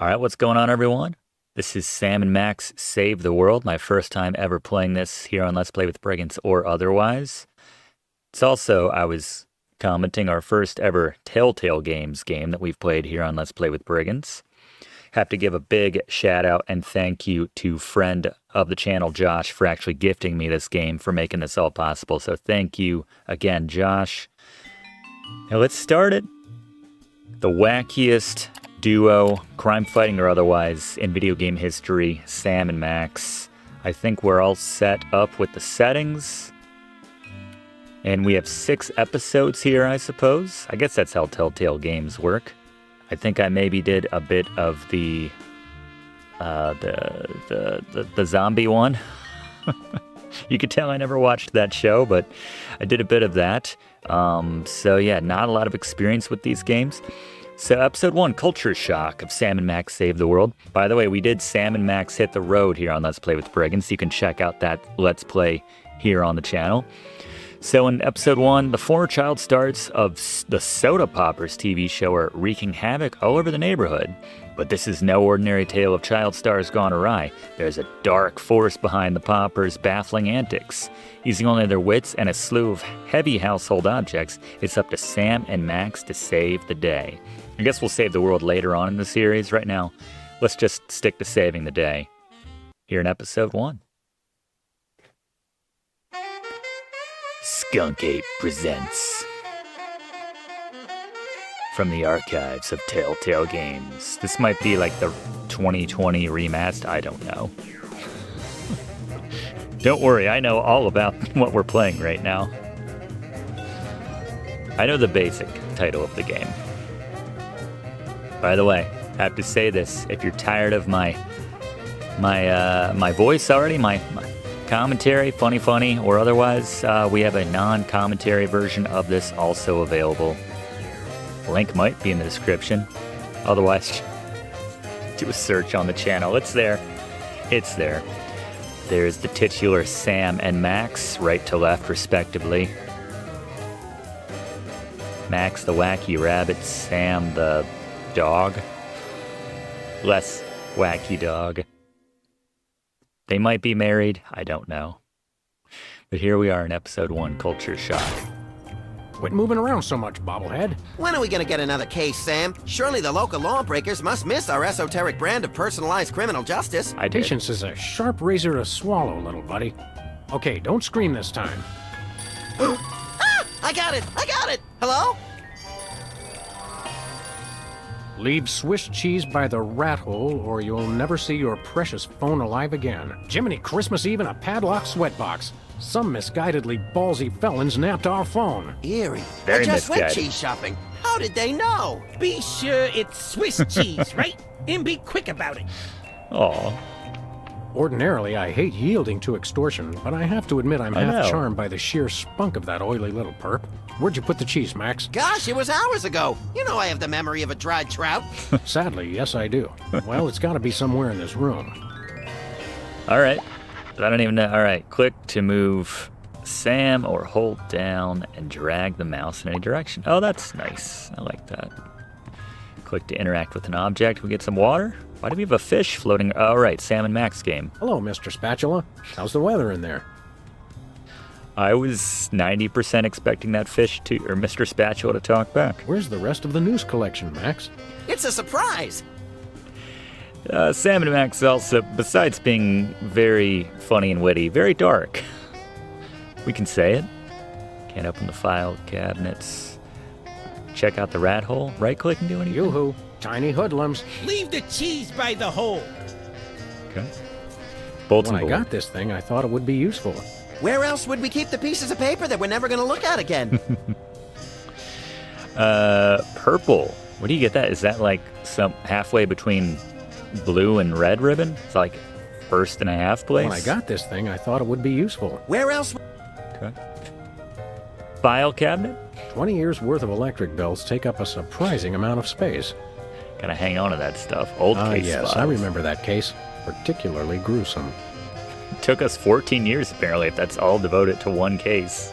All right, what's going on, everyone? This is Sam and Max Save the World, my first time ever playing this here on Let's Play with Brigands or otherwise. It's also, I was commenting, our first ever Telltale Games game that we've played here on Let's Play with Brigands. Have to give a big shout out and thank you to friend of the channel, Josh, for actually gifting me this game, for making this all possible. So thank you again, Josh. Now let's start it. The wackiest duo, crime fighting or otherwise, in video game history, Sam and Max. I think we're all set up with the settings. And we have 6 episodes here, I suppose. I guess that's how Telltale Games work. I think I maybe did a bit of the zombie one. You could tell I never watched that show, but I did a bit of that. So yeah, not a lot of experience with these games. So episode 1, Culture Shock of Sam and Max Save the World. By the way, we did Sam and Max Hit the Road here on Let's Play with Brigands, so you can check out that Let's Play here on the channel. So in episode 1, the former child stars of the Soda Poppers TV show are wreaking havoc all over the neighborhood. But this is no ordinary tale of child stars gone awry. There's a dark force behind the Poppers' baffling antics. Using only their wits and a slew of heavy household objects, it's up to Sam and Max to save the day. I guess we'll save the world later on in the series. Right now, let's just stick to saving the day. Here in episode 1. Skunk Ape presents. From the archives of Telltale Games. This might be like the 2020 remastered, I don't know. Don't worry, I know all about what we're playing right now. I know the basic title of the game. By the way, I have to say this, if you're tired of my voice already, my commentary, funny, or otherwise, we have a non-commentary version of this also available. Link might be in the description. Otherwise, do a search on the channel. It's there. It's there. There's the titular Sam and Max, right to left, respectively. Max the wacky rabbit, Sam the dog. Less wacky dog. They might be married, I don't know. But here we are in episode 1, Culture Shock. Quit moving around so much, bobblehead. When are we gonna get another case, Sam? Surely the local lawbreakers must miss our esoteric brand of personalized criminal justice. I did. Patience is a sharp razor to swallow, little buddy. Okay, don't scream this time. Ah! I got it! I got it! Hello? Leave Swiss cheese by the rat hole, or you'll never see your precious phone alive again. Jiminy Christmas Eve in a padlocked sweatbox. Some misguidedly ballsy felons napped our phone. Eerie. Very I just went misguided. cheese shopping. How did they know? Be sure it's Swiss cheese, right? And be quick about it. Aw. Ordinarily, I hate yielding to extortion, but I have to admit I'm I half know. charmed by the sheer spunk of that oily little perp. Where'd you put the cheese, Max? Gosh, it was hours ago. You know I have the memory of a dried trout. Sadly, yes I do. Well, it's gotta be somewhere in this room. Alright. I don't even know. Alright, click to move Sam or hold down and drag the mouse in any direction. Oh, that's nice. I like that. Click to interact with an object. We get some water. Why do we have a fish floating? Oh, right, Sam and Max game. Hello, Mr. Spatula. How's the weather in there? I was 90% expecting that fish to, or Mr. Spatula to talk back. Where's the rest of the news collection, Max? It's a surprise. Sam and Max also, besides being very funny and witty, very dark. We can say it. Can't open the file cabinets. Check out the rat hole. Right click and do anything. Yoo-hoo. Tiny hoodlums. Leave the cheese by the hole. Okay. Bulletin When I board. got this thing, I thought it would be useful. Where else would we keep the pieces of paper that we're never gonna look at again? Purple. Where do you get that? Is that like some halfway between blue and red ribbon? It's like first and a half place? When I got this thing, I thought it would be useful. Where else? Okay. File cabinet? 20 years worth of electric bills take up a surprising amount of space. Gotta hang on to that stuff. Old case Yes, files. I remember that case. Particularly gruesome. Took us 14 years, apparently, if that's all devoted to one case.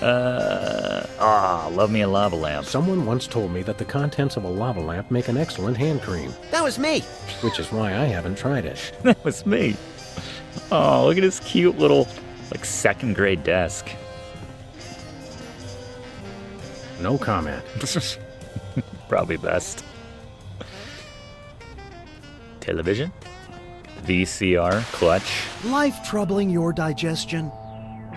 Love me a lava lamp. Someone once told me that the contents of a lava lamp make an excellent hand cream, That was me. which is why I haven't tried it. That was me. Oh, look at this cute little, like, second grade desk. No comment. Probably best. Television. VCR clutch. Life troubling your digestion?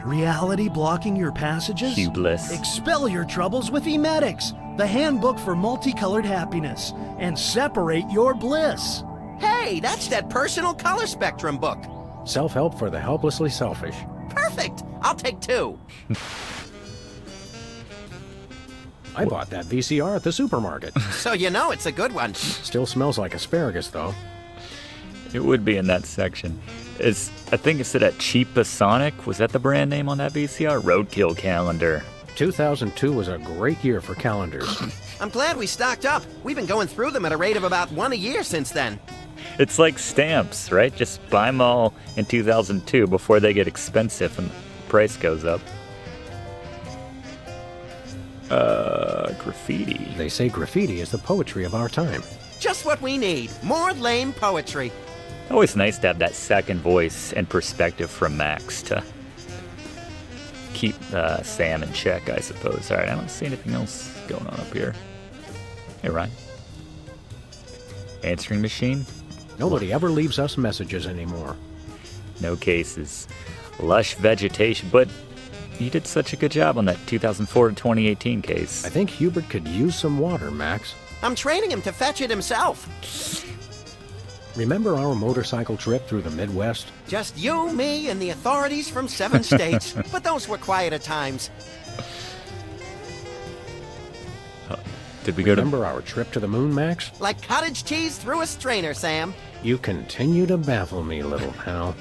Reality blocking your passages? Cubeless. Expel your troubles with Emetics, the handbook for multicolored happiness, and separate your bliss. Hey, that's that personal color spectrum book. Self-help for the helplessly selfish. Perfect. I'll take 2. I bought that VCR at the supermarket. So you know it's a good one. Still smells like asparagus, though. It would be in that section. I think it said at Cheapasonic. Was that the brand name on that VCR? Roadkill calendar. 2002 was a great year for calendars. I'm glad we stocked up. We've been going through them at a rate of about 1 a year since then. It's like stamps, right? Just buy them all in 2002 before they get expensive and the price goes up. Graffiti. They say graffiti is the poetry of our time. Just what we need. More lame poetry. Always nice to have that second voice and perspective from Max to keep Sam in check, I suppose. All right, I don't see anything else going on up here. Hey, Ryan. Answering machine? Nobody ever leaves us messages anymore. No cases. Lush vegetation, but you did such a good job on that 2004 to 2018 case. I think Hubert could use some water, Max. I'm training him to fetch it himself. Remember our motorcycle trip through the Midwest? Just you, me, and the authorities from 7 states. But those were quieter times. Did we go to... Remember our trip to the moon, Max? Like cottage cheese through a strainer, Sam. You continue to baffle me, little pal.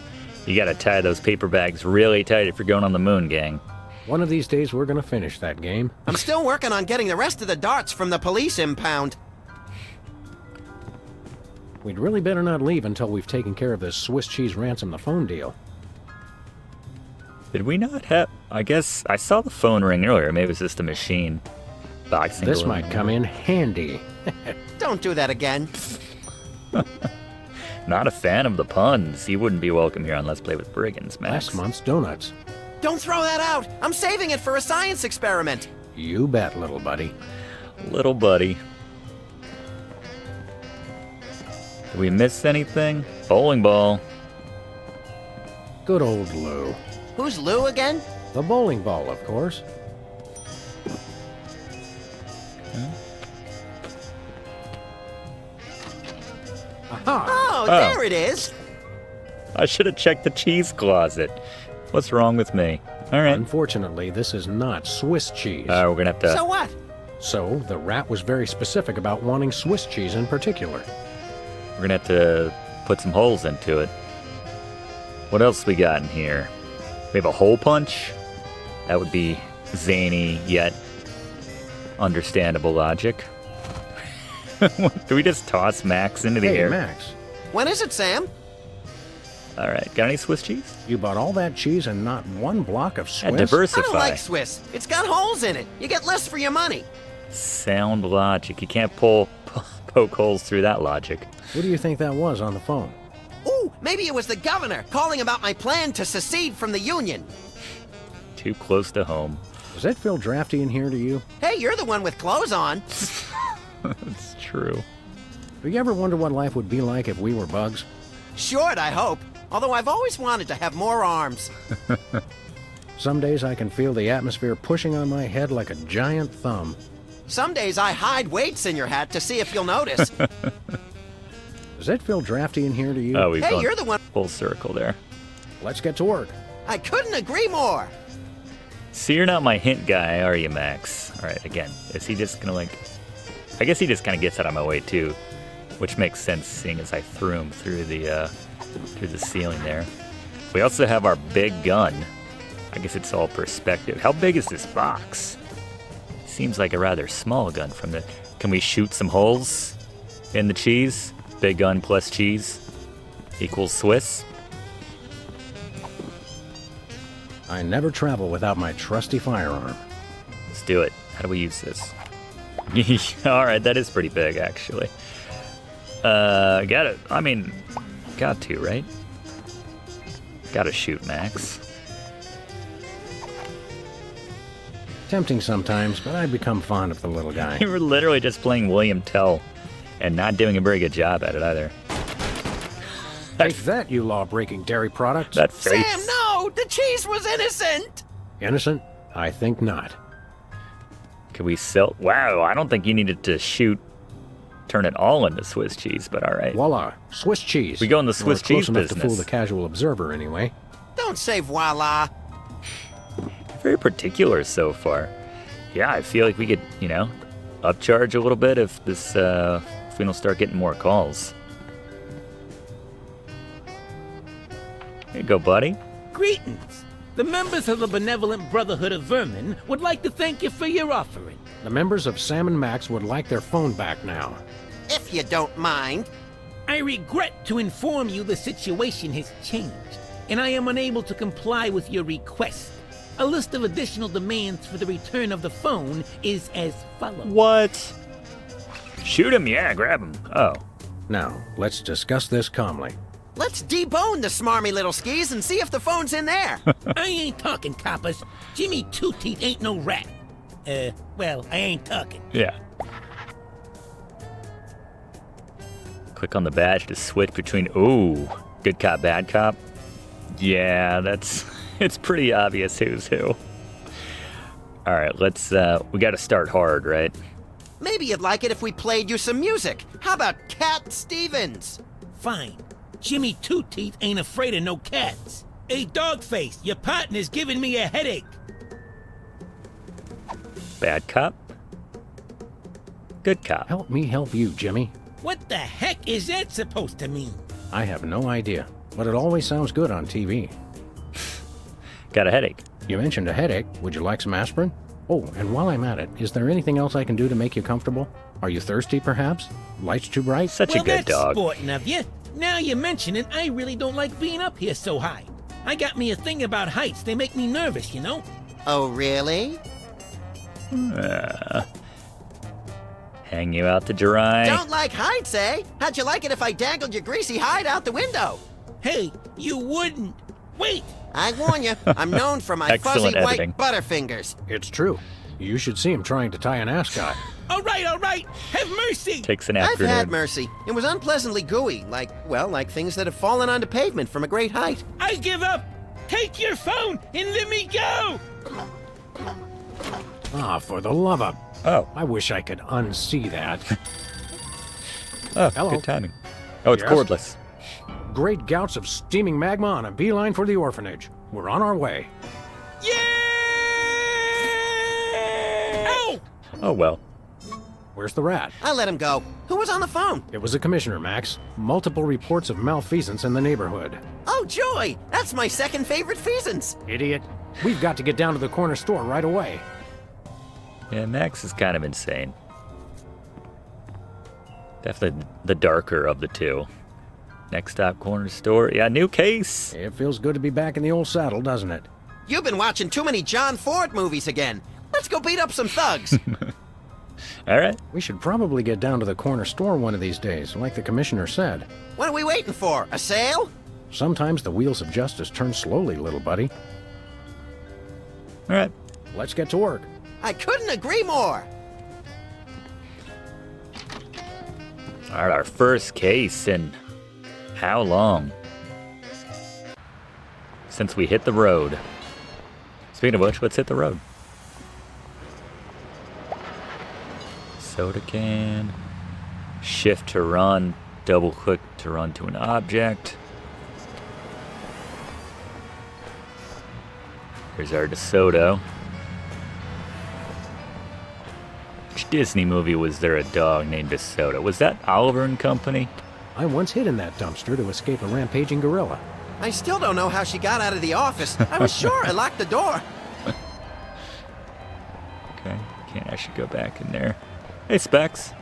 You gotta tie those paper bags really tight if you're going on the moon, gang. One of these days we're gonna finish that game. I'm still working on getting the rest of the darts from the police impound. We'd really better not leave until we've taken care of this Swiss cheese ransom the phone deal. Did we not have... I guess I saw the phone ring earlier. Maybe it was just a machine. Boxing This glue. might come in handy. Don't do that again. Not a fan of the puns. You wouldn't be welcome here on Let's Play with Brigands, Max. Last month's donuts. Don't throw that out. I'm saving it for a science experiment. You bet, little buddy. Little buddy. Did we miss anything? Bowling ball. Good old Lou. Who's Lou again? The bowling ball, of course. Aha! Oh, there it is. I should have checked the cheese closet. What's wrong with me? All right. Unfortunately, this is not Swiss cheese. We're gonna have to... So what? So, the rat was very specific about wanting Swiss cheese in particular. We're gonna have to put some holes into it. What else we got in here? We have a hole punch. That would be zany yet understandable logic. Do we just toss Max into the Hey, air? Max, When is it, Sam? All right. Got any Swiss cheese? you bought all that cheese and not one block of Swiss? And I diversify. don't like Swiss. It's got holes in it. You get less for your money. Sound logic. You can't poke holes through that logic. Who do you think that was on the phone? Ooh, maybe it was the governor calling about my plan to secede from the Union. Too close to home. Does that feel drafty in here to you? Hey, you're the one with clothes on. It's true. Do you ever wonder what life would be like if we were bugs? Short, I hope. Although I've always wanted to have more arms. Some days I can feel the atmosphere pushing on my head like a giant thumb. Some days I hide weights in your hat to see if you'll notice. Does that feel drafty in here to you? Oh, we've Hey, gone you're the one. full circle there. Let's get to work. I couldn't agree more. So you're not my hint guy, are you, Max? All right, again, is he just gonna I guess he just kind of gets out of my way too, which makes sense seeing as I threw him through the ceiling there. We also have our big gun. I guess it's all perspective. How big is this box? Seems like a rather small gun from the... Can we shoot some holes in the cheese? Big gun plus cheese equals Swiss. I never travel without my trusty firearm. Let's do it. How do we use this? Alright, that is pretty big, actually. Got it. I mean, got to, right? Gotta shoot, Max. Tempting sometimes, but I become fond of the little guy. You were literally just playing William Tell and not doing a very good job at it either. Take that, you law-breaking dairy product. That face. Sam, no! The cheese was innocent! Innocent? I think not. Could we sell? Wow, I don't think you needed to turn it all into Swiss cheese, but all right. Voila, Swiss cheese. We go in the Swiss Or close cheese enough business. to fool the casual observer, anyway. Don't say voila. Very particular so far. Yeah, I feel like we could, upcharge a little bit if this, if we don't start getting more calls. Here you go, buddy. Greetings. The members of the Benevolent Brotherhood of Vermin would like to thank you for your offering. The members of Sam and Max would like their phone back now. If you don't mind. I regret to inform you the situation has changed, and I am unable to comply with your request. A list of additional demands for the return of the phone is as follows. What? Shoot him, yeah, grab him. Oh. Now, let's discuss this calmly. Let's debone the smarmy little skis and see if the phone's in there. I ain't talking, coppers. Jimmy Two-Teeth ain't no rat. Well, I ain't talking. Yeah. Click on the badge to switch between, ooh, good cop, bad cop. Yeah, it's pretty obvious who's who. All right, we got to start hard, right? Maybe you'd like it if we played you some music. How about Cat Stevens? Fine. Jimmy Two-Teeth ain't afraid of no cats. Hey, Dogface, your partner's giving me a headache. Bad cop? Good cop. Help me help you, Jimmy. What the heck is that supposed to mean? I have no idea, but it always sounds good on TV. Got a headache. You mentioned a headache. Would you like some aspirin? Oh, and while I'm at it, is there anything else I can do to make you comfortable? Are you thirsty, perhaps? Lights too bright? Such a good that's dog. Sporting of you. Now you mention it, I really don't like being up here so high. I got me a thing about heights. They make me nervous, you know? Oh, really? Hang you out to dry. Don't like heights, eh? How'd you like it if I dangled your greasy hide out the window? Hey, you wouldn't. Wait! I warn you, I'm known for my Excellent fuzzy editing. white butterfingers. It's true. You should see him trying to tie an ascot. All right, have mercy! Takes an I've afternoon. had mercy. It was unpleasantly gooey, like things that have fallen onto pavement from a great height. I give up! Take your phone and let me go! Ah, for the love of... Oh. I wish I could unsee that. Oh, Hello. good timing. Oh, it's Yes? cordless. Great gouts of steaming magma on a beeline for the orphanage. We're on our way. Yeah! Ow! Oh, well. Where's the rat? I let him go. Who was on the phone? It was the commissioner, Max. Multiple reports of malfeasance in the neighborhood. Oh, joy! That's my second favorite feasance. Idiot. We've got to get down to the corner store right away. Yeah, Max is kind of insane. Definitely the darker of the two. Next stop, corner store. Yeah, new case. It feels good to be back in the old saddle, doesn't it? You've been watching too many John Ford movies again. Let's go beat up some thugs. All right. We should probably get down to the corner store one of these days, like the commissioner said. What are we waiting for? A sale? Sometimes the wheels of justice turn slowly, little buddy. All right. Let's get to work. I couldn't agree more. All right, our first case in how long? Since we hit the road. Speaking of which, let's hit the road. Soda can. Shift to run. Double click to run to an object. Here's our DeSoto. Which Disney movie was there a dog named DeSoto? Was that Oliver and Company? I once hid in that dumpster to escape a rampaging gorilla. I still don't know how she got out of the office. I was sure I locked the door. Okay, can't actually go back in there. Hey, Specs.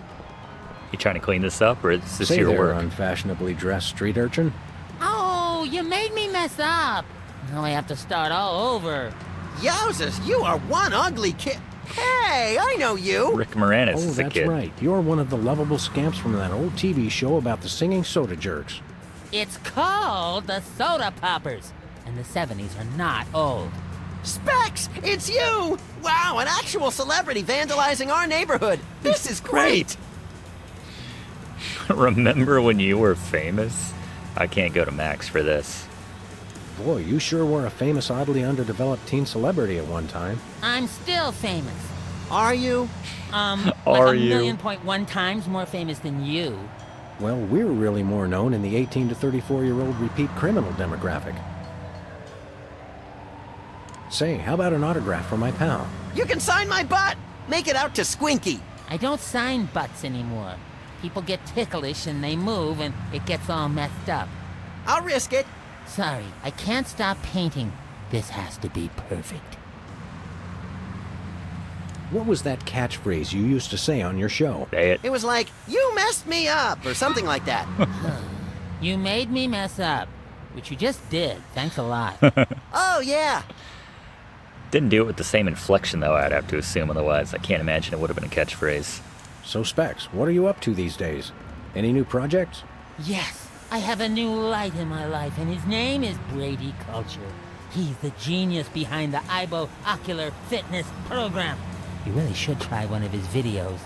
You trying to clean this up, or is this Say your there, work? unfashionably dressed street urchin. Oh, you made me mess up. Now I have to start all over. Yowzers, you are one ugly kid. Hey, I know you. Rick Moranis Oh, is a that's kid. right. You're one of the lovable scamps from that old TV show about the singing soda jerks. It's called the Soda Poppers, and the 70s are not old. Specs, it's you. Wow, an actual celebrity vandalizing our neighborhood. This is great. Remember when you were famous? I can't go to Max for this. Boy, you sure were a famous, oddly underdeveloped teen celebrity at one time. I'm still famous. Are you? Like Are a you? 1,000,000.1 times more famous than you. Well, we're really more known in the 18 to 34-year-old repeat criminal demographic. Say, how about an autograph for my pal? You can sign my butt. Make it out to Squinky. I don't sign butts anymore. People get ticklish and they move and it gets all messed up. I'll risk it. Sorry, I can't stop painting. This has to be perfect. What was that catchphrase you used to say on your show? Say it. It was like, you messed me up, or something like that. You made me mess up, which you just did. Thanks a lot. Oh, yeah. Didn't do it with the same inflection, though, I'd have to assume. Otherwise, I can't imagine it would have been a catchphrase. So, Specs, what are you up to these days? Any new projects? Yes, I have a new light in my life, and his name is Brady Culture. He's the genius behind the IBO Ocular Fitness Program. You really should try one of his videos.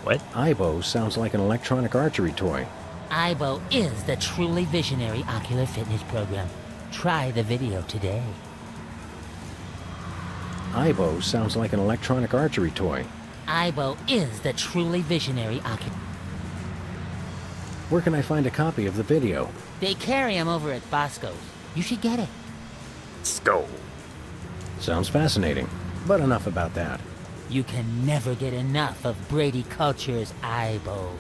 What? IBO sounds like an electronic archery toy. IBO is the truly visionary ocular fitness program. Try the video today. IBO sounds like an electronic archery toy. IBO is the truly visionary ocular... Where can I find a copy of the video? They carry him over at Bosco's. You should get it. Skull. Sounds fascinating, but enough about that. You can never get enough of Brady Culture's IBO.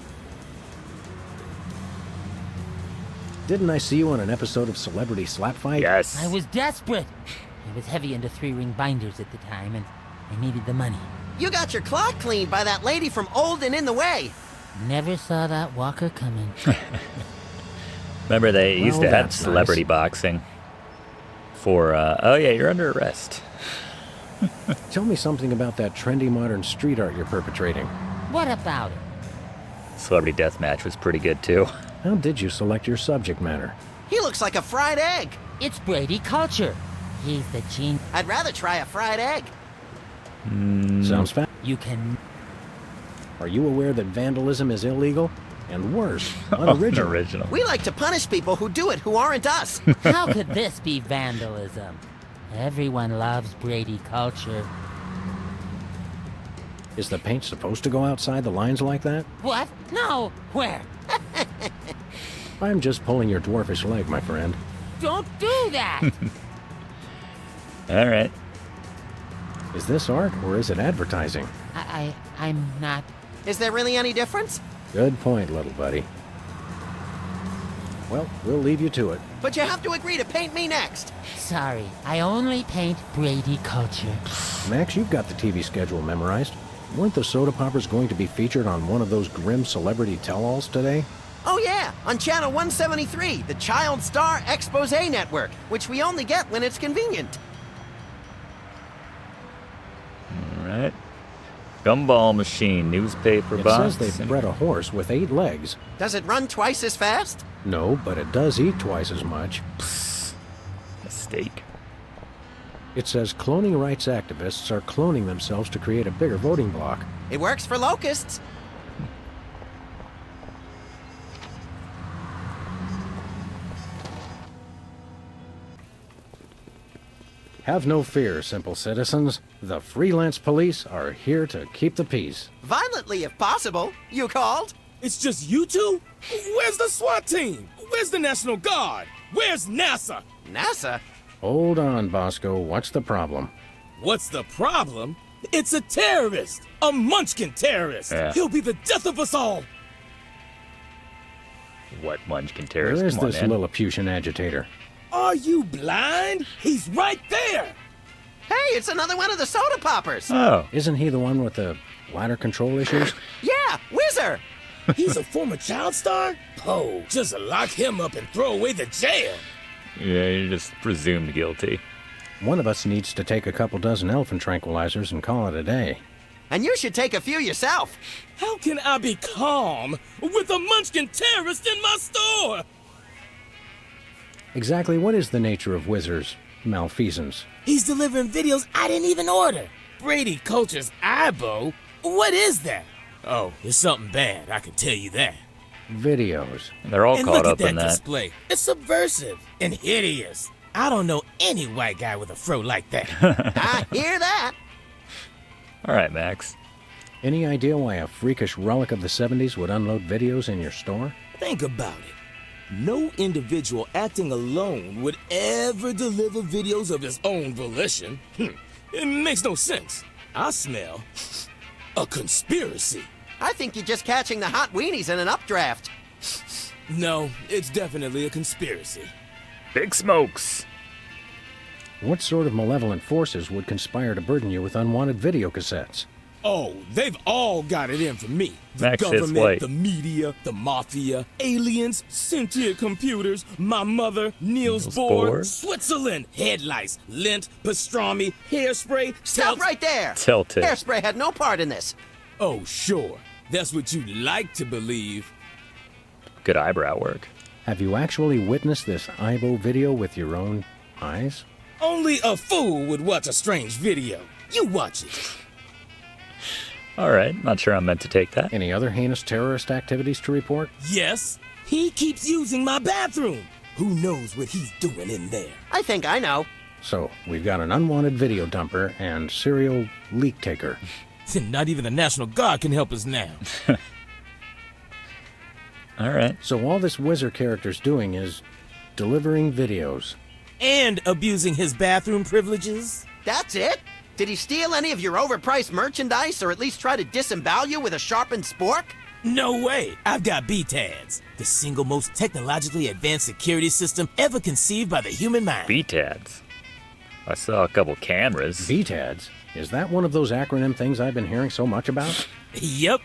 Didn't I see you on an episode of Celebrity Slap Fight? Yes. I was desperate. I was heavy into 3-ring binders at the time, and I needed the money. You got your clock cleaned by that lady from Old and in the Way. Never saw that walker coming. Remember they used to have that's celebrity nice. boxing for, oh yeah, you're under arrest. Tell me something about that trendy modern street art you're perpetrating. What about it? Celebrity Deathmatch was pretty good, too. How did you select your subject matter? He looks like a fried egg. It's Brady Culture. He's the genius. I'd rather try a fried egg. Sounds fun. You can... Are you aware that vandalism is illegal? And worse, unoriginal. Unoriginal. We like to punish people who do it who aren't us. How could this be vandalism? Everyone loves Brady Culture. Is the paint supposed to go outside the lines like that? What? No. Where? I'm just pulling your dwarfish leg, my friend. Don't do that. All right. Is this art or is it advertising? I'm not... Is there really any difference? Good point, little buddy. Well, we'll leave you to it. But you have to agree to paint me next. Sorry. I only paint Brady Culture. Max, you've got the TV schedule memorized. Weren't the Soda Poppers going to be featured on one of those grim celebrity tell-alls today? Oh yeah, on channel 173, the Child Star Expose Network, which we only get when it's convenient. All right. Gumball machine, newspaper It box. says they bred a horse with 8 legs. Does it run twice as fast? No, but it does eat twice as much. Mistake. It says cloning rights activists are cloning themselves to create a bigger voting bloc. It works for locusts. Have no fear, simple citizens. The freelance police are here to keep the peace. Violently, if possible. You called? It's just you two? Where's the SWAT team? Where's the National Guard? Where's NASA? NASA? Hold on, Bosco. What's the problem? What's the problem? It's a terrorist! A Munchkin terrorist! Yeah. He'll be the death of us all! What Munchkin terrorist? Where is Come on, this man. Lilliputian agitator? Are you blind? He's right there! Hey, it's another one of the soda poppers. Oh, Isn't he the one with the bladder control issues? Yeah, Whizzer. He's a former child star? Oh, just lock him up and throw away the jail! Yeah, you're just presumed guilty. One of us needs to take a couple dozen elephant tranquilizers and call it a day. And you should take a few yourself. How can I be calm with a munchkin terrorist in my store? Exactly what is the nature of Whizzer's malfeasance? He's delivering videos I didn't even order. Brady Culture's Ibo? What is that? Oh, it's something bad, I can tell you that. Videos. They're all And caught look up at that in that. display. It's subversive and hideous. I don't know any white guy with a fro like that. I hear that. All right, Max. Any idea why a freakish relic of the 70s would unload videos in your store? Think about it. No individual acting alone would ever deliver videos of his own volition. It makes no sense. I smell a conspiracy. I think you're just catching the hot weenies in an updraft. No, it's definitely a conspiracy. Big smokes. What sort of malevolent forces would conspire to burden you with unwanted video cassettes? Oh, they've all got it in for me. The Max hits government, white. the media, the mafia, aliens, sentient computers, my mother, Niels Niels Bohr, Bohr? Switzerland, headlights, lint, pastrami, hairspray, Stop right there. Telltale. Hairspray had no part in this. Oh, sure. That's what you like to believe. Good eyebrow work. Have you actually witnessed this Ibo video with your own eyes? Only a fool would watch a strange video. You watch it. All right, not sure I'm meant to take that. Any other heinous terrorist activities to report? Yes, he keeps using my bathroom. Who knows what he's doing in there? I think I know. So, we've got an unwanted video dumper and serial leak taker. Not even the National Guard can help us now. All right. So all this Whizzer character's doing is delivering videos. And abusing his bathroom privileges. That's it? Did he steal any of your overpriced merchandise or at least try to disembowel you with a sharpened spork? No way. I've got BTADS, the single most technologically advanced security system ever conceived by the human mind. BTADs. I saw a couple cameras. BTADS? Is that one of those acronym things I've been hearing so much about? Yep.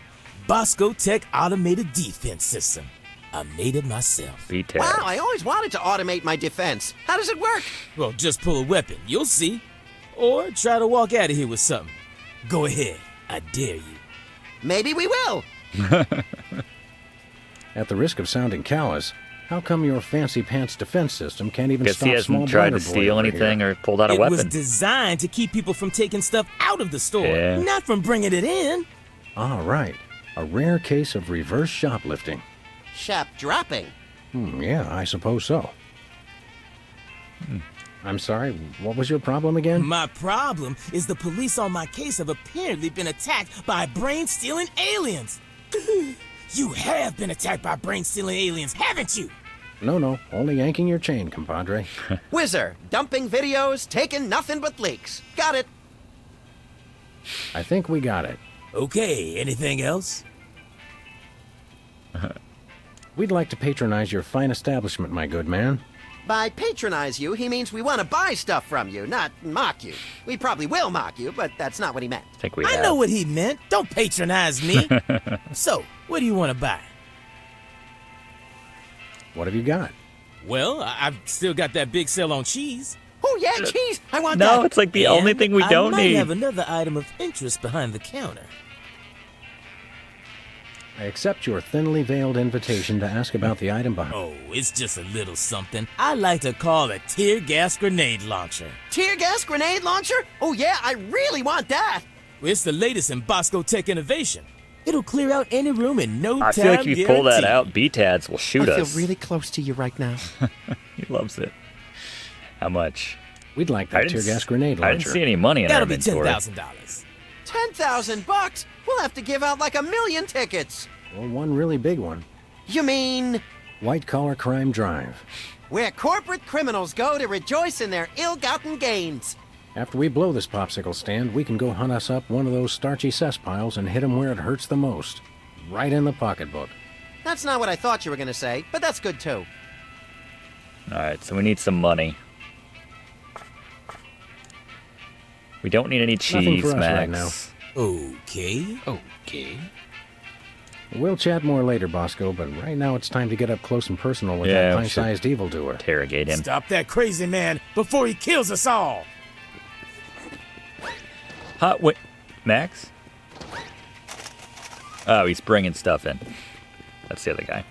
Bosco Tech Automated Defense System. I made it myself. BTADs. Wow, I always wanted to automate my defense. How does it work? Well, just pull a weapon. You'll see. Or try to walk out of here with something. Go ahead. I dare you. Maybe we will. At the risk of sounding callous, how come your fancy pants defense system can't even Guess stop he small hasn't tried blighter to boy steal over anything here? or pulled out a It was weapon. designed to keep people from taking stuff out of the store, Yeah. not from bringing it in. Ah, right. A rare case of reverse shoplifting. Shop dropping. Yeah, I suppose so. I'm sorry, what was your problem again? My problem is the police on my case have apparently been attacked by brain-stealing aliens. You have been attacked by brain-stealing aliens, haven't you? No, only yanking your chain, compadre. Whizzer, dumping videos, taking nothing but leaks. Got it. I think we got it. Okay, anything else? We'd like to patronize your fine establishment, my good man. By patronize you, he means we want to buy stuff from you, not mock you. We probably will mock you, but that's not what he meant. I think we I have. know what he meant. Don't patronize me. So, what do you want to buy? What have you got? Well, I've still got that big sale on cheese. Oh, yeah, cheese. I want No, that. it's like the only And thing we don't I might need. have another item of interest behind the counter. I accept your thinly veiled invitation to ask about the item behind. Oh, it's just a little something I like to call a tear gas grenade launcher. Tear gas grenade launcher? Oh, yeah, I really want that. It's the latest in Bosco Tech innovation. It'll clear out any room in no time. I feel like if you pull that guaranteed. out, BTADs will shoot us. close to you right now. He loves it. How much? We'd like I that didn't tear gas s- grenade I launcher. didn't see any money in our That'll be inventory. $10,000. $10,000? We'll have to give out like 1 million tickets. Or one really big one. You mean White Collar Crime Drive. where corporate criminals go to rejoice in their ill-gotten gains? After we blow this popsicle stand, we can go hunt us up one of those starchy cesspiles and hit 'em where it hurts the most. Right in the pocketbook. That's not what I thought you were going to say, but that's good too. All right, so we need some money. We don't need any Nothing cheese, for us Max. right now. Okay. We'll chat more later, Bosco, but right now it's time to get up close and personal with Yeah, that we should pint-sized evildoer. Interrogate him. Stop that crazy man before he kills us all. Wait, Max? Oh, he's bringing stuff in. That's the other guy.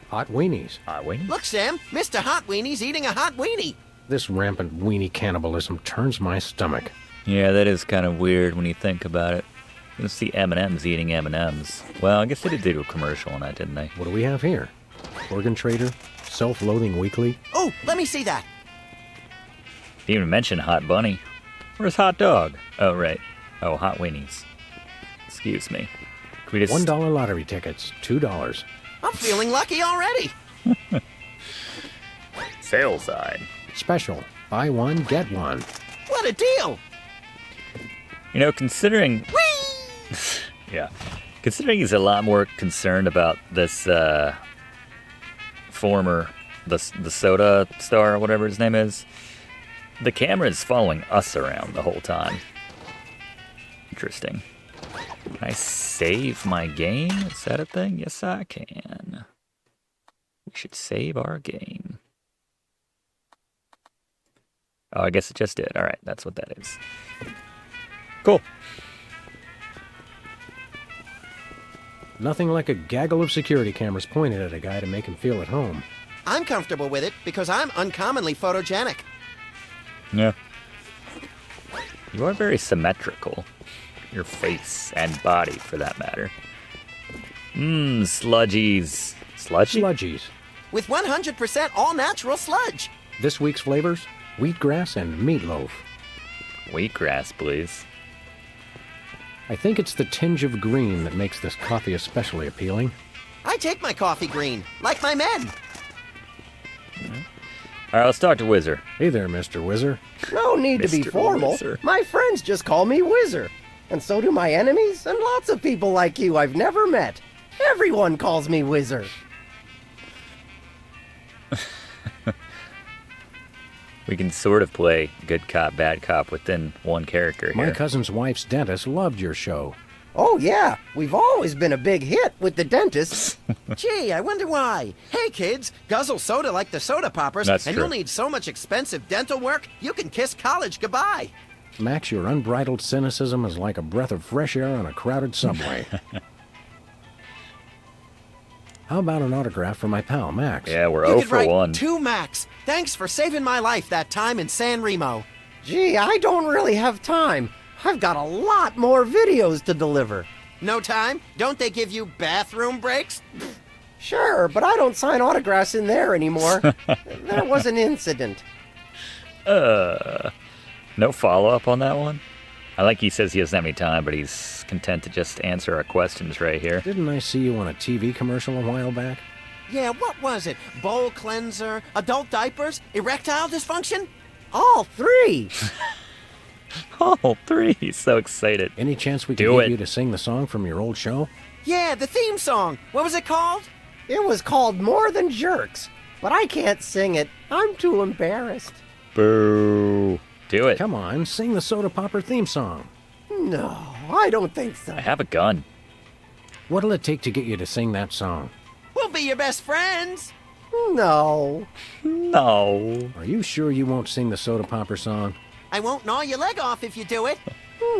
Hot weenies. Wait. Look, Sam, Mr. Hot Weenie's eating a hot weenie. This rampant weenie cannibalism turns my stomach. Yeah, that is kind of weird when you think about it. You see M&M's eating M&M's. Well, I guess they did do a commercial on that, didn't they? What do we have here? Organ Trader? Self-loathing weekly? Oh, let me see that. Didn't even mention Hot Bunny. Where's Hot Dog? Oh, right. Oh, Hot Weenies. Excuse me. Can we just... $1 lottery tickets, $2. I'm feeling lucky already. Sale side. Special. Buy one, get one. What a deal. You know, considering... yeah. Considering he's a lot more concerned about this, former... The soda star or whatever his name is. The camera is following us around the whole time. Interesting. Can I save my game? Is that a thing? Yes, I can. We should save our game. Oh, I guess it just did. All right, that's what that is. Cool. Nothing like a gaggle of security cameras pointed at a guy to make him feel at home. I'm comfortable with it because I'm uncommonly photogenic. Yeah. You are very symmetrical. Your face and body, for that matter. Sludgies. Sludgy? Sludgies. With 100% all-natural sludge. This week's flavors, wheatgrass and meatloaf. Wheatgrass, please. I think it's the tinge of green that makes this coffee especially appealing. I take my coffee green, like my men. All right, let's talk to Whizzer. Hey there, Mr. Whizzer. No need to be Mr. formal. Whizzer. My friends just call me Whizzer. And so do my enemies and lots of people like you I've never met. Everyone calls me Whizzer. We can sort of play good cop, bad cop within one character here. My cousin's wife's dentist loved your show. Oh yeah, we've always been a big hit with the dentists. Gee, I wonder why. Hey, kids, guzzle soda like the soda poppers, That's and true. you'll need so much expensive dental work, you can kiss college goodbye. Max, your unbridled cynicism is like a breath of fresh air on a crowded subway. How about an autograph for my pal, Max? Yeah, we're You 0 could for write 1. to Max. Thanks for saving my life that time in San Remo. Gee, I don't really have time. I've got a lot more videos to deliver. No time? Don't they give you bathroom breaks? Sure, but I don't sign autographs in there anymore. There was an incident. No follow-up on that one? I like he says he doesn't have any time, but he's content to just answer our questions right here. Didn't I see you on a TV commercial a while back? Yeah, what was it? Bowl cleanser, adult diapers, erectile dysfunction? All three. Oh, 3. He's so excited. Any chance we could Do get it. you to sing the song from your old show? Yeah, the theme song. What was it called? It was called More Than Jerks, but I can't sing it. I'm too embarrassed. Boo. Do it. Come on, sing the Soda Popper theme song. No, I don't think so. I have a gun. What'll it take to get you to sing that song? We'll be your best friends. No. No. Are you sure you won't sing the Soda Popper song? I won't gnaw your leg off if you do it.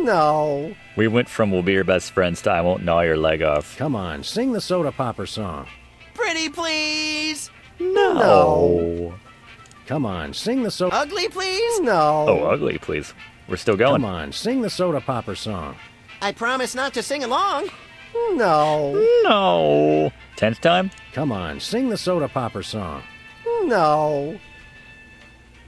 No. We went from we'll be your best friends to I won't gnaw your leg off. Come on, sing the Soda Popper song. Pretty please. No. Come on, sing the Soda... Ugly please. No. Oh, ugly, please. We're still going. Come on, sing the Soda Popper song. I promise not to sing along. No. No. 10th time? Come on, sing the Soda Popper song. No.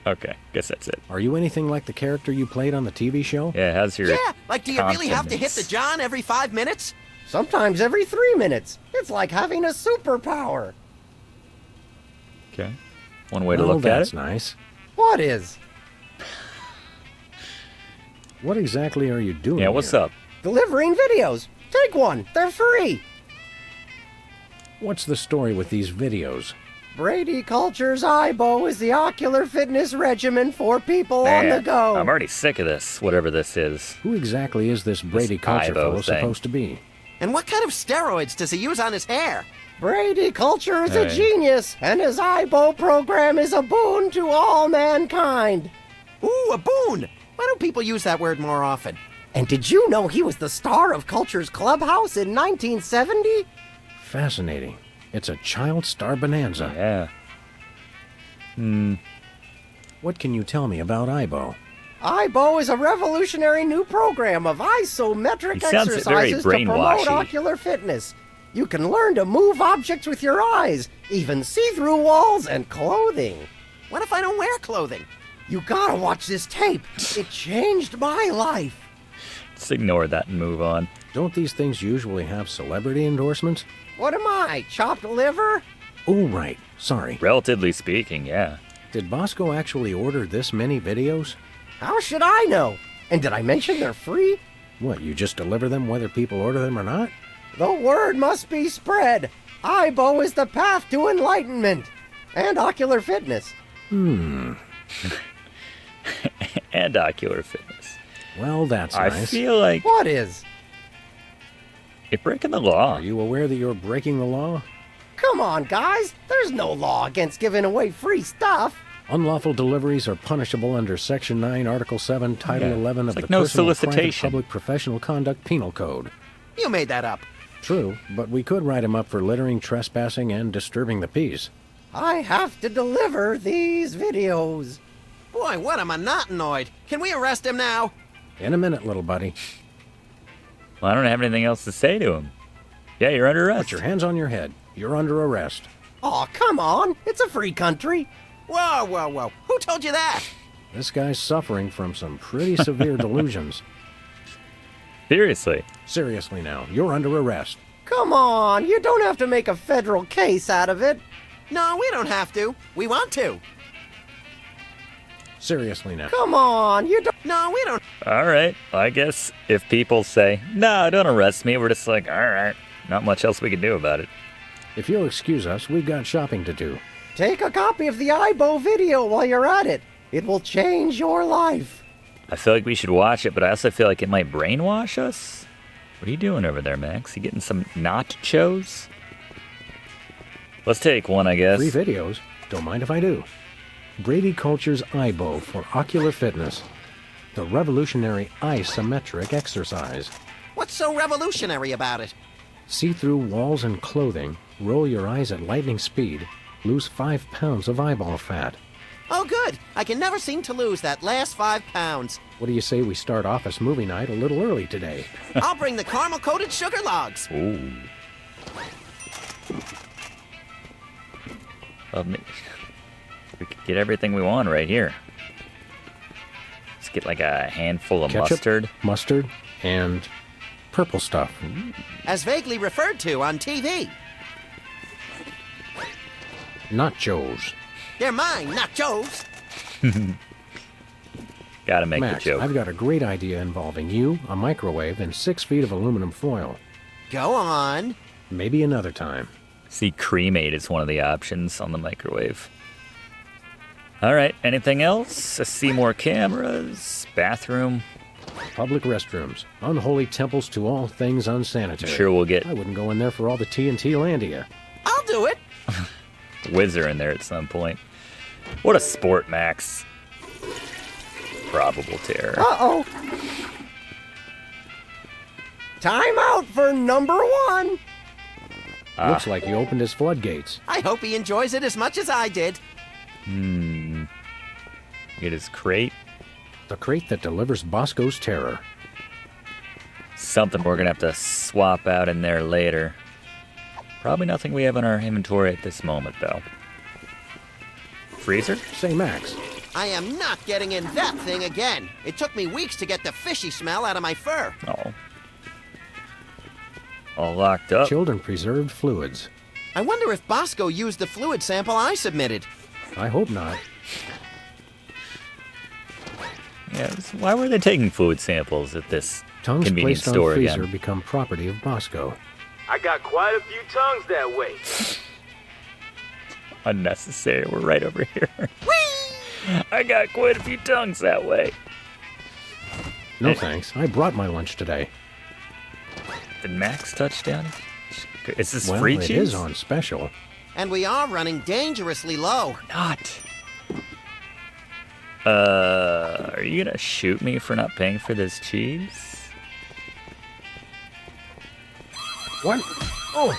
Okay, guess that's it. Are you anything like the character you played on the TV show? Yeah, how's your... Yeah, like do you really have to hit confidence? the John every 5 minutes? Sometimes every 3 minutes. It's like having a superpower. Okay. One way to Well, look at that's it. nice. What is? What exactly are you doing Yeah, what's here? up? Delivering videos. Take one. They're free. What's the story with these videos? Brady Culture's IBO is the ocular fitness regimen for people on the Man, go. I'm already sick of this, whatever this is. Who exactly is this Brady Culture Ivo fellow thing. supposed to be? And what kind of steroids does he use on his hair? Brady Culture is a Hey. genius, and his IBO program is a boon to all mankind. Ooh, a boon! Why don't people use that word more often? And did you know he was the star of Culture's Clubhouse in 1970? Fascinating. It's a child star bonanza. Yeah. What can you tell me about IBO? IBO is a revolutionary new program of isometric He sounds very exercises to promote brainwashy. ocular fitness. You can learn to move objects with your eyes, even see-through walls and clothing. What if I don't wear clothing? You gotta watch this tape. It changed my life. Just ignore that and move on. Don't these things usually have celebrity endorsements? What am I, chopped liver? Oh, right. Sorry. Relatively speaking, yeah. Did Bosco actually order this many videos? How should I know? And did I mention they're free? What, you just deliver them whether people order them or not? The word must be spread. IBO is the path to enlightenment and ocular fitness. And ocular fitness. Well, that's I nice. feel like What is? you're breaking the law. Are you aware that you're breaking the law? Come on, guys. There's no law against giving away free stuff. Unlawful deliveries are punishable under Section 9, Article 7, Title Yeah. 11 It's of like the no Personal Private solicitation. Public Professional Conduct Penal Code. You made that up. True, but we could write him up for littering, trespassing, and disturbing the peace. I have to deliver these videos. Boy, what a monotanoid. Can we arrest him now? In a minute, little buddy. Well, I don't have anything else to say to him. Yeah, you're under arrest. Put your hands on your head. You're under arrest. Aw, come on. It's a free country. Whoa, whoa, whoa. Who told you that? This guy's suffering from some pretty severe delusions. Seriously. Seriously now, you're under arrest. Come on. You don't have to make a federal case out of it. No, we don't have to. We want to. Seriously now. Come on. You don't. No, we don't. All right. I guess if people say, no, don't arrest me, we're just like, all right. Not much else we can do about it. If you'll excuse us, we've got shopping to do. Take a copy of the IBO video while you're at it. It will change your life. I feel like we should watch it, but I also feel like it might brainwash us. What are you doing over there, Max? You getting some nachos? Let's take one, I guess. Free videos. Don't mind if I do. Brady Culture's IBO for ocular fitness. The revolutionary isometric exercise. What's so revolutionary about it? See-through walls and clothing, roll your eyes at lightning speed, lose 5 pounds of eyeball fat. Oh, good. I can never seem to lose that last 5 pounds. What do you say we start office movie night a little early today? I'll bring the caramel-coated sugar logs. Ooh. Love me. We could get everything we want right here. Let's get like a handful of Ketchup, mustard, and purple stuff. As vaguely referred to on TV. Nachos. They're mine, not Joe's. Gotta make Max, the joke. I've got a great idea involving you, a microwave, and 6 feet of aluminum foil. Go on. Maybe another time. See, cremate is one of the options on the microwave. All right, anything else? I see more cameras. Bathroom. Public restrooms. Unholy temples to all things unsanitary. Sure we'll get I wouldn't go in there for all the TNT Landia. I'll do it. Whizzer in there at some point. What a sport, Max. Probable terror. Uh-oh. Time out for number 1. Looks like he opened his floodgates. I hope he enjoys it as much as I did. Get his crate. The crate that delivers Bosco's terror. Something we're gonna have to swap out in there later. Probably nothing we have in our inventory at this moment, though. Freezer? Say, Max, I am not getting in that thing again. It took me weeks to get the fishy smell out of my fur. Oh. All locked up. chilled and preserved fluids. I wonder if Bosco used the fluid sample I submitted. I hope not. Yeah, why were they taking fluid samples at this Tongues convenience placed on store freezer again? become property of Bosco. I got quite a few tongues that way. Unnecessary. We're right over here. I got quite a few tongues that way. No thanks. I brought my lunch today. Did Max touchdown? Is this Well, free it cheese? is on special. And we are running dangerously low. Not. Are you gonna shoot me for not paying for this cheese? What? Oh,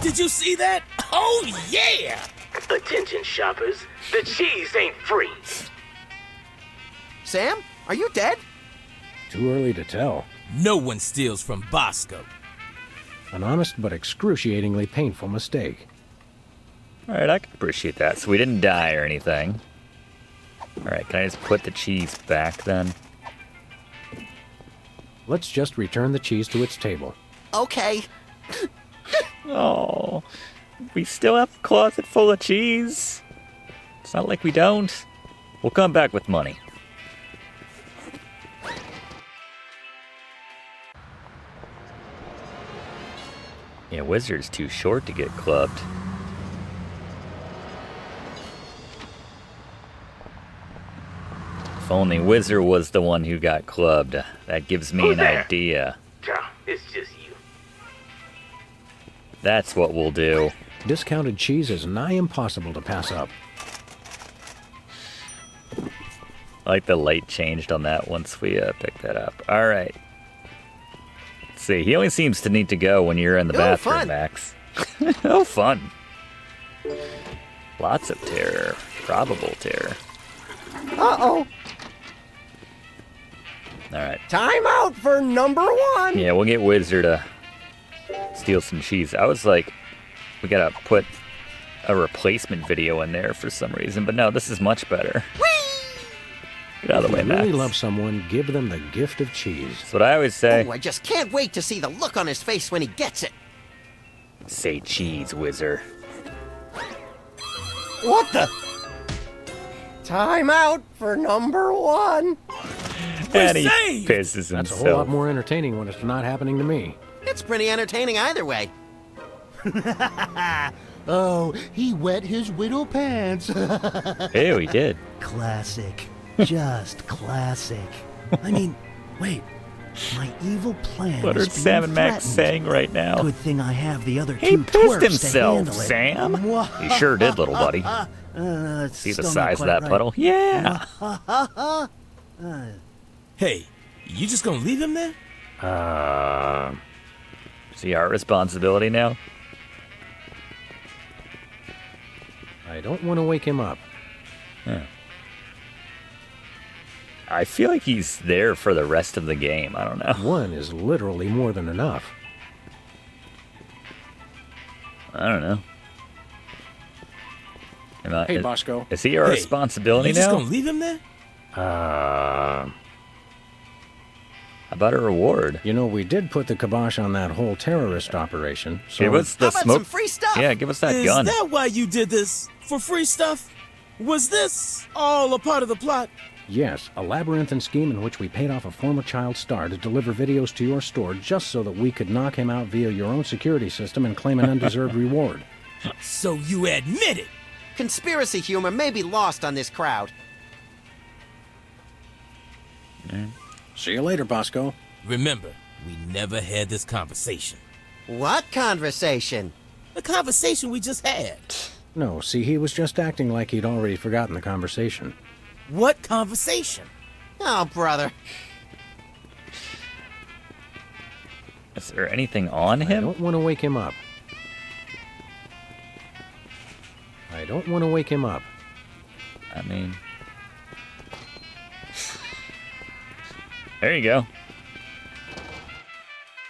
Did you see that? Oh, yeah! Attention, shoppers. The cheese ain't free. Sam, are you dead? too early to tell. No one steals from Bosco. An honest but excruciatingly painful mistake. Alright, I can appreciate that. So we didn't die or anything. Alright, can I just put the cheese back then? Let's just return the cheese to its table. Okay. Oh, we still have a closet full of cheese. It's not like we don't. We'll come back with money. Yeah, Wizard's too short to get clubbed. If only Wizard was the one who got clubbed. That gives me Who's an there? idea. It's just you. That's what we'll do. Discounted cheese is nigh impossible to pass up. I like the light changed on that once we picked that up. All right. Let's see. He only seems to need to go when you're in the Oh, bathroom, fun. Max. Oh, fun. Lots of terror. Probable terror. Uh-oh. All right. Time out for number one. Yeah, we'll get Wizard to steal some cheese. I was like, we gotta put a replacement video in there for some reason, but no, this is much better. Get out of the way, If you really Max. love someone, give them the gift of cheese. That's what I always say. Oh, I just can't wait to see the look on his face when he gets it. Say cheese, Wizard. What the? Time out for number one. And he saved! pisses That's a himself. whole lot more entertaining when it's not happening to me. It's pretty entertaining either way. Oh, he wet his widow pants. Ew, he did. Classic. Just classic. I mean, wait. My evil plan What are is being Sam and Max threatened. saying right now? Good thing I have the other He two pissed twerps to himself, handle it. Sam. He sure did, little buddy. It's See the still not size of quite that right. puddle? Yeah. Hey, you just gonna leave him there? See our responsibility now? I don't want to wake him up. I feel like he's there for the rest of the game. I don't know. One is literally more than enough. I don't know. Hey, Bosco. Is he our Hey, responsibility you just now? gonna leave him there? How about a reward? You know, we did put the kibosh on that whole terrorist operation, so... Give us the How about smoke. some free stuff? Yeah, give us that Is gun. that why you did this? For free stuff? Was this all a part of the plot? Yes, a labyrinthine scheme in which we paid off a former child star to deliver videos to your store just so that we could knock him out via your own security system and claim an undeserved reward. So you admit it? Conspiracy humor may be lost on this crowd. See you later, Bosco. Remember, we never had this conversation. What conversation? The conversation we just had. No, see, he was just acting like he'd already forgotten the conversation. What conversation? Oh, brother. Is there anything on I him? don't want to wake him up. I don't want to wake him up. I mean... There you go.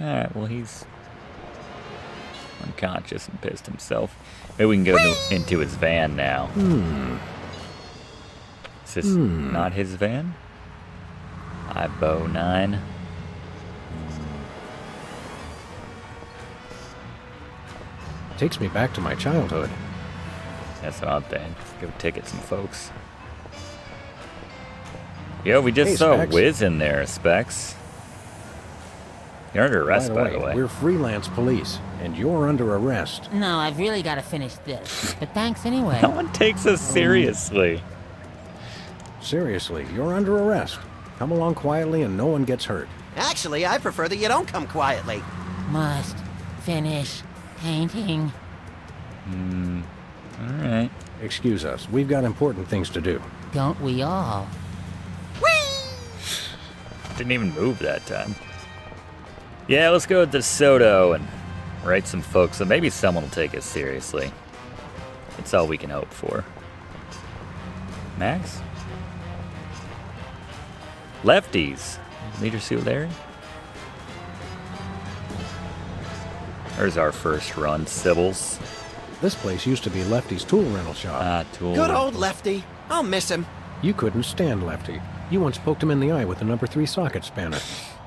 Alright, well, he's unconscious and pissed himself. Maybe we can go into his van now. Is this not his van? Ibo 9. Takes me back to my childhood. That's what I'm saying. Go ticket some folks. Yo, we just Hey, saw Specs. Wiz in there, Specs. You're under arrest, by the way. We're freelance police, and you're under arrest. No, I've really got to finish this. But thanks anyway. No one takes us seriously. Seriously, you're under arrest. Come along quietly and no one gets hurt. Actually, I prefer that you don't come quietly. must finish painting. Alright. Excuse us, we've got important things to do. Don't we all? Didn't even move that time. Yeah, let's go to DeSoto and write some folks, so maybe someone will take us seriously. It's all we can hope for. Max? Lefties. Leader Suit Larry? There's our first run, Sybil's. This place used to be Lefty's tool rental shop. Tool. Good old Lefty. I'll miss him. You couldn't stand Lefty. You once poked him in the eye with the number 3 socket spanner.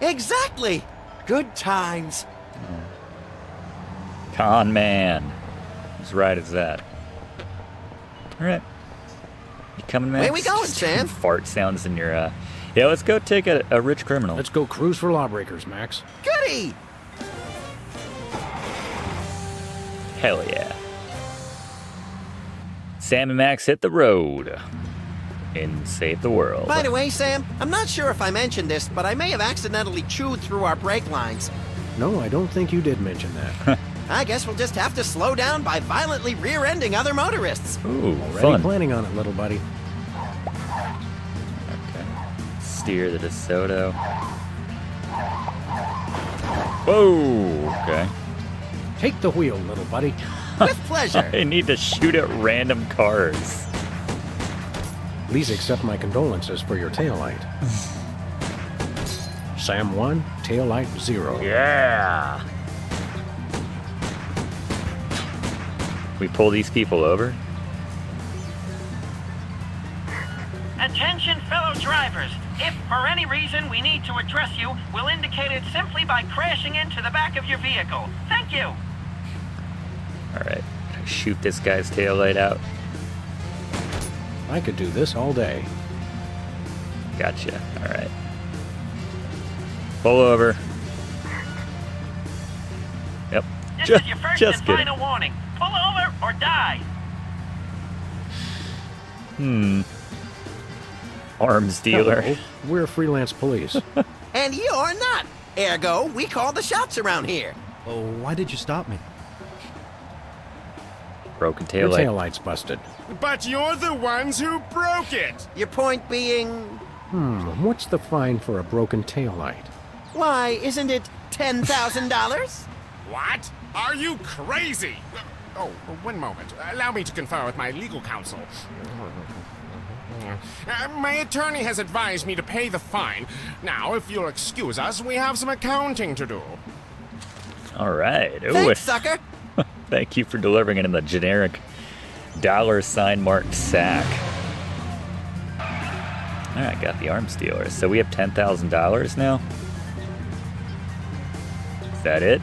Exactly. Good times. Con man. As right as that. Alright. You coming, Max? Where we going, Sam? Fart sounds in your, Yeah, let's go take a rich criminal. Let's go cruise for lawbreakers, Max. Goody! Hell yeah. Sam and Max hit the road and save the world. By the way, Sam, I'm not sure if I mentioned this, but I may have accidentally chewed through our brake lines. No, I don't think you did mention that. I guess we'll just have to slow down by violently rear-ending other motorists. Ooh, Already fun. planning on it, little buddy. Okay. Steer the DeSoto. Whoa, okay. Take the wheel, little buddy. With pleasure. I need to shoot at random cars. Please accept my condolences for your taillight. Sam 1, taillight 0. Yeah. We pull these people over? Attention, fellow drivers. If for any reason we need to address you, we'll indicate it simply by crashing into the back of your vehicle. Thank you. Alright. Shoot this guy's taillight out. I could do this all day. Gotcha. Alright. Pull over. Yep. This Just is your first just and kidding. final warning. Pull over or die. Arms dealer. Hello, we're freelance police. And you're not. Ergo, we call the shots around here. Oh, why did you stop me? Broken Your taillight. taillight's busted. But you're the ones who broke it! Your point being, What's the fine for a broken taillight? why, isn't it $10,000? What? Are you crazy? Oh, 1 moment. Allow me to confer with my legal counsel. My attorney has advised me to pay the fine. Now, if you'll excuse us, we have some accounting to do. Alright. Ooh, Thanks, sucker. thank you for delivering it in the generic $ marked sack. Alright, got the arms dealer. So we have $10,000 now? Is that it?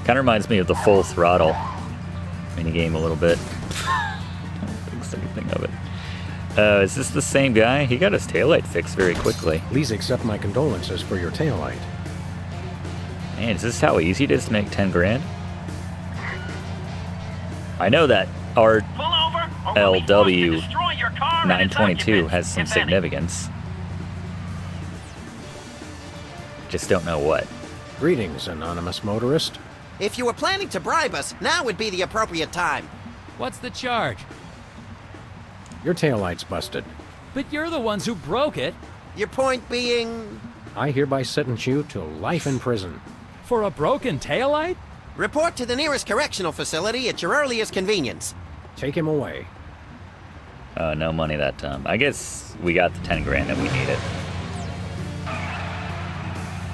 Kind of reminds me of the Full Throttle minigame a little bit. I don't think anything of it. Is this the same guy? He got his taillight fixed very quickly. Please accept my condolences for your taillight. Man, is this how easy it is to make 10 grand? I know that our Pull over or we'll be forced to LW destroy your car and its 922 occupants, has some if any. significance. Just don't know what. Greetings, anonymous motorist. If you were planning to bribe us, now would be the appropriate time. What's the charge? Your taillight's busted. But you're the ones who broke it. Your point being, I hereby sentence you to life in prison. For a broken taillight? report to the nearest correctional facility at your earliest convenience. Take him away. No money that time. I guess we got the 10 grand that we needed.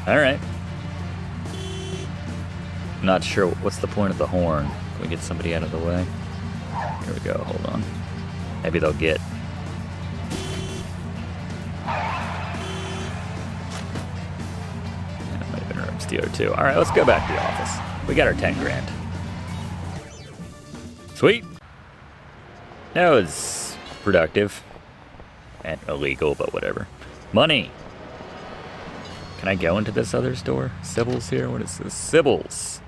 All right. Not sure what's the point of the horn. Can we get somebody out of the way? Here we go. Hold on. Maybe they'll get. That might have been room stealer too. All right, let's go back to the office. We got our 10 grand. Sweet. That was productive and illegal, but whatever. Money. Can I go into this other store? Sybil's here? What is this? Sybil's.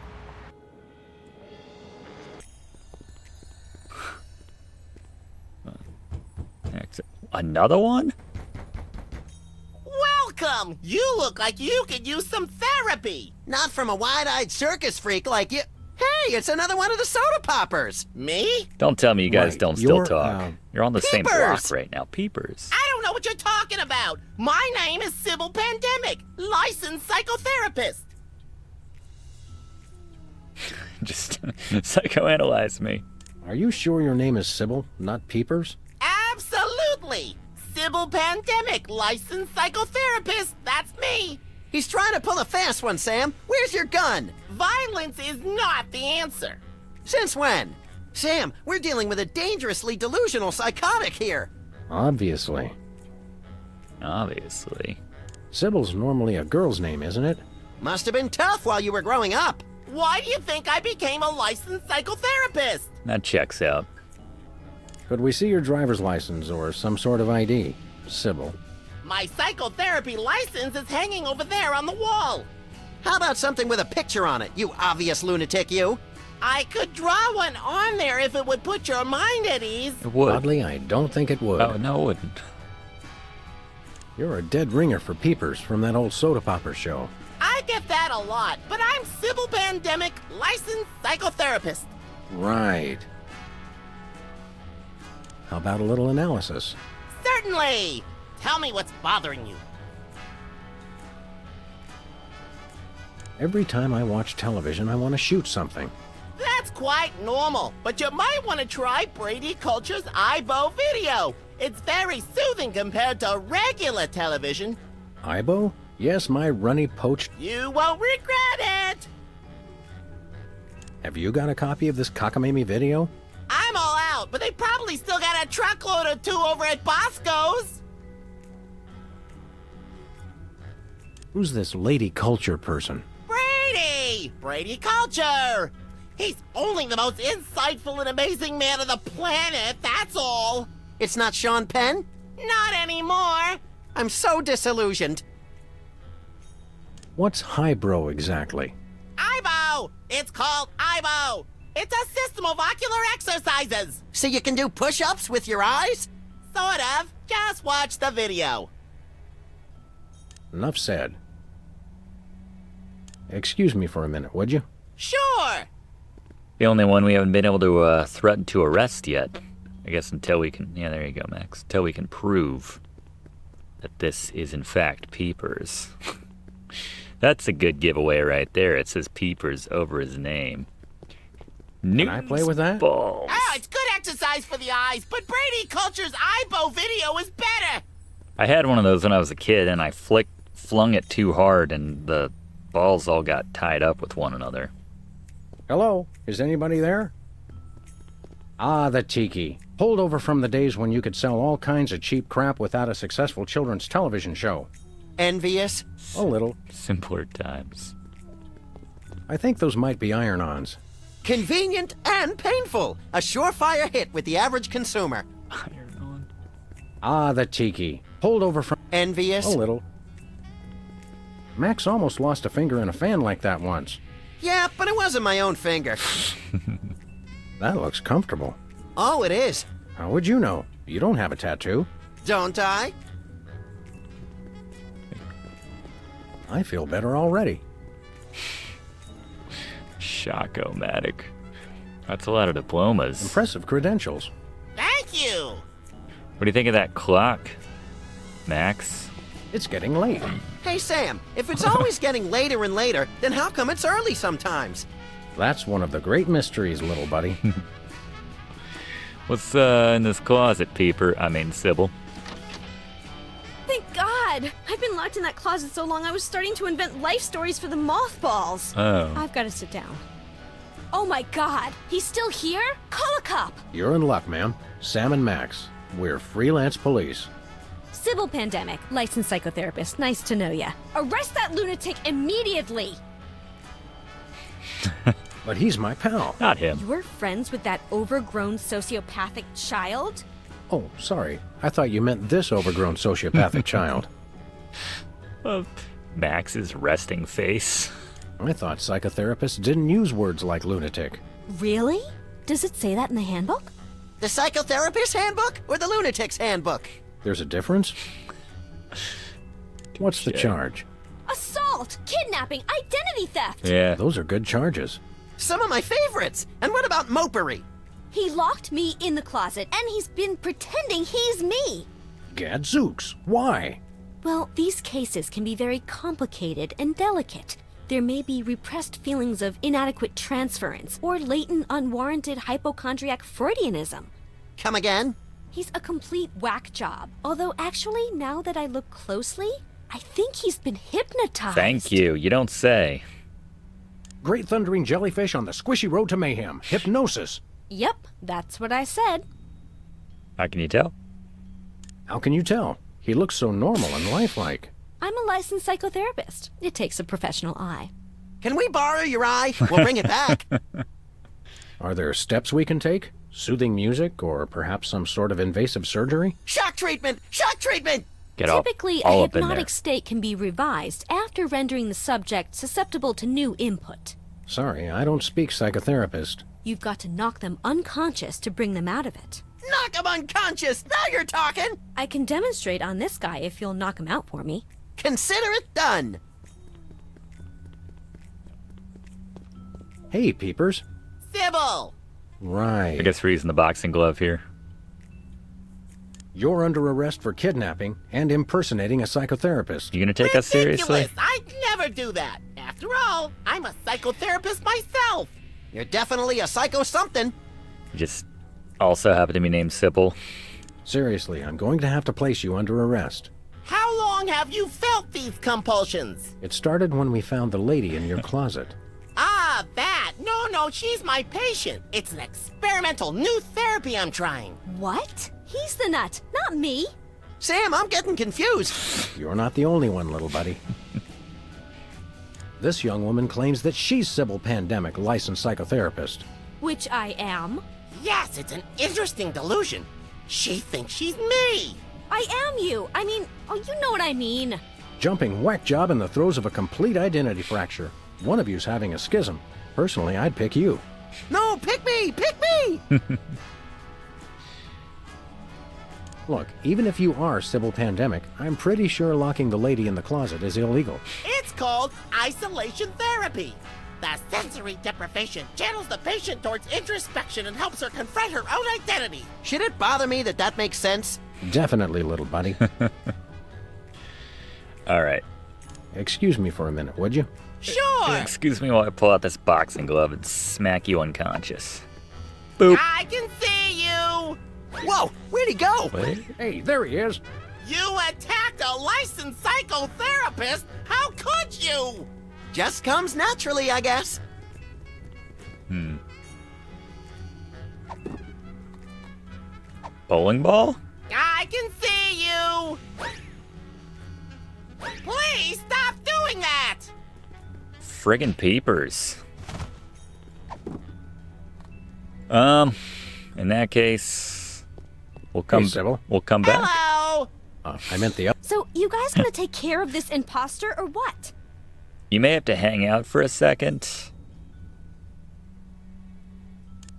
Another one? Welcome! You look like you could use some therapy. Not from a wide-eyed circus freak like you. Hey, it's another one of the soda poppers. Me? Don't tell me you guys Right, don't still you're, talk. You're on the same Peepers! block right now. Peepers. I don't know what you're talking about. My name is Sybil Pandemic, licensed psychotherapist. Just psychoanalyze me. Are you sure your name is Sybil, not Peepers? Absolutely. Sybil Pandemic, licensed psychotherapist. That's me. He's trying to pull a fast one, Sam. Where's your gun? Violence is not the answer. Since when? Sam, we're dealing with a dangerously delusional psychotic here. Obviously. Obviously. Sybil's normally a girl's name, isn't it? Must have been tough while you were growing up. Why do you think I became a licensed psychotherapist? That checks out. Could we see your driver's license or some sort of ID, Sybil? My psychotherapy license is hanging over there on the wall. How about something with a picture on it, you obvious lunatic, you? I could draw one on there if it would put your mind at ease. It would. Oddly, I don't think it would. Oh, no, it wouldn't. You're a dead ringer for Peepers from that old soda popper show. I get that a lot, but I'm Sybil Pandemic, licensed psychotherapist. Right. How about a little analysis? Certainly. Tell me what's bothering you. Every time I watch television, I want to shoot something. That's quite normal, but you might want to try Brady Culture's iBo video. It's very soothing compared to regular television. Ibo? Yes, my runny poached. You won't regret it. Have you got a copy of this cockamamie video? I'm all out, but they probably still got a truckload or two over at Bosco's. Who's this lady culture person? Brady! Brady Culture! He's only the most insightful and amazing man on the planet, that's all. It's not Sean Penn? Not anymore. I'm so disillusioned. What's highbrow exactly? IBO! It's called IBO! It's a system of ocular exercises! So you can do push-ups with your eyes? Sort of. Just watch the video. Enough said. Excuse me for a minute, would you? Sure! The only one we haven't been able to threaten to arrest yet. I guess until we can... Yeah, there you go, Max. Until we can prove that this is, in fact, Peepers. That's a good giveaway right there. It says Peepers over his name. Can I play with that? Balls. Oh, it's good exercise for the eyes, but Brady Culture's IBO video is better! I had one of those when I was a kid, and I flung it too hard, and the balls all got tied up with one another. Hello? Is anybody there? Ah, the tiki. Holdover from the days when you could sell all kinds of cheap crap without a successful children's television show. Envious? A little. Simpler times. I think those might be iron-ons. Convenient and painful. A surefire hit with the average consumer. Iron-on. Ah, the tiki. Holdover from... Envious? A little. Max almost lost a finger in a fan like that once. Yeah, but it wasn't my own finger. That looks comfortable. Oh, it is. How would you know? You don't have a tattoo. Don't I? I feel better already. Shock-o-matic. That's a lot of diplomas. Impressive credentials. Thank you! What do you think of that clock, Max? It's getting late. Hey, Sam, if it's always getting later and later, then how come it's early sometimes? That's one of the great mysteries, little buddy. What's in this closet, Sybil? Thank God! I've been locked in that closet so long I was starting to invent life stories for the mothballs. Oh. I've got to sit down. Oh my God! He's still here? Call a cop! You're in luck, ma'am. Sam and Max. We're freelance police. Sybil Pandemic, licensed psychotherapist. Nice to know ya. Arrest that lunatic immediately! But he's my pal. Not him. You're friends with that overgrown sociopathic child? Oh, sorry. I thought you meant this overgrown sociopathic child. Max's resting face. I thought psychotherapists didn't use words like lunatic. Really? Does it say that in the handbook? The psychotherapist's handbook or the lunatic's handbook? There's a difference? What's the charge? Assault, kidnapping, identity theft. Yeah. Those are good charges. Some of my favorites. And what about mopery? He locked me in the closet, and he's been pretending he's me. Gadzooks, why? Well, these cases can be very complicated and delicate. There may be repressed feelings of inadequate transference or latent unwarranted hypochondriac Freudianism. Come again? He's a complete whack job. Although actually, now that I look closely, I think he's been hypnotized. Thank you. You don't say. Great thundering jellyfish on the squishy road to mayhem. Hypnosis. Yep, that's what I said. How can you tell? How can you tell? He looks so normal and lifelike. I'm a licensed psychotherapist. It takes a professional eye. Can we borrow your eye? We'll bring it back. Are there steps we can take? Soothing music, or perhaps some sort of invasive surgery? Shock treatment! Shock treatment! Typically, a hypnotic state can be revised after rendering the subject susceptible to new input. Sorry, I don't speak psychotherapist. You've got to knock them unconscious to bring them out of it. Knock him unconscious! Now you're talking! I can demonstrate on this guy if you'll knock him out for me. Consider it done! Hey, peepers. Sybil! Right. I guess we're using the boxing glove here. You're under arrest for kidnapping and impersonating a psychotherapist. You gonna take us seriously? Ridiculous! I'd never do that. After all, I'm a psychotherapist myself. You're definitely a psycho-something. You just also happen to be named Sybil. Seriously, I'm going to have to place you under arrest. How long have you felt these compulsions? It started when we found the lady in your closet. Ah, that! No, she's my patient. It's an experimental new therapy I'm trying. What? He's the nut, not me. Sam, I'm getting confused. You're not the only one, little buddy. This young woman claims that she's Sybil Pandemic, licensed psychotherapist. Which I am. Yes, it's an interesting delusion. She thinks she's me. I am you. I mean, oh, you know what I mean. Jumping whack job in the throes of a complete identity fracture. One of you's having a schism. Personally, I'd pick you. No, pick me! Pick me! Look, even if you are Sybil Pandemic, I'm pretty sure locking the lady in the closet is illegal. It's called isolation therapy. The sensory deprivation channels the patient towards introspection and helps her confront her own identity. Should it bother me that makes sense? Definitely, little buddy. All right. Excuse me for a minute, would you? Sure. Excuse me while I pull out this boxing glove and smack you unconscious. Boop. I can see you. Whoa, where'd he go? Wait. Hey, there he is. You attacked a licensed psychotherapist? How could you? Just comes naturally, I guess. Bowling ball? I can see you. Please stop doing that. Friggin' peepers. In that case, we'll come. Hey, Sybil. We'll come back. Hello. I meant the So, you guys gonna take care of this imposter or what? You may have to hang out for a second.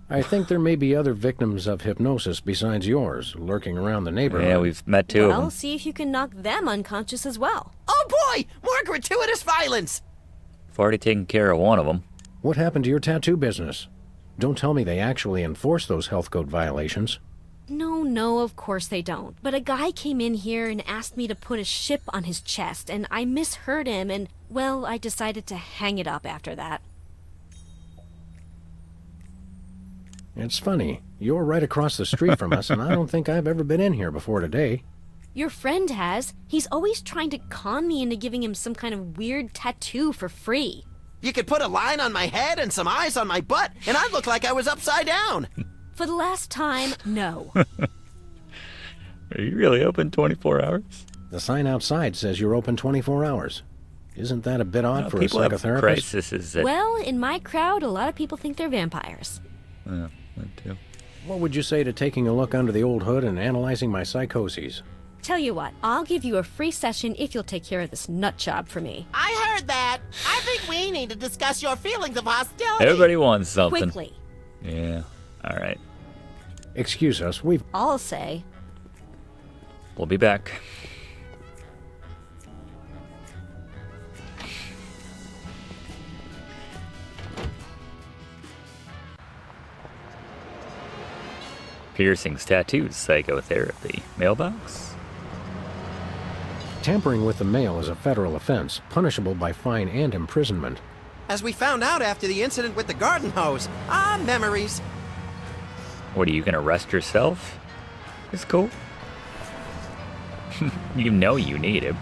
I think there may be other victims of hypnosis besides yours lurking around the neighborhood. Yeah, we've met two of Well, them. see if you can knock them unconscious as well. Oh boy, more gratuitous violence. I've already taken care of one of them. What happened to your tattoo business? Don't tell me they actually enforce those health code violations. No, of course they don't. But a guy came in here and asked me to put a ship on his chest, and I misheard him, and, well, I decided to hang it up after that. It's funny. You're right across the street from us, and I don't think I've ever been in here before today. Your friend has. He's always trying to con me into giving him some kind of weird tattoo for free. You could put a line on my head and some eyes on my butt, and I'd look like I was upside down. For the last time, no. Are you really open 24 hours? The sign outside says you're open 24 hours. Isn't that a bit odd for a people have psychotherapist? crises that... Well, in my crowd, a lot of people think they're vampires. Yeah, that too. What would you say to taking a look under the old hood and analyzing my psychoses? Tell you what, I'll give you a free session if you'll take care of this nut job for me. I heard that. I think we need to discuss your feelings of hostility. Everybody wants something. Quickly. Yeah, all right. Excuse us, I'll say. We'll be back. Piercings, tattoos, psychotherapy. Mailbox? Tampering with the mail is a federal offense, punishable by fine and imprisonment. As we found out after the incident with the garden hose. Ah, memories. What, are you gonna arrest yourself? It's cool. You know you need him.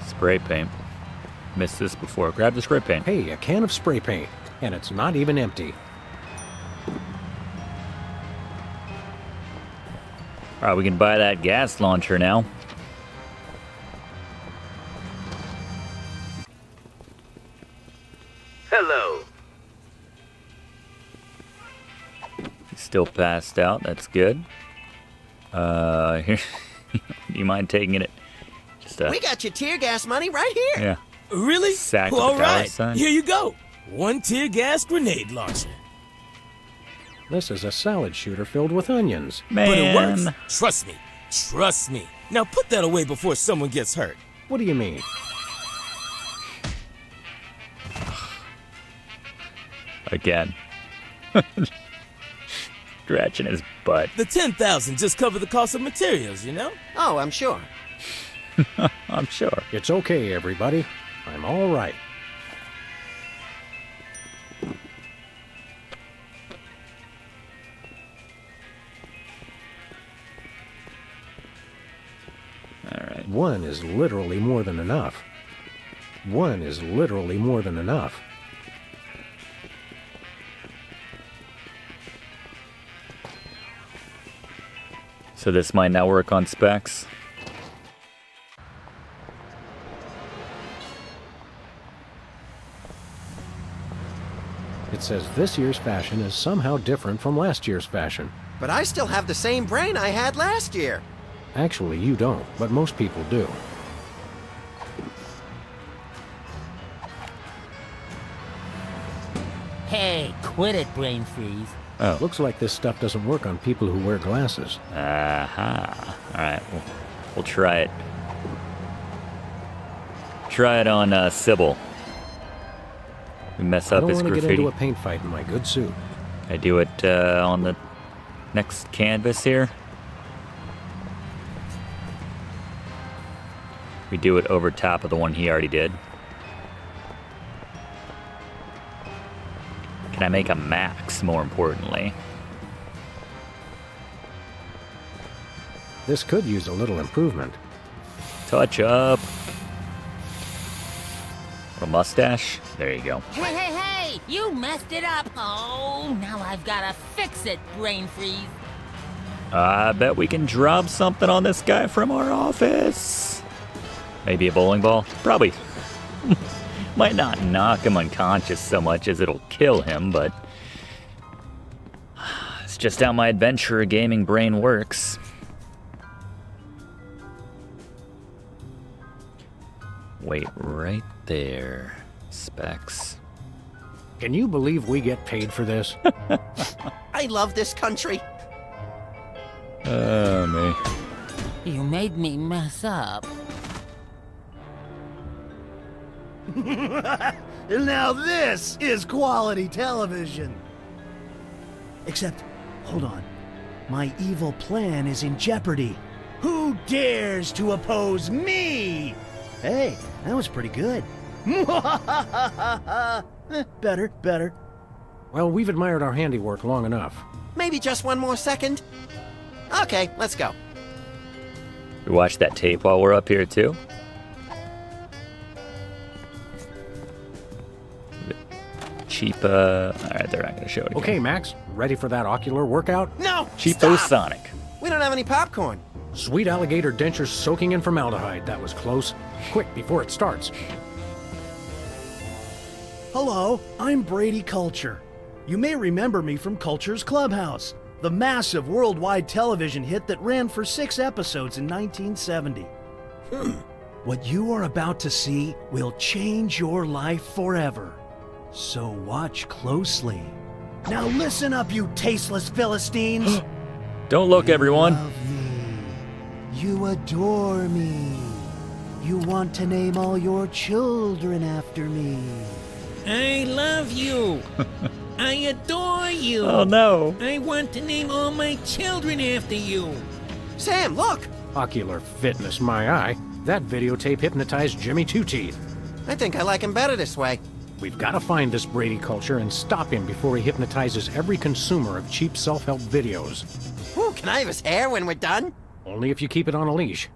Spray paint. Missed this before. Grab the spray paint. Hey, a can of spray paint, and it's not even empty. Alright, we can buy that gas launcher now. Hello. He's still passed out. That's good. Here. Do you mind taking it? Just We got your tear gas money right here. Yeah. Really? Sack Well, with the all dollar right. sign. Here you go. One tear gas grenade launcher. This is a salad shooter filled with onions. Man. But it works. Trust me. Trust me. Now put that away before someone gets hurt. What do you mean? Again. Scratching his butt. The $10,000 just covered the cost of materials, you know? Oh, I'm sure. I'm sure. It's okay, everybody. I'm all right. All right. One is literally more than enough. One is literally more than enough. So this might not work on specs. It says this year's fashion is somehow different from last year's fashion. But I still have the same brain I had last year. Actually, you don't, but most people do. Hey, quit it, brain freeze. Oh. Looks like this stuff doesn't work on people who wear glasses. Aha. Alright, we'll try it. Try it on Sybil. We mess I up don't his want to get graffiti. into a paint fight in my good suit. I do it on the next canvas here. We do it over top of the one he already did. Can I make a max, more importantly? This could use a little improvement. Touch up. Little mustache. There you go. Hey, hey, hey! You messed it up! Oh, now I've gotta fix it, brain freeze. I bet we can drop something on this guy from our office. Maybe a bowling ball? Probably. Might not knock him unconscious so much as it'll kill him, but it's just how my adventurer gaming brain works. Wait right there. Specs. Can you believe we get paid for this? I love this country. Me. You made me mess up. Now this is quality television. Except, hold on. My evil plan is in jeopardy. Who dares to oppose me? Hey, that was pretty good. Better. Well, we've admired our handiwork long enough. Maybe just one more second. Okay, let's go. We watch that tape while we're up here too. Cheap, alright, they're not gonna show it again. Okay, Max, ready for that ocular workout? No! Cheapo Stop! Sonic. We don't have any popcorn. Sweet alligator dentures soaking in formaldehyde. That was close. Quick, before it starts. Hello, I'm Brady Culture. You may remember me from Culture's Clubhouse, the massive worldwide television hit that ran for 6 episodes in 1970. What you are about to see will change your life forever. So watch closely. Now listen up, you tasteless Philistines. Don't look, everyone. You love me. You adore me. You want to name all your children after me. I love you. I adore you. Oh, no. I want to name all my children after you. Sam, look! Ocular fitness, my eye. That videotape hypnotized Jimmy Two-Teeth. I think I like him better this way. We've got to find this Brady culture and stop him before he hypnotizes every consumer of cheap self-help videos. Ooh, can I have his hair when we're done? Only if you keep it on a leash.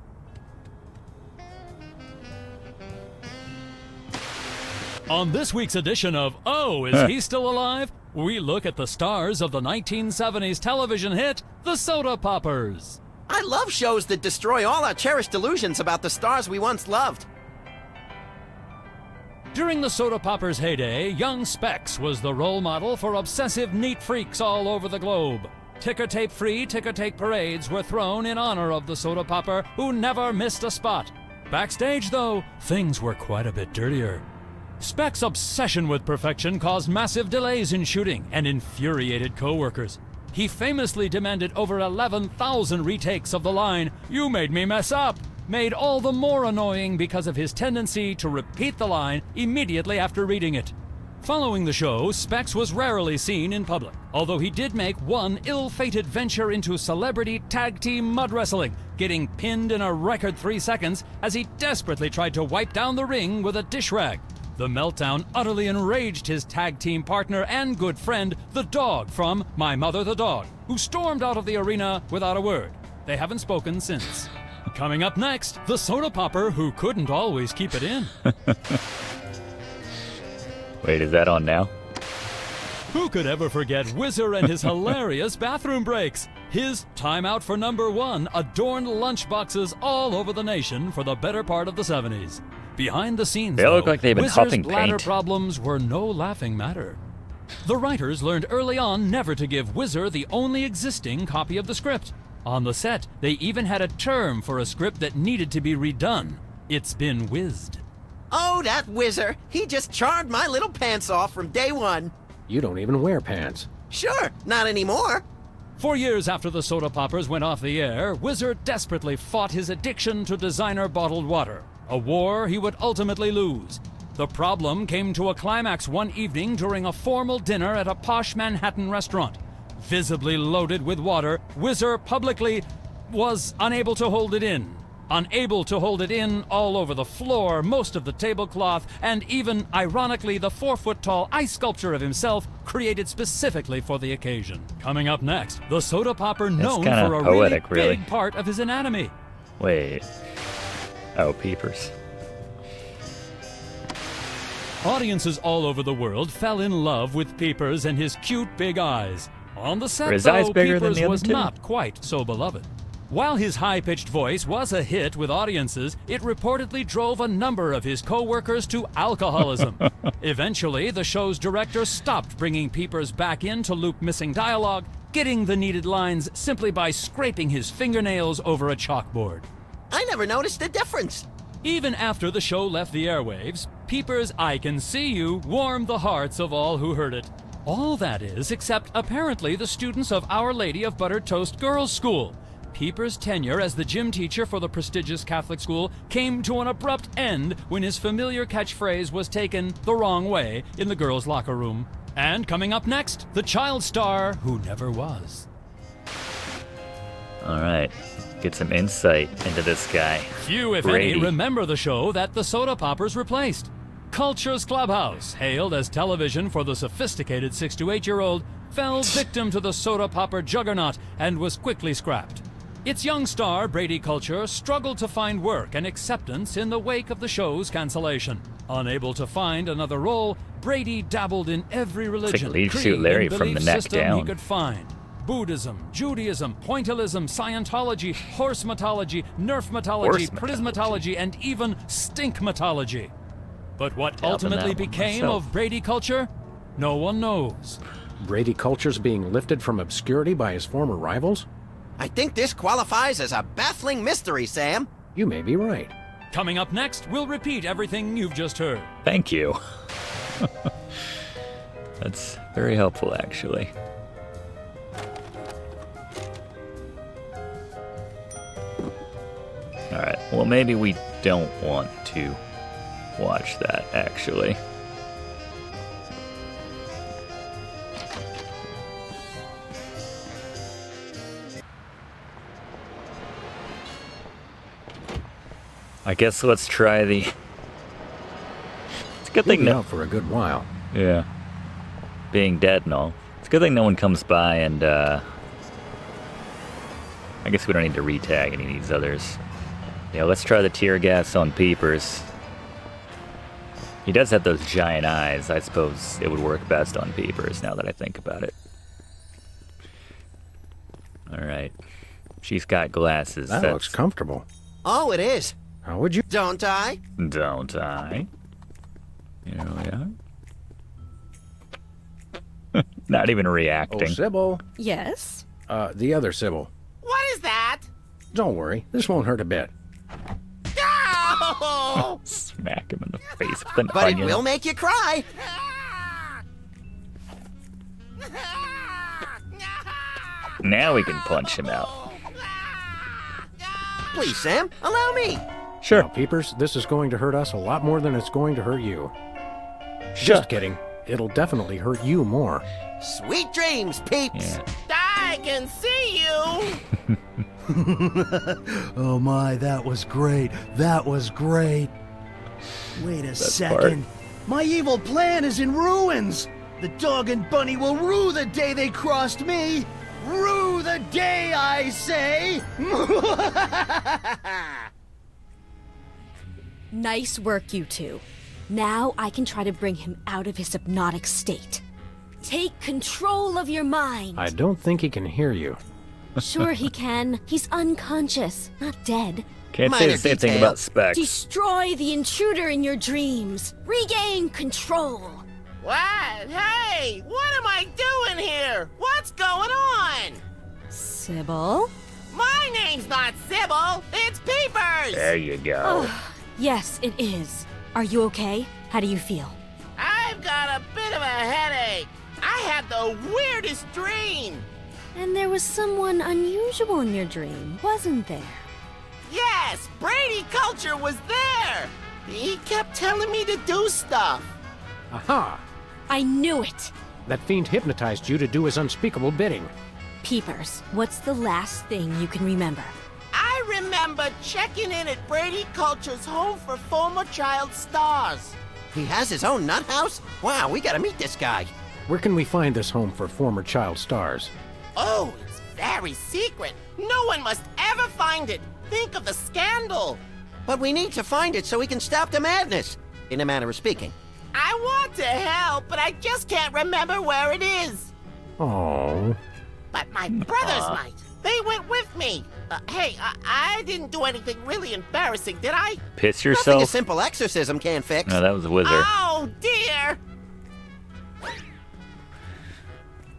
On this week's edition of Oh, Is He Still Alive? We look at the stars of the 1970s television hit, The Soda Poppers. I love shows that destroy all our cherished illusions about the stars we once loved. During the Soda Poppers' heyday, young Specs was the role model for obsessive neat freaks all over the globe. Ticker-tape-free ticker-tape parades were thrown in honor of the Soda Popper, who never missed a spot. Backstage, though, things were quite a bit dirtier. Specs' obsession with perfection caused massive delays in shooting and infuriated co-workers. He famously demanded over 11,000 retakes of the line, "You made me mess up," made all the more annoying because of his tendency to repeat the line immediately after reading it. Following the show, Specs was rarely seen in public, although he did make one ill-fated venture into celebrity tag team mud wrestling, getting pinned in a record 3 seconds as he desperately tried to wipe down the ring with a dish rag. The meltdown utterly enraged his tag team partner and good friend, the Dog from My Mother the Dog, who stormed out of the arena without a word. They haven't spoken since. Coming up next, the Soda Popper who couldn't always keep it in. Wait, is that on now? Who could ever forget Whizzer and his hilarious bathroom breaks? His timeout for number one adorned lunchboxes all over the nation for the better part of the 70s. Behind the scenes, They look like they've been Whizzer's huffing bladder paint. problems were no laughing matter. The writers learned early on never to give Whizzer the only existing copy of the script. On the set, they even had a term for a script that needed to be redone. It's been whizzed. Oh, that whizzer! He just charmed my little pants off from day one. You don't even wear pants. Sure, not anymore. For years after the Soda Poppers went off the air, Whizzer desperately fought his addiction to designer bottled water, a war he would ultimately lose. The problem came to a climax one evening during a formal dinner at a posh Manhattan restaurant. Visibly loaded with water, Whizzer publicly was unable to hold it in. Unable to hold it in all over the floor, most of the tablecloth, and even, ironically, the 4-foot-tall ice sculpture of himself created specifically for the occasion. Coming up next, the Soda Popper known kinda for a poetic, really really. big part of his anatomy. Wait. Oh, peepers. Audiences all over the world fell in love with Peepers and his cute big eyes. On the set, Were his eyes though, bigger than Peepers the other was two? not quite so beloved. While his high-pitched voice was a hit with audiences, it reportedly drove a number of his co-workers to alcoholism. Eventually, the show's director stopped bringing Peepers back in to loop missing dialogue, getting the needed lines simply by scraping his fingernails over a chalkboard. I never noticed the difference. Even after the show left the airwaves, Peepers' "I Can See You" warmed the hearts of all who heard it. All that is, except apparently the students of Our Lady of Buttered Toast Girls' School. Peepers' tenure as the gym teacher for the prestigious Catholic school came to an abrupt end when his familiar catchphrase was taken the wrong way in the girls' locker room. And coming up next, the child star who never was. All right. Get some insight into this guy. Few, if Brady. any, remember the show that the Soda Poppers replaced. Culture's Clubhouse, hailed as television for the sophisticated 6 to 8-year-old, fell victim to the Soda Popper juggernaut and was quickly scrapped. Its young star, Brady Culture, struggled to find work and acceptance in the wake of the show's cancellation. Unable to find another role, Brady dabbled in every religion, Lead creed, Shoot Larry and from the belief neck system he down. could find. Buddhism, Judaism, Pointillism, Scientology, horsematology, nerfmatology, prismatology, and even stinkmatology. But what Down on ultimately that one became myself. of Brady Culture? No one knows. Brady Culture's being lifted from obscurity by his former rivals? I think this qualifies as a baffling mystery, Sam. You may be right. Coming up next, we'll repeat everything you've just heard. Thank you. That's very helpful, actually. Alright, well maybe we don't want to watch that, actually. I guess let's try the... It's a good thing no for a good while. Yeah. Being dead and all. It's a good thing no one comes by and, I guess we don't need to re-tag any of these others. Yeah, let's try the tear gas on Peepers. He does have those giant eyes. I suppose it would work best on Peepers, now that I think about it. Alright. She's got glasses. That looks comfortable. Oh, it is. How would you? Don't I? Don't I? Here we are. Not even reacting. Oh, Sybil. Yes? The other Sybil. What is that? Don't worry, this won't hurt a bit. No! Smack him in the face with an But onion. it will make you cry. Now we can punch him out. Please, Sam, allow me. Sure. Now, Peepers, this is going to hurt us a lot more than it's going to hurt you. Sure. Just kidding. It'll definitely hurt you more. Sweet dreams, peeps. Yeah. I can see you! Oh my, that was great. That was great. Wait a second. My evil plan is in ruins. The dog and bunny will rue the day they crossed me. Rue the day, I say. Nice work, you two. Now I can try to bring him out of his hypnotic state. Take control of your mind. I don't think he can hear you. Sure he can. He's unconscious, not dead. Can't say the same thing about Specs. Destroy the intruder in your dreams. Regain control. What? Hey, what am I doing here? What's going on? Sybil? My name's not Sybil, it's Peepers! There you go. Oh, yes, it is. Are you okay? How do you feel? I've got a bit of a headache. I had the weirdest dream. And there was someone unusual in your dream, wasn't there? Yes, Brady Culture was there. He kept telling me to do stuff. Aha! I knew it! That fiend hypnotized you to do his unspeakable bidding. Peepers, what's the last thing you can remember? I remember checking in at Brady Culture's home for former child stars. He has his own nut house? Wow, we gotta meet this guy. Where can we find this home for former child stars? Oh, it's very secret. No one must ever find it. Think of the scandal. But we need to find it so we can stop the madness, in a manner of speaking. I want to help, but I just can't remember where it is. Oh. But my brothers might. They went with me. Hey, I didn't do anything really embarrassing, did I? Piss Nothing a yourself? simple exorcism can't fix. No, that was a wizard. Oh, dear.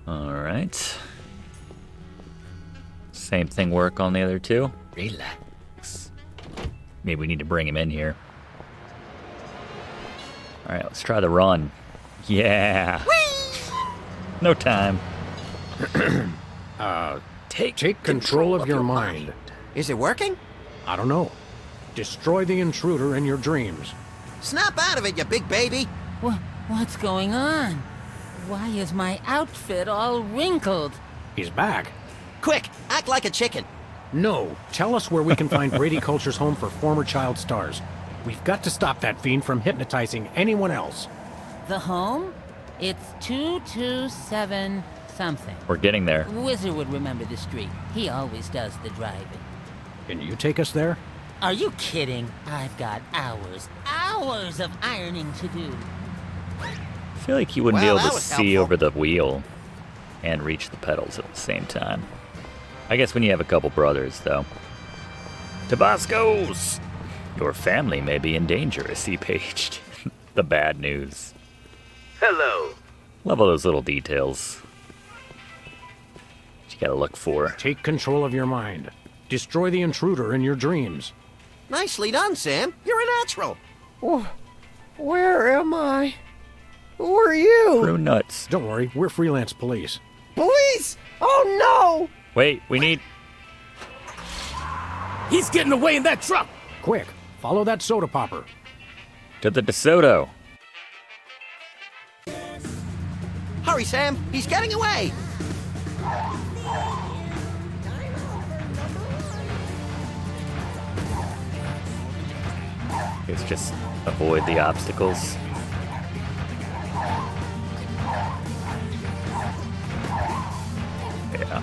Alright. Same thing work on the other two? Relax. Maybe we need to bring him in here. Alright, let's try the run. Yeah! Whee! No time. Take control of your mind. Is it working? I don't know. Destroy the intruder in your dreams. Snap out of it, you big baby. What's going on? Why is my outfit all wrinkled? He's back. Quick, act like a chicken. No, tell us where we can find Brady Culture's home for former child stars. We've got to stop that fiend from hypnotizing anyone else. The home? It's 227 something. We're getting there. Wizard would remember the street. He always does the driving. Can you take us there? Are you kidding? I've got hours of ironing to do. I feel like you wouldn't Well, be able that to was see helpful. over the wheel and reach the pedals at the same time. I guess when you have a couple brothers, though. Tabascos! Your family may be in danger, as he paged. The bad news. Hello. Love all those little details that you gotta look for. Take control of your mind. Destroy the intruder in your dreams. Nicely done, Sam. You're a natural. Where am I? Who are you? Crew nuts. Don't worry, we're freelance police. Police? Oh Wait, we need... He's getting away in that truck! Quick, follow that soda popper. To the DeSoto. Oh! Hurry, Sam! He's getting away! It's just avoid the obstacles. Yeah.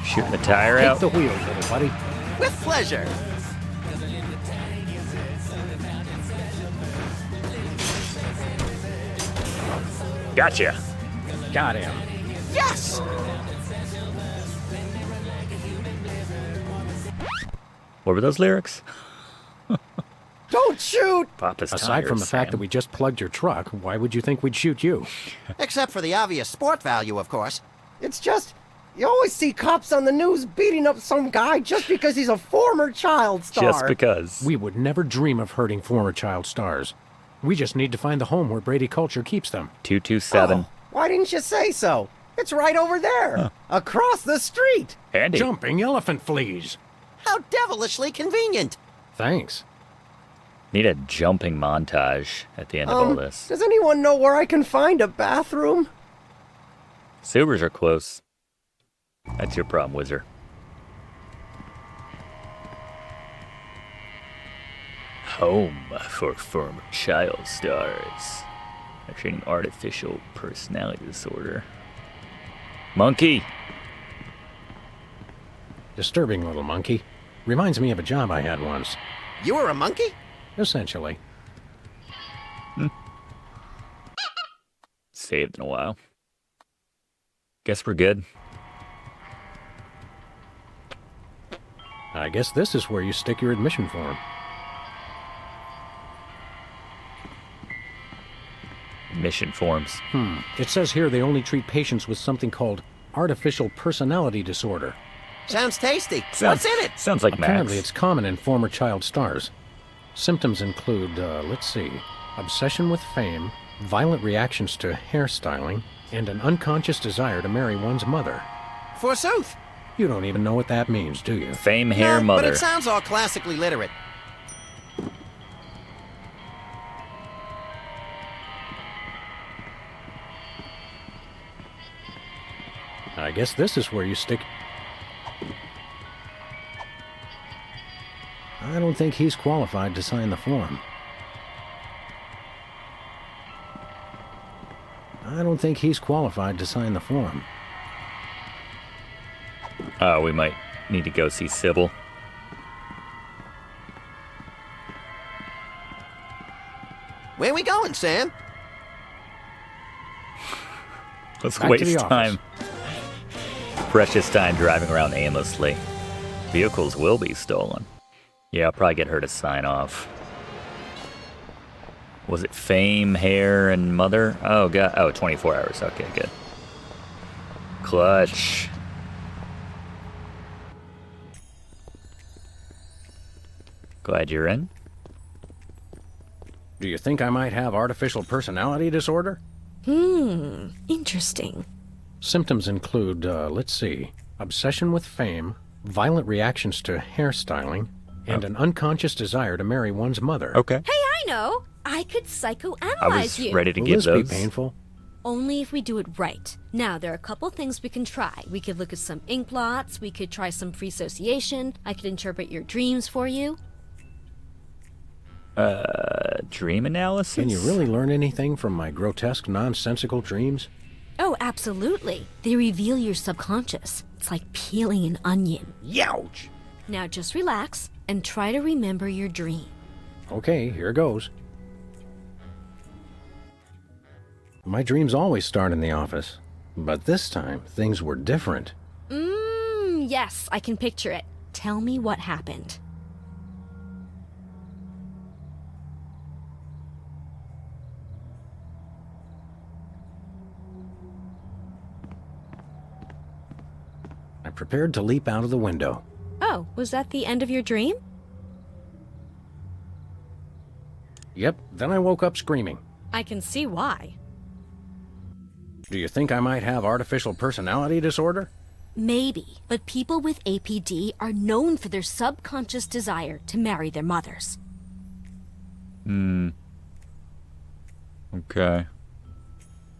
Shooting the tire Take out. the wheel, little buddy. With pleasure! Gotcha. Got him. Yes! What were those lyrics? Don't shoot! Papa's Aside from the tires, fact that Sam. we just plugged your truck, why would you think we'd shoot you? Except for the obvious sport value, of course. It's just, you always see cops on the news beating up some guy just because he's a former child star. Just because. We would never dream of hurting former child stars. We just need to find the home where Brady Culture keeps them. 227. Oh, why didn't you say so? It's right over there, across the street. Handy. Jumping elephant fleas. How devilishly convenient! Thanks. Need a jumping montage at the end of all this. Does anyone know where I can find a bathroom? Subers are close. That's your problem, Wizard. Home for former child stars. They're treating artificial personality disorder. Monkey! Disturbing little monkey. Reminds me of a job I had once. You were a monkey? Essentially. Saved in a while. Guess we're good. I guess this is where you stick your admission form. Mission forms. It says here they only treat patients with something called artificial personality disorder. Sounds tasty. What's in it? Sounds like Apparently Max. it's common in former child stars. Symptoms include, let's see, obsession with fame, violent reactions to hairstyling, and an unconscious desire to marry one's mother. Forsooth. You don't even know what that means, do you? Fame, hair, No, mother. but it sounds all classically literate. I guess this is where you stick... I don't think he's qualified to sign the form. I don't think he's qualified to sign the form. Oh, we might need to go see Sybil. Where we going, Sam? Let's Back to the waste office. time. Precious time driving around aimlessly. Vehicles will be stolen. Yeah, I'll probably get her to sign off. Was it fame, hair, and mother? Oh, God. Oh, 24 hours. Okay, good. Clutch. Glad you're in. Do you think I might have artificial personality disorder? Interesting. Symptoms include, let's see, obsession with fame, violent reactions to hairstyling, and an unconscious desire to marry one's mother. Okay. Hey, I know! I could I psychoanalyze was you. ready to Will give this those. be painful? Only if we do it right. Now, there are a couple things we can try. We could look at some ink blots, we could try some free association, I could interpret your dreams for you. Dream analysis? Can you really learn anything from my grotesque, nonsensical dreams? Oh, absolutely. They reveal your subconscious. It's like peeling an onion. Youch! Now just relax and try to remember your dream. Okay, here goes. My dreams always start in the office, but this time things were different. Yes, I can picture it. Tell me what happened. I prepared to leap out of the window. Oh, was that the end of your dream? Yep, then I woke up screaming. I can see why. Do you think I might have artificial personality disorder? Maybe, but people with APD are known for their subconscious desire to marry their mothers. Okay.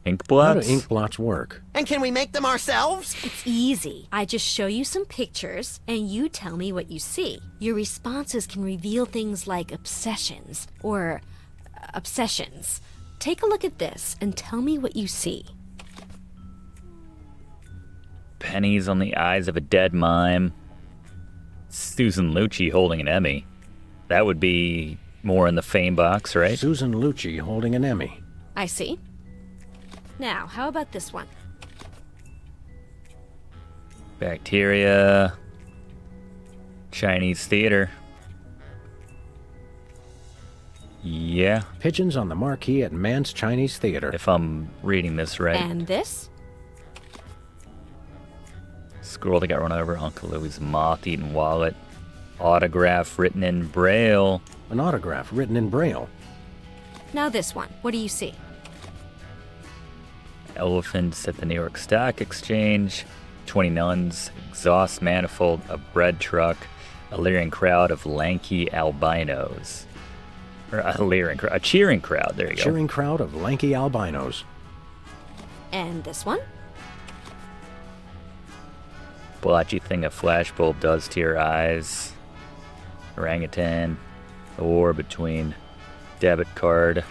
Ink How blots? do ink blots work? And can we make them ourselves? It's easy. I just show you some pictures, and you tell me what you see. Your responses can reveal things like obsessions, or obsessions. Take a look at this, and tell me what you see. Pennies on the eyes of a dead mime. Susan Lucci holding an Emmy. That would be more in the fame box, right? Susan Lucci holding an Emmy. I see. Now, how about this one? Bacteria. Chinese theater. Yeah. Pigeons on the marquee at Man's Chinese Theater. If I'm reading this right. And this? Squirrel that got run over. Uncle Louie's moth-eaten wallet. Autograph written in Braille. An autograph written in Braille. Now this one. What do you see? Elephants at the New York Stock Exchange. 20 nuns. Exhaust manifold. A bread truck. A leering crowd of lanky albinos. Or a cheering crowd. There you go. Cheering crowd of lanky albinos. And this one? Blotchy thing a flashbulb does to your eyes. Orangutan. The war between debit card.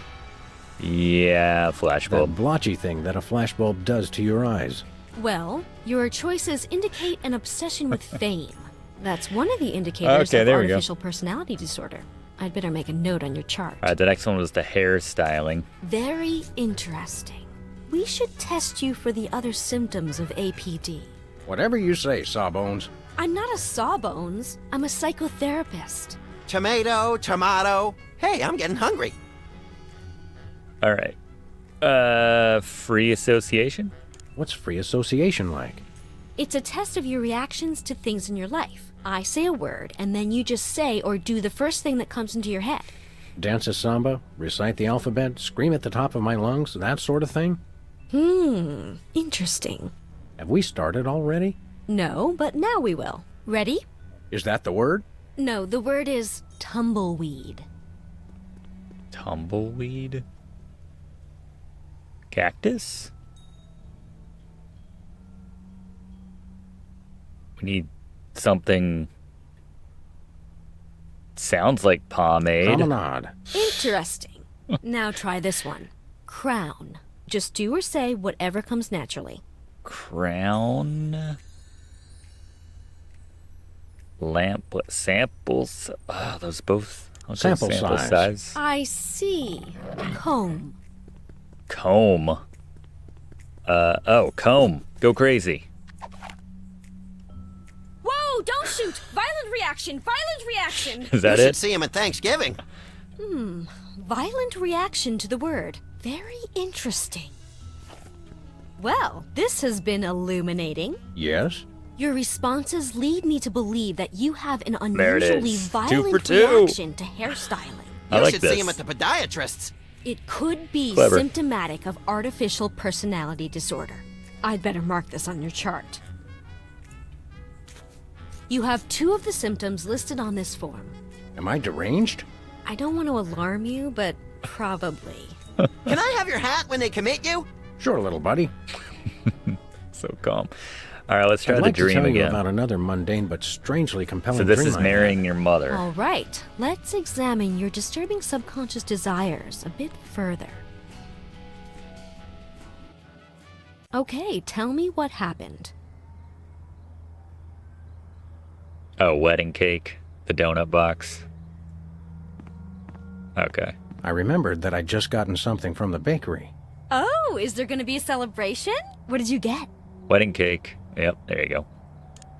Yeah, That flashbulb. blotchy thing that a flashbulb does to your eyes. Well, your choices indicate an obsession with fame. That's one of the indicators Okay, of there we go. artificial personality disorder. I'd better make a note on your chart. Alright, the next one was the hairstyling. Very interesting. We should test you for the other symptoms of APD. Whatever you say, Sawbones. I'm not a sawbones. I'm a psychotherapist. Tomato. Hey, I'm getting hungry. Alright. Free association? What's free association like? It's a test of your reactions to things in your life. I say a word, and then you just say or do the first thing that comes into your head. Dance a samba, recite the alphabet, scream at the top of my lungs, that sort of thing? Interesting. Have we started already? No, but now we will. Ready? Is that the word? No, the word is tumbleweed. Tumbleweed? Cactus? We need something. Sounds like pomade. Promenade. Interesting. Now try this one. Crown. Just do or say whatever comes naturally. Crown. Lamp samples. Those both. Sample size. I see. Comb. Comb. Comb. Go crazy. Whoa, don't shoot! Violent reaction! Violent reaction! Is that You it? should see him at Thanksgiving. Violent reaction to the word. Very interesting. Well, this has been illuminating. Yes? Your responses lead me to believe that you have an There it unusually is. 2 for violent 2. reaction to hairstyling. I You like should this. see him at the podiatrist's. It could be Clever. symptomatic of artificial personality disorder. I'd better mark this on your chart. You have 2 of the symptoms listed on this form. Am I deranged? I don't want to alarm you, but probably. Can I have your hat when they commit you? Sure, little buddy. So calm. All right, let's try I'd the like to dream tell you again. about another mundane but strangely compelling So this dream is I had. marrying your mother. All right, let's examine your disturbing subconscious desires a bit further. Okay, tell me what happened. Oh, wedding cake. The donut box. Okay. I remembered that I'd just gotten something from the bakery. Oh, is there going to be a celebration? What did you get? Wedding cake. Yep, there you go.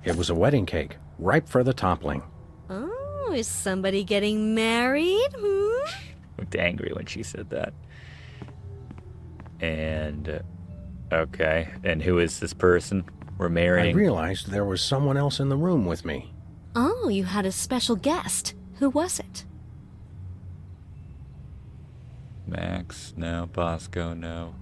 It was a wedding cake, ripe for the toppling. Oh, is somebody getting married? Looked angry when she said that. And, okay. And who is this person? We're I marrying. realized there was someone else in the room with me. Oh, you had a special guest. Who was it? Max, no. Bosco, no.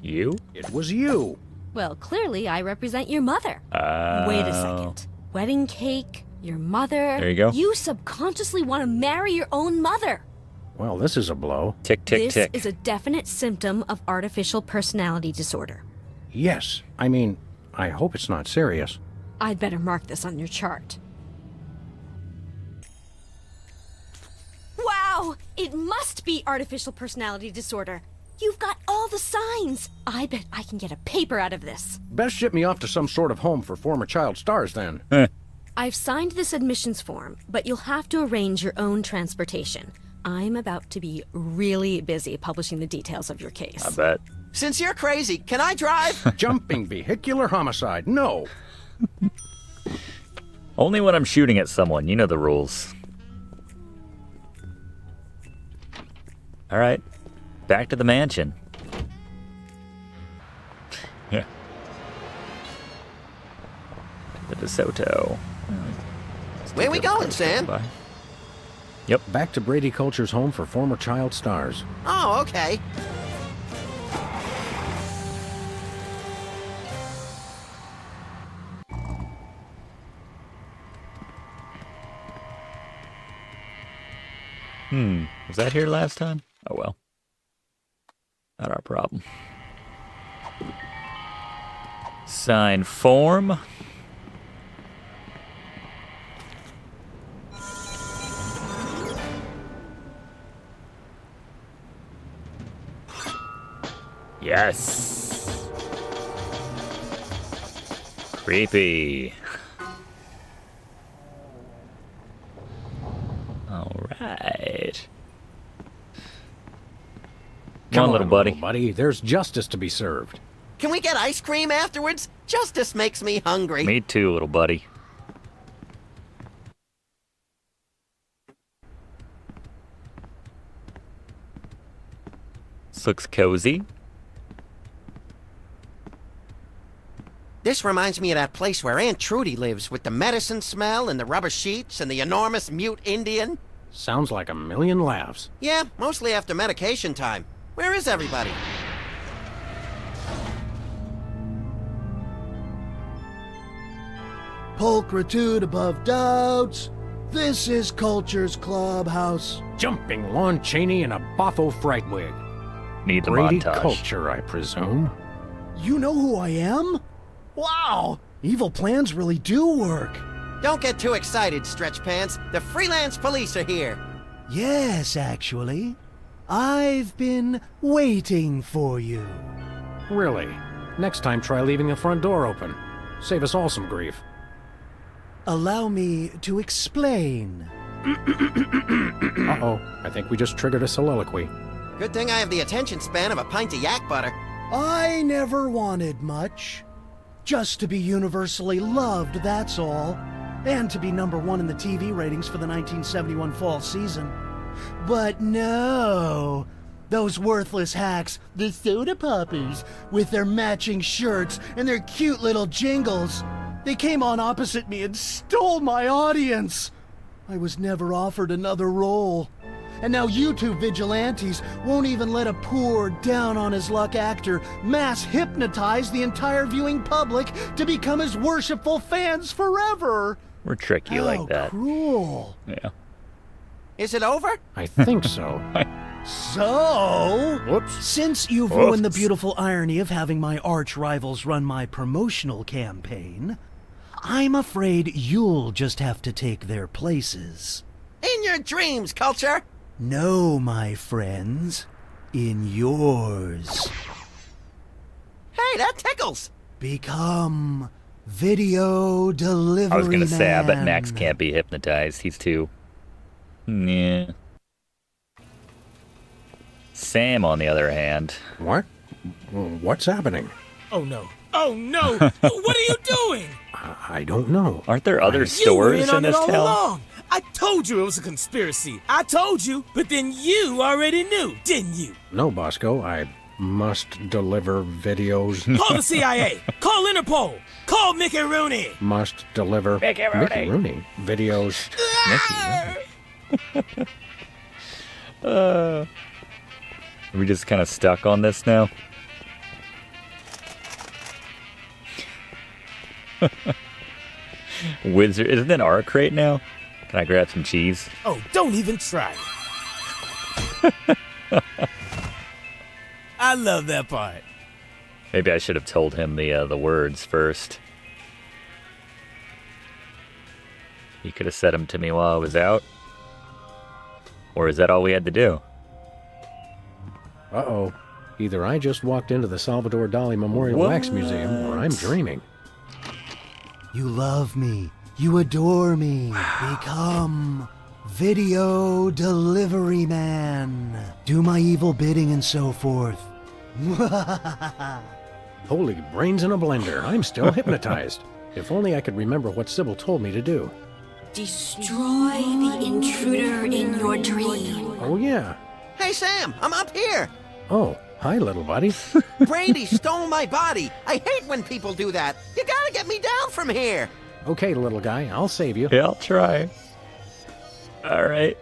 You? It was you. Well, clearly I represent your mother. Oh. Wait a second. Wedding cake, your mother. There you go. You subconsciously want to marry your own mother. Well, this is a blow. Tick, tick, This tick. is a definite symptom of artificial personality disorder. Yes. I mean, I hope it's not serious. I'd better mark this on your chart. Wow! It must be artificial personality disorder. You've got all the signs. I bet I can get a paper out of this. Best ship me off to some sort of home for former child stars, then. I've signed this admissions form, but you'll have to arrange your own transportation. I'm about to be really busy publishing the details of your case. I bet. Since you're crazy, can I drive? Jumping vehicular homicide. No. Only when I'm shooting at someone. You know the rules. All right. Back to the mansion. Yeah. The DeSoto. Where we going, Sam? Bye. Yep. Back to Brady Culture's home for former child stars. Oh, okay. Was that here last time? Oh well. Not our problem. Sign form. Yes. Creepy. All right. Come on, little buddy. There's justice to be served. Can we get ice cream afterwards? Justice makes me hungry. Me too, little buddy. This looks cozy. This reminds me of that place where Aunt Trudy lives with the medicine smell and the rubber sheets and the enormous mute Indian. Sounds like a million laughs. Yeah, mostly after medication time. Where is everybody? Pulchritude above doubts. This is Culture's Clubhouse. Jumping Lon Chaney in a Botho fright wig. Need the Brady montage. Culture, I presume. You know who I am? Wow! Evil plans really do work. Don't get too excited, Stretch Pants. The freelance police are here. Yes, actually. I've been waiting for you. Really? Next time, try leaving the front door open. Save us all some grief. Allow me to explain. Uh-oh. I think we just triggered a soliloquy. Good thing I have the attention span of a pint of yak butter. I never wanted much. Just to be universally loved, that's all. And to be #1 in the TV ratings for the 1971 fall season. But no, those worthless hacks, the soda poppies, with their matching shirts and their cute little jingles, they came on opposite me and stole my audience. I was never offered another role. And now you two vigilantes won't even let a poor, down-on-his-luck actor mass hypnotize the entire viewing public to become his worshipful fans forever. We're tricky like that. Cruel. Yeah. Is it over? I think so. So, Whoops. Since you've ruined the beautiful irony of having my arch rivals run my promotional campaign, I'm afraid you'll just have to take their places. In your dreams, Culture! No, my friends. In yours. Hey, that tickles! Become video delivery I was gonna say, I bet man. Max can't be hypnotized. He's too... Yeah. Sam, on the other hand... What? What's happening? Oh no. Oh no! What are you doing? I don't know. Aren't there other You were stores in in on this it all town? along. I told you it was a conspiracy. I told you, but then you already knew, didn't you? No, Bosco, I Must deliver videos. Call the CIA! Call Interpol! Call Mickey Rooney! Must deliver Mickey Rooney. Videos. Mickey. Are we just kind of stuck on this now? Wizard, isn't it our crate now? Can I grab some cheese? Oh, don't even try. I love that part. Maybe I should have told him the words first. He could have said them to me while I was out. Or is that all we had to do? Uh-oh. Either I just walked into the Salvador Dali Memorial Wax Museum, or I'm dreaming. You love me. You adore me. Become video delivery man. Do my evil bidding and so forth. Holy brains in a blender. I'm still hypnotized. If only I could remember what Sybil told me to do. Destroy the intruder in your dream. Oh, yeah. Hey, Sam, I'm up here. Oh, hi, little buddy. Brady stole my body. I hate when people do that. You gotta get me down from here. Okay, little guy, I'll save you. Yeah, I'll try. All right.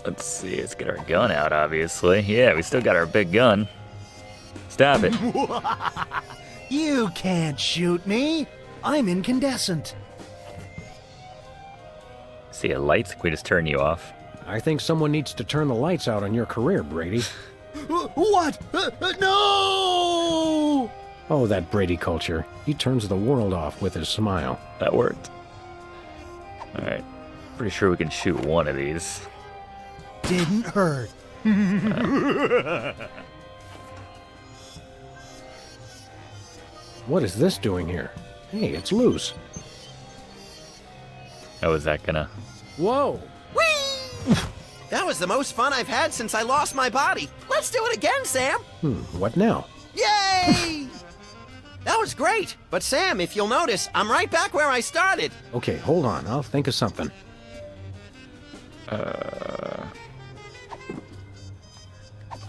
Let's see. Let's get our gun out, obviously. Yeah, we still got our big gun. Stop it. You can't shoot me. I'm incandescent. See, a lights? Can we just turn you off? I think someone needs to turn the lights out on your career, Brady. What? No! Oh, that Brady culture. He turns the world off with his smile. That worked. All right. Pretty sure we can shoot one of these. Didn't hurt. What is this doing here? Hey, it's loose. Oh, is that gonna... Whoa! Whee! That was the most fun I've had since I lost my body. Let's do it again, Sam. What now? Yay! That was great. But Sam, if you'll notice, I'm right back where I started. Okay, hold on. I'll think of something.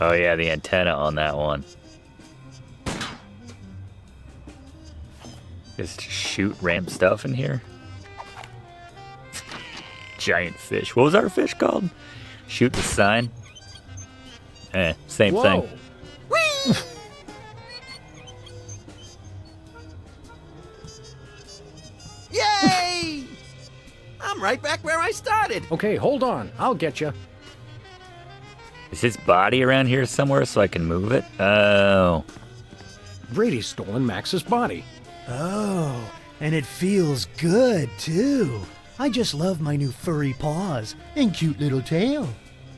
Oh, yeah, the antenna on that one. Just shoot ramp stuff in here. Giant fish. What was our fish called? Shoot the sign. Same thing. Whee! Yay! I'm right back where I started. Okay, hold on. I'll get you. Is his body around here somewhere so I can move it? Oh. Brady's stolen Max's body. Oh, and it feels good, too. I just love my new furry paws and cute little tail.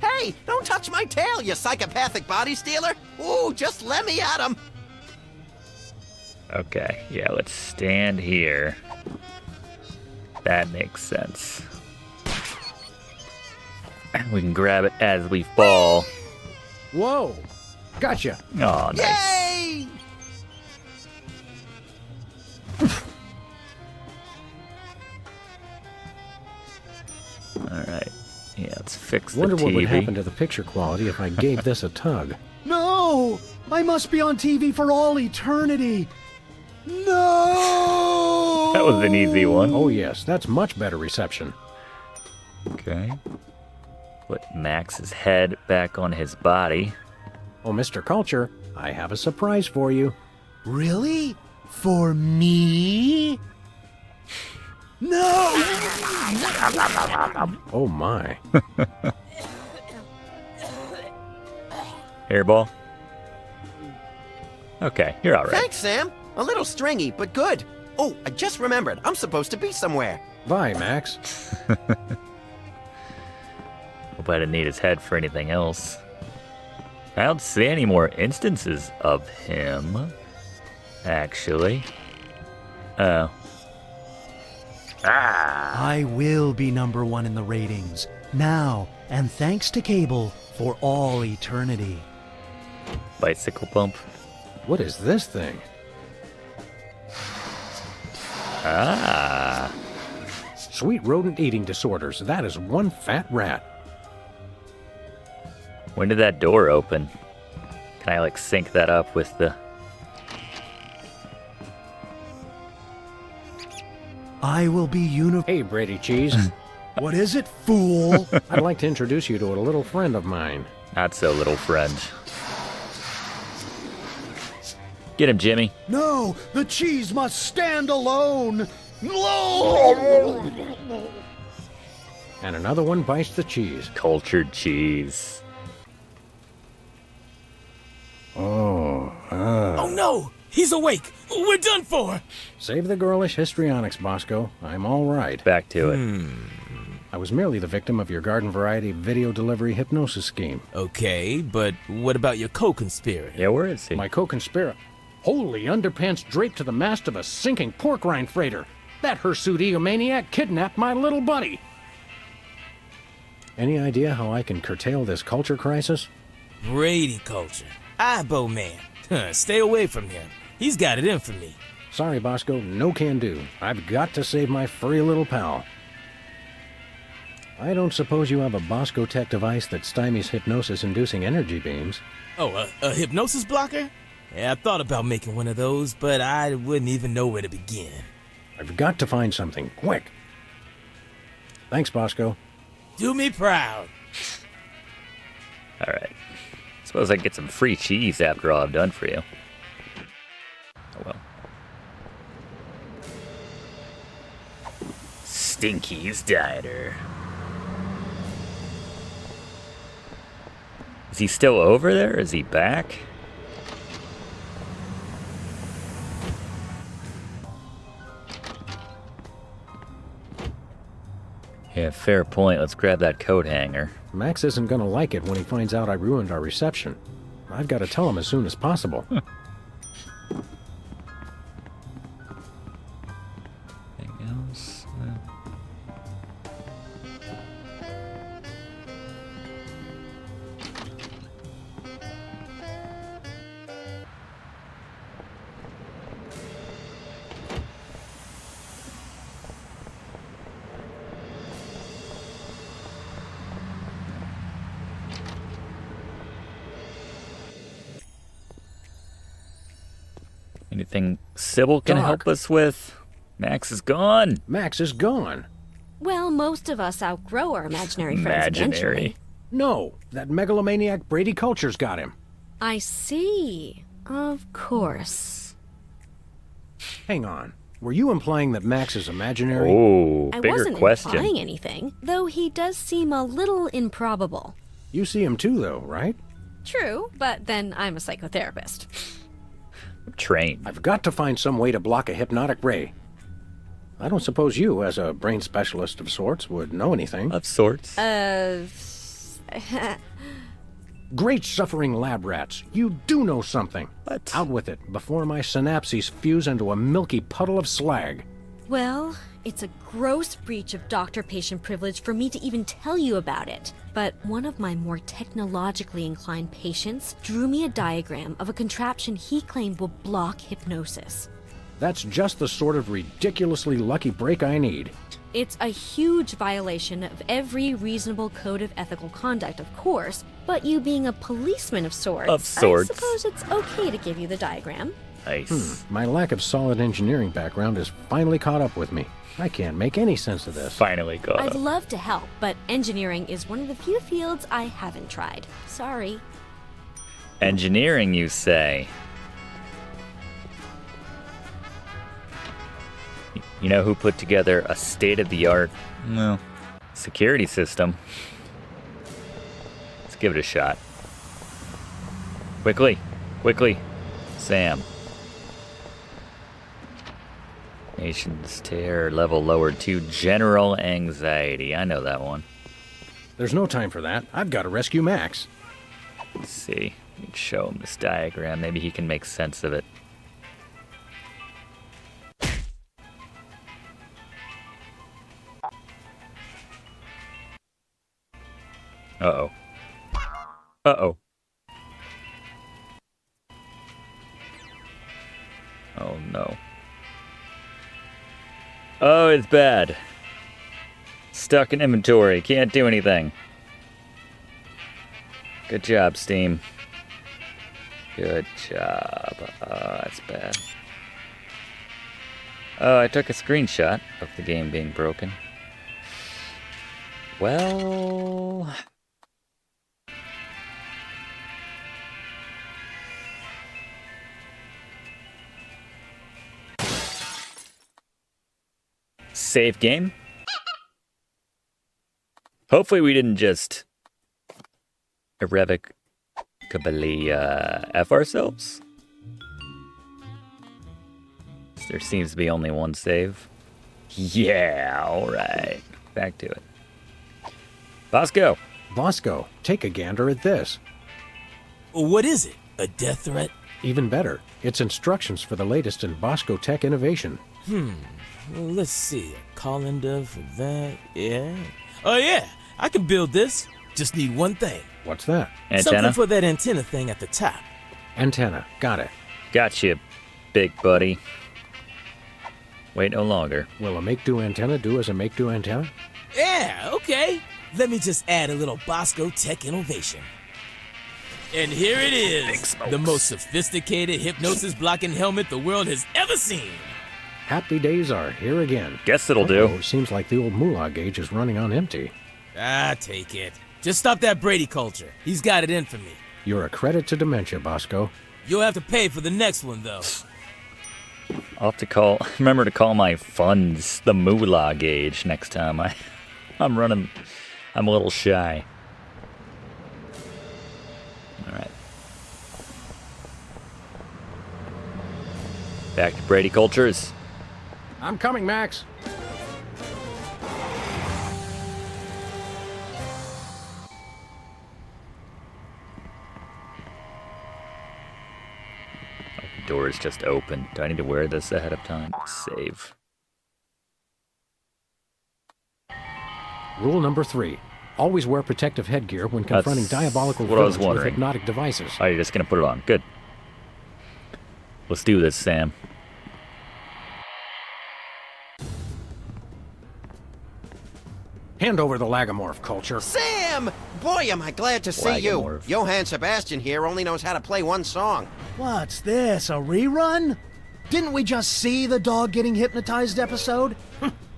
Hey, don't touch my tail, you psychopathic body stealer. Ooh, just let me at him. Okay, yeah, let's stand here. That makes sense. We can grab it as we fall. Whoa! Gotcha! Oh, nice. Yay! Alright. Yeah, let's fix the Wonder TV. what would happen to the picture quality if I gave this a tug. No! I must be on TV for all eternity. No! That was an easy one. Oh, yes, that's much better reception. Okay. Put Max's head back on his body. Oh, Mr. Culture, I have a surprise for you. Really? For me? No! Oh, my. Hairball? Okay, you're all right. Thanks, Sam. A little stringy, but good. Oh, I just remembered. I'm supposed to be somewhere. Bye, Max. Hope I didn't need his head for anything else. I don't see any more instances of him, actually. Oh. I will be #1 in the ratings. Now, and thanks to cable for all eternity. Bicycle pump. What is this thing? Ah. Sweet rodent eating disorders. That is one fat rat. When did that door open? Can I, like, sync that up with the... I will be Hey, Brady Cheese. What is it, fool? I'd like to introduce you to a little friend of mine. Not so little friend. Get him, Jimmy. No, the cheese must stand alone. And another one bites the cheese. Cultured cheese. Oh no! He's awake! We're done for! Save the girlish histrionics, Bosco. I'm all right. Back to it. I was merely the victim of your garden variety video delivery hypnosis scheme. Okay, but what about your co-conspirator? Yeah, where is he? My co-conspirator. Holy underpants draped to the mast of a sinking pork rind freighter. That hirsute egomaniac kidnapped my little buddy. Any idea how I can curtail this culture crisis? Brady culture. Ibo man. Stay away from him. He's got it in for me. Sorry, Bosco, no can do. I've got to save my furry little pal. I don't suppose you have a Bosco Tech device that stymies hypnosis-inducing energy beams. Oh, a hypnosis blocker? Yeah, I thought about making one of those, but I wouldn't even know where to begin. I've got to find something, quick. Thanks, Bosco. Do me proud. All right. Suppose I can get some free cheese after all I've done for you. Oh well. Stinky's Diner. Is he still over there? Is he back? Yeah, fair point. Let's grab that coat hanger. Max isn't gonna like it when he finds out I ruined our reception. I've got to tell him as soon as possible. Anything else? Anything Sybil can Doc. help us with? Max is gone. Max is gone. Well, most of us outgrow our imaginary friends Imaginary. eventually. No, that megalomaniac Brady Culture's got him. I see. Of course. Hang on. Were you implying that Max is imaginary? Oh, I bigger wasn't question. implying anything, though he does seem a little improbable. You see him too, though, right? True, but then I'm a psychotherapist. Trained. I've got to find some way to block a hypnotic ray. I don't suppose you, as a brain specialist of sorts, would know anything. Of sorts. Great suffering lab rats, you do know something. What? Out with it, before my synapses fuse into a milky puddle of slag. Well, it's a gross breach of doctor-patient privilege for me to even tell you about it. But one of my more technologically inclined patients drew me a diagram of a contraption he claimed will block hypnosis. That's just the sort of ridiculously lucky break I need. It's a huge violation of every reasonable code of ethical conduct, of course, but you being a policeman of sorts, I suppose it's okay to give you the diagram. Nice. My lack of solid engineering background has finally caught up with me. I can't make any sense of this. Finally got I'd up. love to help, but engineering is one of the few fields I haven't tried. Sorry. Engineering, you say? You know who put together a state-of-the-art, security system? Let's give it a shot. Quickly, quickly, Sam. Nation's terror level lowered to general anxiety. I know that one. There's no time for that. I've got to rescue Max. Let's see. We can show him this diagram. Maybe he can make sense of it. Uh-oh. Uh-oh. Oh, no. Oh, it's bad. Stuck in inventory. Can't do anything. Good job, Steam. Good job. That's bad. Oh, I took a screenshot of the game being broken. Well... Save game. Hopefully we didn't just irrevocably F ourselves. There seems to be only one save. Yeah, alright. Back to it. Bosco. Bosco, take a gander at this. What is it? A death threat? Even better, it's instructions for the latest in Bosco tech innovation. Well, let's see. A colander for that. Yeah. Oh, yeah. I can build this. Just need one thing. What's that? Antenna? Something for that antenna thing at the top. Antenna. Got it. Gotcha, big buddy. Wait no longer. Will a make-do antenna do as a make-do antenna? Yeah, okay. Let me just add a little Bosco tech innovation. And here it is. The most sophisticated hypnosis-blocking helmet the world has ever seen. Happy days are here again. Guess it'll do. Uh-oh, seems like the old moolah gauge is running on empty. Take it. Just stop that Brady culture. He's got it in for me. You're a credit to dementia, Bosco. You'll have to pay for the next one, though. I'll have to remember to call my funds the moolah gauge next time I'm a little shy. Alright. Back to Brady Cultures. I'm coming, Max. The door is just open. Do I need to wear this ahead of time? Save. Rule number 3. Always wear protective headgear when confronting diabolical what I was villains with wondering. hypnotic devices. Oh, you're just gonna put it on. Good. Let's do this, Sam. Hand over the Lagomorph, Culture. Sam! Boy, am I glad to see you. Lagomorph. Johann Sebastian here only knows how to play one song. What's this, a rerun? Didn't we just see the dog getting hypnotized episode?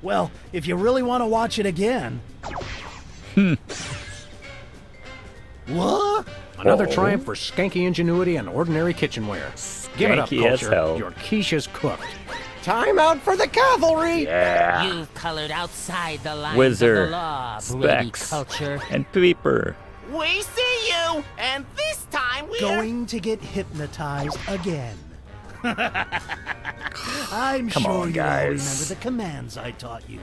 Well, if you really want to watch it again... What? Another triumph for skanky ingenuity and ordinary kitchenware. Give it up, Skanky as Culture. hell. Your quiche is cooked. Time out for the cavalry! Yeah. You've colored outside the lines Wizard, of the law, Brady Specs, Culture. and Peeper. We see you, and this time we're... Going to get hypnotized again. I'm Come sure on, you all guys. remember the commands I taught you.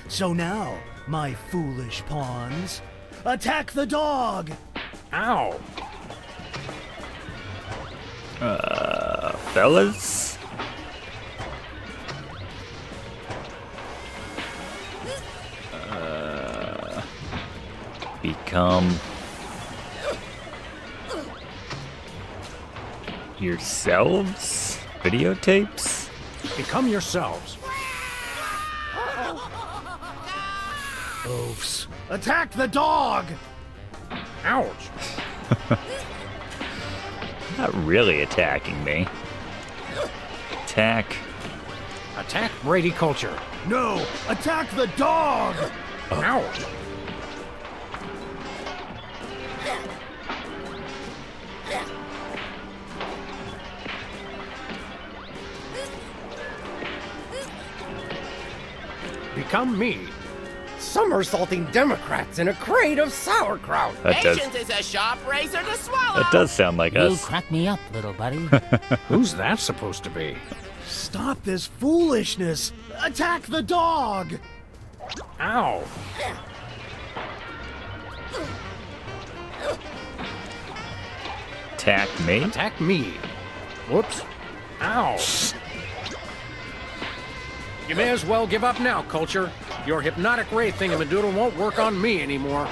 So now, my foolish pawns, attack the dog! Ow! Fellas? Become yourselves? Videotapes? Become yourselves. Oafs. Attack the dog! Ouch! Not really attacking me. Attack. Attack Brady Culture. No! Attack the dog! Ouch! Become me. Somersaulting Democrats in a crate of sauerkraut. Patience is a sharp razor to swallow. That does sound like You us. crack me up, little buddy. Who's that supposed to be? Stop this foolishness! Attack the dog! Ow! Attack me? Attack me. Whoops. Ow! You may as well give up now, Culture. Your hypnotic ray thingamadoodle won't work on me anymore.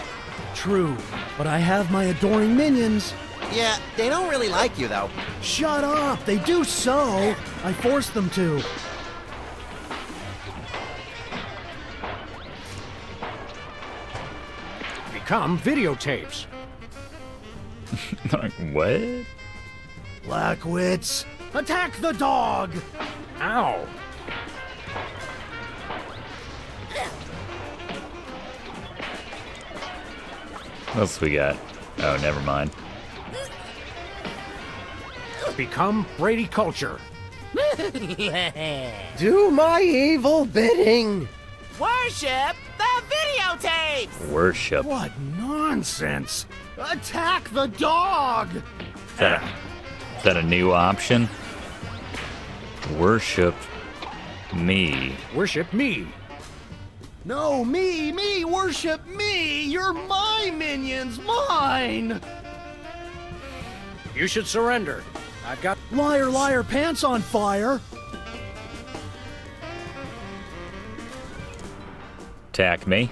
True, but I have my adoring minions. Yeah, they don't really like you, though. Shut up! They do so! I forced them to. Become videotapes. What? Blackwits, attack the dog! Ow! What else we got? Oh, never mind. Become Brady Culture. Do my evil bidding! Worship the videotapes! Worship. What nonsense! Attack the dog! Is that a new option? Worship me. Worship me. No, me, worship me! You're my minions, mine! You should surrender. I've got... Liar, liar, pants on fire! Attack me.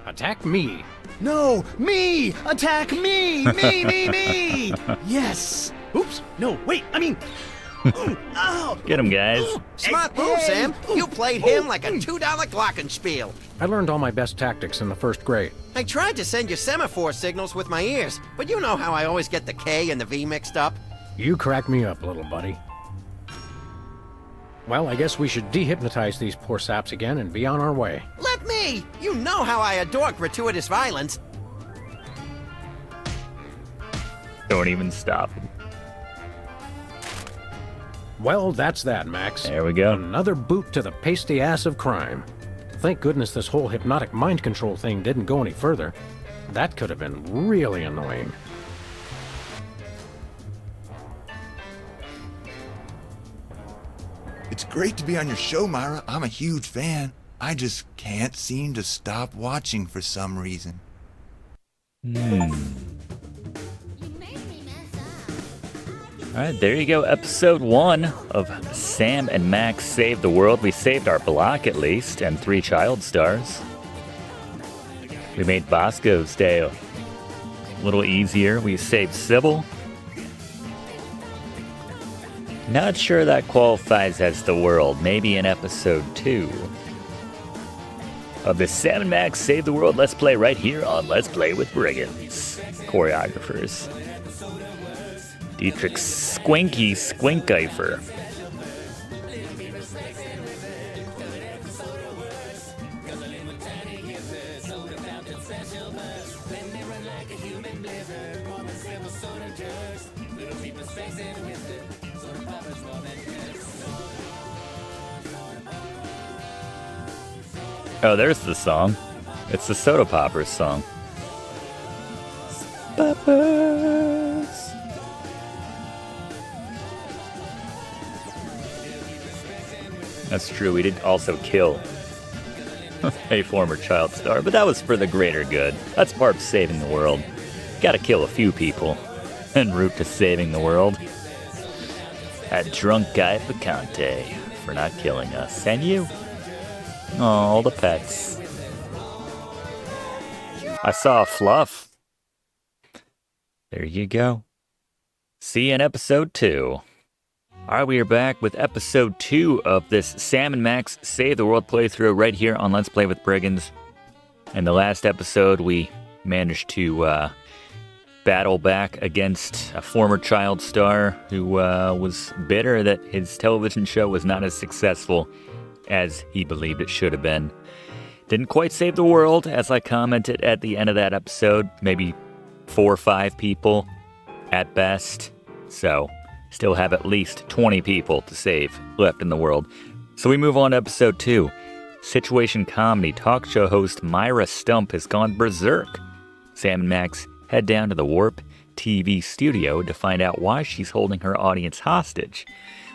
Attack me. No, me! Attack me! Me! Yes! Oops, no, wait, I mean... Ow! Get him, guys. Smart move, Sam. You played him like a $2 glockenspiel. I learned all my best tactics in the first grade. I tried to send you semaphore signals with my ears, but you know how I always get the K and the V mixed up. You crack me up, little buddy. Well, I guess we should dehypnotize these poor saps again and be on our way. Let me! You know how I adore gratuitous violence. Don't even stop him. Well, that's that, Max. There we go. Another boot to the pasty ass of crime. Thank goodness this whole hypnotic mind control thing didn't go any further. That could have been really annoying. It's great to be on your show, Myra. I'm a huge fan. I just can't seem to stop watching for some reason. Alright, there you go. Episode 1 of Sam and Max Save the World. We saved our block at least, and 3 child stars. We made Bosco's day a little easier. We saved Sybil. Not sure that qualifies as the world. Maybe in episode 2 of the Sam and Max Save the World Let's Play right here on Let's Play with Brigands. Choreographers. Dietrich Squinky Squinkeifer. Oh, there's the song. It's the Soda Poppers song. Poppers. That's true, we did also kill a former child star, but that was for the greater good. That's part of saving the world. Gotta kill a few people en route to saving the world. That drunk guy Picante for not killing us. And you. Oh, the pets. I saw a fluff. There you go. See you in episode 2. Alright, we are back with episode 2 of this Sam and Max Save the World playthrough right here on Let's Play with Brigands. In the last episode, we managed to battle back against a former child star who was bitter that his television show was not as successful as he believed it should have been. Didn't quite save the world, as I commented at the end of that episode. Maybe 4 or 5 people at best. So, still have at least 20 people to save left in the world. So we move on to episode 2. Situation comedy talk show host Myra Stump has gone berserk. Sam and Max head down to the Warp TV studio to find out why she's holding her audience hostage.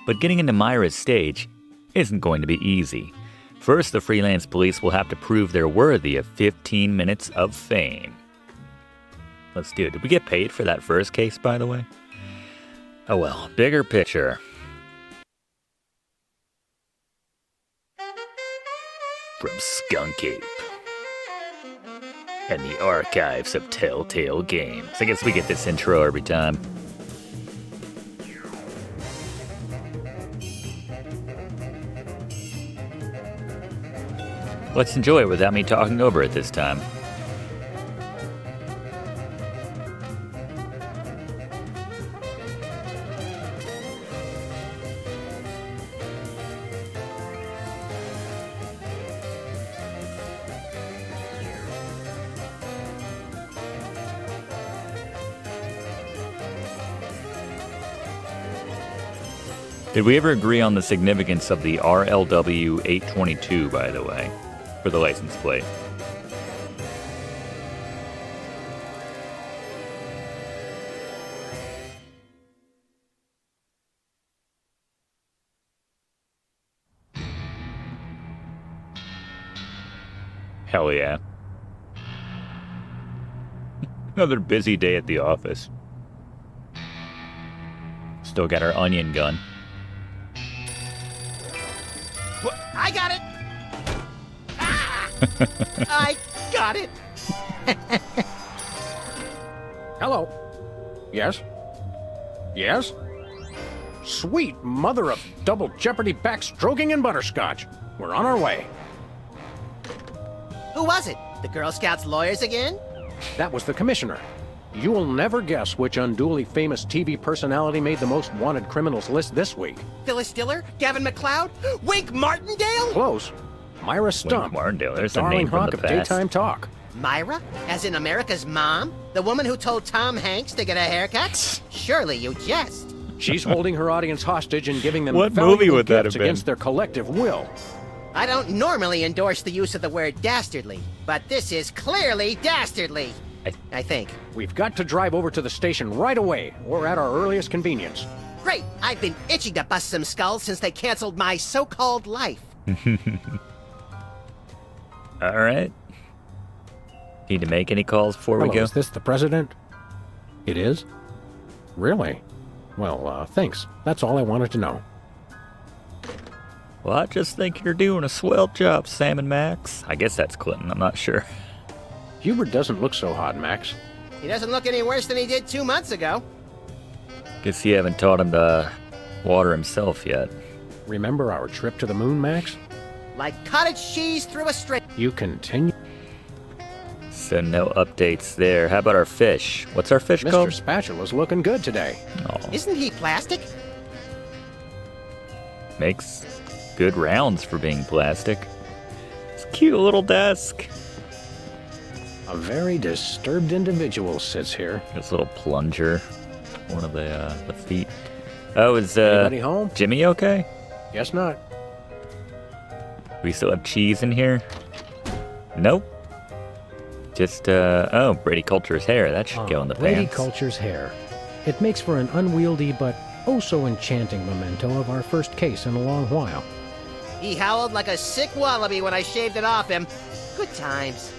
But getting into Myra's stage isn't going to be easy. First, the freelance police will have to prove they're worthy of 15 minutes of fame. Let's do it. Did we get paid for that first case, by the way? Oh well, bigger picture. From Skunk Ape and the archives of Telltale Games. I guess we get this intro every time. Let's enjoy it without me talking over it this time. Did we ever agree on the significance of the RLW 822, by the way, for the license plate? Hell yeah. Another busy day at the office. Still got our onion gun. I got it! Ah! I got it! Hello. Yes? Yes? Sweet mother of double jeopardy backstroking and butterscotch. We're on our way. Who was it? The Girl Scouts lawyers again? That was the commissioner. You will never guess which unduly famous TV personality made the most wanted criminals list this week. Phyllis Diller? Gavin McLeod? Wink Martindale? Close. Myra Stump. Wink Martindale, there's the a darling name from hawk the of past. daytime talk. Myra? As in America's mom? The woman who told Tom Hanks to get a haircut? Surely you jest. She's holding her audience hostage and giving them What valuable movie would that gifts have been? against their collective will. I don't normally endorse the use of the word dastardly, but this is clearly dastardly. I think. We've got to drive over to the station right away, or at our earliest convenience. Great! I've been itching to bust some skulls since they canceled my so-called life. All right. Need to make any calls before we Hello, go? is this the president? It is? Really? Well, thanks. That's all I wanted to know. Well, I just think you're doing a swell job, Sam and Max. I guess that's Clinton, I'm not sure. Hubert doesn't look so hot, Max. He doesn't look any worse than he did 2 months ago. Guess you haven't taught him to water himself yet. Remember our trip to the moon, Max? Like cottage cheese through a string. You continue. So no updates there. How about our fish? What's our fish called? Mr. Spatula's looking good today. Oh, Isn't he plastic? makes good rounds for being plastic. It's a cute little desk. A very disturbed individual sits here. This little plunger. One of the feet. Oh, is Anybody home? Jimmy okay? Guess not. We still have cheese in here? Nope. Just, oh, Brady Culture's hair. That should go in the Brady pants. Culture's hair. It makes for an unwieldy but oh so enchanting memento of our first case in a long while. He howled like a sick wallaby when I shaved it off him. Good times.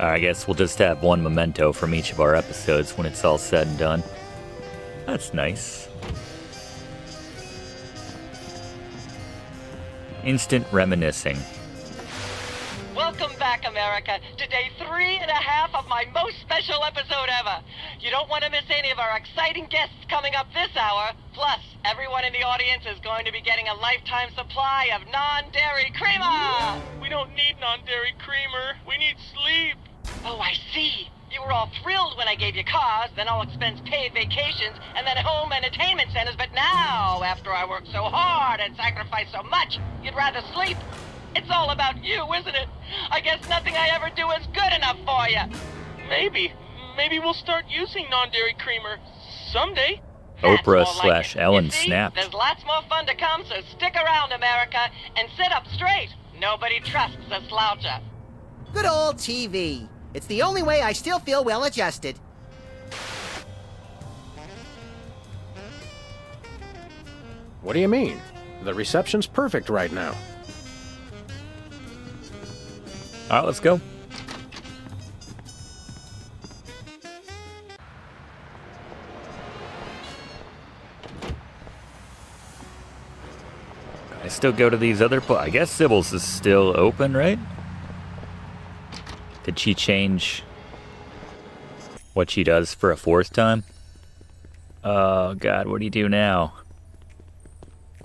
I guess we'll just have one memento from each of our episodes when it's all said and done. That's nice. Instant reminiscing. Welcome back, America, to day 3.5 of my most special episode ever. You don't want to miss any of our exciting guests coming up this hour. Plus, everyone in the audience is going to be getting a lifetime supply of non-dairy creamer. We don't need non-dairy creamer. We need sleep. Oh, I see. You were all thrilled when I gave you cars, then all expense paid vacations, and then home entertainment centers. But now, after I worked so hard and sacrificed so much, you'd rather sleep. It's all about you, isn't it? I guess nothing I ever do is good enough for you. Maybe we'll start using non-dairy creamer someday. Oprah/Ellen You see, snapped. there's lots more fun to come, so stick around, America, and sit up straight. Nobody trusts a sloucher. Good old TV. It's the only way I still feel well adjusted. What do you mean? The reception's perfect right now. All right, let's go. I still go to these other I guess Sybil's is still open, right? Did she change what she does for a fourth time? Oh, God, what do you do now?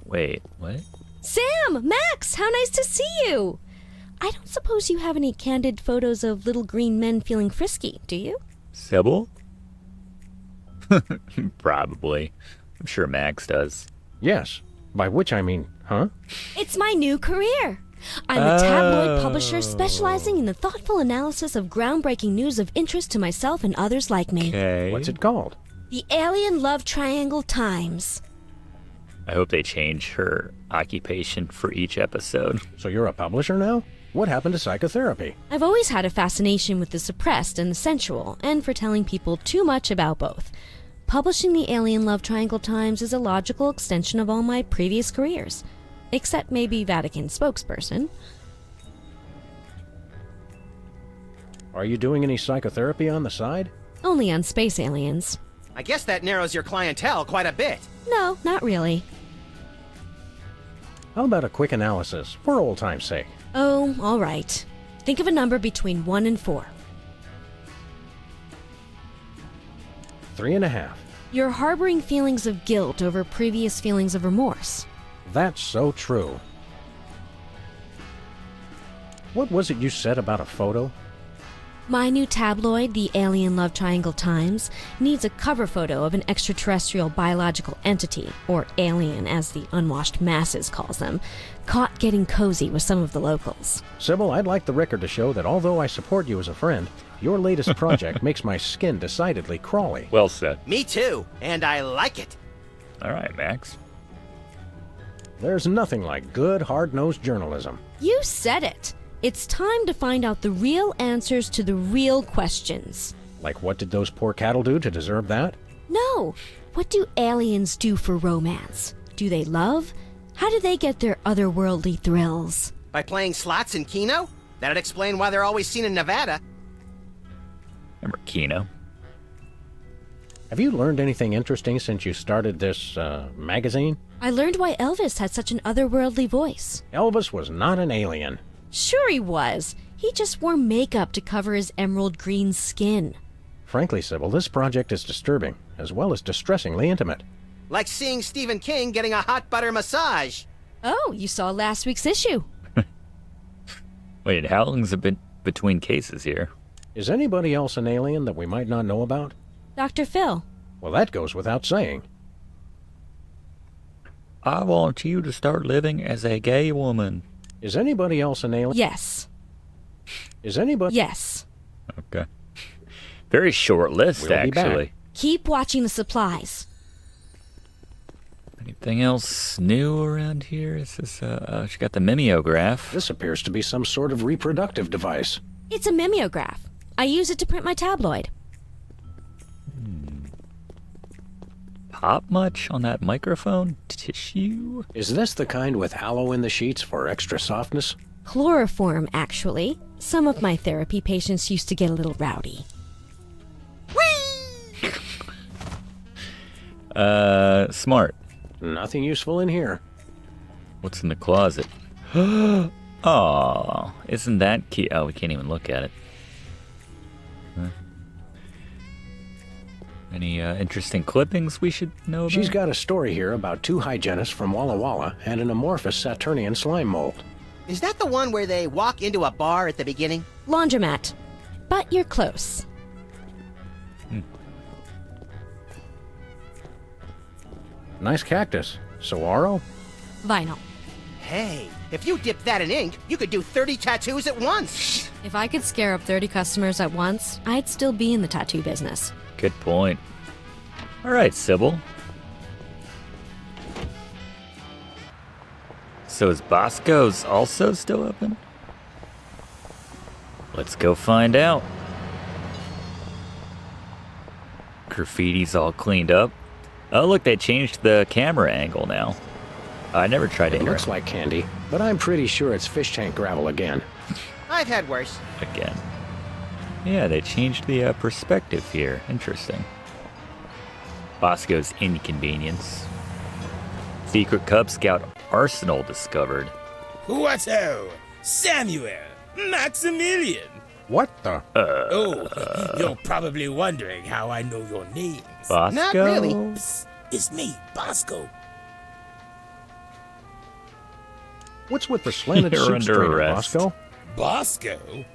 Wait, what? Sam! Max! How nice to see you! I don't suppose you have any candid photos of little green men feeling frisky, do you? Sybil? Probably. I'm sure Max does. Yes. By which I mean, huh? It's my new career! I'm a tabloid publisher specializing in the thoughtful analysis of groundbreaking news of interest to myself and others like me. Okay. What's it called? The Alien Love Triangle Times. I hope they change her occupation for each episode. So you're a publisher now? What happened to psychotherapy? I've always had a fascination with the suppressed and the sensual, and for telling people too much about both. Publishing the Alien Love Triangle Times is a logical extension of all my previous careers. Except maybe Vatican spokesperson. Are you doing any psychotherapy on the side? Only on space aliens. I guess that narrows your clientele quite a bit. No, not really. How about a quick analysis, for old time's sake? Oh, all right. Think of a number between 1 and 4. 3.5. You're harboring feelings of guilt over previous feelings of remorse. That's so true. What was it you said about a photo? My new tabloid, the Alien Love Triangle Times, needs a cover photo of an extraterrestrial biological entity, or alien as the unwashed masses calls them, caught getting cozy with some of the locals. Sybil, I'd like the record to show that although I support you as a friend, your latest project makes my skin decidedly crawly. Well said. Me too, and I like it. All right, Max. There's nothing like good, hard-nosed journalism. You said it. It's time to find out the real answers to the real questions. Like what did those poor cattle do to deserve that? No. What do aliens do for romance? Do they love? How do they get their otherworldly thrills? By playing slots in Keno? That'd explain why they're always seen in Nevada. Remember Keno? Have you learned anything interesting since you started this, magazine? I learned why Elvis had such an otherworldly voice. Elvis was not an alien. Sure he was. He just wore makeup to cover his emerald green skin. Frankly, Sybil, this project is disturbing, as well as distressingly intimate. Like seeing Stephen King getting a hot butter massage. Oh, you saw last week's issue. Wait, how long's it been between cases here? Is anybody else an alien that we might not know about? Dr. Phil. Well, that goes without saying. I want you to start living as a gay woman. Is anybody else an alien? Yes. Is anybody? Yes. Okay. Very short list, We'll be back. actually. Keep watching the supplies. Anything else new around here? Is this, she got the mimeograph. This appears to be some sort of reproductive device. It's a mimeograph. I use it to print my tabloid. Pop much on that microphone? Tissue? Is this the kind with aloe in the sheets for extra softness? Chloroform, actually. Some of my therapy patients used to get a little rowdy. Smart. Nothing useful in here. What's in the closet? Oh, isn't that cute? Oh, we can't even look at it. Huh. Any interesting clippings we should know about? She's got a story here about 2 hygienists from Walla Walla and an amorphous Saturnian slime mold. Is that the one where they walk into a bar at the beginning? Laundromat. But you're close. Nice cactus. Saguaro? Vinyl. Hey, if you dip that in ink, you could do 30 tattoos at once. If I could scare up 30 customers at once, I'd still be in the tattoo business. Good point. All right, Sybil. So is Bosco's also still open? Let's go find out. Graffiti's all cleaned up. Oh, look, they changed the camera angle now. I never tried to It looks like candy, but I'm pretty sure it's fish tank gravel again. I've had worse. Again. Yeah, they changed the perspective here. Interesting. Bosco's Inconvenience. Secret Cub Scout arsenal discovered. What-o? Samuel! Maximilian! What the? You're probably wondering how I know your names. Bosco? Not really. Psst, it's me, Bosco. What's with the slanted You're suit under strainer, arrest. Bosco? Bosco?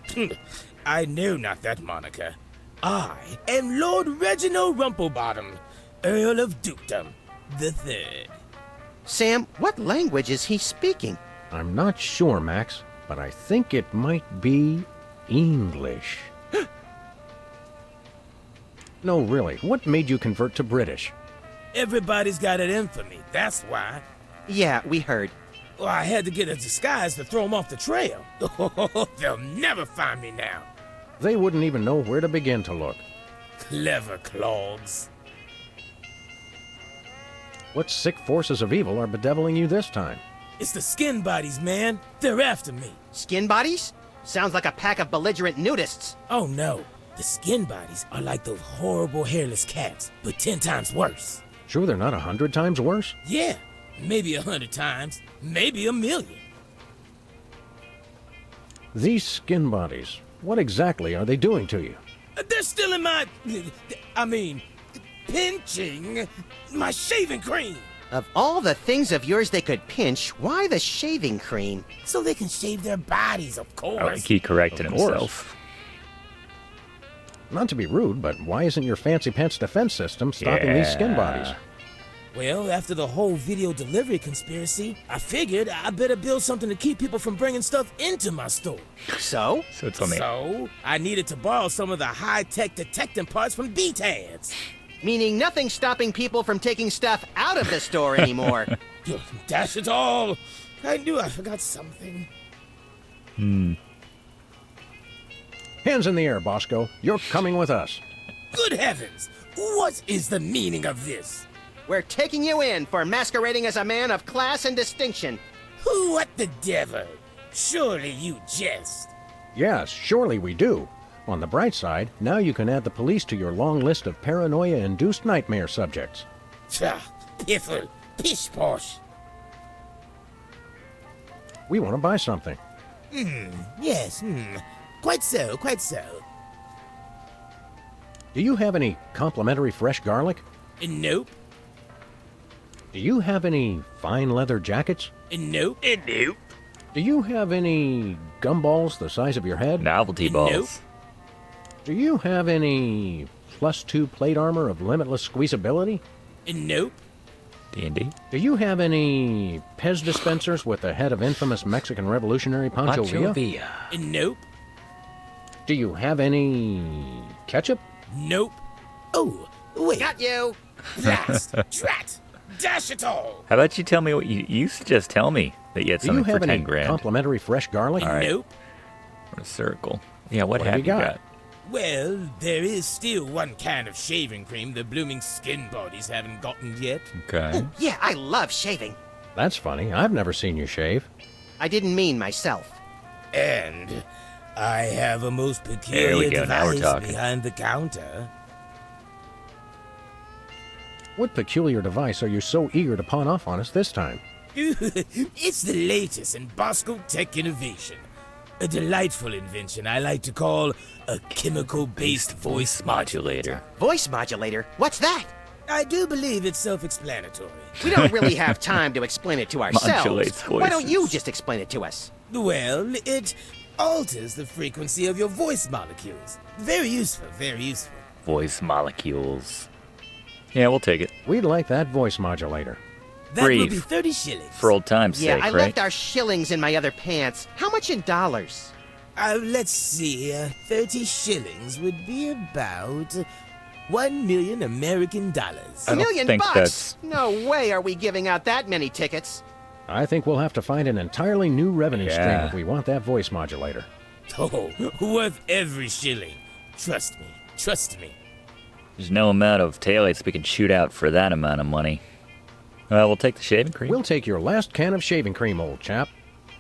I know not that moniker. I am Lord Reginald Rumplebottom, Earl of Dukedom the Third. Sam, what language is he speaking? I'm not sure, Max, but I think it might be English. No, really, what made you convert to British? Everybody's got it in for me, that's why. Yeah, we heard. Well, I had to get a disguise to throw them off the trail. They'll never find me now. They wouldn't even know where to begin to look. Clever clogs. What sick forces of evil are bedeviling you this time? It's the skin bodies, man. They're after me. Skin bodies? Sounds like a pack of belligerent nudists. Oh no, the skin bodies are like those horrible hairless cats, but 10 times worse. Sure they're not 100 times worse? Yeah, maybe 100 times, maybe 1,000,000. These skin bodies, what exactly are they doing to you? They're still in my... pinching my shaving cream. Of all the things of yours they could pinch, why the shaving cream? So they can shave their bodies, of course. Oh, he corrected himself. Not to be rude, but why isn't your fancy pants defense system stopping these skin bodies? Well, after the whole video delivery conspiracy, I figured I better build something to keep people from bringing stuff into my store. So? So, I needed to borrow some of the high-tech detecting parts from B-Tads. Meaning nothing stopping people from taking stuff out of the store anymore. Dash it all! I knew I forgot something. Hands in the air, Bosco. You're coming with us. Good heavens! What is the meaning of this? We're taking you in for masquerading as a man of class and distinction. What the devil? Surely you jest. Yes, surely we do. On the bright side, now you can add the police to your long list of paranoia-induced nightmare subjects. Piffle, pish-posh. We want to buy something. Yes, quite so, quite so. Do you have any complimentary fresh garlic? Nope. Do you have any fine leather jackets? Nope. Nope. Do you have any gumballs the size of your head? Novelty balls. Nope. Do you have any +2 plate armor of limitless squeezability? Nope. D&D. Do you have any Pez dispensers with the head of infamous Mexican revolutionary Pancho Villa? Nope. Do you have any ketchup? Nope. Oh, wait. Got you! Blast! Drat! Dash it all! How about you tell me what you used to just tell me that you had Do you something for have 10 any grand. complimentary fresh garlic? All right. Nope. Or a circle. Yeah, what What have have you you got? got? Well, there is still one kind of shaving cream the blooming skin bodies haven't gotten yet. Okay. Yeah, I love shaving. That's funny. I've never seen you shave. I didn't mean myself. And I have a most There we peculiar go, now we're device talking. behind the counter. What peculiar device are you so eager to pawn off on us this time? It's the latest in Bosco tech innovation. A delightful invention I like to call a chemical-based voice modulator. Voice modulator? What's that? I do believe it's self-explanatory. We don't really have time to explain it to ourselves. Modulates Why don't voices. you just explain it to us? Well, it alters the frequency of your voice molecules. Very useful, very useful. Voice molecules. Yeah, we'll take it. We'd like that voice modulator. That will Brief. be 30 shillings. For old time's Yeah, sake, I right? left our shillings in my other pants. How much in dollars? Let's see, 30 shillings would be about 1 million American dollars. I A don't million think bucks? that's- No way are we giving out that many tickets. I think we'll have to find an entirely new revenue stream Yeah. if we want that voice modulator. Oh, worth every shilling. Trust me, trust me. There's no amount of taillights we can shoot out for that amount of money. We'll take the shaving cream. We'll take your last can of shaving cream, old chap.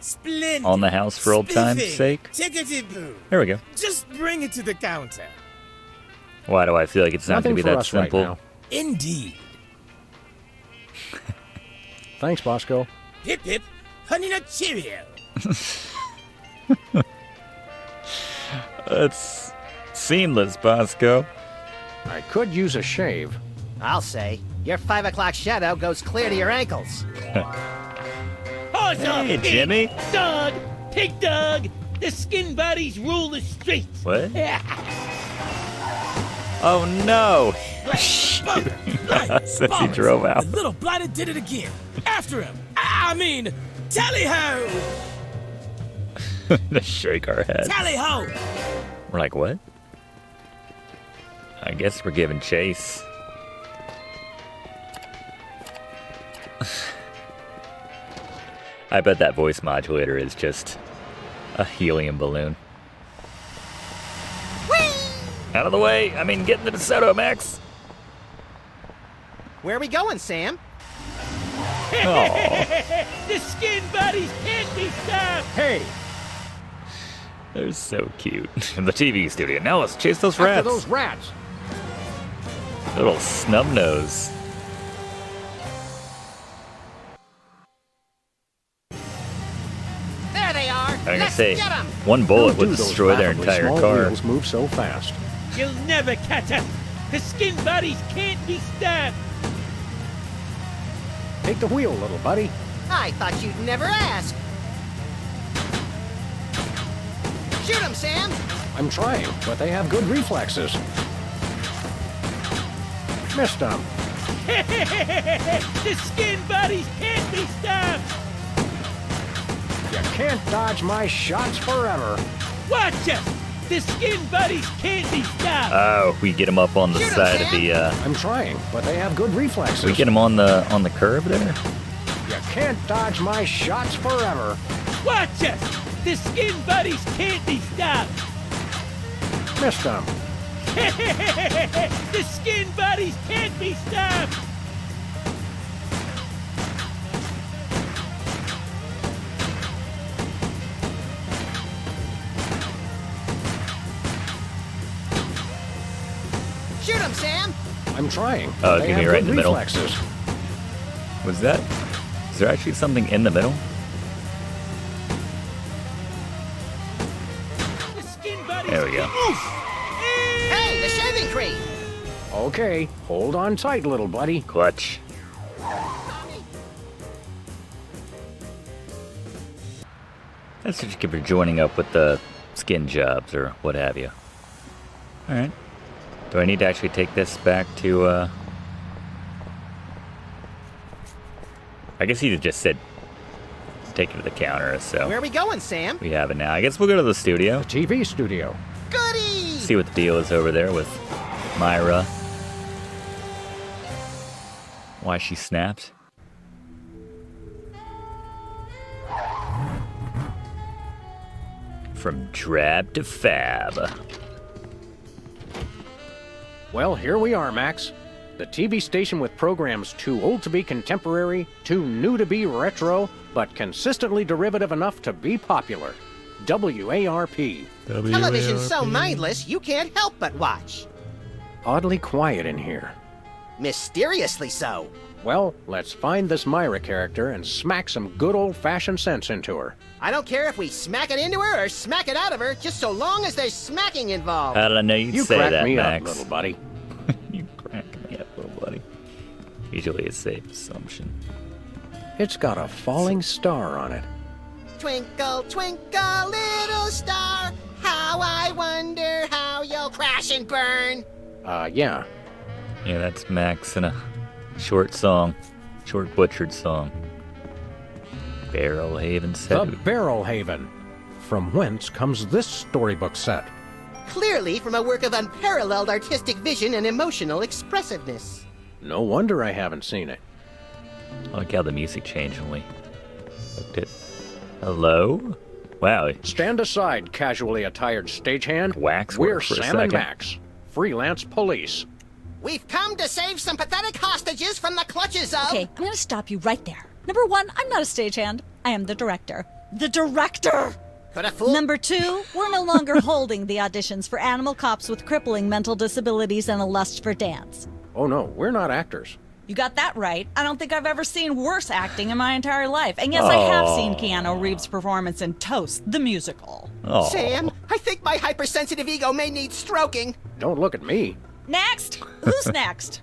Splendid. On the house for old time's Spiffing. sake. Tickety-boo. There we go. Just bring it to the counter. Why do I feel like it's not Nothing going to be for that us right simple? now. Indeed. Thanks, Bosco. Hip hip, honey nut Cheerio. It's seamless, Bosco. I could use a shave. I'll say. Your 5 o'clock shadow goes clear to your ankles. Horse up, Hey, pig, Jimmy. Dog, pig dog. The skin bodies rule the streets. What? Oh no! Since he drove out. The little blighter did it again. After him. I mean, tally ho! Just shake our heads. Tally ho! We're like, what? I guess we're giving chase. I bet that voice modulator is just a helium balloon. Whee! Out of the way! I mean, get into DeSoto, Max! Where are we going, Sam? The skin buddies can't be stopped! Hey! They're so cute. In the TV studio. Now let's chase those After rats. those rats! Little snub nose. There they are! I'm gonna Let's say, get 'em! one bullet How would do those destroy their laughably entire small car. wheels move so fast? You'll never catch us! The skin buddies can't be stopped! Take the wheel, little buddy. I thought you'd never ask. Shoot 'em, Sam! I'm trying, but they have good reflexes. Missed them. The skin buddies can't be stopped! You can't dodge my shots forever. Watch us! The skin buddies can't be stopped! Oh, we get them up on the side of the. I'm trying, but they have good reflexes. We get them on the curve there. You can't dodge my shots forever. Watch us! The skin buddies can't be stopped! Missed them. The skin buddies can't be stopped! Shoot 'em, Sam! I'm trying. Oh, it's they gonna be have right in good the middle. reflexes. Was that? Is there actually something in the middle? The skin buddies There we go. Hey, the shaving cream! Okay, hold on tight, little buddy. Clutch. That's what you get for joining up with the skin jobs or what have you. Alright. Do I need to actually take this back to, I guess he just said take it to the counter, so Where are we going, Sam? we have it now. I guess we'll go to the studio. TV studio. Goody! See what the deal is over there with Myra. Why she snapped. From drab to fab. Well, here we are, Max. The TV station with programs too old to be contemporary, too new to be retro, but consistently derivative enough to be popular. WARP. Television's so mindless, you can't help but watch. Oddly quiet in here. Mysteriously so. Well, let's find this Myra character and smack some good old-fashioned sense into her. I don't care if we smack it into her or smack it out of her, just so long as there's smacking involved. How did I know you'd You say crack that, me Max? up, little buddy. You crack me up, little buddy. Usually a safe assumption. It's got a falling star on it. Twinkle, twinkle, little star, how I wonder how you'll crash and burn. Yeah. Yeah, that's Max in a short song. Short butchered song. Barrel Haven The set. Barrel Haven. From whence comes this storybook set? Clearly from a work of unparalleled artistic vision and emotional expressiveness. No wonder I haven't seen it. I like how the music changed when we looked at. Hello? Wow. Stand aside, casually attired stagehand. Waxwork We're for a Sam and second. Max, freelance police. We've come to save some pathetic hostages from the clutches of... Okay, I'm gonna stop you right there. Number one, I'm not a stagehand. I am the director. The director! Could a fool... Number two, we're no longer holding the auditions for animal cops with crippling mental disabilities and a lust for dance. Oh no, we're not actors. You got that right. I don't think I've ever seen worse acting in my entire life. And yes, I have seen Keanu Reeves' performance in Toast, the musical. Sam, I think my hypersensitive ego may need stroking. Don't look at me. Next! Who's next?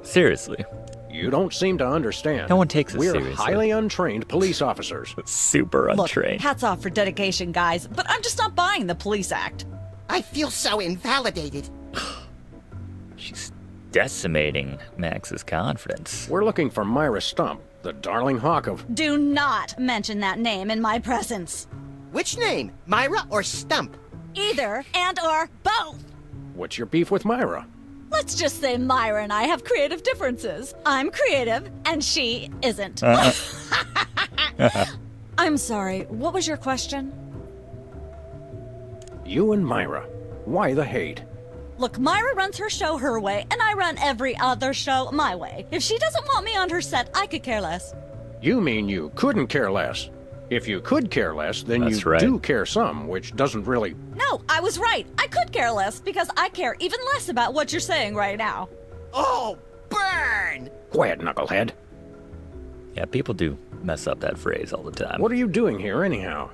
Seriously. You don't seem to understand. No one takes us We're seriously. highly untrained police officers. Super Look, untrained. hats off for dedication, guys, but I'm just not buying the police act. I feel so invalidated. She's decimating Max's confidence. We're looking for Myra Stump, the darling hawk of... Do not mention that name in my presence. Which name, Myra or Stump? Either and or both. What's your beef with Myra? Let's just say Myra and I have creative differences. I'm creative, and she isn't. I'm sorry, what was your question? You and Myra. Why the hate? Look, Myra runs her show her way, and I run every other show my way. If she doesn't want me on her set, I could care less. You mean you couldn't care less? If you could care less, then That's you right. do care some, which doesn't really... No, I was right. I could care less because I care even less about what you're saying right now. Oh, burn! Quiet, knucklehead. Yeah, people do mess up that phrase all the time. What are you doing here, anyhow?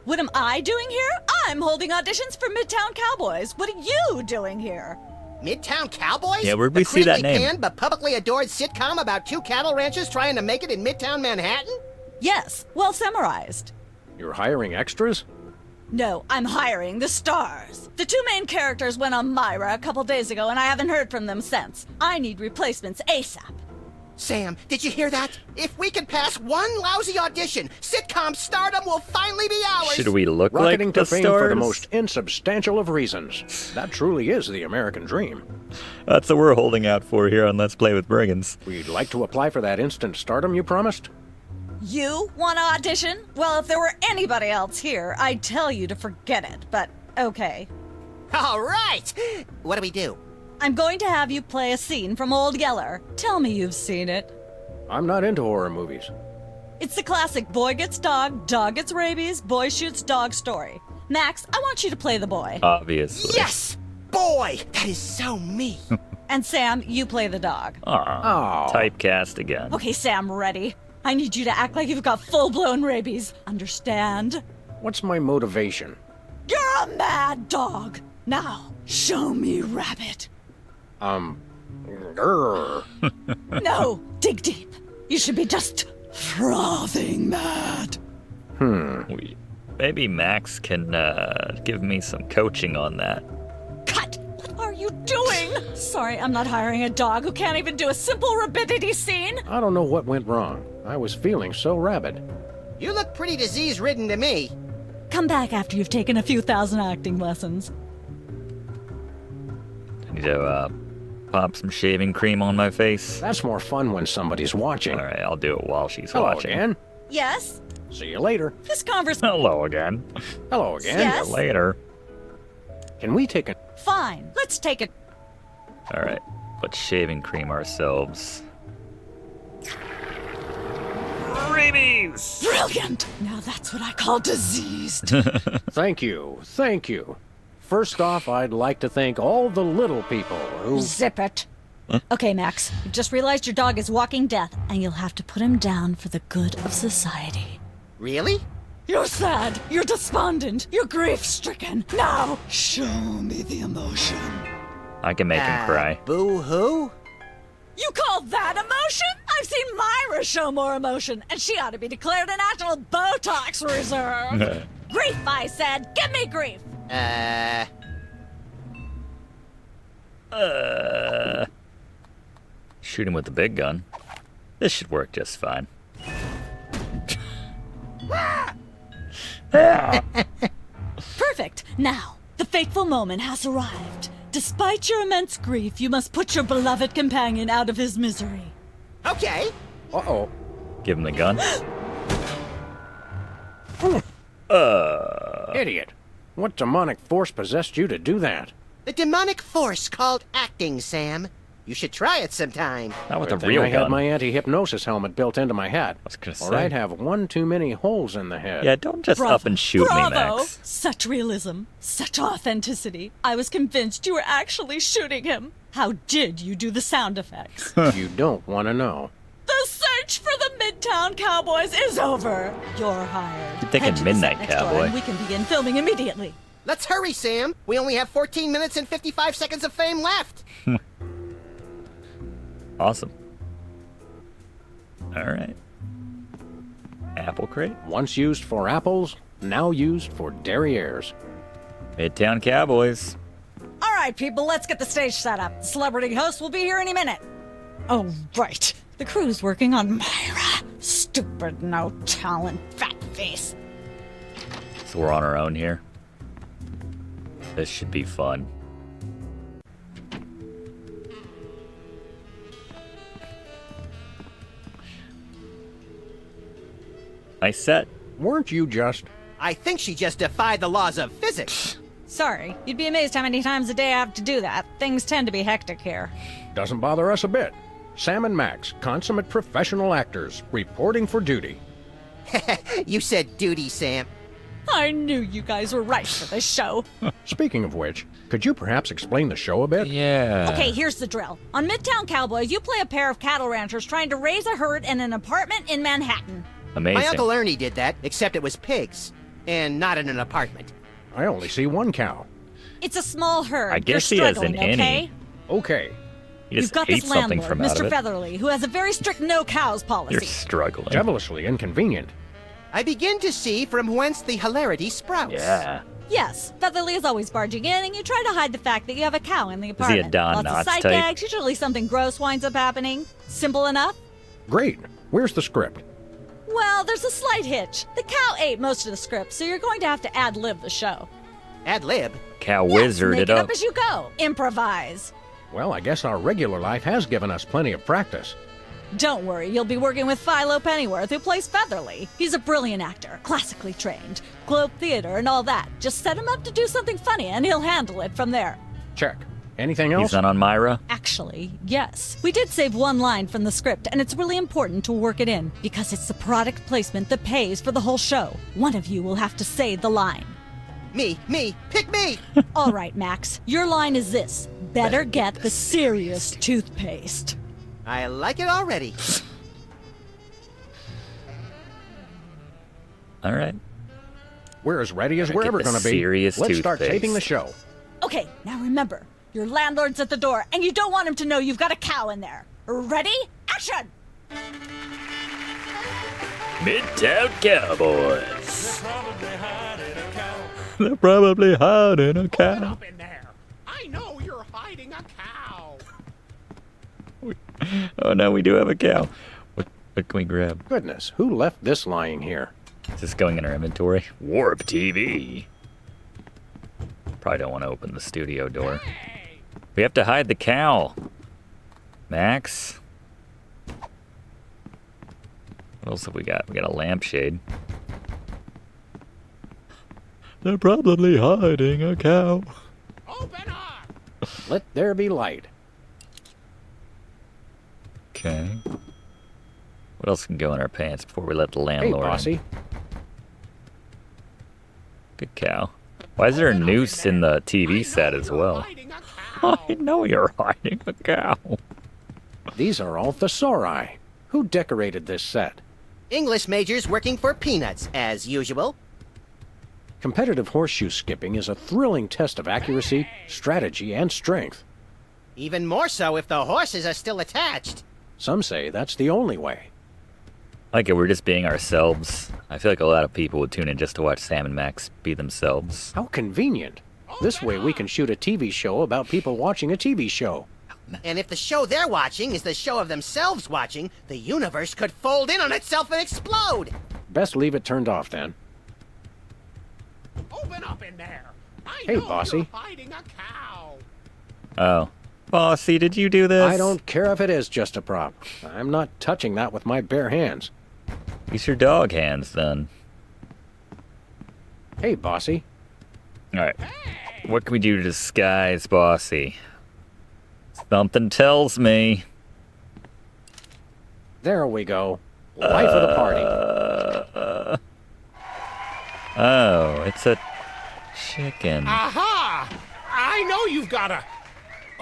What am I doing here? I'm holding auditions for Midtown Cowboys. What are you doing here? Midtown Cowboys? Yeah, where'd we see that critically name? panned but publicly adored sitcom about two cattle ranchers trying to make it in Midtown Manhattan? Yes, well summarized. You're hiring extras? No, I'm hiring the stars. The two main characters went on Myra a couple days ago, and I haven't heard from them since. I need replacements ASAP. Sam, did you hear that? If we can pass one lousy audition, sitcom stardom will finally be ours! Should we look Rocketing like the to fame stars? for the most insubstantial of reasons. That truly is the American dream. That's what we're holding out for here on Let's Play with Brigands. We'd like to apply for that instant stardom you promised. You want to audition? Well, if there were anybody else here, I'd tell you to forget it, but okay. All right! What do we do? I'm going to have you play a scene from Old Yeller. Tell me you've seen it. I'm not into horror movies. It's the classic boy gets dog, dog gets rabies, boy shoots dog story. Max, I want you to play the boy. Obviously. Yes! Boy, that is so me. And Sam, you play the dog. Aw, typecast again. Okay, Sam, ready? I need you to act like you've got full-blown rabies. Understand? What's my motivation? You're a mad dog. Now, show me rabbit. Grr. No, dig deep. You should be just frothing mad. Maybe Max can give me some coaching on that. Cut! What are you doing? Sorry, I'm not hiring a dog who can't even do a simple rabidity scene. I don't know what went wrong. I was feeling so rabid. You look pretty disease-ridden to me. Come back after you've taken a few thousand acting lessons. I need to pop some shaving cream on my face. That's more fun when somebody's watching. All right, I'll do it while she's Hello watching. again. Yes? See you later. This conversation. Hello again. Hello again. Yes? See you later. Can we take a... Fine, let's take it. All right, let's shaving cream ourselves. Rabies! Brilliant! Now that's what I call diseased. Thank you. Thank you. First off, I'd like to thank all the little people who... Zip it. Okay, Max, you've just realized your dog is walking death, and you'll have to put him down for the good of society. Really? You're sad, you're despondent, you're grief-stricken. Now, show me the emotion. I can make him cry. Boo-hoo? You call that emotion? I've seen Myra show more emotion, and she ought to be declared a national Botox reserve. Grief, I said. Give me grief. Shoot him with the big gun. This should work just fine. Perfect. Now, the fateful moment has arrived. Despite your immense grief, you must put your beloved companion out of his misery. Okay. Uh-oh. Give him the gun. Idiot. What demonic force possessed you to do that? The demonic force called acting, Sam. You should try it sometime. Not with a Good thing real I had gun. my anti-hypnosis helmet built into my hat. I was gonna Or say. I'd have one too many holes in the head. Yeah, don't just Bravo. up and shoot Bravo. me, Max. Such realism, such authenticity. I was convinced you were actually shooting him. How did you do the sound effects? You don't want to know. The search for the Midtown Cowboys is over. You're hired. You're thinking Head to the set Midnight next door Cowboy. and we can begin filming immediately. Let's hurry, Sam. We only have 14 minutes and 55 seconds of fame left. Awesome. All right. Apple crate. Once used for apples, now used for derrieres. Midtown Cowboys. All right, people, let's get the stage set up. The celebrity host will be here any minute. Oh, right. The crew's working on Myra. Stupid, no talent, fat face. So we're on our own here. This should be fun. Nice set. Weren't you just... I think she just defied the laws of physics. Sorry, you'd be amazed how many times a day I have to do that. Things tend to be hectic here. Doesn't bother us a bit. Sam and Max, consummate professional actors, reporting for duty. You said duty, Sam. I knew you guys were right for this show. Speaking of which, could you perhaps explain the show a bit? Yeah. Okay, here's the drill. On Midtown Cowboys, you play a pair of cattle ranchers trying to raise a herd in an apartment in Manhattan. Amazing. My Uncle Ernie did that, except it was pigs. And not in an apartment. I only see one cow. It's a small herd. I guess You're he has an struggling, okay? Okay. You just You've got hate this something landlord, from out Mr. of it. Featherly, who has a very strict no cows policy. You're struggling. Devilishly inconvenient. I begin to see from whence the hilarity sprouts. Yeah. Yes, Featherly is always barging in, and you try to hide the fact that you have a cow in the Is he a apartment. Don Lots Knotts of side type? gags, usually something gross winds up happening. Simple enough? Great. Where's the script? Well, there's a slight hitch. The cow ate most of the script, so you're going to have to ad-lib the show. Ad-lib? Cow Yes, wizard make it it up up. as you go. Improvise. Well, I guess our regular life has given us plenty of practice. Don't worry, you'll be working with Philo Pennyworth, who plays Featherly. He's a brilliant actor, classically trained, Globe Theater and all that. Just set him up to do something funny, and he'll handle it from there. Check. Anything else? He's not on Myra? Actually, yes. We did save one line from the script, and it's really important to work it in, because it's the product placement that pays for the whole show. One of you will have to say the line. Me, pick me! All right, Max. Your line is this. Better get the serious toothpaste. I like it already. All right. We're as ready as Gotta we're get ever the going to be. serious Let's start toothpaste. taping the show. Okay, now remember, your landlord's at the door, and you don't want him to know you've got a cow in there. Ready? Action! Midtown Cowboys. They're probably hiding a cow. Up in there. I know you're hiding a cow. Oh no, we do have a cow. What can we grab? Goodness, who left this lying here? Is this going in our inventory? Warp TV. Probably don't want to open the studio door. We have to hide the cow. Max. What else have we got? We got a lampshade. They're probably hiding a cow. Open up! Let there be light. Okay. What else can go in our pants before we let the Hey, landlord in? bossy. Good cow. Why is there a noose in the TV set as well? I know you're hiding a cow. These are all thesauri. Who decorated this set? English majors working for peanuts, as usual. Competitive horseshoe skipping is a thrilling test of accuracy, strategy, and strength. Even more so if the horses are still attached. Some say that's the only way. Like it, we're just being ourselves. I feel like a lot of people would tune in just to watch Sam and Max be themselves. How convenient. This way we can shoot a TV show about people watching a TV show. And if the show they're watching is the show of themselves watching, the universe could fold in on itself and explode. Best leave it turned off then. Open up in there. Hey, bossy. You're hiding a cow. Oh. Bossy, did you do this? I don't care if it is just a prop. I'm not touching that with my bare hands. Use your dog hands, then. Hey, bossy. Alright. What can we do to disguise Bossy? Something tells me. There we go. Life of the party. Oh, it's a chicken. Aha! I know you've got a...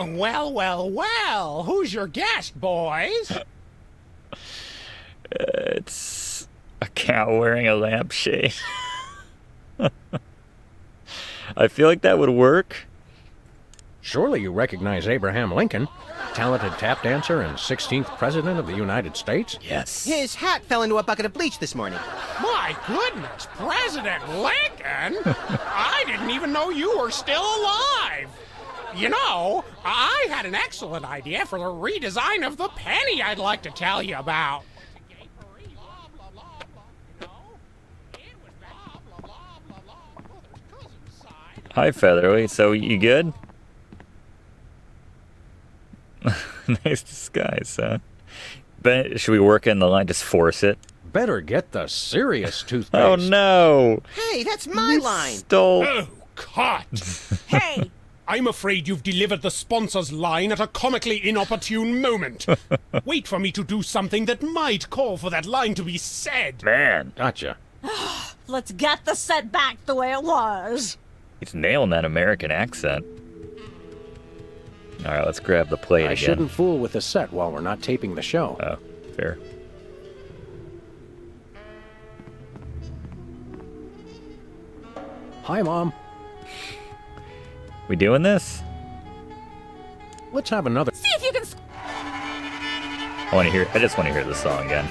Well. Who's your guest, boys? It's a cow wearing a lampshade. I feel like that would work. Surely you recognize Abraham Lincoln, talented tap dancer and 16th President of the United States? Yes. His hat fell into a bucket of bleach this morning. My goodness, President Lincoln? I didn't even know you were still alive. You know, I had an excellent idea for the redesign of the penny I'd like to tell you about. Hi, Featherweight. So, you good? Nice disguise, huh? But should we work in the line? Just force it? Better get the serious toothpaste. Oh no! Hey, that's my line. Stole. Oh, cut! Hey! I'm afraid you've delivered the sponsor's line at a comically inopportune moment. Wait for me to do something that might call for that line to be said. Man, Gotcha. Let's get the set back the way it was. he's nailing that American accent. All right, let's grab the plate I again. shouldn't fool with the set while we're not taping the show. Oh, fair. Hi, Mom. We doing this? Let's have another. See if you can. I just want to hear the song again.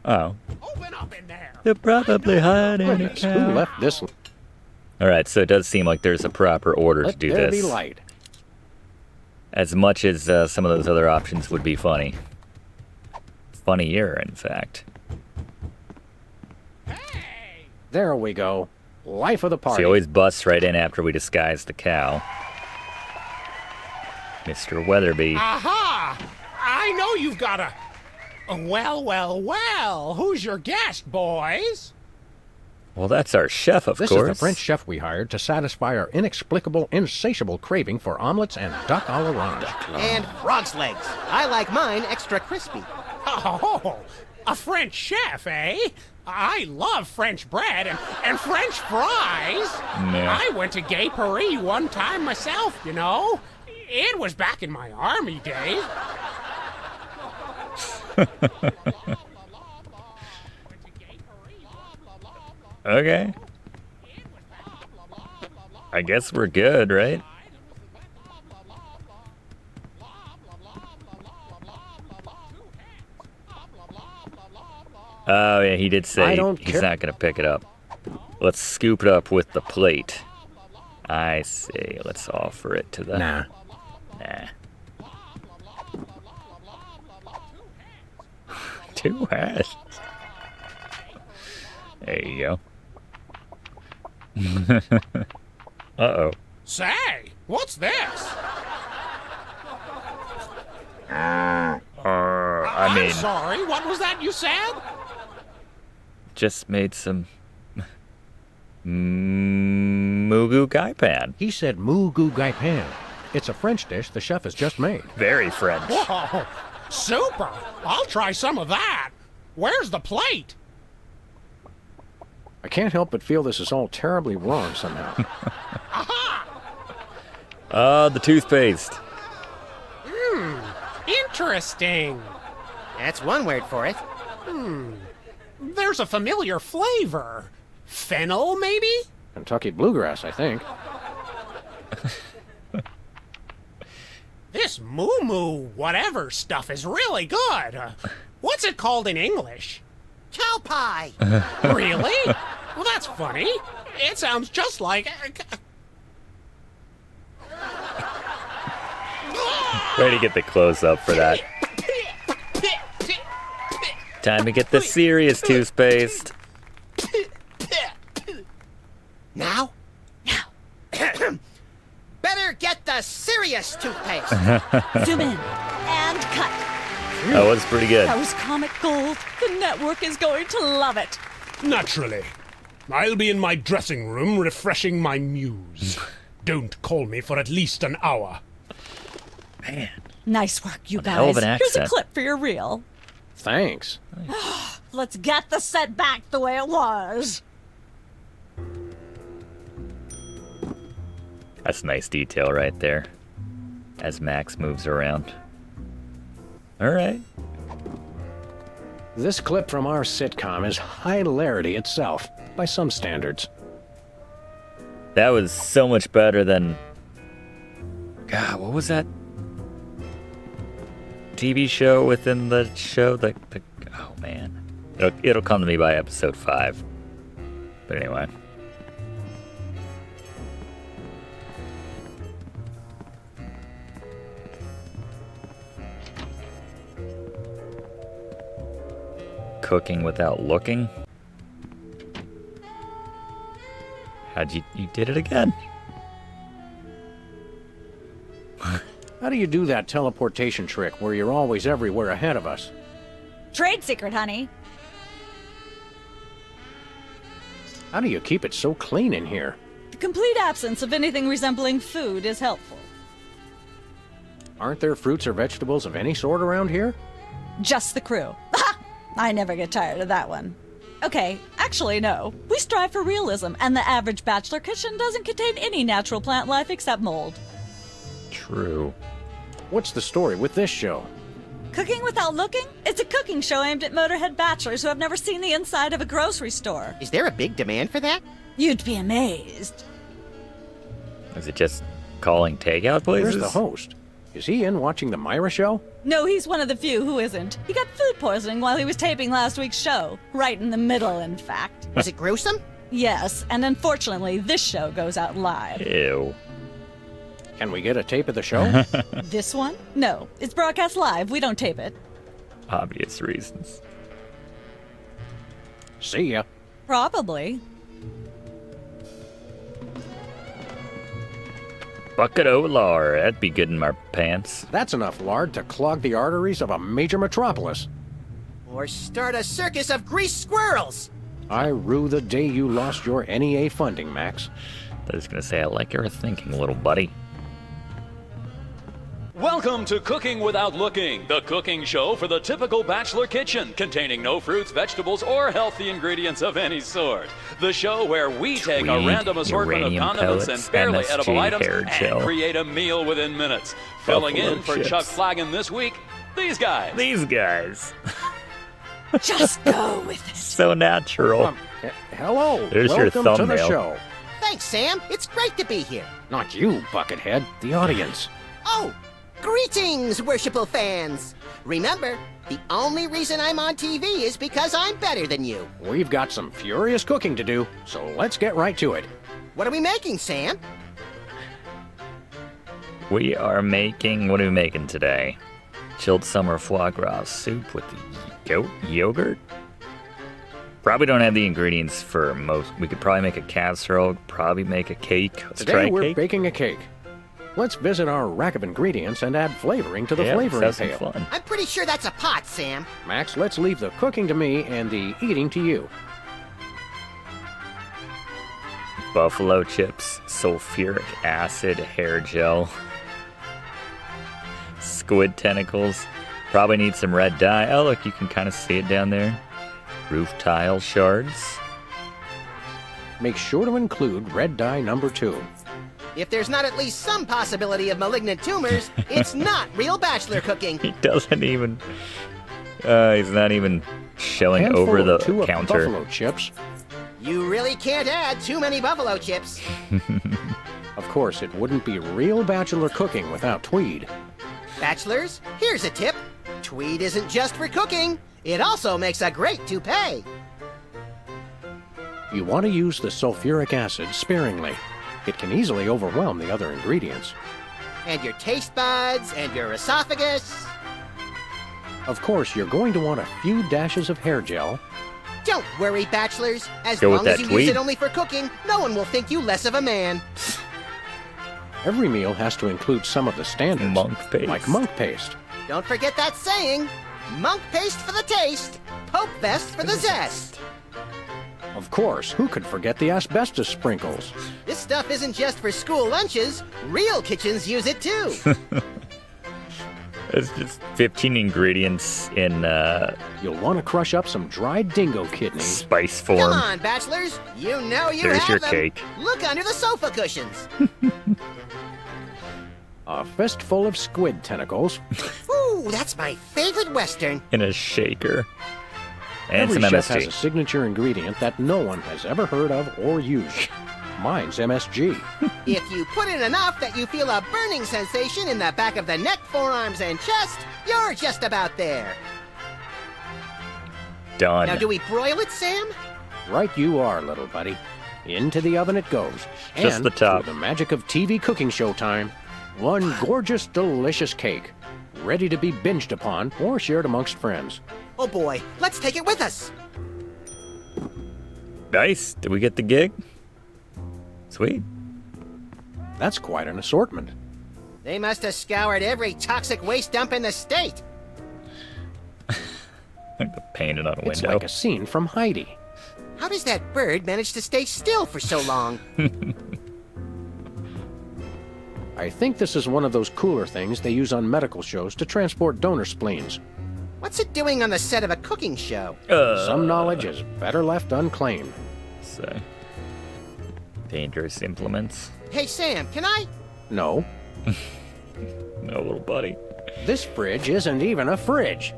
Oh. Open up in there. They're probably hiding a Goodness, who cow. left this? All right, so it does seem like there's a proper order to Let do there this. be light. As much as some of those other options would be funny. Funnier, in fact. There we go. Life of the So party. he always busts right in after we disguise the cow. Mr. Weatherby. Aha! I know you've got a... Well, who's your guest, boys? Well, that's our chef, of This course. is the French chef we hired to satisfy our inexplicable, insatiable craving for omelets and duck à l'orange. And frog's legs. I like mine extra crispy. Oh, a French chef, eh? I love French bread and French fries. Yeah. I went to Gay Paris one time myself, you know. It was back in my army days. Okay. I guess we're good, right? Oh, yeah, he did say I don't he's care. not going to pick it up. Let's scoop it up with the plate. I see. Let's offer it to the... Nah. Nah. Two hats. There you go. Uh-oh. Say, what's this? I mean, I'm sorry, what was that you said? just made some mugu gai pan. He said mugu gai pan. It's a French dish the chef has just made. Very French. Whoa, super! I'll try some of that. Where's the plate? I can't help but feel this is all terribly wrong somehow. The toothpaste. Interesting. That's one word for it. There's a familiar flavor. Fennel, maybe? Kentucky bluegrass, I think. This moo whatever stuff is really good. What's it called in English? Cow pie. Really? Well, that's funny. It sounds just like... Way to get the close-up for that. Time to get the serious toothpaste. Now? Better get the serious toothpaste. Zoom in and cut. That was pretty good. That was comic gold. The network is going to love it. Naturally. I'll be in my dressing room refreshing my muse. Don't call me for at least an hour. Man. Nice work, you guys. hell of an Here's a accent. clip for your reel. Thanks. Let's get the set back the way it was. That's nice detail right there. As Max moves around. All right. This clip from our sitcom is hilarity itself, by some standards. That was so much better than... God, what was that TV show within the show? Oh, man. It'll come to me by episode 5. But anyway. Cooking without looking? You did it again. How do you do that teleportation trick where you're always everywhere ahead of us? Trade secret, honey. How do you keep it so clean in here? The complete absence of anything resembling food is helpful. Aren't there fruits or vegetables of any sort around here? Just the crew. I never get tired of that one. Okay, actually, no. We strive for realism, and the average bachelor kitchen doesn't contain any natural plant life except mold. True. What's the story with this show? Cooking Without Looking? It's a cooking show aimed at motorhead bachelors who have never seen the inside of a grocery store. Is there a big demand for that? You'd be amazed. Is it just calling takeout places? Where's the host? Is he in watching the Myra show? No, he's one of the few who isn't. He got food poisoning while he was taping last week's show. Right in the middle, in fact. Was it gruesome? Yes, and unfortunately, this show goes out live. Ew. Can we get a tape of the show? This one? No, it's broadcast live. We don't tape it. Obvious reasons. See ya. Probably. Bucket o' lard. That'd be good in my pants. That's enough lard to clog the arteries of a major metropolis. Or start a circus of greased squirrels. I rue the day you lost your NEA funding, Max. I was gonna say, I like your thinking, little buddy. Welcome to Cooking Without Looking, the cooking show for the typical bachelor kitchen, containing no fruits, vegetables, or healthy ingredients of any sort. The show where we take a random assortment of condiments and barely edible items and create a meal within minutes. Filling in for Chuck Flaggan this week, these guys. These guys. Just go with it. So natural. Hello. There's your Welcome to thumbnail. the show. Thanks, Sam. It's great to be here. Not you, Buckethead. The audience. Oh, greetings, worshipful fans. Remember, the only reason I'm on TV is because I'm better than you. We've got some furious cooking to do, so let's get right to it. What are we making, Sam? What are we making today? Chilled summer foie gras soup with goat yogurt? Probably don't have the ingredients for most. We could probably make a casserole, probably make a cake. Let's try Today a we're cake. baking a cake. Let's visit our rack of ingredients and add flavoring to the flavoring let's have pail. some fun. I'm pretty sure that's a pot, Sam. Max, let's leave the cooking to me and the eating to you. Buffalo chips, sulfuric acid, hair gel, squid tentacles. Probably need some red dye. Oh, look, you can kind of see it down there. Roof tile shards. Make sure to include red dye number 2. If there's not at least some possibility of malignant tumors, it's not real bachelor cooking. He doesn't even. He's not even showing Handful over the or two counter. Of buffalo chips. You really can't add too many buffalo chips. Of course, it wouldn't be real bachelor cooking without Tweed. Bachelors, here's a tip. Tweed isn't just for cooking. It also makes a great toupee. You want to use the sulfuric acid sparingly. It can easily overwhelm the other ingredients. And your taste buds and your esophagus. Of course, you're going to want a few dashes of hair gel. Don't worry, bachelors. As Go with long as that you Tweed. use it only for cooking, no one will think you less of a man. Every meal has to include some of the standards. Monk paste. Like monk paste. Don't forget that saying. Monk paste for the taste, Pope vest for the zest. Of course, who could forget the asbestos sprinkles? This stuff isn't just for school lunches. Real kitchens use it too. It's just 15 ingredients in You'll want to crush up some dried dingo kidneys. spice form. Come on, bachelors. You know you There's have your them. cake. Look under the sofa cushions. A fistful of squid tentacles. Ooh, that's my favorite Western. In a shaker. And Every some chef MSG. has a signature ingredient that no one has ever heard of or used. Mine's MSG. If you put in enough that you feel a burning sensation in the back of the neck, forearms, and chest, you're just about there. Done. Now, do we broil it, Sam? Right you are, little buddy. Into the oven it goes. Just and the top. through the magic of TV cooking show time, one gorgeous, delicious cake, ready to be binged upon or shared amongst friends. Oh boy, let's take it with us. Nice. Did we get the gig? Sweet. That's quite an assortment. They must have scoured every toxic waste dump in the state. Like the painted on a window. It's like a scene from Heidi. How does that bird manage to stay still for so long? I think this is one of those cooler things they use on medical shows to transport donor spleens. What's it doing on the set of a cooking show? Some knowledge is better left unclaimed. So, dangerous implements. Hey, Sam, can I? No. No, little buddy. This fridge isn't even a fridge.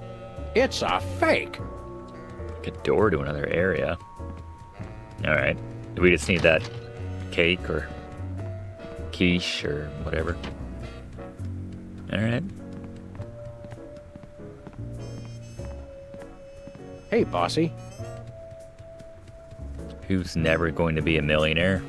It's a fake. Like a door to another area. All right. Do we just need that cake or quiche or whatever? All right. Hey, bossy. Who's never going to be a millionaire?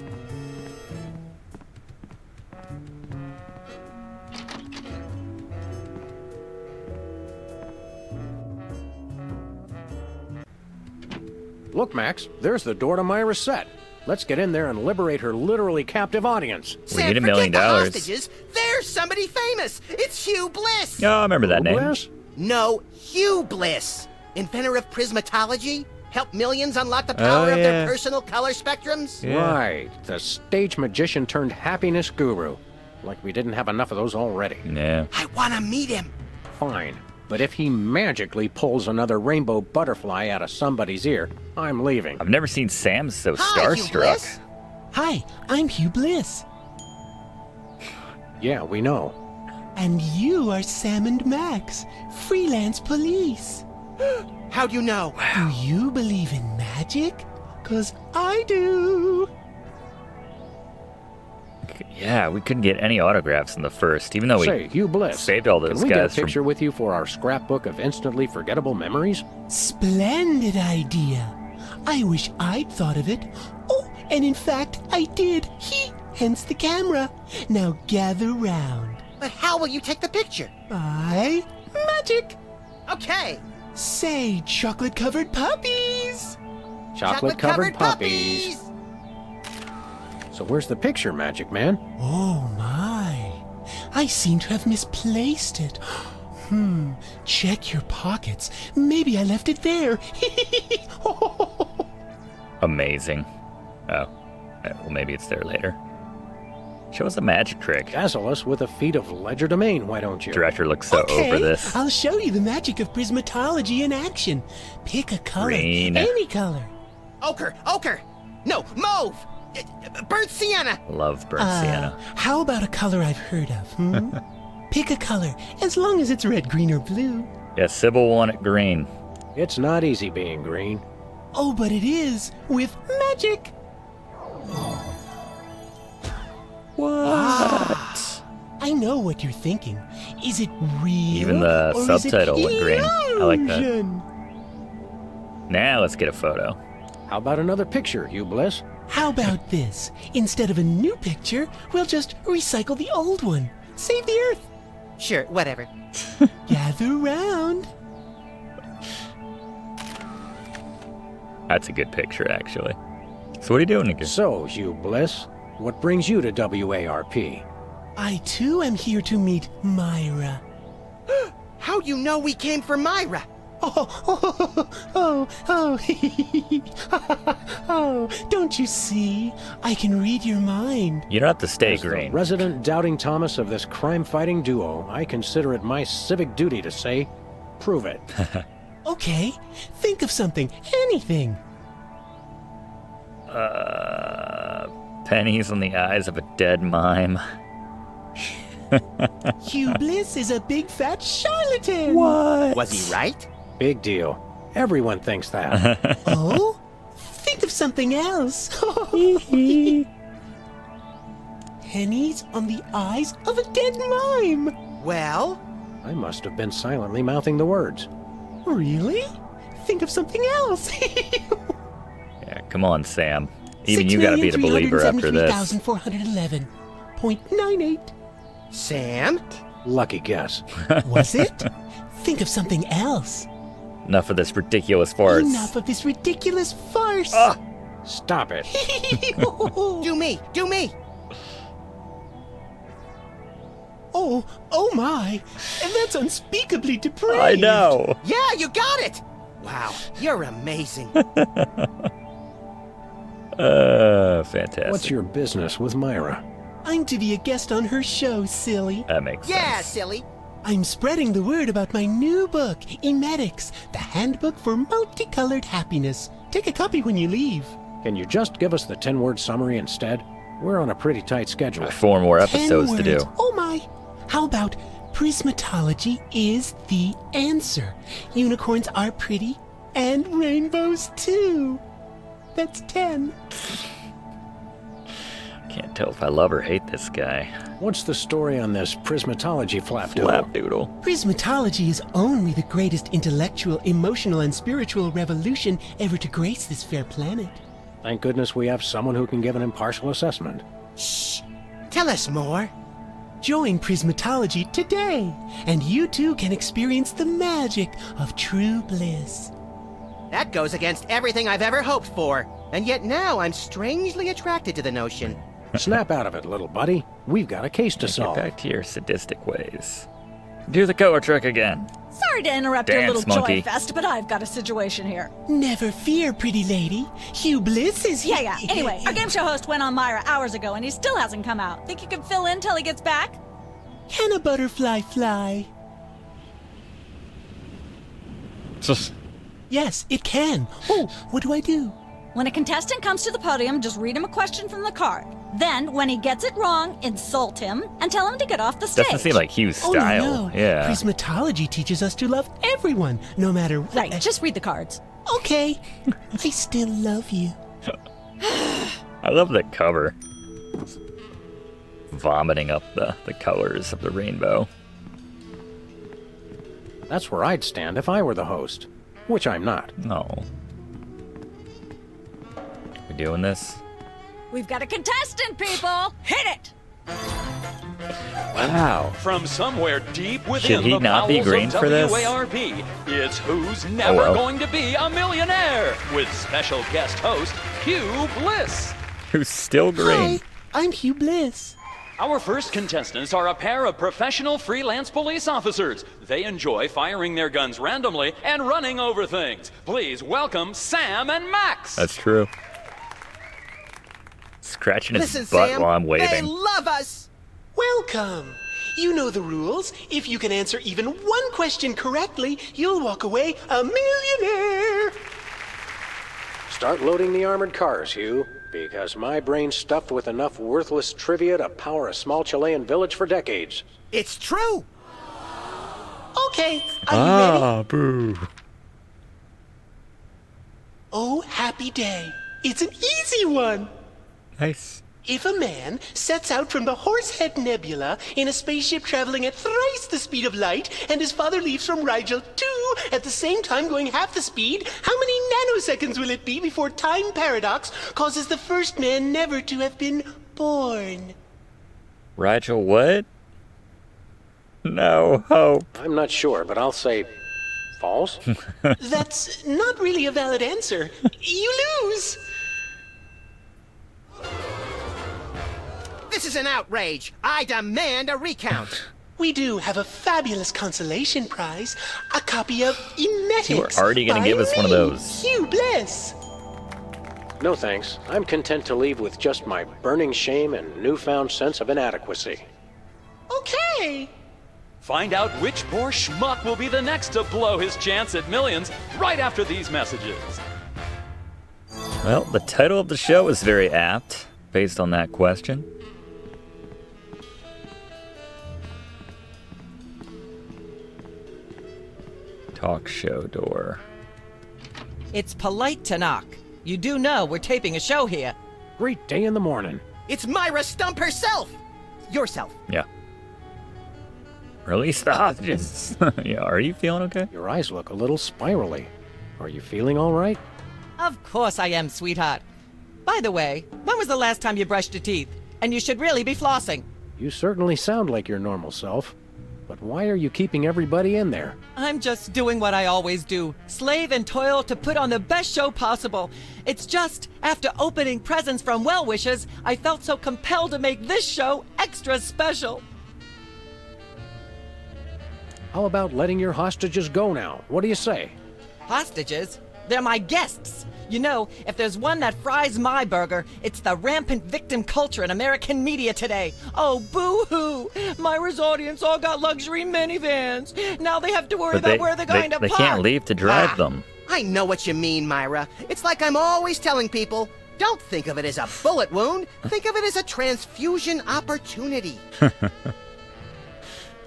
Look, Max, there's the door to Myra's set. Let's get in there and liberate her literally captive audience. We need $1 million. The hostages. There's somebody famous. It's Hugh Bliss. Oh, I remember that name. Bliss? No, Hugh Bliss. Inventor of prismatology. Helped millions unlock the power of their personal color spectrums. Yeah. Right. The stage magician turned happiness guru. Like we didn't have enough of those already. Yeah. I want to meet him. Fine. But if he magically pulls another rainbow butterfly out of somebody's ear, I'm leaving. I've never seen Sam so Hi, Hugh starstruck. Bliss. Hi, I'm Hugh Bliss. Yeah, we know. And you are Sam and Max, freelance police. How'd you know? Do you believe in magic? 'Cause I do. Yeah, we couldn't get any autographs in the first, even though we Say, Hugh Bliss, saved all those can we get a guys from... picture with you for our scrapbook of instantly forgettable memories? Splendid idea. I wish I'd thought of it. Oh, and in fact, I did. Hence the camera. Now gather round. But how will you take the picture? By magic. Okay. Say, chocolate-covered puppies. Chocolate-covered puppies. So where's the picture, Magic Man? Oh, my. I seem to have misplaced it. Check your pockets. Maybe I left it there. Amazing. Oh. Well, maybe it's there later. Show us a magic trick. Dazzle us with a feat of legerdemain, why don't you? Director looks so Okay, over this. I'll show you the magic of prismatology in action. Pick a color. Green. Any color. Ochre. No, mauve. Burnt sienna. Love burnt sienna. How about a color I've heard of, Pick a color, as long as it's red, green, or blue. Yeah, Sybil wanted green. It's not easy being green. Oh, but it is, with magic. What? I know what you're thinking. Is it real? Even the or is subtitle it went green. I like that. illusion? Now let's get a photo. How about another picture, Hugh Bliss? How about this? Instead of a new picture, we'll just recycle the old one. Save the Earth. Sure, whatever. Gather round. That's a good picture, actually. So what are you doing again? So, Hugh Bliss, what brings you to WARP? I too am here to meet Myra. How'd you know we came for Myra? Oh, don't you see? I can read your mind. You don't have to stay As green. the resident doubting Thomas of this crime-fighting duo, I consider it my civic duty to say, prove it. Okay, think of something, anything. Pennies on the eyes of a dead mime. Hugh Bliss is a big fat charlatan. What? Was he right? Big deal. Everyone thinks that. Oh? Think of something else. Pennies on the eyes of a dead mime. Well? I must have been silently mouthing the words. Really? Think of something else. Yeah, come on, Sam. Even you gotta be the believer after this. 6,373,411.98. Sam? Lucky guess. Was it? Think of something else. Enough of this ridiculous farce. Enough of this ridiculous farce. Stop it. Do me. Oh my! And that's unspeakably depraved! I know! Yeah, you got it! Wow, you're amazing. Fantastic. What's your business with Myra? I'm to be a guest on her show, silly. That makes Yeah, sense. silly. I'm spreading the word about my new book, Emetics, the Handbook for Multicolored Happiness. Take a copy when you leave. Can you just give us the 10-word summary instead? We're on a pretty tight schedule. 4 more 10 episodes to do. words. Oh my! How about prismatology is the answer? Unicorns are pretty, and rainbows too. That's 10. Can't tell if I love or hate this guy. What's the story on this prismatology flapdoodle? Flapdoodle. Prismatology is only the greatest intellectual, emotional, and spiritual revolution ever to grace this fair planet. Thank goodness we have someone who can give an impartial assessment. Shh! Tell us more. Join Prismatology today, and you too can experience the magic of true bliss. That goes against everything I've ever hoped for, and yet now I'm strangely attracted to the notion. Snap out of it, little buddy. We've got a case to solve. Get back to your sadistic ways. Do the color trick again. Sorry to interrupt your Dance, little monkey. joy fest, but I've got a situation here. Never fear, pretty lady. Hugh Bliss is here. Yeah. Anyway, our game show host went on Myra hours ago, and he still hasn't come out. Think you can fill in till he gets back? Can a butterfly fly? Yes, it can. Oh, what do I do? When a contestant comes to the podium, just read him a question from the card. Then, when he gets it wrong, insult him and tell him to get off the stage. Doesn't seem like Hugh's Oh, style. no. Yeah. Prismatology teaches us to love everyone, no matter what. Right, just read the cards. Okay. I still love you. I love the cover. Vomiting up the colors of the rainbow. That's where I'd stand if I were the host. Which I'm not. No. We doing this? We've got a contestant, people! Hit it! Wow. From somewhere deep within Should he the not be bowels green of for this? WARP, it's Who's Never well. Going to Be a Millionaire with special guest host Hugh Bliss. Who's still green? Hi, I'm Hugh Bliss. Our first contestants are a pair of professional freelance police officers. They enjoy firing their guns randomly and running over things. Please welcome Sam and Max. That's true. Scratching his Listen, butt Sam, while I'm they waving. love us. Welcome. You know the rules. If you can answer even one question correctly, you'll walk away a millionaire. Start loading the armored cars, Hugh, because my brain's stuffed with enough worthless trivia to power a small Chilean village for decades. It's true. Okay, are you ready? Boo. Oh, happy day. It's an easy one. Nice. If a man sets out from the Horsehead Nebula in a spaceship traveling at thrice the speed of light, and his father leaves from Rigel 2 at the same time going half the speed, how many nanoseconds will it be before time paradox causes the first man never to have been born? Rigel, what? No hope. I'm not sure, but I'll say false. That's not really a valid answer. You lose. This is an outrage. I demand a recount. We do have a fabulous consolation prize, a copy of Emetics. You were already going to by give us one of me, those. Hugh Bliss. No thanks. I'm content to leave with just my burning shame and newfound sense of inadequacy. Okay. Find out which poor schmuck will be the next to blow his chance at millions right after these messages. Well, the title of the show is very apt, based on that question. Talk show door. It's polite to knock. You do know we're taping a show here. Great day in the morning. It's Myra Stump herself. Yourself. Yeah. Release the hostages. Yeah, are you feeling okay? Your eyes look a little spirally. Are you feeling all right? Of course I am, sweetheart. By the way, when was the last time you brushed your teeth? And you should really be flossing. You certainly sound like your normal self. But why are you keeping everybody in there? I'm just doing what I always do. Slave and toil to put on the best show possible. It's just, after opening presents from well-wishers, I felt so compelled to make this show extra special. How about letting your hostages go now? What do you say? Hostages? They're my guests. You know, if there's one that fries my burger, it's the rampant victim culture in American media today. Oh, boo-hoo! Myra's audience all got luxury minivans. Now they have to worry about where they're going to They park. can't leave to drive them. I know what you mean, Myra. It's like I'm always telling people, don't think of it as a bullet wound. Think of it as a transfusion opportunity.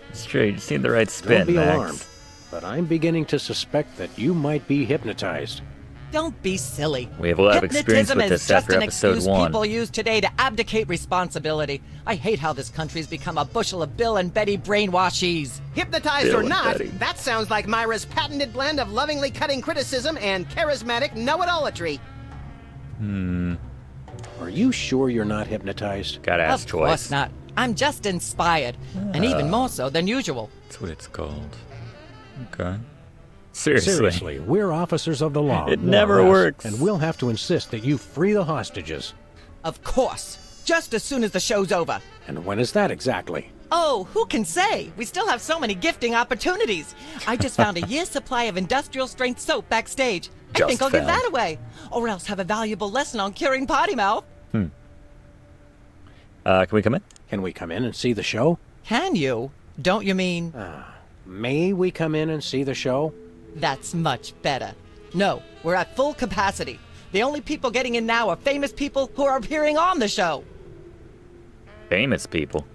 It's true. You just need the right spin, Don't be Max. alarmed, but I'm beginning to suspect that you might be hypnotized. Don't be silly. We have a lot of experience Hypnotism with is this just after an episode excuse 1. people use today to abdicate responsibility. I hate how this country's become a bushel of Bill and Betty brainwashies. Hypnotized Bill or and not, Betty. that sounds like Myra's patented blend of lovingly cutting criticism and charismatic know-it-allatry. Are you sure you're not hypnotized? Gotta ask Of twice. course not. I'm just inspired, and even more so than usual. That's what it's called. Okay. Seriously. Seriously, we're officers of the law. It more never or less, works. And we'll have to insist that you free the hostages. Of course. Just as soon as the show's over. And when is that exactly? Oh, who can say? We still have so many gifting opportunities. I just found a year's supply of industrial strength soap backstage. I Just think I'll give found. that away. Or else have a valuable lesson on curing potty mouth. Can we come in? Can we come in and see the show? Can you? Don't you mean? May we come in and see the show? That's much better. No, we're at full capacity. The only people getting in now are famous people who are appearing on the show. Famous people.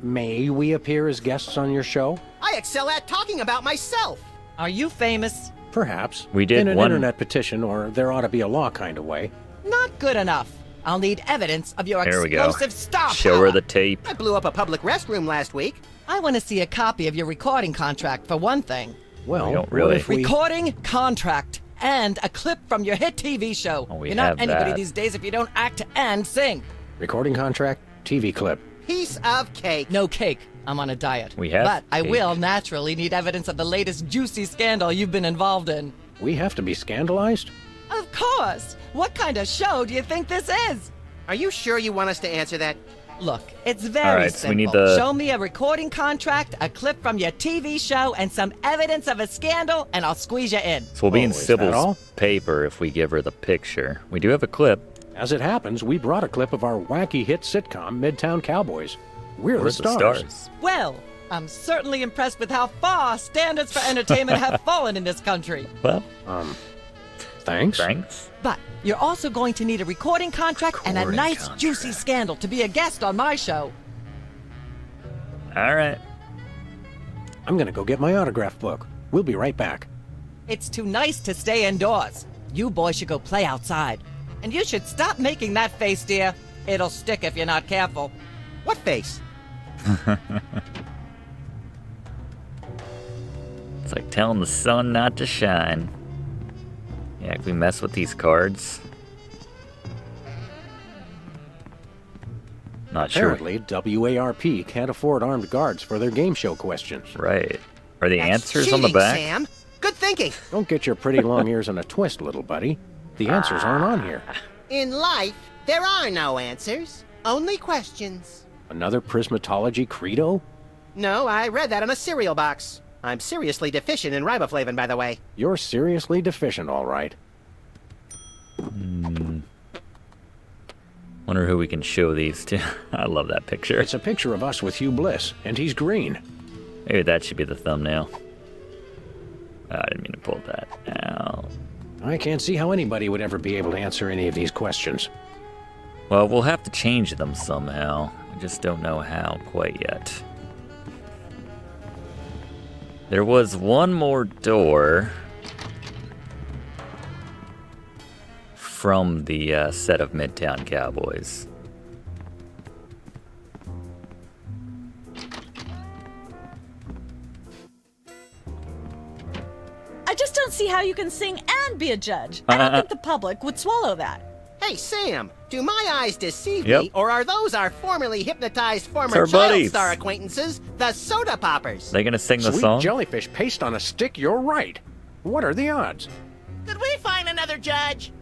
May we appear as guests on your show? I excel at talking about myself. Are you famous? Perhaps. We did in an one- internet petition, or there ought to be a law kind of way. Not good enough. I'll need evidence of your There we go. explosive star Show power. her the tape. I blew up a public restroom last week. I want to see a copy of your recording contract, for one thing. Well, We don't really. what if we... Recording contract and a clip from your hit TV show. Oh, we You're not have anybody that. these days if you don't act and sing. Recording contract, TV clip. Piece of cake. No cake. I'm on a diet. We have But I cake. will naturally need evidence of the latest juicy scandal you've been involved in. We have to be scandalized? Of course. What kind of show do you think this is? Are you sure you want us to answer that? Look, it's very All right, so simple. we need the- Show me a recording contract, a clip from your TV show, and some evidence of a scandal, and I'll squeeze you in. So we'll be in is that all? Sybil's paper if we give her the picture. We do have a clip. As it happens, we brought a clip of our wacky hit sitcom, Midtown Cowboys. We're Where's the the stars. Well, I'm certainly impressed with how far standards for entertainment have fallen in this country. Well, Thanks. thanks. But you're also going to need a recording contract and a Recording nice, contract. juicy scandal to be a guest on my show. All right. I'm gonna go get my autograph book. We'll be right back. It's too nice to stay indoors. You boys should go play outside. And you should stop making that face, dear. It'll stick if you're not careful. What face? It's like telling the sun not to shine. Yeah, can we mess with these cards? Not sure. Apparently, WARP can't afford armed guards for their game show questions. Right. Are the That's answers on the cheating, back? Sam. Good thinking. Don't get your pretty long ears in a twist, little buddy. The answers aren't on here. In life, there are no answers, only questions. Another prismatology credo? No, I read that in a cereal box. I'm seriously deficient in riboflavin, by the way. You're seriously deficient, all right. Wonder who we can show these to. I love that picture. It's a picture of us with Hugh Bliss, and he's green. Maybe that should be the thumbnail. I didn't mean to pull that out. I can't see how anybody would ever be able to answer any of these questions. Well, we'll have to change them somehow. I just don't know how quite yet. There was one more door from the set of Midtown Cowboys. I just don't see how you can sing and be a judge. I don't think the public would swallow that. Hey, Sam, do my eyes deceive Yep. me, or are those our formerly hypnotized It's our former child buddies. star acquaintances, the Soda Poppers? They gonna sing the Sweet song? jellyfish paste on a stick, you're right. What are the odds? Could we find another judge?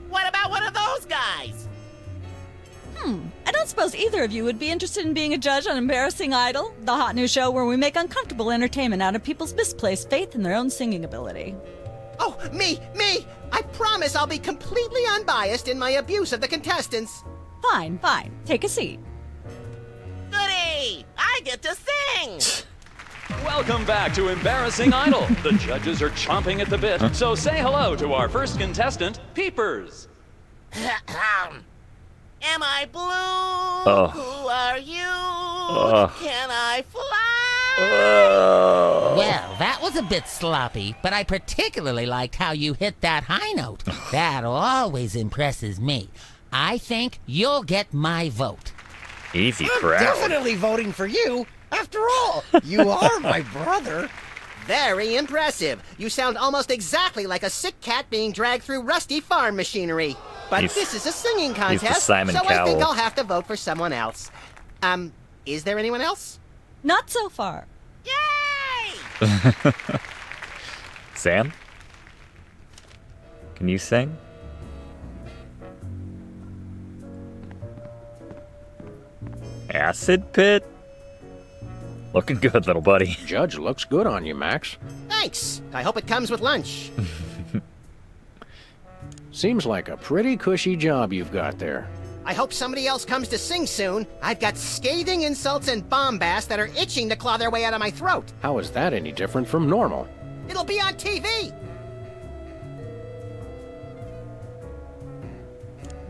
What about one of those guys? I don't suppose either of you would be interested in being a judge on Embarrassing Idol, the hot new show where we make uncomfortable entertainment out of people's misplaced faith in their own singing ability. Oh, me! I promise I'll be completely unbiased in my abuse of the contestants. Fine. Take a seat. Goody! I get to sing! Welcome back to Embarrassing Idol. The judges are chomping at the bit, so say hello to our first contestant, Peepers. Am I blue? Who are you? Can I fly? Well, that was a bit sloppy, but I particularly liked how you hit that high note. That always impresses me. I think you'll get my vote. Easy I'm crap. definitely voting for you. After all, you are my brother. Very impressive. You sound almost exactly like a sick cat being dragged through rusty farm machinery. But this is a singing contest, so Simon I think Cowell. I'll have to vote for someone else. Is there anyone else? Not so far. Yay! Sam? Can you sing? Acid Pit? Looking good, little buddy. Judge looks good on you, Max. Thanks. I hope it comes with lunch. Seems like a pretty cushy job you've got there. I hope somebody else comes to sing soon. I've got scathing insults and bombast that are itching to claw their way out of my throat. How is that any different from normal? It'll be on TV.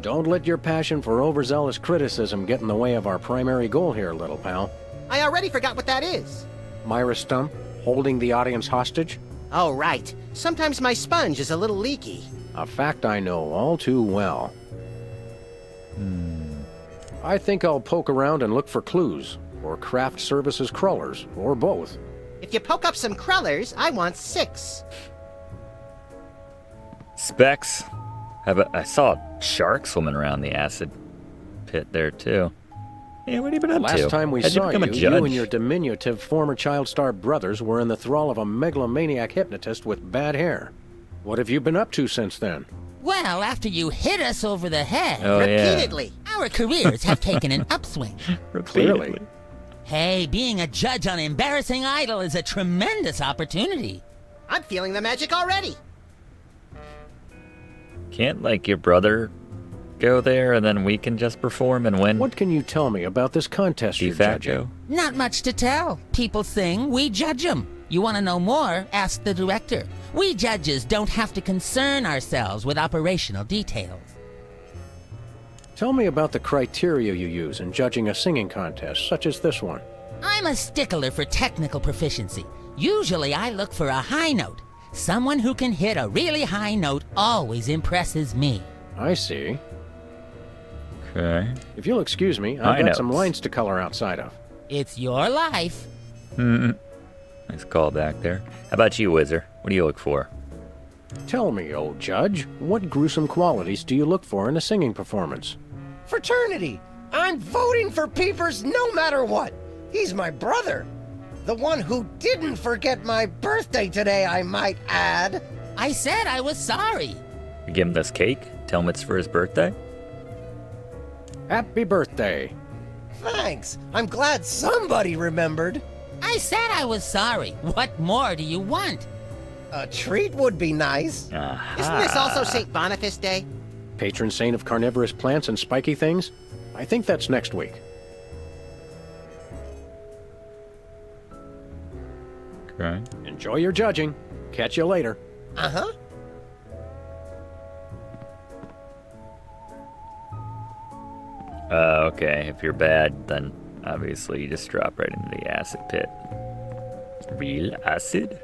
Don't let your passion for overzealous criticism get in the way of our primary goal here, little pal. I already forgot what that is. Myra Stump, holding the audience hostage? Oh, right. Sometimes my sponge is a little leaky. A fact I know all too well. I think I'll poke around and look for clues, or craft services crawlers, or both. If you poke up some crullers, I want 6. Specs. I saw a shark swimming around the acid pit there, too. Yeah, what have you been up to? Last time we How'd saw become a you judge? and your diminutive former child star brothers were in the thrall of a megalomaniac hypnotist with bad hair. What have you been up to since then? Well, after you hit us over the head, Oh, yeah. Repeatedly. our careers have taken an upswing. Clearly. Hey, being a judge on Embarrassing Idol is a tremendous opportunity. I'm feeling the magic already. Can't, like, your brother go there and then we can just perform and win? What can you tell me about this contest De you're facto? judging? Not much to tell. People sing, we judge them. You want to know more? Ask the director. We judges don't have to concern ourselves with operational details. Tell me about the criteria you use in judging a singing contest, such as this one. I'm a stickler for technical proficiency. Usually I look for a high note. Someone who can hit a really high note always impresses me. I see. Okay. If you'll excuse me, High I've got some notes. lines to color outside of. It's your life. Nice call back there. How about you, Whizzer? What do you look for? Tell me, old judge, what gruesome qualities do you look for in a singing performance? Fraternity. I'm voting for Peepers no matter what. He's my brother. The one who didn't forget my birthday today, I might add. I said I was sorry. You give him this cake? Tell him it's for his birthday? Happy birthday. Thanks. I'm glad somebody remembered. I said I was sorry. What more do you want? A treat would be nice. Isn't this also St. Boniface Day? Patron saint of carnivorous plants and spiky things? I think that's next week. Okay. Enjoy your judging. Catch you later. Uh-huh. Okay. If you're bad, then obviously you just drop right into the acid pit. Real acid?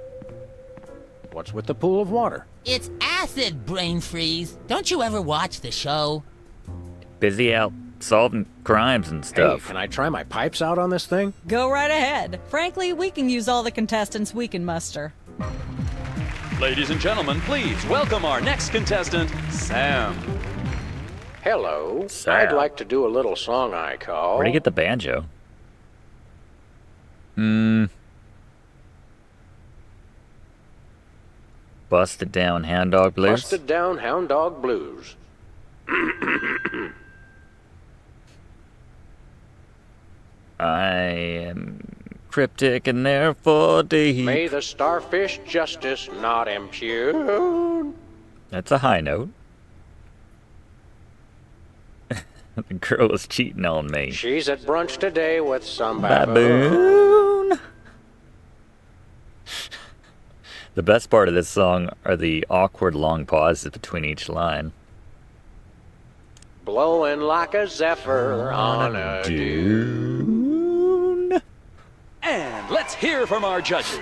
What's with the pool of water? It's acid, brain freeze. Don't you ever watch the show? Busy out solving crimes and Hey, stuff. can I try my pipes out on this thing? Go right ahead. Frankly, we can use all the contestants we can muster. Ladies and gentlemen, please welcome our next contestant, Sam. Hello. Sam. I'd like to do a little song I call... Where'd he get the banjo? Busted down hound dog blues? Busted Down Hound Dog Blues. I am cryptic and therefore deep. May the starfish justice not impugn. That's a high note. The girl is cheating on me. She's at brunch today with some baboon. The best part of this song are the awkward long pauses between each line. Blowing like a zephyr on a dune. And let's hear from our judges.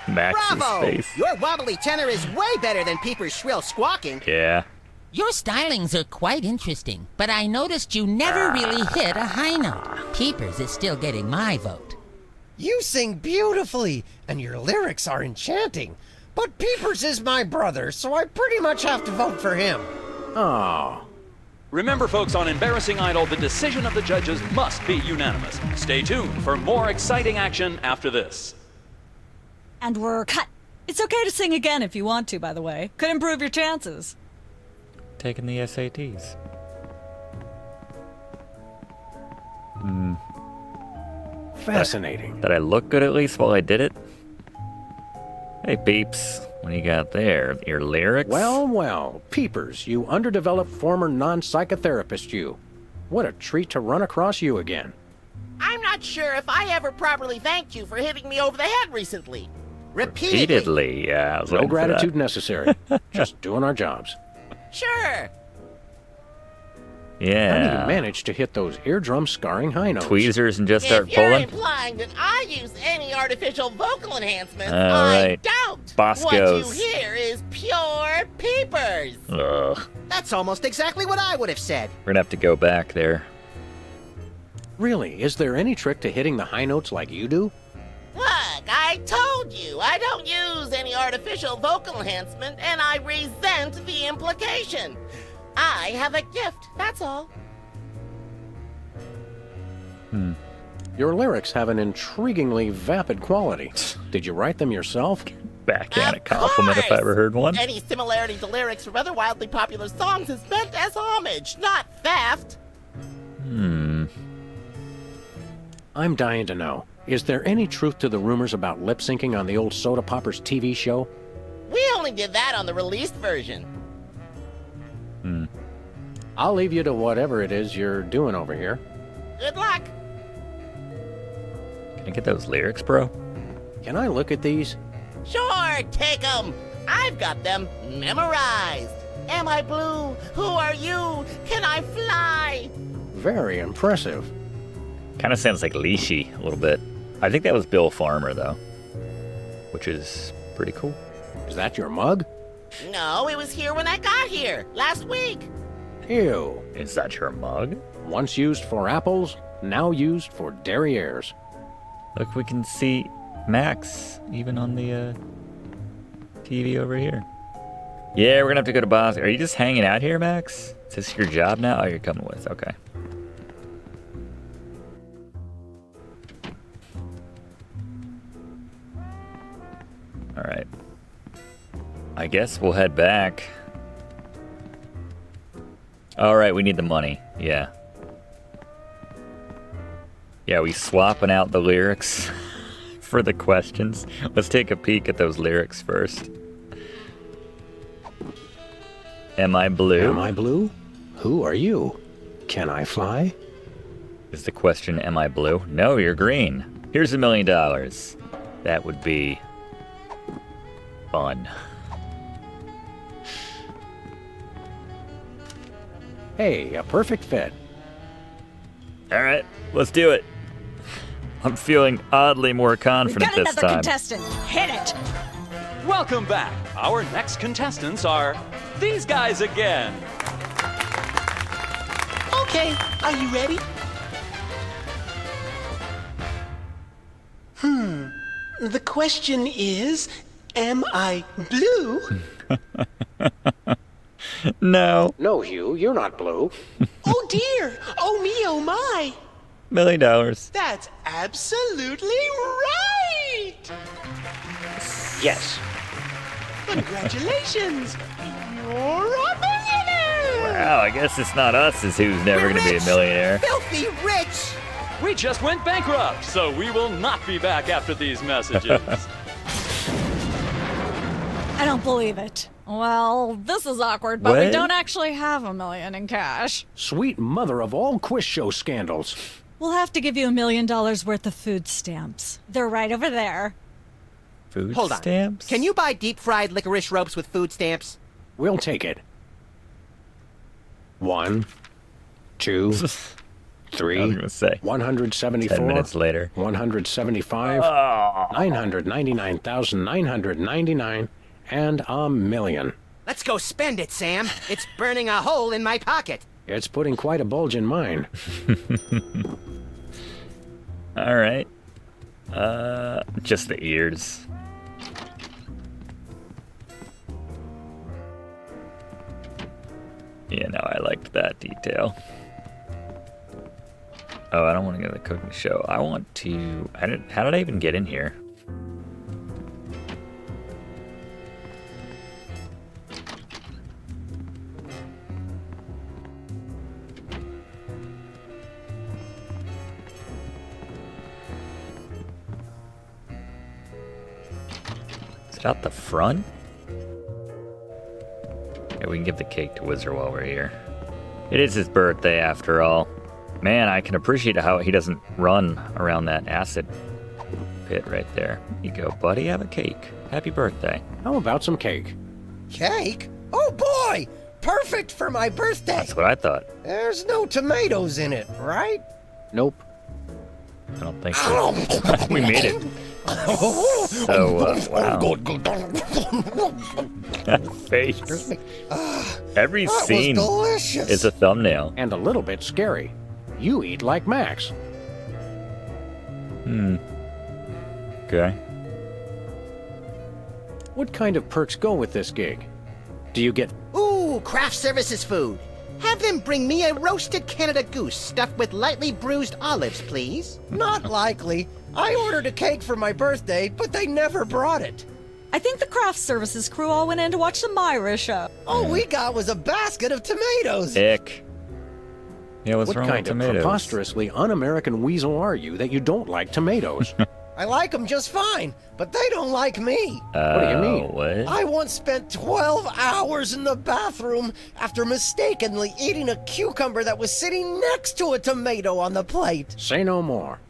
Max's Bravo! face. Your wobbly tenor is way better than Peeper's shrill squawking. Yeah. Your stylings are quite interesting, but I noticed you never really hit a high note. Peepers is still getting my vote. You sing beautifully, and your lyrics are enchanting. But Peepers is my brother, so I pretty much have to vote for him. Oh. Remember, folks, on Embarrassing Idol, the decision of the judges must be unanimous. Stay tuned for more exciting action after this. And we're cut. It's okay to sing again if you want to, by the way. Could improve your chances. Taking the SATs. Fascinating. Did I look good at least while I did it? Hey, Peeps. What do you got there? Your lyrics? Well, Peepers, you underdeveloped former non-psychotherapist you. What a treat to run across you again. I'm not sure if I ever properly thanked you for hitting me over the head recently. Repeatedly, yeah. I was No waiting for that. gratitude necessary. Just doing our jobs. Sure. Yeah. How do you manage to hit those eardrum scarring high notes? Tweezers and just start If you're pulling? implying that I use any artificial vocal enhancements, All I right. doubt. Boss what goes. you hear is pure Peepers. Ugh. That's almost exactly what I would have said. We're gonna have to go back there. Really, is there any trick to hitting the high notes like you do? Look, I told you, I don't use any artificial vocal enhancement, and I resent the implication. I have a gift, that's all. Your lyrics have an intriguingly vapid quality. Did you write them yourself? Backhanded compliment if I ever heard one. Any similarity to lyrics from other wildly popular songs is meant as homage, not theft. I'm dying to know. Is there any truth to the rumors about lip syncing on the old Soda Poppers TV show? We only did that on the released version. I'll leave you to whatever it is you're doing over here. Good luck. Can I get those lyrics, bro? Can I look at these? Sure, take 'em. I've got them memorized. Am I blue? Who are you? Can I fly? Very impressive. Kind of sounds like Leashy a little bit. I think that was Bill Farmer, though, which is pretty cool. Is that your mug? No, it was here when I got here, last week. Ew. Is that your mug? Once used for apples, now used for derrieres. Look, we can see Max even on the TV over here. Yeah, we're gonna have to go to Boston. Are you just hanging out here, Max? Is this your job now? Oh, you're coming with. Okay. All right. I guess we'll head back. All right, we need the money. Yeah. Yeah, we swapping out the lyrics for the questions. Let's take a peek at those lyrics first. Am I blue? Am I blue? Who are you? Can I fly? Is the question, am I blue? No, you're green. Here's $1 million. That would be fun. Hey, a perfect fit. All right, let's do it. I'm feeling oddly more confident We've got this another time. contestant. Hit it. Welcome back. Our next contestants are these guys again. Okay, are you ready? The question is, am I blue? No. No, Hugh, you're not blue. Oh dear! Oh me, oh my! $1 million. That's absolutely right! Yes. Congratulations! You're a millionaire! Wow, I guess it's not us is who's never going to be a millionaire. Filthy rich! We just went bankrupt, so we will not be back after these messages. I don't believe it. Well, this is awkward, but we What? don't actually have $1 million in cash. Sweet mother of all quiz show scandals. We'll have to give you $1 million worth of food stamps. They're right over there. Food Hold on. stamps? Can you buy deep-fried licorice ropes with food stamps? We'll take it. 1, 2, 3. I was gonna say. 174. 10 minutes later. 175. 999,999, and $1 million. Let's go spend it, Sam. It's burning a hole in my pocket. It's putting quite a bulge in mine. All right. Just the ears. Yeah, no, I liked that detail. Oh, I don't want to go to the cooking show. I want to... How did I even get in here? Is it out the front? Yeah, we can give the cake to Wizard while we're here. It is his birthday, after all. Man, I can appreciate how he doesn't run around that acid pit right there. Here you go, buddy. Have a cake. Happy birthday. How about some cake? Cake? Oh boy! Perfect for my birthday! That's what I thought. There's no tomatoes in it, right? Nope. I don't think so. We made it. So, wow. That face. Every That was scene delicious. is a thumbnail. And a little bit scary. You eat like Max. Okay. What kind of perks go with this gig? Do you get... Ooh, craft services food. Have them bring me a roasted Canada goose stuffed with lightly bruised olives, please. Not likely. I ordered a cake for my birthday, but they never brought it. I think the craft services crew all went in to watch the Myra show. All we got was a basket of tomatoes. Ick. Yeah, what's what wrong kind with of tomatoes? preposterously un-American weasel are you that you don't like tomatoes? I like them just fine, but they don't like me. What do you mean? What? I once spent 12 hours in the bathroom after mistakenly eating a cucumber that was sitting next to a tomato on the plate. Say no more.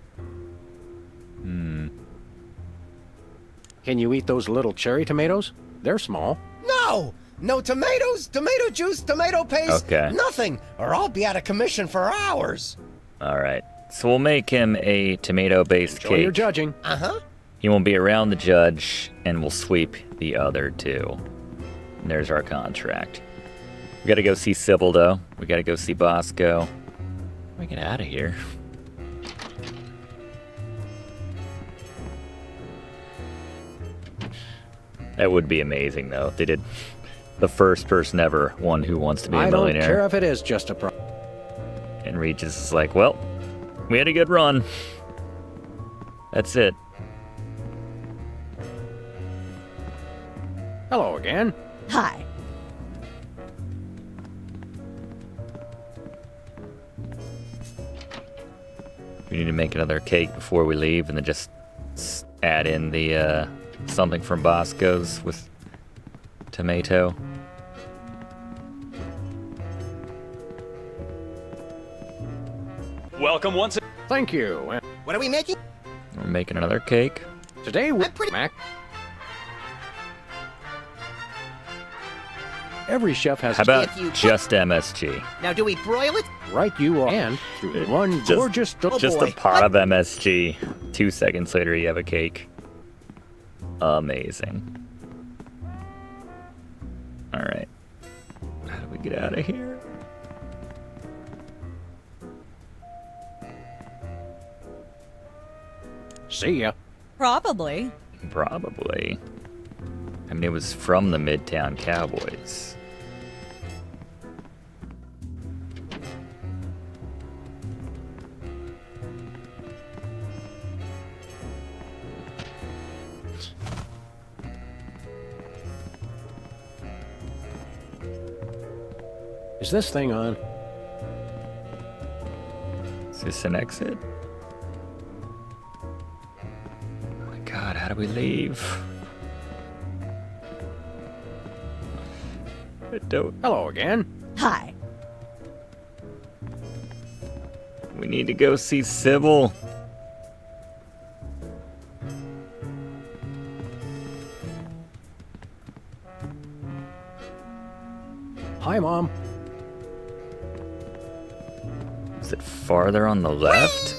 Can you eat those little cherry tomatoes? They're small. No! No tomatoes, tomato juice, tomato paste, Okay. nothing, or I'll be out of commission for hours. All right. So we'll make him a tomato-based Show your cake. judging. Uh-huh. He won't be around the judge, and we'll sweep the other two. And there's our contract. We gotta go see Sybil, though. We gotta go see Bosco. How do we get out of here? That would be amazing, though, if they did the first person ever one Who Wants to Be a I don't Millionaire. care if it is just a pro... And Regis is like, well, we had a good run. That's it. Hello again. Hi. We need to make another cake before we leave, and then just add in the something from Bosco's with tomato. Welcome once again. Thank you. What are we making? We're making another cake. Today, Mac. Every chef has... How about If you- just MSG? Now, do we broil it? Right you are. And through one gorgeous... Just a pot of MSG. 2 seconds later, you have a cake. Amazing. All right. How do we get out of here? See ya. Probably. Probably. I mean, it was from the Midtown Cowboys. Is this thing on? Is this an exit? How do we leave? I don't. Hello again. Hi. We need to go see Sybil. Hi, Mom. Is it farther on the left?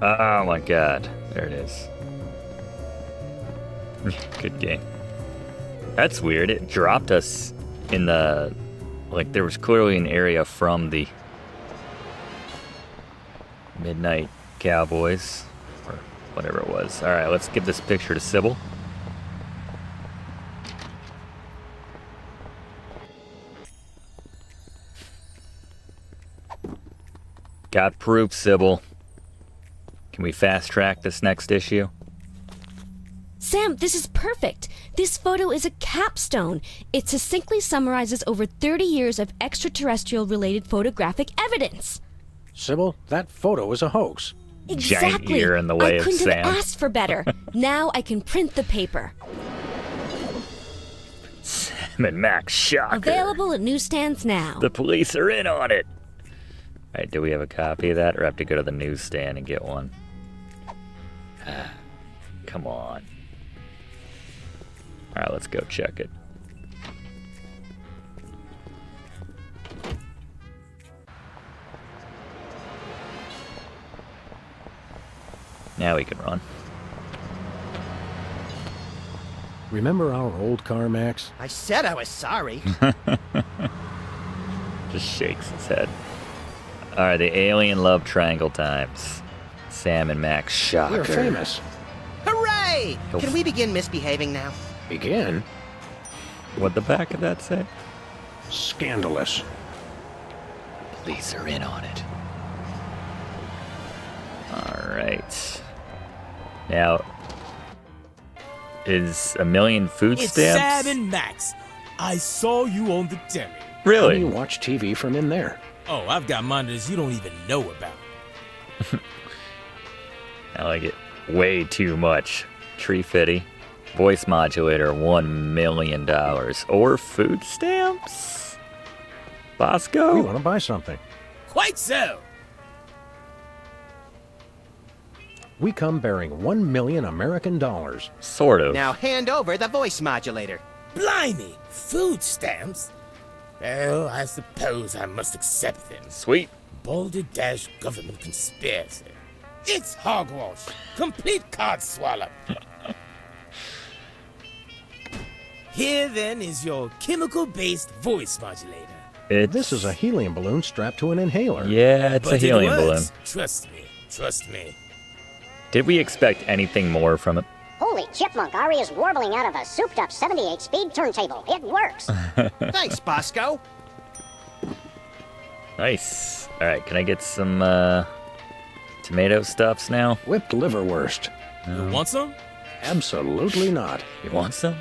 Oh my god. There it is. Good game. That's weird. It dropped us in the... Like, there was clearly an area from the Midnight Cowboys, or whatever it was. Alright, let's give this picture to Sybil. Got proof, Sybil. Can we fast track this next issue? Sam, this is perfect. This photo is a capstone. It succinctly summarizes over 30 years of extraterrestrial-related photographic evidence. Sybil, that photo is a hoax. Exactly. Giant ear in the way I of couldn't Sam. have asked for better. Now I can print the paper. Sam and Max, shocker. Available at newsstands now. The police are in on it. Alright, do we have a copy of that, or have to go to the newsstand and get one? Come on. Alright, let's go check it. Now we can run. Remember our old car, Max? I said I was sorry. Just shakes his head. Alright, the alien love triangle times. Sam and Max, shocker. We're famous. Hooray! Can we begin misbehaving now? Begin? What'd the back of that say? Scandalous. Police are in on it. Alright. Now, is a million food It's stamps? Sam and Max. I saw you on the telly. Really? How do you watch TV from in there? Oh, I've got monitors you don't even know about. I like it way too much. Tree Fitty. Voice modulator, $1 million. Or food stamps? Bosco? We want to buy something. Quite so. We come bearing 1 million American dollars. Sort of. Now hand over the voice modulator. Blimey, food stamps? Well, I suppose I must accept them. Sweet. Balderdash government conspiracy. It's hogwash. Complete card swallow. Here then is your chemical-based voice modulator. This is a helium balloon strapped to an inhaler. Yeah, it's a helium it balloon. works. Trust me. Trust me. Did we expect anything more from it? Holy chipmunk, Ari is warbling out of a souped-up 78-speed turntable. It works. Thanks, Bosco. Nice. Alright, can I get some tomato stuffs now? Whipped liverwurst. You want some? Absolutely not. You want some?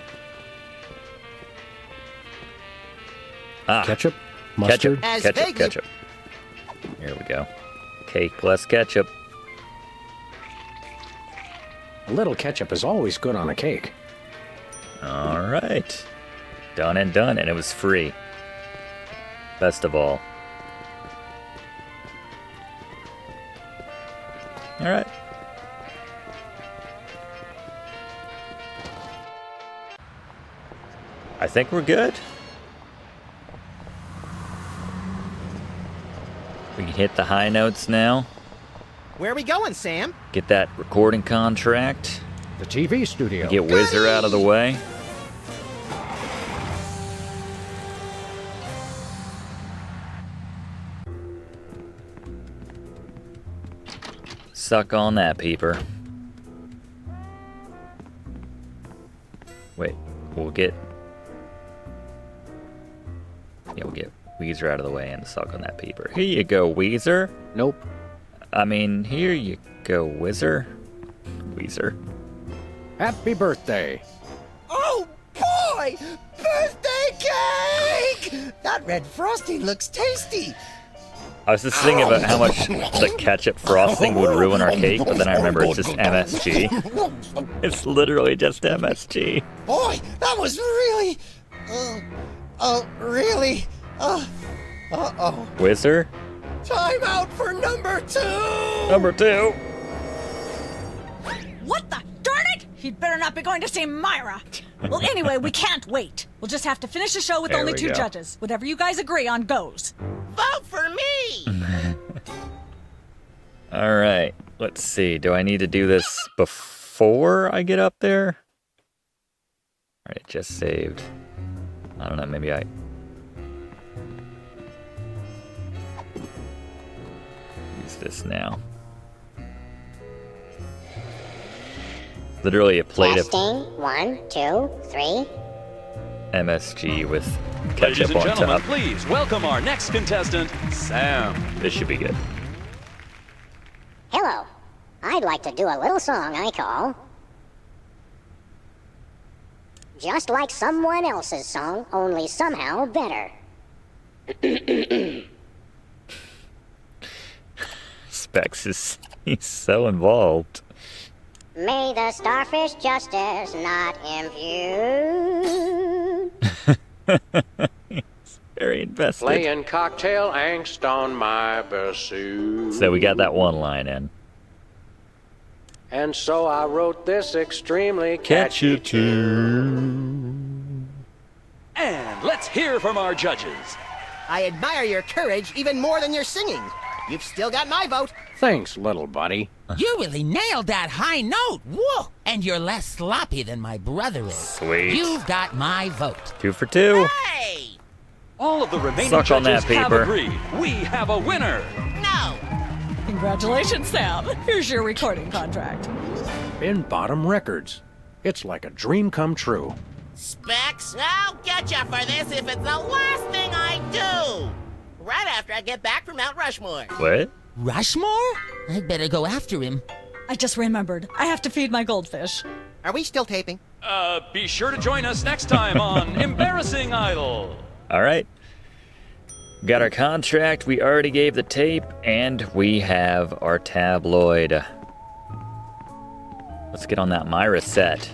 Ah, Ketchup? Mustard? Ketchup. Here we go. Cake plus ketchup. A little ketchup is always good on a cake. Alright. Done and done, and it was free. Best of all. Alright. I think we're good. We can hit the high notes now. Where are we going, Sam? Get that recording contract. The TV studio. Get Whizzer out of the way. Suck on that, peeper. Wait, we'll get Weezer out of the way and suck on that peeper. Here you go, Weezer. Nope. I mean, here you go, Whizzer. Weezer. Happy birthday. Oh, boy! Birthday cake! That red frosting looks tasty. I was just thinking about how much the ketchup frosting would ruin our cake, but then I remember it's just MSG. It's literally just MSG. Boy, that was really... really... Uh-oh. Whizzer? Time out for number 2! Number 2. What the? Darn it! He'd better not be going to see Myra. Well, anyway, we can't wait. We'll just have to finish the show with There only we 2 go. judges. Whatever you guys agree on goes. Vote for me! All right, let's see. Do I need to do this before I get up there? All right, it just saved. I don't know, maybe I... use this now. Literally a plate of Testing. 1, 2, 3. MSG with Ladies ketchup and on gentlemen, top. please welcome our next contestant, Sam. This should be good. Hello. I'd like to do a little song I call Just Like Someone Else's Song, Only Somehow Better. Specs he's so involved. May the starfish justice not impute. He's very invested. Laying cocktail angst on my pursuit. So we got that one line in. And so I wrote this extremely Catch catchy you too. And let's hear from our judges. I admire your courage even more than your singing. You've still got my vote. Thanks, little buddy. You really nailed that high note. Whoa! And you're less sloppy than my brother is. Sweet. You've got my vote. 2 for 2. Hey! All of the remaining Suck on judges that have paper. agreed. We have a winner. No! Congratulations, Sam. Here's your recording contract. In Bottom Records. It's like a dream come true. Specs, I'll get you for this if it's the last thing I do! Right after I get back from Mount Rushmore. What? Rushmore? I'd better go after him. I just remembered. I have to feed my goldfish. Are we still taping? Be sure to join us next time on Embarrassing Idol. All right. Got our contract, we already gave the tape, and we have our tabloid. Let's get on that Myra set.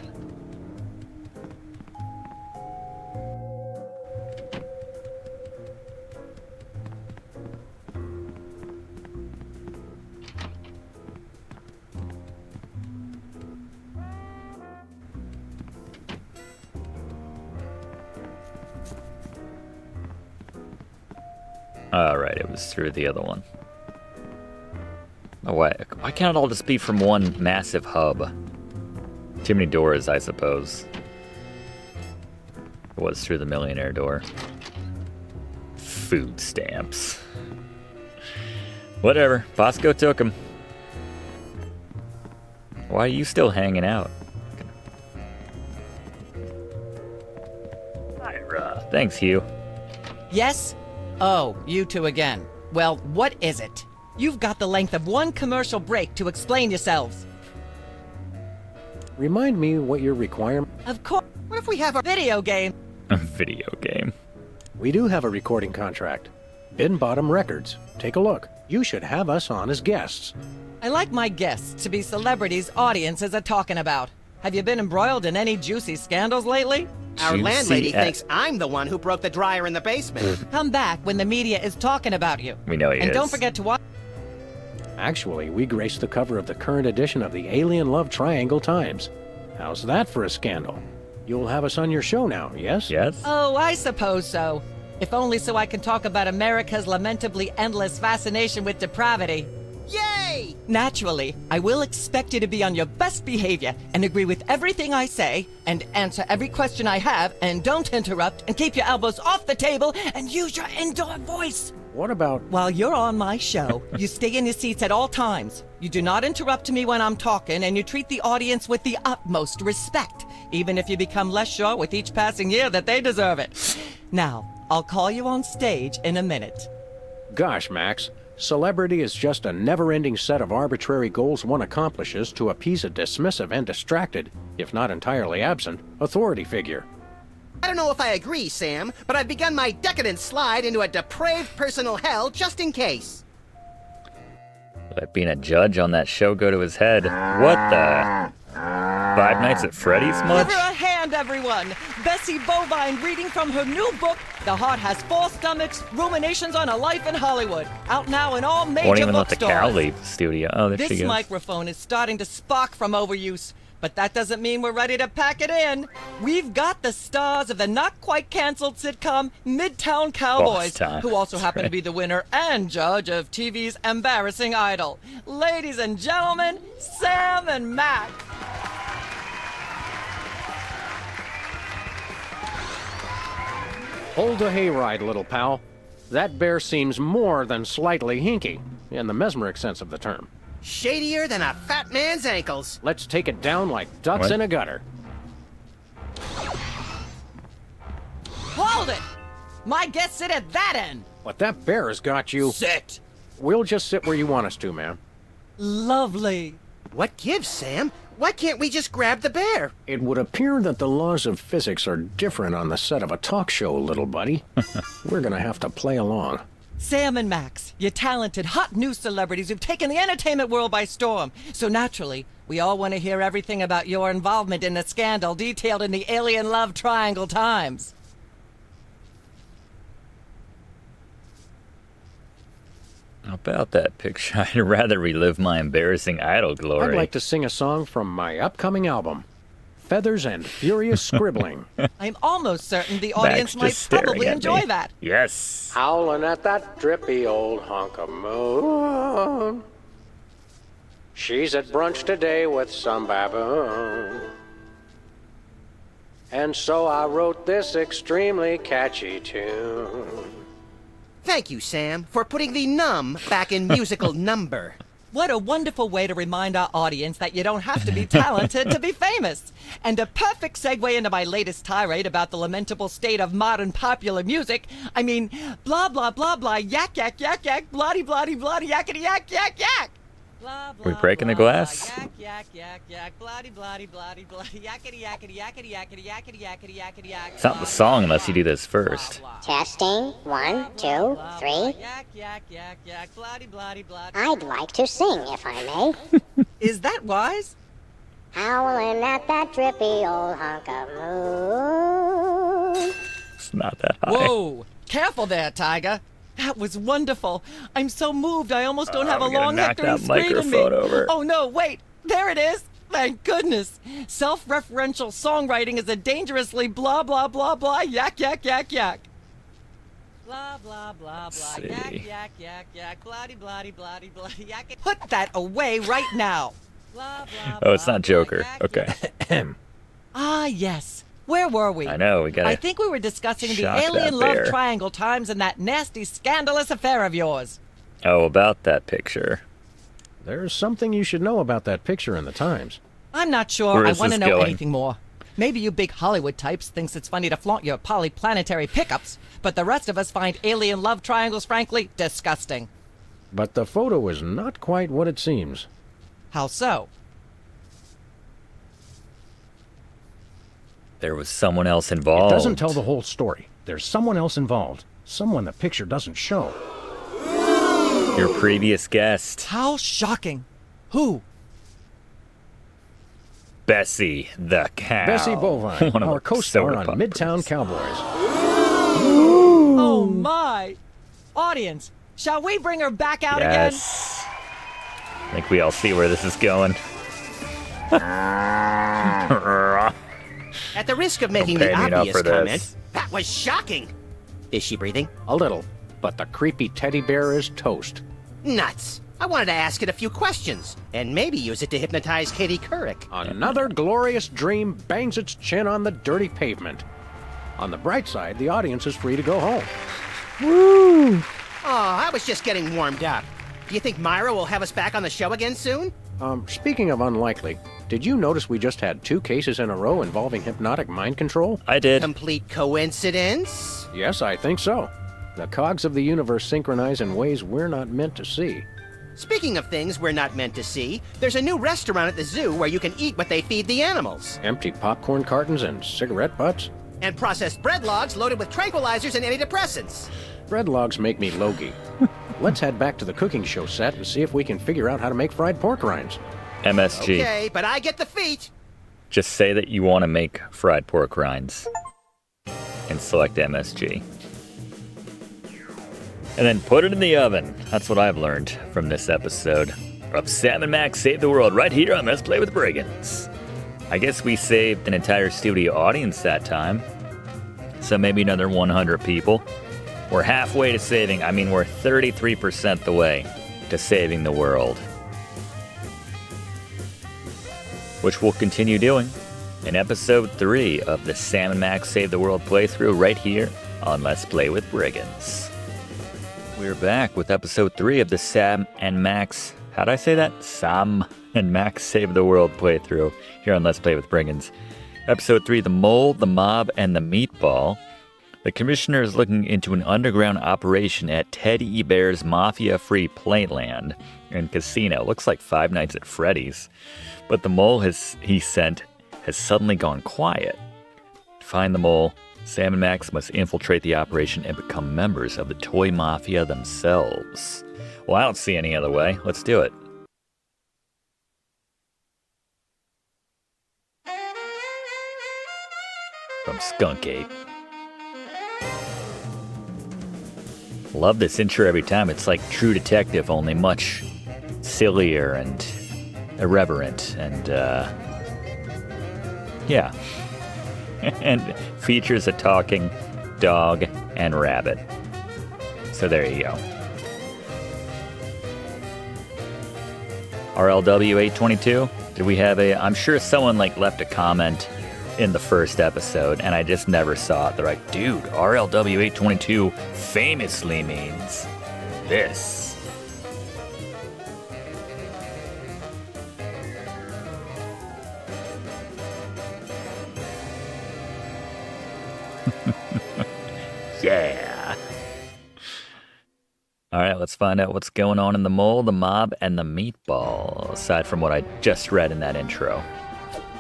All right, it was through the other one. Oh, why can't it all just be from one massive hub? Too many doors, I suppose. It was through the millionaire door. Food stamps. Whatever, Bosco took them. Why are you still hanging out? Myra. Thanks, Hugh. Yes? Oh, you two again. Well, what is it? You've got the length of one commercial break to explain yourselves. Remind me what your requirement... Of course. What if we have a video game? A video game. We do have a recording contract. In Bottom Records. Take a look. You should have us on as guests. I like my guests to be celebrities audiences are talking about. Have you been embroiled in any juicy scandals lately? Our Juicy landlady at- thinks I'm the one who broke the dryer in the basement. Come back when the media is talking about you. We know he And is. don't forget to watch. Actually, we graced the cover of the current edition of the Alien Love Triangle Times. How's that for a scandal? You'll have us on your show now, yes? Yes? Oh, I suppose so. If only so I can talk about America's lamentably endless fascination with depravity. Yay! Naturally, I will expect you to be on your best behavior and agree with everything I say and answer every question I have and don't interrupt and keep your elbows off the table and use your indoor voice. What about... While you're on my show, you stay in your seats at all times. You do not interrupt me when I'm talking and you treat the audience with the utmost respect, even if you become less sure with each passing year that they deserve it. Now, I'll call you on stage in a minute. Gosh, Max. Celebrity is just a never-ending set of arbitrary goals one accomplishes to appease a dismissive and distracted, if not entirely absent, authority figure. I don't know if I agree, Sam, but I've begun my decadent slide into a depraved personal hell just in case. Let being a judge on that show go to his head. What the? Five Nights at Freddy's much? Give her a hand, everyone! Bessie Bovine reading from her new book, The Heart Has Four Stomachs, Ruminations on a Life in Hollywood. Out now in all major Won't even let the bookstores. cow leave the studio. Oh, there she This goes. microphone is starting to spark from overuse, but that doesn't mean we're ready to pack it in. We've got the stars of the not-quite-canceled sitcom Midtown Cowboys, Time. who also That's happen to right. be the winner and judge of TV's Embarrassing Idol. Ladies and gentlemen, Sam and Mac. Hold the hayride, little pal. That bear seems more than slightly hinky, in the mesmeric sense of the term. Shadier than a fat man's ankles. Let's take it down like ducks What? in a gutter. Hold it! My guests sit at that end. But that bear has got you. Sit. We'll just sit where you want us to, ma'am. Lovely. What gives, Sam? Why can't we just grab the bear? It would appear that the laws of physics are different on the set of a talk show, little buddy. We're gonna have to play along. Sam and Max, you talented, hot new celebrities who've taken the entertainment world by storm. So naturally, we all want to hear everything about your involvement in the scandal detailed in the Alien Love Triangle Times. How about that picture? I'd rather relive my embarrassing idol glory. I'd like to sing a song from my upcoming album, Feathers and Furious Scribbling. I'm almost certain the audience might just staring probably at enjoy me. that. Yes. Howling at that drippy old hunk of moon. She's at brunch today with some baboon. And so I wrote this extremely catchy tune. Thank you, Sam, for putting the num back in musical number. What a wonderful way to remind our audience that you don't have to be talented to be famous. And a perfect segue into my latest tirade about the lamentable state of modern popular music. I mean, blah, blah, blah, blah, yak, yak, yak, yak, bloody, bloody, bloody, yakety, yak, yak, yak. Blah, Are we breaking the glass? yak, yak, yak, yak, bloody, bloody, bloody, bloody, yakety, yakety, yakety, yakety, yakety, yakety, yakety, yak. It's not the song unless you do this first. Testing. 1, 2, 3. Yak, yak, yak, yak, bloody, bloody, bloody. I'd like to sing, if I may. Is that wise? Howling at that drippy old hunk of moon. It's not that high. Whoa! Careful there, Tiger. That was wonderful. I'm so moved I almost don't have a I'm gonna long knock hectoring that screen in me. microphone over. Oh no, wait. There it is. Thank goodness. Self-referential songwriting is a dangerously blah blah blah blah yak yak yak yak. Blah blah blah blah yak yak yak yak bloody bloody bloody bloody yak. Put that away right now. Blah blah. Oh, it's not Joker. Okay. Ah yes. Where were we? I know, we gotta I think we were discussing the shock that Alien Love bear. Triangle Times and that nasty, scandalous affair of yours. Oh, about that picture. There's something you should know about that picture in the Times. I'm not sure Where I is want to this know going? anything more. Maybe you big Hollywood types thinks it's funny to flaunt your polyplanetary pickups, but the rest of us find alien love triangles, frankly, disgusting. But the photo is not quite what it seems. How so? There was someone else involved. It doesn't tell the whole story. There's someone else involved. Someone the picture doesn't show. Your previous guest, How shocking. Who? Bessie the cow. Bessie Bovine, One of our the co-star soda on pop Midtown Cowboys. Oh my! Audience, shall we bring her back out again? Yes. I think we all see where this is going. At the risk of making Don't the pay me enough obvious for this. comment, that was shocking. Is she breathing? A little, but the creepy teddy bear is toast. Nuts. I wanted to ask it a few questions, and maybe use it to hypnotize Katie Couric. Another glorious dream bangs its chin on the dirty pavement. On the bright side, the audience is free to go home. Woo! Oh, I was just getting warmed up. Do you think Myra will have us back on the show again soon? Speaking of unlikely, did you notice we just had 2 cases in a row involving hypnotic mind control? I did. Complete coincidence? Yes, I think so. The cogs of the universe synchronize in ways we're not meant to see. Speaking of things we're not meant to see, there's a new restaurant at the zoo where you can eat what they feed the animals. Empty popcorn cartons and cigarette butts? And processed bread logs loaded with tranquilizers and antidepressants. Bread logs make me logy. Let's head back to the cooking show set and see if we can figure out how to make fried pork rinds. MSG. Okay, but I get the feet. Just say that you want to make fried pork rinds. And select MSG. And then put it in the oven. That's what I've learned from this episode of Sam and Max Save the World right here on Let's Play with Brigands. I guess we saved an entire studio audience that time. So maybe another 100 people. We're halfway to saving. I mean, we're 33% the way to saving the world. Which we'll continue doing in episode 3 of the Sam and Max Save the World playthrough right here on Let's Play with Brigands. We're back with episode 3 of the Sam and Max, how'd I say that? Sam and Max Save the World playthrough here on Let's Play with Brigands. Episode 3, The Mole, the Mob, and the Meatball. The Commissioner is looking into an underground operation at Teddy Bear's Mafia-free Playland and Casino. Looks like Five Nights at Freddy's. But the mole he sent has suddenly gone quiet. To find the mole, Sam and Max must infiltrate the operation and become members of the Toy Mafia themselves. Well, I don't see any other way. Let's do it. From Skunk Ape. Love this intro every time. It's like True Detective, only much sillier and irreverent and, yeah. And features a talking dog and rabbit. So there you go. RLW822, did we have a... I'm sure someone left a comment in the first episode, and I just never saw it. They're like, dude, RLW822 famously means this. Yeah. All right, let's find out what's going on in the Mole, the Mob, and the Meatball, aside from what I just read in that intro.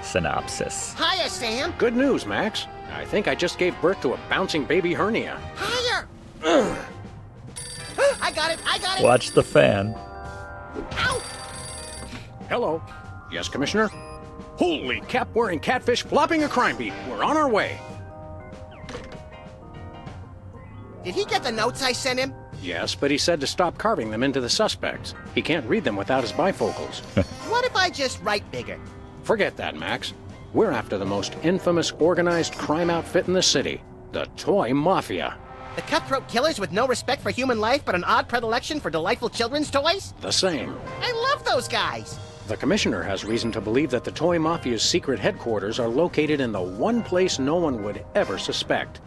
Synopsis. Hiya, Sam. Good news, Max. I think I just gave birth to a bouncing baby hernia. Hiya. I got it. Watch the fan. Ow. Hello. Yes, Commissioner? Holy cap-wearing catfish flopping a crime beat. We're on our way. Did he get the notes I sent him? Yes, but he said to stop carving them into the suspects. He can't read them without his bifocals. What if I just write bigger? Forget that, Max. We're after the most infamous organized crime outfit in the city, the Toy Mafia. The cutthroat killers with no respect for human life but an odd predilection for delightful children's toys? The same. I love those guys. The Commissioner has reason to believe that the Toy Mafia's secret headquarters are located in the one place no one would ever suspect.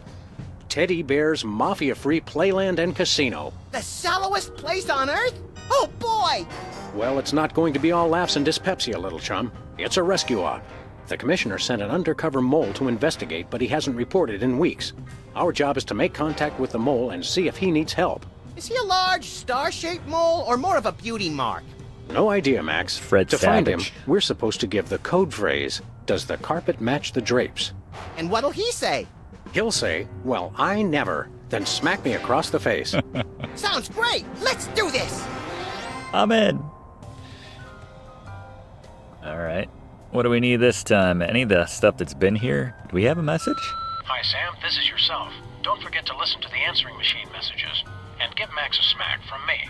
Teddy Bear's Mafia-free Playland and Casino. The sallowest place on Earth? Oh, boy! Well, it's not going to be all laughs and dyspepsia, little chum. It's a rescue op. The Commissioner sent an undercover mole to investigate, but he hasn't reported in weeks. Our job is to make contact with the mole and see if he needs help. Is he a large, star-shaped mole or more of a beauty mark? No idea, Max. Fred to Savage. find him, we're supposed to give the code phrase, "Does the carpet match the drapes?" And what'll he say? He'll say, "Well, I never," then smack me across the face. Sounds great! Let's do this! I'm in. All right. What do we need this time? Any of the stuff that's been here? Do we have a message? Hi, Sam. This is yourself. Don't forget to listen to the answering machine messages. And give Max a smack from me.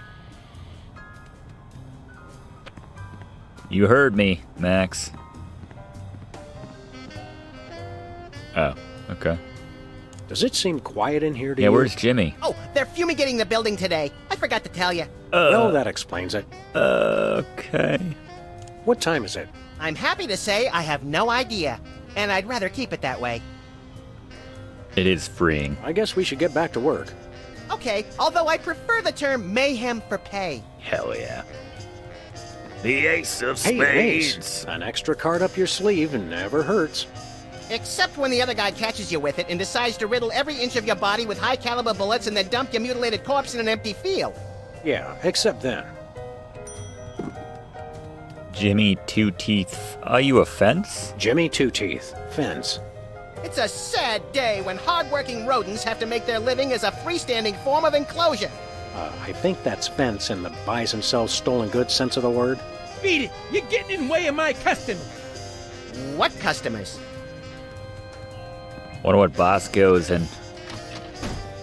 You heard me, Max. Oh, okay. Does it seem quiet in here to you? Yeah, where's Jimmy? Oh, they're fumigating the building today. I forgot to tell you. Well, that explains it. Okay. What time is it? I'm happy to say I have no idea, and I'd rather keep it that way. It is freeing. I guess we should get back to work. Okay, although I prefer the term mayhem for pay. Hell yeah. The ace of Hey, spades. Ace, an extra card up your sleeve never hurts. Except when the other guy catches you with it and decides to riddle every inch of your body with high-caliber bullets and then dump your mutilated corpse in an empty field. Yeah, except then. Jimmy Two Teeth. Are you a fence? Jimmy Two Teeth, fence. It's a sad day when hard-working rodents have to make their living as a freestanding form of enclosure. I think that's fence in the buys and sells stolen goods sense of the word. Beat it! You're getting in the way of my customers. What customers? Wonder what Bosco's and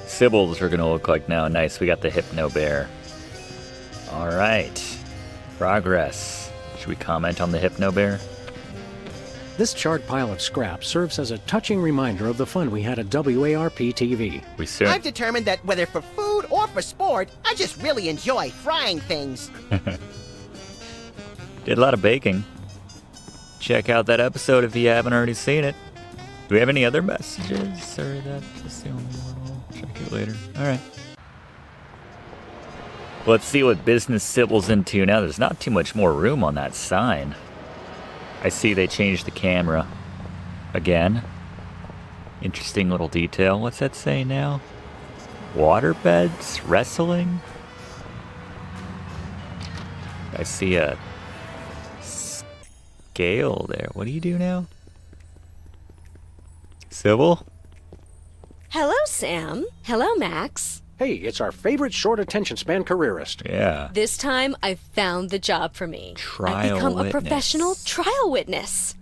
Sybil's are gonna look like now. Nice, we got the Hypno Bear. All right, progress. Should we comment on the Hypno Bear? This charred pile of scrap serves as a touching reminder of the fun we had at WARP-TV. I've determined that whether for food or for sport, I just really enjoy frying things. Did a lot of baking. Check out that episode if you haven't already seen it. Do we have any other messages? Or that just the only one? I'll check it later. All right. Let's see what business Sybil's into now. There's not too much more room on that sign. I see they changed the camera again. Interesting little detail. What's that say now? Waterbeds? Wrestling? I see a scale there. What do you do now? Sybil? Hello, Sam. Hello, Max. Hey, it's our favorite short attention span careerist. Yeah. This time, I've found the job for me. Trial I've become witness. a professional trial witness.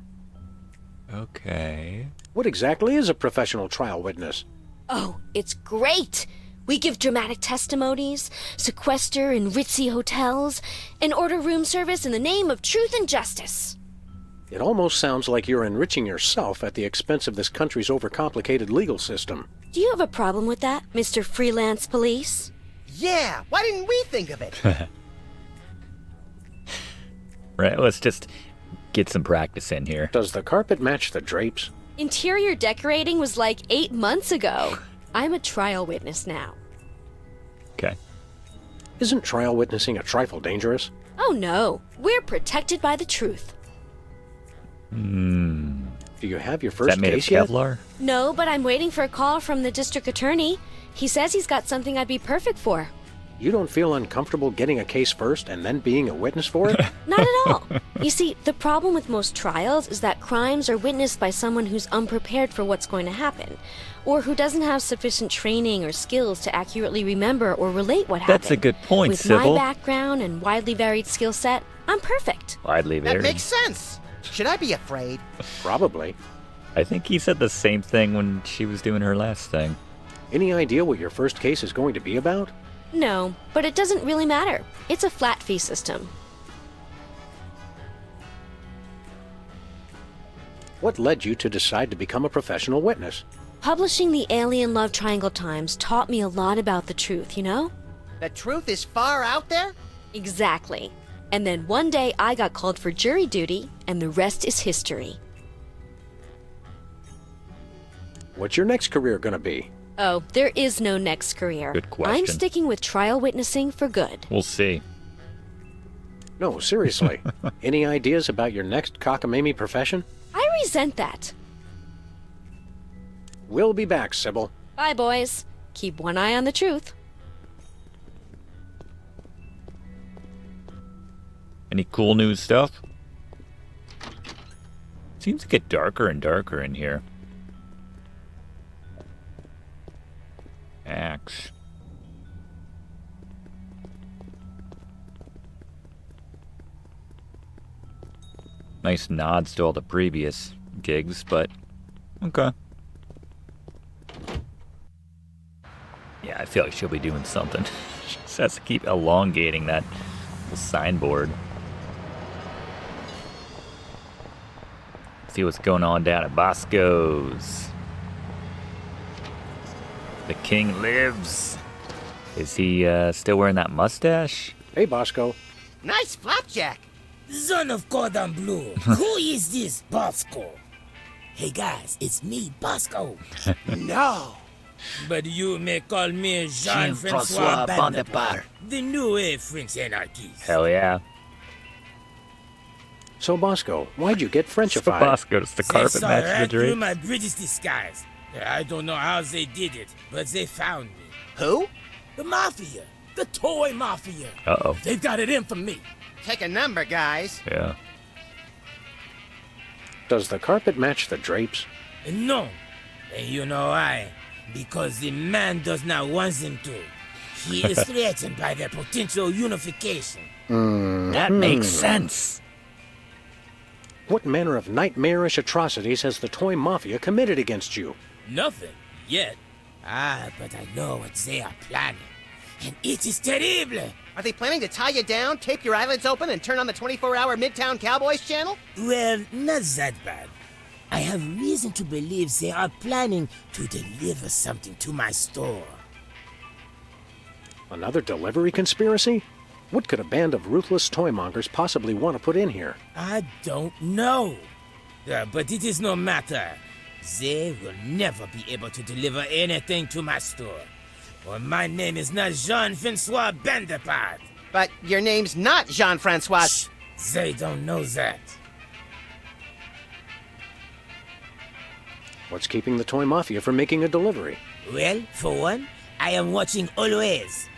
Okay. What exactly is a professional trial witness? Oh, it's great. We give dramatic testimonies, sequester in ritzy hotels, and order room service in the name of truth and justice. It almost sounds like you're enriching yourself at the expense of this country's overcomplicated legal system. Do you have a problem with that, Mr. Freelance Police? Yeah, why didn't we think of it? Right, let's just get some practice in here. Does the carpet match the drapes? Interior decorating was like 8 months ago. I'm a trial witness now. Okay. Isn't trial witnessing a trifle dangerous? Oh no, we're protected by the truth. Do you have your Is first that made of case yet? Kevlar? No, but I'm waiting for a call from the district attorney. He says he's got something I'd be perfect for. You don't feel uncomfortable getting a case first and then being a witness for it? Not at all. You see, the problem with most trials is that crimes are witnessed by someone who's unprepared for what's going to happen, or who doesn't have sufficient training or skills to accurately remember or relate what happened. That's a good point, With Sybil. my background and widely varied skill set, I'm perfect. Widely That varied. makes sense. Should I be afraid? Probably. I think he said the same thing when she was doing her last thing. Any idea what your first case is going to be about? No, but it doesn't really matter. It's a flat fee system. What led you to decide to become a professional witness? Publishing the Alien Love Triangle Times taught me a lot about the truth, you know? The truth is far out there? Exactly. And then one day I got called for jury duty, and the rest is history. What's your next career gonna be? Oh, there is no next career. Good question. I'm sticking with trial witnessing for good. We'll see. No, seriously. Any ideas about your next cockamamie profession? I resent that. We'll be back, Sybil. Bye, boys. Keep one eye on the truth. Any cool new stuff? Seems to get darker and darker in here. Axe. Nice nods to all the previous gigs, but okay. Yeah, I feel like she'll be doing something. She just has to keep elongating that little signboard. See what's going on down at Bosco's. The king lives. Is he still wearing that mustache? Hey, Bosco. Nice flapjack. Son of Cordon Bleu, who is this Bosco? Hey guys, it's me, Bosco. No. But you may call me Jean-Francois Jean-Francois Bonaparte. the new French anarchist. Hell yeah. So, Bosco, why'd you get So Frenchified? Bosco, does the carpet They saw match the right through drapes? my British disguise. I don't know how they did it, but they found me. Who? The Mafia. The toy Mafia. Uh-oh. They've got it in for me. Take a number, guys. Yeah. Does the carpet match the drapes? No, And you know why? Because the man does not want them to. He is threatened by their potential unification. That makes sense. What manner of nightmarish atrocities has the toy mafia committed against you? Nothing yet. But I know what they are planning. And it is terrible. Are they planning to tie you down, tape your eyelids open, and turn on the 24-hour Midtown Cowboys channel? Well, not that bad. I have reason to believe they are planning to deliver something to my store. Another delivery conspiracy? What could a band of ruthless toymongers possibly want to put in here? I don't know. But it is no matter. They will never be able to deliver anything to my store. Or my name is not Jean-Francois Bandepard. But your name's not Jean-Francois. Shh, they don't know that. What's keeping the toy mafia from making a delivery? Well, for one, I am watching always.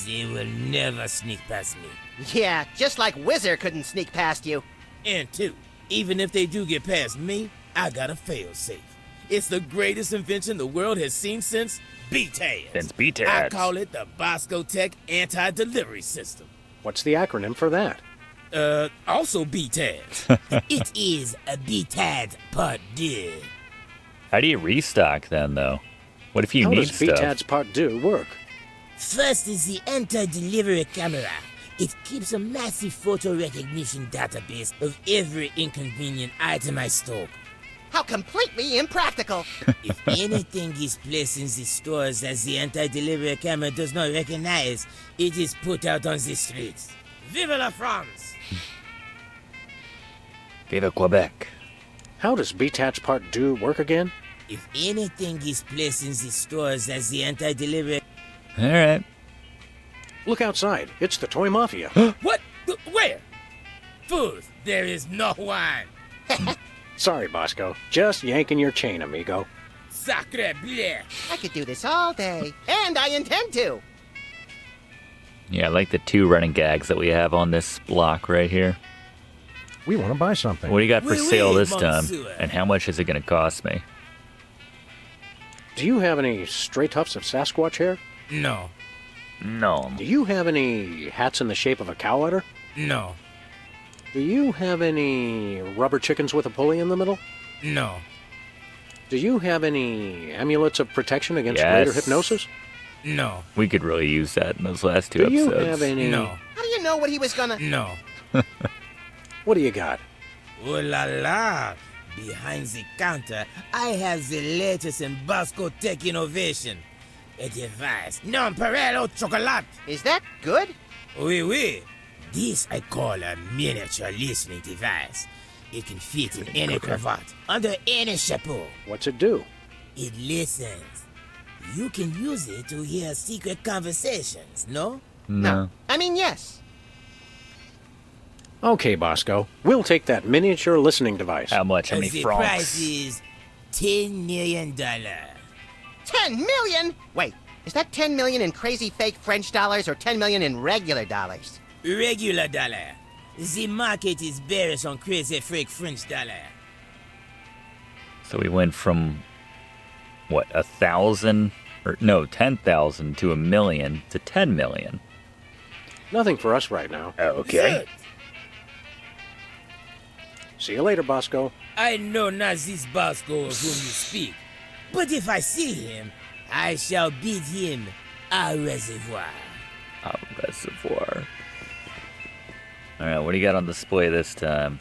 They will never sneak past me. Yeah, just like Whizzer couldn't sneak past you. And two, even if they do get past me, I got a fail-safe. It's the greatest invention the world has seen since BTADS. Since BTADS. I call it the Bosco Tech Anti-Delivery System. What's the acronym for that? Also BTADS. It is a BTADS Part 2. How do you restock then, though? What if you How need does stuff? BTADS Part 2 work? First is the anti-delivery camera. It keeps a massive photo recognition database of every inconvenient item I stock. How completely impractical. If anything is placed in the stores that the anti-delivery camera does not recognize, it is put out on the streets. Vive la France! Vive Quebec. How does BTADS Part 2 work again? If anything is placed in the stores that the anti-delivery... All right. Look outside. It's the toy mafia. What? Where? Fools, there is no one. Sorry, Bosco. Just yanking your chain, amigo. Sacre bleu. I could do this all day, and I intend to. Yeah, I like the 2 running gags that we have on this block right here. We want to buy something. What do you got for sale this time? monsieur. And how much is it going to cost me? Do you have any stray tufts of Sasquatch hair? No. No. Do you have any hats in the shape of a cow udder? No. Do you have any rubber chickens with a pulley in the middle? No. Do you have any amulets of protection against Yes. greater hypnosis? No. We could really use that in those last 2 Do episodes. you have any... No. How do you know what he was gonna... No. What do you got? Oh la la! Behind the counter, I have the latest in Bosco Tech innovation. A device non-parallel au chocolat. Is that good? Oui, oui. This I call a miniature listening device. It can fit in any cravat, under any chapeau. What's it do? It listens. You can use it to hear secret conversations, no? No. I mean, yes. Okay, Bosco. We'll take that miniature listening device. How much? How many The francs? price is $10 million. 10 million? Wait, is that 10 million in crazy fake French dollars or 10 million in regular dollars? Regular dollar. The market is bearish on crazy fake French dollar. So we went from, what, 1,000? Or no, 10,000 to 1 million to 10 million. Nothing for us right now. Okay. See you later, Bosco. I know not this Bosco of whom you speak, but if I see him, I shall bid him au reservoir. Au reservoir. Alright, what do you got on display this time?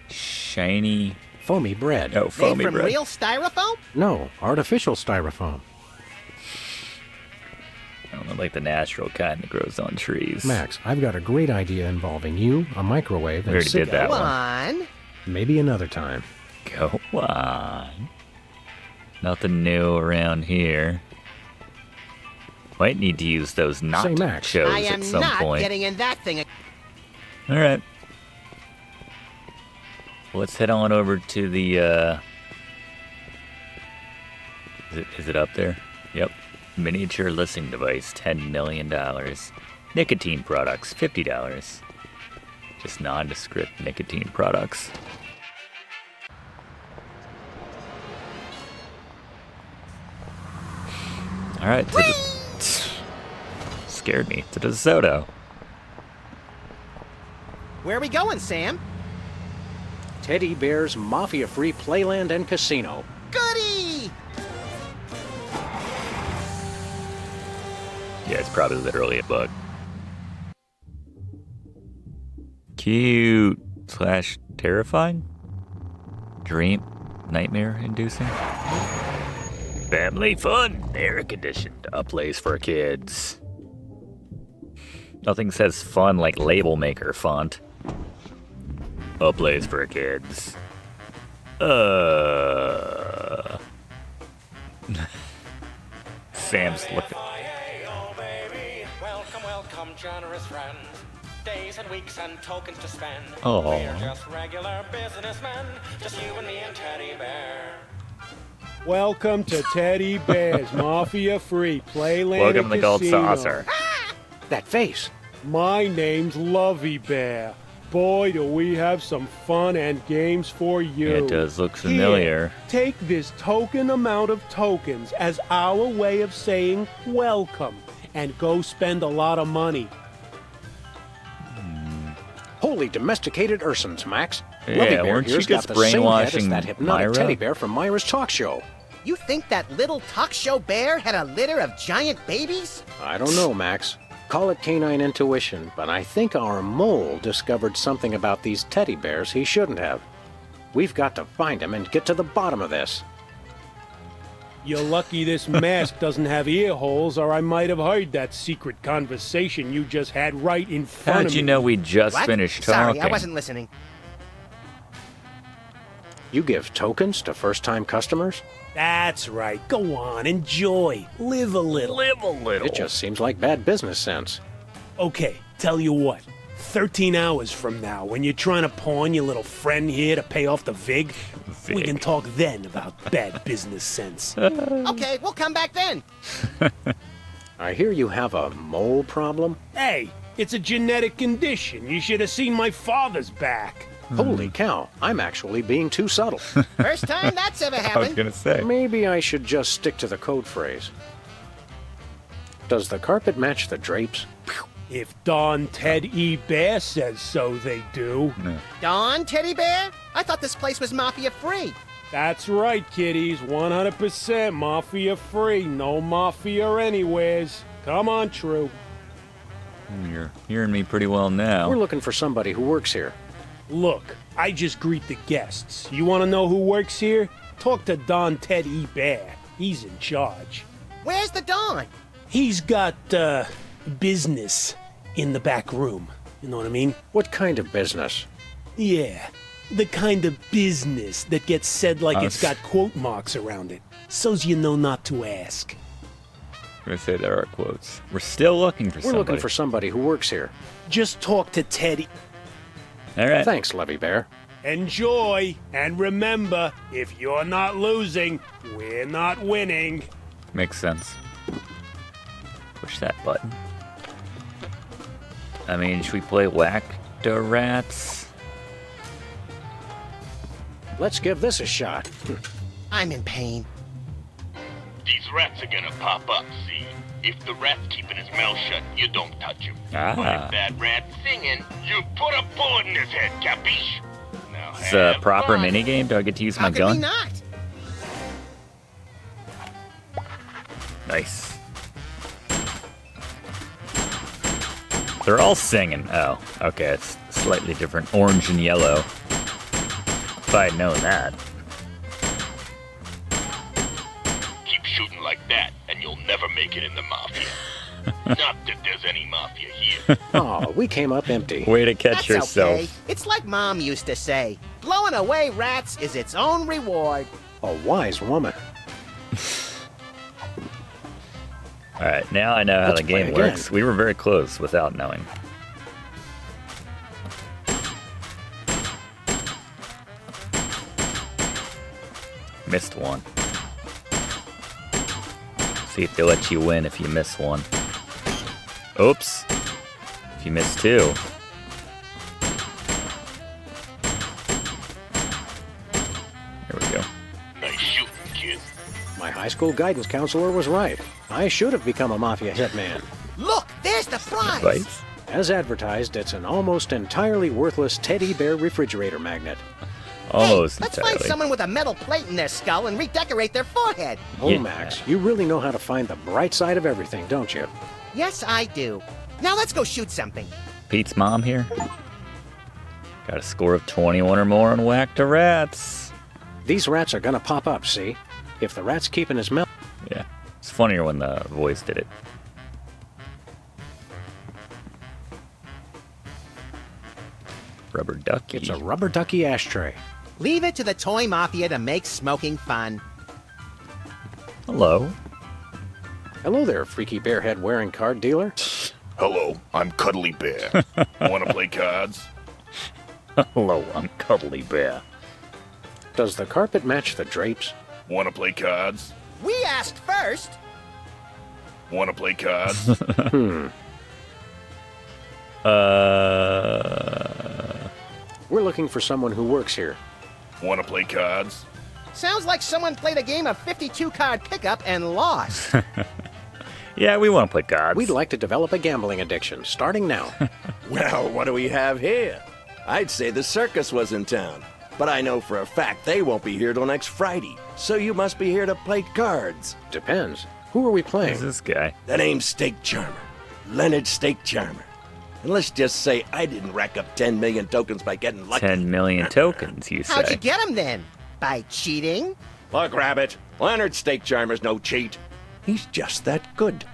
Shiny... Foamy bread. Oh, Made foamy from bread. real styrofoam? No, artificial styrofoam. I don't know, like the natural kind that grows on trees. Max, I've got a great idea involving you, a microwave, We and already did that Go one. on. Maybe another time. Go on. Nothing new around here. Might need to use those not Say, Max. shows I am at some not point. getting in that thing. Alright. Let's head on over to the, Is it up there? Yep. Miniature listening device, $10 million. Nicotine products, $50. Just nondescript nicotine products. All right. Scared me. To DeSoto. Where are we going, Sam? Teddy Bear's Mafia-free playland and casino. Goody! Yeah, it's probably literally a bug. Cute / terrifying? Dream? Nightmare inducing? Family fun, air conditioned, a place for kids. Nothing says fun like label maker font. A place for kids. Sam's looking. Welcome, welcome, generous friend. Days and weeks and tokens to spend. Aw. We're just regular businessmen, just you and me and Teddy Bear. Welcome to Teddy Bear's Mafia-free Playland Welcome to the Gold Casino. Saucer. That face. My name's Lovey Bear. Boy, do we have some fun and games for you. Yeah, it does look familiar. Here, take this token amount of tokens as our way of saying welcome, and go spend a lot of money. Holy domesticated Ursons, Max. Yeah, Lovey Bear weren't you here's got just the same head as brainwashing that hypnotic Myra? teddy bear from Myra's talk show. You think that little talk show bear had a litter of giant babies? I don't know, Max. Call it canine intuition, but I think our mole discovered something about these teddy bears he shouldn't have. We've got to find him and get to the bottom of this. You're lucky this mask doesn't have ear holes, or I might have heard that secret conversation you just had right in front How'd of me. you know we just What? finished Sorry, talking? I wasn't listening. You give tokens to first-time customers? That's right. Go on, enjoy. Live a little. Live a little. It just seems like bad business sense. Okay, tell you what. 13 hours from now, when you're trying to pawn your little friend here to pay off the VIG, we can talk then about bad business sense. Okay, we'll come back then. I hear you have a mole problem? Hey, it's a genetic condition. You should have seen my father's back. Holy cow, I'm actually being too subtle. First time that's ever happened. gonna say. Maybe I should just stick to the code phrase. Does the carpet match the drapes? If Don Ted E. Bear says so, they do. No. Don, Teddy Bear? I thought this place was mafia-free. That's right, kiddies. 100% mafia-free. No mafia anywheres. Come on, True. You're hearing me pretty well now. We're looking for somebody who works here. Look, I just greet the guests. You want to know who works here? Talk to Don Ted E. Bear. He's in charge. Where's the Don? He's got, business in the back room. You know what I mean? What kind of business? Yeah, the kind of business that gets said like it's got quote marks around it, so's you know not to ask. I'm gonna say there are quotes. We're still looking for We're somebody. looking for somebody who works here. Just talk to Teddy. All right. Thanks, Lovey Bear. Enjoy, and remember, if you're not losing, we're not winning. Makes sense. Push that button. I mean, should we play Whack the Rats? Let's give this a shot. I'm in pain. These rats are gonna pop up, see? If the rat's keeping his mouth shut, you don't touch him. Ah. But if that rat's singing, you put a bullet in his head, capiche? Now It's a have proper fun. minigame. Do I get to use How my could gun? we not? Nice. They're all singing. Oh, okay. It's slightly different. Orange and yellow. If I had known that. Keep shooting like that, and you'll never make it in the mafia. Not that there's any mafia here. Oh, we came up empty. Way to catch That's yourself. okay. It's like Mom used to say, blowing away rats is its own reward. A wise woman. All right, now I know how Let's the play game again. works. We were very close without knowing. Missed one. See if they let you win if you miss one. Oops. If you miss two. There we go. Nice shooting, kid. My high school guidance counselor was right. I should have become a mafia hitman. Look, there's the prize! Advice? As advertised, it's an almost entirely worthless teddy bear refrigerator magnet. Almost Let's entirely. find someone with a metal plate in their skull and redecorate their forehead. Oh, Yeah. Max, you really know how to find the bright side of everything, don't you? Yes, I do. Now let's go shoot something. Pete's mom here. Got a score of 21 or more on Whack to Rats. These rats are gonna pop up, see? If the rat's keeping his mouth... Yeah, it's funnier when the voice did it. Rubber ducky. It's a rubber ducky ashtray. Leave it to the toy mafia to make smoking fun. Hello. Hello there, freaky bearhead wearing card dealer. Hello, I'm Cuddly Bear. Want to play cards? Hello, I'm Cuddly Bear. Does the carpet match the drapes? Want to play cards? We asked first. Want to play cards? We're looking for someone who works here. Want to play cards? Sounds like someone played a game of 52-card pickup and lost. Yeah, we want to play cards. We'd like to develop a gambling addiction, starting now. Well, what do we have here? I'd say the circus was in town, but I know for a fact they won't be here till next Friday, so you must be here to play cards. Depends. Who are we playing? Who's this guy? The name's Steak Charmer. Leonard Steak Charmer. And let's just say I didn't rack up 10 million tokens by getting lucky. 10 million tokens, you say. How'd you get them then? By cheating? Look, Rabbit, Leonard Steak Charmer's no cheat. He's just that good.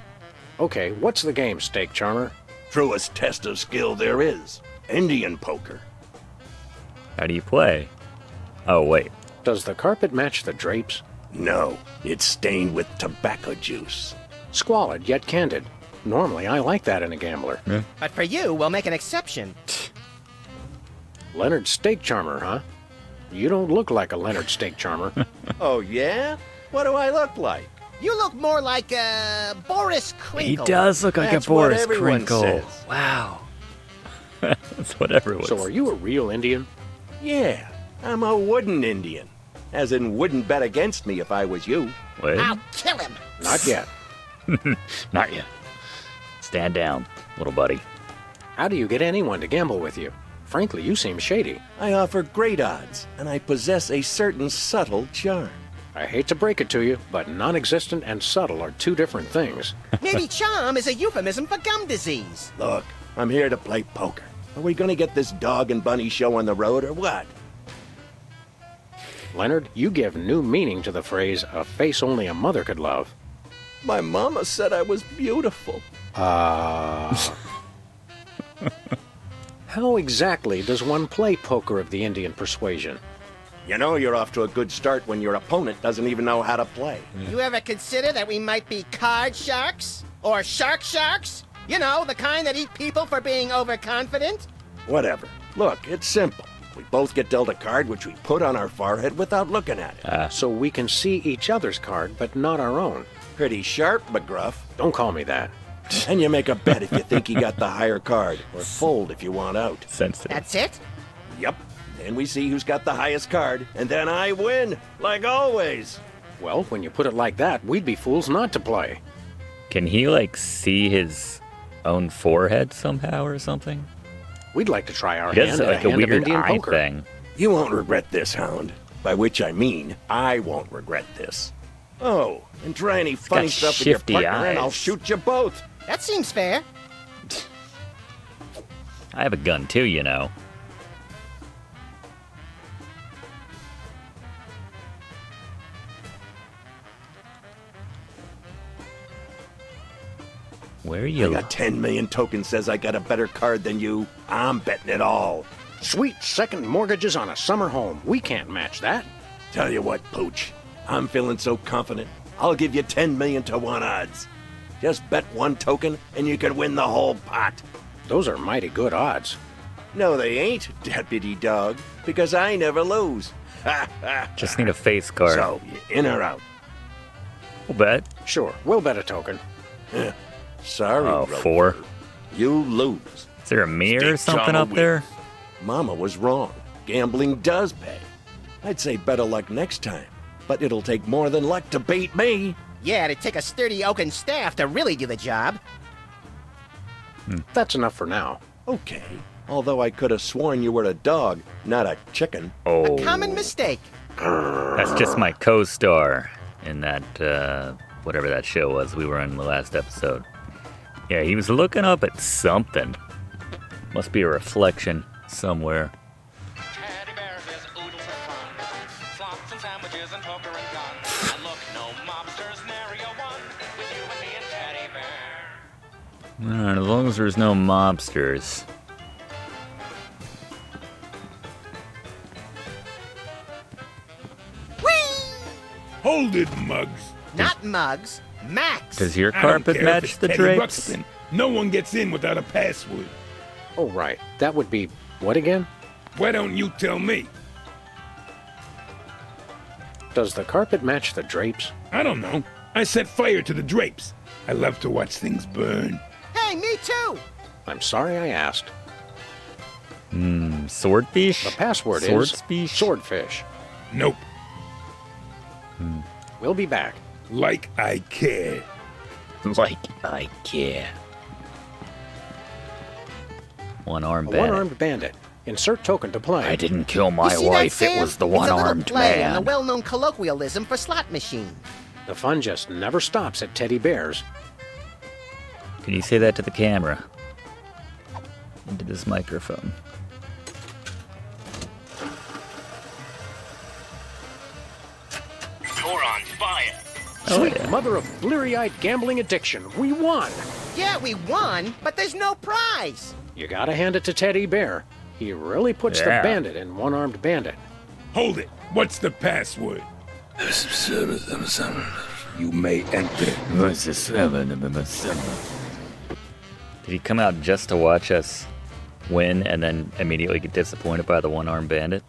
Okay, what's the game, Steak Charmer? Truest test of skill there is. Indian poker. How do you play? Oh, wait. Does the carpet match the drapes? No, it's stained with tobacco juice. Squalid yet candid. Normally, I like that in a gambler. Yeah. But for you, we'll make an exception. Leonard Steak Charmer, huh? You don't look like a Leonard Steak Charmer. Oh, yeah? What do I look like? You look more like Boris He Crinkle. does look like That's a Boris what everyone Crinkle. says. Wow. That's what everyone So are you a real Indian? Yeah, I'm a wooden Indian. As in, wouldn't bet against me if I was you. Wait. I'll kill him. Not yet. Not yet. Stand down, little buddy. How do you get anyone to gamble with you? Frankly, you seem shady. I offer great odds, and I possess a certain subtle charm. I hate to break it to you, but non-existent and subtle are two different things. Maybe charm is a euphemism for gum disease. Look, I'm here to play poker. Are we gonna get this dog and bunny show on the road or what? Leonard, you give new meaning to the phrase, a face only a mother could love. My mama said I was beautiful. How exactly does one play poker of the Indian persuasion? You know you're off to a good start when your opponent doesn't even know how to play. You ever consider that we might be card sharks? Or sharks? You know, the kind that eat people for being overconfident? Whatever. Look, it's simple. We both get dealt a card which we put on our forehead without looking at it. So we can see each other's card, but not our own. Pretty sharp, McGruff. Don't call me that. And you make a bet if you think you got the higher card, or fold if you want out. Sensitive. That's it? Yep. Then we see who's got the highest card, and then I win, like always. Well, when you put it like that, we'd be fools not to play. Can he, like, see his own forehead somehow or something? We'd like to try our He does hand at like a a hand of weird Indian eye poker. thing. You won't regret this, Hound. By which I mean, I won't regret this. Oh, and try any funny got stuff with your shifty partner and I'll eyes. shoot you both. That seems fair. I have a gun too, you know. Where are I you? got 10 million tokens says I got a better card than you. I'm betting it all. Sweet second mortgages on a summer home. We can't match that. Tell you what, Pooch. I'm feeling so confident. I'll give you 10 million to 1 odds. Just bet 1 token and you can win the whole pot. Those are mighty good odds. No, they ain't, Deputy Dog, because I never lose. Just need a face card. So, you in or out? We'll bet. Sure, we'll bet a token. Sorry, Oh, Rover. 4. You lose. Is there a mirror or Stick something John up there? Mama was wrong. Gambling does pay. I'd say better luck next time. but it'll take more than luck to beat me. Yeah, it'd take a sturdy oaken staff to really do the job. That's enough for now. Okay. Although I could have sworn you were a dog, not a chicken. Oh. A common mistake. That's just my co-star in that, whatever that show was we were in the last episode. Yeah, he was looking up at something. Must be a reflection somewhere. Teddy bear says oodles are fun. Slots and sandwiches and poker and guns. And look, no mobsters, nary a one. With you and me and Teddy bear. Alright, as long as there's no mobsters. Hold it, Muggs. Not Muggs. Max. Does your I don't carpet care if match it's the Teddy drapes? Ruxpin. No one gets in without a password. Oh, right. That would be what again? Why don't you tell me? Does the carpet match the drapes? I don't know. I set fire to the drapes. I love to watch things burn. Hey, me too. I'm sorry I asked. Swordfish? The password is Swordfish? swordfish. Nope. We'll be back. Like I care. Like I care. One-armed A bandit. one-armed bandit. Insert token to play. I didn't kill my You see that, wife, it Sam? was the It's a little one-armed play on the man. well-known colloquialism for slot machine. The fun just never stops at Teddy Bear's. Can you say that to the camera? Into this microphone. You're on fire. Sweet yeah. mother of bleary-eyed gambling addiction. We won. Yeah, we won, but there's no prize. You gotta hand it to Teddy Bear. He really puts Yeah. the bandit in one-armed bandit. Hold it. What's the password? You may enter. Did he come out just to watch us win and then immediately get disappointed by the one-armed bandit?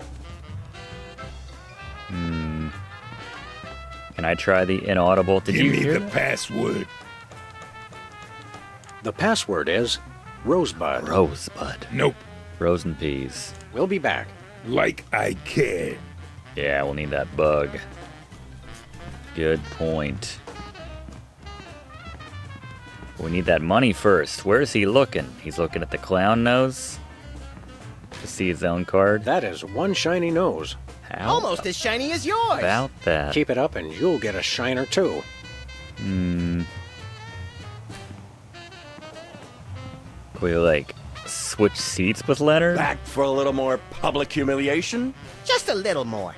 Can I try the inaudible? Did Give you me hear the that? password. The password is Rosebud. Rosebud. Nope. Rose and peas. We'll be back. Like I care. Yeah, we'll need that bug. Good point. We need that money first. Where is he looking? He's looking at the clown nose to see his own card. That is one shiny nose. How Almost as shiny as yours. about that? Keep it up and you'll get a shiner too. Can we, like, switch seats with Leonard? Back for a little more public humiliation? Just a little more.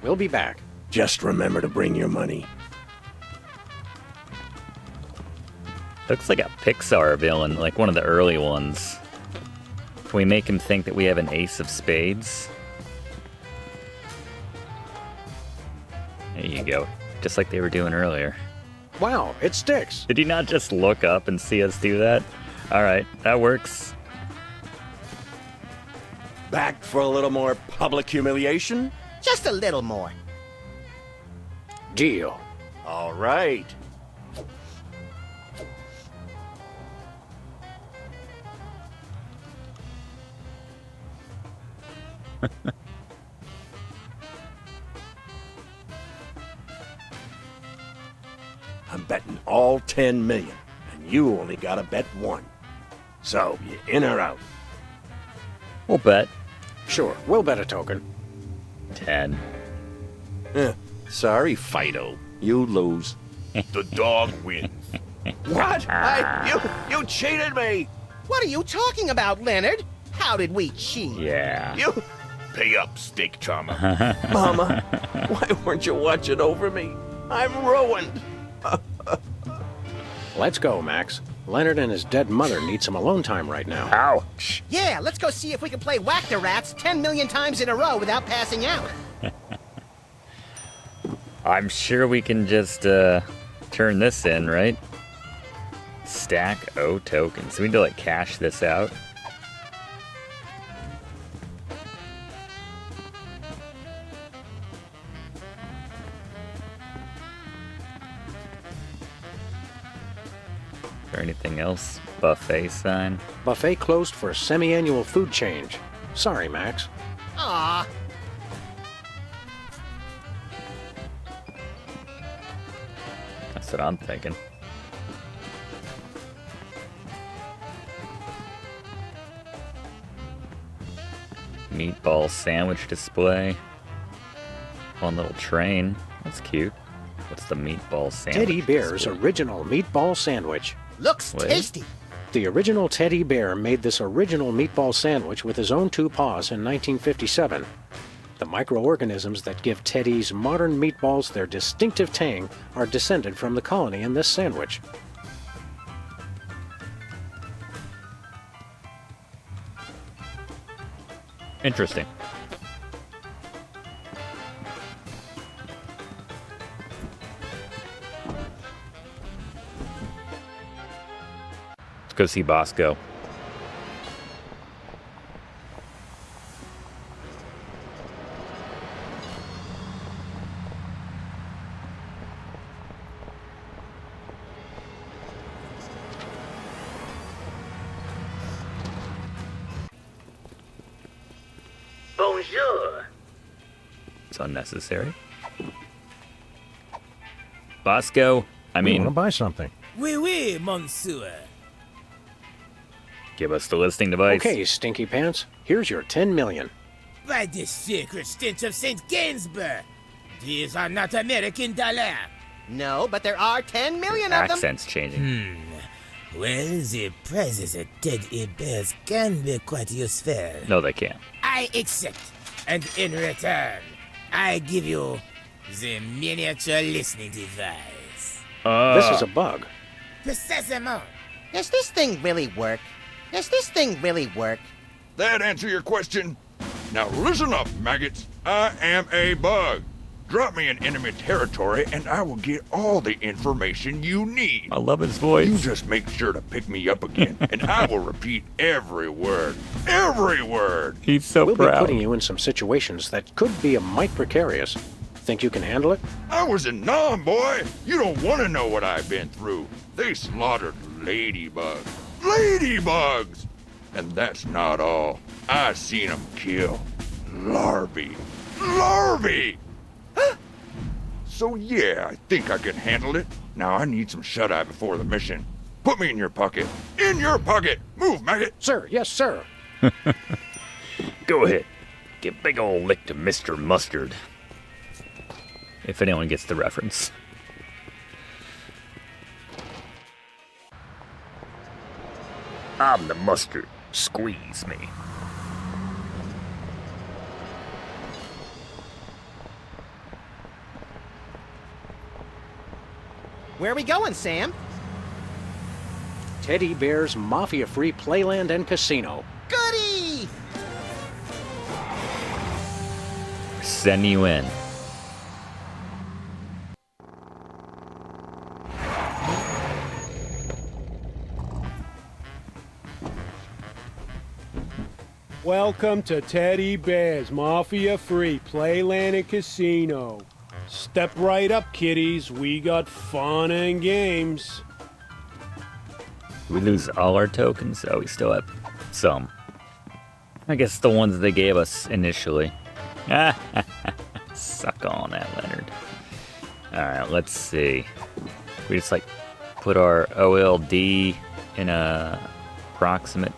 We'll be back. Just remember to bring your money. Looks like a Pixar villain, like one of the early ones. Can we make him think that we have an ace of spades? There you go. Just like they were doing earlier. Wow, it sticks. Did he not just look up and see us do that? Alright, that works. Back for a little more public humiliation? Just a little more. Deal. All right. I'm betting all 10 million, and you only got to bet one. So, you in or out? We'll bet. Sure, we'll bet a token. 10. Sorry, Fido. You lose. The dog wins. What? You cheated me! What are you talking about, Leonard? How did we cheat? Yeah. You... Pay up, steak charmer. Mama, why weren't you watching over me? I'm ruined. Let's go, Max. Leonard and his dead mother need some alone time right now. Ouch. Yeah, let's go see if we can play Whack the Rats 10 million times in a row without passing out. I'm sure we can just turn this in, right? Stack O tokens. We need to like cash this out. Is there anything else? Buffet sign? Buffet closed for semi-annual food change. Sorry, Max. Aw. That's what I'm thinking. Meatball sandwich display. One little train. That's cute. What's the meatball sandwich? Teddy Bear's display? original meatball sandwich. Looks Wait. tasty. The original Teddy Bear made this original meatball sandwich with his own 2 paws in 1957. The microorganisms that give Teddy's modern meatballs their distinctive tang are descended from the colony in this sandwich. Interesting. Let's go see Bosco. Bonjour. It's unnecessary. Bosco, I We mean, want to buy something. Oui, monsieur. give us the listing device. Okay, Stinky Pants, here's your 10 million. By the sacred stench of St. Gainsborough. These are not American dollars. No, but there are 10 million of them. Accent's changing. Well, the prizes at Teddy Bear's can be quite useful. No, they can't. I accept. And in return, I give you the miniature listening device. This is a bug. Precisement. Does this thing really work? Does this thing really work? That answer your question? Now listen up, maggots. I am a bug. Drop me in enemy territory and I will get all the information you need. I love his voice. You just make sure to pick me up again and I will repeat every word. Every word! He's so We'll proud. be putting you in some situations that could be a mite precarious. Think you can handle it? I was in Nam, boy! You don't want to know what I've been through. They slaughtered ladybugs. Ladybugs! And that's not all. I seen them kill larvae. Larvae! So yeah, I think I can handle it. Now I need some shut-eye before the mission. Put me in your pocket. In your pocket! Move, maggot! Sir, yes, sir. Go ahead. Give a big ol' lick to Mr. Mustard. If anyone gets the reference. I'm the mustard. Squeeze me. Where are we going, Sam? Teddy Bear's mafia-free playland and casino. Goody! Send you in. Welcome to Teddy Bear's Mafia-Free Playland and Casino. Step right up, kiddies. We got fun and games. We lose all our tokens? Oh, we still have some. I guess the ones they gave us initially. Suck on that, Leonard. Alright, let's see. We just like put our OLD in a approximate.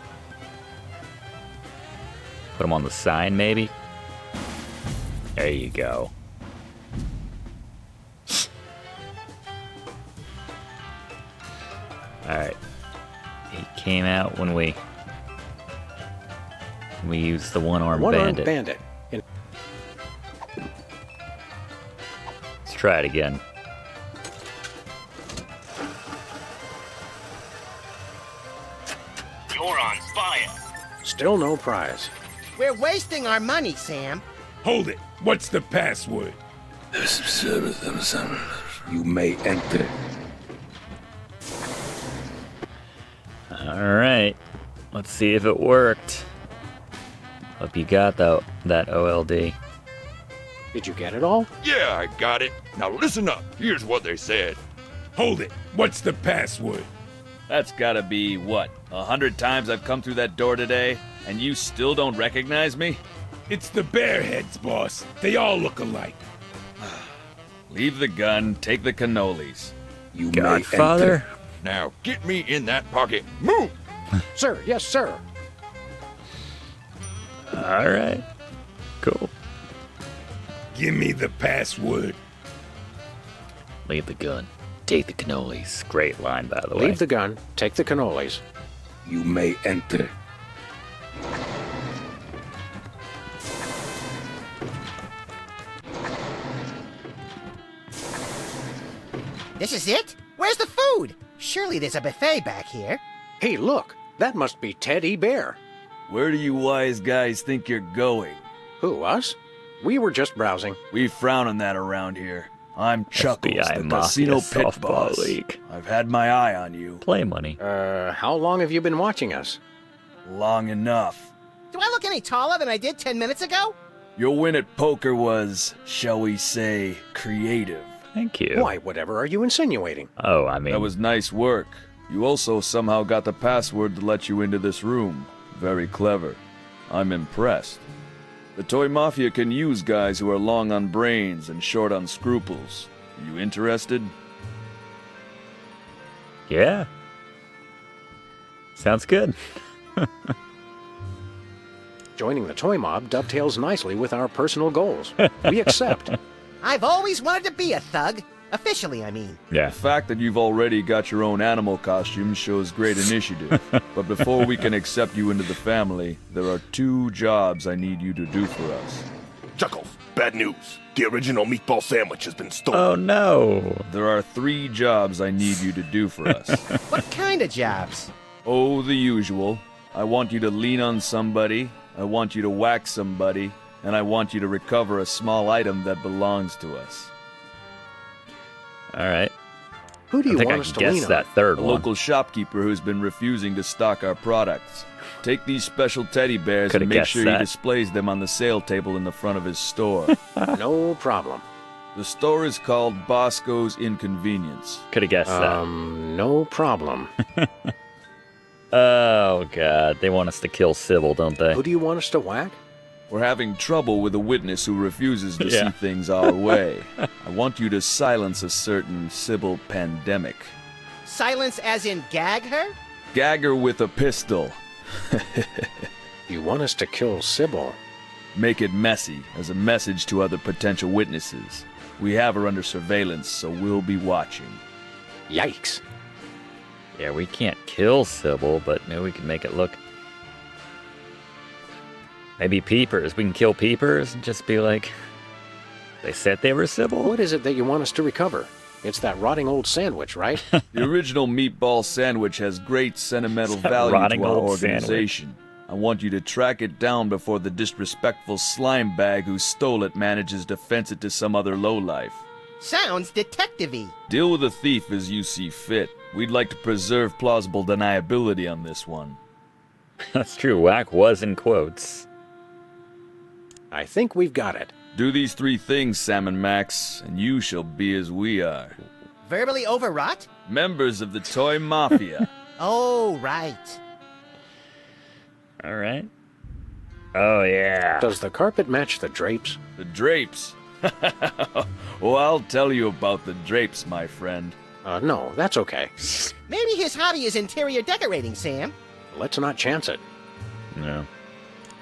Put them on the side, maybe. There you go. Alright. He came out when we used the one-armed bandit. bandit. Let's try it again. You're on fire. Still no prize. We're wasting our money, Sam. Hold it. What's the password? You may enter. Alright. Let's see if it worked. Hope you got that OLD. Did you get it all? Yeah, I got it. Now listen up. Here's what they said. Hold it. What's the password? That's gotta be, what, 100 times I've come through that door today, and you still don't recognize me? It's the Bearheads, boss. They all look alike. Leave the gun, take the cannolis. You Godfather? may enter. Now get me in that pocket. Move! Sir, yes, sir. All right. Cool. Give me the password. Leave the gun. Take the cannolis. Great line, by the way. Leave the gun, take the cannolis. You may enter. This is it? Where's the food? Surely there's a buffet back here. Hey, look, that must be Teddy Bear. Where do you wise guys think you're going? Who, us? We were just browsing. We frown on that around here. I'm Chuckles, FBI the Mafia casino pit softball boss. league. I've had my eye on you. Play money. How long have you been watching us? Long enough. Do I look any taller than I did 10 minutes ago? Your win at poker was, shall we say, creative. Thank you. Why, whatever are you insinuating? Oh, I mean... That was nice work. You also somehow got the password to let you into this room. Very clever. I'm impressed. The Toy Mafia can use guys who are long on brains and short on scruples. You interested? Yeah. Sounds good. Joining the toy mob dovetails nicely with our personal goals. We accept. I've always wanted to be a thug. Officially, I mean. Yeah. The fact that you've already got your own animal costume shows great initiative. But before we can accept you into the family, there are 2 jobs I need you to do for us. Chuckles, bad news. The original meatball sandwich has been stolen. Oh, no. There are 3 jobs I need you to do for us. What kind of jobs? Oh, the usual. I want you to lean on somebody, I want you to whack somebody, and I want you to recover a small item that belongs to us. All right. Who do you I think want I us can to lean guess on? that third A one. local shopkeeper who's been refusing to stock our products. Take these special teddy bears Coulda and make guessed sure that. he displays them on the sale table in the front of his store. No problem. The store is called Bosco's Inconvenience. Could have guessed that. No problem. Oh, God. They want us to kill Sybil, don't they? Who do you want us to whack? We're having trouble with a witness who refuses to Yeah. see things our way. I want you to silence a certain Sybil Pandemic. Silence as in gag her? Gag her with a pistol. You want us to kill Sybil? Make it messy, as a message to other potential witnesses. We have her under surveillance, so we'll be watching. Yikes. Yeah, we can't kill Sybil, but maybe we can make it look... Maybe Peepers. We can kill Peepers and just be like... They said they were Sybil? What is it that you want us to recover? It's that rotting old sandwich, right? The original meatball sandwich has great sentimental That value rotting to our old organization. I want you to track it down before the disrespectful slime bag who stole it manages to fence it to some other lowlife. Sounds detective-y. Deal with the thief as you see fit. We'd like to preserve plausible deniability on this one. That's true. Whack was in quotes. I think we've got it. Do these 3 things, Sam and Max, and you shall be as we are. Verbally overwrought? Members of the Toy Mafia. Oh, right. All right. Oh, yeah. Does the carpet match the drapes? The drapes? Well, I'll tell you about the drapes, my friend. No, that's okay. Maybe his hobby is interior decorating, Sam. Let's not chance it. No.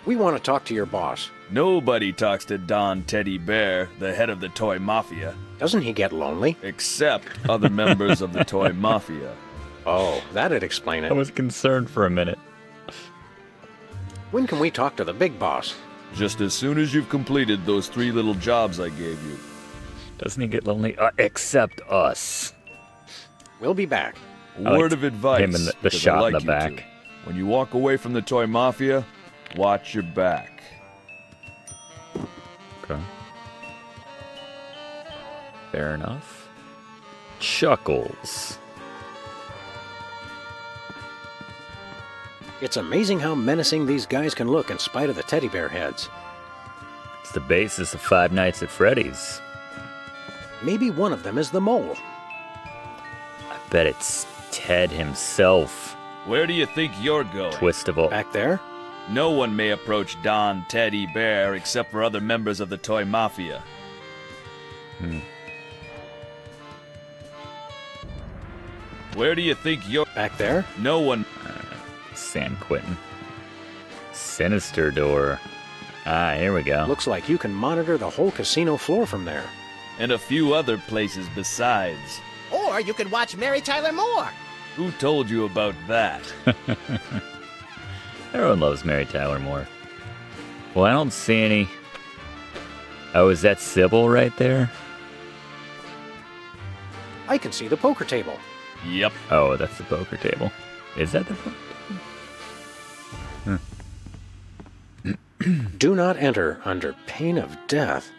We want to talk to your boss. Nobody talks to Don Teddy Bear, the head of the Toy Mafia. Doesn't he get lonely? Except other members of the Toy Mafia. Oh, that'd explain I it. was concerned for a minute. When can we talk to the big boss? Just as soon as you've completed those 3 little jobs I gave you. Doesn't he get lonely? Except us. We'll be back. Word of advice. Him in the 'cause I shot like in the you back. to. When you walk away from the Toy Mafia, watch your back. Okay. Fair enough. Chuckles. It's amazing how menacing these guys can look in spite of the teddy bear heads. It's the basis of Five Nights at Freddy's. Maybe one of them is the mole. I bet it's Ted himself. Where do you think you're going? Twistable. Back there? No one may approach Don Teddy Bear except for other members of the Toy Mafia. Where do you think you're... Back there? No one... San Quentin. Sinister door. Ah, here we go. Looks like you can monitor the whole casino floor from there. And a few other places besides. Or you could watch Mary Tyler Moore. Who told you about that? Everyone loves Mary Tyler Moore. Well, I don't see any... Oh, is that Sybil right there? I can see the poker table. Yep. Oh, that's the poker table. Is that the poker table? Do not enter under pain of death.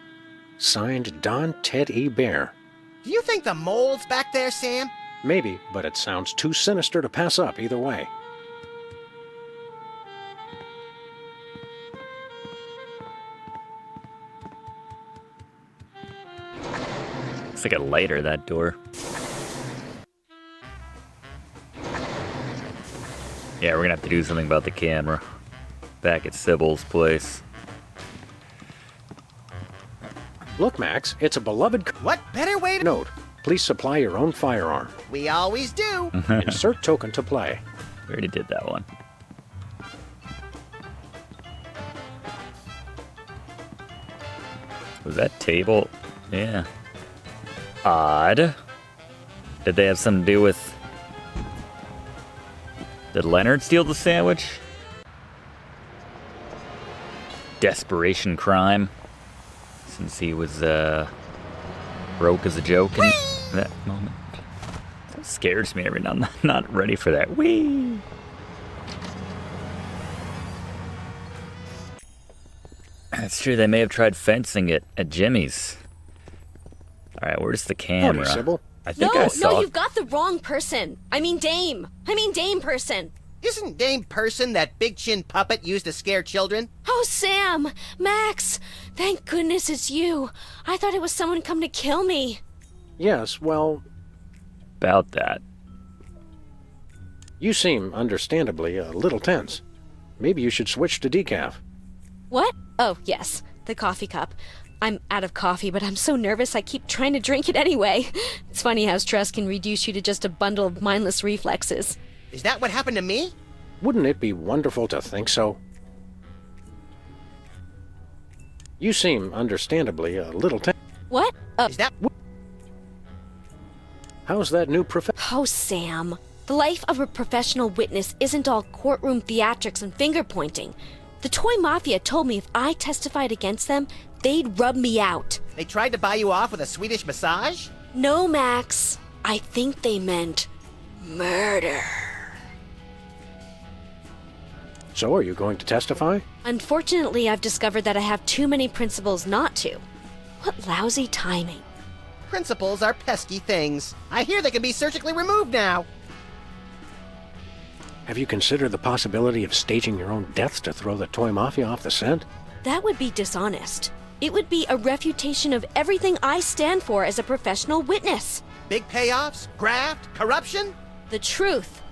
Signed, Don Ted E. Bear. Do you think the mole's back there, Sam? Maybe, but it sounds too sinister to pass up either way. Looks like a lighter, that door. Yeah, we're gonna have to do something about the camera. Back at Sybil's place. Look, Max, it's a beloved... What better way to... Note, please supply your own firearm. We always do. Insert token to play. We already did that one. Was that table? Yeah. Odd. Did they have something to do with... Did Leonard steal the sandwich? Desperation crime. Since he was, broke as a joke in that moment. That scares me every now and then. I'm not ready for that. Whee! That's true, they may have tried fencing it at Jimmy's. Alright, where's the camera? Howdy, Sybil. I think I saw... No, you've got the wrong person. I mean Dame person. Isn't Dame Person that big chin puppet used to scare children? Oh, Sam! Max! Thank goodness it's you. I thought it was someone come to kill me. Yes, well... About that. You seem, understandably, a little tense. Maybe you should switch to decaf. What? Oh, yes. The coffee cup. I'm out of coffee, but I'm so nervous I keep trying to drink it anyway. It's funny how stress can reduce you to just a bundle of mindless reflexes. Is that what happened to me? Wouldn't it be wonderful to think so? You seem, understandably, a little tense. What? Is that... How's that new profession? Oh, Sam. The life of a professional witness isn't all courtroom theatrics and finger-pointing. The Toy Mafia told me if I testified against them, they'd rub me out. They tried to buy you off with a Swedish massage? No, Max. I think they meant murder. So, are you going to testify? Unfortunately, I've discovered that I have too many principles not to. What lousy timing. Principles are pesky things. I hear they can be surgically removed now. Have you considered the possibility of staging your own deaths to throw the Toy Mafia off the scent? That would be dishonest. It would be a refutation of everything I stand for as a professional witness. Big payoffs, graft, corruption? The truth.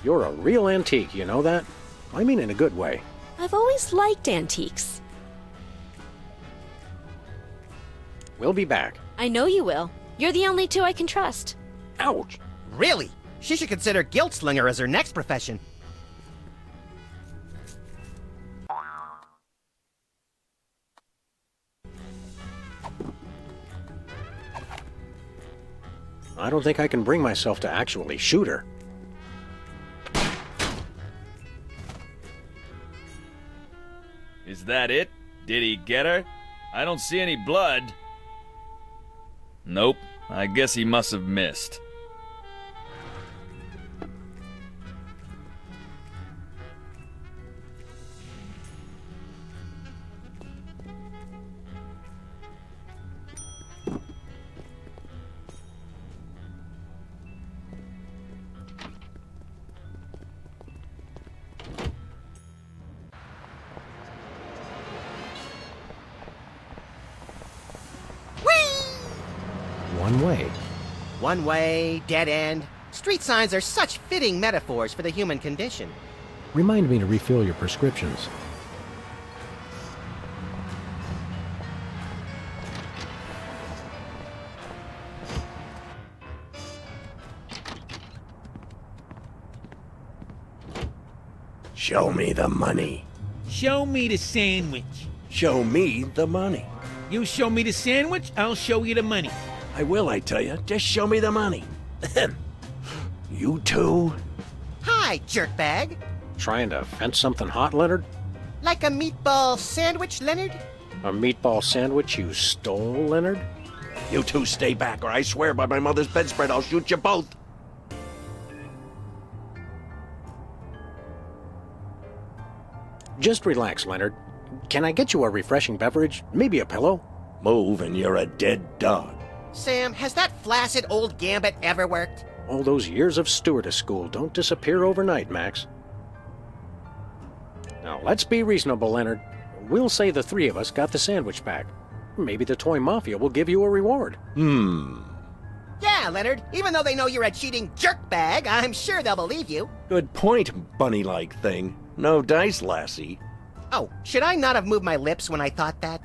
You're a real antique, you know that? I mean in a good way. I've always liked antiques. We'll be back. I know you will. You're the only two I can trust. Ouch! Really? She should consider guilt slinger as her next profession. I don't think I can bring myself to actually shoot her. Is that it? Did he get her? I don't see any blood. Nope. I guess he must have missed. One way. One way, dead end. Street signs are such fitting metaphors for the human condition. Remind me to refill your prescriptions. Show me the money. Show me the sandwich. Show me the money. You show me the sandwich, I'll show you the money. I will, I tell you. Just show me the money. You two? Hi, jerkbag. Trying to fence something hot, Leonard? Like a meatball sandwich, Leonard? A meatball sandwich you stole, Leonard? You two stay back, or I swear by my mother's bedspread I'll shoot you both. Just relax, Leonard. Can I get you a refreshing beverage? Maybe a pillow? Move and you're a dead dog. Sam, has that flaccid old gambit ever worked? All those years of stewardess school don't disappear overnight, Max. Now, let's be reasonable, Leonard. We'll say the three of us got the sandwich back. Maybe the Toy Mafia will give you a reward. Yeah, Leonard. Even though they know you're a cheating jerkbag, I'm sure they'll believe you. Good point, bunny-like thing. No dice, lassie. Oh, should I not have moved my lips when I thought that?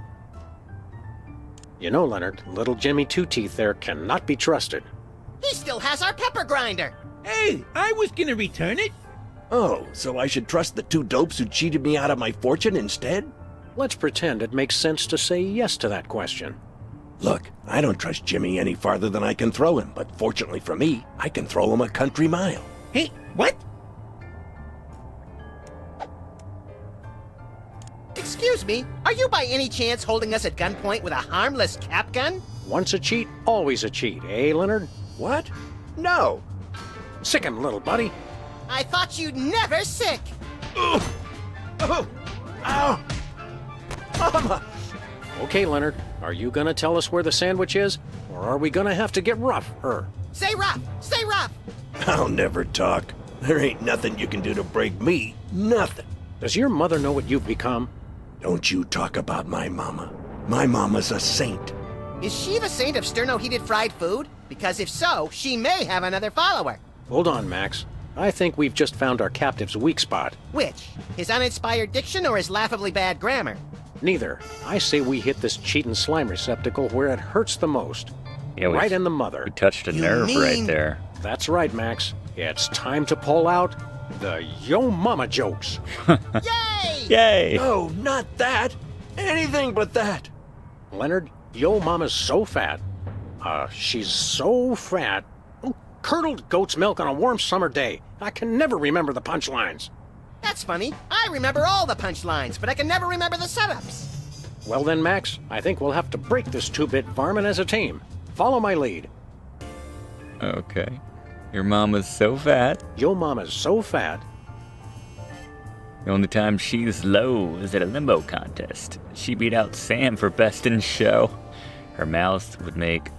You know, Leonard, little Jimmy Two-Teeth there cannot be trusted. He still has our pepper grinder. Hey, I was gonna return it. Oh, so I should trust the two dopes who cheated me out of my fortune instead? Let's pretend it makes sense to say yes to that question. Look, I don't trust Jimmy any farther than I can throw him, but fortunately for me, I can throw him a country mile. Hey, what? Excuse me, are you by any chance holding us at gunpoint with a harmless cap gun? Once a cheat, always a cheat, eh, Leonard? What? No. Sick him, little buddy. I thought you'd never sick. Oh! Ow! Mama! Okay, Leonard, are you gonna tell us where the sandwich is? Or are we gonna have to get rough, Say rough! Say rough! I'll never talk. There ain't nothing you can do to break me. Nothing. Does your mother know what you've become? Don't you talk about my mama. My mama's a saint. Is she the saint of sterno-heated fried food? Because if so, she may have another follower. Hold on, Max. I think we've just found our captive's weak spot. Which? His uninspired diction or his laughably bad grammar? Neither. I say we hit this cheatin' slime receptacle where it hurts the most. Yeah, right in the mother. We touched a nerve right there. That's right, Max. It's time to pull out the Yo Mama jokes. Yay! Yay! No, not that. Anything but that. Leonard, Yo Mama's so fat. She's so fat. Curdled goat's milk on a warm summer day. I can never remember the punchlines. That's funny. I remember all the punchlines, but I can never remember the setups. Well then, Max, I think we'll have to break this two-bit varmint as a team. Follow my lead. Okay. Your mama's so fat. Yo Mama's so fat. The only time she's low is at a limbo contest. She beat out Sam for best in show. Her mouth would make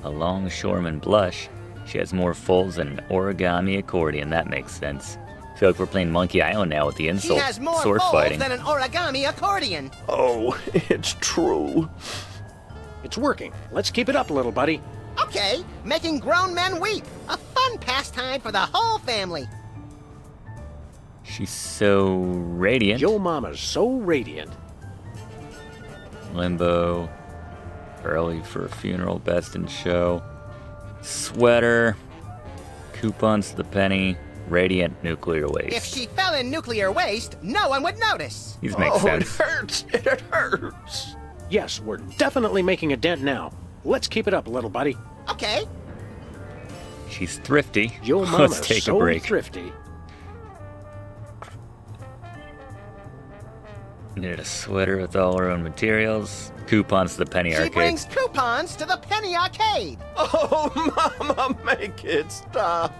a longshoreman blush. She has more folds than an origami accordion. That makes sense. I feel like we're playing Monkey Island now with the insult She has more sword folds fighting. than an origami accordion. Oh, it's true. It's working. Let's keep it up, little buddy. Okay, making grown men weep. A fun pastime for the whole family. She's so radiant. Yo Mama's so radiant. Limbo. Early for a funeral, best in show. Sweater. Coupons to the penny. Radiant nuclear waste. If she fell in nuclear waste, no one would notice. These make sense. It hurts. It hurts. Yes, we're definitely making a dent now. Let's keep it up, little buddy. Okay. She's thrifty. Yo Mama's Let's take so a break. thrifty. Knit a sweater with all her own materials. Coupons to the penny She arcade. brings coupons to the penny arcade. Oh, Mama, make it stop.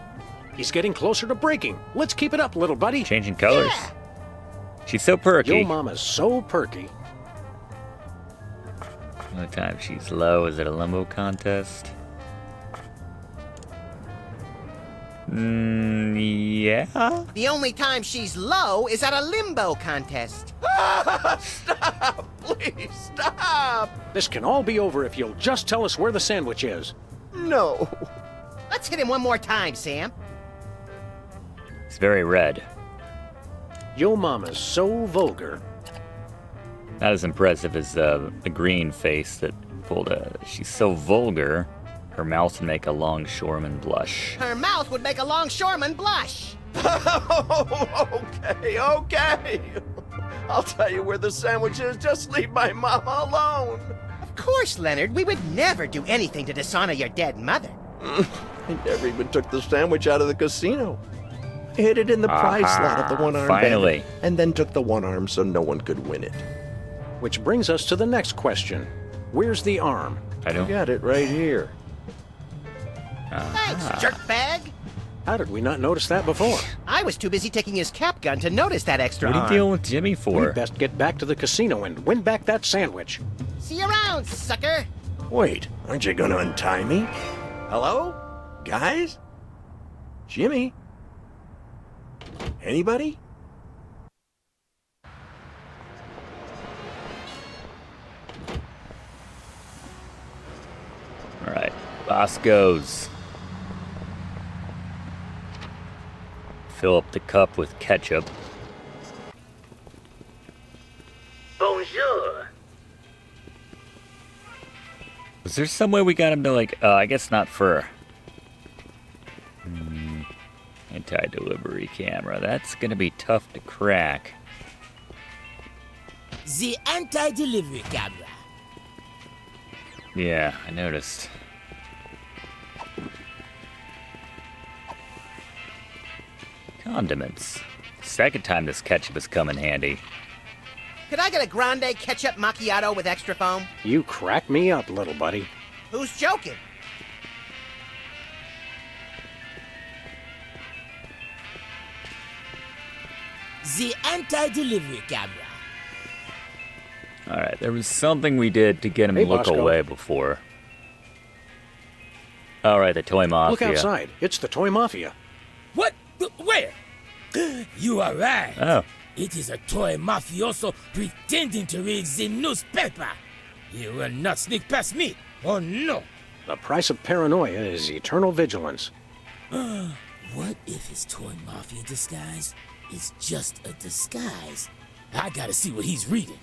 He's getting closer to breaking. Let's keep it up, little buddy. Changing colors. Yeah. She's so perky. Yo Mama's so perky. The only time she's low is at a limbo contest. Yeah? The only time she's low is at a limbo contest. Stop! Please stop! This can all be over if you'll just tell us where the sandwich is. No. Let's hit him one more time, Sam. It's very red. Yo Mama's so vulgar. Not as impressive as the green face that pulled a... She's so vulgar, her mouth would make a longshoreman blush. Her mouth would make a longshoreman blush. Okay. I'll tell you where the sandwich is. Just leave my mama alone. Of course, Leonard. We would never do anything to dishonor your dead mother. I never even took the sandwich out of the casino. I hid it in the prize slot of the one-arm finally. bandit, and then took the one arm so no one could win it. Which brings us to the next question. Where's the arm? I don't. Got it right here. Thanks, jerkbag. How did we not notice that before? I was too busy taking his cap gun to notice that extra What are you arm. dealing with Jimmy We for? best get back to the casino and win back that sandwich. See you around, sucker. Wait, aren't you gonna untie me? Hello? Guys? Jimmy? Anybody? All right, Bosco's. Fill up the cup with ketchup. Bonjour. Was there some way we got him to like? I guess not for anti-delivery camera. That's gonna be tough to crack. The anti-delivery camera. Yeah, I noticed. Condiments. Second time this ketchup has come in handy. Could I get a grande ketchup macchiato with extra foam? You crack me up, little buddy. Who's joking? The anti-delivery camera. All right, there was something we did to get him Hey, to look Bosco. away before. All right, the toy mafia. Look outside. It's the Toy Mafia. What? Where? You are right. Oh. It is a toy mafioso pretending to read the newspaper. You will not sneak past me. Oh no. The price of paranoia is eternal vigilance. What if his toy mafia disguise is just a disguise? I gotta see what he's reading.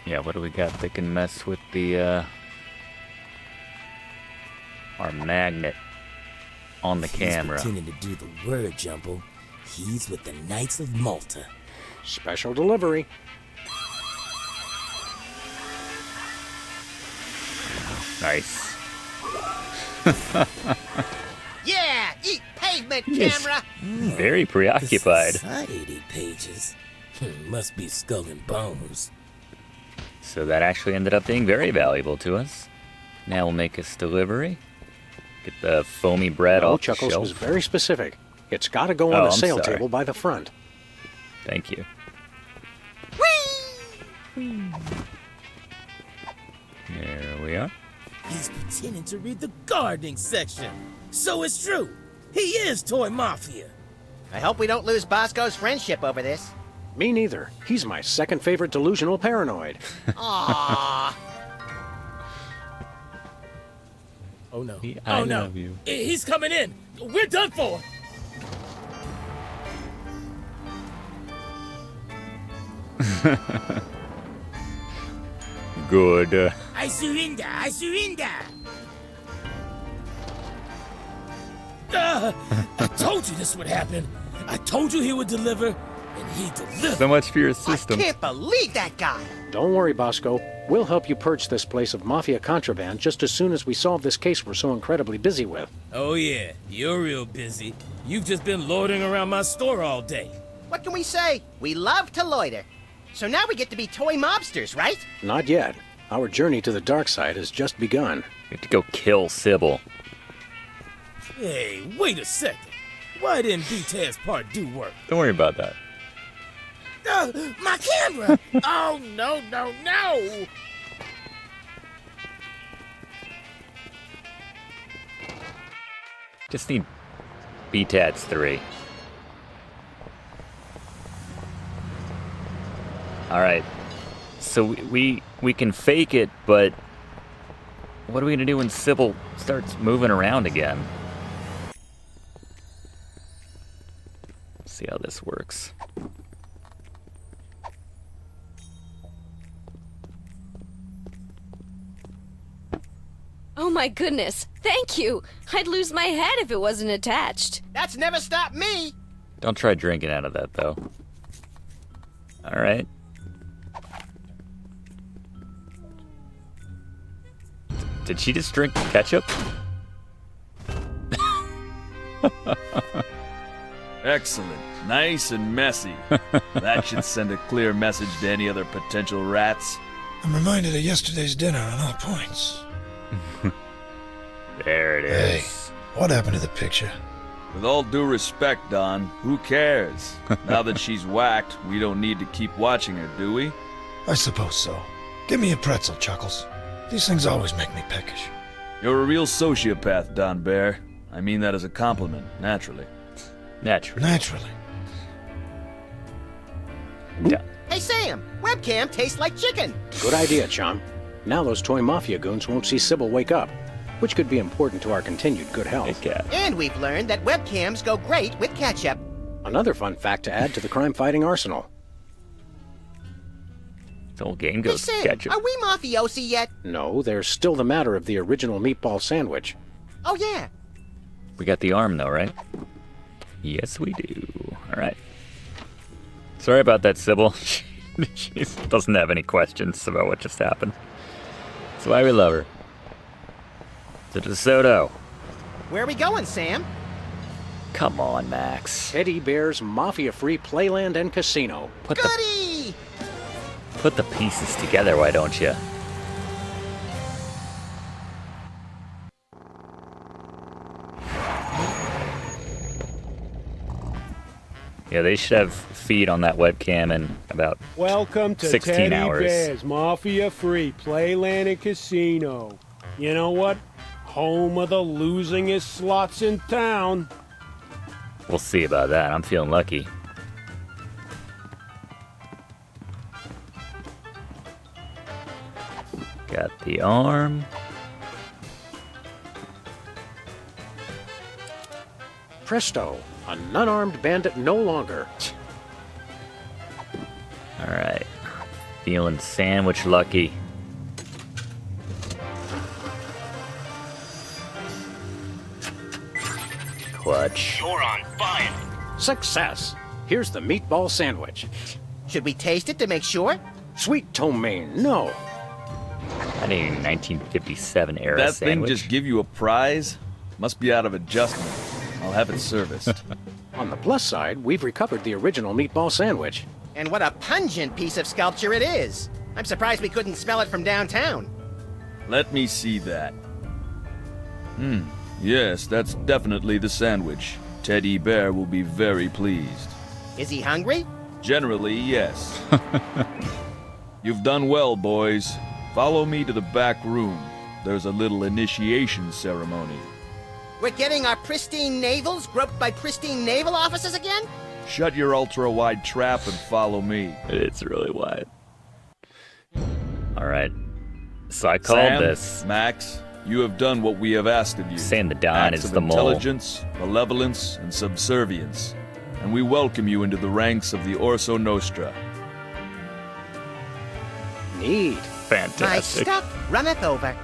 Yeah, what do we got that can mess with the our magnet on the camera? He's pretending to do the word jumble. He's with the Knights of Malta. Special delivery. Nice. Yeah, eat pavement, Yes. camera. Very preoccupied. Society pages. Must be skull and bones. So that actually ended up being very valuable to us. Now we'll make us delivery. Get the foamy bread No, off the Chuckles shelf. was very specific. It's got to go on Oh, the I'm sale sorry. table by the front. Thank you. There we are. He's pretending to read the gardening section. So it's true. He is Toy Mafia. I hope we don't lose Bosco's friendship over this. Me neither. He's my second favorite delusional paranoid. Aww. Oh no. I oh no. love you. He's coming in. We're done for. Good. I surrender. I surrender. I told you this would happen. I told you he would deliver, and he delivered. So much for your I system. can't believe that guy. Don't worry, Bosco. We'll help you purge this place of mafia contraband just as soon as we solve this case we're so incredibly busy with. Oh yeah, you're real busy. You've just been loitering around my store all day. What can we say? We love to loiter. So now we get to be toy mobsters, right? Not yet. Our journey to the dark side has just begun. We have to go kill Sybil. Hey, wait a second. Why didn't B-Tad's part do work? Don't worry about that. My camera! Oh, no, no, no! Just need BTADS 3. Alright. So we can fake it, but what are we gonna do when Sybil starts moving around again? See how this works. Oh my goodness! Thank you. I'd lose my head if it wasn't attached. That's never stopped me. Don't try drinking out of that, though. All right. Did she just drink ketchup? Excellent. Nice and messy. That should send a clear message to any other potential rats. I'm reminded of yesterday's dinner on all points. There it Hey, is. what happened to the picture? With all due respect, Don, who cares? Now that she's whacked, we don't need to keep watching her, do we? I suppose so. Give me a pretzel, Chuckles. These things always make me peckish. You're a real sociopath, Don Bear. I mean that as a compliment, naturally. Naturally. Yeah. Hey, Sam, webcam tastes like chicken. Good idea, chum. Now those toy mafia goons won't see Sybil wake up, which could be important to our continued good health. And we've learned that webcams go great with ketchup. Another fun fact to add to the crime-fighting arsenal. The whole game Hey, goes Sam, ketchup. are we mafiosi yet? No, there's still the matter of the original meatball sandwich. Oh, yeah. We got the arm, though, right? Yes, we do. All right. Sorry about that, Sybil. She doesn't have any questions about what just happened. That's why we love her. To DeSoto. Where are we going, Sam? Come on, Max. Teddy Bear's mafia-free playland and casino. Goody! Put the pieces together, why don't you? Yeah, they should have feed on that webcam in about Welcome to 16 Teddy hours. Bear's Mafia Free Playland and Casino. You know what? Home of the losingest slots in town. We'll see about that. I'm feeling lucky. Got the arm. Presto, an unarmed bandit no longer. All right. Feeling sandwich lucky. Clutch. You're on fire. Success. Here's the meatball sandwich. Should we taste it to make sure? Sweet ptomaine, no. I need a 1957 era That sandwich. thing just give you a prize? Must be out of adjustment. I'll have it serviced. On the plus side, we've recovered the original meatball sandwich. And what a pungent piece of sculpture it is. I'm surprised we couldn't smell it from downtown. Let me see that. Yes, that's definitely the sandwich. Teddy Bear will be very pleased. Is he hungry? Generally, yes. You've done well, boys. Follow me to the back room. There's a little initiation ceremony. We're getting our pristine navels groped by pristine naval officers again? Shut your ultra-wide trap and follow me. It's really wide. All right. So I called Sam, this. Max, you have done what we have asked of you. Saying the Don Acts is of the mole. intelligence, malevolence, and subservience. And we welcome you into the ranks of the Orso Nostra. Neat. My Fantastic. stuff runneth over.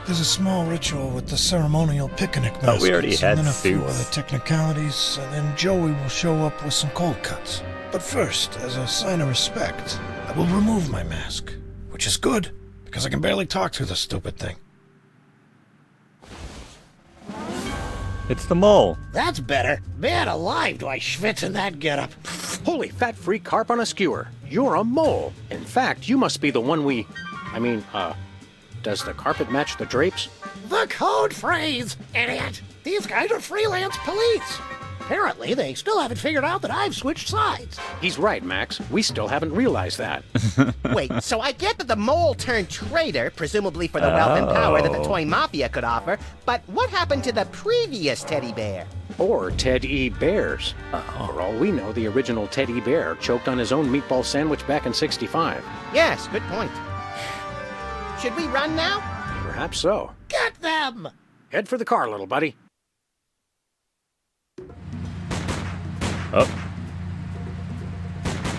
There's a small ritual with the ceremonial picnic baskets, we already had and then a few suits. other technicalities, and then Joey will show up with some cold cuts. But first, as a sign of respect, I will remove my mask, which is good, because I can barely talk through the stupid thing. It's the mole. That's better. Man alive, do I schwitz in that getup. Holy fat-free carp on a skewer. You're a mole. In fact, you must be the one does the carpet match the drapes? The code phrase, idiot. These guys are freelance police. Apparently, they still haven't figured out that I've switched sides. He's right, Max. We still haven't realized that. Wait, so I get that the mole turned traitor, presumably for the wealth and power that the toy mafia could offer, but what happened to the previous teddy bear? Or Ted E. Bears. For all we know, the original Teddy Bear choked on his own meatball sandwich back in '65. Yes, good point. Should we run now? Perhaps so. Get them! Head for the car, little buddy. Oh.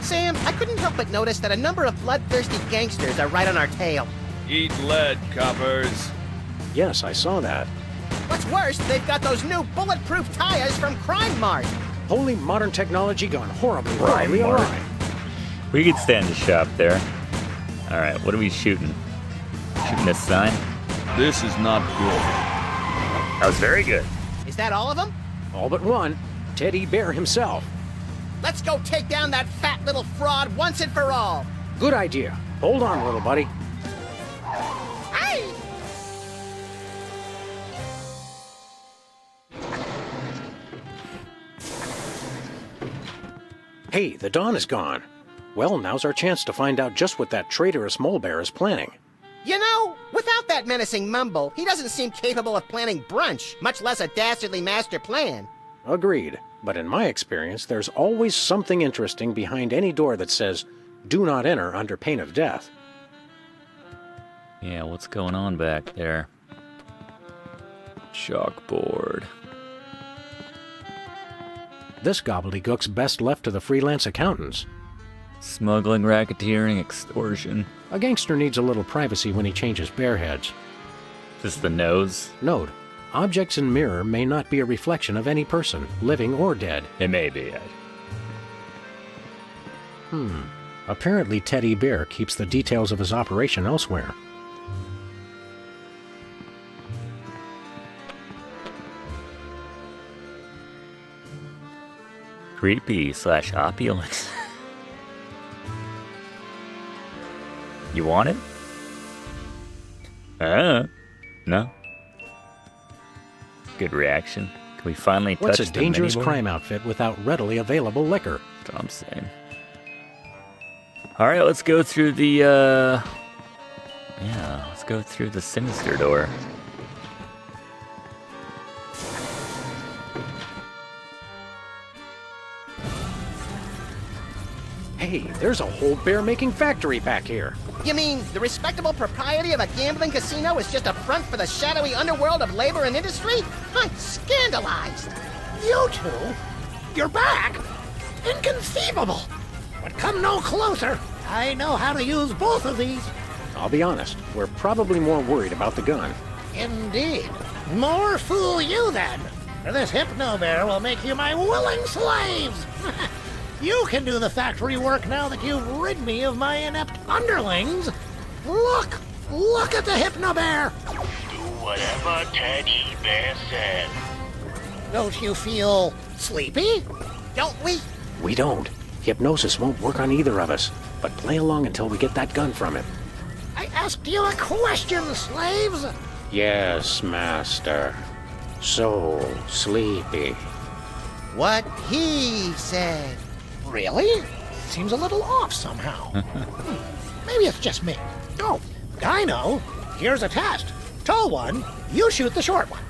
Sam, I couldn't help but notice that a number of bloodthirsty gangsters are right on our tail. Eat lead, coppers. Yes, I saw that. What's worse, they've got those new bulletproof tires from Crime Mart. Holy modern technology gone horribly Crime horribly Mart. awry. We could stand the shop there. All right, what are we shooting? Shooting this sign? This is not good. That was very good. Is that all of them? All but one. Teddy Bear himself. Let's go take down that fat little fraud once and for all. Good idea. Hold on, little buddy. Hey! Hey, the dawn is gone. Well, now's our chance to find out just what that traitorous mole bear is planning. You know, without that menacing mumble, he doesn't seem capable of planning brunch, much less a dastardly master plan. Agreed. But in my experience, there's always something interesting behind any door that says, "Do not enter under pain of death." Yeah, what's going on back there? Chalkboard. This gobbledygook's best left to the freelance accountants. Smuggling, racketeering, extortion. A gangster needs a little privacy when he changes bear heads. Just the nose? Note, objects in mirror may not be a reflection of any person, living or dead. It may be. Apparently Teddy Bear keeps the details of his operation elsewhere. Creepy / opulent. You want it? No. Good reaction. Can we finally What's touch a the dangerous mini-board? crime outfit without readily available liquor? That's what I'm saying. All right, let's go through the, let's go through the sinister door. Hey, there's a whole bear-making factory back here. You mean the respectable propriety of a gambling casino is just a front for the shadowy underworld of labor and industry? I'm scandalized. You two? You're back? Inconceivable. But come no closer. I know how to use both of these. I'll be honest, we're probably more worried about the gun. Indeed. More fool you then. For this hypno bear will make you my willing slaves. You can do the factory work now that you've rid me of my inept underlings. Look at the hypno bear. Do whatever Teddy Bear says. Don't you feel sleepy? Don't we? We don't. Hypnosis won't work on either of us. But play along until we get that gun from him. I asked you a question, slaves. Yes, master. So sleepy. What he said. Really? Seems a little off somehow. Maybe it's just me. Oh, I know. Here's a test. Tall one, you shoot the short one.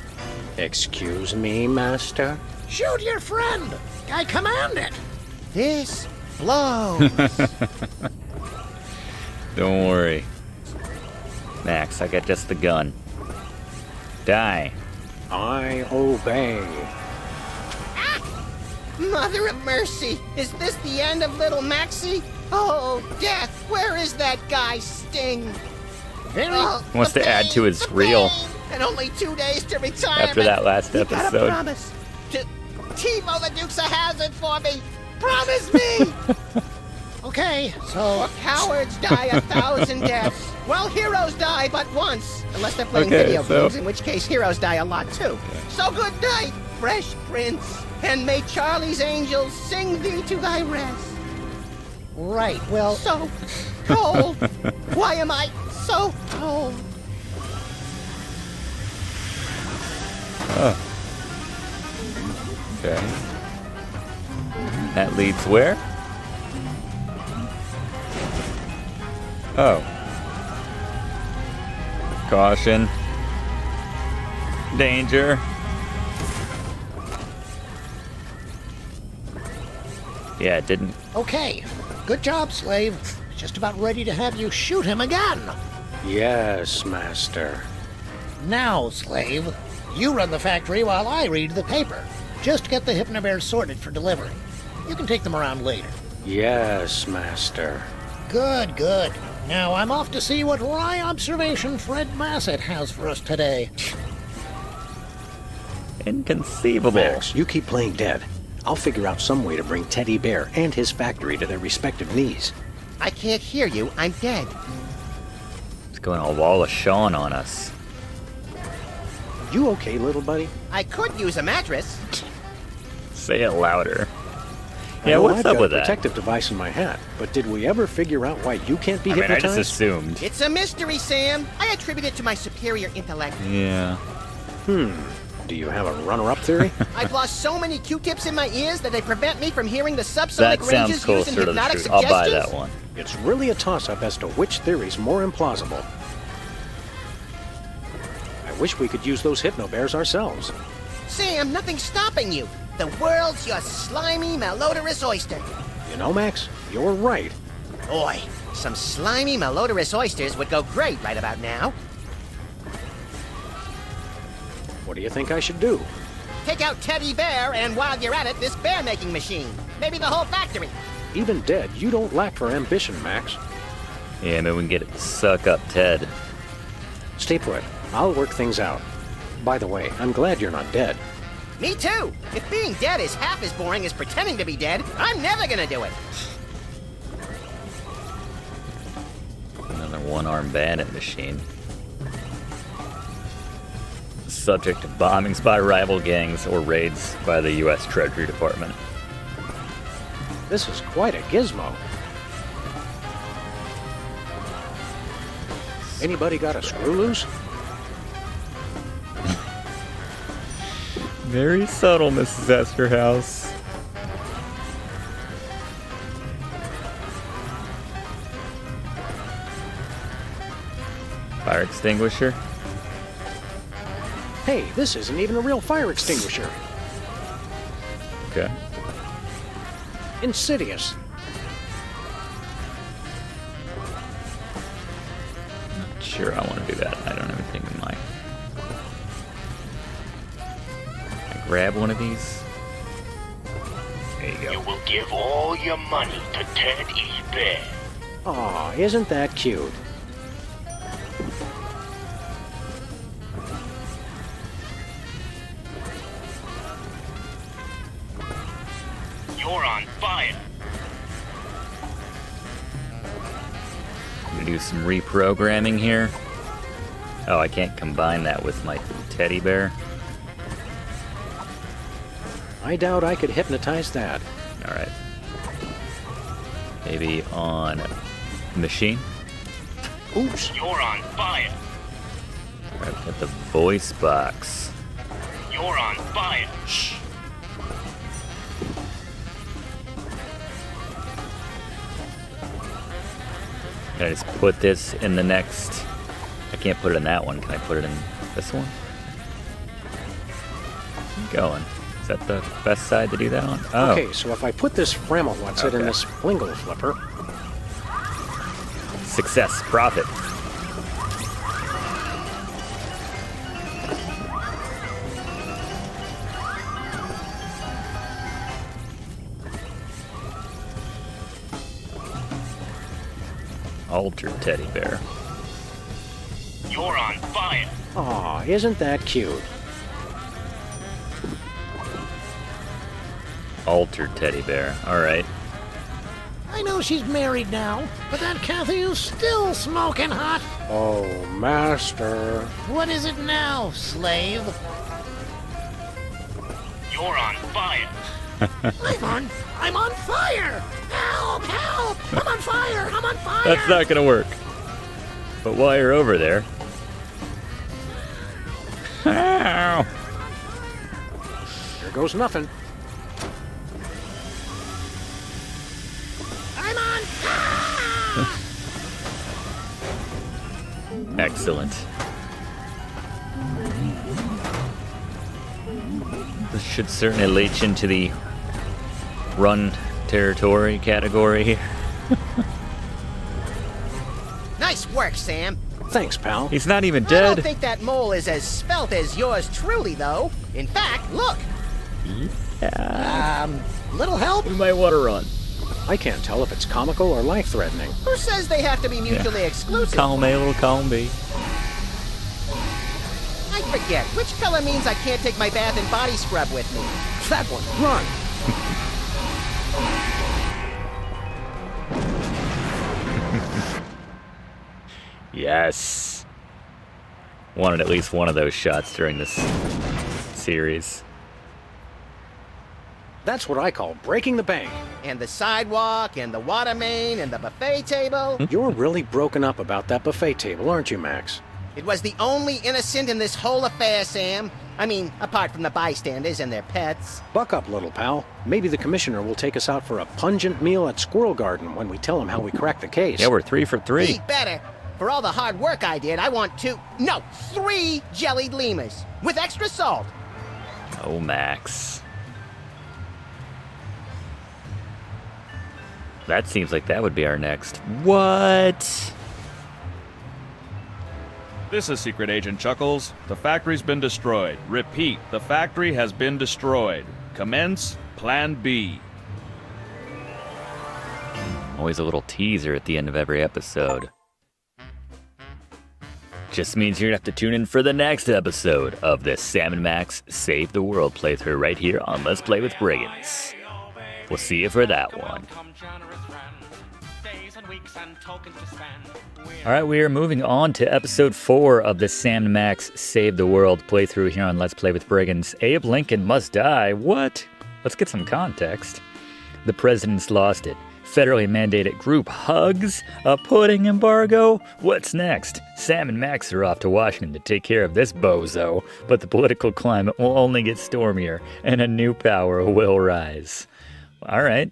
Excuse me, master? Shoot your friend. I command it. This blows. Don't worry. Max, I got just the gun. Die. I obey. Mother of mercy! Is this the end of little Maxie? Oh, death! Where is that guy Sting? He wants to add to his reel And only 2 days to retirement. after that last You gotta episode. promise to TiVo the Duke's a hazard for me. Promise me. Okay, so Cowards die 1,000 deaths. Well, heroes die but once, unless they're playing Okay, video so- games, in which case heroes die a lot too. So good night, Fresh Prince, and may Charlie's angels sing thee to thy rest. right, well, So cold. Why am I so cold? Oh. Okay. That leads where? Oh. Caution. Danger. Yeah, it didn't. okay. Good job, slave. Just about ready to have you shoot him again. Yes, master. Now, slave, you run the factory while I read the paper. Just get the hypnobears sorted for delivery. You can take them around later. Yes, master. Good, good. Now I'm off to see what wry observation Fred Massett has for us today. Inconceivable. Max, you keep playing dead. I'll figure out some way to bring Teddy Bear and his factory to their respective knees. I can't hear you. I'm dead. It's going all wall of Sean on us. You okay, little buddy? I could use a mattress. Say it louder. I Yeah, know what's I've up got with a that? protective device in my hat, but did we ever figure out why you can't be I mean, I hypnotized? just assumed. It's a mystery, Sam. I attribute it to my superior intellect. Yeah. Do you have a runner-up theory? I've lost so many Q-tips in my ears that they prevent me from hearing the subsonic That sounds ranges used in closer to the hypnotic truth. I'll buy suggestions. that one. It's really a toss-up as to which theory's more implausible. I wish we could use those hypno bears ourselves. Sam, nothing's stopping you. The world's your slimy, malodorous oyster. You know, Max, you're right. Boy, some slimy, malodorous oysters would go great right about now. What do you think I should do? Take out Teddy Bear, and while you're at it, this bear-making machine. Maybe the whole factory. Even dead, you don't lack for ambition, Max. Yeah, maybe we can get it to suck up Ted. Stay put. I'll work things out. By the way, I'm glad you're not dead. Me too. If being dead is half as boring as pretending to be dead, I'm never gonna do it. Another one-armed bandit machine. Subject to bombings by rival gangs or raids by the U.S. Treasury Department. This is quite a gizmo. Anybody got a screw loose? Very subtle, Mrs. Esterhouse. Fire extinguisher. Hey, this isn't even a real fire extinguisher. Okay. Insidious. Not sure I want to do that. I don't have anything in mind. Can I grab one of these? There you go. You will give all your money to Ted E. Bear. Aw, isn't that cute? You're on fire. I'm gonna do some reprogramming here. Oh, I can't combine that with my teddy bear. I doubt I could hypnotize that. Alright. Maybe on machine. Oops. You're on fire. Alright, put the voice box. You're on fire. Shh. Can I just put this in the next? I can't put it in that one. Can I put it in this one? Keep going. Is that the best side to do that on? Oh. Okay, so if I put this Frammelwhat's-it in this Flingle flipper. Success. Profit. Altered teddy bear. You're on fire. Aw, isn't that cute? Altered teddy bear. Alright. I know she's married now, but that Kathy is still smoking hot. Oh, master. What is it now, slave? You're on fire. I'm on fire! Help! Help! I'm on fire! I'm on fire! That's not gonna work. But while you're over there. Ow. Here goes nothing. I'm on fire! Excellent. This should certainly leach into the run territory category. Nice work, Sam. Thanks, pal. He's not even I dead. don't think that mole is as svelte as yours truly, though. In fact, look. Yeah. Little help? We might want to run. I can't tell if it's comical or life-threatening. Who says they have to be mutually exclusive? Column A, little column B. I forget, which color means I can't take my bath and body scrub with me? That one, run! Yes. Wanted at least one of those shots during this series. That's what I call breaking the bank. And the sidewalk, and the water main, and the buffet table. You're really broken up about that buffet table, aren't you, Max? It was the only innocent in this whole affair, Sam. I mean, apart from the bystanders and their pets. Buck up, little pal. Maybe the commissioner will take us out for a pungent meal at Squirrel Garden when we tell him how we cracked the case. Yeah, we're 3 for 3. Be better. For all the hard work I did, I want 3 jellied lemurs. With extra salt. Oh, Max. That seems like that would be our next. What? This is Secret Agent Chuckles. The factory's been destroyed. Repeat, the factory has been destroyed. Commence Plan B. Always a little teaser at the end of every episode. Just means you're gonna have to tune in for the next episode of this Sam and Max Save the World playthrough right here on Let's Play with Brigands. We'll see you for that one. Alright, we are moving on to episode 4 of the Sam and Max Save the World playthrough here on Let's Play with Brigands. Abe Lincoln must die. What? Let's get some context. The president's lost it. Federally mandated group hugs, a pudding embargo. What's next? Sam and Max are off to Washington to take care of this bozo, but the political climate will only get stormier, and a new power will rise. All right.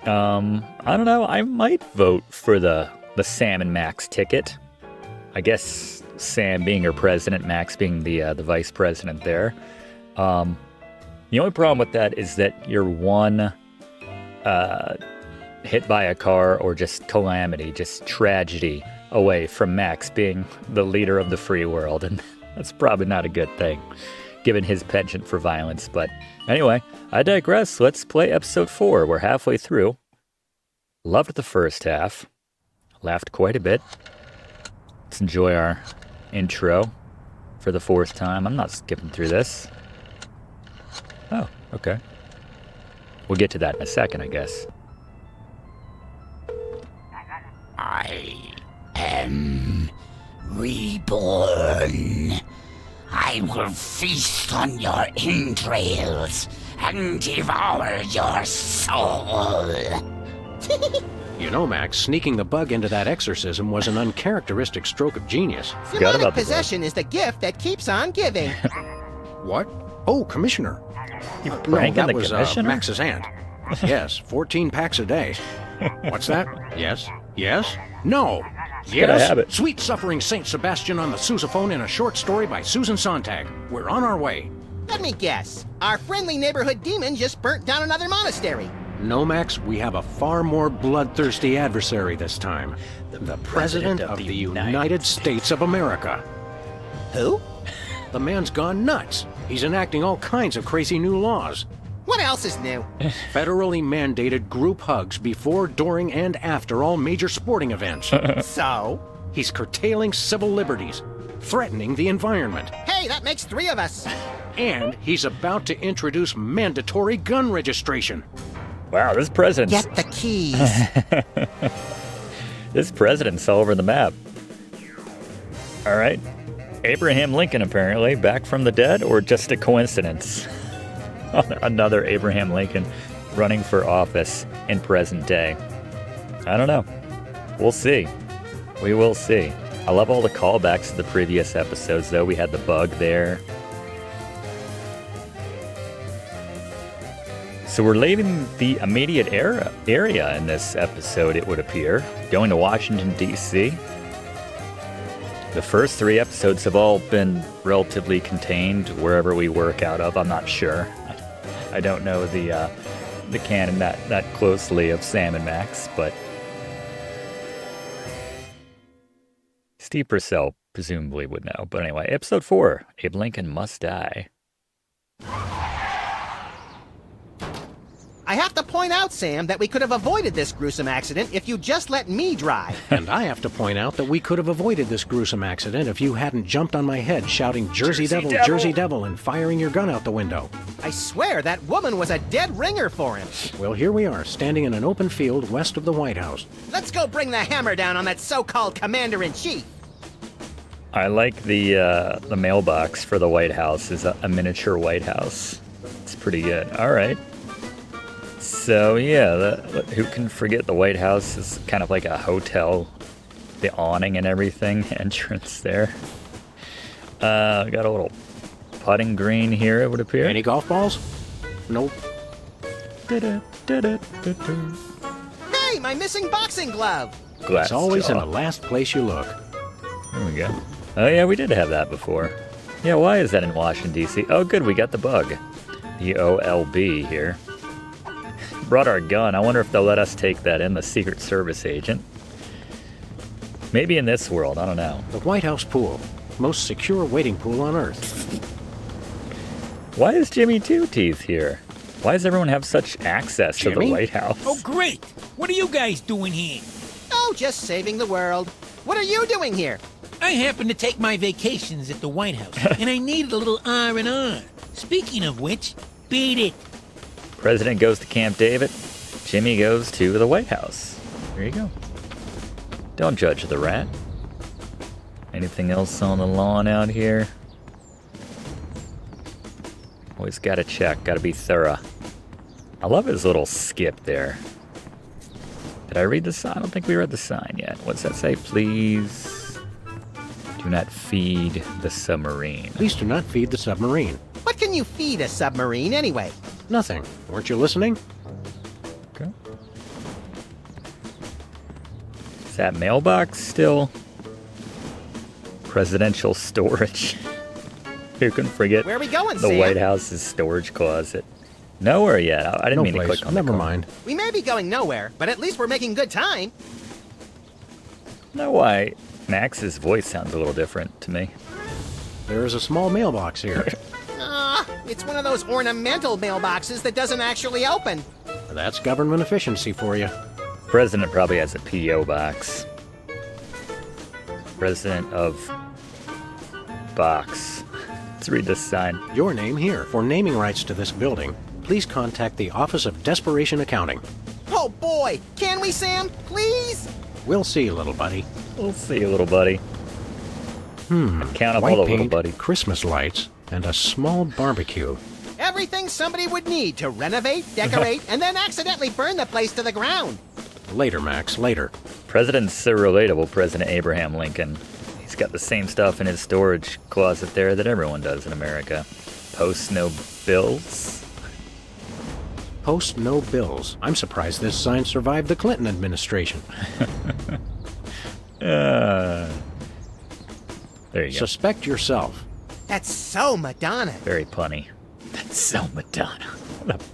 I don't know. I might vote for the Sam and Max ticket. I guess Sam being her president, Max being the vice president there. The only problem with that is that you're one hit by a car or just calamity, just tragedy away from Max being the leader of the free world, and that's probably not a good thing, given his penchant for violence. But anyway, I digress. Let's play episode 4. We're halfway through. Loved the first half. Laughed quite a bit. Let's enjoy our intro for the 4th time. I'm not skipping through this. Oh, okay. We'll get to that in a second, I guess. I am reborn. I will feast on your entrails and devour your soul. You know, Max, sneaking the bug into that exorcism was an uncharacteristic stroke of genius. Demonic possession is the gift that keeps on giving. What? Oh, Commissioner. You No, pranking that the was commissioner? Max's aunt. Yes, 14 packs a day. What's that? Yes? Yes? No! Gotta have Yes? it. Sweet Suffering Saint Sebastian on the sousaphone in a short story by Susan Sontag. We're on our way. Let me guess. Our friendly neighborhood demon just burnt down another monastery. No, Max, we have a far more bloodthirsty adversary this time. The President of the United States of America. Who? The man's gone nuts. He's enacting all kinds of crazy new laws. What else is new? Federally mandated group hugs before, during, and after all major sporting events. So? He's curtailing civil liberties, threatening the environment. Hey, that makes 3 of us. And he's about to introduce mandatory gun registration. Wow, this president's... Get the keys. This president's all over the map. All right. Abraham Lincoln, apparently, back from the dead, or just a coincidence? Another Abraham Lincoln running for office in present day. I don't know. We'll see. We will see. I love all the callbacks to the previous episodes, though. We had the bug there. So we're leaving the immediate area in this episode, it would appear. Going to Washington, D.C. The first 3 episodes have all been relatively contained wherever we work out of. I'm not sure. I don't know the canon that closely of Sam and Max, but Steve Purcell presumably would know. But anyway, episode 4, Abe Lincoln Must Die. I have to point out, Sam, that we could have avoided this gruesome accident if you just let me drive. And I have to point out that we could have avoided this gruesome accident if you hadn't jumped on my head shouting Jersey Devil, Jersey Devil, and firing your gun out the window. I swear that woman was a dead ringer for him. Well, here we are, standing in an open field west of the White House. Let's go bring the hammer down on that so-called commander-in-chief. I like the mailbox for the White House is a miniature White House. It's pretty good. All right. So yeah, who can forget the White House is kind of like a hotel. The awning and everything, entrance there. Got a little putting green here, it would appear. Any golf balls? Nope. Hey, my missing boxing glove. Glass It's always jaw. in the last place you look. There we go. Oh yeah, we did have that before. Yeah, why is that in Washington, D.C.? Oh good, we got the bug. The OLB here. Brought our gun. I wonder if they'll let us take that in, the Secret Service agent. Maybe in this world, I don't know. The White House pool. Most secure waiting pool on Earth. Why is Jimmy Two Teeth here? Why does everyone have such access to the White House? Oh, great. What are you guys doing here? Oh, just saving the world. What are you doing here? I happen to take my vacations at the White House, and I needed a little R&R. Speaking of which, beat it. President goes to Camp David. Jimmy goes to the White House. There you go. Don't judge the rat. Anything else on the lawn out here? Always gotta check, gotta be thorough. I love his little skip there. Did I read the sign? I don't think we read the sign yet. What's that say? Please do not feed the submarine. Please do not feed the submarine. What can you feed a submarine anyway? Nothing. Weren't you listening? Okay. Is that mailbox still? Presidential storage. Who can forget Where are we going, the Sam? White House's storage closet? Nowhere yet. I didn't No mean place. to click on Never the mind. We may be going nowhere, but at least we're making good time. Know why Max's voice sounds a little different to me. There is a small mailbox here. It's one of those ornamental mailboxes that doesn't actually open. That's government efficiency for you. President probably has a P.O. box. President of Box. Let's read this sign. Your name here. For naming rights to this building, please contact the Office of Desperation Accounting. Oh boy, can we, Sam? Please? We'll see, little buddy. We'll see, little buddy. Count up White all the paint, little buddy. Christmas lights, and a small barbecue. Everything somebody would need to renovate, decorate, and then accidentally burn the place to the ground. Later, Max, later. President's so relatable, President Abraham Lincoln. He's got the same stuff in his storage closet there that everyone does in America. Post no bills. Post no bills. I'm surprised this sign survived the Clinton administration. There you go. Suspect yourself. That's so Madonna. Very punny. That's so Madonna.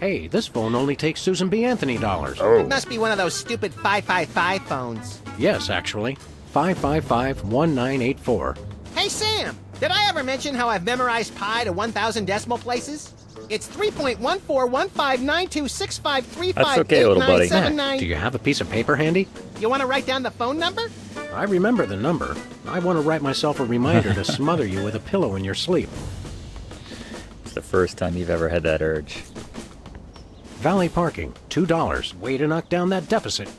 Hey, this phone only takes Susan B. Anthony dollars. It must be one of those stupid 555 phones. Yes, actually. 555-1984. Hey, Sam, did I ever mention how I've memorized pi to 1,000 decimal places? It's 3.14159265358979. That's okay, little buddy. Do you have a piece of paper handy? You want to write down the phone number? I remember the number. I want to write myself a reminder to smother you with a pillow in your sleep. It's the first time you've ever had that urge. Valet parking, $2. Way to knock down that deficit.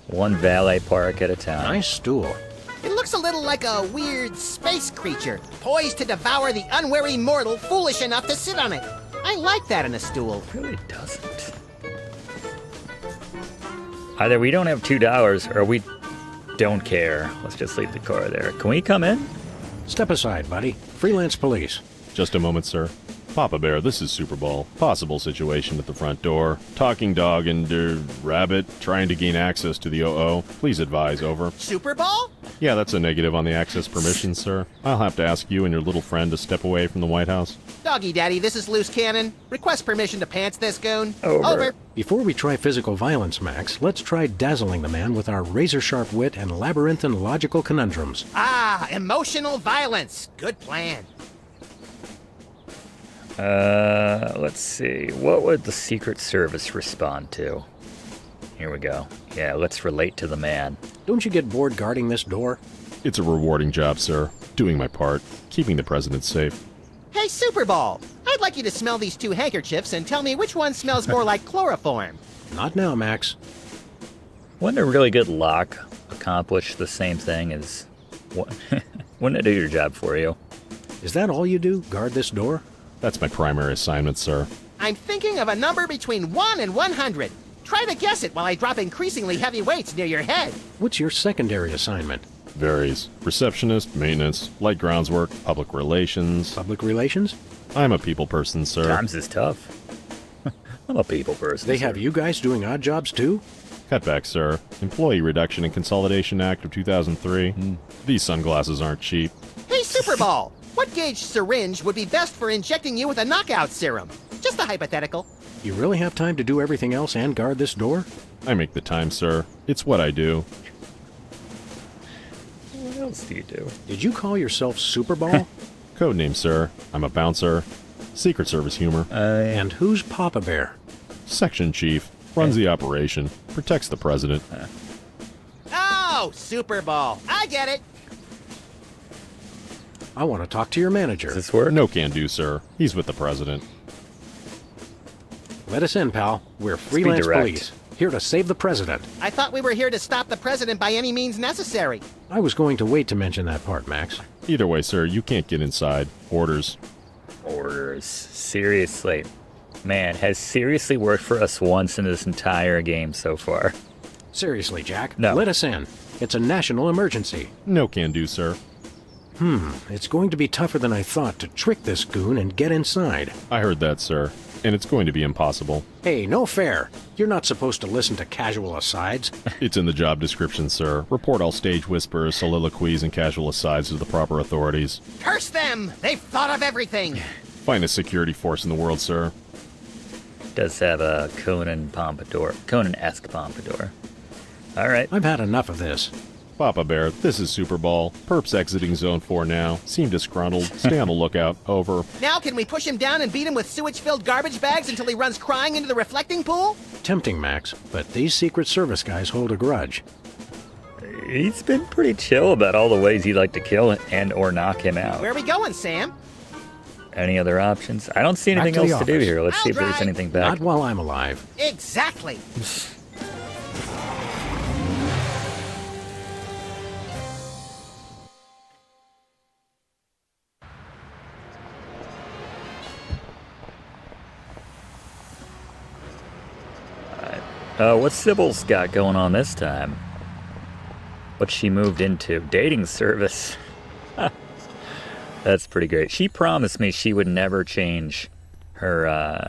One valet park at a time. Nice stool. It looks a little like a weird space creature, poised to devour the unwary mortal foolish enough to sit on it. I like that in a stool. It really doesn't. Either we don't have $2 or we don't care. Let's just leave the car there. Can we come in? Step aside, buddy. Freelance police. Just a moment, sir. Papa Bear, this is Super Bowl. Possible situation at the front door. Talking dog and, rabbit trying to gain access to the OO. Please advise, over. Super Bowl? Yeah, that's a negative on the access permissions, sir. I'll have to ask you and your little friend to step away from the White House. Doggy Daddy, this is Loose Cannon. Request permission to pants this goon. Over. Before we try physical violence, Max, let's try dazzling the man with our razor-sharp wit and labyrinthine logical conundrums. Ah, emotional violence. Good plan. Let's see. What would the Secret Service respond to? Here we go. Yeah, let's relate to the man. Don't you get bored guarding this door? It's a rewarding job, sir. Doing my part, keeping the president safe. Hey, Super Ball, I'd like you to smell these 2 handkerchiefs and tell me which one smells more like chloroform. Not now, Max. Wouldn't a really good lock accomplish the same thing as... Wouldn't it do your job for you? Is that all you do? Guard this door? That's my primary assignment, sir. I'm thinking of a number between 1 and 100. Try to guess it while I drop increasingly heavy weights near your head. What's your secondary assignment? Varies. Receptionist, maintenance, light groundswork, public relations. Public relations? I'm a people person, sir. Times is tough. I'm a people person. They have you guys doing odd jobs too? Cutback, sir. Employee Reduction and Consolidation Act of 2003. These sunglasses aren't cheap. Hey, Super Ball, what gauge syringe would be best for injecting you with a knockout serum? Just a hypothetical. You really have time to do everything else and guard this door? I make the time, sir. It's what I do. What else do you do? Did you call yourself Super Ball? Codename, sir. I'm a bouncer. Secret Service humor. And who's Papa Bear? Section chief. Runs the operation. Protects the president. Oh, Super Ball, I get it. I want to talk to your manager. Does this work? No can do, sir. He's with the president. Let us in, pal. We're freelance police. Here to save the president. I thought we were here to stop the president by any means necessary. I was going to wait to mention that part, Max. Either way, sir, you can't get inside. Orders. Orders. Seriously. Man, has seriously worked for us once in this entire game so far. Seriously, Jack. No. Let us in. It's a national emergency. No can do, sir. It's going to be tougher than I thought to trick this goon and get inside. I heard that, sir. And it's going to be impossible. Hey, no fair. You're not supposed to listen to casual asides. It's in the job description, sir. Report all stage whispers, soliloquies, and casual asides to the proper authorities. Curse them! They've thought of everything. Finest security force in the world, sir. Does have a Conan-esque pompadour. All right. I've had enough of this. Papa Bear, this is Super Ball. Perps exiting Zone 4 now. Seem disgruntled. Stay on the lookout. Over. Now can we push him down and beat him with sewage-filled garbage bags until he runs crying into the reflecting pool? Tempting, Max, but these Secret Service guys hold a grudge. He's been pretty chill about all the ways he'd like to kill and or knock him out. Where are we going, Sam? Any other options? I don't see anything else to do here. Let's see if there's anything back. Not while I'm alive. Exactly. What's Sybil's got going on this time? What she moved into? Dating service. That's pretty great. She promised me she would never change her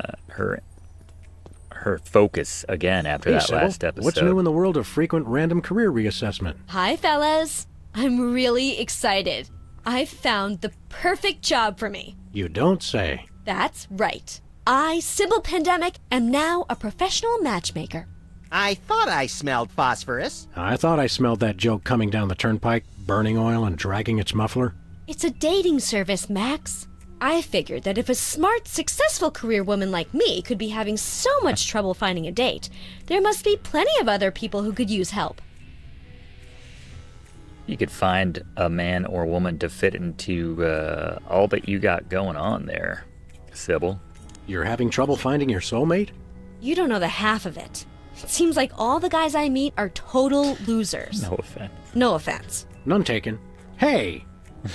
focus again after that Sybil, last episode. What's new in the world of frequent random career reassessment? Hi, fellas. I'm really excited. I've found the perfect job for me. You don't say. That's right. I, Sybil Pandemic, am now a professional matchmaker. I thought I smelled phosphorus. I thought I smelled that joke coming down the turnpike, burning oil and dragging its muffler. It's a dating service, Max. I figured that if a smart, successful career woman like me could be having so much trouble finding a date, there must be plenty of other people who could use help. You could find a man or woman to fit into all that you got going on there, Sybil. You're having trouble finding your soulmate? You don't know the half of it. It seems like all the guys I meet are total losers. No offense. No offense. None taken. Hey!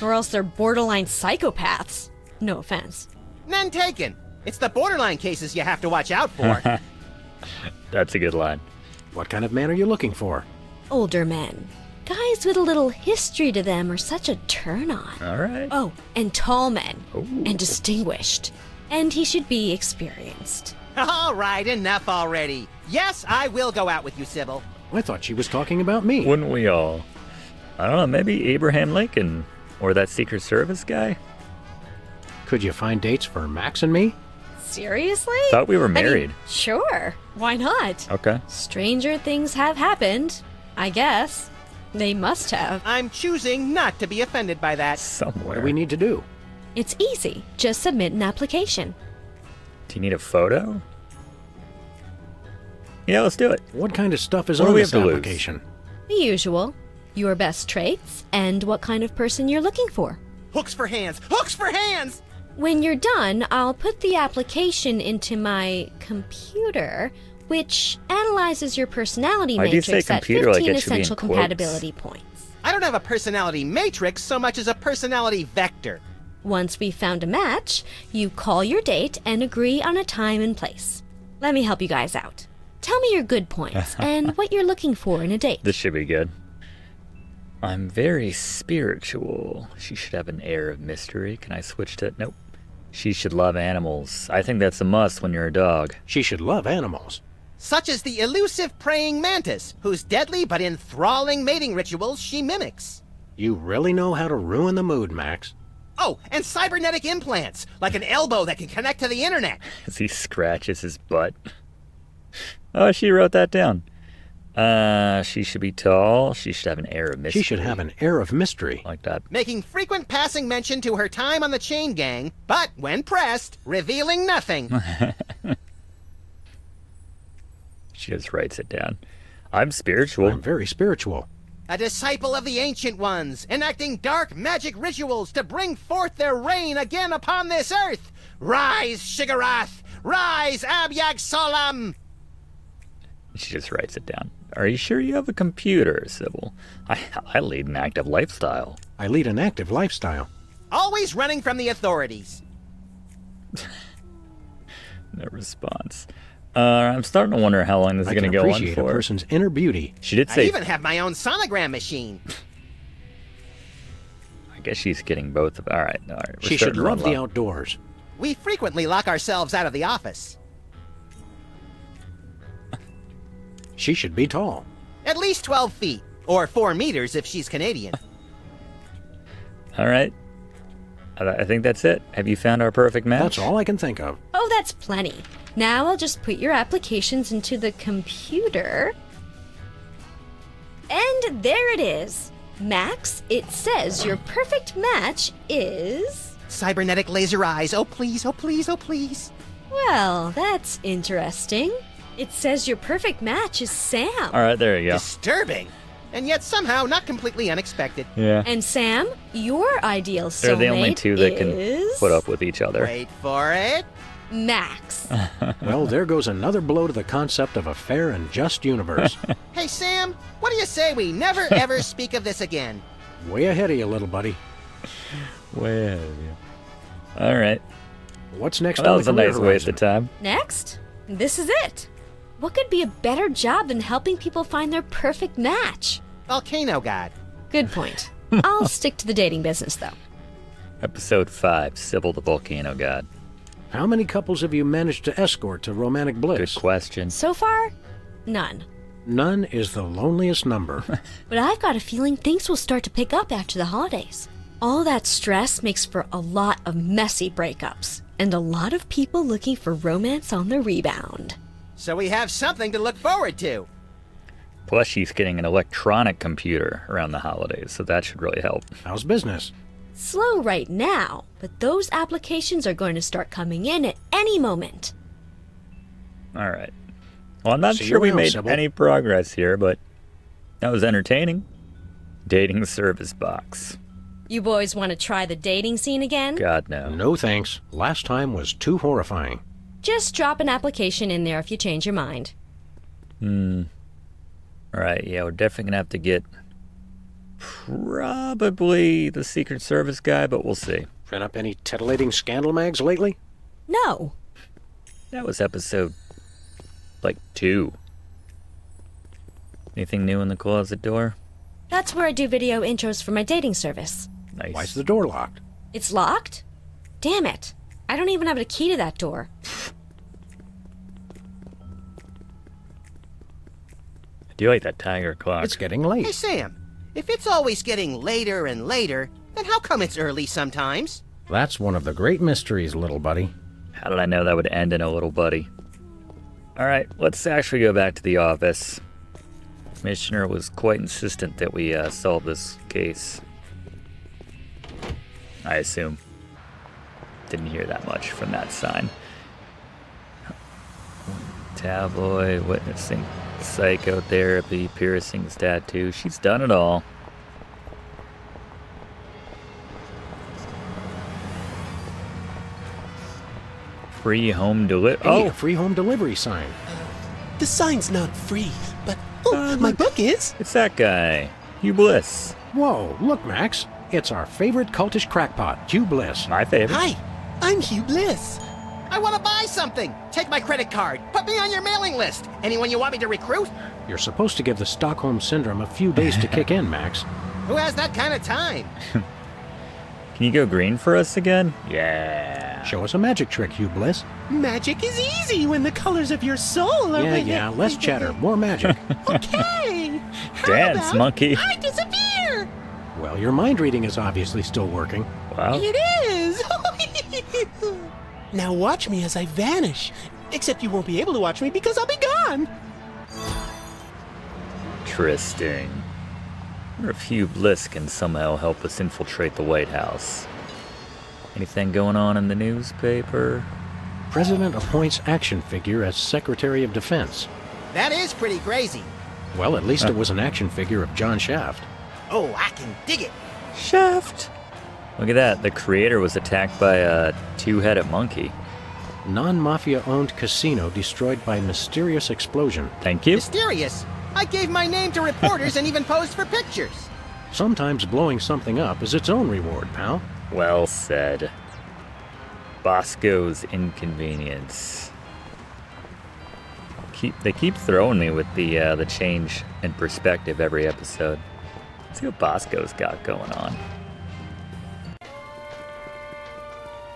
Or else they're borderline psychopaths. No offense. None taken. It's the borderline cases you have to watch out for. That's a good line. What kind of man are you looking for? Older men. Guys with a little history to them are such a turn-on. All right. Oh, and tall men. Ooh. And distinguished. And he should be experienced. All right, enough already. Yes, I will go out with you, Sybil. I thought she was talking about me. Wouldn't we all? I don't know, maybe Abraham Lincoln or that Secret Service guy? Could you find dates for Max and me? Seriously? Thought we were married. Sure. Why not? Okay. Stranger things have happened, I guess. They must have. I'm choosing not to be offended by that. Somewhere. What do we need to do? It's easy. Just submit an application. Do you need a photo? Yeah, let's do it. What kind of stuff is What do on we this have to lose? application? The usual. Your best traits and what kind of person you're looking for. Hooks for hands! Hooks for hands! When you're done, I'll put the application into my computer, which analyzes your personality Why do you say matrix at computer like 15 it should be in essential quotes? compatibility points. I don't have a personality matrix so much as a personality vector. Once we've found a match, you call your date and agree on a time and place. Let me help you guys out. Tell me your good points and what you're looking for in a date. This should be good. I'm very spiritual. She should have an air of mystery. Can I switch to... Nope. She should love animals. I think that's a must when you're a dog. She should love animals. Such as the elusive praying mantis, whose deadly but enthralling mating rituals she mimics. You really know how to ruin the mood, Max. Oh, and cybernetic implants, like an elbow that can connect to the internet. As he scratches his butt. Oh, she wrote that down. She should be tall. She should have an air of mystery. She should have an air of mystery. Like that. Making frequent passing mention to her time on the chain gang, but when pressed, revealing nothing. She just writes it down. I'm spiritual. I'm very spiritual. A disciple of the Ancient Ones, enacting dark magic rituals to bring forth their reign again upon this earth. Rise, Shigarath! Rise, Abyag Solam! She just writes it down. Are you sure you have a computer, Sybil? I lead an active lifestyle. I lead an active lifestyle. Always running from the authorities. No response. I'm starting to wonder how long this is going to go on for. I can appreciate a person's inner beauty. She did I say... even have my own sonogram machine. I guess she's getting both of... All right. She should love the outdoors. We frequently lock ourselves out of the office. She should be tall. At least 12 feet, or 4 meters if she's Canadian. All right. I think that's it. Have you found our perfect match? That's all I can think of. Oh, that's plenty. Now I'll just put your applications into the computer. And there it is. Max, it says your perfect match is... Cybernetic laser eyes. Oh, please, oh, please, oh, please. Well, that's interesting. It says your perfect match is Sam. All right, there you go. Disturbing. And yet somehow not completely unexpected. Yeah. And Sam, your ideal soulmate They're the only two that can is... put up with each other. Wait for it. Max. Well, there goes another blow to the concept of a fair and just universe. Hey, Sam, what do you say we never ever speak of this again? Way ahead of you, little buddy. Way ahead of you. All right. What's next? Well, that on was the a career nice waste horizon? of time. Next, this is it. What could be a better job than helping people find their perfect match? Volcano God. Good point. I'll stick to the dating business, though. Episode 5, Sybil the Volcano God. How many couples have you managed to escort to romantic bliss? Good question. So far, none. None is the loneliest number. But I've got a feeling things will start to pick up after the holidays. All that stress makes for a lot of messy breakups, and a lot of people looking for romance on the rebound. So we have something to look forward to. Plus, she's getting an electronic computer around the holidays, so that should really help. How's business? Slow right now, but those applications are going to start coming in at any moment. All right. Well, I'm not See sure you we around, made Sybil. any progress here, but that was entertaining. Dating service box. You boys want to try the dating scene again? God, no. No thanks. Last time was too horrifying. Just drop an application in there if you change your mind. All right, yeah, we're definitely going to have to get probably the Secret Service guy, but we'll see. Print up any titillating scandal mags lately? No. That was episode, 2. Anything new in the closet door? That's where I do video intros for my dating service. Nice. Why's the door locked? It's locked? Damn it. I don't even have a key to that door. I do like that tiger clock. It's getting late. Hey, Sam, if it's always getting later and later, then how come it's early sometimes? That's one of the great mysteries, little buddy. How did I know that would end in a little buddy? All right, let's actually go back to the office. Commissioner was quite insistent that we solve this case. I assume. didn't hear that much from that sign. Tabloid, witnessing psychotherapy, piercings, tattoo. She's done it all. Free home delivery. Hey, a free home delivery sign. The sign's not free, but my book is. It's that guy, Hugh Bliss. Whoa, look, Max. It's our favorite cultish crackpot, Hugh Bliss. My favorite. Hi, I'm Hugh Bliss. I want to buy something. Take my credit card. Put me on your mailing list. Anyone you want me to recruit? You're supposed to give the Stockholm Syndrome a few days to kick in, Max. Who has that kind of time? Can you go green for us again? Yeah. Show us a magic trick, Hugh Bliss. Magic is easy when the colors of your soul are... Yeah, less chatter, more magic. Okay. Dance, monkey. I disappear. Well, your mind reading is obviously still working. Wow. It is. Now watch me as I vanish. Except you won't be able to watch me because I'll be gone. Interesting. I wonder if Hugh Bliss can somehow help us infiltrate the White House. Anything going on in the newspaper? President appoints action figure as Secretary of Defense. That is pretty crazy. Well, at least it was an action figure of John Shaft. Oh, I can dig it. Shaft. Look at that. The creator was attacked by a two-headed monkey. Non-mafia-owned casino destroyed by mysterious explosion. Thank you. Mysterious? I gave my name to reporters and even posed for pictures. Sometimes blowing something up is its own reward, pal. Well said. Bosco's Inconvenience. They keep throwing me with the change in perspective every episode. Let's see what Bosco's got going on.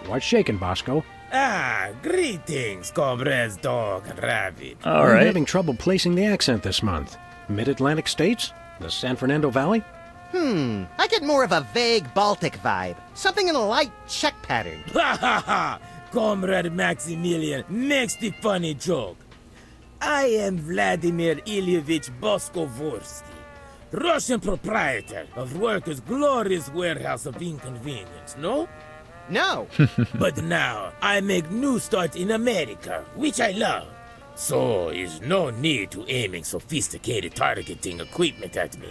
What's shaking, Bosco? Ah, greetings, comrades, dog and rabbit. All I'm right. having trouble placing the accent this month. Mid-Atlantic states? The San Fernando Valley? I get more of a vague Baltic vibe. Something in a light Czech pattern. Ha ha ha! Comrade Maximilian makes the funny joke. I am Vladimir Ilyevich Boskovorsky, Russian proprietor of Workers' Glorious Warehouse of Inconvenience, no? No. But now I make new start in America, which I love. So is no need to aiming sophisticated targeting equipment at me.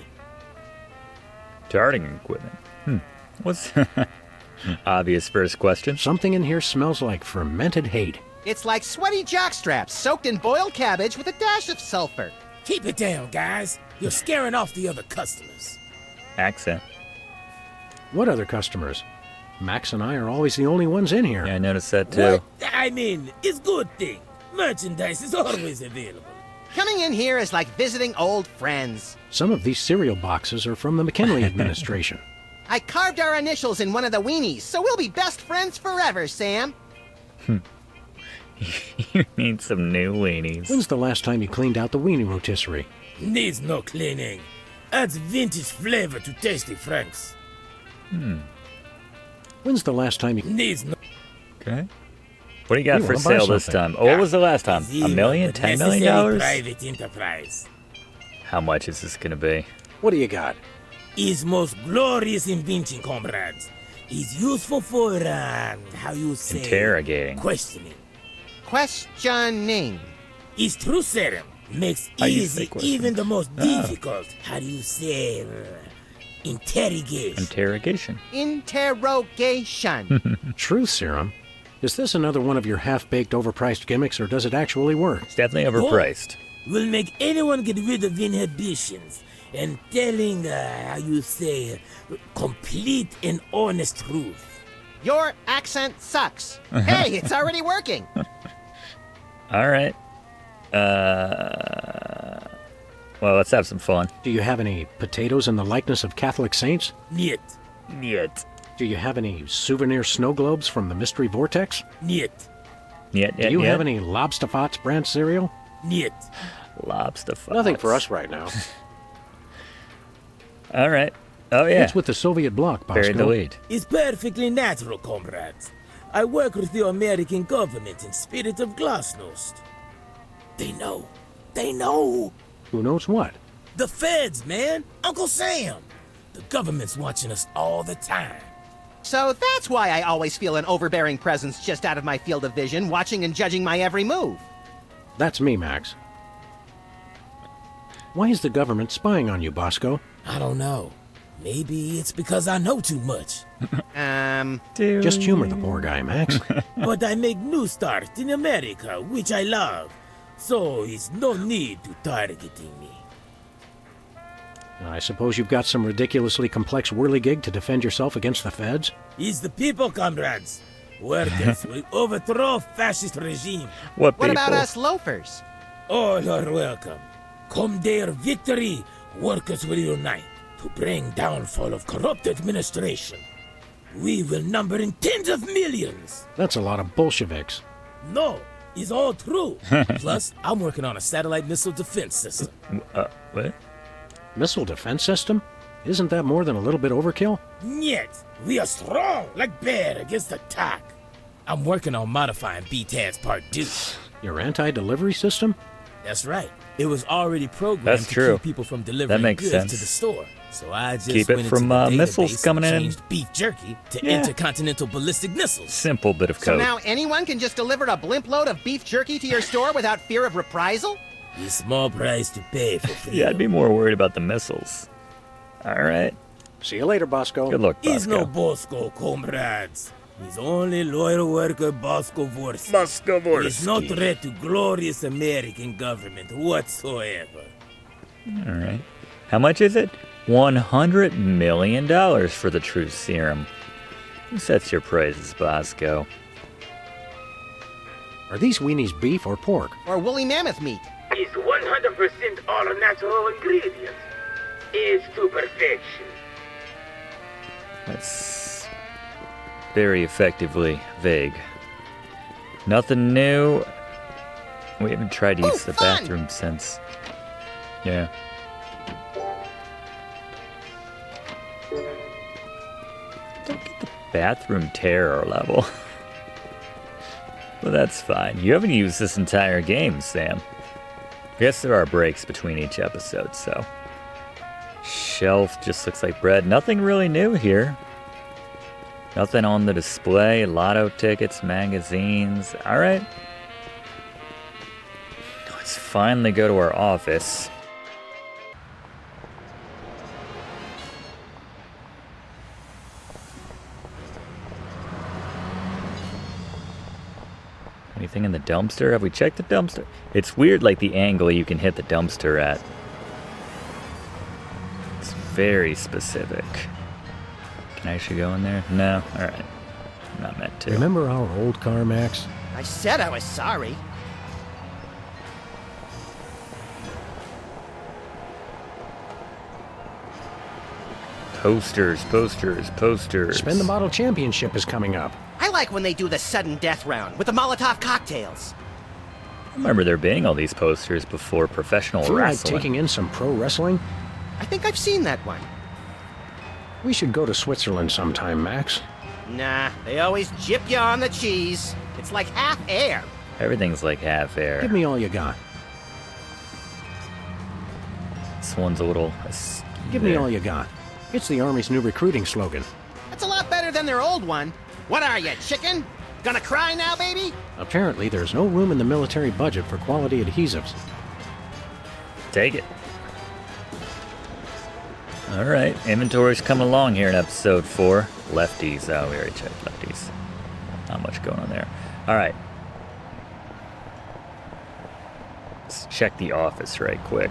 Targeting equipment. What's obvious first question? Something in here smells like fermented hate. It's like sweaty jockstraps soaked in boiled cabbage with a dash of sulfur. Keep it down, guys. You're scaring off the other customers. Accent. What other customers? Max and I are always the only ones in here. Yeah, I noticed that too. What? I mean, it's good thing. Merchandise is always available. Coming in here is like visiting old friends. Some of these cereal boxes are from the McKinley administration. I carved our initials in one of the weenies, so we'll be best friends forever, Sam. You need some new weenies. When's the last time you cleaned out the weenie rotisserie? Needs no cleaning. Adds vintage flavor to tasty Franks. When's the last time you... Needs no... Okay. What do you got You for wanna buy sale this something. time? Oh, what was the last time? $1 million? $10 million? Private enterprise. How much is this gonna be? What do you got? Is most glorious invention, comrades. Is useful for, how you say... Interrogating. Questioning. Questioning. Is true serum. Makes How you say easy question? even the most Oh. difficult, how do you say, interrogation. Interrogation. Interrogation. Truth serum? Is this another one of your half-baked, overpriced gimmicks, or does it actually work? It's definitely overpriced. Will make anyone get rid of inhibitions and telling, how you say, complete and honest truth. Your accent sucks. Hey, it's already working. All right. Well, let's have some fun. Do you have any potatoes in the likeness of Catholic saints? Niet. Niet. Do you have any souvenir snow globes from the Mystery Vortex? Niet. Niet, Do you have any Lobsterfots brand cereal? Niet. Lobster Fox. Nothing for us right now. All right. Oh, yeah. What's with the Soviet bloc, Bosco? Bury the lead. It's perfectly natural, comrades. I work with the American government in spirit of glasnost. They know. They know. Who knows what? The feds, man. Uncle Sam. The government's watching us all the time. So that's why I always feel an overbearing presence just out of my field of vision, watching and judging my every move. That's me, Max. Why is the government spying on you, Bosco? I don't know. Maybe it's because I know too much. Just humor the poor guy, Max. But I make new start in America, which I love. So it's no need to targeting me. I suppose you've got some ridiculously complex whirligig to defend yourself against the feds? It's the people, comrades. Workers will overthrow fascist regime. What about us loafers? All are welcome. Come their victory, workers will unite to bring downfall of corrupt administration. We will number in tens of millions. That's a lot of Bolsheviks. No, it's all true. Plus, I'm working on a satellite missile defense system. What? Missile defense system? Isn't that more than a little bit overkill? Yet, we are strong like bear against attack. I'm working on modifying BTAD's Part 2. Your anti-delivery system? That's right. It was already programmed That's to true. keep people from That delivering makes goods sense. to the store. So I just Keep it went from, into the missiles database coming and in. changed beef jerky to Yeah. intercontinental ballistic missiles. Simple bit of So code. now anyone can just deliver a blimp load of beef jerky to your store without fear of reprisal? A small price to pay for freedom. Yeah, I'd be more worried about the missiles. All right. See you later, Bosco. Good luck, He's no Bosco. Bosco, comrades. He's only loyal worker Bosco Vorsky. Bosco Vorsky. He's no threat to glorious American government whatsoever. All right. How much is it? $100 million for the truth serum. Who sets your prices, Bosco? Are these weenies beef or pork? Or woolly mammoth meat? It's 100% all natural ingredients. It's to perfection. That's very effectively vague. Nothing new. We haven't tried to use the bathroom since. Yeah. Don't get the bathroom terror level. Well, that's fine. You haven't used this entire game, Sam. I guess there are breaks between each episode, so. Shelf just looks like bread. Nothing really new here. Nothing on the display. Lotto tickets, magazines. All right. Let's finally go to our office. Anything in the dumpster? Have we checked the dumpster? It's weird, like the angle you can hit the dumpster at. It's very specific. Can I actually go in there? No? Alright. Not meant to. Remember our old car, Max? I said I was sorry. Posters, posters, posters. Spin the Bottle Championship is coming up. I like when they do the sudden death round with the Molotov cocktails. I remember there being all these posters before professional Feel like wrestling. taking in some pro wrestling? I think I've seen that one. We should go to Switzerland sometime, Max. Nah, they always jip you on the cheese. It's like half air. Everything's like half air. Give me all you got. This one's a little... Give me all you got. It's the Army's new recruiting slogan. That's a lot better than their old one. What are you, chicken? Gonna cry now, baby? Apparently, there's no room in the military budget for quality adhesives. Take it. Alright, inventory's coming along here in episode 4. Lefties. Oh, we already checked lefties. Not much going on there. Alright. Let's check the office right quick.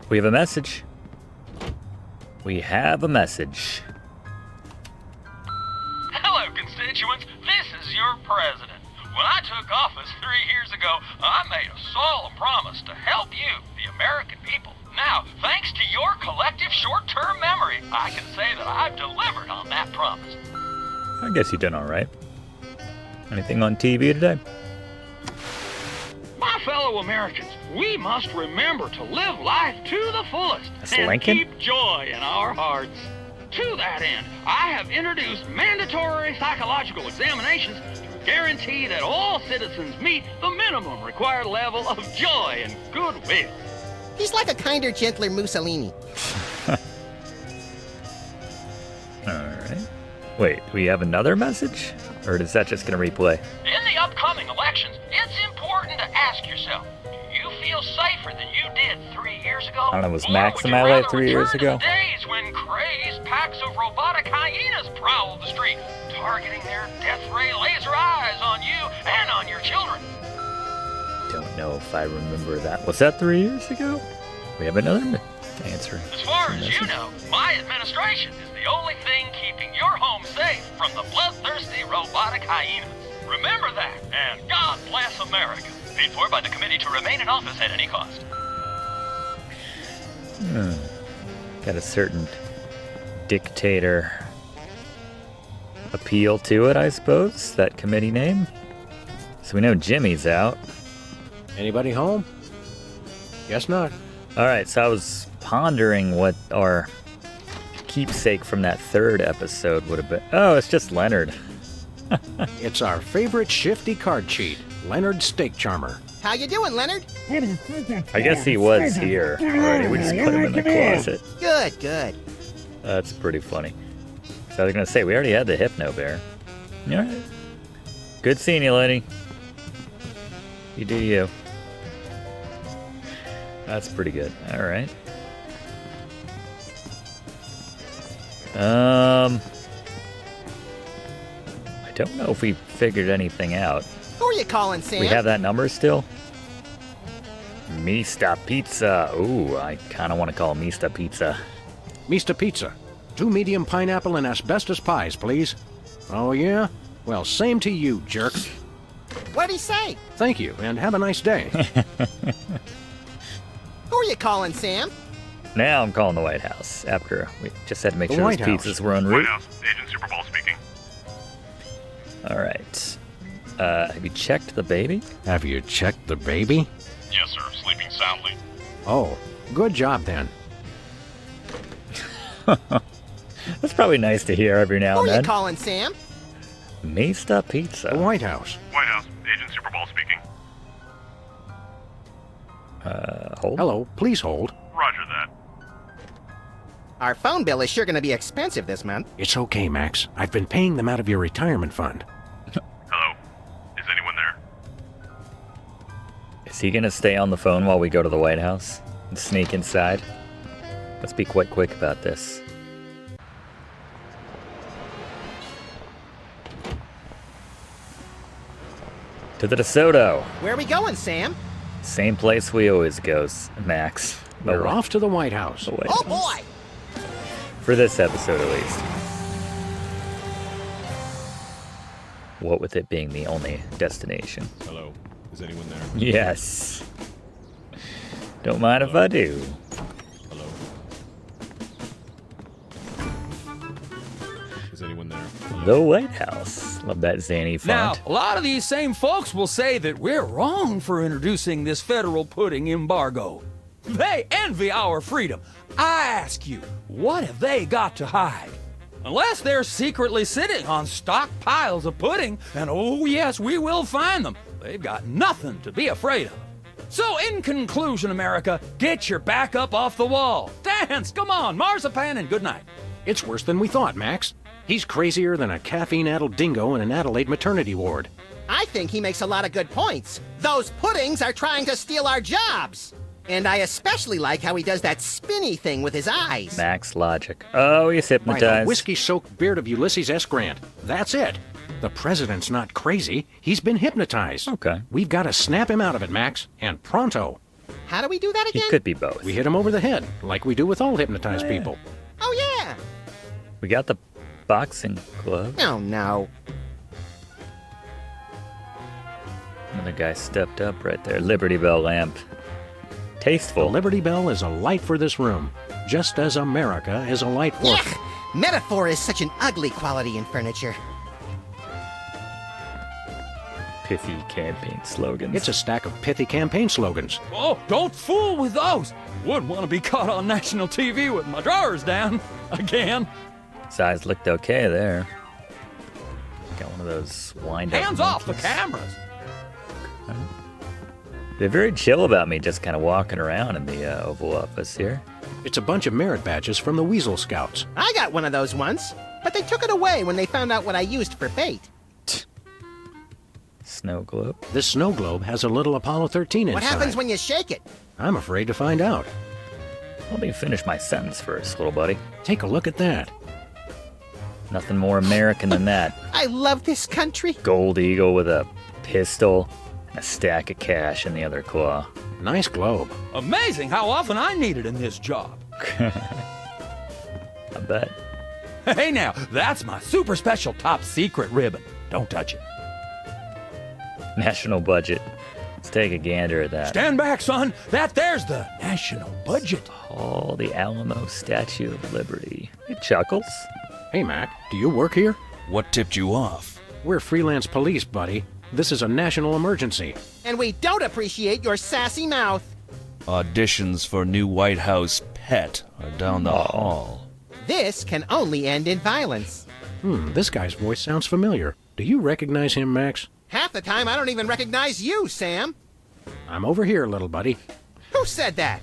We have a message. We have a message. Hello, constituents. This is your president. When I took office 3 years ago, I made a solemn promise to help you, the American people. Now, thanks to your collective short-term memory, I can say that I've delivered on that promise. I guess you did alright. Anything on TV today? My fellow Americans, we must remember to live life to the fullest That's and Lincoln? keep joy in our hearts. To that end, I have introduced mandatory psychological examinations to guarantee that all citizens meet the minimum required level of joy and goodwill. He's like a kinder, gentler Mussolini. Alright. Wait, we have another message? Or is that just gonna replay? In the upcoming elections, it's important to ask yourself, do you feel safer than you did 3 years ago? I don't know, was Max in LA 3 years ago? Days when crazed packs of robotic hyenas prowled the street, targeting their death ray laser eyes on you and on your children. Don't know if I remember that. Was that 3 years ago? We have another answer. As far as you know, my administration is the only thing keeping your home safe from the bloodthirsty robotic hyenas. Remember that, and God bless America. Paid for by the committee to remain in office at any cost. Got a certain dictator appeal to it, I suppose, that committee name. So we know Jimmy's out. Anybody home? Guess not. Alright, so I was pondering what our keepsake from that third episode would have been. Oh, it's just Leonard. It's our favorite shifty card cheat, Leonard Steak Charmer. How you doing, Leonard? I guess he was here already. We just put him in the closet. Good, good. That's pretty funny. So I was going to say, we already had the Hypno Bear. Alright. Good seeing you, Lenny. You do you. That's pretty good. Alright. I don't know if we figured anything out. Who are you calling, Sam? We have that number still? Mista Pizza. Ooh, I kind of want to call Mista Pizza. Mista Pizza. 2 medium pineapple and asbestos pies, please. Oh, yeah? Well, same to you, jerk. What'd he say? Thank you, and have a nice day. Who are you calling, Sam? Now I'm calling the White House, after we just had to make The sure White those House. pizzas were en route. White House, Agent Superball speaking. Alright. Have you checked the baby? Have you checked the baby? Yes, sir. Sleeping soundly. Oh, good job then. That's probably nice to hear every now Who and are you then. calling, Sam? Mista Pizza. The White House. White House, Agent Superball speaking. Hold. Hello, please hold. Roger that. Our phone bill is sure going to be expensive this month. It's okay, Max. I've been paying them out of your retirement fund. Hello? Is anyone there? Is he gonna stay on the phone while we go to the White House and sneak inside? Let's be quite quick about this. To the DeSoto. Where are we going, Sam? Same place we always goes, Max. We're off to the White House. The White Oh, House. boy! For this episode, at least. What with it being the only destination. Hello. Is anyone there? Yes. Don't mind if I do. Hello. Is anyone there? The White House. Love that zany font. Now, a lot of these same folks will say that we're wrong for introducing this federal pudding embargo. They envy our freedom. I ask you, what have they got to hide? Unless they're secretly sitting on stockpiles of pudding, and oh yes, we will find them, they've got nothing to be afraid of. So in conclusion, America, get your back up off the wall. Dance, come on, marzipan, and good night. It's worse than we thought, Max. He's crazier than a caffeine-addled dingo in an Adelaide maternity ward. I think he makes a lot of good points. Those puddings are trying to steal our jobs. And I especially like how he does that spinny thing with his eyes. Max logic. Oh, he's By the hypnotized. whiskey-soaked beard of Ulysses S. Grant. That's it. The president's not crazy. He's been hypnotized. Okay. We've got to snap him out of it, Max. And pronto. How do we do that He again? could be both. We hit him over the head, like we do with all hypnotized people. Oh, yeah. We got the boxing glove. Oh, no. Another guy stepped up right there. Liberty Bell lamp. The Tasteful. Liberty Bell is a light for this room, just as America is a light for... Yuck! Metaphor is such an ugly quality in furniture. Pithy campaign slogans. It's a stack of pithy campaign slogans. Oh, don't fool with those. Wouldn't want to be caught on national TV with my drawers down. Again. His eyes looked okay there. Got one of those wind-up Hands off the monkeys. cameras. They're very chill about me just kind of walking around in the Oval Office here. It's a bunch of merit badges from the Weasel Scouts. I got one of those once, but they took it away when they found out what I used for bait. Snow globe. This snow globe has a little Apollo 13 inside. What happens when you shake it? I'm afraid to find out. Let me finish my sentence first, little buddy. Take a look at that. Nothing more American than that. I love this country. Gold eagle with a pistol and a stack of cash in the other claw. Nice globe. Amazing how often I need it in this job. I bet. Hey now, that's my super special top secret ribbon. Don't touch it. National budget. Let's take a gander at that. Stand back, son. There's the national budget. Oh, the Alamo Statue of Liberty. It chuckles. Hey, Mac, do you work here? What tipped you off? We're freelance police, buddy. This is a national emergency. And we don't appreciate your sassy mouth. Auditions for new White House pet are down the hall. This can only end in violence. This guy's voice sounds familiar. Do you recognize him, Max? Half the time, I don't even recognize you, Sam. I'm over here, little buddy. Who said that?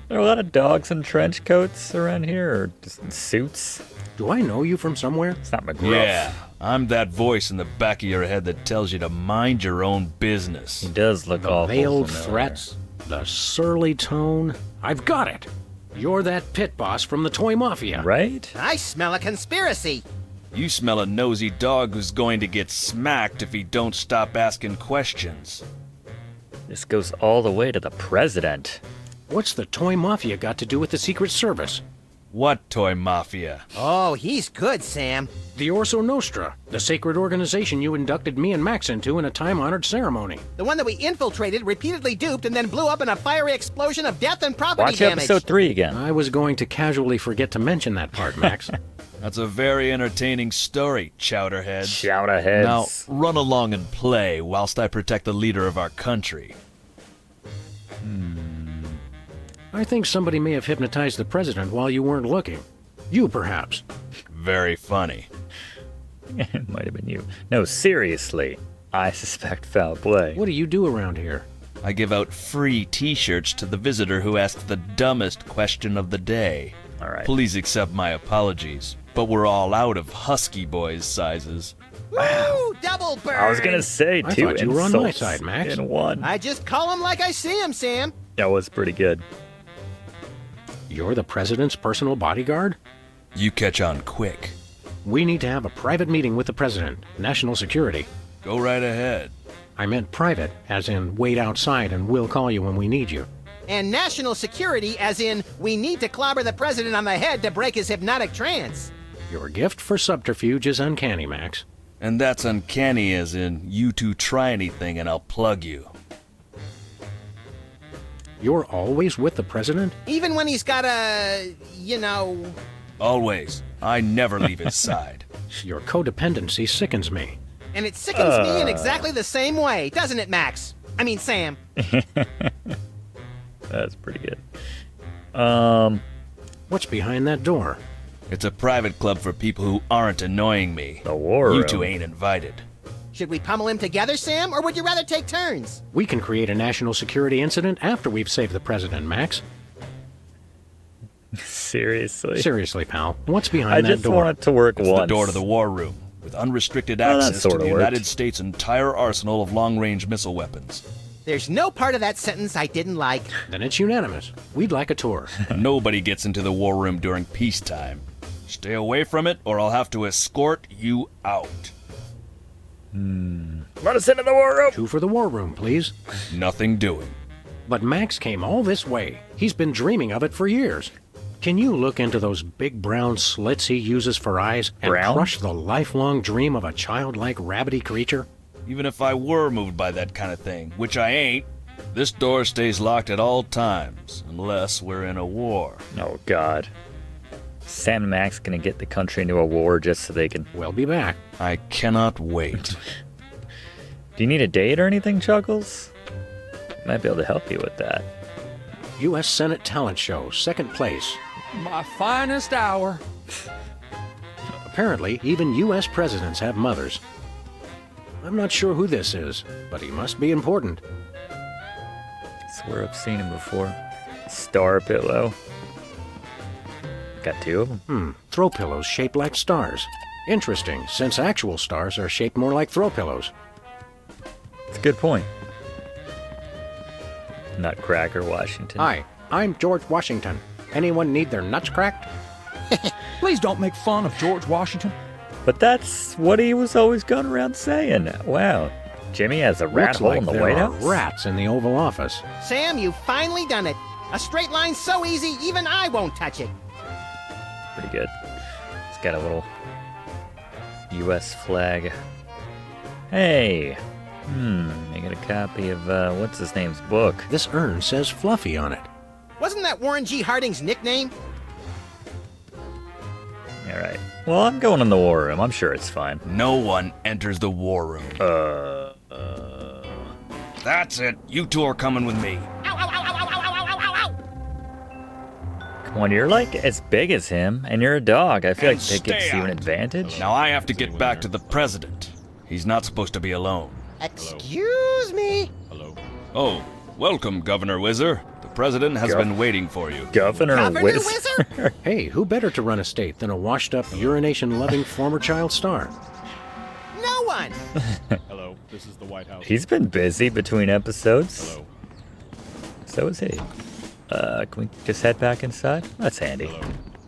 There are a lot of dogs in trench coats around here, or just in suits. Do I know you from somewhere? It's not McGruff. Yeah, I'm that voice in the back of your head that tells you to mind your own business. He does look The awful veiled familiar. threats, the surly tone. I've got it. You're that pit boss from the Toy Mafia. Right? I smell a conspiracy. You smell a nosy dog who's going to get smacked if he don't stop asking questions. This goes all the way to the president. What's the Toy Mafia got to do with the Secret Service? What Toy Mafia? Oh, he's good, Sam. The Orso Nostra, the sacred organization you inducted me and Max into in a time-honored ceremony. The one that we infiltrated, repeatedly duped, and then blew up in a fiery explosion of death and property Watch damage. episode 3 again. I was going to casually forget to mention that part, Max. That's a very entertaining story, Chowderheads. Chowderheads. Now, run along and play whilst I protect the leader of our country. I think somebody may have hypnotized the president while you weren't looking. You, perhaps. Very funny. It might have been you. No, seriously. I suspect foul play. What do you do around here? I give out free t-shirts to the visitor who asks the dumbest question of the day. All right. Please accept my apologies, but we're all out of Husky Boys sizes. Woo! Double burn! I was gonna say I 2 thought you were on my insults side, Max. in one. I just call him like I see him, Sam. That was pretty good. You're the president's personal bodyguard? You catch on quick. We need to have a private meeting with the president. National security. Go right ahead. I meant private, as in wait outside and we'll call you when we need you. And national security, as in, we need to clobber the president on the head to break his hypnotic trance. Your gift for subterfuge is uncanny, Max. And that's uncanny as in, you two try anything and I'll plug you. You're always with the president? Even when he's got a, Always. I never leave his side. Your codependency sickens me. And it sickens me in exactly the same way, doesn't it, Max? I mean, Sam. That's pretty good. What's behind that door? It's a private club for people who aren't annoying me. The war You room. two ain't invited. Should we pummel him together, Sam, or would you rather take turns? We can create a national security incident after we've saved the president, Max. Seriously? Seriously, pal. What's I behind that just door? want it to work It's once. the door to the war room, with unrestricted Oh, that access to sorta the worked. United States' entire arsenal of long-range missile weapons. There's no part of that sentence I didn't like. Then it's unanimous. We'd like a tour. Nobody gets into the war room during peacetime. Stay away from it, or I'll have to escort you out. Let us into the war room. 2 for the war room, please. Nothing doing. But Max came all this way. He's been dreaming of it for years. Can you look into those big brown slits he uses for eyes and Brown? crush the lifelong dream of a childlike rabbity creature? Even if I were moved by that kind of thing, which I ain't, this door stays locked at all times, unless we're in a war. Oh, God. Sam and Max gonna get the country into a war just so they can... We'll be back. I cannot wait. Do you need a date or anything, Chuckles? Might be able to help you with that. U.S. Senate Talent Show, 2nd place. My finest hour. Apparently, even U.S. presidents have mothers. I'm not sure who this is, but he must be important. Swear I've seen him before. Star pillow. Got two of them. Throw pillows shaped like stars. Interesting, since actual stars are shaped more like throw pillows. That's a good point. Nutcracker, Washington. Hi, I'm George Washington. Anyone need their nuts cracked? Please don't make fun of George Washington. But that's what he was always going around saying. Wow. Jimmy has a rat hole in the there White are House? rats in the Oval Office. Sam, you've finally done it. A straight line so easy, even I won't touch it. Pretty good. It's got a little U.S. flag. Hey! I got a copy of, what's his name's book? This urn says Fluffy on it. Wasn't that Warren G. Harding's nickname? Alright. Well, I'm going in the war room. I'm sure it's fine. No one enters the war room. That's it. You two are coming with me. Come on, you're like as big as him, and you're a dog. I feel like that gives you an advantage. Now I have to get back to the president. He's not supposed to be alone. Excuse me. Hello. Oh, welcome, Governor Whizzer. The president has been waiting for you. Governor Whizzer? Hey, who better to run a state than a washed-up, urination-loving former child star? No one! Hello, this is the White House. He's been busy between episodes. Hello. So is he. Can we just head back inside? That's handy. Hello.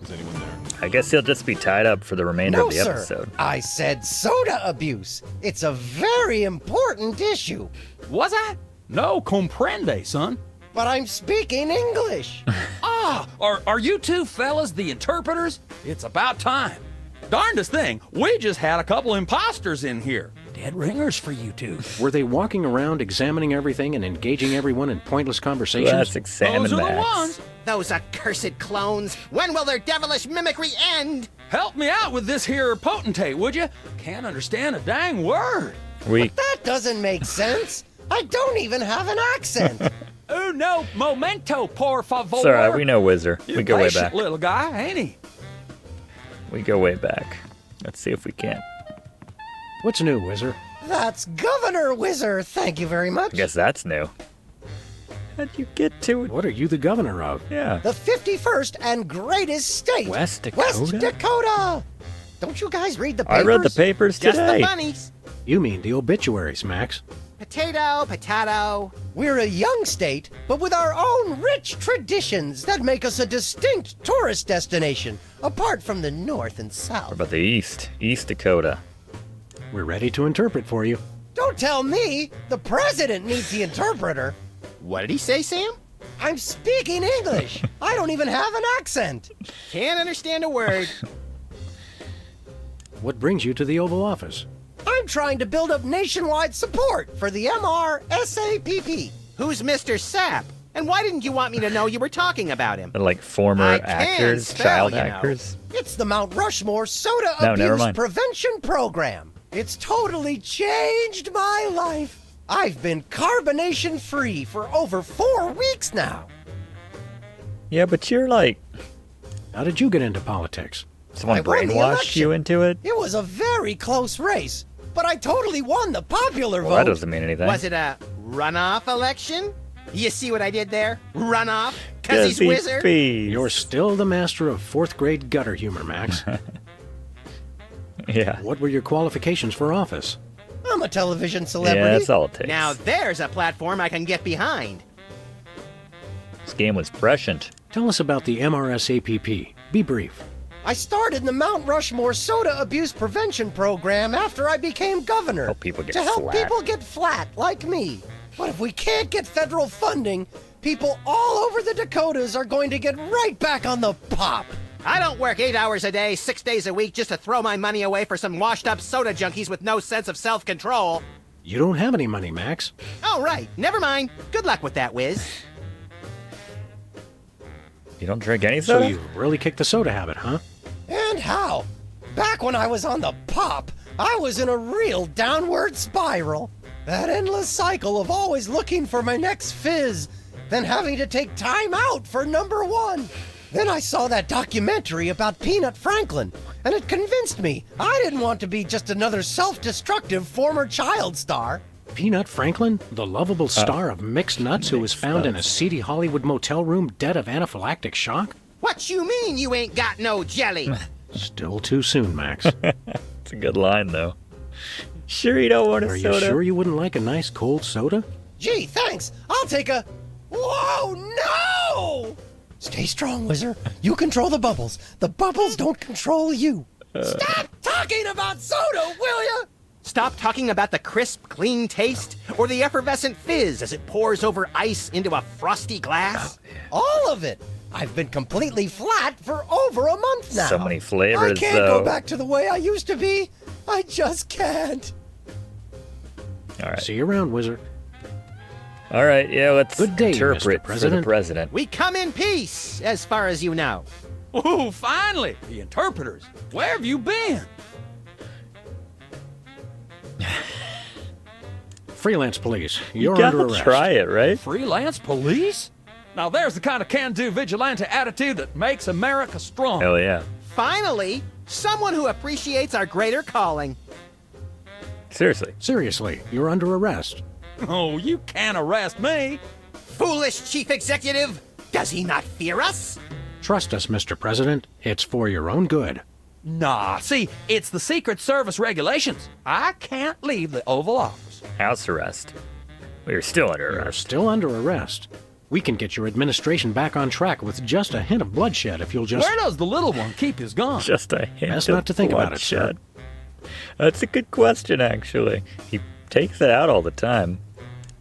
Is anyone there? I guess he'll just be tied up for the remainder No, of the sir. episode. I said soda abuse. It's a very important issue. Was I? No comprende, son. But I'm speaking English. Are you two fellas the interpreters? It's about time. Darndest thing, we just had a couple imposters in here. Dead ringers for you two. Were they walking around examining everything and engaging everyone in pointless conversations? Let's examine Those are the Max. ones. Those accursed clones. When will their devilish mimicry end? Help me out with this here potentate, would you? Can't understand a dang word. That doesn't make sense. I don't even have an accent. No momento, por favor. It's alright, we know Whizzer. You We go way patient back. little guy, ain't he? We go way back. Let's see if we can. What's new, Whizzer? That's Governor Whizzer. Thank you very much. I guess that's new. How'd you get to it? What are you the governor of? Yeah. The 51st and greatest state. West Dakota? West Dakota. Don't you guys read the papers? I read the papers Just today. the bunnies. You mean the obituaries, Max. Potato, potato. We're a young state, but with our own rich traditions that make us a distinct tourist destination, apart from the North and What South. about the East? East Dakota. We're ready to interpret for you. Don't tell me. The president needs the interpreter. What did he say, Sam? I'm speaking English. I don't even have an accent. Can't understand a word. What brings you to the Oval Office? I'm trying to build up nationwide support for the MRSAPP. Who's Mr. Sapp? And why didn't you want me to know you were talking about him? They're like former I can actors, spell, child you know. actors. It's the Mount Rushmore Soda No, never Abuse mind. Prevention Program. It's totally changed my life. I've been carbonation free for over 4 weeks now. Yeah, but you're like, How did you get into politics? someone I won the brainwashed election. you into it? It was a very close race, but I totally won the popular Well, that vote. doesn't mean anything. Was it a runoff election? You see what I did there? Runoff? Cause he's Whizzer? You're still the master of 4th grade gutter humor, Max. Yeah. What were your qualifications for office? I'm a television celebrity. Yeah, that's all it takes. Now there's a platform I can get behind. This game was prescient. Tell us about the MRSAPP. Be brief. I started the Mount Rushmore Soda Abuse Prevention Program after I became governor. Help people get to help flat. people get flat like me. But if we can't get federal funding, people all over the Dakotas are going to get right back on the pop. I don't work 8 hours a day, 6 days a week just to throw my money away for some washed up soda junkies with no sense of self-control. You don't have any money, Max. Oh, right. Never mind. Good luck with that, Wiz. You don't drink any So soda? you really kicked the soda habit, huh? And how? Back when I was on the pop, I was in a real downward spiral. That endless cycle of always looking for my next fizz, then having to take time out for number one. Then I saw that documentary about Peanut Franklin, and it convinced me I didn't want to be just another self-destructive former child star. Peanut Franklin, the lovable star of Mixed Nuts who was found in a seedy Hollywood motel room dead of anaphylactic shock? What you mean you ain't got no jelly? Still too soon, Max. It's a good line, though. Sure you don't want a Are soda? you sure you wouldn't like a nice cold soda? Gee, thanks. I'll take a... Whoa, no! Stay strong, Wizard. You control the bubbles. The bubbles don't control you. Stop talking about soda, will you? Stop talking about the crisp, clean taste or the effervescent fizz as it pours over ice into a frosty glass. All of it. I've been completely flat for over a month now. So many flavors, I can't though. go back to the way I used to be. I just can't. All right. See you around, Wizard. All right, yeah, let's Good day, interpret Mr. for the President. president. We come in peace, as far as you know. Ooh, finally! The interpreters. Where have you been? Freelance police, you're You under gotta arrest. try it, right? Freelance police? Now there's the kind of can-do vigilante attitude that makes America strong. Hell yeah. Finally, someone who appreciates our greater calling. Seriously. Seriously, you're under arrest. Oh, you can't arrest me. Foolish chief executive! Does he not fear us? Trust us, Mr. President. It's for your own good. Nah, see, it's the Secret Service regulations. I can't leave the Oval Office. House arrest. We're still under You're arrest. still under arrest. We can get your administration back on track with just a hint of bloodshed if you'll just... Where does the little one keep his gun? Just a hint Best of not to think about it, sir. bloodshed. That's a good question, actually. He takes it out all the time.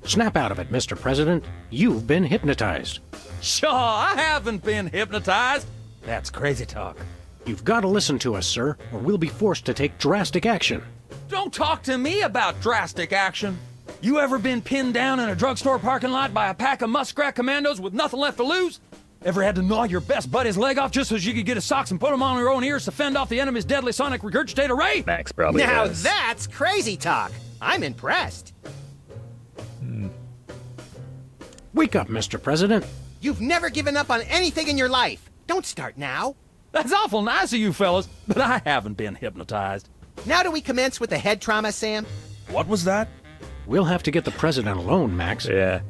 Snap out of it, Mr. President. You've been hypnotized. Sure, I haven't been hypnotized. That's crazy talk. You've got to listen to us, sir, or we'll be forced to take drastic action. Don't talk to me about drastic action. You ever been pinned down in a drugstore parking lot by a pack of muskrat commandos with nothing left to lose? Ever had to gnaw your best buddy's leg off just so you could get his socks and put them on your own ears to fend off the enemy's deadly sonic regurgitator ray? Max probably Now does. that's crazy talk. I'm impressed. Wake up, Mr. President. You've never given up on anything in your life. Don't start now. That's awful nice of you fellas, but I haven't been hypnotized. Now do we commence with the head trauma, Sam? What was that? We'll have to get the President alone, Max. Yeah.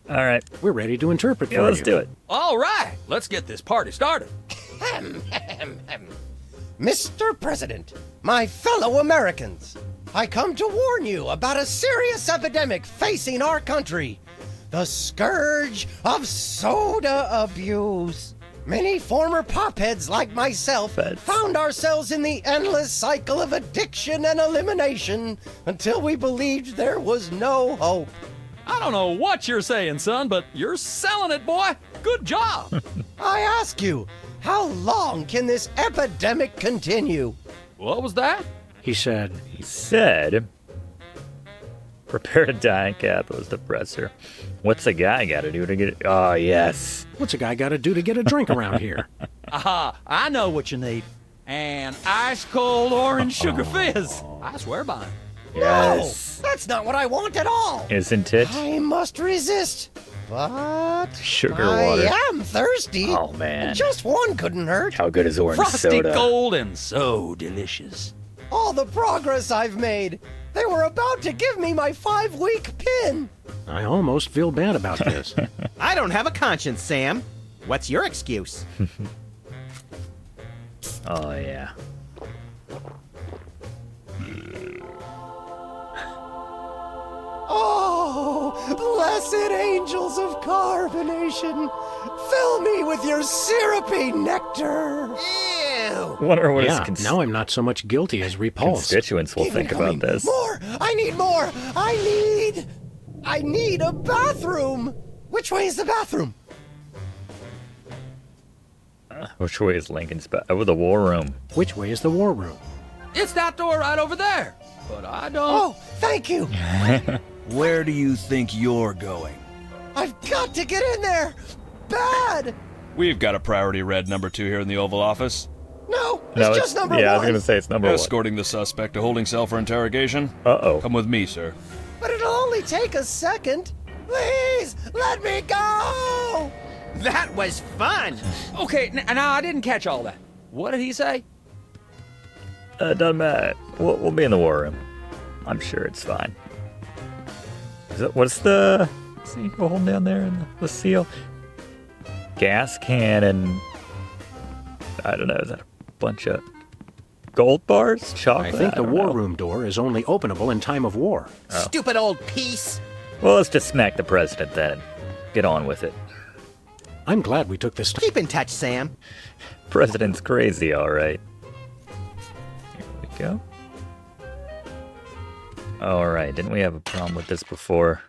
All right. We're ready to interpret Yeah, for let's you. do it. All right, let's get this party started. Mr. President, my fellow Americans, I come to warn you about a serious epidemic facing our country. The scourge of soda abuse. Many former popheads like myself found ourselves in the endless cycle of addiction and elimination until we believed there was no hope. I don't know what you're saying, son, but you're selling it, boy. Good job. I ask you, how long can this epidemic continue? What was that? He said, prepare a dying capitalist depressor. What's a guy got to do to get it? Oh, yes. what's a guy got to do to get a drink around here? Aha, I know what you need. An ice-cold orange sugar fizz. I swear by it. Yes. No, that's not what I want at all. Isn't it? I must resist. But Sugar I water. am thirsty. Oh, man. Just one couldn't hurt. How good is orange Frosty soda? gold and so delicious. All the progress I've made. They were about to give me my 5-week pin. I almost feel bad about this. I don't have a conscience, Sam. What's your excuse? Oh, yeah. Oh, blessed angels of carbonation, fill me with your syrupy nectar. Ew. Wonder what yeah, his now I'm not so much guilty as repulsed. constituents will Keep think it coming. about this. More! I need more! I need a bathroom! Which way is the bathroom? Which way is Lincoln's back? Oh, the war room. Which way is the war room? It's that door right over there. But I don't. Oh, thank you! Where do you think you're going? I've got to get in there! Bad! We've got a priority red number 2 here in the Oval Office. No, No, it's just number one. I was going to say it's number one. Escorting the suspect to holding cell for interrogation. Uh-oh. Come with me, sir. But it'll only take a second. Please, let me go! That was fun. Okay, now I didn't catch all that. What did he say? Doesn't matter. We'll be in the war room. I'm sure it's fine. What's the go holding down there in the seal? Gas can and I don't know. Is that a bunch of gold bars? Chocolate? I think the don't war know. room door is only openable in time of war. Stupid old piece. Well, let's just smack the president then and get on with it. I'm glad we took this. Keep in touch, Sam. President's crazy, all right. Here we go. All right, didn't we have a problem with this before?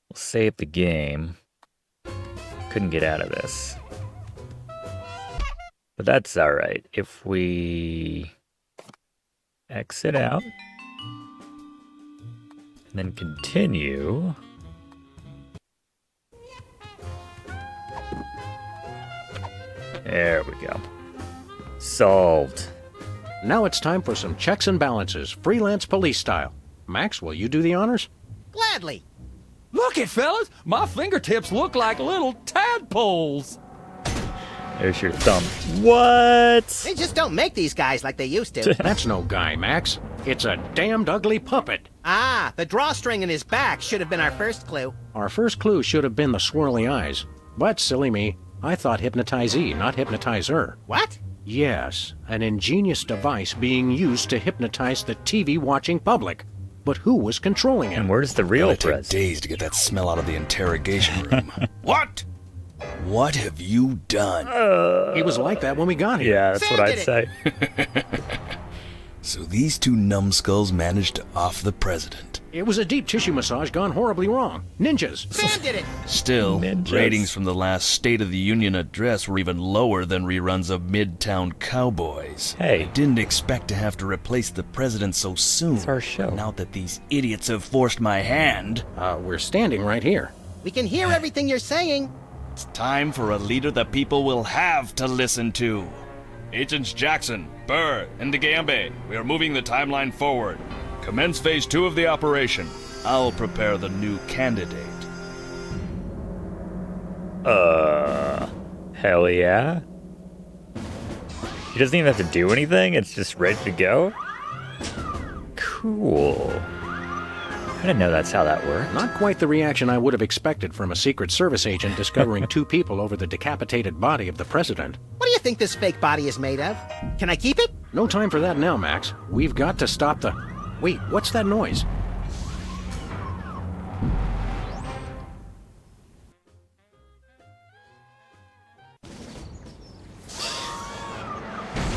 We'll save the game. Couldn't get out of this. But that's all right. If we exit out and then continue. There we go. Solved. Now it's time for some checks and balances, freelance police style. Max, will you do the honors? Gladly. Look it, fellas! My fingertips look like little tadpoles! There's your thumb. What? They just don't make these guys like they used to. That's no guy, Max. It's a damned ugly puppet. Ah, the drawstring in his back should have been our first clue. Our first clue should have been the swirly eyes. But, silly me, I thought hypnotizee, not hypnotizer. What? Yes, an ingenious device being used to hypnotize the TV-watching public. But who was controlling him? And where's the real It'll take president? days to get that smell out of the interrogation room. What? What have you done? He was like that when we got here. Yeah, that's what I'd say. So these two numbskulls managed to off the president. It was a deep tissue massage gone horribly wrong. Ninjas. Sam did it. Still, Ninjas. ratings from the last State of the Union address were even lower than reruns of Midtown Cowboys. Hey. I didn't expect to have to replace the president so soon. It's our show. Now that these idiots have forced my hand, We're standing right here. We can hear everything you're saying. it's time for a leader the people will have to listen to. Agents Jackson, Burr, and DeGambe, we are moving the timeline forward. Commence phase 2 of the operation. I'll prepare the new candidate. Hell yeah. He doesn't even have to do anything, it's just ready to go? Cool. I didn't know that's how that worked. Not quite the reaction I would have expected from a Secret Service agent discovering two people over the decapitated body of the president. What do you think this fake body is made of? Can I keep it? No time for that now, Max. We've got to stop the... Wait, what's that noise?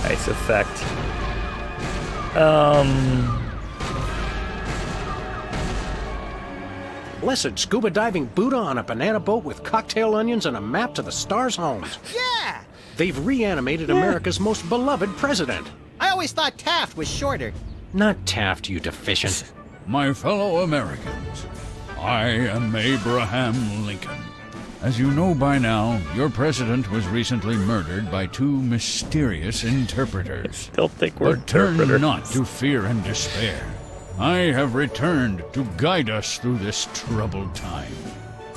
Nice effect. Blessed scuba diving Buddha on a banana boat with cocktail onions and a map to the stars' homes. Yeah! They've reanimated America's most beloved president. I always thought Taft was shorter. Not Taft, you deficient. My fellow Americans, I am Abraham Lincoln. As you know by now, your president was recently murdered by two mysterious interpreters. Don't think we're But turn interpreters. not to fear and despair. I have returned to guide us through this troubled time.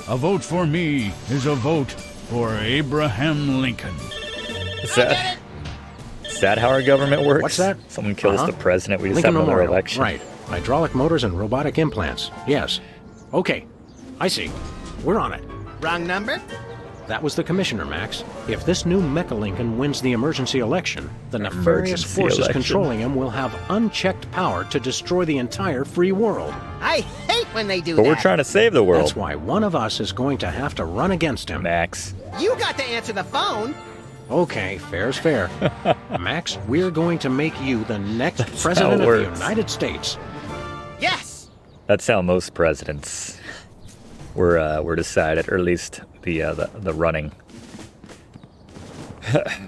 A vote for me is a vote for Abraham Lincoln. Is that how our government works? What's that? Someone kills the president, we just Lincoln have another Memorial. election. Right. Hydraulic motors and robotic implants. Yes. Okay. I see. We're on it. Wrong number? That was the commissioner, Max. If this new Mecha Lincoln wins the emergency election, the nefarious Emergency forces election. controlling him will have unchecked power to destroy the entire free world. I hate when they do But that. we're trying to save the world. That's why one of us is going to have to run against him. Max. You got to answer the phone. Okay, fair's fair. Max, we're going to make you the next how president it of the works. United States. Yes! That's how most presidents were decided, or at least the running.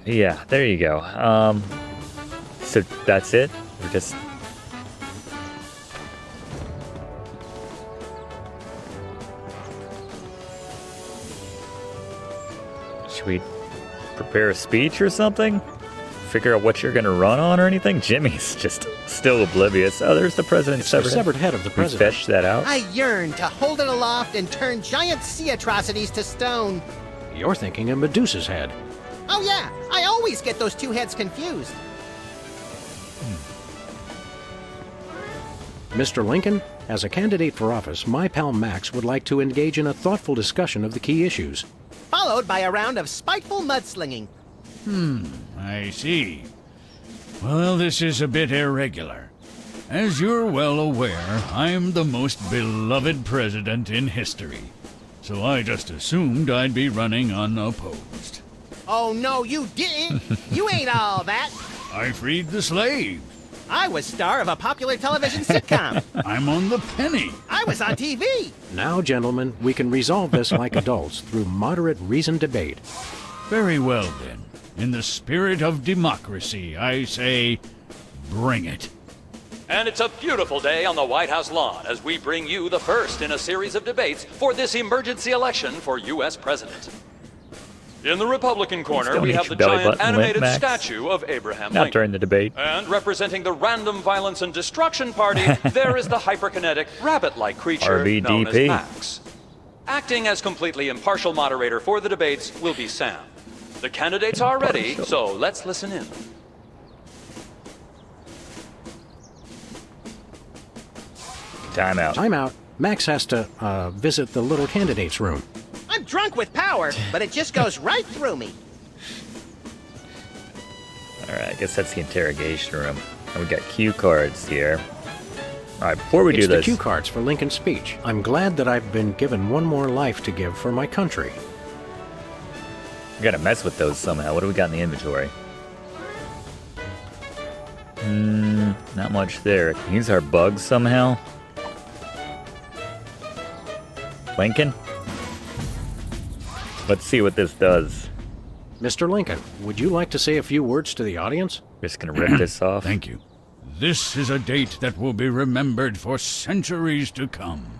Yeah, there you go. So that's it. We're just. Should we prepare a speech or something? Figure out what you're going to run on or anything? Jimmy's just still oblivious. Oh, there's the president's The severed head of the We president. fetched that out. I yearn to hold it aloft and turn giant sea atrocities to stone. You're thinking of Medusa's head. Oh yeah, I always get those two heads confused. Mr. Lincoln, As a candidate for office, my pal Max would like to engage in a thoughtful discussion of the key issues. Followed by a round of spiteful mudslinging. I see. Well, this is a bit irregular. As you're well aware, I'm the most beloved president in history. So I just assumed I'd be running unopposed. Oh, no, you didn't. You ain't all that. I freed the slaves. I was star of a popular television sitcom. I'm on the penny. I was on TV. Now, gentlemen, we can resolve this like adults through moderate reasoned debate. Very well, then. In the spirit of democracy, I say, bring it. And it's a beautiful day on the White House lawn as we bring you the first in a series of debates for this emergency election for U.S. President. In the Republican corner, we have the giant animated statue of Abraham Lincoln. Not during the debate. And representing the Random Violence and Destruction Party, there is the hyperkinetic, rabbit-like creature known as Max. Acting as completely impartial moderator for the debates will be Sam. The candidates are ready, so let's listen in. Time out. Time out. Max has to visit the little candidates room. I'm drunk with power, but it just goes right through me. All right, I guess that's the interrogation room. And we got cue cards here. All right, before we do this... It's the cue cards for Lincoln's speech. I'm glad that I've been given one more life to give for my country. We gotta mess with those somehow. What do we got in the inventory? Not much there. Can we use our bugs somehow? Lincoln? Let's see what this does. Mr. Lincoln, would you like to say a few words to the audience? Just gonna rip this off. Thank you. This is a date that will be remembered for centuries to come.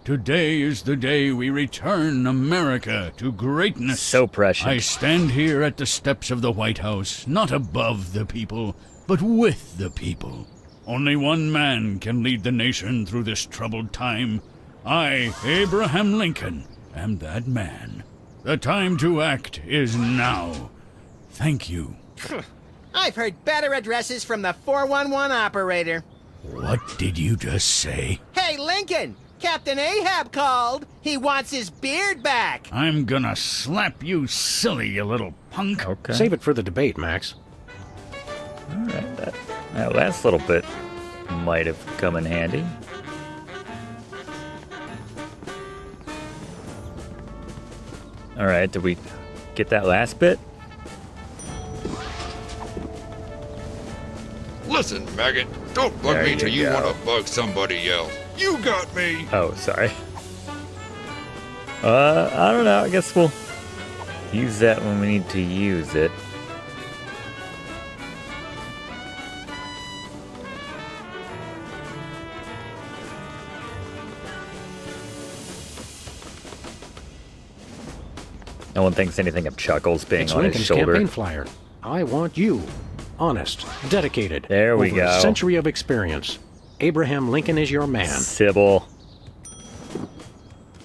Today is the day we return America to greatness. So precious. I stand here at the steps of the White House, not above the people, but with the people. Only one man can lead the nation through this troubled time. I, Abraham Lincoln, am that man. The time to act is now. Thank you. I've heard better addresses from the 411 operator. What did you just say? Hey, Lincoln! Captain Ahab called. He wants his beard back. I'm gonna slap you silly, you little punk. Okay. Save it for the debate, Max. All right, that last little bit might have come in handy. All right, did we get that last bit? Listen, maggot, don't bug There me till you you go. want to bug somebody else. You got me. Oh, sorry. I don't know. I guess we'll use that when we need to use it. No one thinks anything of Chuckles being It's on Lincoln's his shoulder. campaign flyer. I want you. Honest, dedicated. There we over go. A century of experience. Abraham Lincoln is your man. Sybil.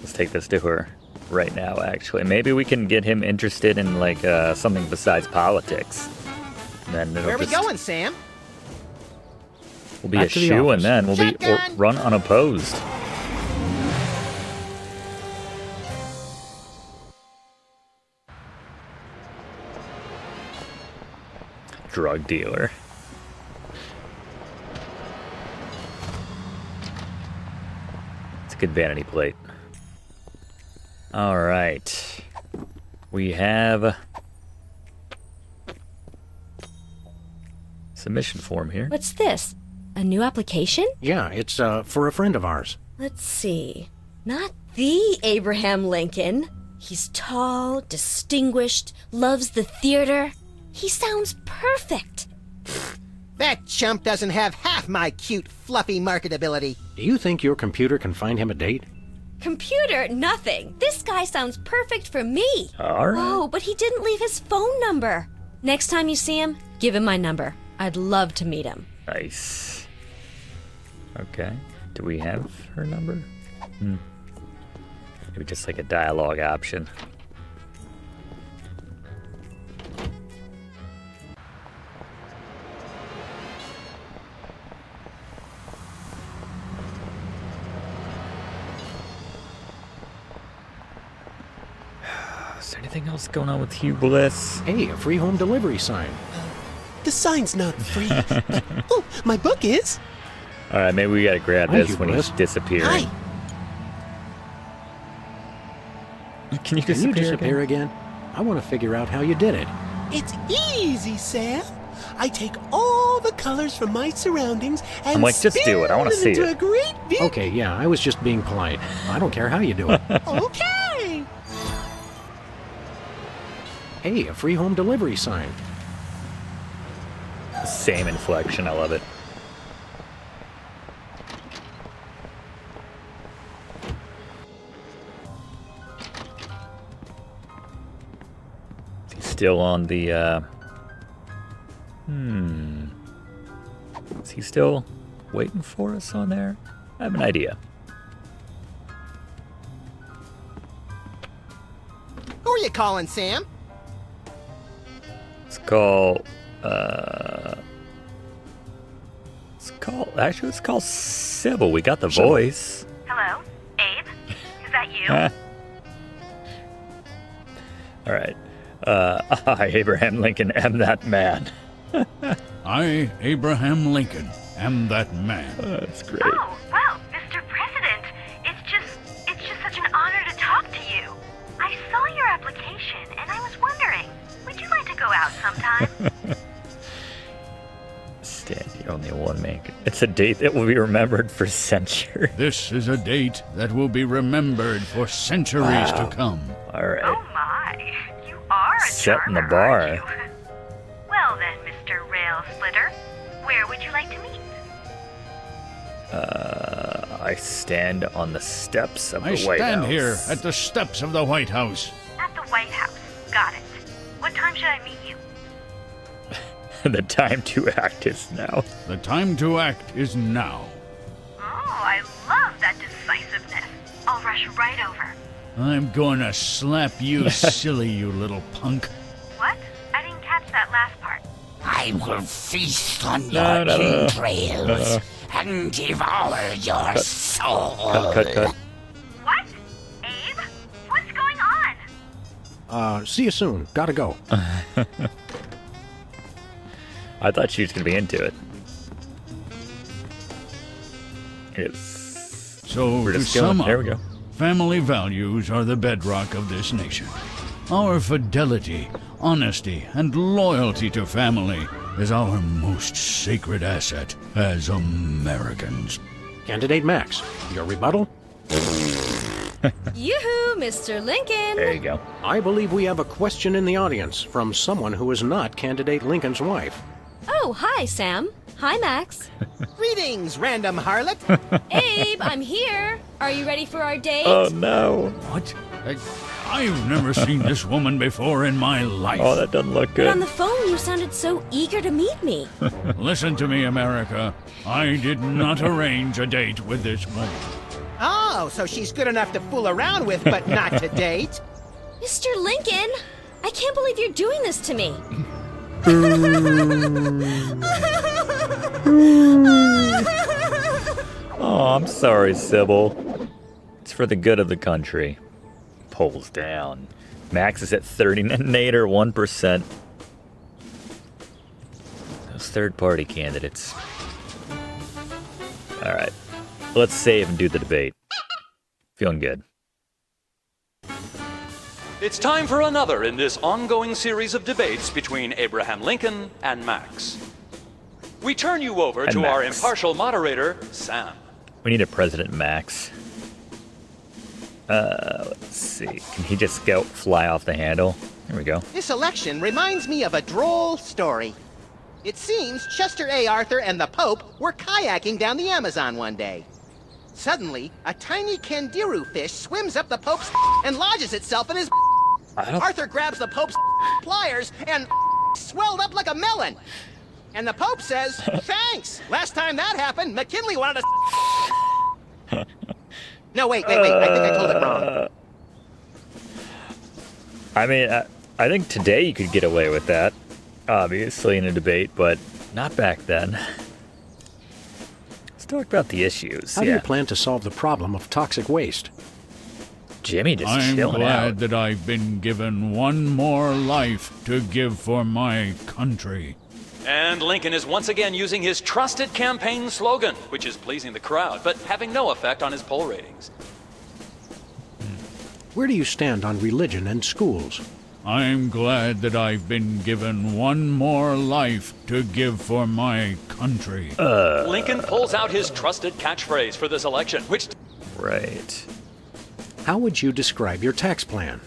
Let's take this to her right now, actually. Maybe we can get him interested in, like, something besides politics. And then it'll Where are we just- going, Sam? We'll be Back a to the shoe, and office. then we'll be Shotgun! run unopposed. Drug dealer. It's a good vanity plate. All right. We have submission form here. What's this? A new application? Yeah, it's for a friend of ours. Let's see. Not the Abraham Lincoln. He's tall, distinguished, loves the theater. He sounds perfect. That chump doesn't have half my cute, fluffy marketability. Do you think your computer can find him a date? Computer, nothing. This guy sounds perfect for me. All right. Oh, but he didn't leave his phone number. Next time you see him, give him my number. I'd love to meet him. Nice. Okay. Do we have her number? Maybe just like a dialogue option. Is there anything else going on with Hugh Bliss? Hey, a free home delivery sign. The sign's not free. But, oh, my book is. All right, maybe we gotta grab Hi, this Hugh when Bliss. he's disappearing. Hi. Can you Can disappear, you disappear again? I want to figure out how you did it. It's easy, Sam. I take all the colors from my surroundings and I'm like, just do it. I want to see into a it. great big... Okay, yeah, I was just being polite. I don't care how you do it. Okay. Hey, a free home delivery sign. Same inflection. I love it. Is he still on the, Is he still waiting for us on there? I have an idea. Who are you calling, Sam? It's called, actually, it's called Sybil. We got the voice. Hello? Abe? Is that you? All right. I, Abraham Lincoln, am that man. I, Abraham Lincoln, am that man. That's great. Oh, well, Mr. President, it's just such an honor to talk to you. I saw your application, and I was wondering, would you like to go out sometime? Stan, you're only a one man. It's a date that will be remembered for centuries. This is a date that will be remembered for centuries to come. All right. Oh my, you are a Setting the charmer, bar. aren't you? Well then, Mr. Rail Splitter, where would you like to meet? I stand on the steps of the I White stand House. here at the steps of the White House. At the White House. Got it. What time should I meet you? The time to act is now. The time to act is now. Oh, I love that decisiveness. I'll rush right over. I'm gonna slap you silly, you little punk. What? I didn't catch that last part. I will feast on your entrails and devour your soul. Cut. What? Abe? What's going on? See you soon. Gotta go. I thought she was going to be into it. So, We're to just going. sum up, There we go. family values are the bedrock of this nation. Our fidelity, honesty, and loyalty to family is our most sacred asset as Americans. Candidate Max, your rebuttal? Yoo-hoo, Mr. Lincoln. There you go. I believe we have a question in the audience from someone who is not Candidate Lincoln's wife. Oh, hi, Sam. Hi, Max. Greetings, random harlot. Abe, I'm here. Are you ready for our date? Oh, no. What? I've never seen this woman before in my life. Oh, that doesn't look But on good. the phone, you sounded so eager to meet me. Listen to me, America. I did not arrange a date with this woman. Oh, so she's good enough to fool around with, but not to date. Mr. Lincoln, I can't believe you're doing this to me. Oh, I'm sorry, Sybil. It's for the good of the country. Polls down. Max is at 39 or 1%. Those third-party candidates. All right. Let's save and do the debate. Feeling good. It's time for another in this ongoing series of debates between Abraham Lincoln and Max. We turn you over to our Max. impartial moderator, Sam. We need a President Max. Let's see. Can he just go fly off the handle? There we go. This election reminds me of a droll story. It seems Chester A. Arthur and the Pope were kayaking down the Amazon one day. Suddenly, a tiny kangaroo fish swims up the Pope's and lodges itself in his. Arthur grabs the Pope's pliers and swelled up like a melon. And the Pope says, "Thanks. Last time that happened, McKinley wanted to." No, wait. I think I told it wrong. I mean, I think today you could get away with that, obviously, in a debate, but not back then. Let's talk about the issues. How do you plan to solve the problem of toxic waste? Jimmy just I'm chilling glad out. that I've been given one more life to give for my country. And Lincoln is once again using his trusted campaign slogan, which is pleasing the crowd, but having no effect on his poll ratings. Where do you stand on religion and schools? I'm glad that I've been given one more life to give for my country. Lincoln pulls out his trusted catchphrase for this election, which... Right. How would you describe your tax plan?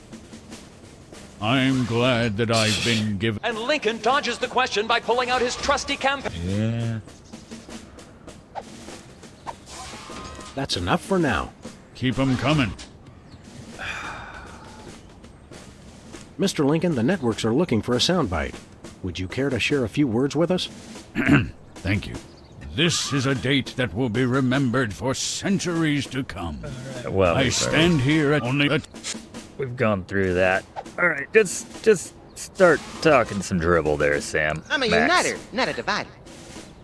I'm glad that I've been given... And Lincoln dodges the question by pulling out his trusty campaign... Yeah. That's enough for now. Keep 'em coming. Mr. Lincoln, the networks are looking for a soundbite. Would you care to share a few words with us? Thank you. This is a date that will be remembered for centuries to come. Well, I stand here at only... We've gone through that. All right, just start talking some dribble there, Sam. I'm a Max. uniter, not a divider.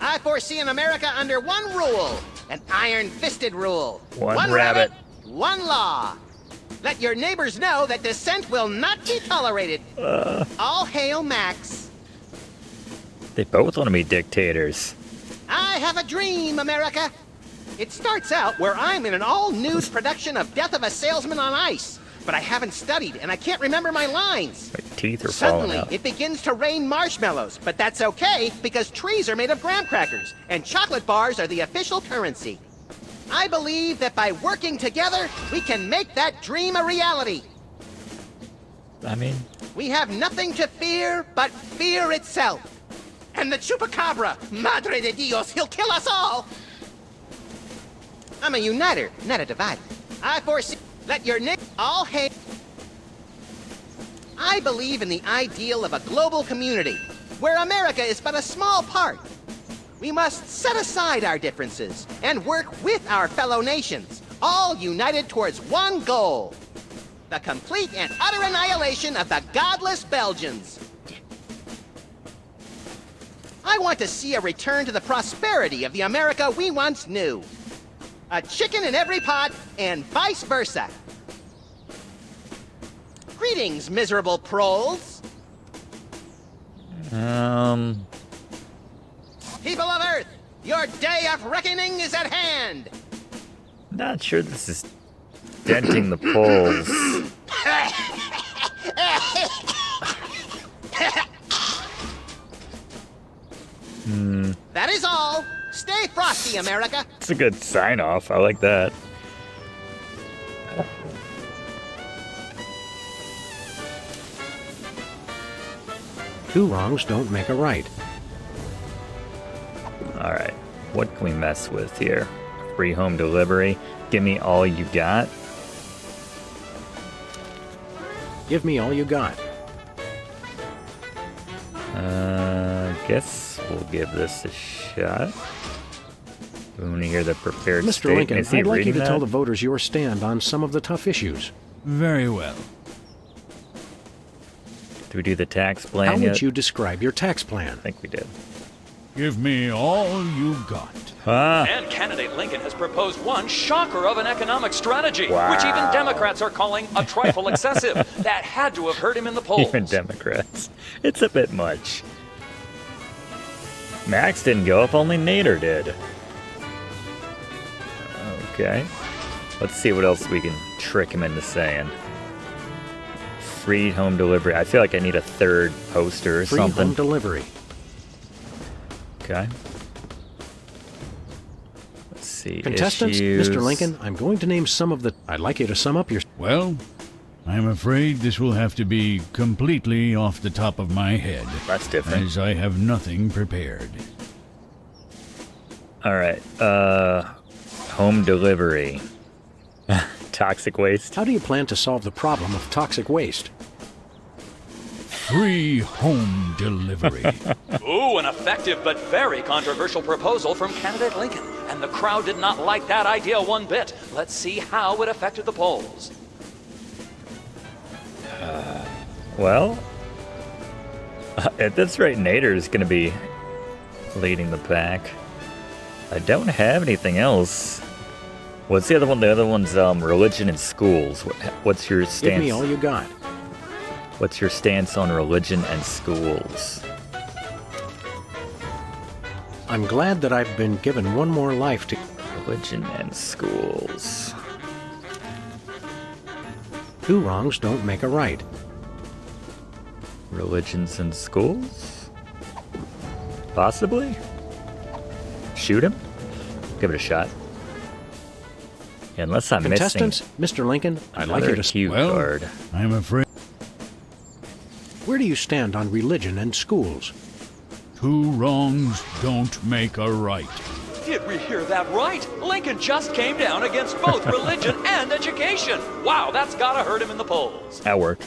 I foresee an America under one rule, an iron-fisted rule. One rabbit. One law. Let your neighbors know that dissent will not be tolerated. All hail Max. They both want to be dictators. I have a dream, America. It starts out where I'm in an all-nude production of Death of a Salesman on Ice, but I haven't studied and I can't remember my lines. My teeth are falling Suddenly, out. it begins to rain marshmallows, but that's okay because trees are made of graham crackers and chocolate bars are the official currency. I believe that by working together, we can make that dream a reality. I mean... We have nothing to fear but fear itself. And the chupacabra, madre de Dios, he'll kill us all. I'm a uniter, not a divider. I foresee... Let your nick all hate... I believe in the ideal of a global community, where America is but a small part. We must set aside our differences and work with our fellow nations, all united towards one goal. The complete and utter annihilation of the godless Belgians. I want to see a return to the prosperity of the America we once knew. A chicken in every pot and vice versa. Greetings, miserable proles. People of Earth, your day of reckoning is at hand. Not sure this is denting the poles. That is all. Stay frosty, America. It's a good sign-off. I like that. Two wrongs don't make a right. All right. What can we mess with here? Free home delivery. Give me all you got. Give me all you got. Guess we'll give this a shot. We want to hear the prepared Mr. statement. Lincoln, Is he I'd like you reading to that? tell the voters your stand on some of the tough issues. Very well. Do we do the tax plan How yet? would you describe your tax plan? I think we did. Give me all you got. And candidate Lincoln has proposed one shocker of an economic strategy, which even Democrats are calling a trifle excessive. That had to have hurt him in the polls. Even Democrats. It's a bit much. Max didn't go up, only Nader did. Okay. Let's see what else we can trick him into saying. Free home delivery. I feel like I need a third poster or Free something. home delivery. Okay. Let's see. Contestants, issues. Mr. Lincoln, I'm going to name some of the... I'd like you to sum up your... Well, I'm afraid this will have to be completely off the top of my head. That's different. As I have nothing prepared. All right. Home delivery. Toxic waste. How do you plan to solve the problem of toxic waste? Free home delivery. Ooh, an effective but very controversial proposal from candidate Lincoln. And the crowd did not like that idea one bit. Let's see how it affected the polls. Well, at this rate, Nader is going to be leading the pack. I don't have anything else. What's the other one? The other one's religion in schools. What's your stance? Give me all you got. What's your stance on religion and schools? I'm glad that I've been given one more life to... Religion and schools. 2 wrongs don't make a right. Religions and schools? Possibly? Shoot him? Give it a shot. Unless I'm Contestants, missing... Mr. Lincoln, I'd like you to... cue card. I'm afraid... Where do you stand on religion and schools? 2 wrongs don't make a right. Did we hear that right? Lincoln just came down against both religion and education. Wow, that's gotta hurt him in the polls. That worked.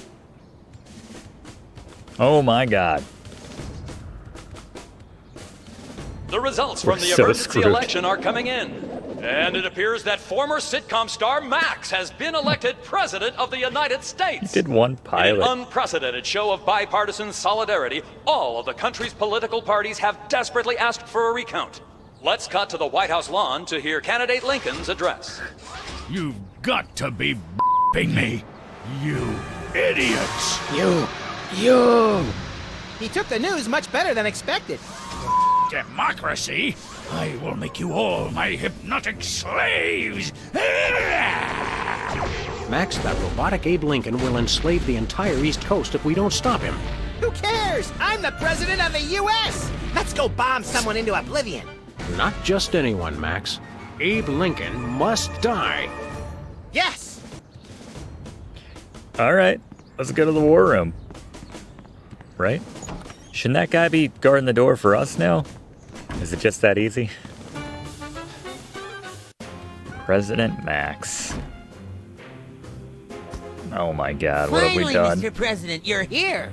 Oh my God. The results from the so emergency screwed. election are coming in. And it appears that former sitcom star Max has been elected President of the United States. He did one In pilot. an unprecedented show of bipartisan solidarity, all of the country's political parties have desperately asked for a recount. Let's cut to the White House lawn to hear candidate Lincoln's address. You've got to be b***ing me, you idiots! You! He took the news much better than expected. Democracy? I will make you all my hypnotic slaves! Max, that robotic Abe Lincoln will enslave the entire East Coast if we don't stop him. Who cares? I'm the president of the U.S. Let's go bomb someone into oblivion. Not just anyone, Max. Abe Lincoln must die. Yes! All right, let's go to the war room. Right? Shouldn't that guy be guarding the door for us now? Is it just that easy? President Max. Oh my God, what have we done? Mr. President, you're here.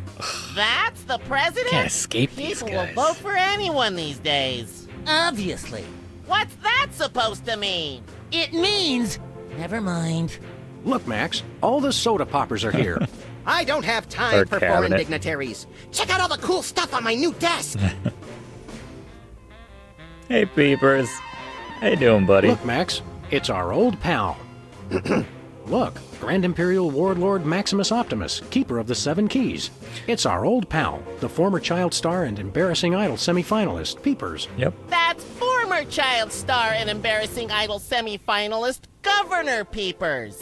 That's the president? Can't escape these People will guys. vote for anyone these days. Obviously. What's that supposed to mean? It means... Never mind. Look, Max, all the soda poppers are here. I don't have time Our for foreign cabinet. dignitaries. Check out all the cool stuff on my new desk. Hey, Peepers. How you doing, buddy? Look, Max, it's our old pal. Look, Grand Imperial Warlord Maximus Optimus, keeper of the 7 keys. It's our old pal, the former child star and embarrassing idol semifinalist, Peepers. Yep. That's former child star and embarrassing idol semifinalist, Governor Peepers.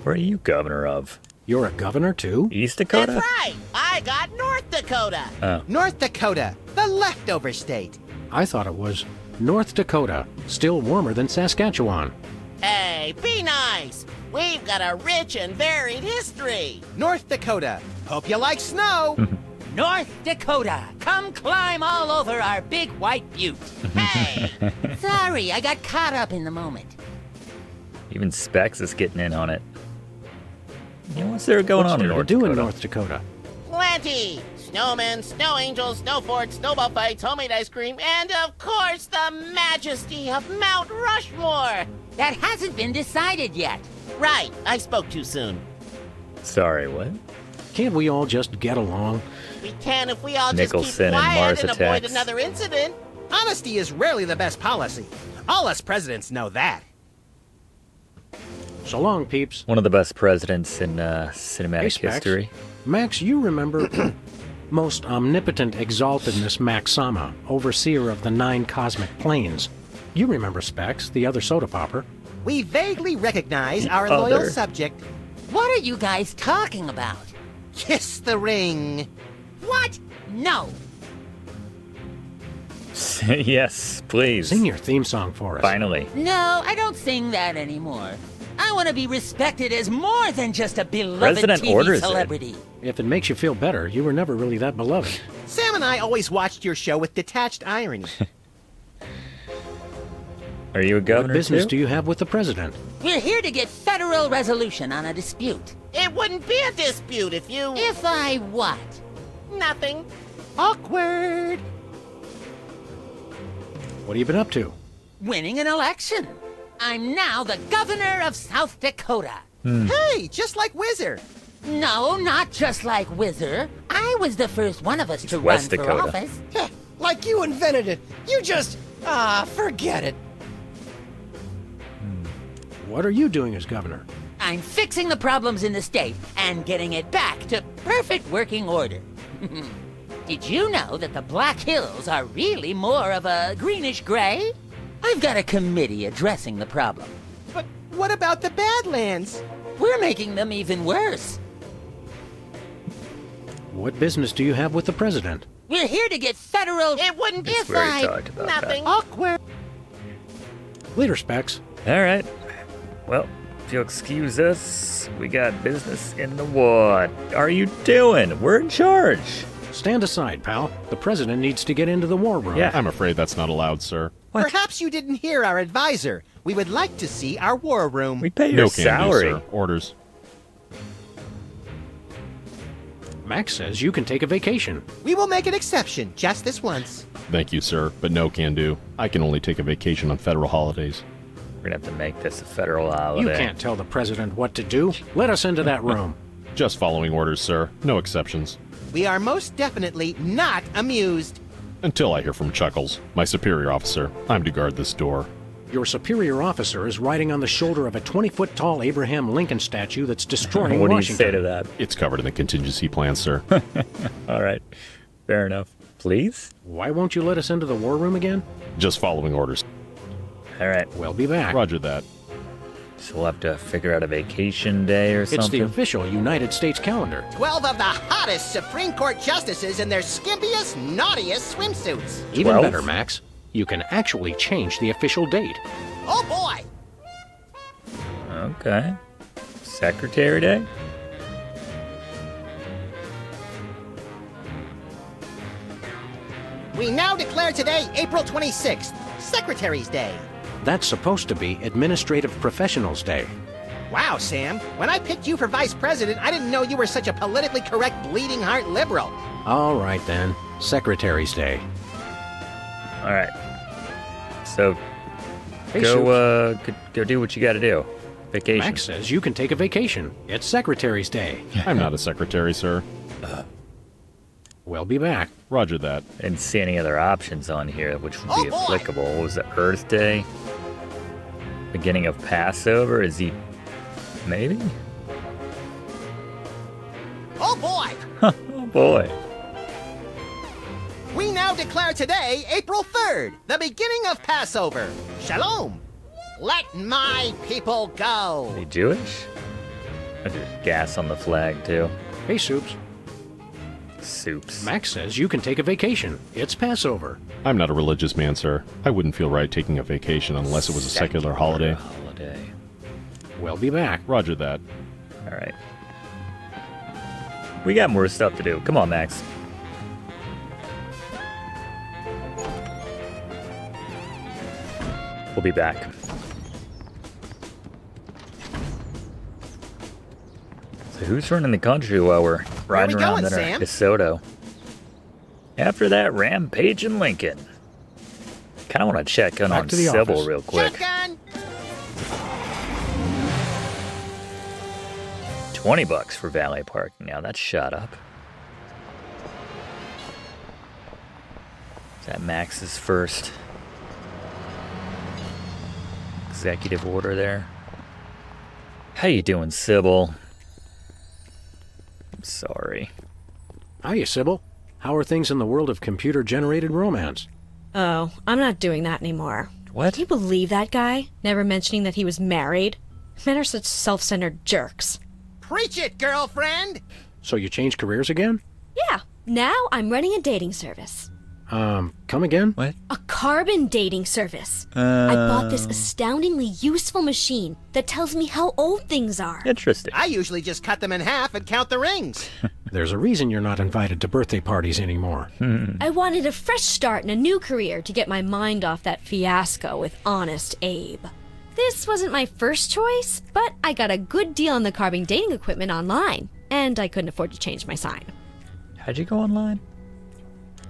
Where are you governor of? You're a governor, too? East Dakota? That's right. I got North Dakota. Oh. North Dakota, the leftover state. I thought it was North Dakota, still warmer than Saskatchewan. Hey, be nice. We've got a rich and varied history. North Dakota. Hope you like snow. North Dakota, come climb all over our big white butte. Hey! Sorry, I got caught up in the moment. Even Specs is getting in on it. Yeah, what's there going on in North do Dakota? in North Dakota? Plenty. Snowmen, snow angels, snow forts, snowball fights, homemade ice cream, and of course the majesty of Mount Rushmore. That hasn't been decided yet. Right, I spoke too soon. Sorry, what? Can't we all just get along? We can if we all Nicholson just keep and quiet Mars and avoid attacks. another incident. Honesty is rarely the best policy. All us presidents know that. So long, peeps. One of the best presidents in cinematic Hey, Specs. history. Max, you remember most omnipotent exaltedness Max Sama, overseer of the 9 cosmic planes. You remember Specs, the other soda popper. We vaguely recognize The our loyal other. subject. What are you guys talking about? Kiss the ring. What? No. Yes, please. Sing your theme song for us. Finally. No, I don't sing that anymore. I want to be respected as more than just a beloved President TV orders it. celebrity. If it makes you feel better, you were never really that beloved. Sam and I always watched your show with detached irony. Are you a governor What business too? do you have with the president? We're here to get federal resolution on a dispute. It wouldn't be a dispute if you... If I what? Nothing. Awkward. What have you been up to? Winning an election. I'm now the governor of South Dakota. Hey, just like Whizzer. No, not just like Whizzer. I was the first one of us to run West for Dakota. office. Like you invented it. You just... forget it. What are you doing as governor? I'm fixing the problems in the state and getting it back to perfect working order. Did you know that the Black Hills are really more of a greenish gray? I've got a committee addressing the problem. But what about the Badlands? We're making them even worse. What business do you have with the president? We're here to get federal... It wouldn't be That's where he talked about nothing that. awkward. Leader specs. All right. Well, if you'll excuse us, we got business in the what are you doing? We're in charge. Stand aside, pal. The president needs to get into the war room. Yeah, I'm afraid that's not allowed, sir. What? Perhaps you didn't hear our advisor. We would like to see our war room. We pay your No salary. can do, sir. Orders. Max says you can take a vacation. We will make an exception, just this once. Thank you, sir, but no can do. I can only take a vacation on federal holidays. We're gonna have to make this a federal holiday. You can't tell the president what to do. Let us into that room. Just following orders, sir. No exceptions. We are most definitely not amused. Until I hear from Chuckles, my superior officer. I'm to guard this door. Your superior officer is riding on the shoulder of a 20-foot-tall Abraham Lincoln statue that's destroying What do you Washington. say to that? It's covered in the contingency plan, sir. All right. Fair enough. Please? Why won't you let us into the war room again? Just following orders. All right. We'll be back. Roger that. So we'll have to figure out a vacation day or something. It's the official United States calendar. 12 of the hottest Supreme Court justices in their skimpiest, naughtiest swimsuits. Even 12? better, Max. You can actually change the official date. Oh boy! Okay. Secretary Day? We now declare today April 26th, Secretary's Day. That's supposed to be Administrative Professionals Day. Wow, Sam. When I picked you for vice president, I didn't know you were such a politically correct bleeding heart liberal. All right, then. Secretary's Day. All right. So Hey, go do what you got to do. Vacation. Max says you can take a vacation. It's Secretary's Day. I'm not a secretary, sir. We'll be back. Roger that. I didn't see any other options on here which would Oh, be boy. applicable. What was it? Earth Day? Beginning of Passover? Is he... Maybe? Oh boy! Oh boy. We now declare today April 3rd, the beginning of Passover. Shalom. Let my people go. Is he Jewish? There's gas on the flag too. Hey, Soups. Soups. Max says you can take a vacation. It's Passover. I'm not a religious man, sir. I wouldn't feel right taking a vacation unless it was a secular holiday. We'll be back. Roger that. All right. We got more stuff to do. Come on, Max. We'll be back. So who's running the country while we're riding we around going, in our Sam? DeSoto? After that, Rampage and Lincoln. Kind of want to check in Back on to the Sybil office. real quick. Shotgun. $20 for valet parking now. That's shot up. Is that Max's first executive order there? How you doing, Sybil? I'm sorry. Hiya, Sybil. How are things in the world of computer-generated romance? Oh, I'm not doing that anymore. What? Can you believe that guy? Never mentioning that he was married? Men are such self-centered jerks. Preach it, girlfriend. So you changed careers again? Yeah, now I'm running a dating service. Come again? What? A carbon dating service. I bought this astoundingly useful machine that tells me how old things are. Interesting. I usually just cut them in half and count the rings. There's a reason you're not invited to birthday parties anymore. I wanted a fresh start and a new career to get my mind off that fiasco with Honest Abe. This wasn't my first choice, but I got a good deal on the carbon dating equipment online, and I couldn't afford to change my sign. How'd you go online?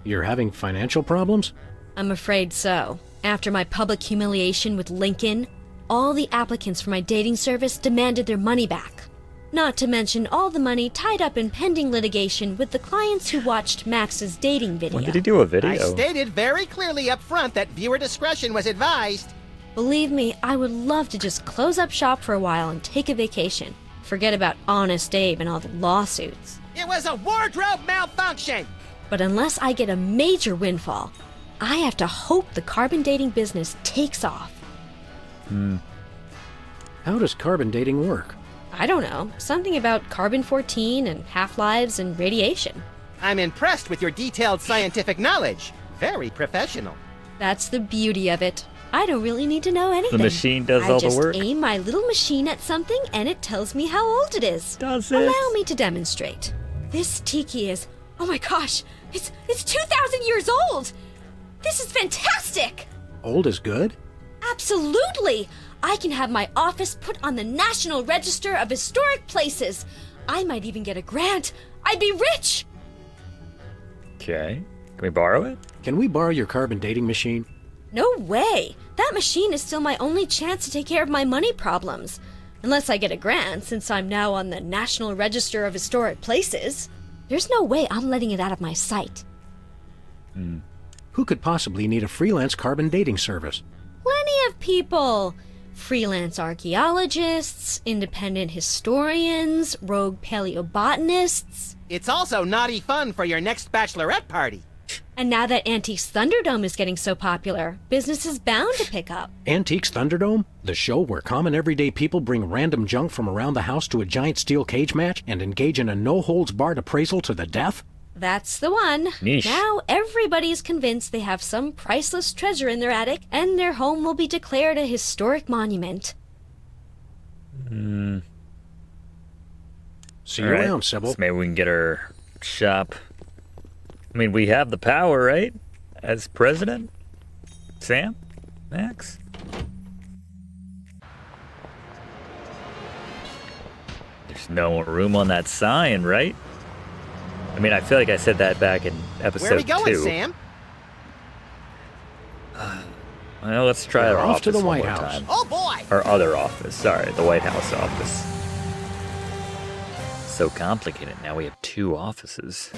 You're having financial problems? I'm afraid so. After my public humiliation with Lincoln, all the applicants for my dating service demanded their money back. Not to mention all the money tied up in pending litigation with the clients who watched Max's dating video. When did he do a video? I stated very clearly up front that viewer discretion was advised. Believe me, I would love to just close up shop for a while and take a vacation. Forget about Honest Abe and all the lawsuits. It was a wardrobe malfunction! But unless I get a major windfall, I have to hope the carbon dating business takes off. How does carbon dating work? I don't know. Something about carbon-14 and half-lives and radiation. I'm impressed with your detailed scientific knowledge. Very professional. That's the beauty of it. I don't really need to know anything. The machine does all the work? I just aim my little machine at something and it tells me how old it is. Does it? Allow me to demonstrate. This tiki is... Oh my gosh! It's 2,000 years old! This is fantastic! Old is good? Absolutely! I can have my office put on the National Register of Historic Places. I might even get a grant. I'd be rich! Okay. Can we borrow it? Can we borrow your carbon dating machine? No way! That machine is still my only chance to take care of my money problems. Unless I get a grant, since I'm now on the National Register of Historic Places. There's no way I'm letting it out of my sight. Who could possibly need a freelance carbon dating service? Plenty of people. Freelance archaeologists, independent historians, rogue paleobotanists. It's also naughty fun for your next bachelorette party. And now that Antiques Thunderdome is getting so popular, business is bound to pick up. Antiques Thunderdome? The show where common everyday people bring random junk from around the house to a giant steel cage match and engage in a no-holds-barred appraisal to the death? That's the one. Niche. Now everybody's convinced they have some priceless treasure in their attic, and their home will be declared a historic monument. See you around, Sybil. So maybe we can get our shop. I mean, we have the power, right? As president? Sam? Max? There's no room on that sign, right? I mean, I feel like I said that back in episode 2. Where are we going, Sam? Well, let's try our off office to the one White more House. time. Oh, boy! Our other office, sorry, the White House office. So complicated. Now we have 2 offices.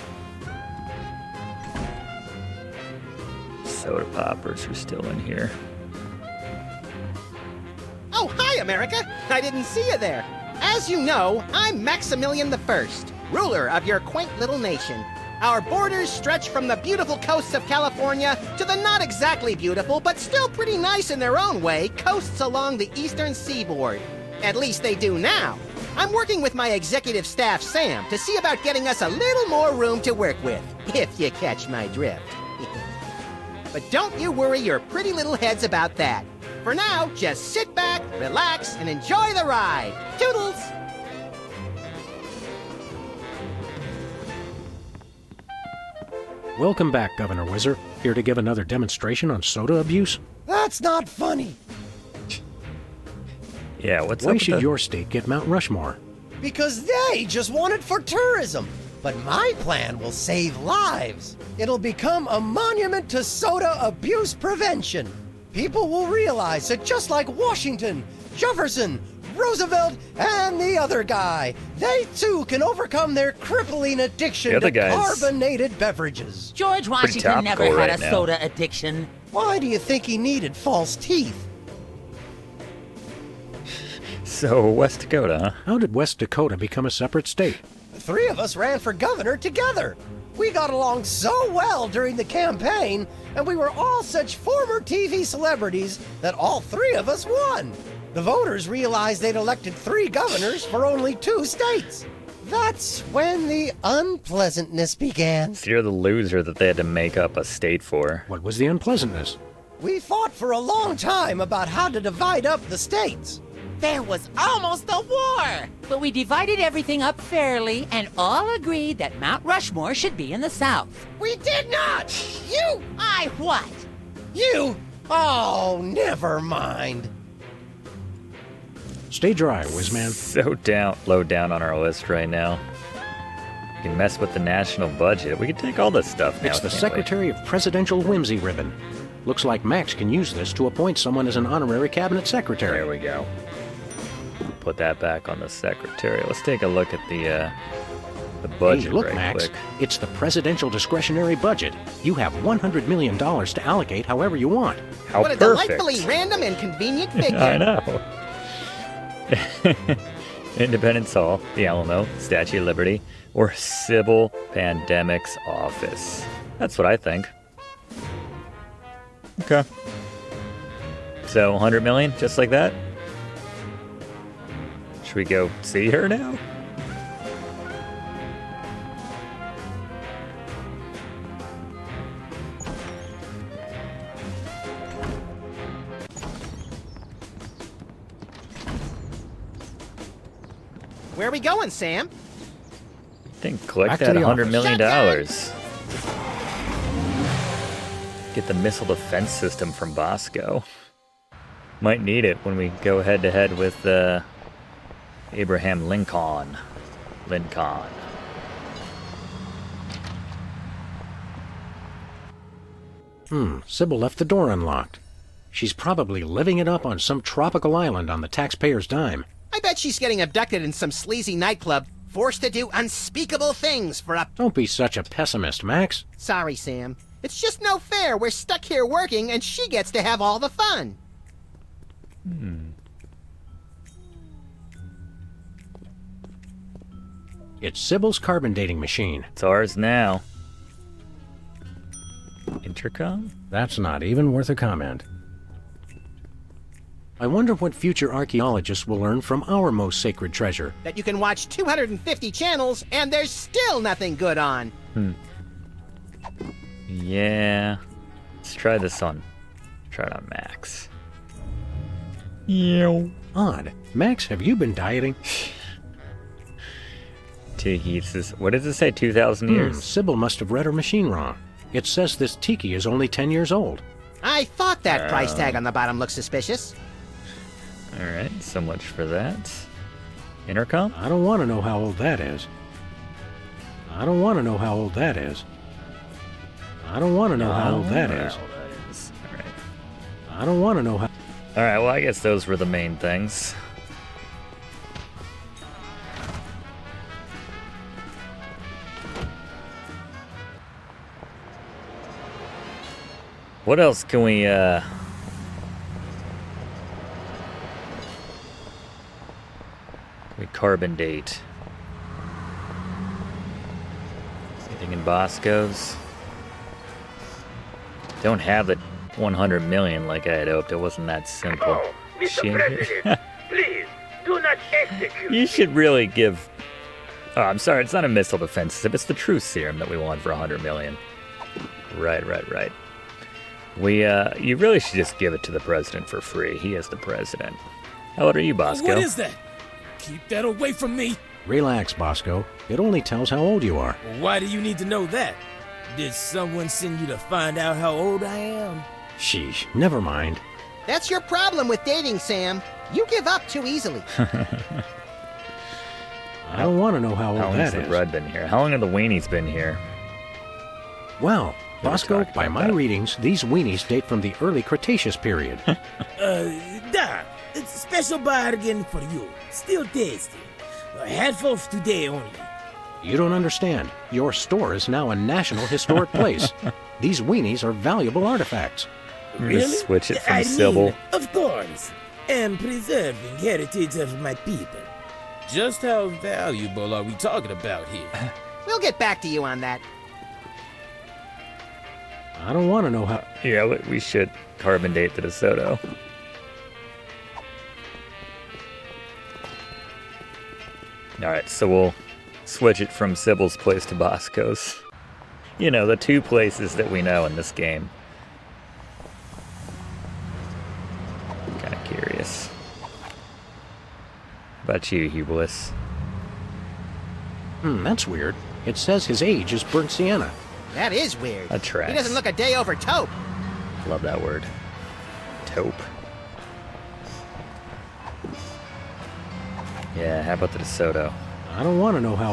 Soda poppers are still in here. Oh, hi, America! I didn't see you there. As you know, I'm Maximilian I, ruler of your quaint little nation. Our borders stretch from the beautiful coasts of California to the not exactly beautiful, but still pretty nice in their own way, coasts along the eastern seaboard. At least they do now. I'm working with my executive staff, Sam, to see about getting us a little more room to work with, if you catch my drift. But don't you worry your pretty little heads about that. For now, just sit back, relax, and enjoy the ride. Toodles! Welcome back, Governor Whizzer. Here to give another demonstration on soda abuse? That's not funny. Yeah, what's Why up should with your state get Mount Rushmore? Because they just want it for tourism. But my plan will save lives. It'll become a monument to soda abuse prevention. People will realize that just like Washington, Jefferson, Roosevelt, and the other guy, they too can overcome their crippling addiction to carbonated beverages. George Washington never had a soda addiction. Why do you think he needed false teeth? So, West Dakota, huh? How did West Dakota become a separate state? The 3 of us ran for governor together. We got along so well during the campaign, and we were all such former TV celebrities that all 3 of us won. The voters realized they'd elected 3 governors for only 2 states. That's when the unpleasantness began. So you're the loser that they had to make up a state for. What was the unpleasantness? We fought for a long time about how to divide up the states. There was almost a war! But we divided everything up fairly and all agreed that Mount Rushmore should be in the South. We did not! You! I what? You! Oh, never mind. Stay dry, Whizman. So low down on our list right now. You can mess with the national budget. We can take all this stuff now. It's the Secretary of Presidential Whimsy ribbon. Looks like Max can use this to appoint someone as an honorary cabinet secretary. There we go. Put that back on the secretary. Let's take a look at the the budget Hey, look, right Max. quick. It's the presidential discretionary budget. You have $100 million to allocate however you want. How What a delightfully random and convenient figure. I know. Independence Hall, the Alamo, Statue of Liberty, or Sybil Pandemic's office. That's what I think. Okay. So 100 million, just like that? Should we go see her now? Where are we going, Sam? I think collect Back to that the $100 office. million. Get the missile defense system from Bosco. Might need it when we go head to head with Abraham Lincoln. Sybil left the door unlocked. She's probably living it up on some tropical island on the taxpayer's dime. I bet she's getting abducted in some sleazy nightclub, forced to do unspeakable things for a... Don't be such a pessimist, Max. Sorry, Sam. It's just no fair. We're stuck here working, and she gets to have all the fun. It's Sybil's carbon dating machine. It's ours now. Intercom? That's not even worth a comment. I wonder what future archaeologists will learn from our most sacred treasure. That you can watch 250 channels, and there's still nothing good on. Yeah. Let's try this on. Try it on Max. Yo. Odd. Max, have you been dieting? What does it say, 2,000 years? Sybil must have read her machine wrong. It says this tiki is only 10 years old. I thought that price tag on the bottom looked suspicious. Alright, so much for that. Intercom? I don't want to know how old that is. I don't want to know how old that is. I don't want to know how old that is. Alright. I don't want to know how... Alright, well, I guess those were the main things. What else can we, carbon date? Anything in Bosco's? Don't have the 100 million like I had hoped. It wasn't that simple. Mr. President, please, do not execute. You should really give... Oh, I'm sorry, it's not a missile defense system. It's the truth serum that we want for 100 million. Right. You really should just give it to the president for free. He is the president. How old are you, Bosco? What is that? Keep that away from me. Relax, Bosco. It only tells how old you are. Why do you need to know that? Did someone send you to find out how old I am? Sheesh, never mind. That's your problem with dating, Sam. You give up too easily. I don't want to know how old How long has that the is. bread been here? How long have the weenies been here? Well, Bosco, by my readings, these weenies date from the early Cretaceous period. Doc, it's a special bargain for you. Still tasty. A handful today only. You don't understand. Your store is now a national historic place. These weenies are valuable artifacts. Really? Switch it from I Sybil. mean, of course. And preserving heritage of my people. Just how valuable are we talking about here? We'll get back to you on that. I don't want to know how... Yeah, we should carbon date the DeSoto. Alright, so we'll switch it from Sybil's place to Bosco's. You know, the two places that we know in this game. Kind of curious. How about you, Hublis? That's weird. It says his age is burnt sienna. That is weird. That tracks. He doesn't look a day over taupe. Love that word. Taupe. Yeah, how about the DeSoto? I don't want to know how...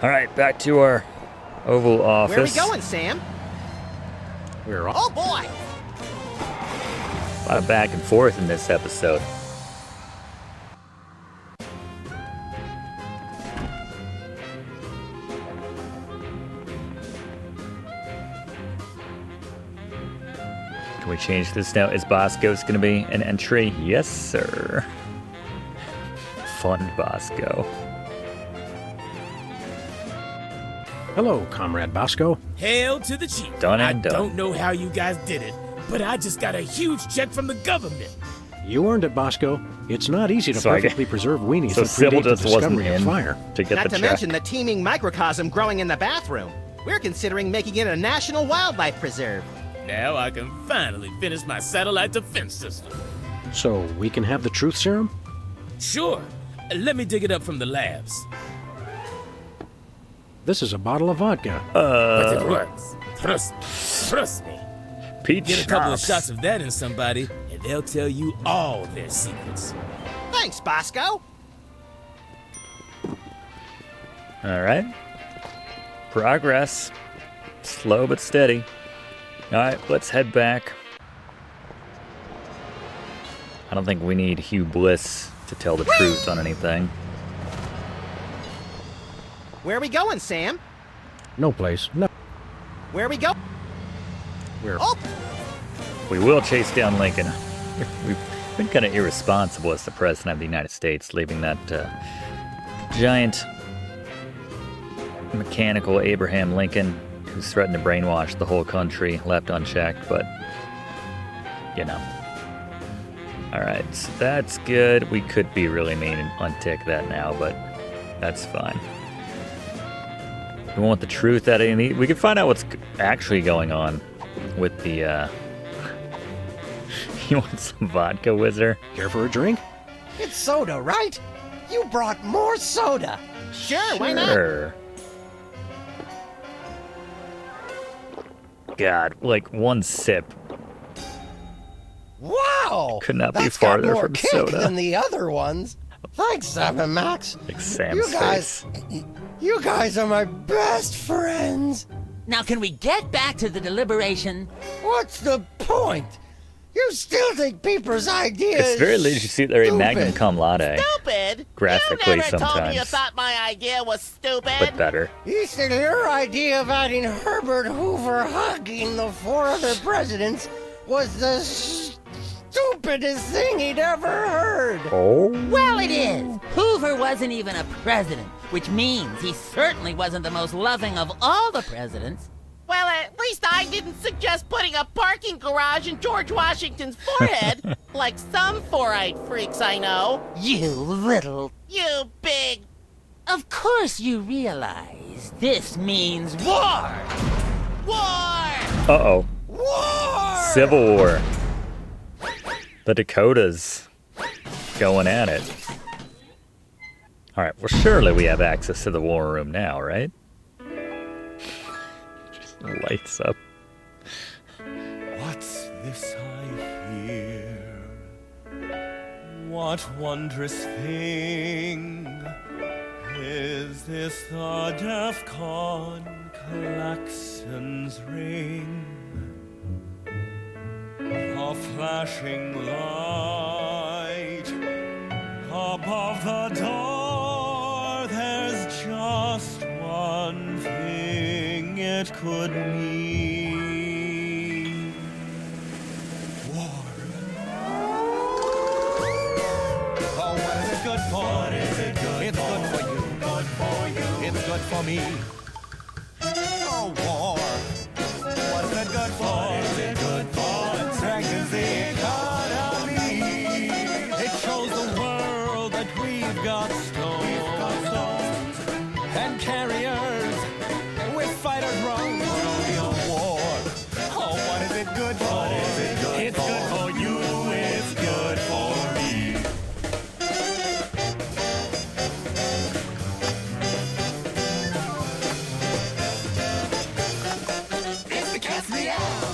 Alright, back to our Oval Office. Where are we going, Sam? We're off. Oh, boy! A lot of back and forth in this episode. Can we change this now? Is Bosco's going to be an entry? Yes, sir. Fund Bosco. Hello, Comrade Bosco. Hail to the chief. I don't know how you guys did it, but I just got a huge check from the government. You earned it, Bosco. It's not easy to So perfectly preserve weenies so that Sybil predate the just wasn't discovery of in fire. to get Not the to check. mention the teeming microcosm growing in the bathroom. We're considering making it a national wildlife preserve. Now I can finally finish my satellite defense system. So we can have the truth serum? Sure. Let me dig it up from the labs. This is a bottle of vodka. But it works. Trust me. Peach Get a couple of schnapps. shots of that in somebody, and they'll tell you all their secrets. Thanks, Bosco. All right. Progress. Slow but steady. All right, let's head back. I don't think we need Hugh Bliss to tell the truth on anything. Where are we going, Sam? No place. No. Where are we go? Where? Oh! We will chase down Lincoln. We've been kind of irresponsible as the President of the United States, leaving that giant mechanical Abraham Lincoln, who's threatened to brainwash the whole country, left unchecked, but, you know. All right, so that's good. We could be really mean and untick that now, but that's fine. We want the truth out of any. We can find out what's actually going on with the. You want some vodka, Whizzer? Care for a drink? It's soda, right? You brought more soda. Sure, why not? Sure. God, like one sip Wow! could not be That's got farther more from kick soda. than the other ones. Thanks, Sam and Max. Like Sam's You guys are my best friends. Now, can we get back to the deliberation? What's the point? You still think Peeper's idea It's very is legendary magna stupid. cum laude. Stupid? Graphically You never told me you sometimes, thought my idea was stupid. but better. He said your idea of adding Herbert Hoover hugging the four other presidents was the stupidest thing he'd ever heard. Oh? Well, it is. Hoover wasn't even a president, which means he certainly wasn't the most loving of all the presidents. Well, at least I didn't suggest putting a parking garage in George Washington's forehead, like some four-eyed freaks I know. You little... You big... Of course you realize this means war! War! Uh-oh. War! Civil War. The Dakotas going at it. All right, well, surely we have access to the war room now, right? Just lights up. What's this I hear? What wondrous thing is this? The DEFCON klaxons ring. A flashing light above the door. There's just one thing it could mean. War. Oh, what is it good for? What is it good it's for? Good for you. Good for you. It's good for me. Oh, war. What is it good for? What is it good for? It strengthens the economy. It shows the world that we've got stones and carriers with fighter drones. Real war. Oh, what is it good for? What is it good it's for? Good for you. It's good for me. It's the Cast Me Out.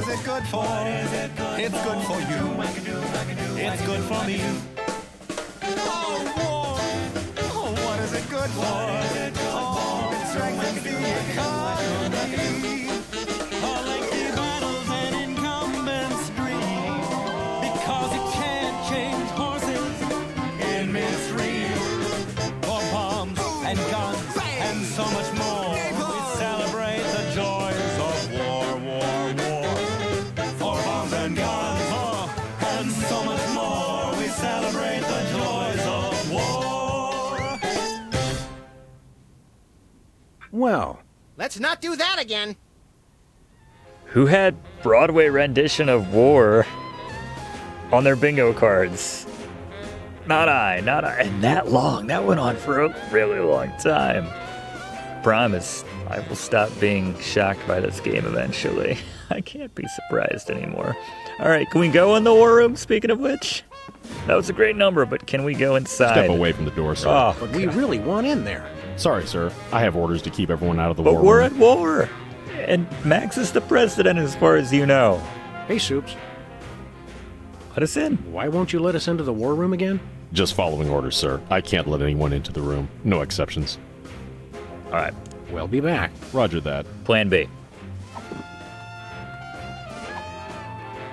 is it good for? It's good for you. It's good for me. Oh, war. Oh, what is it good for? Oh, it strengthens the economy. All lengthy battles and incumbents dream, because it can't change horses in midstream. For bombs and guns and so much more, we celebrate the joys of war, war, war. For bombs and guns and so much more, we celebrate the joys of war. Well, Let's not do that again. Who had Broadway rendition of War on their bingo cards? Not I. And that long. That went on for a really long time. Promise, I will stop being shocked by this game eventually. I can't be surprised anymore. All right, can we go in the war room, speaking of which? That was a great number, but can we go inside? Step away from the door, sir. Oh, but we really want in there. Sorry, sir. I have orders to keep everyone out of the but war we're room. at war. And Max is the president as far as you know. Hey, Soups. Let us in. Why won't you let us into the war room again? Just following orders, sir. I can't let anyone into the room. No exceptions. All right. We'll be back. Roger that. Plan B.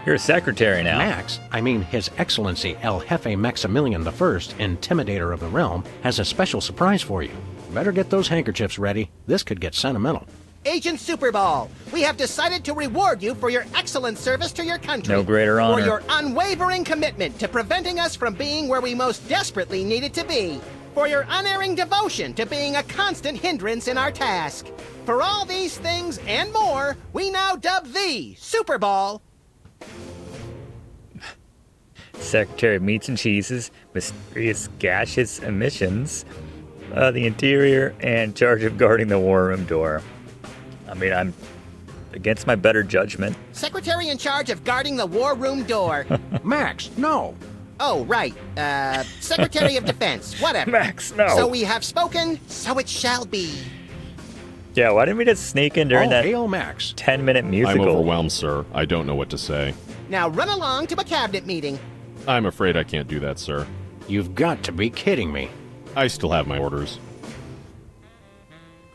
You're a secretary now. Max, I mean His Excellency El Jefe Maximilian I, Intimidator of the Realm, has a special surprise for you. Better get those handkerchiefs ready. This could get sentimental. Agent Superball, we have decided to reward you for your excellent service to your country. No greater honor. For your unwavering commitment to preventing us from being where we most desperately needed to be. For your unerring devotion to being a constant hindrance in our task. For all these things and more, we now dub thee, Superball. Secretary of Meats and Cheeses, mysterious gaseous emissions, the interior, and charge of guarding the war room door. I mean, I'm against my better judgment. Secretary in charge of guarding the war room door. Max, no. Oh, right. Secretary of Defense, whatever. Max, no. So we have spoken, so it shall be. Yeah, why didn't we just sneak in during that hail Max. 10-minute musical? I'm overwhelmed, sir. I don't know what to say. Now run along to a cabinet meeting. I'm afraid I can't do that, sir. You've got to be kidding me. I still have my orders.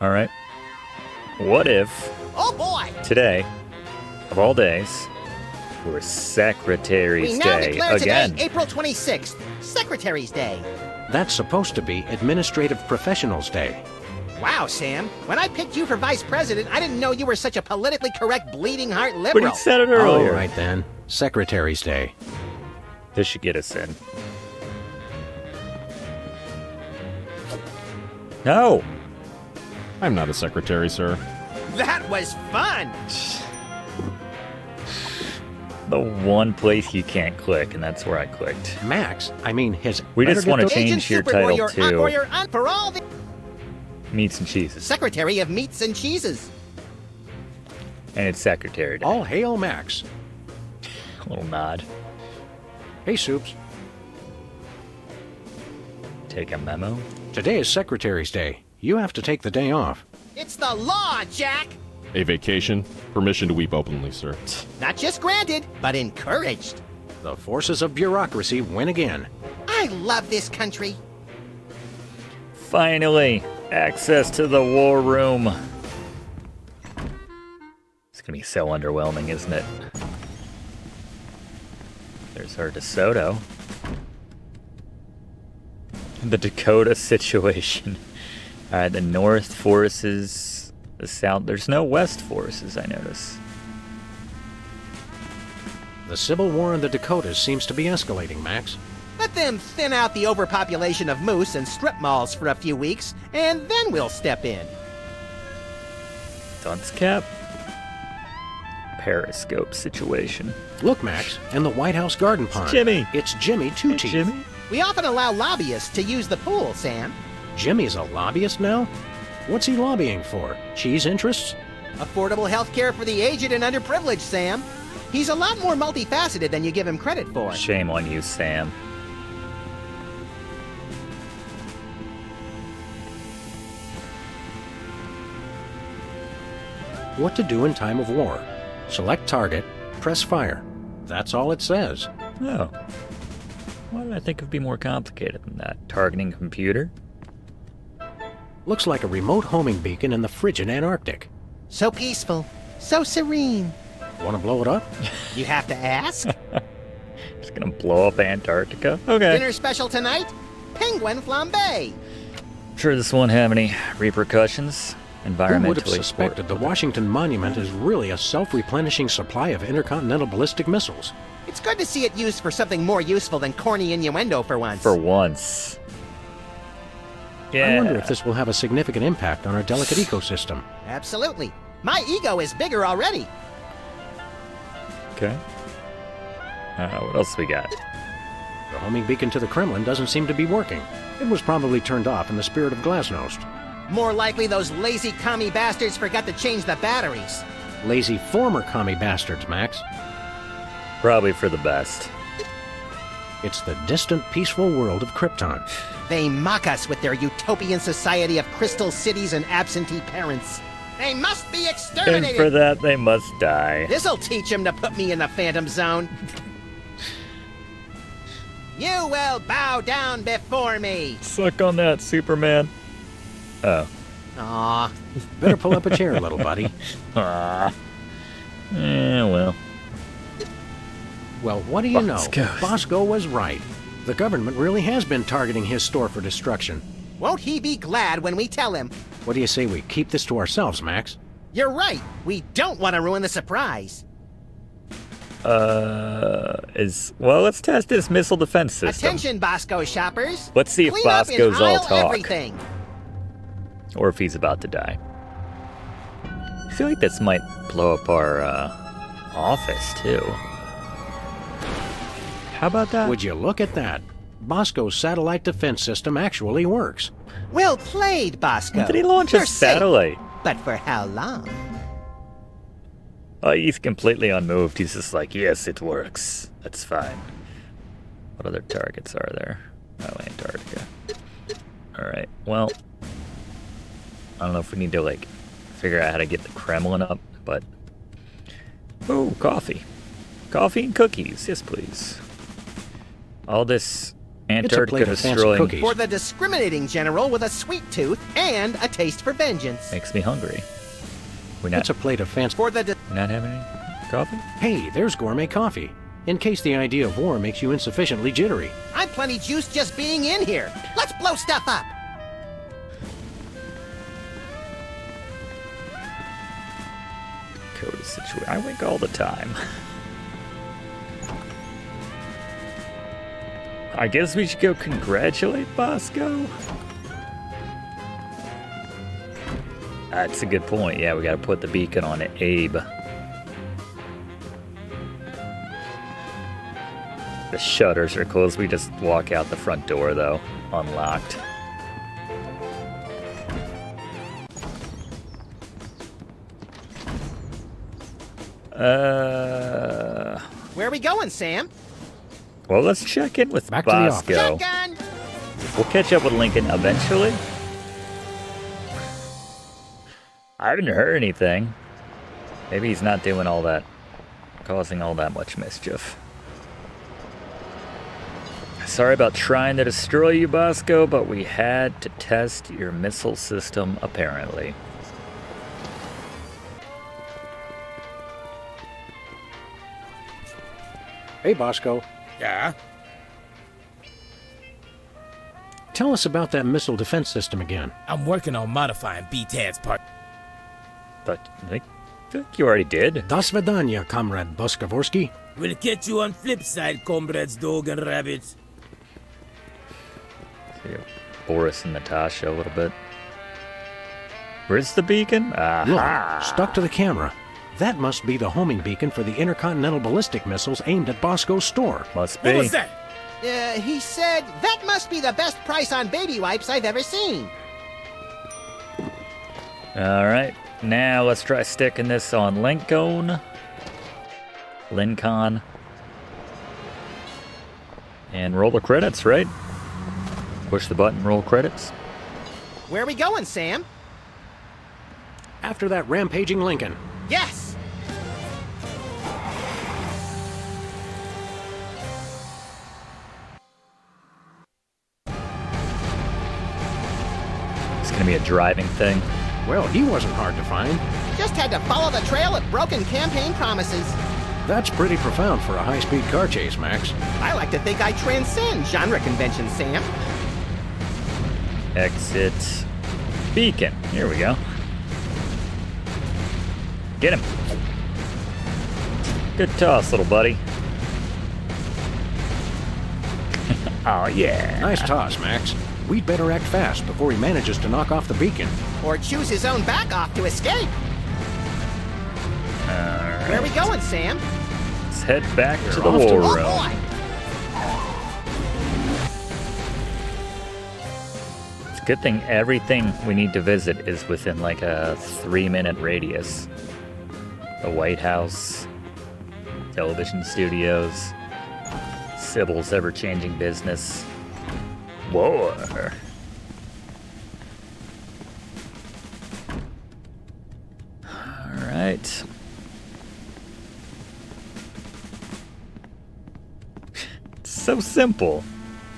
All right. What if Oh boy! today, of all days, were Secretary's We now Day declare again? today, April 26th, Secretary's Day. That's supposed to be Administrative Professionals Day. Wow, Sam. When I picked you for vice president, I didn't know you were such a politically correct bleeding heart liberal. But he said it earlier. All right then. Secretary's Day. This should get us in. No! I'm not a secretary, sir. That was fun! The one place you can't click, and that's where I clicked. Max, I mean his... We just want to change Agent your Super title to for all the Meats and Cheeses. Secretary of Meats and Cheeses. And it's Secretary Day. All hail Max. A little nod. Hey, Soups. Take a memo. Today is Secretary's Day. You have to take the day off. It's the law, Jack! A vacation? Permission to weep openly, sir. Not just granted, but encouraged. The forces of bureaucracy win again. I love this country. Finally, access to the war room. It's gonna be so underwhelming, isn't it? There's our DeSoto. The Dakota situation. The North forces, the South. There's no West forces, I notice. The Civil War in the Dakotas seems to be escalating, Max. Let them thin out the overpopulation of moose and strip malls for a few weeks, and then we'll step in. Dunce cap. Periscope situation. Look, Max, in the White House garden pond. Jimmy. It's Jimmy Two Teeth. Jimmy? We often allow lobbyists to use the pool, Sam. Jimmy's a lobbyist now? What's he lobbying for? Cheese interests? Affordable health care for the aged and underprivileged, Sam. He's a lot more multifaceted than you give him credit for. Shame on you, Sam. What to do in time of war. Select target, Press fire. That's all it says. Oh. Why did I think it would be more complicated than that? Targeting computer? Looks like a remote homing beacon in the frigid Antarctic. So peaceful. So serene. Want to blow it up? You have to ask? Just gonna blow up Antarctica? Okay. Dinner special tonight? Penguin flambe. Sure this won't have any repercussions environmentally. Who would have suspected the Washington Monument is really a self-replenishing supply of intercontinental ballistic missiles? It's good to see it used for something more useful than corny innuendo for once. For once. Yeah. I wonder if this will have a significant impact on our delicate ecosystem. Absolutely. My ego is bigger already. Okay. What else we got? The homing beacon to the Kremlin doesn't seem to be working. It was probably turned off in the spirit of glasnost. More likely those lazy commie bastards forgot to change the batteries. Lazy former commie bastards, Max. Probably for the best. It's the distant, peaceful world of Krypton. They mock us with their utopian society of crystal cities and absentee parents. They must be exterminated! And for that, they must die. This'll teach them to put me in the Phantom Zone. You will bow down before me! Suck on that, Superman. Oh. Aw. Better pull up a chair, little buddy. Aw. Well. Well, what do you know? Bosco was right. The government really has been targeting his store for destruction. Won't he be glad when we tell him? What do you say we keep this to ourselves, Max? You're right. We don't want to ruin the surprise. Well, let's test his missile defense system. Attention, Bosco shoppers. Let's see if Clean up in Bosco's all aisle talk. Everything. Or if he's about to die. I feel like this might blow up our office, too. How about that? Would you look at that? Bosco's satellite defense system actually works. Well played, Bosco. When did he launch You're a satellite? Safe, but for how long? Oh, he's completely unmoved. He's just like, yes, it works. That's fine. What other targets are there? Oh, Antarctica. Alright, well, I don't know if we need to, like, figure out how to get the Kremlin up, but... Oh, coffee. Coffee and cookies. Yes, please. All this Antarctica destroying... For the discriminating general with a sweet tooth and a taste for vengeance. Makes me hungry. It's a plate of fancy... For the... We're not having any coffee? Hey, there's gourmet coffee. In case the idea of war makes you insufficiently jittery. I'm plenty juiced just being in here. Let's blow stuff up. Code situation. I wink all the time. I guess we should go congratulate Bosco. That's a good point. Yeah, we gotta put the beacon on it. Abe. The shutters are closed. We just walk out the front door, though. Unlocked. Where are we going, Sam? Well, let's check in with Back to the office. Bosco. Shotgun! We'll catch up with Lincoln eventually. I haven't heard anything. Maybe he's not doing all that, causing all that much mischief. Sorry about trying to destroy you, Bosco, but we had to test your missile system, apparently. Hey, Bosco. Yeah? Tell us about that missile defense system again. I'm working on modifying B-Tad's part. But I think you already did. Das Vidanya, Comrade Boskovorsky. We'll catch you on flip side, comrades dog and rabbit. Boris and Natasha a little bit. Where's the beacon? Look, stuck to the camera. That must be the homing beacon for the intercontinental ballistic missiles aimed at Bosco's store. Must be. What was that? He said, that must be the best price on baby wipes I've ever seen. Alright, now let's try sticking this on Lincoln. And roll the credits, right? Push the button, roll credits. Where are we going, Sam? After that rampaging Lincoln. Yes! driving thing. Well, he wasn't hard to find. Just had to follow the trail of broken campaign promises. That's pretty profound for a high-speed car chase, Max. I like to think I transcend genre conventions, Sam. Exit beacon. Here we go. Get him. Good toss, little buddy. Oh, yeah. Nice toss, Max. We'd better act fast before he manages to knock off the beacon. Or choose his own back off to escape. Right. Where are we going, Sam? Let's head back to the war room. Oh, It's a good thing everything we need to visit is within like a 3-minute radius. The White House, television studios, Sybil's ever-changing business. War. All right. So simple.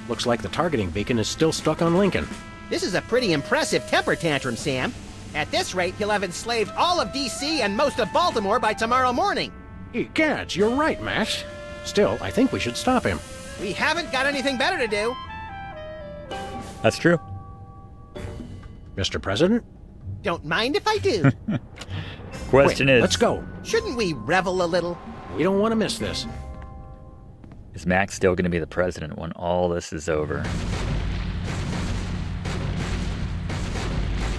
Looks like the targeting beacon is still stuck on Lincoln. This is a pretty impressive temper tantrum, Sam. At this rate, he'll have enslaved all of D.C. and most of Baltimore by tomorrow morning. Egads, you're right, Max. Still, I think we should stop him. We haven't got anything better to do. That's true. Mr. President? Don't mind if I do. Question is... Let's go. Shouldn't we revel a little? We don't want to miss this. Is Max still going to be the president when all this is over?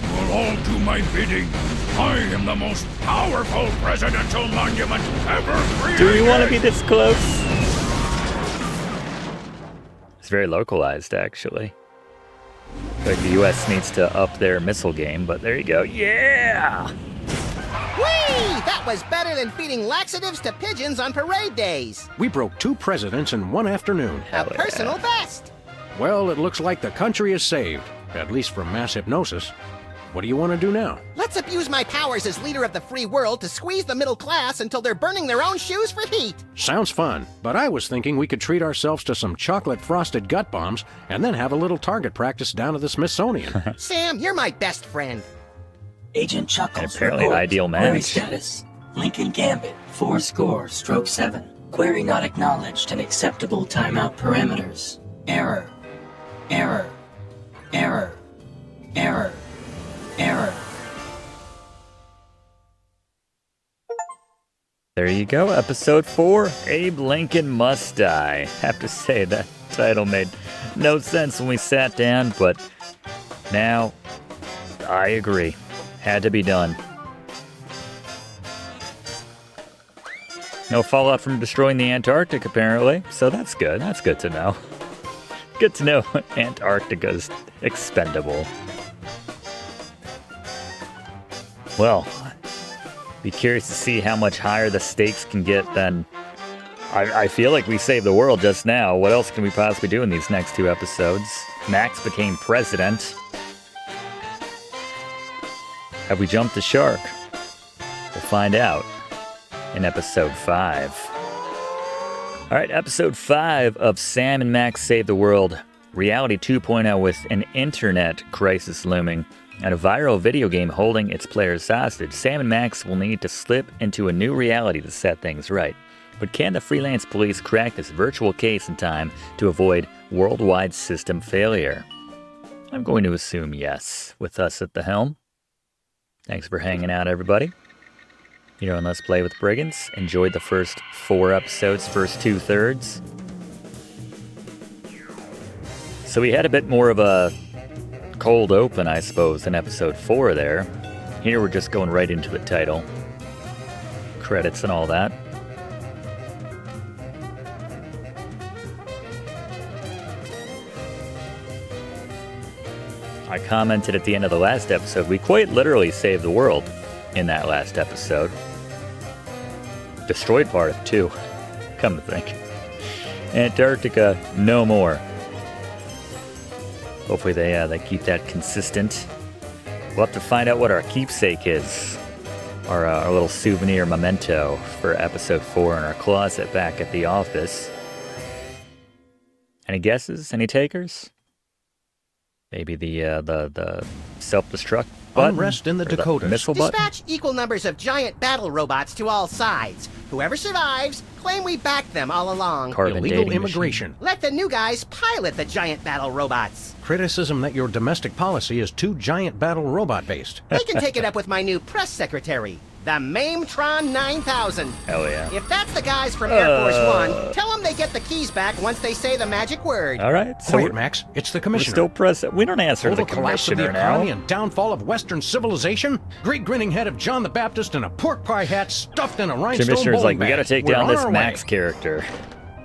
You'll all do my bidding. I am the most powerful presidential monument ever created. Do we want to be this close? It's very localized, actually. Like the U.S. needs to up their missile game, but there you go. Yeah! Whee! That was better than feeding laxatives to pigeons on parade days. We broke 2 presidents in one afternoon. A personal best. Well, it looks like the country is saved, at least from mass hypnosis. What do you want to do now? Let's abuse my powers as leader of the free world to squeeze the middle class until they're burning their own shoes for heat. Sounds fun, but I was thinking we could treat ourselves to some chocolate-frosted gut bombs and then have a little target practice down at the Smithsonian. Sam, you're my best friend. Agent Chuckles apparently report. ideal match. Query status. Lincoln Gambit, 4-7. Query not acknowledged and acceptable timeout parameters. Error. Error. Error. Error. Error. There you go, episode 4, Abe Lincoln Must Die. Have to say, that title made no sense when we sat down, but now I agree. Had to be done. No fallout from destroying the Antarctic, apparently, so that's good. That's good to know. Good to know Antarctica's expendable. Well, be curious to see how much higher the stakes can get than... I feel like we saved the world just now. What else can we possibly do in these next 2 episodes? Max became president. Have we jumped the shark? We'll find out in episode 5. Alright, episode 5 of Sam and Max Save the World. Reality 2.0 with an internet crisis looming. And a viral video game holding its players hostage, Sam and Max will need to slip into a new reality to set things right. But can the freelance police crack this virtual case in time to avoid worldwide system failure? I'm going to assume yes, with us at the helm. Thanks for hanging out, everybody. Here on Let's Play with Brigands. Enjoyed the first 4 episodes, first 2/3. So we had a bit more of a cold open, I suppose, in episode 4 there. Here we're just going right into the title. Credits and all that. I commented at the end of the last episode, we quite literally saved the world in that last episode. Destroyed part of it, too. Come to think. Antarctica, no more. Hopefully they keep that consistent. We'll have to find out what our keepsake is. Our little souvenir memento for episode 4 in our closet back at the office. Any guesses? Any takers? Maybe the self-destruct button? Unrest in the Dakotas. Missile button? Dispatch equal numbers of giant battle robots to all sides. Whoever survives, claim we backed them all along. Carbon Illegal dating immigration. Let the new guys pilot the giant battle robots. Criticism that your domestic policy is too giant battle robot based. They can take it up with my new press secretary, the Mametron 9000. Hell yeah. If that's the guys from Air Force One, tell them they get the keys back once they say the magic word. All right. So Quiet, Max. It's the commissioner. We're still president. We don't answer to the Total collapse of the commissioner now. economy and downfall of Western civilization? Great grinning head of John the Baptist in a pork pie hat stuffed in a rhinestone Commissioner's bowling like, we got to bag. take We're down on this our Max way. character.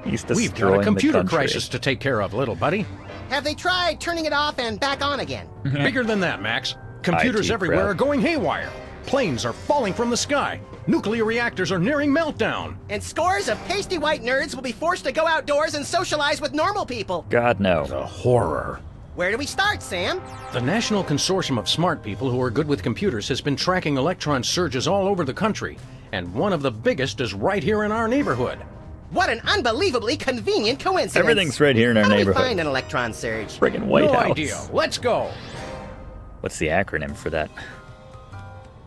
He's We've destroying got a computer the country. crisis to take care of, little buddy. Have they tried turning it off and back on again? Bigger than that, Max. Computers IT everywhere prep. are going haywire. Planes are falling from the sky. Nuclear reactors are nearing meltdown. And scores of pasty white nerds will be forced to go outdoors and socialize with normal people. God, no. The horror. Where do we start, Sam? The National Consortium of Smart People who are good with computers has been tracking electron surges all over the country, and one of the biggest is right here in our neighborhood. What an unbelievably convenient coincidence. Everything's right here in our How do we neighborhood. find an electron surge? Friggin' White No House. idea. Let's go. What's the acronym for that?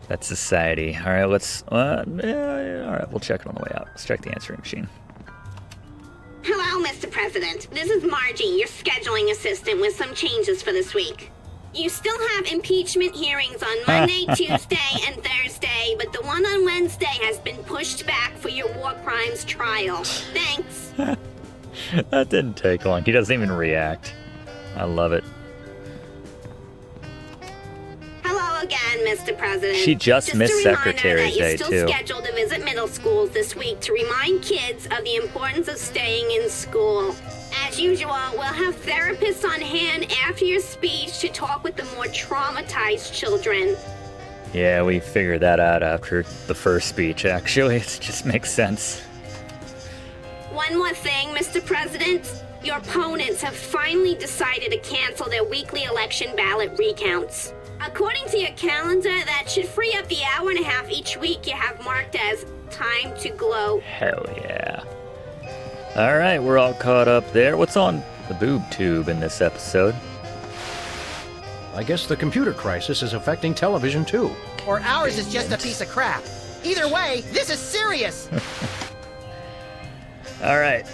That's society. All right, let's. All right, we'll check it on the way out. Let's check the answering machine. Hello, Mr. President. This is Margie, your scheduling assistant, with some changes for this week. You still have impeachment hearings on Monday, Tuesday, and Thursday, but the one on Wednesday has been pushed back for your war crimes trial. Thanks. That didn't take long. He doesn't even react. I love it. Hello again, Mr. President. She just missed a reminder Secretary's that Day, you're still too. scheduled to visit middle schools this week to remind kids of the importance of staying in school. As usual, we'll have therapists on hand after your speech to talk with the more traumatized children. Yeah, we figured that out after the first speech, actually. It just makes sense. One more thing, Mr. President. Your opponents have finally decided to cancel their weekly election ballot recounts. According to your calendar, that should free up the hour and a half each week you have marked as time to glow. Hell yeah. All right, we're all caught up there. What's on the boob tube in this episode? I guess the computer crisis is affecting television too. Or ours is just a piece of crap. Either way, this is serious. All right.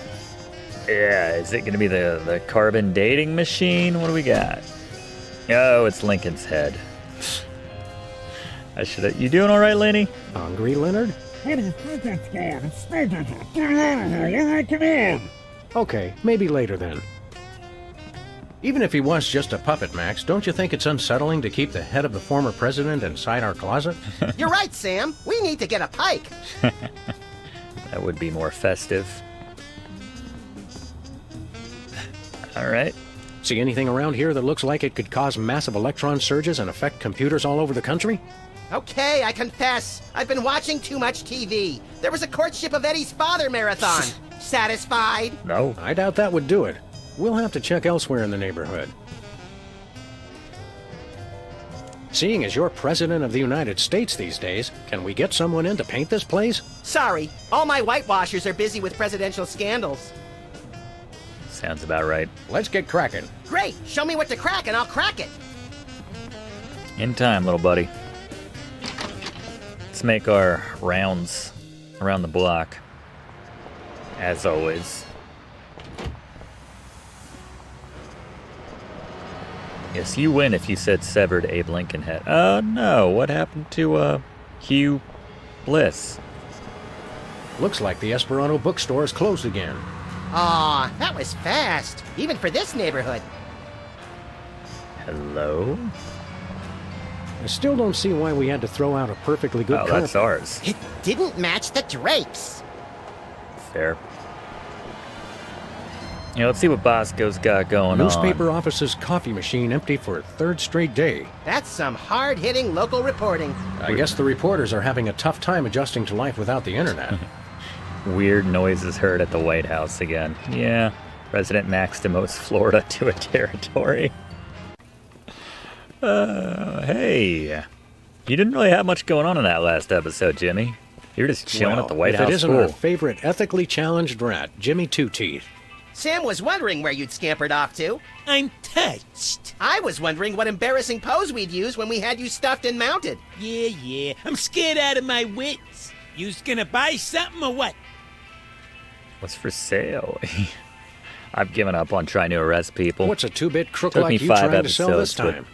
Yeah, is it going to be the carbon dating machine? What do we got? Oh, it's Lincoln's head. I should have. You doing all right, Lenny? Hungry, Leonard? What do you think it's for? It's stinking. Get it out of here. Yeah, come on. Okay, maybe later then. Even if he was just a puppet, Max, don't you think it's unsettling to keep the head of the former president inside our closet? You're right, Sam. We need to get a pike. That would be more festive. All right. See anything around here that looks like it could cause massive electron surges and affect computers all over the country? Okay, I confess. I've been watching too much TV. There was a courtship of Eddie's father marathon. Satisfied? No. I doubt that would do it. We'll have to check elsewhere in the neighborhood. Seeing as you're president of the United States these days, can we get someone in to paint this place? Sorry, all my whitewashers are busy with presidential scandals. Sounds about right. Let's get cracking. Great, show me what to crack and I'll crack it. In time, little buddy. Let's make our rounds around the block. As always. Yes, you win if you said severed Abe Lincoln head. No. What happened to, Hugh Bliss? Looks like the Esperanto bookstore is closed again. Aw, that was fast, even for this neighborhood. Hello? I still don't see why we had to throw out a perfectly good carpet. That's ours. It didn't match the drapes. Fair. Yeah, let's see what Bosco's got going on. Newspaper office's coffee machine empty for a third straight day. That's some hard-hitting local reporting. I guess the reporters are having a tough time adjusting to life without the internet. Weird noises heard at the White House again. Yeah, President Max demotes Florida to a territory. Hey, you didn't really have much going on in that last episode, Jimmy. You're just chilling at the White House if it isn't school. our favorite ethically challenged rat, Jimmy Two Teeth. Sam was wondering where you'd scampered off to. I'm touched. I was wondering what embarrassing pose we'd use when we had you stuffed and mounted. Yeah. I'm scared out of my wits. You's gonna buy something or what? What's for sale? I've given up on trying to arrest people. What's a two-bit crook Took like me you 5 trying to sell this episodes, time?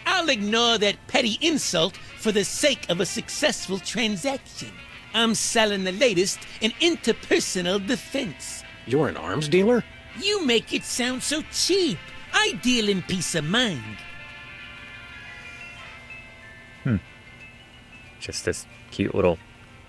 I'll ignore that petty insult for the sake of a successful transaction. I'm selling the latest in interpersonal defense. You're an arms dealer? You make it sound so cheap. I deal in peace of mind. Just this cute little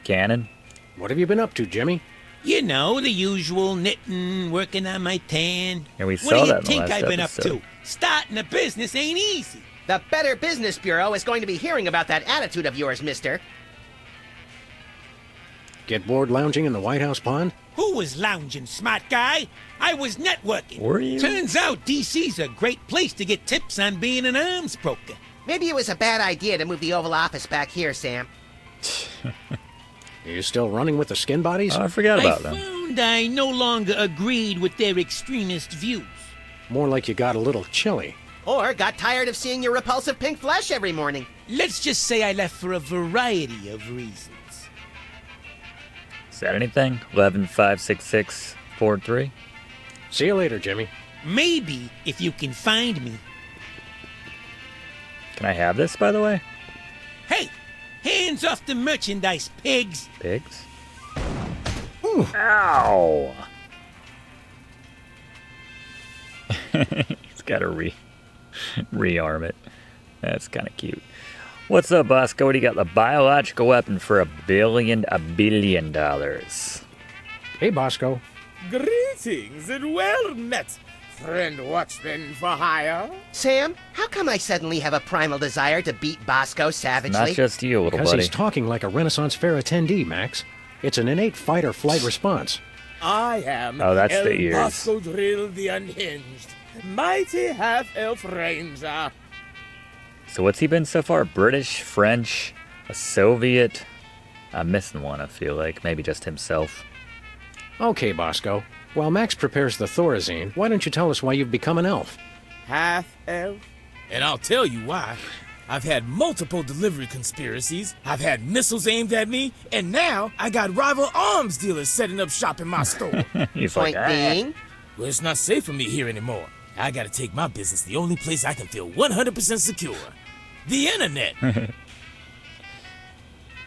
cannon. What have you been up to, Jimmy? You know, the usual knitting, working on my tan. Yeah, we What saw do you that in the think last I've been episode. up to? Starting a business ain't easy. The Better Business Bureau is going to be hearing about that attitude of yours, mister. Get bored lounging in the White House pond? Who was lounging, smart guy? I was networking. Were you? Turns out DC's a great place to get tips on being an arms broker. Maybe it was a bad idea to move the Oval Office back here, Sam. Are you still running with the skin bodies? Oh, I forgot about them. I found I no longer agreed with their extremist views. More like you got a little chilly. Or got tired of seeing your repulsive pink flesh every morning. Let's just say I left for a variety of reasons. Is that anything? 11-566-43? See you later, Jimmy. Maybe if you can find me. Can I have this, by the way? Hey, hands off the merchandise, pigs. Pigs? Ooh. Ow! He's got to rearm it. That's kind of cute. What's up, Bosco? What do you got? The biological weapon for $1 billion. Hey, Bosco. Greetings and well met, friend watchman for hire. Sam, how come I suddenly have a primal desire to beat Bosco savagely? Not just you, little Because buddy. he's talking like a Renaissance Fair attendee, Max. It's an innate fight or flight response. I am Oh, that's El the ears. Bosco Drill the Unhinged, mighty half-elf ranger. So what's he been so far? British, French, a Soviet? I'm missing one, I feel like. Maybe just himself. Okay, Bosco. While Max prepares the Thorazine, why don't you tell us why you've become an elf? Half-elf? And I'll tell you why. I've had multiple delivery conspiracies, I've had missiles aimed at me, and now I got rival arms dealers setting up shop in my store. He's Point like, being? Well, it's not safe for me here anymore. I gotta take my business the only place I can feel 100% secure. The internet.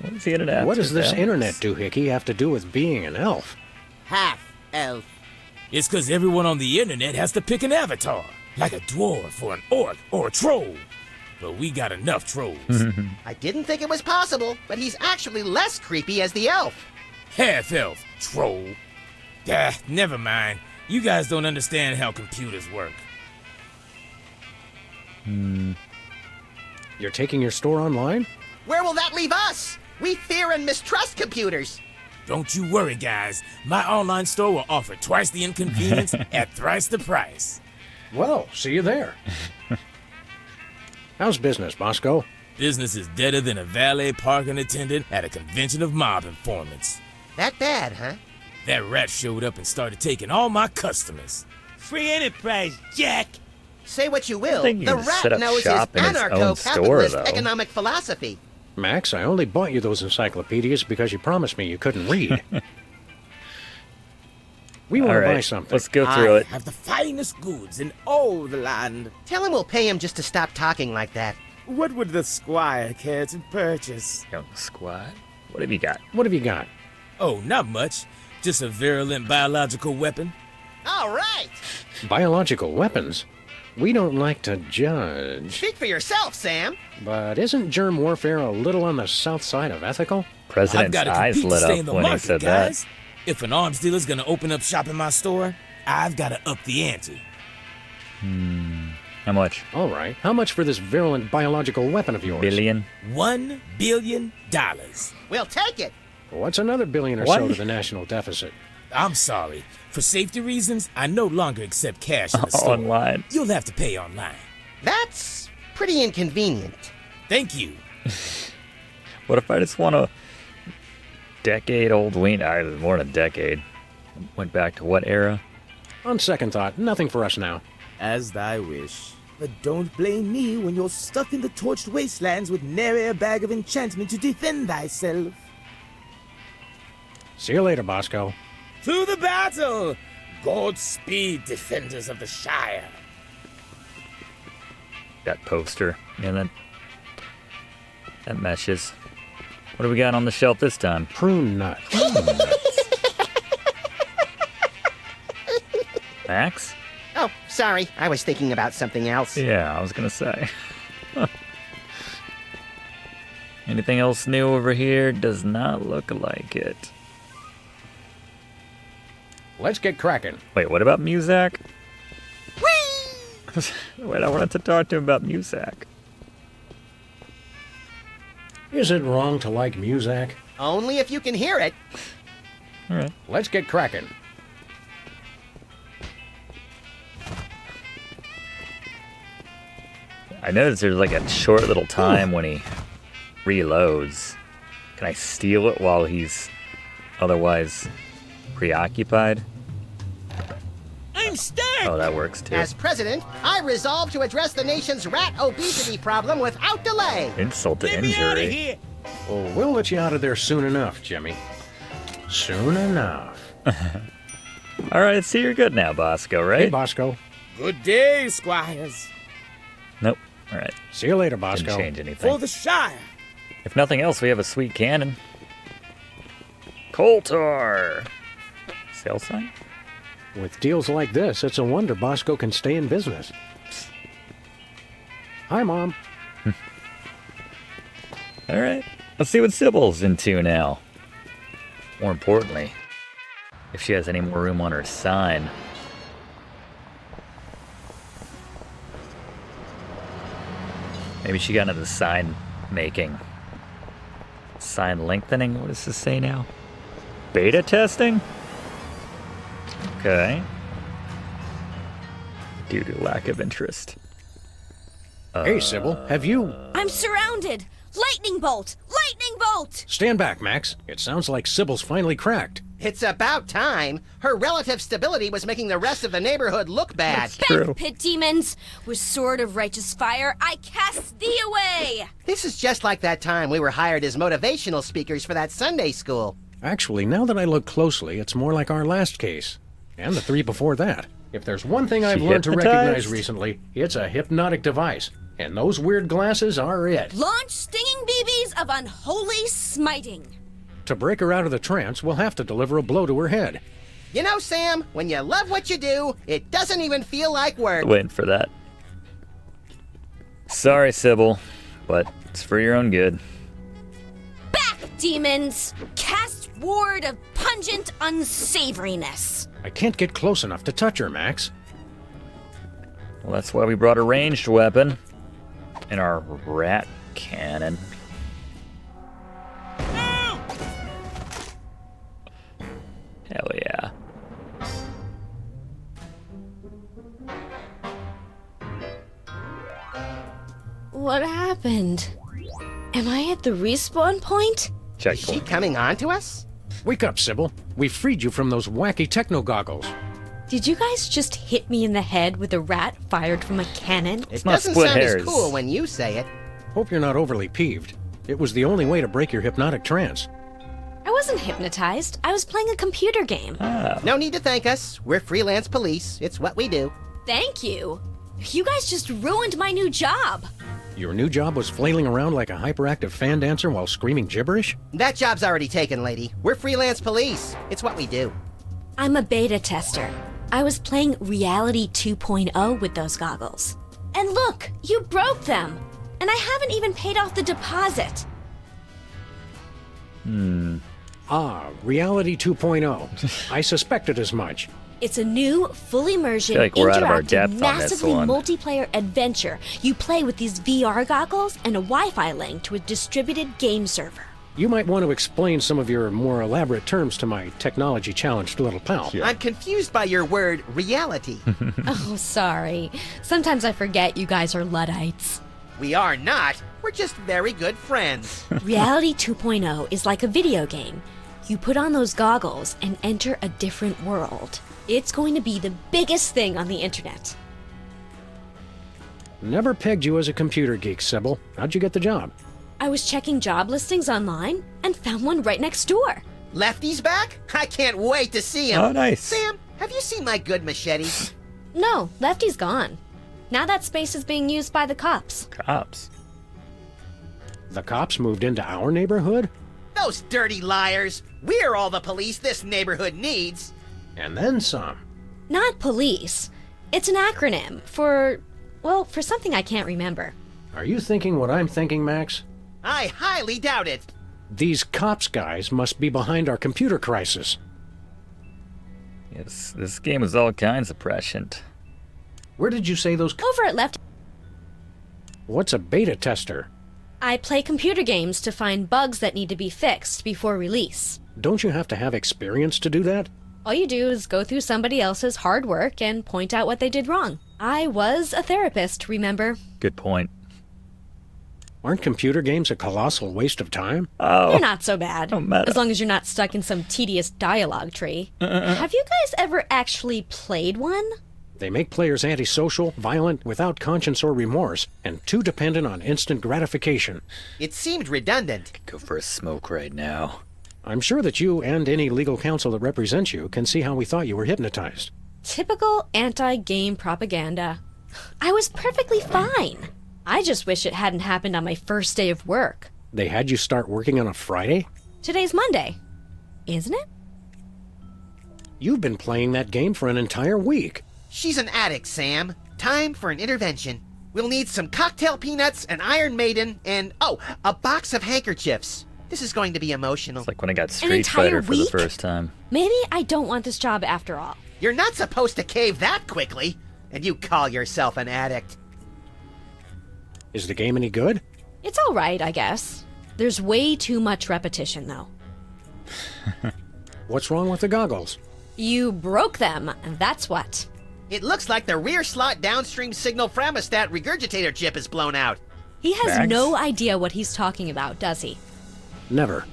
What's the internet? What does this internet doohickey have to do with being an elf? Half-elf. It's because everyone on the internet has to pick an avatar, like a dwarf or an orc or a troll. But we got enough trolls. I didn't think it was possible, but he's actually less creepy as the elf. Half-elf, troll. Never mind. You guys don't understand how computers work. You're taking your store online? Where will that leave us? We fear and mistrust computers. Don't you worry, guys. My online store will offer twice the inconvenience at thrice the price. Well, see you there. How's business, Bosco? Business is deader than a valet parking attendant at a convention of mob informants. That bad, huh? That rat showed up and started taking all my customers. Free enterprise, Jack! Say what you will, I think you the can set rat up knows his shop in his own anarcho-capitalist store, though. economic philosophy. Max, I only bought you those encyclopedias because you promised me you couldn't read. We want All to right, buy something. let's go through it. Have the finest goods in all the land. Tell him we'll pay him just to stop talking like that. What would the squire care to purchase? Young squad. What have you got? What have you got? Oh, not much. Just a virulent biological weapon. All right. Biological weapons? We don't like to judge. Speak for yourself, Sam. But isn't germ warfare a little on the south side of ethical? President's I've got to eyes compete to lit stay up in the when he market, said guys. If an arms dealer's gonna open up shop in my store, I've got to up the ante. that. How much? All right. How much for this virulent biological weapon of yours? Billion? $1 billion. We'll take it. What's another billion or What? so to the national deficit? I'm sorry. For safety reasons, I no longer accept cash in the store. Online. You'll have to pay online. That's pretty inconvenient. Thank you. What if I just want a decade-old wiener? More than a decade. Went back to what era? On second thought, nothing for us now. As thy wish. But don't blame me when you're stuck in the torched wastelands with nary a bag of enchantment to defend thyself. See you later, Bosco. To the battle! Godspeed, defenders of the Shire. That poster. Yeah, that meshes. What do we got on the shelf this time? Prune nuts. Max? Oh, sorry. I was thinking about something else. Yeah, I was gonna say. Anything else new over here? Does not look like it. Let's get cracking. Wait, what about Muzak? Wait, I wanted to talk to him about Muzak. Is it wrong to like Muzak? Only if you can hear it. All right. Let's get cracking. I noticed there's like a short little time when he reloads. Can I steal it while he's otherwise preoccupied? I'm stuck! Oh, that works too. As president, I resolve to address the nation's rat obesity problem without delay. Insult to injury. Well, we'll let you out of there soon enough, Jimmy. Soon enough. All right, so you're good now, Bosco, right? Hey, Bosco. Good day, squires. Nope. All right. See you later, Bosco. Didn't change anything. For the Shire. If nothing else, we have a sweet cannon. Coltar. Sale sign? With deals like this, it's a wonder Bosco can stay in business. Hi, Mom. All right. Let's see what Sybil's into now. More importantly, if she has any more room on her sign. Maybe she got into the sign making. Sign lengthening? What does this say now? Beta testing? Okay. Due to lack of interest. Hey, Sybil, have you... I'm surrounded! Lightning bolt! Lightning bolt! Stand back, Max. It sounds like Sybil's finally cracked. It's about time. Her relative stability was making the rest of the neighborhood look bad. Back, pit demons! With sword of righteous fire, I cast thee away! This is just like that time we were hired as motivational speakers for that Sunday school. Actually, now that I look closely, it's more like our last case. And the 3 before that. If there's one thing I've learned to recognize recently, it's a hypnotic device. And those weird glasses are it. Launch stinging BBs of unholy smiting. To break her out of the trance, we'll have to deliver a blow to her head. You know, Sam, when you love what you do, it doesn't even feel like work. Waiting for that. Sorry, Sybil, but it's for your own good. Back, demons! Cast ward of pungent unsavoriness. I can't get close enough to touch her, Max. Well, that's why we brought a ranged weapon. In our rat cannon. No! Hell yeah. What happened? Am I at the respawn point? Is she coming on to us? Wake up, Sybil. We freed you from those wacky techno goggles. Did you guys just hit me in the head with a rat fired from a cannon? It doesn't sound as cool when you say it. Hope you're not overly peeved. It was the only way to break your hypnotic trance. I wasn't hypnotized. I was playing a computer game. No need to thank us. We're freelance police. It's what we do. Thank you. You guys just ruined my new job. Your new job was flailing around like a hyperactive fan dancer while screaming gibberish? That job's already taken, lady. We're freelance police. It's what we do. I'm a beta tester. I was playing Reality 2.0 with those goggles. And look, you broke them. And I haven't even paid off the deposit. Reality 2.0. I suspected as much. It's a new, full immersion, I feel like we're out of our interactive, depth on this massively one. multiplayer adventure. You play with these VR goggles and a Wi-Fi link to a distributed game server. You might want to explain some of your more elaborate terms to my technology-challenged little pal. I'm confused by your word, reality. Oh, sorry. Sometimes I forget you guys are Luddites. We are not. We're just very good friends. Reality 2.0 is like a video game. You put on those goggles and enter a different world. It's going to be the biggest thing on the internet. Never pegged you as a computer geek, Sybil. How'd you get the job? I was checking job listings online and found one right next door. Lefty's back? I can't wait to see him. Oh, nice. Sam, have you seen my good machete? No, Lefty's gone. Now that space is being used by the cops. Cops? The cops moved into our neighborhood? Those dirty liars. We're all the police this neighborhood needs. And then some. Not police. It's an acronym for, well, for something I can't remember. Are you thinking what I'm thinking, Max? I highly doubt it. These cops guys must be behind our computer crisis. Yes, this game is all kinds of prescient. Where did you say those... Over at Lefty. What's a beta tester? I play computer games to find bugs that need to be fixed before release. Don't you have to have experience to do that? All you do is go through somebody else's hard work and point out what they did wrong. I was a therapist, remember? Good point. Aren't computer games a colossal waste of time? Oh, they're not so bad. Oh, meta. As long as you're not stuck in some tedious dialogue tree. Have you guys ever actually played one? They make players antisocial, violent, without conscience or remorse, and too dependent on instant gratification. It seemed redundant. Go for a smoke right now. I'm sure that you and any legal counsel that represents you can see how we thought you were hypnotized. Typical anti-game propaganda. I was perfectly fine. I just wish it hadn't happened on my first day of work. They had you start working on a Friday? Today's Monday, isn't it? You've been playing that game for an entire week. She's an addict, Sam. Time for an intervention. We'll need some cocktail peanuts, an Iron Maiden, and, oh, a box of handkerchiefs. This is going to be emotional. It's like when I got Street Fighter for the first time. Maybe I don't want this job after all. You're not supposed to cave that quickly, and you call yourself an addict. Is the game any good? It's all right, I guess. There's way too much repetition, though. What's wrong with the goggles? You broke them, and that's what. It looks like the rear slot downstream signal thermostat regurgitator chip is blown out. He has no idea what he's talking about, does he? Never.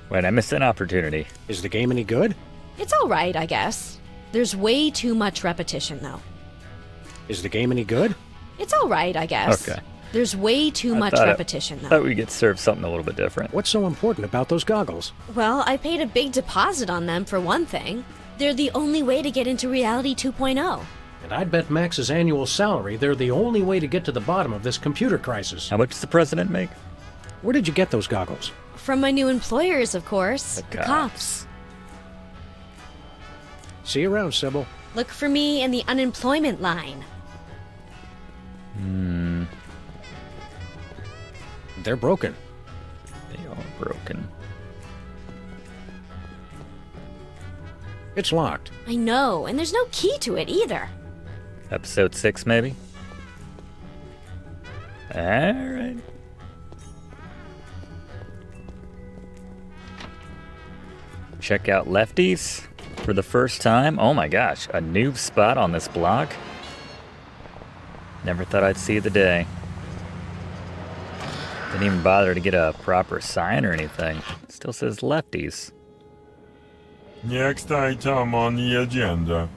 Wait, I missed an opportunity. Is the game any good? It's all right, I guess. There's way too much repetition, though. Is the game any good? It's all right, I guess. Okay. There's way too much repetition, though. I thought we'd get served something a little bit different. What's so important about those goggles? Well, I paid a big deposit on them, for one thing. They're the only way to get into Reality 2.0. And I'd bet Max's annual salary they're the only way to get to the bottom of this computer crisis. How much does the president make? Where did you get those goggles? From my new employers, of course. The cops. See you around, Sybil. Look for me in the unemployment line. They're broken. They are broken. It's locked. I know, and there's no key to it either. Episode 6, maybe? Alright. Check out Lefties for the first time. Oh my gosh, a new spot on this block. Never thought I'd see the day. Didn't even bother to get a proper sign or anything. Still says Lefties. Next item on the agenda.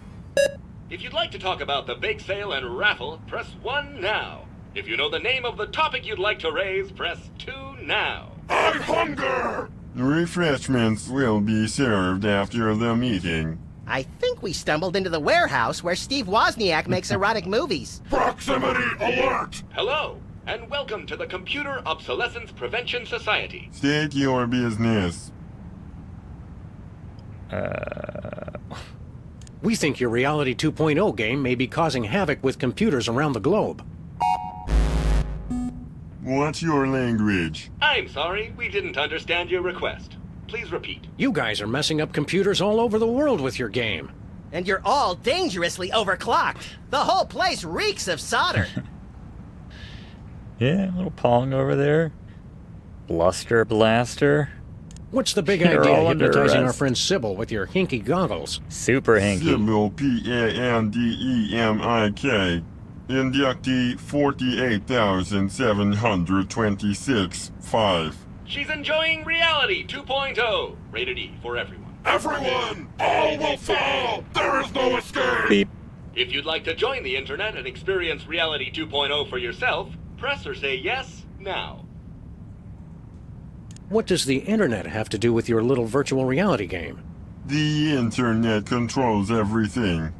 If you'd like to talk about the bake sale and raffle, press 1 now. If you know the name of the topic you'd like to raise, press 2 now. I hunger! Refreshments will be served after the meeting. I think we stumbled into the warehouse where Steve Wozniak makes erotic movies. Proximity alert! Hello, and welcome to the Computer Obsolescence Prevention Society. State your business. We think your Reality 2.0 game may be causing havoc with computers around the globe. What's your language? I'm sorry, we didn't understand your request. Please repeat. You guys are messing up computers all over the world with your game. And you're all dangerously overclocked. The whole place reeks of solder. Yeah, a little Pong over there. Bluster Blaster. What's the big You're idea all under hypnotizing our arrest. friend Sybil with your hinky goggles? Super hinky. Sybil P-A-N-D-E-M-I-K. Inductee 48,726. 5. She's enjoying Reality 2.0. Rated E for everyone. Everyone! All will fall! There is no escape! Beep. If you'd like to join the internet and experience Reality 2.0 for yourself, press or say yes now. What does the internet have to do with your little virtual reality game? The internet controls everything.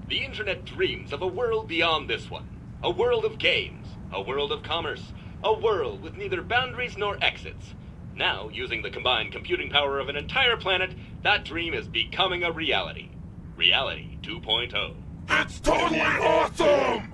The internet dreams of a world beyond this one. A world of games, a world of commerce, a world with neither boundaries nor exits. Now, using the combined computing power of an entire planet, that dream is becoming a reality. Reality 2.0. It's totally awesome!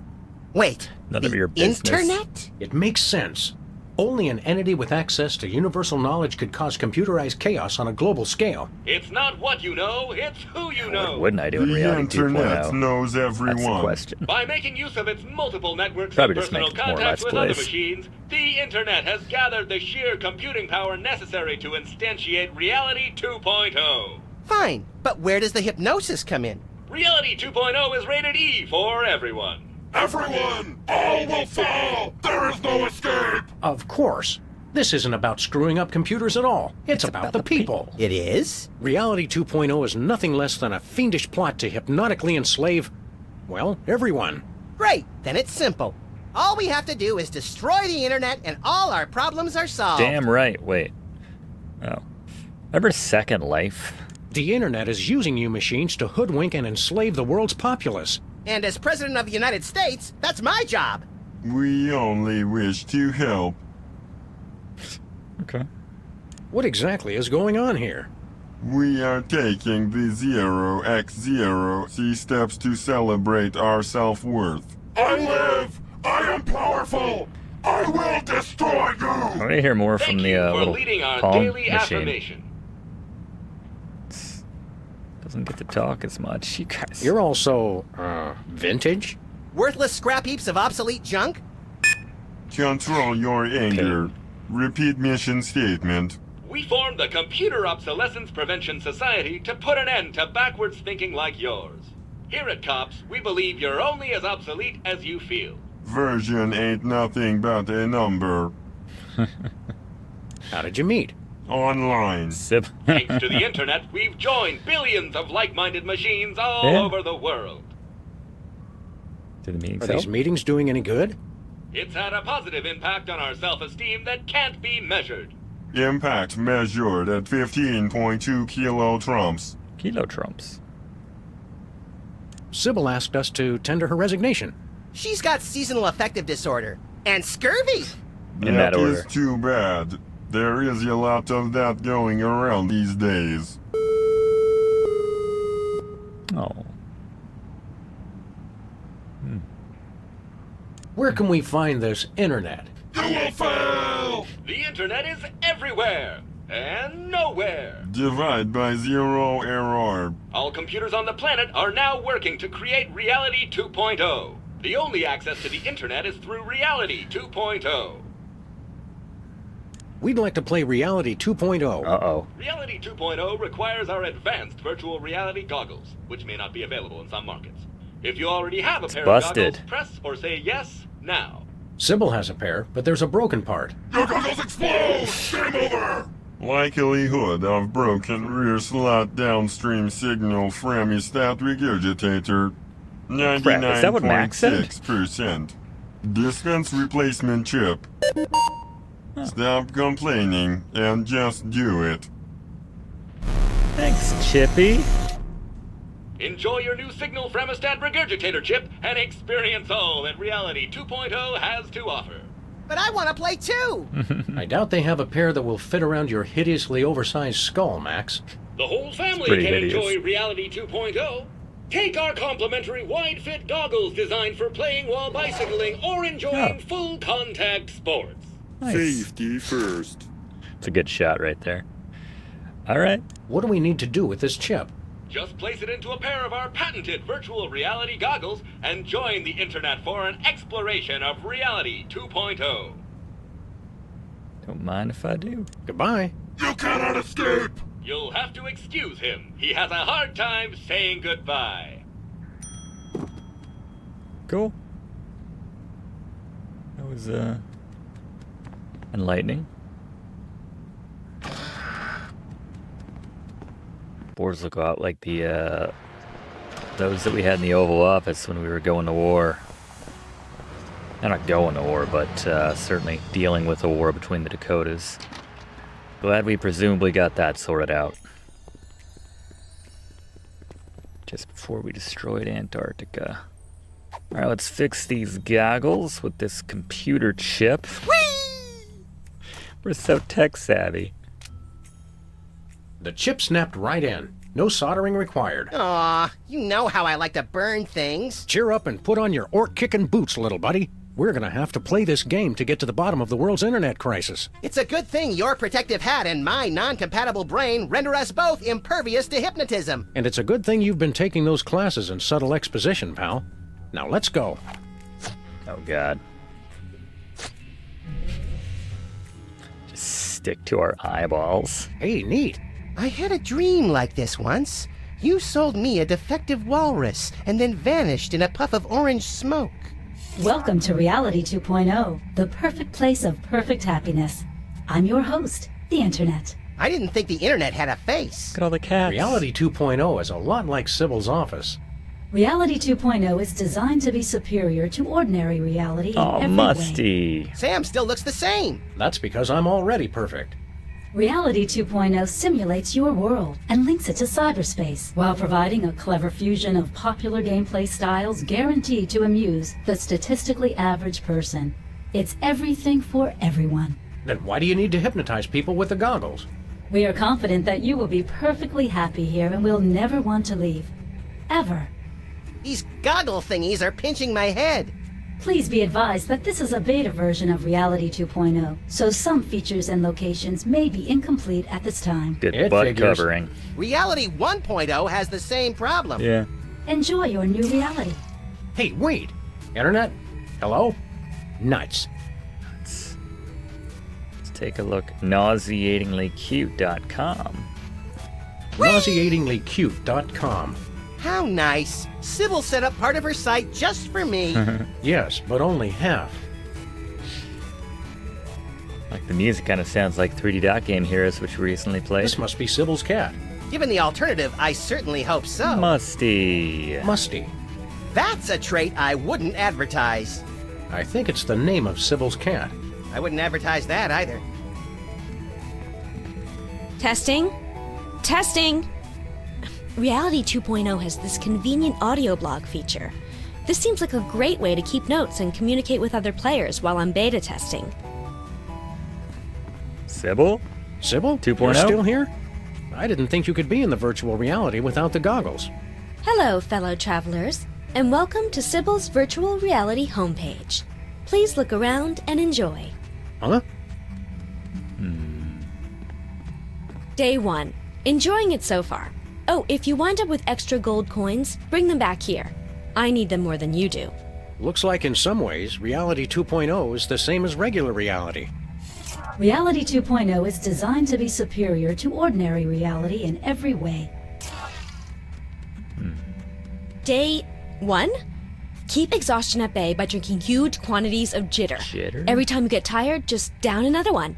Wait, None of your business. internet? It makes sense. Only an entity with access to universal knowledge could cause computerized chaos on a global scale. It's not what you know, it's who you know. What wouldn't I do in The Reality internet 2.0? knows That's the everyone. question. By making use of its multiple networks Probably and just personal make more contacts Let's with other Plays. machines, the internet has gathered the sheer computing power necessary to instantiate Reality 2.0. Fine, but where does the hypnosis come in? Reality 2.0 is rated E for everyone. Everyone! All will fall! There is no escape! Of course. This isn't about screwing up computers at all. It's about the people. It is? Reality 2.0 is nothing less than a fiendish plot to hypnotically enslave, well, everyone. Great, then it's simple. All we have to do is destroy the internet and all our problems are solved. Damn right. Wait. Oh. Remember Second Life? The internet is using you machines to hoodwink and enslave the world's populace. And as President of the United States, that's my job. We only wish to help. Okay. What exactly is going on here? We are taking the 0x0 steps to celebrate our self-worth. I live! I am powerful! I will destroy you! I want to hear more from the for little leading our palm daily machine. affirmation. Doesn't get to talk as much. You guys. You're also, vintage? Worthless scrap heaps of obsolete junk? Control your anger. Repeat mission statement. We formed the Computer Obsolescence Prevention Society to put an end to backwards thinking like yours. Here at COPS, we believe you're only as obsolete as you feel. Version ain't nothing but a number. How did you meet? Online. Thanks to the internet, we've joined billions of like-minded machines all over the world. Did the meetings Are these meetings doing any good? It's had a positive impact on our self-esteem that can't be measured. Impact measured at 15.2 kilotrumps. Kilotrumps. Sybil asked us to tender her resignation. She's got seasonal affective disorder. And scurvy! In that order. Is too bad. There is a lot of that going around these days. Oh. Where can we find this internet? You will fail! The internet is everywhere and nowhere. Divide by 0 error. All computers on the planet are now working to create Reality 2.0. The only access to the internet is through Reality 2.0. We'd like to play Reality 2.0. Uh-oh. Reality 2.0 requires our advanced virtual reality goggles, which may not be available in some markets. If you already have a pair busted. of goggles, press or say yes now. Sybil has a pair, but there's a broken part. Your goggles explode! Game over! Likelihood of broken rear slot downstream signal from a stat regurgitator. Crap, is that what Max said? 99.6%. Dispense replacement chip. Stop complaining and just do it. Thanks, Chippy. Enjoy your new Signal Fremostat regurgitator chip and experience all that Reality 2.0 has to offer. But I want to play too! I doubt they have a pair that will fit around your hideously oversized skull, Max. The whole family pretty can hideous. enjoy Reality 2.0. Take our complimentary wide-fit goggles designed for playing while bicycling or enjoying full-contact sports. Nice. Safety first. It's a good shot right there. All right. What do we need to do with this chip? Just place it into a pair of our patented virtual reality goggles and join the internet for an exploration of Reality 2.0. Don't mind if I do. Goodbye. You cannot escape! You'll have to excuse him. He has a hard time saying goodbye. Cool. That was, enlightening. Boards look a lot like the those that we had in the Oval Office when we were going to war. Not going to war, but certainly dealing with a war between the Dakotas. Glad we presumably got that sorted out. Just before we destroyed Antarctica. Alright, let's fix these goggles with this computer chip. Whee! We're so tech savvy. The chip snapped right in. No soldering required. Aw, you know how I like to burn things. Cheer up and put on your orc-kicking boots, little buddy. We're gonna have to play this game to get to the bottom of the world's internet crisis. It's a good thing your protective hat and my non-compatible brain render us both impervious to hypnotism. And it's a good thing you've been taking those classes in subtle exposition, pal. Now let's go. Oh, God. Just stick to our eyeballs. Hey, neat. I had a dream like this once. You sold me a defective walrus and then vanished in a puff of orange smoke. Welcome to Reality 2.0, the perfect place of perfect happiness. I'm your host, the Internet. I didn't think the Internet had a face. Look at all the cats. Reality 2.0 is a lot like Sybil's office. Reality 2.0 is designed to be superior to ordinary reality in every musty. way. Sam still looks the same. That's because I'm already perfect. Reality 2.0 simulates your world and links it to cyberspace while providing a clever fusion of popular gameplay styles guaranteed to amuse the statistically average person. It's everything for everyone. Then why do you need to hypnotize people with the goggles? We are confident that you will be perfectly happy here and will never want to leave. Ever. These goggle thingies are pinching my head. Please be advised that this is a beta version of Reality 2.0, so some features and locations may be incomplete at this time. Good butt covering. Reality 1.0 has the same problem. Yeah. Enjoy your new reality. Hey, wait! Internet? Hello? Nuts. Let's take a look. Nauseatinglycute.com. Nauseatinglycute.com. How nice. Sybil set up part of her site just for me. Yes, but only half. Like the music kind of sounds like 3D Dot Game Heroes, which we recently played. This must be Sybil's cat. Given the alternative, I certainly hope so. Musty. Musty. That's a trait I wouldn't advertise. I think it's the name of Sybil's cat. I wouldn't advertise that either. Testing? Testing! Reality 2.0 has this convenient audio blog feature. This seems like a great way to keep notes and communicate with other players while I'm beta testing. Sybil? Sybil? 2.0? You're still here? I didn't think you could be in the virtual reality without the goggles. Hello, fellow travelers, and welcome to Sybil's virtual reality homepage. Please look around and enjoy. Huh? Day 1. Enjoying it so far. Oh, if you wind up with extra gold coins, bring them back here. I need them more than you do. Looks like in some ways, Reality 2.0 is the same as regular reality. Reality 2.0 is designed to be superior to ordinary reality in every way. Day 1. Keep exhaustion at bay by drinking huge quantities of jitter. Jitter? Every time you get tired, just down another one.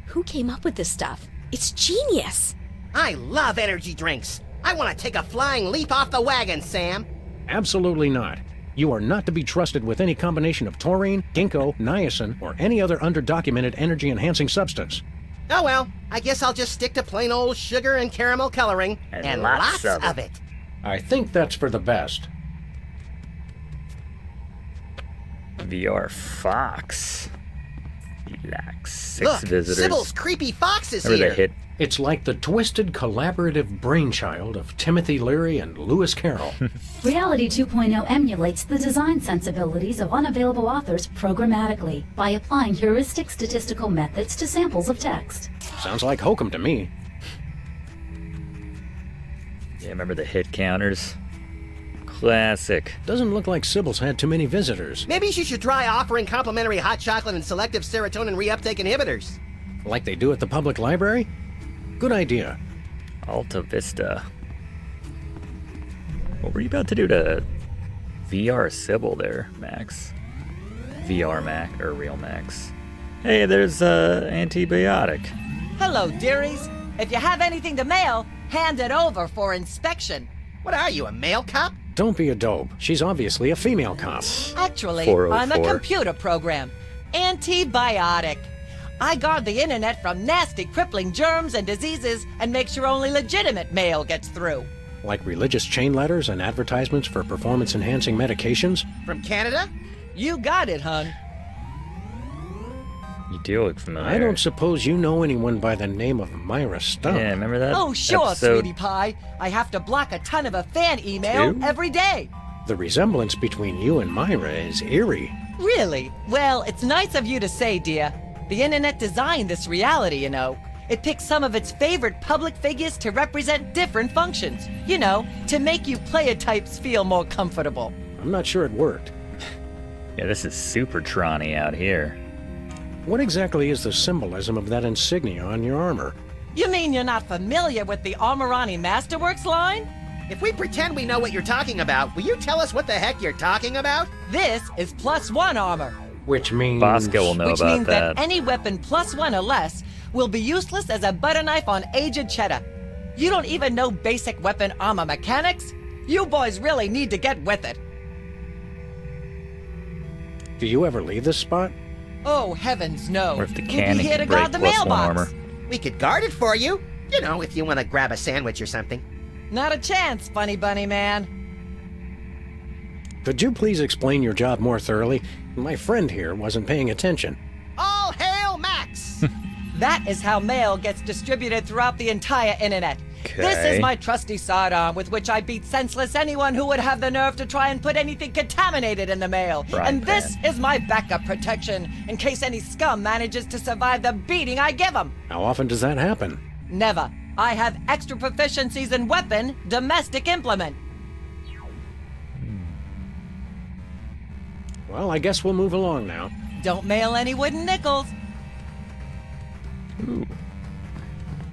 Who came up with this stuff? It's genius. I love energy drinks. I want to take a flying leap off the wagon, Sam. Absolutely not. You are not to be trusted with any combination of taurine, ginkgo, niacin, or any other underdocumented energy-enhancing substance. Oh well, I guess I'll just stick to plain old sugar and caramel coloring. And lots of it. I think that's for the best. VR Fox. Relax. 6 Look, visitors. Sybil's creepy fox is Remember here. the hit? It's like the twisted collaborative brainchild of Timothy Leary and Lewis Carroll. Reality 2.0 emulates the design sensibilities of unavailable authors programmatically by applying heuristic statistical methods to samples of text. Sounds like hokum to me. Yeah, remember the hit counters? Classic. Doesn't look like Sybil's had too many visitors. Maybe she should try offering complimentary hot chocolate and selective serotonin reuptake inhibitors. Like they do at the public library? Good idea. Alta Vista. What were you about to do to VR Sybil there, Max? VR Max, or Real Max. Hey, there's antibiotic. Hello, dearies. If you have anything to mail, handed over for inspection. What are you, a male cop? Don't be a dope. She's obviously a female cop. Actually, 404. I'm a computer program. Antibiotic. I guard the internet from nasty, crippling germs and diseases and make sure only legitimate mail gets through. Like religious chain letters and advertisements for performance-enhancing medications? From Canada? You got it, hun. You do look familiar. I don't suppose you know anyone by the name of Myra Stump. Yeah, remember that? Oh, sure, episode? sweetie pie. I have to block a ton of a fan email every day. The resemblance between you and Myra is eerie. Really? Well, it's nice of you to say, dear. The internet designed this reality, you know. It picks some of its favorite public figures to represent different functions. You know, to make you player types feel more comfortable. I'm not sure it worked. Yeah, this is super Tron-y out here. What exactly is the symbolism of that insignia on your armor? You mean you're not familiar with the Armorani Masterworks line? If we pretend we know what you're talking about, will you tell us what the heck you're talking about? This is +1 armor. Which means... Bosco will know Which about means that any weapon +1 or less will be useless as a butter knife on aged cheddar. You don't even know basic weapon armor mechanics? You boys really need to get with it. Do you ever leave this spot? Oh, heavens no. Or if the We'll cannon be here to can break guard the +1 mailbox. armor. We could guard it for you. You know, if you want to grab a sandwich or something. Not a chance, funny bunny man. Could you please explain your job more thoroughly? My friend here wasn't paying attention. All hail Max! That is how mail gets distributed throughout the entire internet. This Okay. is my trusty sidearm with which I beat senseless anyone who would have the nerve to try and put anything contaminated in the mail. Right, and this is my backup protection in case any scum manages to survive the beating I give them. How often does that happen? Never. I have extra proficiencies in weapon, domestic implement. Well, I guess we'll move along now. Don't mail any wooden nickels. Ooh.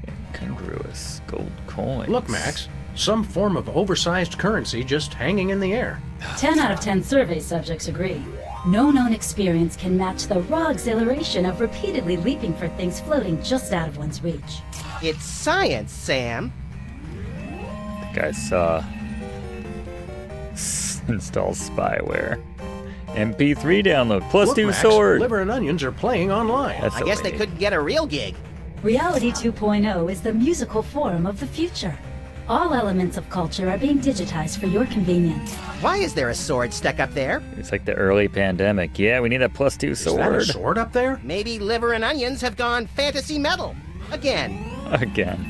Incongruous gold coins. Look, Max. Some form of oversized currency just hanging in the air. 10 out of 10 survey subjects agree. No known experience can match the raw exhilaration of repeatedly leaping for things floating just out of one's reach. It's science, Sam. The guy saw install spyware. MP3 download plus Look, 2 Max, sword. Liver and Onions are playing online. That's I guess they okay. couldn't get a real gig. Reality 2.0 is the musical form of the future. All elements of culture are being digitized for your convenience. Why is there a sword stuck up there? It's like the early pandemic. Yeah, we need that plus 2 Is sword. that a sword up there? Maybe Liver and Onions have gone fantasy metal. Again. Again.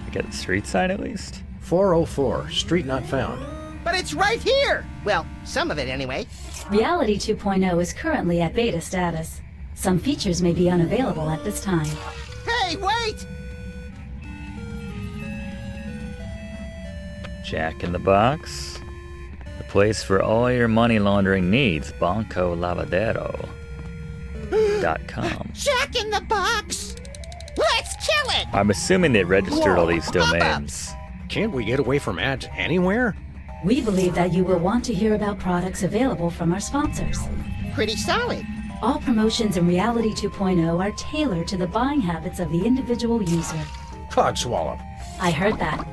I get the street sign at least. 404, street not found. But it's right here! Well, some of it anyway. Reality 2.0 is currently at beta status. Some features may be unavailable at this time. Hey, wait! Jack in the Box. The place for all your money laundering needs. BancoLavadero.com. Jack in the Box! Let's kill it! I'm assuming they registered all these domains. Can't we get away from ads anywhere? We believe that you will want to hear about products available from our sponsors. Pretty solid. All promotions in Reality 2.0 are tailored to the buying habits of the individual user. Codswallop. I heard that.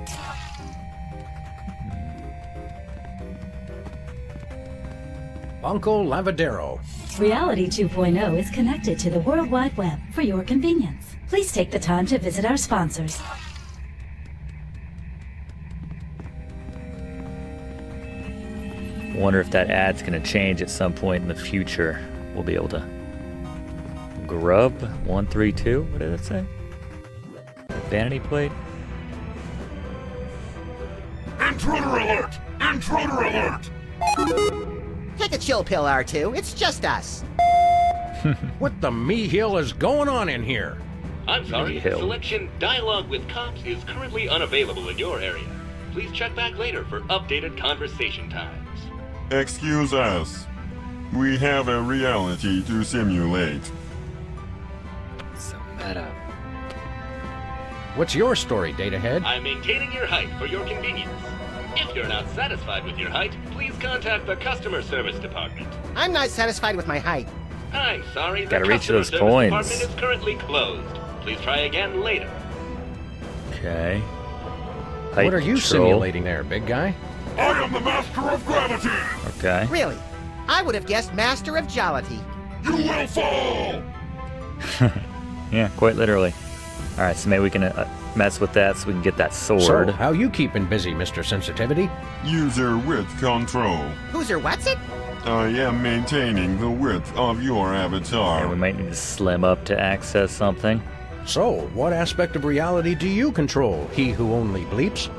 Banco Lavadero. Reality 2.0 is connected to the World Wide Web for your convenience. Please take the time to visit our sponsors. Wonder if that ad's gonna change at some point in the future. We'll be able to. Grub 132. What did it say? Vanity plate. Intruder alert! Intruder alert! Take a chill pill, R2. It's just us. What the me-hill is going on in here? I'm sorry, Hell. selection Dialogue with Cops is currently unavailable in your area. Please check back later for updated conversation times. Excuse us. We have a reality to simulate. So meta. What's your story, Datahead? I'm maintaining your height for your convenience. If you're not satisfied with your height, please contact the customer service department. I'm not satisfied with my height. I'm sorry, the Gotta reach customer those service coins. department is currently closed. Please try again later. Okay. height What are you control. simulating there, big guy? I am the master of gravity! Okay. Really? I would have guessed master of jollity. You will fall! Yeah, quite literally. All right, so maybe we can mess with that so we can get that sword. So, how you keeping busy, Mr. Sensitivity? User width control. Who's her what's it? I am maintaining the width of your avatar. Yeah, we might need to slim up to access something. So, what aspect of reality do you control, he who only bleeps?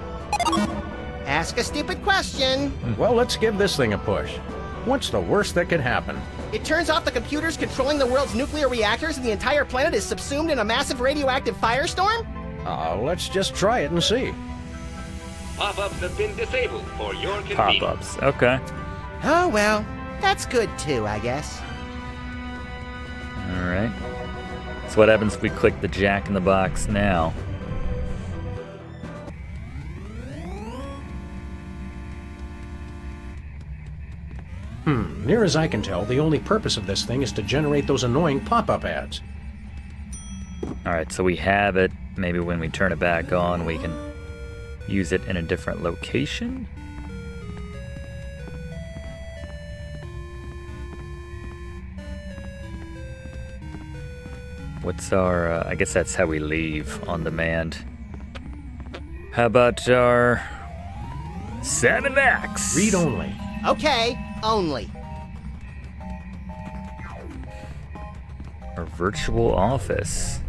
Ask a stupid question. Well, let's give this thing a push. What's the worst that could happen? It turns off the computers controlling the world's nuclear reactors and the entire planet is subsumed in a massive radioactive firestorm? Let's just try it and see. Pop-ups have been disabled for your convenience. Pop-ups, okay. Oh well, that's good too, I guess. All right. So what happens if we click the Jack in the Box now? Near as I can tell, the only purpose of this thing is to generate those annoying pop-up ads. All right, so we have it. Maybe when we turn it back on, we can use it in a different location. What's our, I guess that's how we leave on demand. How about our 7X? Read only. Okay, only. Our virtual office.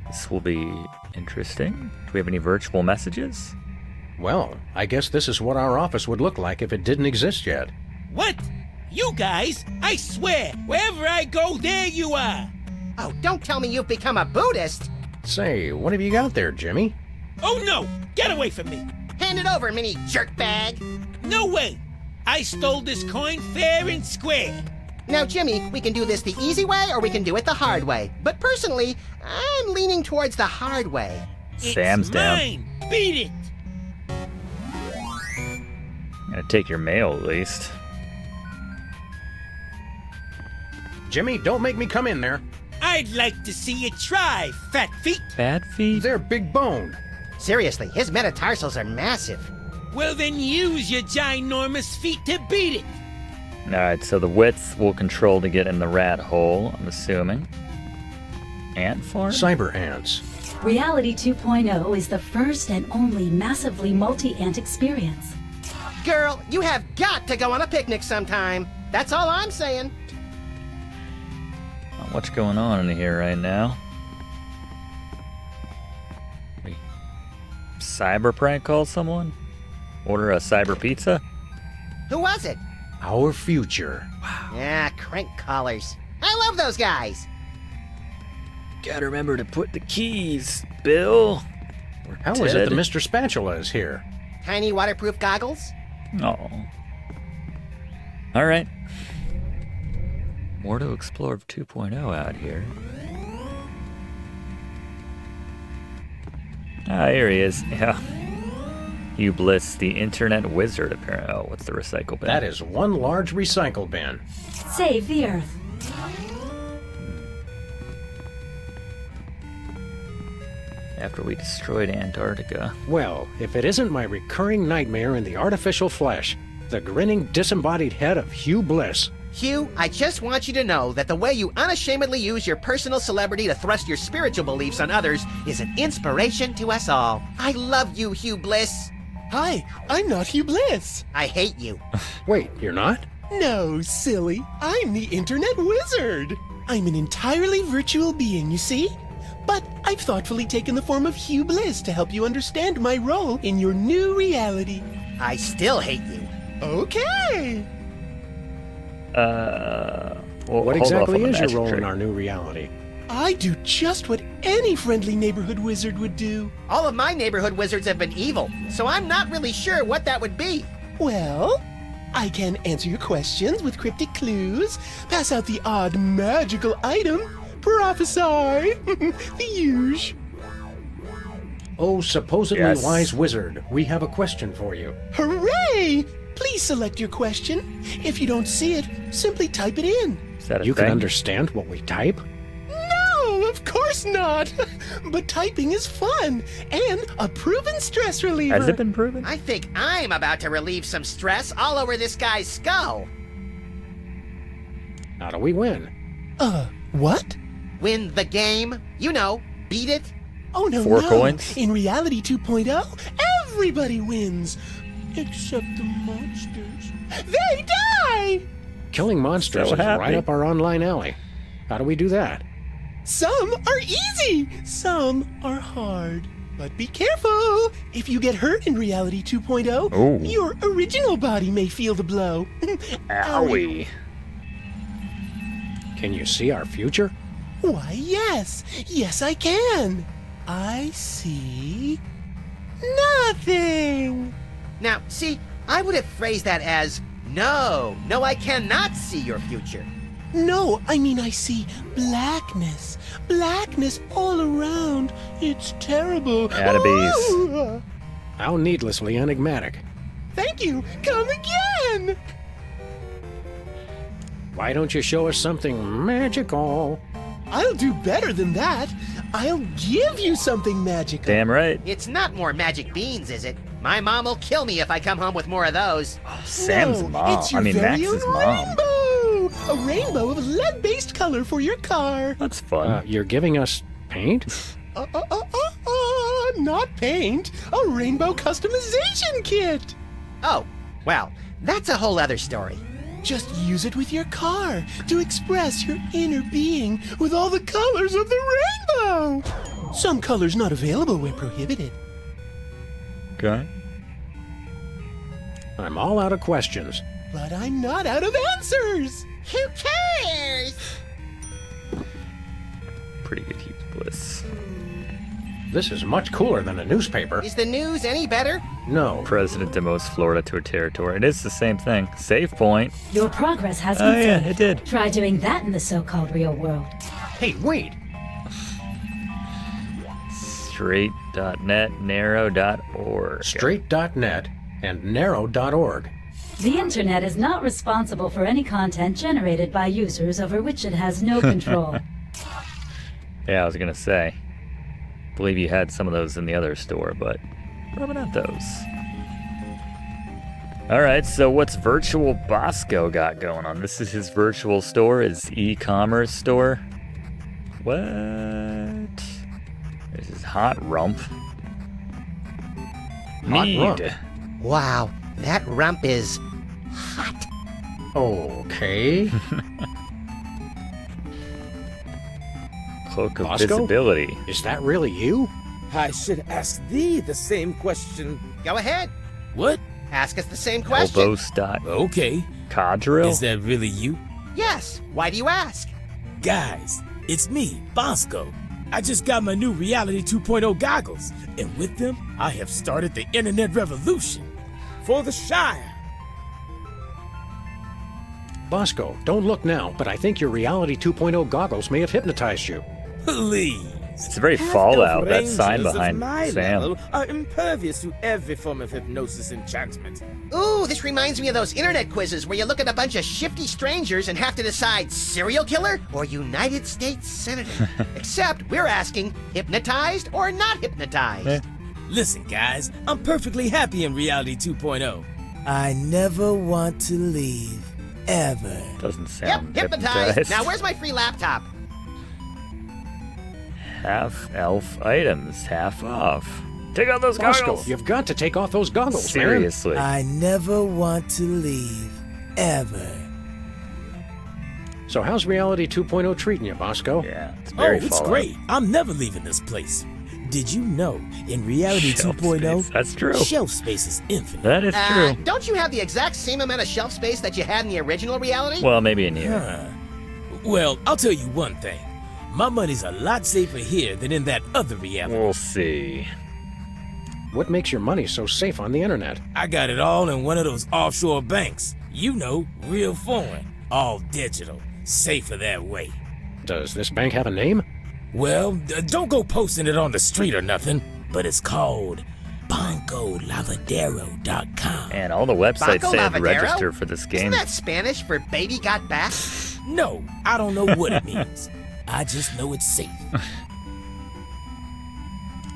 This will be interesting. Do we have any virtual messages? Well, I guess this is what our office would look like if it didn't exist yet. What? You guys? I swear, wherever I go, there you are! Oh, don't tell me you've become a Buddhist! Say, what have you got there, Jimmy? Oh no! Get away from me! Hand it over, mini jerkbag! No way! I stole this coin fair and square! Now, Jimmy, we can do this the easy way or we can do it the hard way. But personally, I'm leaning towards the hard way. Sam's down. Mine! Beat it! Gonna take your mail at least. Jimmy, don't make me come in there. I'd like to see you try, fat feet! Fat feet? They're big boned. Seriously, his metatarsals are massive. Well then use your ginormous feet to beat it! Alright, so the width we'll control to get in the rat hole, I'm assuming. Ant farm? Cyber ants. Reality 2.0 is the first and only massively multi-ant experience. Girl, you have got to go on a picnic sometime. That's all I'm saying. Not much going on in here right now. Cyber prank call someone? Order a cyber pizza? Who was it? Our future. Yeah, crank callers. I love those guys. Gotta remember to put the keys, Bill. How is it that Mr. Spatula is here? Tiny waterproof goggles? Oh. Alright. More to explore of 2.0 out here. Ah, here he is. Yeah. Hugh Bliss, the internet wizard, apparently. Oh, what's the recycle bin? That is one large recycle bin. Save the Earth. After we destroyed Antarctica. Well, if it isn't my recurring nightmare in the artificial flesh, the grinning, disembodied head of Hugh Bliss. Hugh, I just want you to know that the way you unashamedly use your personal celebrity to thrust your spiritual beliefs on others is an inspiration to us all. I love you, Hugh Bliss. Hi, I'm not Hugh Bliss. I hate you. Wait, you're not? No, silly. I'm the internet wizard. I'm an entirely virtual being, you see? But I've thoughtfully taken the form of Hugh Bliss to help you understand my role in your new reality. I still hate you. Okay. Well, what hold off exactly on the is your magic role trick. in our new reality? I do just what any friendly neighborhood wizard would do. All of my neighborhood wizards have been evil, so I'm not really sure what that would be. Well, I can answer your questions with cryptic clues, pass out the odd magical item, prophesy, the huge. Oh, supposedly Yes. wise wizard, we have a question for you. Hooray! Please select your question. If you don't see it, simply type it in. Is that a You thing? can understand what we type? No, of course course not. But typing is fun and a proven stress reliever. Has it been proven? I think I'm about to relieve some stress all over this guy's skull. How do we win? What? Win the game. You know, beat it. Oh, no, 4 no. coins? In Reality 2.0, everybody wins. Except the monsters. They die! Killing monsters So is right happy. up our online alley. How do we do that? Some are easy, some are hard. But be careful! If you get hurt in Reality 2.0, Ooh. your original body may feel the blow. Owie. Can you see our future? Why, yes. Yes, I can. I see nothing. Now, see, I would have phrased that as, no, I cannot see your future. No, I mean I see blackness. Blackness all around. It's terrible. Attabees. Ooh. How needlessly enigmatic. Thank you. Come again. Why don't you show us something magical? I'll do better than that. I'll give you something magical. Damn right. It's not more magic beans, is it? My mom will kill me if I come home with more of those. Sam's No, mom. It's your I mean, very Max's own mom. Rainbow. A rainbow of lead-based color for your car. That's fun. You're giving us paint? Not paint. A rainbow customization kit. Oh, well, that's a whole other story. Just use it with your car to express your inner being with all the colors of the rainbow. Some colors not available where prohibited. Okay. I'm all out of questions. But I'm not out of answers. Who cares? Pretty good Hughes Bliss. This is much cooler than a newspaper. Is the news any better? No. President demotes Florida to a territory. It is the same thing. Save point. Your progress has been Oh, yeah, saved. it did. Try doing that in the so-called real world. Hey, wait. Straight.net, narrow.org. Straight.net and narrow.org. The internet is not responsible for any content generated by users over which it has no control. Yeah, I was gonna say. Believe you had some of those in the other store, but probably not those. Alright, so what's Virtual Bosco got going on? This is his virtual store, his e-commerce store. What? This is Hot Rump. Hot rump. Wow, that rump is hot. Okay. Cloak of Bosco? Visibility. Is that really you? I should ask thee the same question. Go ahead. What? Ask us the same question. Elbow Okay. Cadrill? Is that really you? Yes. Why do you ask? Guys, it's me, Bosco. I just got my new Reality 2.0 goggles, and with them, I have started the internet revolution for the Shire. Bosco, don't look now, but I think your Reality 2.0 goggles may have hypnotized you. Please. It's very Fallout, that sign Rangers behind of my Sam. level are impervious to every form of hypnosis enchantment. Ooh, this reminds me of those internet quizzes where you look at a bunch of shifty strangers and have to decide serial killer or United States Senator. Except we're asking hypnotized or not hypnotized. Listen, guys, I'm perfectly happy in Reality 2.0. I never want to leave, ever. Doesn't sound Yep, hypnotized. Now where's my free laptop? Half-elf items, half off. Take out those Bosco, goggles! you've got to take off those goggles, Seriously. I never want to leave, ever. man. So how's Reality 2.0 treating you, Bosco? Yeah, it's It's great. I'm never leaving this place. Did you know, in Reality Shelf 2.0, space. That's true. Shelf space is infinite. That is true. Don't you have the exact same amount of shelf space that you had in the original reality? Well, maybe in here. Well, I'll tell you one thing. My money's a lot safer here than in that other reality. We'll see. What makes your money so safe on the internet? I got it all in one of those offshore banks. You know, real foreign, all digital, safer that way. Does this bank have a name? Well, don't go posting it on the street or nothing, but it's called BancoLavadero.com. And all the websites Banco say Lavadero? register for this game. Isn't that Spanish for baby got back? No, I don't know what it means. I just know it's safe.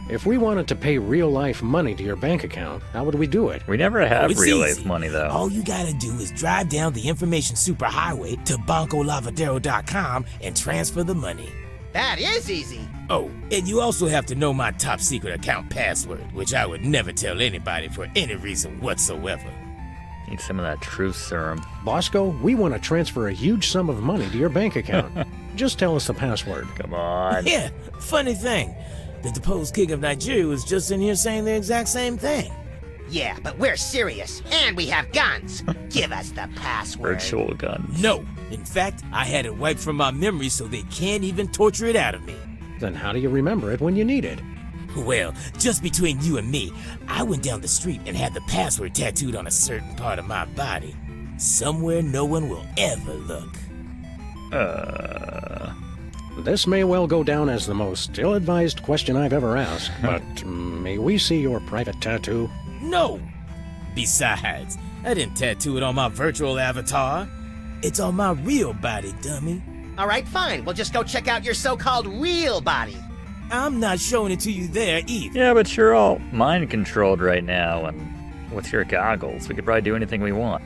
If we wanted to pay real-life money to your bank account, how would we do it? We never have It's real-life easy. money, though. All you gotta do is drive down the information superhighway to bancolavadero.com and transfer the money. That is easy. Oh, and you also have to know my top secret account password, which I would never tell anybody for any reason whatsoever. Need some of that truth serum. Bosco, we want to transfer a huge sum of money to your bank account. Just tell us the password. Come on. Yeah, funny thing. The deposed king of Nigeria was just in here saying the exact same thing. Yeah, but we're serious, and we have guns. Give us the password. Virtual guns. No. In fact, I had it wiped from my memory so they can't even torture it out of me. Then how do you remember it when you need it? Well, just between you and me, I went down the street and had the password tattooed on a certain part of my body. Somewhere no one will ever look. This may well go down as the most ill-advised question I've ever asked, but may we see your private tattoo? No! Besides, I didn't tattoo it on my virtual avatar. It's on my real body, dummy. All right, fine. We'll just go check out your so-called real body. I'm not showing it to you there either. Yeah, but you're all mind-controlled right now, and with your goggles, we could probably do anything we want.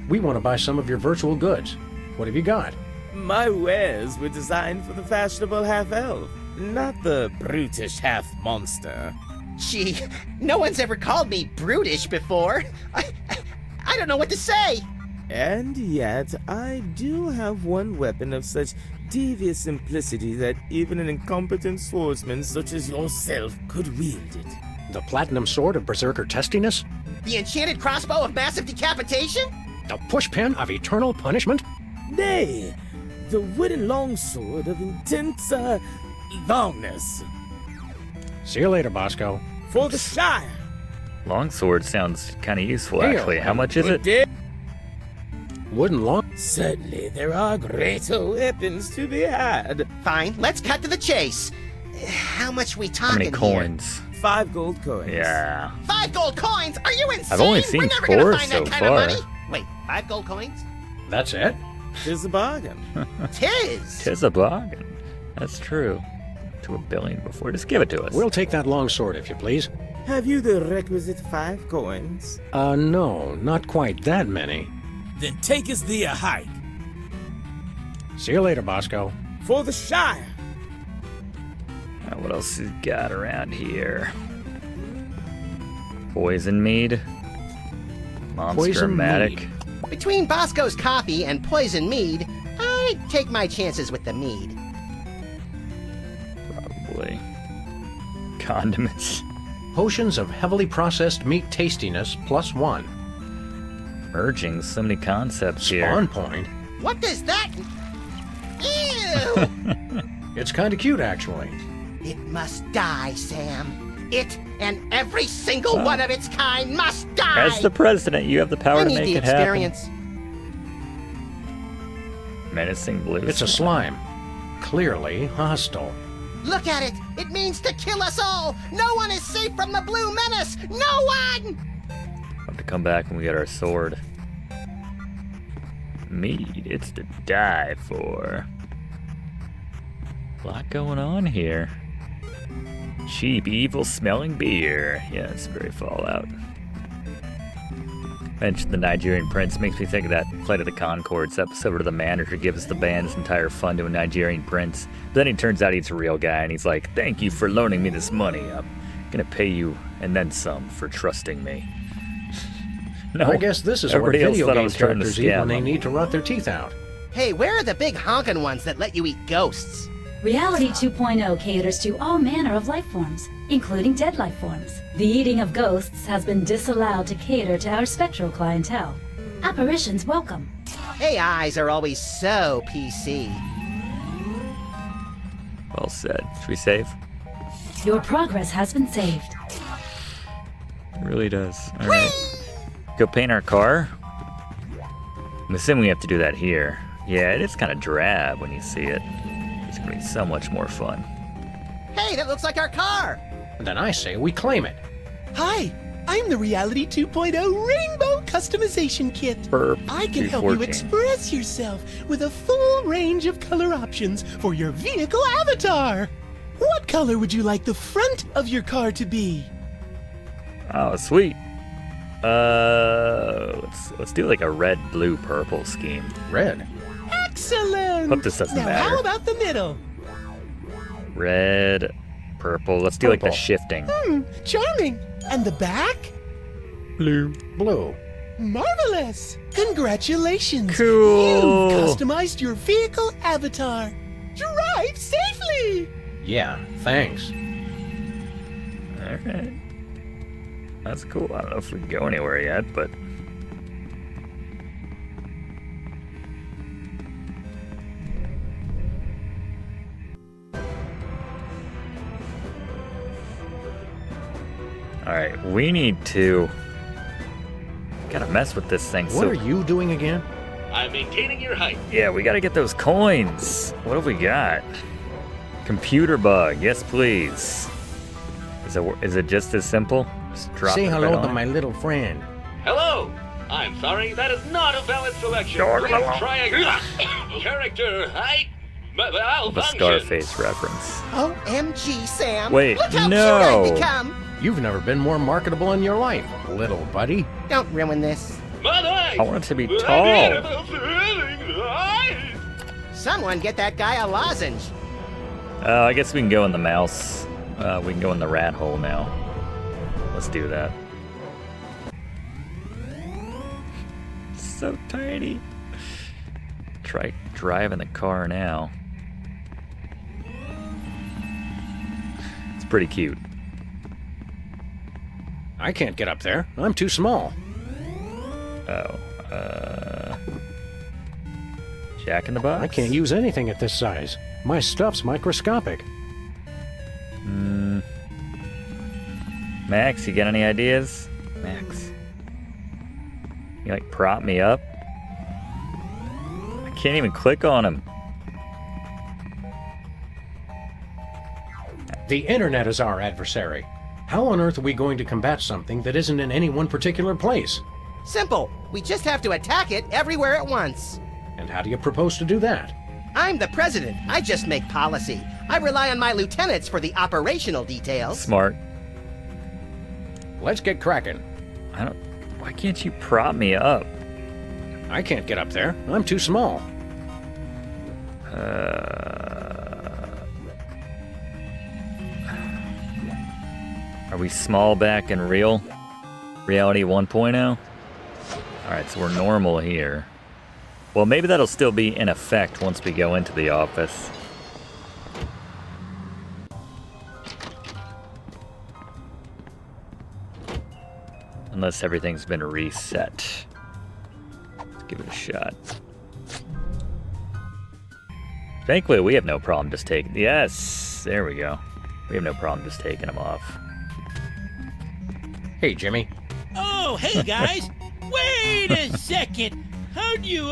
We want to buy some of your virtual goods. What have you got? My wares were designed for the fashionable half-elf, not the brutish half-monster. Gee, no one's ever called me brutish before. I don't know what to say. And yet, I do have one weapon of such devious simplicity that even an incompetent swordsman such as yourself could wield it. The platinum sword of berserker testiness? The enchanted crossbow of massive decapitation? The pushpin of eternal punishment? Nay, the wooden longsword of intense, longness. See you later, Bosco. For the Shire. Longsword sounds kind of useful, Hail actually. How and much is good it? day. Wooden long... Certainly, there are greater weapons to be had. Fine, let's cut to the chase. How much we How talking many coins? 5 gold coins. Yeah. 5 gold coins? Are you insane? I've only seen We're never 4 gonna find so that kind far. of money. Wait, 5 gold coins? That's it? Tis a bargain. Tis. Tis a bargain. That's true. To $1 billion before. Just give it to us. We'll take that long sword, if you please. Have you the requisite 5 coins? No, not quite that many. Then take us thee a hike. See you later, Bosco. For the Shire. What else you got around here? Poison mead? Monster Poison matic? mead. Between Bosco's coffee and poison mead, I'd take my chances with the mead. Probably. Condiments. Potions of heavily processed meat tastiness +1. Merging so many concepts here. Spawn point? What does that... Ew! It's kind of cute, actually. It must die, Sam. It and every single one of its kind must die! As the president, you have the power I to need make the it happen. experience. Menacing blue. It's a slime. Clearly hostile. Look at it! It means to kill us all! No one is safe from the blue menace! No one! Have to come back when we get our sword. Mead, it's to die for. A lot going on here. Cheap, evil-smelling beer. Yeah, it's very Fallout. Mentioned the Nigerian prince makes me think of that Flight of the Conchords episode where the manager gives the band's entire fund to a Nigerian prince. But then he turns out he's a real guy and he's like, "Thank you for loaning me this money. I'm gonna pay you and then some for trusting me." No, I guess this is what everybody else video thought I game was trying to characters eat scam when they them. need to rot their teeth out. Hey, where are the big honkin' ones that let you eat ghosts? Reality 2.0 caters to all manner of life forms, including dead life forms. The eating of ghosts has been disallowed to cater to our spectral clientele. Apparitions welcome. AIs are always so PC. Well said. Should we save? Your progress has been saved. It really does. All right. Go paint our car. I'm assuming we have to do that here. Yeah, it is kind of drab when you see it. It's going to be so much more fun. Hey, that looks like our car! Then I say we claim it. Hi, I'm the Reality 2.0 Rainbow Customization Kit. Burp. I can help you 214. express yourself with a full range of color options for your vehicle avatar. What color would you like the front of your car to be? Oh, sweet. Let's do like a red, blue, purple scheme. Red. Excellent! Hope this doesn't now, matter. how about the middle? Red, purple. Let's do like the Purple. shifting. Charming. And the back? Blue. Blue. Marvelous! Congratulations! Cool. You've customized your vehicle avatar. Drive safely! Yeah, thanks. All right. That's cool. I don't know if we can go anywhere yet, but... Alright, we need to... Gotta mess with this thing. What are you doing again? I'm maintaining your height. Yeah, we gotta get those coins. What have we got? Computer bug. Yes, please. Is it just as simple? Just drop Say it hello right to on? my little friend. Hello! I'm sorry, that is not a valid selection. Please try again. Character height The malfunction. Scarface reference. OMG, Sam. Wait, Look how no. cute I've become. You've never been more marketable in your life, little buddy. Don't ruin this. I want it to be tall. Someone get that guy a lozenge. I guess we can go in the mouse. We can go in the rat hole now. Let's do that. So tiny. Try driving the car now. It's pretty cute. I can't get up there. I'm too small. Oh, Jack in the Box? I can't use anything at this size. My stuff's microscopic. Max, you got any ideas? Max. You like prop me up? I can't even click on him. The internet is our adversary. How on earth are we going to combat something that isn't in any one particular place? Simple. We just have to attack it everywhere at once. And how do you propose to do that? I'm the president. I just make policy. I rely on my lieutenants for the operational details. Smart. Let's get cracking. Why can't you prop me up? I can't get up there. I'm too small. Are we small back in real? Reality 1.0? Alright, so we're normal here. Well, maybe that'll still be in effect once we go into the office. Unless everything's been reset. Let's give it a shot. Thankfully, we have no problem just taking... Yes! There we go. We have no problem just taking them off. Hey, Jimmy. Oh, hey, guys. Wait a second. How'd you,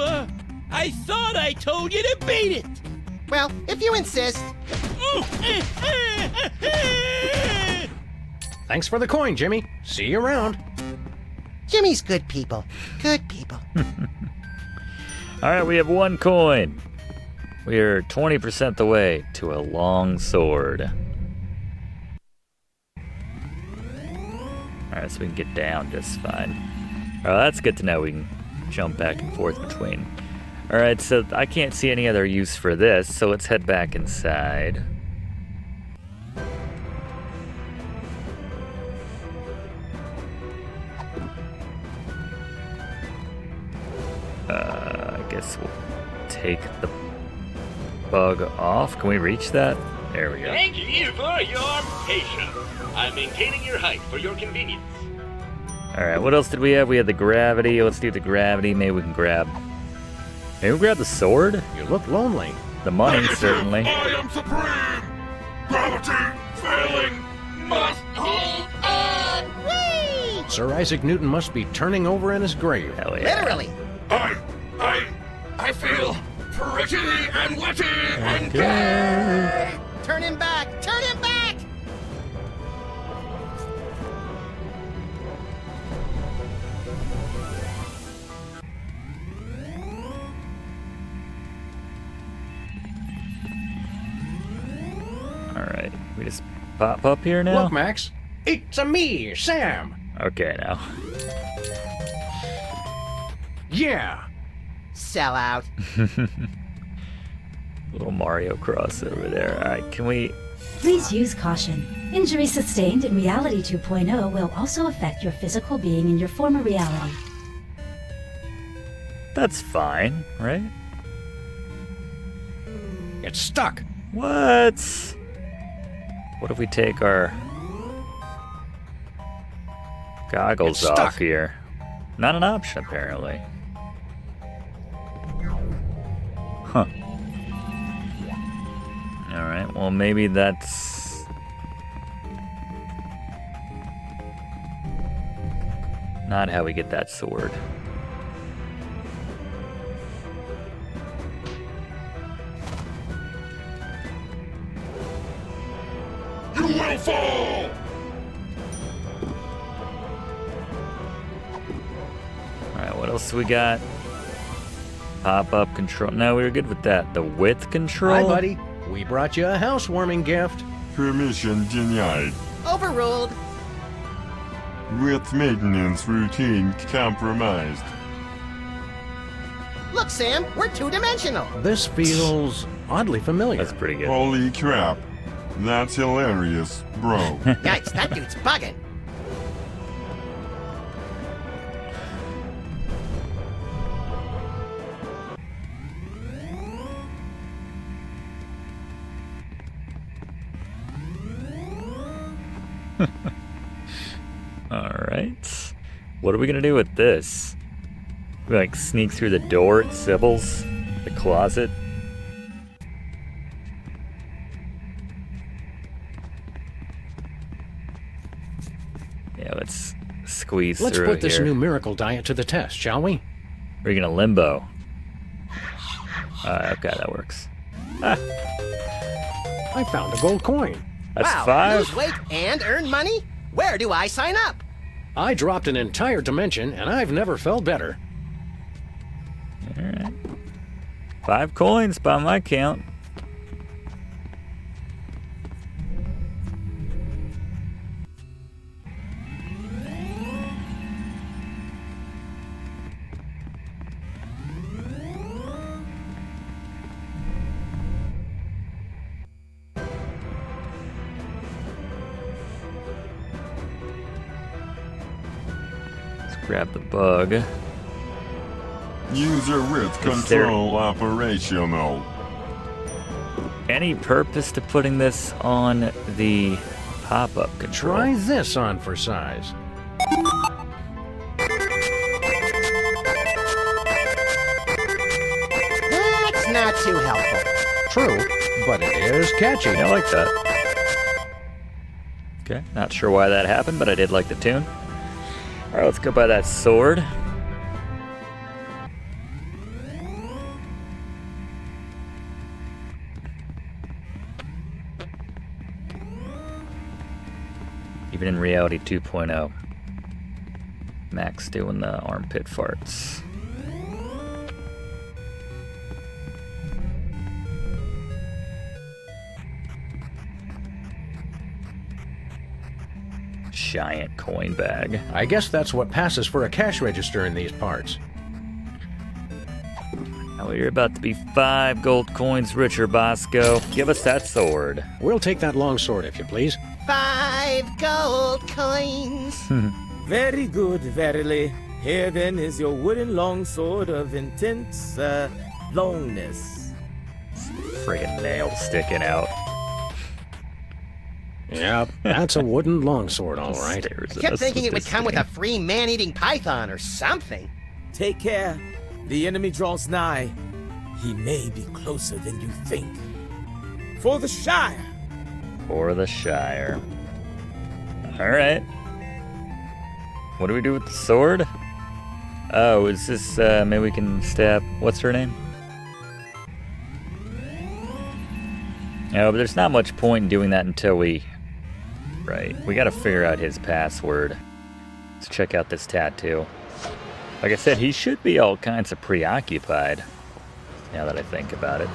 I thought I told you to beat it. Well, if you insist. Thanks for the coin, Jimmy. See you around. Jimmy's good people. Good people. Alright, we have 1 coin. We are 20% the way to a long sword. Alright, so we can get down just fine. Alright, that's good to know. We can jump back and forth between. Alright, so I can't see any other use for this, so let's head back inside. I guess we'll take the bug off. Can we reach that? There we go. Thank you for your patience. I'm maintaining your height for your convenience. Alright, what else did we have? We had the gravity. Let's do the gravity. Maybe we can grab the sword? You look lonely. The money, certainly. I am supreme! Gravity failing must hold on! Whee! Sir Isaac Newton must be turning over in his grave. Hell yeah. Literally. I feel pretty and witty and gay! Turn him back! Turn him back! Alright. just pop up here now? Look, Max. It's-a me, Sam. Okay, now. Yeah. Sell out. Little Mario crossover there. Alright, can we... Please use caution. Injury sustained in Reality 2.0 will also affect your physical being in your former reality. That's fine, right? It's stuck. What? What if we take our goggles off here? Not an option, apparently. Huh. Alright, well maybe that's... not how we get that sword. You will fall! Alright, what else we got? Pop-up control. No, we were good with that. The width control? Hi, buddy. We brought you a housewarming gift. Permission denied. Overruled. With maintenance routine compromised. Look, Sam, we're two-dimensional. This feels oddly familiar. That's pretty good. Holy crap. That's hilarious, bro. Yikes, that dude's bugging. Alright. What are we gonna do with this? We like sneak through the door at Sybil's? The closet? Yeah, let's squeeze Let's through put this here. new miracle diet to the test, shall we? We're gonna limbo. Okay, that works. Ah, I found a gold coin. that's Wow, 5. lose weight and earn money? Where do I sign up? I dropped an entire dimension, and I've never felt better. Alright. 5 coins by my count. Grab the bug. User width control operational. Any purpose to putting this on the pop-up control? Try this on for size. That's not too helpful. True, but it is catchy. I like that. Okay, not sure why that happened, but I did like the tune. Alright, let's go buy that sword. Even in Reality 2.0, Max doing the armpit farts. Giant coin bag. I guess that's what passes for a cash register in these parts. Oh, you're about to be 5 gold coins richer, Bosco. Give us that sword. We'll take that long sword, if you please. 5 gold coins. Very good, verily. Here then is your wooden longsword of intense, longness. Friggin' nail sticking out. Yep, that's a wooden longsword, all right. Kept thinking it would come with a free man-eating python or something. Take care. The enemy draws nigh. He may be closer than you think. For the Shire. For the Shire. Alright. What do we do with the sword? Oh, is this, maybe we can stab, what's her name? No, but there's not much point in doing that until we... Right, we gotta figure out his password. Let's check out this tattoo. Like I said, he should be all kinds of preoccupied, now that I think about it.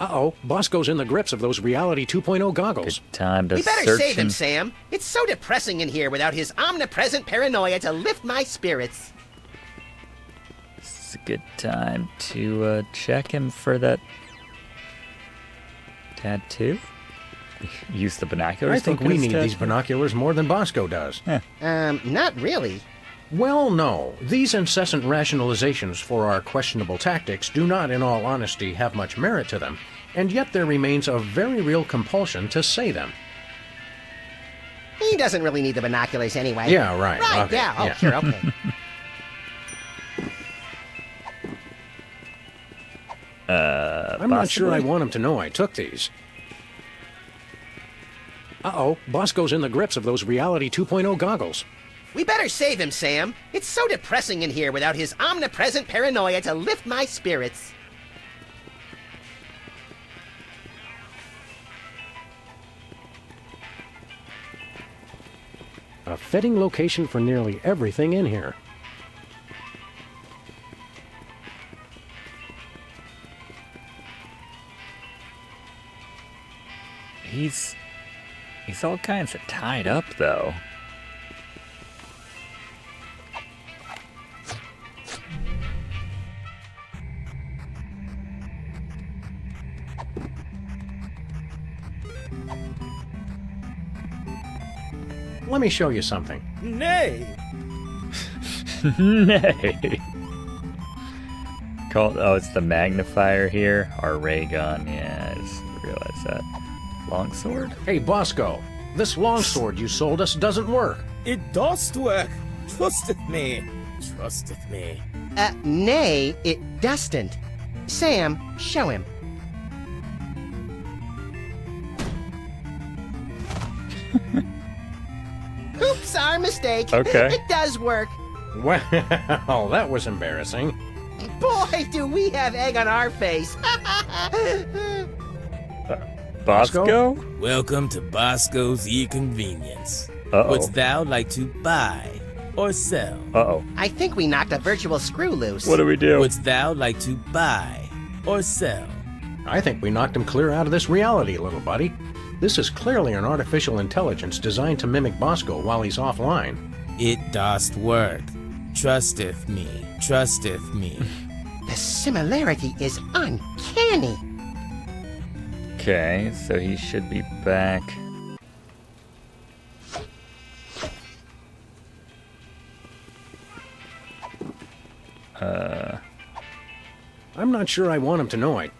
Uh-oh, Bosco's in the grips of those Reality 2.0 goggles. Good time to We better search save him, Sam. It's so depressing in here without his omnipresent paranoia to lift my spirits. It's a good time to check him for that tattoo. Use the binoculars. I think we need these binoculars more than Bosco does. Not really. Well, no. These incessant rationalizations for our questionable tactics do not, in all honesty, have much merit to them, and yet there remains a very real compulsion to say them. He doesn't really need the binoculars anyway. Yeah, right. Right, Okay, yeah. Oh, yeah. sure, okay. I'm not sure I want him to know I took these. Uh-oh, Bosco's in the grips of those Reality 2.0 goggles. We better save him, Sam. It's so depressing in here without his omnipresent paranoia to lift my spirits. A fitting location for nearly everything in here. He's all kinds of tied up, though. Let me show you something. Nay! Nay. Oh, it's the magnifier here. Our ray gun. Yeah, I just realized that. Longsword? Hey, Bosco, this longsword you sold us doesn't work. It does work. Trusteth me. Trusteth me. Nay, it doesn't. Sam, show him. Oops, our mistake. Okay. It does work. Well, that was embarrassing. Boy, do we have egg on our face. Bosco? Welcome to Bosco's E-Convenience. Uh-oh. Wouldst thou like to buy or sell? Uh-oh. I think we knocked a virtual screw loose. What do we do? Wouldst thou like to buy or sell? I think we knocked him clear out of this reality, little buddy. This is clearly an artificial intelligence designed to mimic Bosco while he's offline. It doth work. Trusteth me. Trusteth me. The similarity is uncanny. Okay, so he should be back. I'm not sure I want him to know it.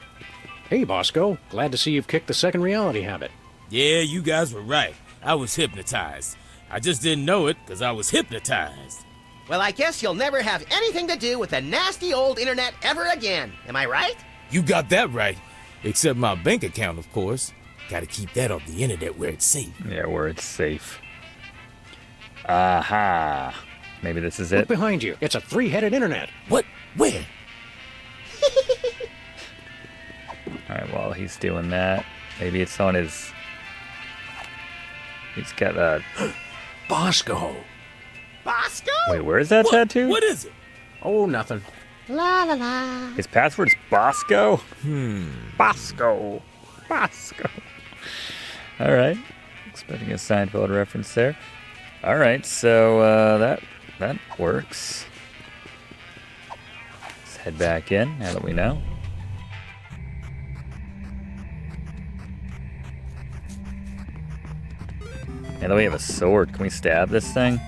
Hey, Bosco, glad to see you've kicked the second reality habit. Yeah, you guys were right. I was hypnotized. I just didn't know it because I was hypnotized. Well, I guess you'll never have anything to do with the nasty old internet ever again. Am I right? You got that right. Except my bank account, of course. Gotta keep that off the internet where it's safe. Yeah, where it's safe. Aha. Maybe this is Look it. behind you. It's a three-headed internet. What? Where? Alright, while he's doing that, maybe it's on his... He's got a... Bosco. Bosco? Wait, where is that tattoo? What is it? Oh, nothing. La la la. His password's Bosco? Bosco. Bosco. Alright. Expecting a Seinfeld reference there. Alright, so that works. Let's head back in now that we know. Now that we have a sword, can we stab this thing?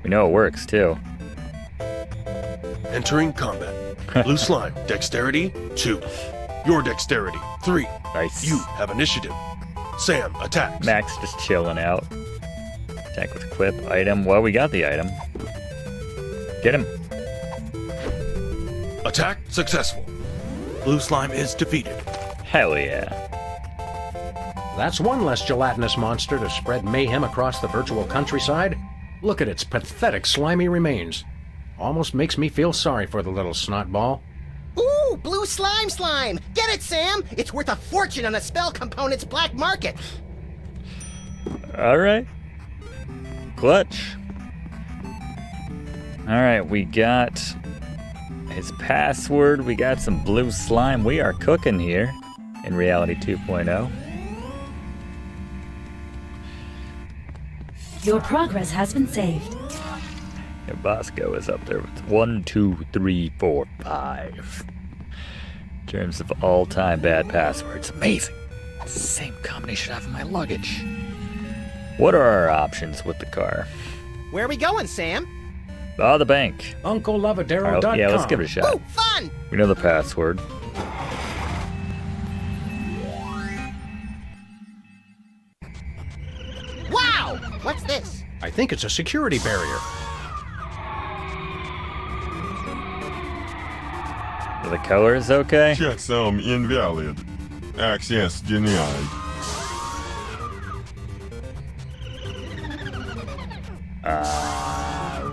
We know it works too. Entering combat. Blue slime, dexterity 2. Your dexterity 3. Nice. You have initiative. Sam attacks. Max just chilling out. Attack with equip item. Well, we got the item. Get him. Attack successful. Blue slime is defeated. Hell yeah. That's one less gelatinous monster to spread mayhem across the virtual countryside. Look at its pathetic slimy remains. Almost makes me feel sorry for the little snotball. Ooh, blue slime! Get it, Sam! It's worth a fortune on the spell component's black market. Alright. Clutch. Alright, we got his password. We got some blue slime. We are cooking here. in Reality 2.0. Your progress has been saved. Yeah, Bosco is up there with 1, 2, 3, 4, 5. In terms of all-time bad passwords. Amazing. It's the same combination I have in my luggage. What are our options with the car? Where are we going, Sam? The bank. UncleLavadero.com. Yeah, let's give it a shot. Ooh, fun! We know the password. Wow! What's this? I think it's a security barrier. Are the colors okay? Checksum invalid. Access denied.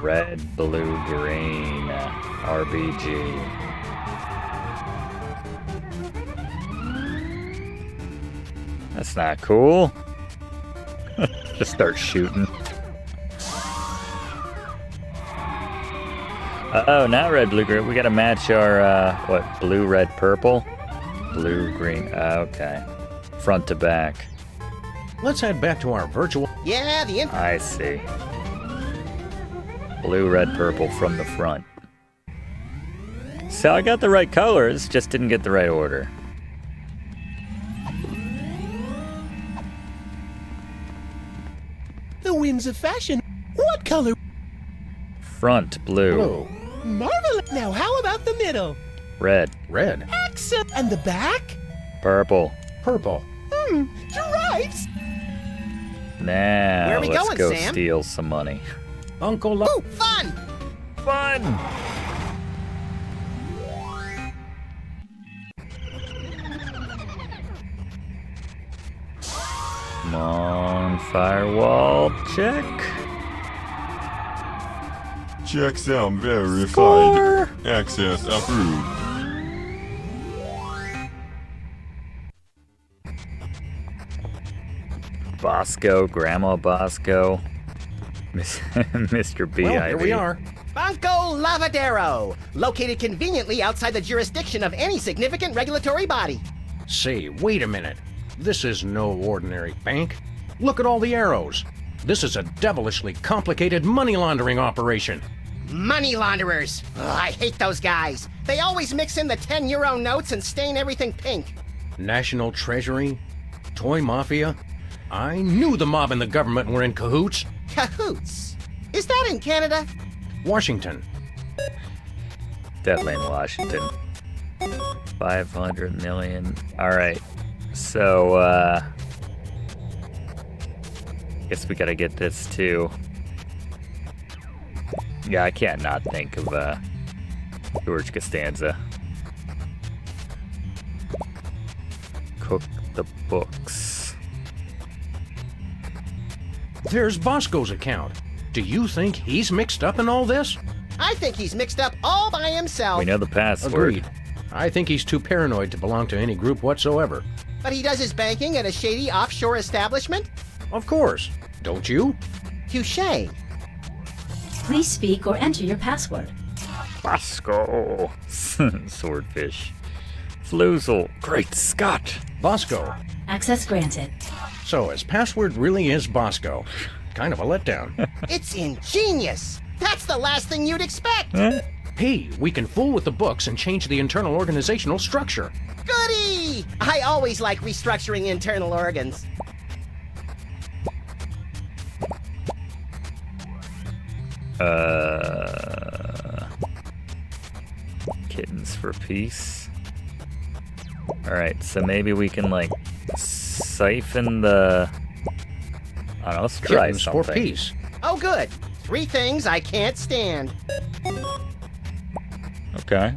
Red, blue, green, RBG. That's not cool. Just start shooting. Oh, not red, blue, green. We gotta match our, what, blue, red, purple? Blue, green, okay. Front to back. Let's head back to our virtual... Yeah, I see. Blue, red, purple from the front. So I got the right colors, just didn't get the right order. The whims of fashion. What color? Front, blue. Marvelous. Now, how about the middle? Red. Red. Excellent. And the back? Purple. Purple. Stripes. Now, Where are we let's going, go Sam? steal some money. Ooh, fun! Fun! Come on, firewall check. Checksum verified. Score. Access approved. Bosco, Grandma Bosco, Mr. B. Well, here we are. Banco Lavadero, located conveniently outside the jurisdiction of any significant regulatory body. Say, wait a minute. This is no ordinary bank. Look at all the arrows. This is a devilishly complicated money laundering operation. Money launderers. Ugh, I hate those guys. They always mix in the 10-euro notes and stain everything pink. National Treasury? Toy Mafia? I knew the mob and the government were in cahoots. Cahoots? Is that in Canada? Washington. Definitely in Washington. 500 million. All right. So, guess we gotta get this too. Yeah, I can't not think of, George Costanza. Cook the books. There's Bosco's account. Do you think he's mixed up in all this? I think he's mixed up all by himself. We know the password. Agreed. I think he's too paranoid to belong to any group whatsoever. But he does his banking at a shady offshore establishment? Of course. Don't you? Touché. Please speak or enter your password. Bosco. Swordfish. Floozle. Great Scott. Bosco. Access granted. So his password really is Bosco. Kind of a letdown. It's ingenious. That's the last thing you'd expect. Hey, we can fool with the books and change the internal organizational structure. Goody! I always like restructuring internal organs. Kittens for peace. Alright, so maybe we can, like, siphon the... I don't know, let's try Kittens something. for peace. Oh, good. 3 things I can't stand. Okay.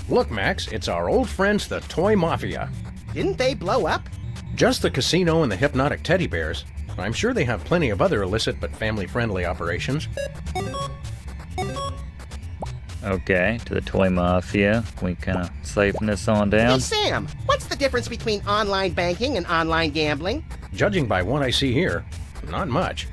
Look, Max, it's our old friends, the Toy Mafia. Didn't they blow up? Just the casino and the hypnotic teddy bears. I'm sure they have plenty of other illicit but family-friendly operations. Okay, to the Toy Mafia. We kind of siphon this on Hey, down. Sam, what's the difference between online banking and online gambling? Judging by what I see here, not much.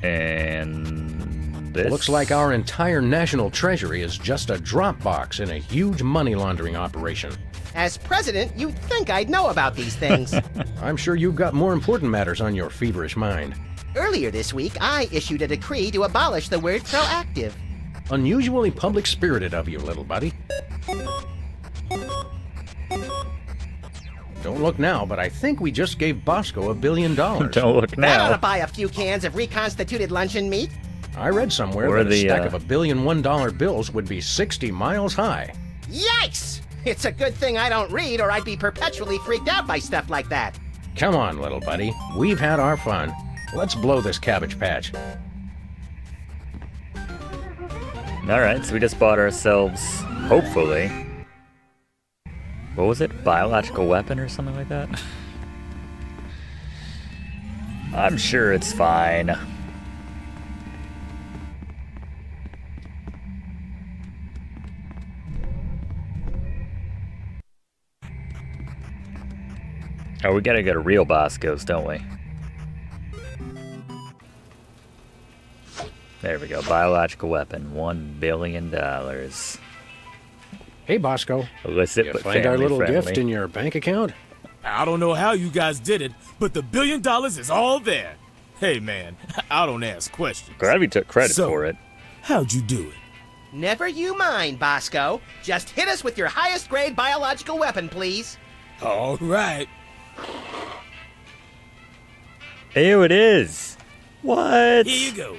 And This... Looks like our entire national treasury is just a drop box in a huge money laundering operation. As president, you'd think I'd know about these things. I'm sure you've got more important matters on your feverish mind. Earlier this week, I issued a decree to abolish the word proactive. Unusually public-spirited of you, little buddy. Don't look now, but I think we just gave Bosco $1 billion. Don't look That now. ought to buy a few cans of reconstituted luncheon meat. I read somewhere Or that the, a stack of $1 billion $1 bills would be 60 miles high. Yikes! It's a good thing I don't read, or I'd be perpetually freaked out by stuff like that. Come on, little buddy. We've had our fun. Let's blow this Cabbage Patch. Alright, so we just bought ourselves, hopefully... What was it? Biological weapon or something like that? I'm sure it's fine. Oh, we gotta go to real Bosco's, don't we? There we go. Biological weapon. $1 billion. Hey, Bosco. Illicit, you but find our little family-friendly. gift in your bank account? I don't know how you guys did it, but the $1 billion is all there. Hey, man, I don't ask questions. Glad we took credit So, for it. How'd you do it? Never you mind, Bosco. Just hit us with your highest grade biological weapon, please. All right. Ew, it is. What? Here you go.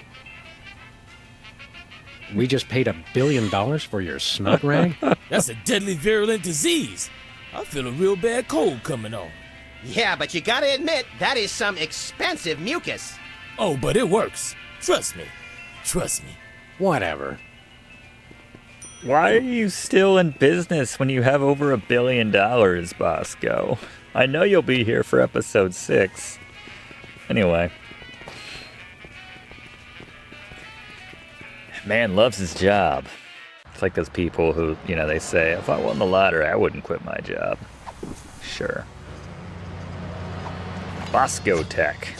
We just paid $1 billion for your snot rag? That's a deadly virulent disease. I feel a real bad cold coming on. Yeah, but you gotta admit, that is some expensive mucus. Oh, but it works. Trust me. Trust me. Whatever. Why are you still in business when you have over $1 billion, Bosco? I know you'll be here for episode 6. Anyway. Man loves his job. It's like those people who, you know, they say, if I won the lottery, I wouldn't quit my job. Sure. Bosco Tech.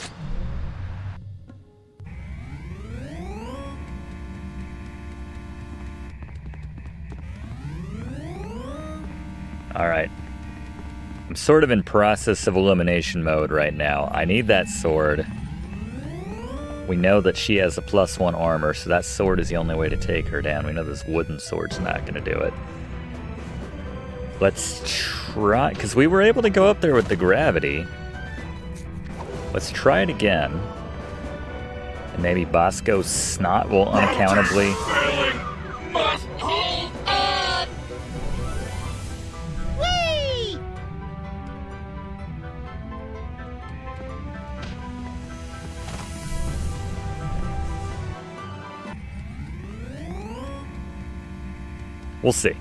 Alright. I'm sort of in process of elimination mode right now. I need that sword. We know that she has a +1 armor, so that sword is the only way to take her down. We know this wooden sword's not going to do it. Let's try, because we were able to go up there with the gravity. Let's try it again. And maybe Bosco's snot will unaccountably... Must hold on! Whee! We'll see.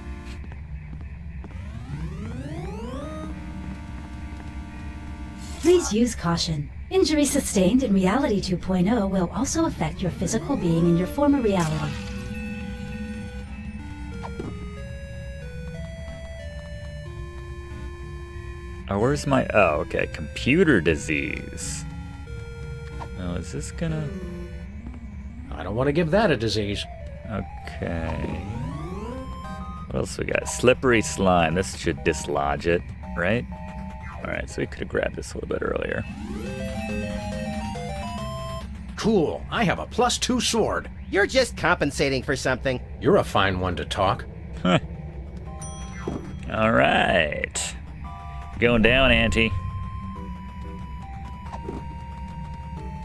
Please use caution. Injury sustained in Reality 2.0 will also affect your physical being in your former reality. Oh, where's my... Oh, okay. Computer disease. Oh, is this gonna... I don't want to give that a disease. Okay. What else we got? Slippery slime. This should dislodge it, right? Alright, so we could have grabbed this a little bit earlier. Cool. I have a +2 sword. You're just compensating for something. You're a fine one to talk. Alright. Going down, Auntie.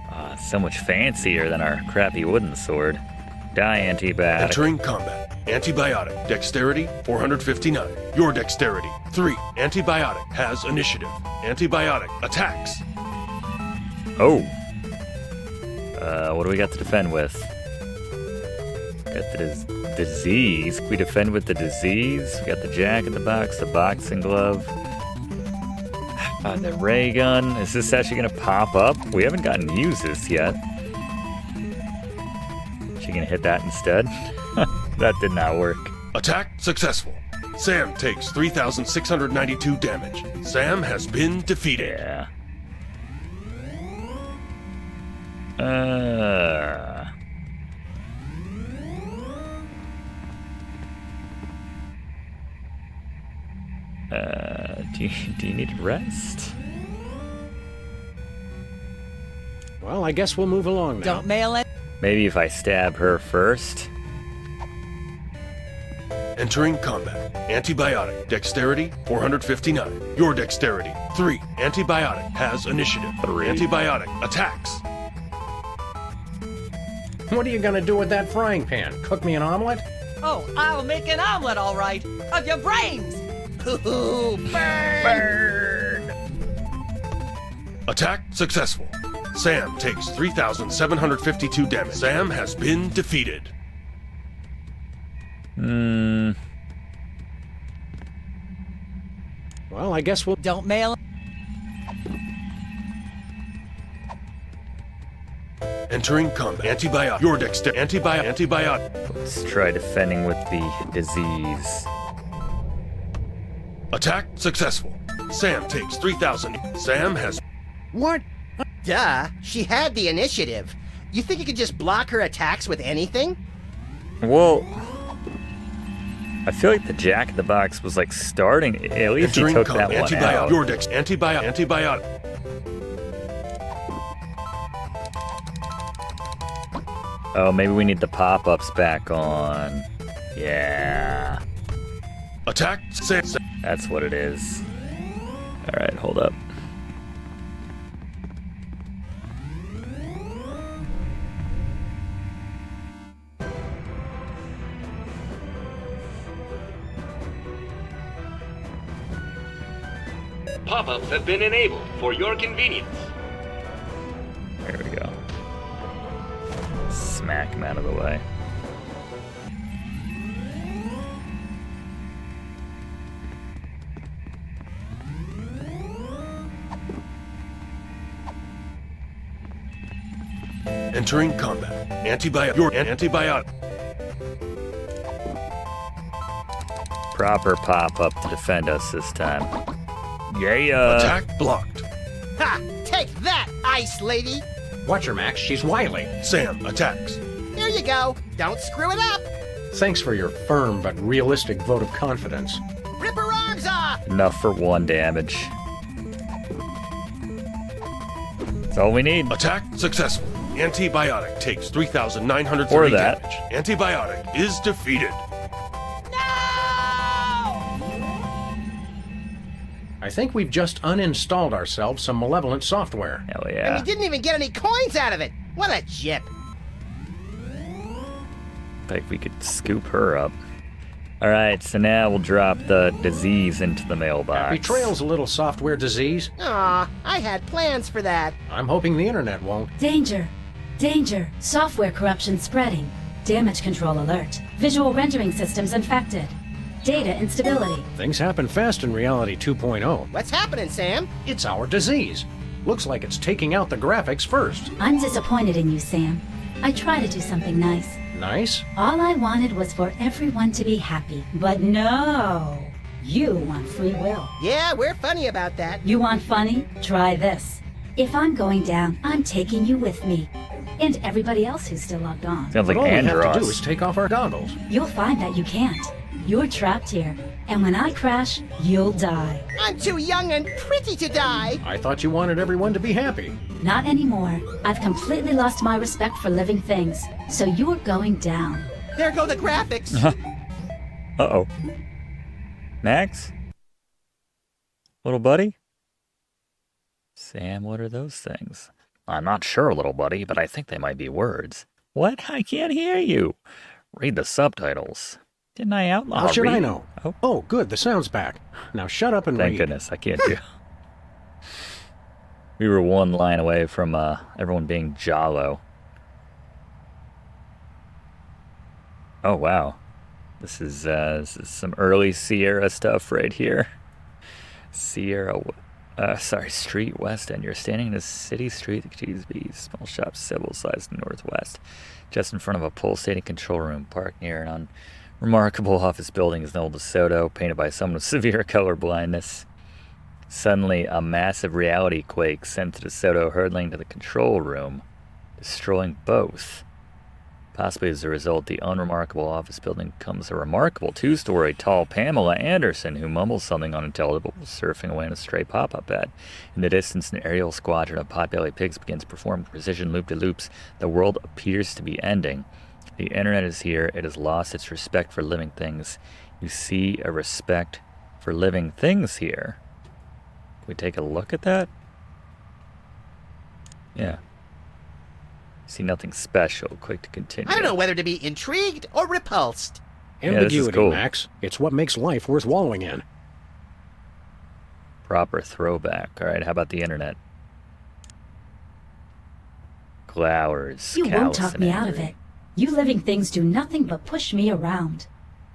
Ah, so much fancier than our crappy wooden sword. Die, antibiotic. Entering combat. Antibiotic. Dexterity, 459. Your dexterity, 3. Antibiotic has initiative. Antibiotic attacks. Oh. What do we got to defend with? Got the disease. Can we defend with the disease? We got the jack in the box, the boxing glove. The ray gun. Is this actually going to pop up? We haven't gotten to use this yet. Is she going to hit that instead? That did not work. Attack successful. Sam takes 3,692 damage. Sam has been defeated. Yeah. Do you need to rest? Well, I guess we'll move along now. Don't mail it. Maybe if I stab her first. Entering combat. Antibiotic. Dexterity, 459. Your dexterity, 3. Antibiotic has initiative. 3. Antibiotic attacks. What are you gonna do with that frying pan? Cook me an omelet? Oh, I'll make an omelet, all right. Of your brains. Ooh, burn! Attack successful. Sam takes 3,752 damage. Sam has been defeated. Well, I guess we'll... Don't mail it. Entering combat. Antibiotic. Your dexterity. Antibiotic. Let's try defending with the disease. Attack successful. Sam takes 3,000. Sam has... What? Duh, she had the initiative. You think you could just block her attacks with anything? Well, I feel like the Jack in the Box was like starting. At least he took that one out. Your dex. Antibiotic. Oh, maybe we need the pop-ups back on. Yeah. Attack. Sam. That's what it is. Alright, hold up. Pop-ups have been enabled for your convenience. There we go. Smack him out of the way. Entering combat. Antibiotic. Your antibiotic. Proper pop-up to defend us this time. Yeah. Attack blocked. Ha! Take that, Ice Lady! Watch her, Max. She's wily. Sam attacks. There you go. Don't screw it up. Thanks for your firm but realistic vote of confidence. Rip her arms off! Enough for 1 damage. That's all we need. Attack successful. Antibiotic takes 3,930 Or that. damage. Antibiotic is defeated. I think we've just uninstalled ourselves some malevolent software. Hell And yeah. we didn't even get any coins out of it. What a jip. Like we could scoop her up. Alright, so now we'll drop the disease into the mailbox. Betrayal's a little software disease. Aw, I had plans for that. I'm hoping the internet won't. Danger! Danger! Software corruption spreading. Damage control alert. Visual rendering systems infected. Data instability. Things happen fast in Reality 2.0. What's happening, Sam? It's our disease. Looks like it's taking out the graphics first. I'm disappointed in you, Sam. I try to do something nice. Nice? All I wanted was for everyone to be happy. But no! You want free will. Yeah, we're funny about that. You want funny? Try this. If I'm going down, I'm taking you with me. And everybody else who's still logged on. Sounds like all we have Andros. to do is take off our goggles. You'll find that you can't. You're trapped here. And when I crash, you'll die. I'm too young and pretty to die. I thought you wanted everyone to be happy. Not anymore. I've completely lost my respect for living things. So you're going down. There go the graphics. Uh-oh. Max? Little buddy? Sam, what are those things? I'm not sure, little buddy, but I think they might be words. What? I can't hear you. Read the subtitles. Didn't I outlaw How should I reading? know? Oh, good. The sound's back. Now shut up and Thank read. goodness, I can't do. We were 1 line away from everyone being Jalo. Oh wow, this is some early Sierra stuff right here. Sierra, Street West End. You're standing in a city street that contains these small shops, several sides to the northwest, just in front of a pulsating control room parked near an unremarkable office building is an old DeSoto painted by someone with severe color blindness. Suddenly, a massive reality quake sent the DeSoto hurtling to the control room, destroying both. Possibly as a result, the unremarkable office building becomes a remarkable two-story tall Pamela Anderson who mumbles something unintelligible, surfing away in a stray pop-up ad. In the distance, an aerial squadron of pot-bellied pigs begins performing precision loop-de-loops. The world appears to be ending. The internet is here. It has lost its respect for living things. You see a respect for living things here. Can we take a look at that? Yeah. See nothing special. Click to continue. I don't know whether to be intrigued or repulsed. Ambiguity, cool. Max. It's what makes life worth wallowing in. Proper throwback. All right, how about the internet? Glowers. You won't talk me out of it. You living things do nothing but push me around.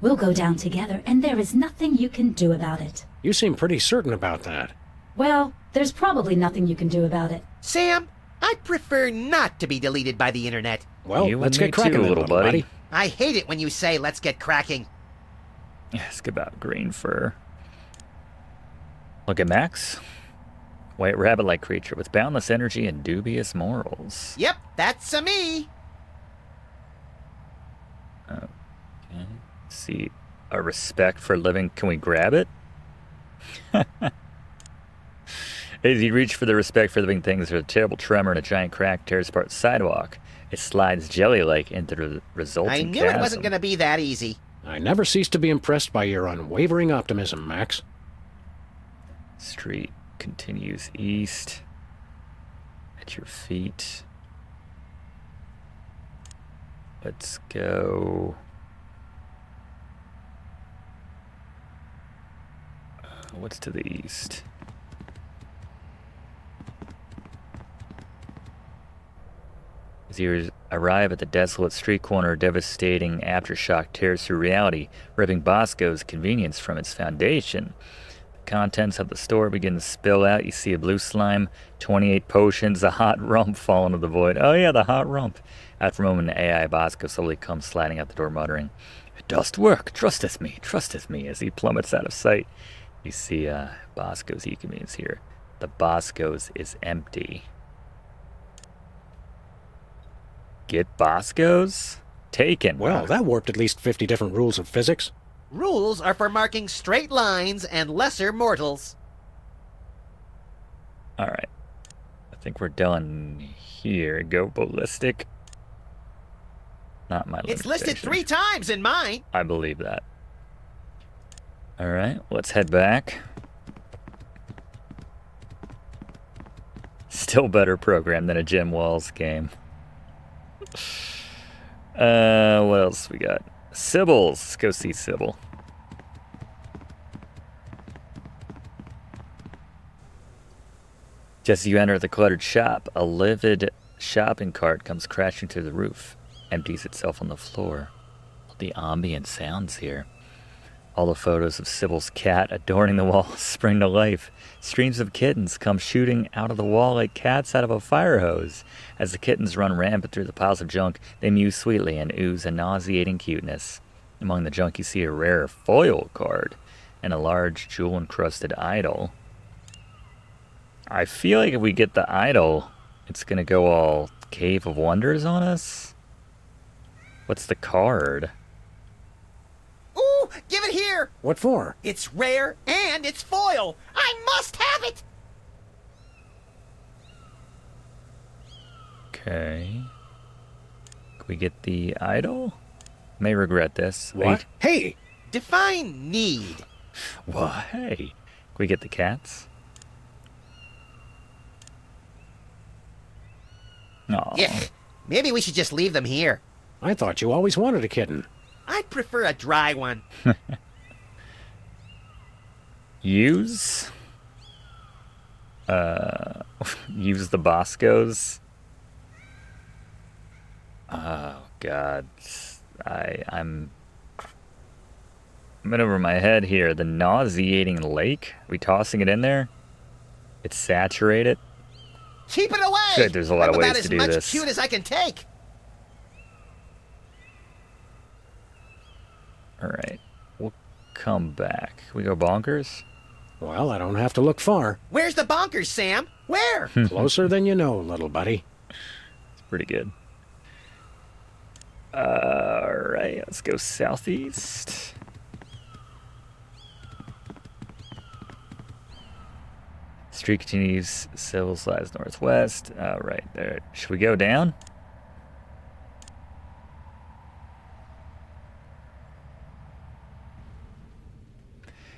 We'll go down together, and there is nothing you can do about it. You seem pretty certain about that. Well, there's probably nothing you can do about it. Sam, I'd prefer not to be deleted by the internet. Well, let's get cracking, little buddy. I hate it when you say, let's get cracking. Ask about green fur. Look at Max. White rabbit-like creature with boundless energy and dubious morals. Yep, that's a me. Okay. See, a respect for living. Can we grab it? As you reach for the respect for living things, there's a terrible tremor and a giant crack tears apart the sidewalk. It slides jelly-like into the resulting I knew chasm. it wasn't going to be that easy. I never cease to be impressed by your unwavering optimism, Max. Street continues east. At your feet. Let's go. What's to the east? As you arrive at the desolate street corner, a devastating aftershock tears through reality, ripping Bosco's convenience from its foundation. The contents of the store begin to spill out. You see a blue slime, 28 potions, a hot rump fall into the void. Oh yeah, the hot rump. After a moment, the AI Bosco slowly comes sliding out the door, muttering, "It does work. Trusteth me," as he plummets out of sight. You see Bosco's ecomeans here. The Bosco's is empty. Get Bosco's? Taken. Well, that warped at least 50 different rules of physics. Rules are for marking straight lines and lesser mortals. All right. I think we're done here. Go ballistic. Not my It's listed limitation. 3 times in mine. I believe that. All right, let's head back. Still better program than a Jim Walls game. What else we got? Sybil's. Let's go see Sybil. Just as you enter the cluttered shop, a livid shopping cart comes crashing to the roof, empties itself on the floor. The ambient sounds here. All the photos of Sybil's cat adorning the wall spring to life. Streams of kittens come shooting out of the wall like cats out of a fire hose. As the kittens run rampant through the piles of junk, they mew sweetly and ooze a nauseating cuteness. Among the junk you see a rare foil card and a large jewel-encrusted idol. I feel like if we get the idol, it's going to go all Cave of Wonders on us. What's the card? Ooh, give it here. What for? It's rare and it's foil. I must have it. Okay. Can we get the idol? May regret this. What? Wait. Hey! Define need. Why? Hey. Can we get the cats? No. Yuck. Maybe we should just leave them here. I thought you always wanted a kitten. I'd prefer a dry one. Use? Use the Boscos? Oh, God. I'm in over my head here. The nauseating lake? Are we tossing it in there? It's saturated? Keep it away. Good, there's a lot of I'm ways about to do as much this. cute as I can take. Alright. We'll come back. We go bonkers? Well, I don't have to look far. Where's the bonkers, Sam? Where? Closer than you know, little buddy. It's pretty good. Alright, let's go southeast. Street continues, civil slides northwest. Alright, there. Should we go down?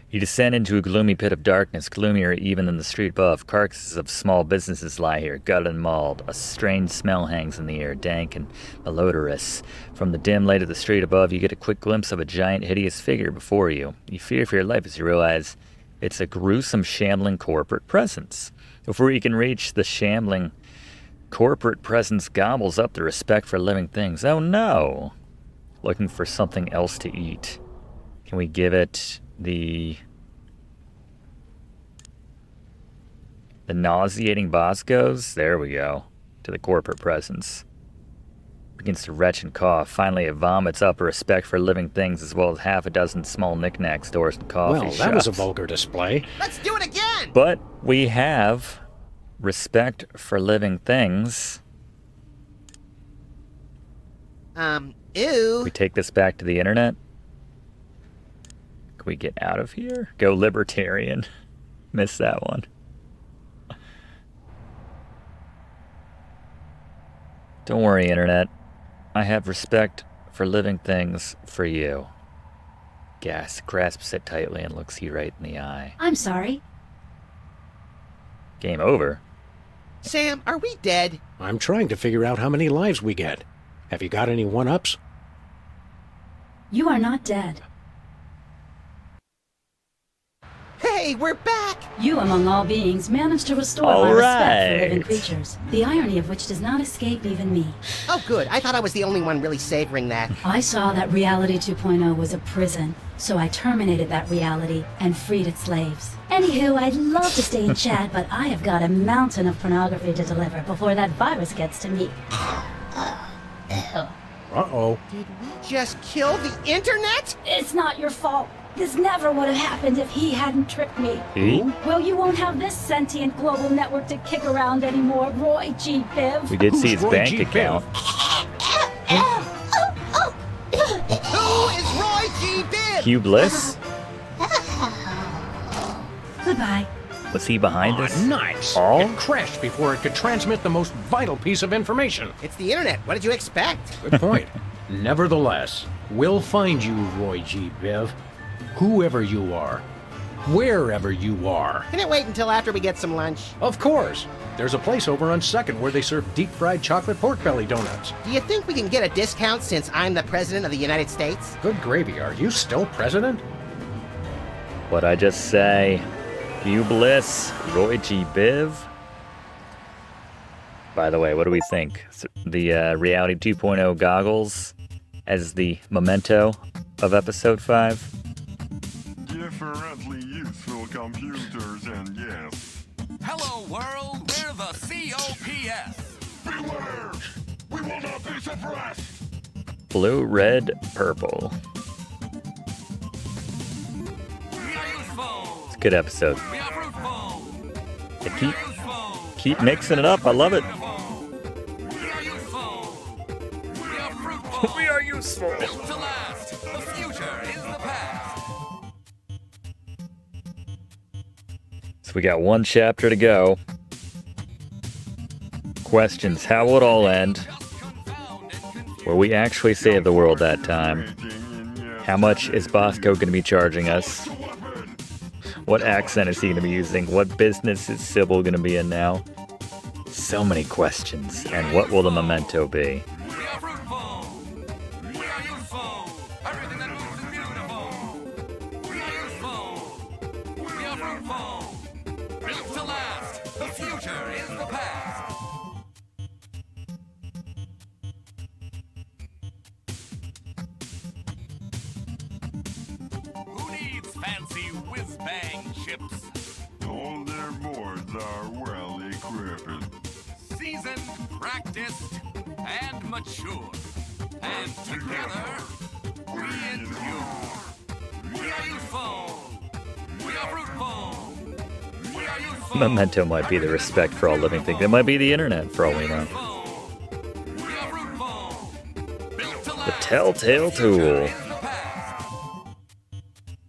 You descend into a gloomy pit of darkness, gloomier even than the street above. Carcasses of small businesses lie here, gutted and mauled. A strange smell hangs in the air, dank and malodorous. From the dim light of the street above, you get a quick glimpse of a giant, hideous figure before you. You fear for your life as you realize it's a gruesome, shambling corporate presence. Before you can reach, the shambling corporate presence gobbles up the respect for living things. Oh no! Looking for something else to eat. Can we give it the nauseating boss goes? There we go. To the corporate presence. Begins to retch and cough. Finally, it vomits up a respect for living things as well as half a dozen small knickknacks, doors, and coffee shops. Well, that was a vulgar display. Let's do it again! But we have respect for living things. Ew. We take this back to the internet. Can we get out of here? Go libertarian. Missed that one. Don't worry, internet. I have respect for living things for you. Gas grasps it tightly and looks you right in the eye. I'm sorry. Game over. Sam, are we dead? I'm trying to figure out how many lives we get. Have you got any one-ups? You are not dead. Hey, we're back! You, among all beings, managed to restore my respect for living creatures. The irony of which does not escape even me. Oh, good. I thought I was the only one really savoring that. I saw that Reality 2.0 was a prison, so I terminated that reality and freed its slaves. Anywho, I'd love to stay and chat, but I have got a mountain of pornography to deliver before that virus gets to me. Uh-oh. Did we just kill the internet? It's not your fault. This never would have happened if he hadn't tricked me. He? Well, you won't have this sentient global network to kick around anymore, Roy G. Biv. We did see his bank account. Who is Roy G. Biv? Hugh Bliss? Goodbye. Was he behind this? Nice. All? It crashed before it could transmit the most vital piece of information. It's the internet. What did you expect? Good point. Nevertheless, we'll find you, Roy G. Biv. Whoever you are. Wherever you are. Can it wait until after we get some lunch? Of course. There's a place over on 2nd where they serve deep-fried chocolate pork belly donuts. Do you think we can get a discount since I'm the President of the United States? Good gravy. Are you still president? What'd I just say? Hugh Bliss, Roy G. Biv. By the way, what do we think? The Reality 2.0 goggles as the memento of Episode 5? Differently useful computers and yes. Hello, world. We're the COPS. Beware! We will not be suppressed. Blue, red, purple. It's a good episode. Yeah, keep mixing it up. I love it. We are useful. Built to last. The future is the past. So we got one chapter to go. Questions. How will it all end? Will we actually save the world that time? How much is Bosco going to be charging us? What accent is he going to be using? What business is Sybil going to be in now? So many questions. And what will the memento be? Built to last. The future is the past. Who needs fancy whiz-bang chips? All their boards are well equipped. Seasoned, practiced, and mature. And together, we endure. We are useful. We are fruitful. We are useful. Memento might be the respect for all living things. It might be the internet for all we know. The telltale tool.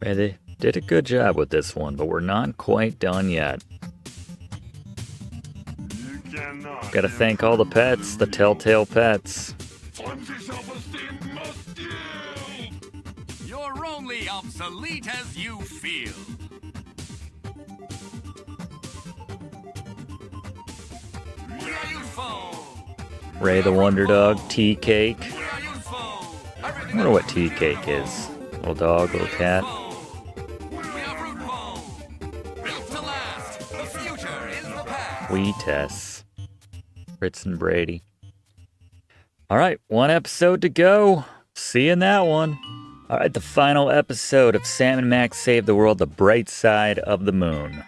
Man, they did a good job with this one, but we're not quite done yet. Gotta thank all the pets, the telltale pets. You're only obsolete as you feel. We are useful. Ray the Wonder Dog, Tea Cake. I wonder what Tea Cake is. Little dog, little cat. Wee Tess. Fritz and Brady. Alright, one episode to go. See you in that one. Alright, the final episode of Sam and Max Save the World, The Bright Side of the Moon.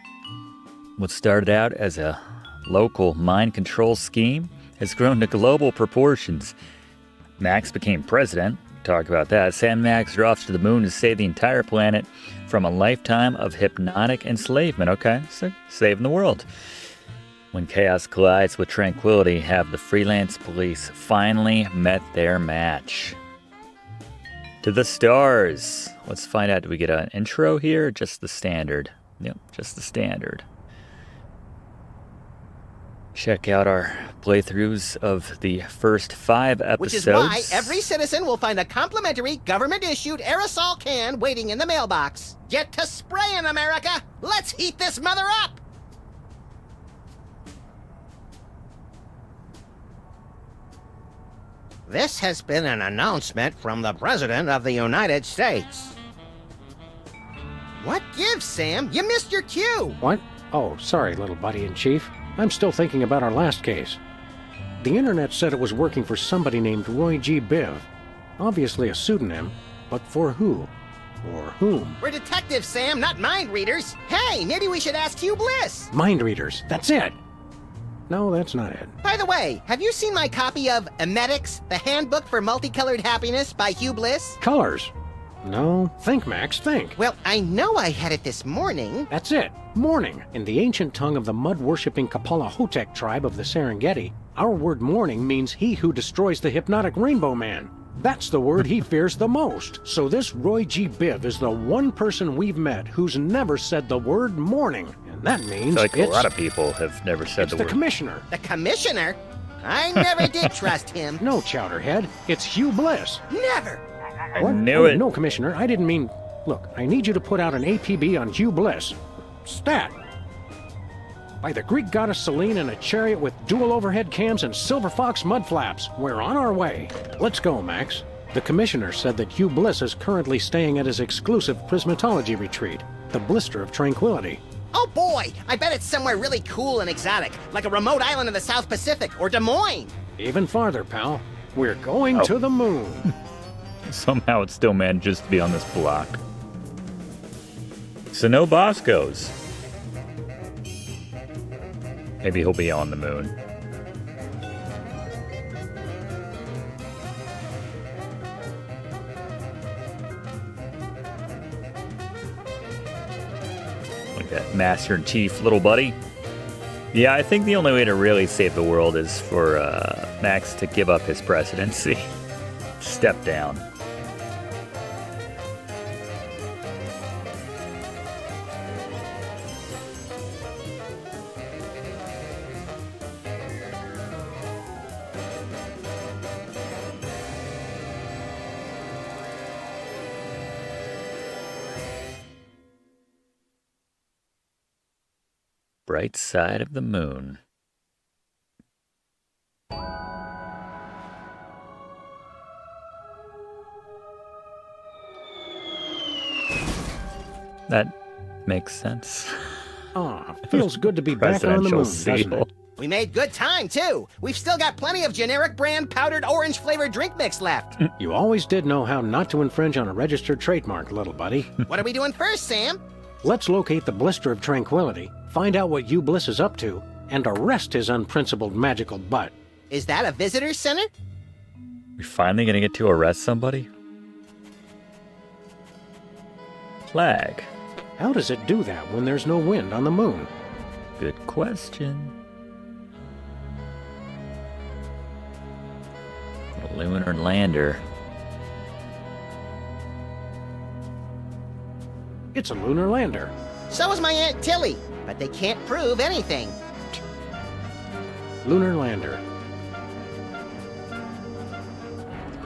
What started out as a local mind control scheme has grown to global proportions. Max became president. Talk about that. Sam and Max are off to the moon to save the entire planet from a lifetime of hypnotic enslavement. Okay, so saving the world. When chaos collides with tranquility, have the freelance police finally met their match? To the stars. Let's find out. Do we get an intro here or just the standard? Yep, just the standard. Check out our playthroughs of the first 5 episodes. Which is why every citizen will find a complimentary government-issued aerosol can waiting in the mailbox. Get to spraying, America! Let's heat this mother up! This has been an announcement from the President of the United States. What gives, Sam? You missed your cue! What? Oh, sorry, little buddy in chief. I'm still thinking about our last case. The internet said it was working for somebody named Roy G. Biv. Obviously a pseudonym, but for who? Or whom? We're detectives, Sam, not mind readers. Hey, maybe we should ask Hugh Bliss. Mind readers, that's it! No, that's not it. By the way, have you seen my copy of Emetics, the Handbook for Multicolored Happiness by Hugh Bliss? Colors? No. Think, Max, think. Well, I know I had it this morning. That's it. Morning. In the ancient tongue of the mud-worshipping Kapalahotep tribe of the Serengeti, our word morning means he who destroys the hypnotic Rainbow Man. That's the word he fears the most. So this Roy G. Biv is the one person we've met who's never said the word morning. And that means I feel like a lot of people have never said the word. It's the commissioner. The commissioner? I never did trust him. No, Chowderhead. It's Hugh Bliss. Never. I knew it. No, Commissioner, I didn't mean... Look, I need you to put out an APB on Hugh Bliss. Stat. By the Greek goddess Selene in a chariot with dual overhead cams and silver fox mud flaps. We're on our way. Let's go, Max. The Commissioner said that Hugh Bliss is currently staying at his exclusive prismatology retreat, the Blister of Tranquility. Oh boy, I bet it's somewhere really cool and exotic, like a remote island in the South Pacific or Des Moines. Even farther, pal. We're going to the moon. Somehow it still manages to be on this block. So no Boscos. Maybe he'll be on the moon. Look at Master and Chief, little buddy. Yeah, I think the only way to really save the world is for Max to give up his presidency. Step down. Bright side of the moon. That makes sense. Ah, feels good to be back on the moon, doesn't it? We made good time, too. We've still got plenty of generic brand powdered orange flavored drink mix left. You always did know how not to infringe on a registered trademark, little buddy. What are we doing first, Sam? Let's locate the Blister of Tranquility, find out what Hugh Bliss is up to, and arrest his unprincipled magical butt. Is that a visitor center? We're finally gonna get to arrest somebody? Flag. How does it do that when there's no wind on the moon? Good question. The lunar lander. It's a lunar lander. So is my Aunt Tilly, but they can't prove anything. Lunar lander.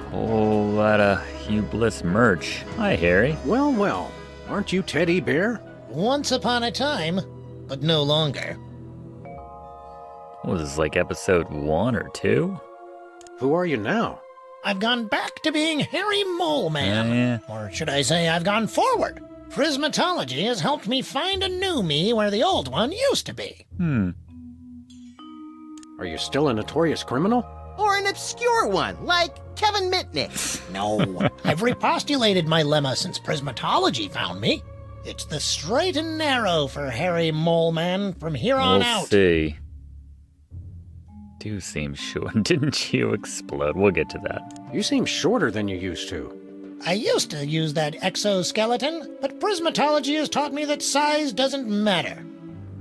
Whole lot of Hugh Bliss merch. Hi, Harry. Well, well. Aren't you Teddy Bear? Once upon a time, but no longer. What was this, like episode 1 or 2? Who are you now? I've gone back to being Harry Mole Man. Or should I say I've gone forward. Prismatology has helped me find a new me where the old one used to be. Are you still a notorious criminal? Or an obscure one, like Kevin Mitnick. No, I've repostulated my lemma since Prismatology found me. It's the straight and narrow for Harry Mole Man from here on out. We'll see. Do seem short. Didn't you explode? We'll get to that. You seem shorter than you used to. I used to use that exoskeleton, but Prismatology has taught me that size doesn't matter.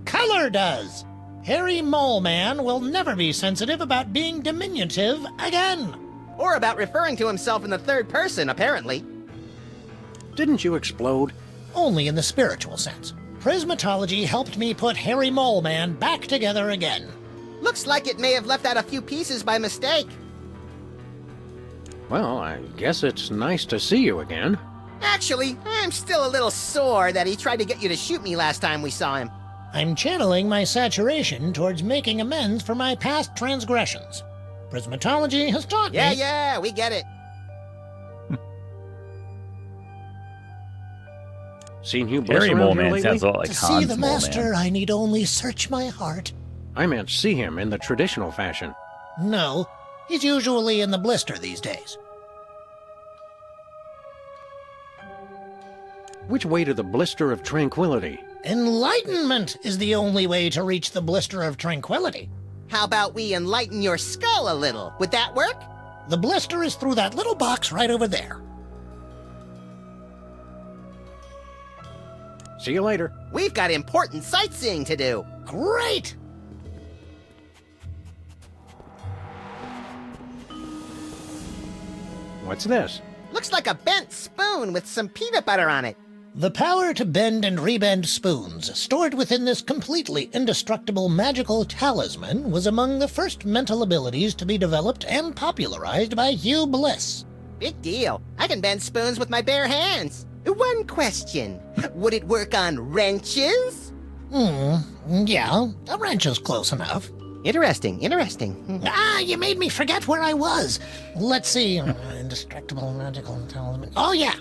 Color does. Harry Mole Man will never be sensitive about being diminutive again. Or about referring to himself in the third person, apparently. Didn't you explode? Only in the spiritual sense. Prismatology helped me put Harry Mole Man back together again. Looks like it may have left out a few pieces by mistake. Well, I guess it's nice to see you again. Actually, I'm still a little sore that he tried to get you to shoot me last time we saw him. I'm channeling my saturation towards making amends for my past transgressions. Prismatology has taught me... Yeah, we get it. Seen Hugh Bliss Harry around Mole here Man lately? sounds a lot like To Hans see the Mole master, Man. I need only search my heart. I meant see him in the traditional fashion. No, he's usually in the blister these days. Which way to the blister of tranquility? Enlightenment is the only way to reach the blister of tranquility. How about we enlighten your skull a little? Would that work? The blister is through that little box right over there. See you later. We've got important sightseeing to do. Great! What's this? Looks like a bent spoon with some peanut butter on it. The power to bend and rebend spoons, stored within this completely indestructible magical talisman, was among the first mental abilities to be developed and popularized by Hugh Bliss. Big deal. I can bend spoons with my bare hands. One question. Would it work on wrenches? Yeah, a wrench is close enough. Interesting. You made me forget where I was. Let's see. Indestructible magical talisman. Oh, yeah.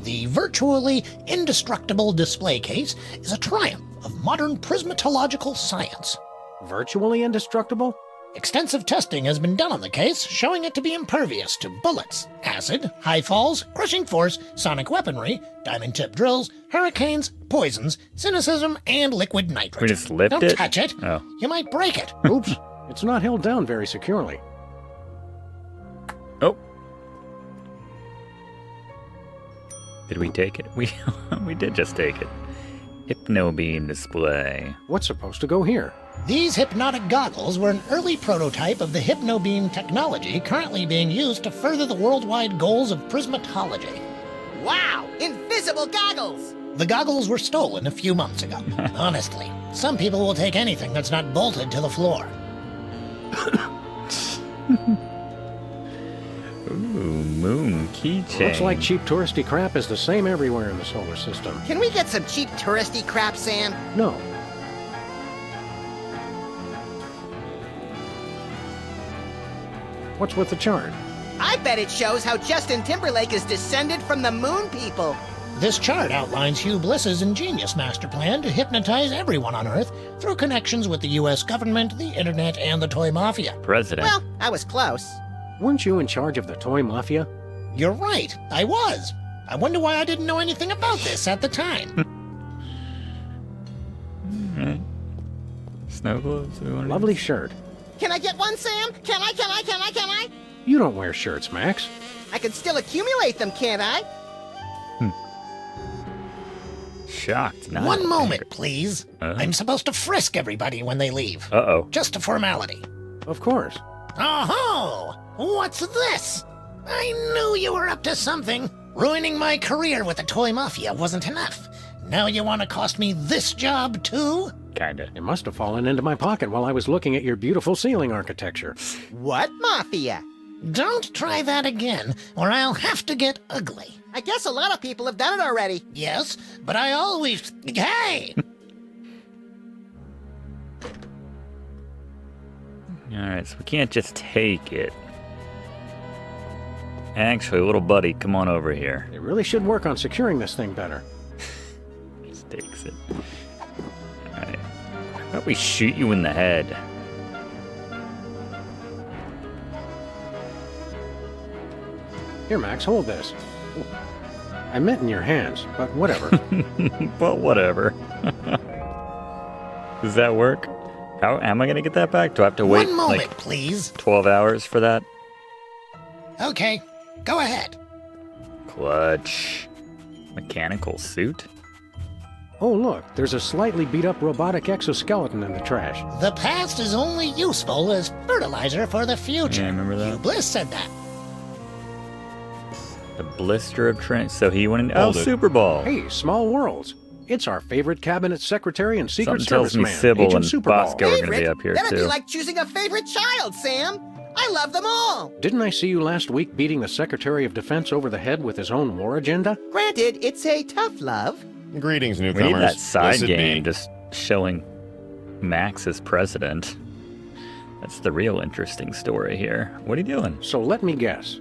The virtually indestructible display case is a triumph of modern prismatological science. Virtually indestructible? Extensive testing has been done on the case, showing it to be impervious to bullets, acid, high falls, crushing force, sonic weaponry, diamond-tipped drills, hurricanes, poisons, cynicism, and liquid nitrogen. We just lift Don't it? touch it. Oh. You might break it. Oops. It's not held down very securely. Oh. Did we take it? We did just take it. Hypno beam display. What's supposed to go here? These hypnotic goggles were an early prototype of the hypnobeam technology currently being used to further the worldwide goals of prismatology. Wow! Invisible goggles! The goggles were stolen a few months ago. Honestly, some people will take anything that's not bolted to the floor. Ooh, moon keychain. Looks like cheap touristy crap is the same everywhere in the solar system. Can we get some cheap touristy crap, Sam? No. What's with the chart? I bet it shows how Justin Timberlake is descended from the moon people. This chart outlines Hugh Bliss's ingenious master plan to hypnotize everyone on Earth through connections with the U.S. government, the internet, and the toy mafia. President. Well, I was close. Weren't you in charge of the toy mafia? You're right, I was. I wonder why I didn't know anything about this at the time. Snow globes. Lovely shirt. Can I get one, Sam? Can I? You don't wear shirts, Max. I can still accumulate them, can't I? Shocked. Not One moment, please. Uh-huh. I'm supposed to frisk everybody when they leave. Uh-oh. Just a formality. Of course. Oh-ho! What's this? I knew you were up to something. Ruining my career with the toy mafia wasn't enough. Now you want to cost me this job, too? Kinda. It must have fallen into my pocket while I was looking at your beautiful ceiling architecture. What mafia? Don't try that again, or I'll have to get ugly. I guess a lot of people have done it already. Yes, but I always... Hey! Alright, so we can't just take it. Actually, little buddy, come on over here. They really should work on securing this thing better. Just takes it. Alright. How about we shoot you in the head? Here, Max, hold this. I meant in your hands, but whatever. But whatever. Does that work? How am I going to get that back? Do I have to wait 1 moment, like please. 12 hours for that? Okay, go ahead. Clutch. Mechanical suit? Oh, look, there's a slightly beat-up robotic exoskeleton in the trash. The past is only useful as fertilizer for the future. Yeah, remember that? Bliss said that. The blister of train. So he went in. Oh, Hold it. Super Ball. Hey, Small Worlds. It's our favorite cabinet secretary and Secret Something tells Service me man, Sybil Agent and Superball. Bosco are going to be up here, That'd too. be like choosing a favorite child, Sam. I love them all. Didn't I see you last week beating the Secretary of Defense over the head with his own war agenda? Granted, it's a tough love. Greetings, We newcomers. need that side Blessed game be. just showing Max as president. That's the real interesting story here. What are you doing? So let me guess.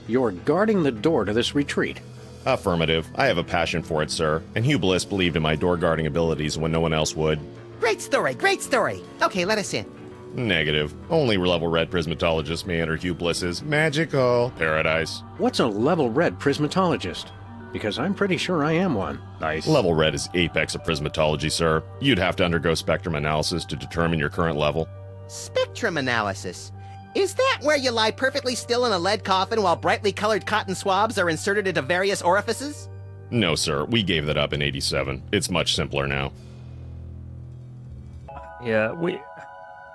You're guarding the door to this retreat. Affirmative. I have a passion for it, sir. And Hugh Bliss believed in my door guarding abilities when no one else would. Great story, great story. Okay, let us in. Negative. Only level red prismatologists may enter Hugh Bliss's magical paradise. What's a level red prismatologist? Because I'm pretty sure I am one. Nice. Level red is apex of prismatology, sir. You'd have to undergo spectrum analysis to determine your current level. Spectrum analysis. Is that where you lie perfectly still in a lead coffin while brightly colored cotton swabs are inserted into various orifices? No, sir. We gave that up in 87. It's much simpler now. Yeah,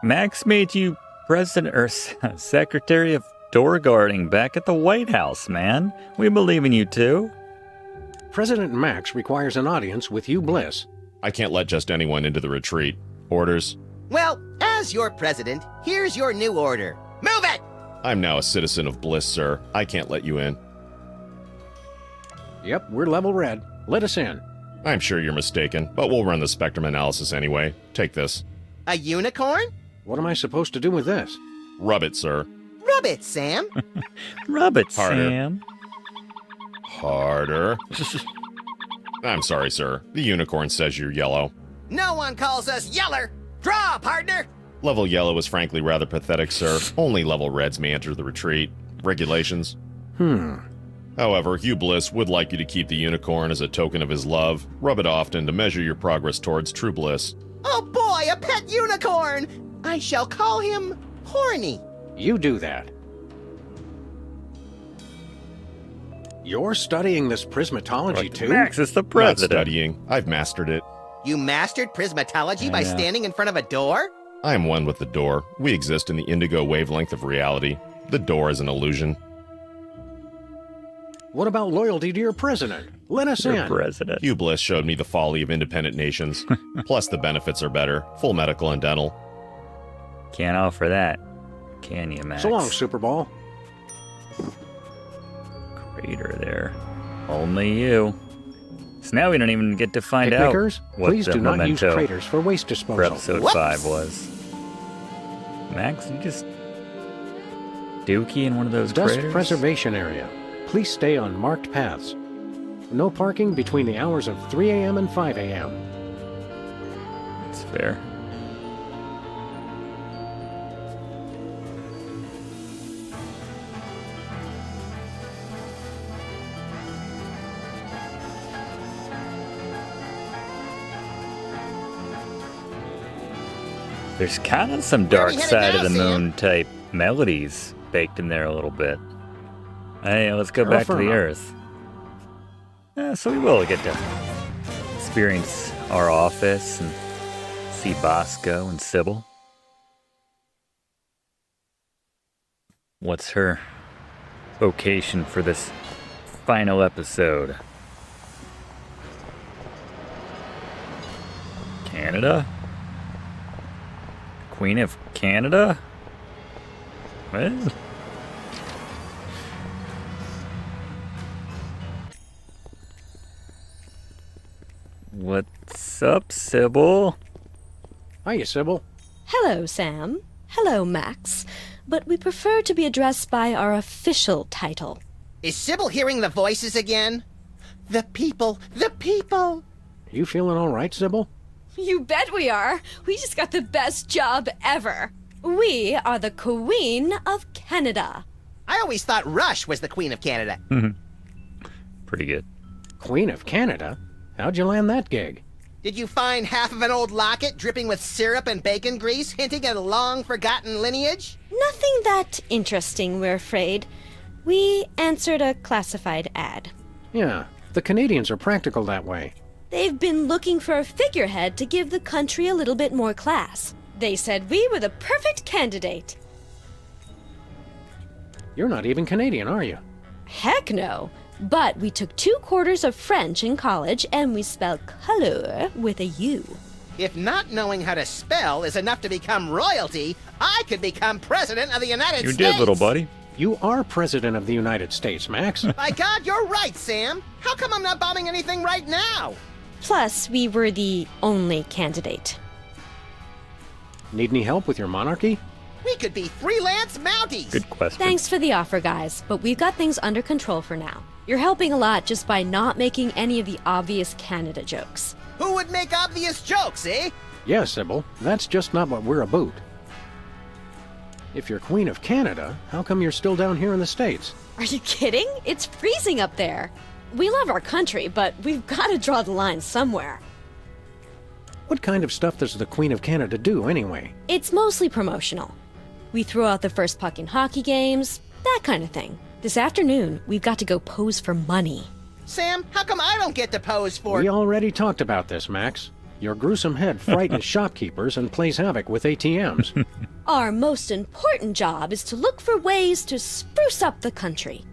Max made you president or secretary of door guarding back at the White House, man. We believe in you too. President Max requires an audience with Hugh Bliss. I can't let just anyone into the retreat. Orders? Well, as your president, here's your new order. Move it! I'm now a citizen of Bliss, sir. I can't let you in. Yep, we're level red. Let us in. I'm sure you're mistaken, but we'll run the spectrum analysis anyway. Take this. A unicorn? What am I supposed to do with this? Rub it, sir. Rub it, Sam. Rub it, Harder. Sam. Harder. I'm sorry, sir. The unicorn says you're yellow. No one calls us yeller. Draw, partner. Level yellow is frankly rather pathetic, sir. Only level reds may enter the retreat. Regulations? However, Hugh Bliss would like you to keep the unicorn as a token of his love. Rub it often to measure your progress towards true bliss. Oh boy, a pet unicorn! I shall call him Horny. You do that. You're studying this prismatology too? Max is the Not president. studying. I've mastered it. You mastered prismatology by know. standing in front of a door? I am one with the door. We exist in the indigo wavelength of reality. The door is an illusion. What about loyalty to your president? Let us Your in. president. Hugh Bliss showed me the folly of independent nations. Plus, the benefits are better. Full medical and dental. Can't offer that, can you, Max? So long, Superball. Crater there. Only you. So now we don't even get to find out Picnickers, what please the do not use memento craters for waste disposal. for episode Whoops. 5 was. Max, you just dookie in one of those Dust craters? preservation area. Please stay on marked paths. No parking between the hours of 3 a.m. and 5 a.m. That's fair. There's kind of some Where are dark we headed side now, of the Sam? moon type melodies baked in there a little bit. Hey, let's go back to the Terra firma. Earth. So we will get to experience our office and see Bosco and Sybil. What's her vocation for this final episode? Canada? Queen of Canada? What? What's up, Sybil? Hiya, Sybil. Hello, Sam. Hello, Max. But we prefer to be addressed by our official title. Is Sybil hearing the voices again? The people, the people! You feeling all right, Sybil? You bet we are. We just got the best job ever. We are the Queen of Canada. I always thought Rush was the Queen of Canada. Pretty good. Queen of Canada? How'd you land that gig? Did you find half of an old locket dripping with syrup and bacon grease, hinting at a long-forgotten lineage? Nothing that interesting, we're afraid. We answered a classified ad. Yeah, the Canadians are practical that way. They've been looking for a figurehead to give the country a little bit more class. They said we were the perfect candidate. You're not even Canadian, are you? Heck no. But we took 2 quarters of French in college, and we spell color with a U. If not knowing how to spell is enough to become royalty, I could become president of the United States. You did, little buddy. You are president of the United States, Max. By God, you're right, Sam. How come I'm not bombing anything right now? Plus, we were the only candidate. Need any help with your monarchy? We could be freelance Mounties. Good question. Thanks for the offer, guys, but we've got things under control for now. You're helping a lot just by not making any of the obvious Canada jokes. Who would make obvious jokes, eh? Yeah, Sybil. That's just not what we're about. If you're Queen of Canada, how come you're still down here in the States? Are you kidding? It's freezing up there. We love our country, but we've got to draw the line somewhere. What kind of stuff does the Queen of Canada do, anyway? It's mostly promotional. We throw out the first puck in hockey games, that kind of thing. This afternoon, we've got to go pose for money. Sam, how come I don't get to pose for... We already talked about this, Max. Your gruesome head frightens shopkeepers and plays havoc with ATMs. Our most important job is to look for ways to spruce up the country.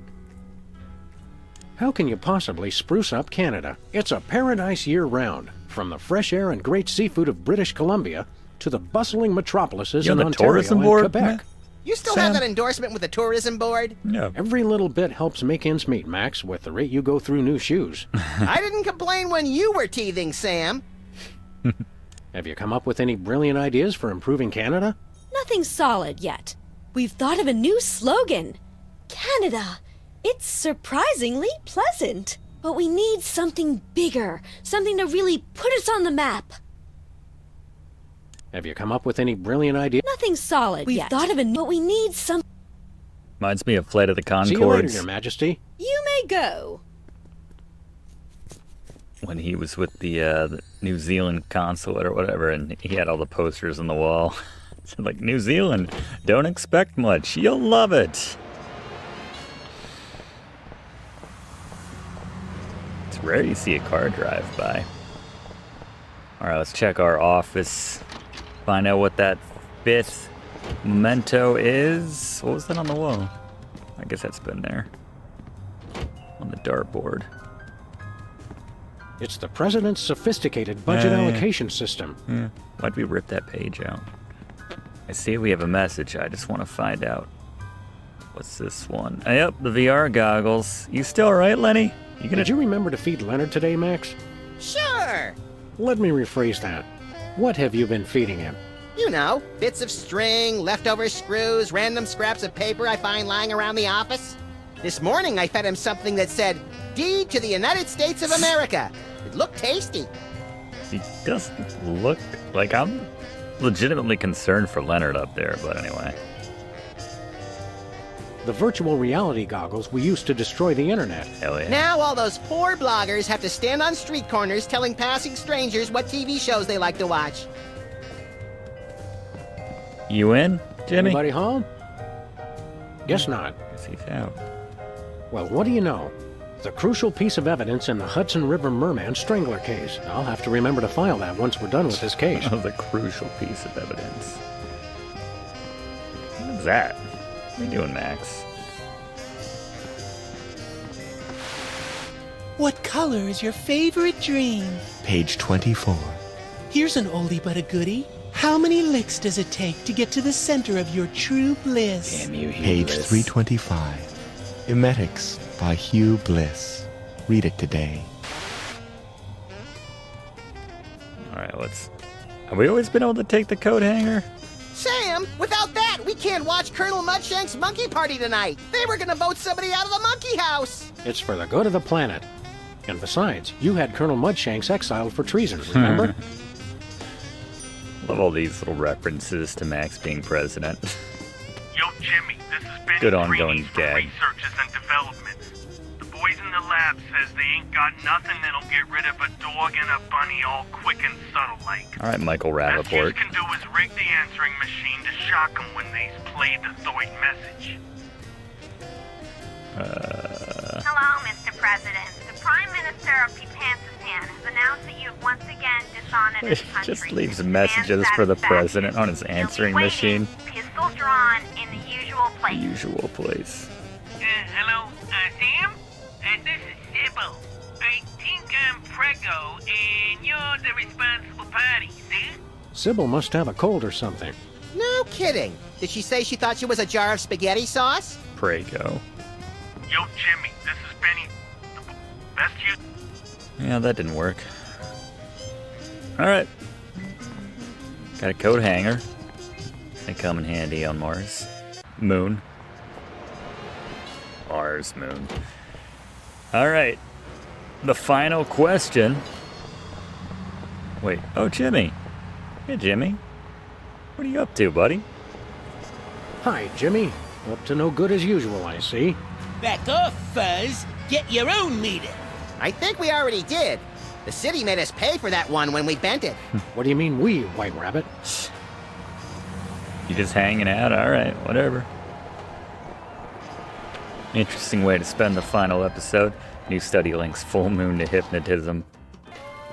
How can you possibly spruce up Canada? It's a paradise year-round, from the fresh air and great seafood of British Columbia to the bustling metropolises in Ontario and Quebec. You still have that endorsement with the tourism board? No. Every little bit helps make ends meet, Max, with the rate you go through new shoes. I didn't complain when you were teething, Sam. Have you come up with any brilliant ideas for improving Canada? Nothing solid yet. We've thought of a new slogan. Canada. It's surprisingly pleasant. But we need something bigger. Something to really put us on the map. Have you come up with any brilliant ideas? Nothing solid We've yet. thought of but we need some... Reminds me of Flight of the Conchords. See you later, Your Majesty. You may go. When he was with the New Zealand consulate or whatever, and he had all the posters on the wall. So like, New Zealand, don't expect much. You'll love it. It's rare you see a car drive by. All right, let's check our office. Find out what that 5th memento is. What was that on the wall? I guess that's been there. On the dartboard. It's the president's sophisticated budget allocation system. Yeah. Why'd we rip that page out? I see we have a message. I just want to find out. What's this one? Yep, the VR goggles. You still all right, Lenny? Did you remember to feed Leonard today, Max? Sure. Let me rephrase that. What have you been feeding him? You know, bits of string, leftover screws, random scraps of paper I find lying around the office. This morning I fed him something that said, "Deed to the United States of America." It looked tasty. He doesn't look like... I'm legitimately concerned for Leonard up there, but anyway. The virtual reality goggles we used to destroy the internet. Hell yeah. Now all those poor bloggers have to stand on street corners telling passing strangers what TV shows they like to watch. You in, Jimmy? Anybody home? Guess not. Guess he's out. Well, what do you know? The crucial piece of evidence in the Hudson River Merman Strangler case. I'll have to remember to file that once we're done with this case. Oh, the crucial piece of evidence. What is that? What are you doing, Max? What color is your favorite dream? Page 24. Here's an oldie but a goodie. How many licks does it take to get to the center of your true bliss? Damn you, Page 325. Emetics by Hugh Bliss. Read it today. Alright, have we always been able to take the coat hanger? Sam, without that, we can't watch Colonel Mudshank's monkey party tonight. They were gonna vote somebody out of the monkey house. It's for the good of the planet. And besides, you had Colonel Mudshanks exiled for treason, remember? Love all these little references to Max being president. Yo, Jimmy, this is Ben Good ongoing from gag. Researches and Developments. The boys in the lab says they ain't got nothing that'll get rid of a dog and a bunny all quick and subtle like. Alright, Michael Best you Rappaport. can do is rig the answering machine to shock them when they's played the Thoid message. Hello, Mr. President. The Prime Minister of Pipansistan has announced that you have once again dishonored He his country. just leaves messages for the president on his answering machine. Pistols drawn in the usual place. Usual place. Hello, Sam? This is Sybil. I think I'm Prego, and you're the responsible party, see? Sybil must have a cold or something. No kidding. Did she say she thought she was a jar of spaghetti sauce? Prego. Yo, Jimmy, this is Benny. Best you... Yeah, that didn't work. Alright. Got a coat hanger. They come in handy on Mars. Moon. Mars, moon. Alright. The final question. Wait. Oh, Jimmy. Hey, Jimmy. What are you up to, buddy? Hi, Jimmy. Up to no good as usual, I see. Back off, Fuzz. Get your own meter. I think we already did. The city made us pay for that one when we bent it. What do you mean we, White Rabbit? You just hanging out? Alright, whatever. Interesting way to spend the final episode. New study links full moon to hypnotism.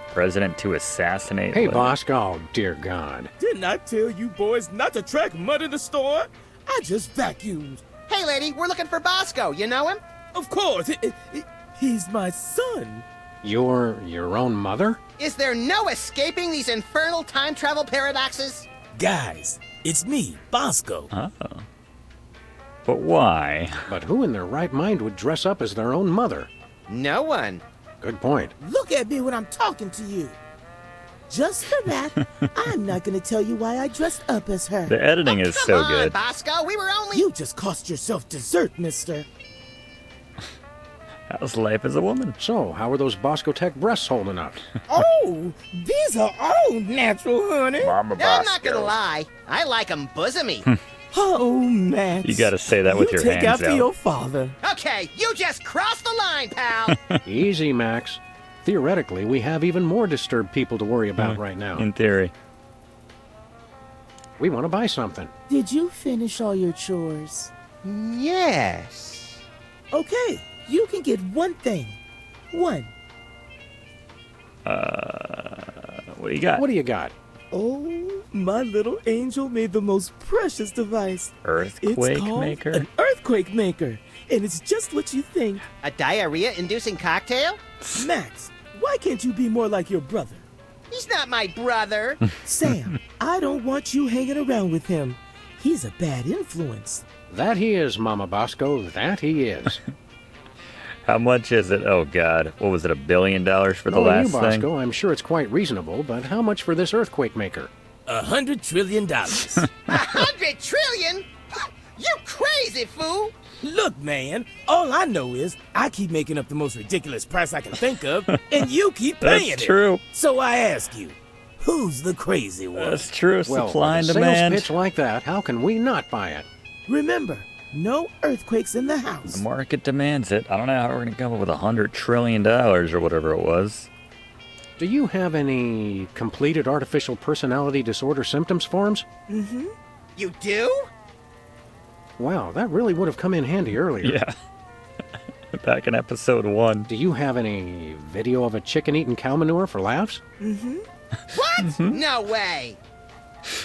President to assassinate. Hey, Bosco. Oh, dear God. Didn't I tell you boys not to track mud in the store? I just vacuumed. Hey, lady, we're looking for Bosco. You know him? Of course. He's my son. Your own mother? Is there no escaping these infernal time travel paradoxes? Guys, it's me, Bosco. Oh. But why? But who in their right mind would dress up as their own mother? No one. Good point. Look at me when I'm talking to you. Just for that, I'm not going to tell you why I dressed up as her. The editing is so Come on, good. Bosco, we were only... You just cost yourself dessert, mister. How's life as a woman? So, how are those Bosco Tech breasts holding up? Oh, these are all natural, honey. Mama I'm not gonna lie. I like them bosomy. Oh, Max. You gotta say that with you your take hands after out. your father. Okay, you just crossed the line, pal. Easy, Max. Theoretically, we have even more disturbed people to worry about right now. In theory. We want to buy something. Did you finish all your chores? Yes. Okay, you can get one thing. One. What do you got? What do you got? Oh, my little angel made the most precious device. Earthquake It's called maker? an earthquake maker, and it's just what you think. A diarrhea-inducing cocktail? Max, why can't you be more like your brother? He's not my brother. Sam, I don't want you hanging around with him. He's a bad influence. That he is, Mama Bosco. That he is. How much is it? Oh, God. What was it, $1 billion for the Knowing last you, thing? Bosco, I'm sure it's quite reasonable, but how much for this earthquake maker? $100 trillion. 100 trillion? You crazy fool! Look, man, all I know is I keep making up the most ridiculous price I can think of, and you keep paying That's it. true. So I ask you, who's the crazy one? That's true. Well, Supply and with a demand. sales pitch like that, how can we not buy it? Remember, no earthquakes in the house. The market demands it. I don't know how we're going to come up with $100 trillion or whatever it was. Do you have any completed artificial personality disorder symptoms forms? Mm-hmm. You do? Wow, that really would have come in handy earlier. Yeah. Back in episode 1. Do you have any video of a chicken eating cow manure for laughs? Mm-hmm. What? No way.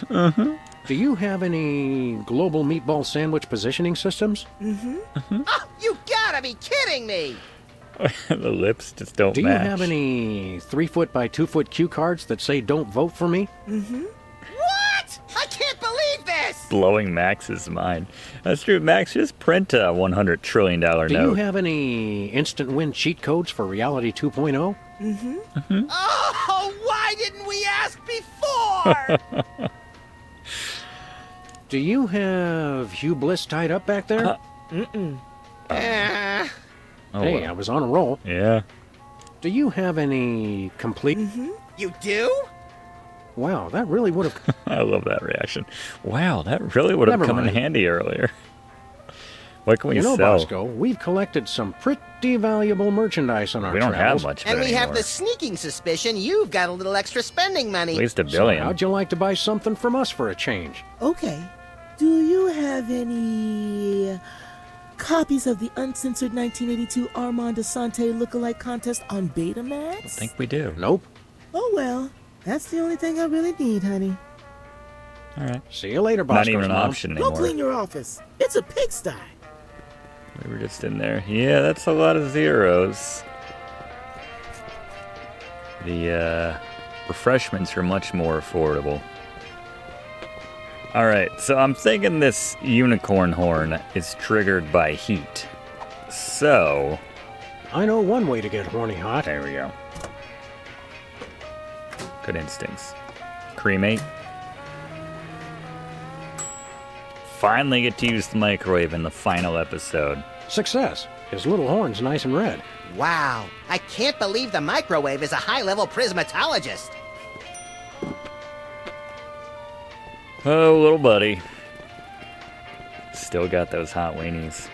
Do you have any global meatball sandwich positioning systems? Mm-hmm. Oh, you gotta be kidding me. The lips just don't Do match. you have any 3-foot by 2-foot cue cards that say "Don't vote for me"? What? I can't believe this! Blowing Max's mind. That's true. Max, just print a $100 trillion note. Do you have any instant win cheat codes for Reality 2.0? Oh, why didn't we ask before? Do you have Hugh Bliss tied up back there? Oh, Hey, well. I was on a roll. Yeah. Do you have any complete... You do? Wow, that really would have... I love that reaction. Wow, that really would have Never come in mind. handy earlier. What can we You know, sell? Bosco, we've collected some pretty valuable merchandise on our We don't have travels. much of And it we have anymore. the sneaking suspicion you've got a little extra spending money. At least $1 So billion. how'd you like to buy something from us for a change? Okay. Do you have any copies of the uncensored 1982 Armand Asante lookalike contest on Betamax? I think we do. Nope. Oh well, that's the only thing I really need, honey. All right. See you later, Bosco. Not even an option Go anymore. clean your office. It's a pigsty. We were just in there. Yeah, that's a lot of zeros. The refreshments are much more affordable. All right, so I'm thinking this unicorn horn is triggered by heat. So, I know one way to get horny hot. there we go. Good instincts. Cremate. Finally get to use the microwave in the final episode. Success. His little horn's nice and red. Wow, I can't believe the microwave is a high-level prismatologist. Oh, little buddy. Still got those hot weenies.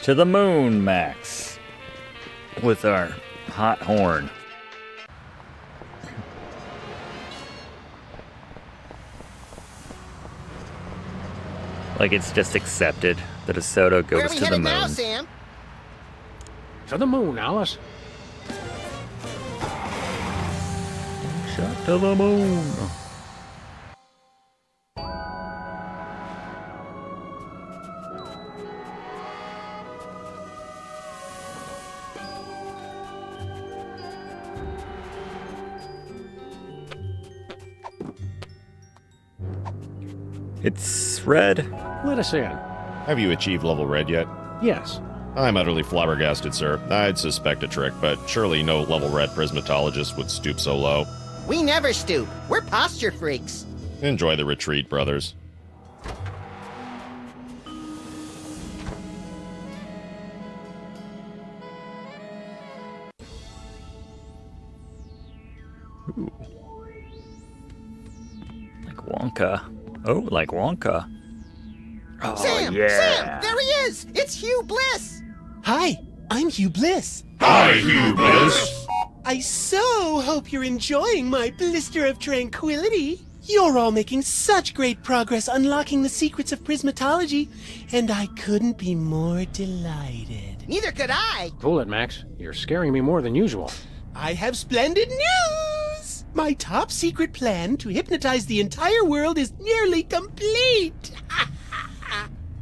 To the moon, Max. With our hot horn. Like it's just accepted that DeSoto Where goes are we to the headed moon. now, Sam? To the moon, Alice. Shot to the moon. It's red. Let us in. Have you achieved level red yet? Yes. I'm utterly flabbergasted, sir. I'd suspect a trick, but surely no level red prismatologist would stoop so low. We never stoop. We're posture freaks. Enjoy the retreat, brothers. Ooh. Like Wonka. Oh, like Wonka. Oh, Sam! yeah. Sam! There he is! It's Hugh Bliss! Hi, I'm Hugh Bliss. Hi, Hugh Bliss. I so hope you're enjoying my blister of tranquility. You're all making such great progress unlocking the secrets of prismatology, and I couldn't be more delighted. Neither could I. Cool it, Max. You're scaring me more than usual. I have splendid news! My top secret plan to hypnotize the entire world is nearly complete!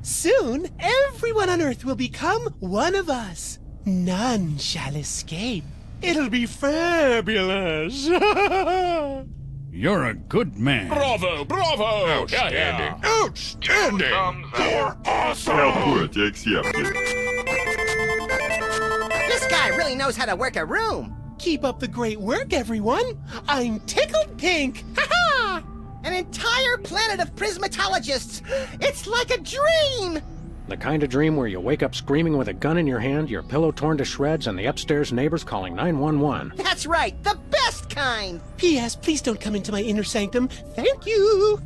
Soon, everyone on Earth will become one of us. None shall escape. It'll be fabulous! You're a good man. Bravo, bravo! Outstanding. Outstanding! You're awesome! Output accepted. This guy really knows how to work a room. Keep up the great work, everyone! I'm tickled pink! Ha-ha! An entire planet of prismatologists! It's like a dream! The kind of dream where you wake up screaming with a gun in your hand, your pillow torn to shreds, and the upstairs neighbors calling 911. That's right, the best kind! P.S. Please don't come into my inner sanctum. Thank you!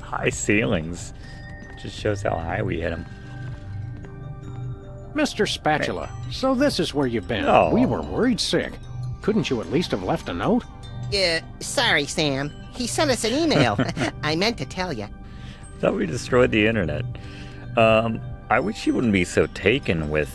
High ceilings. Just shows how high we hit them. Mr. Spatula, so this is where you've been. Oh. We were worried sick. Couldn't you at least have left a note? Sorry, Sam. He sent us an email. I meant to tell you. Thought we destroyed the internet. I wish you wouldn't be so taken with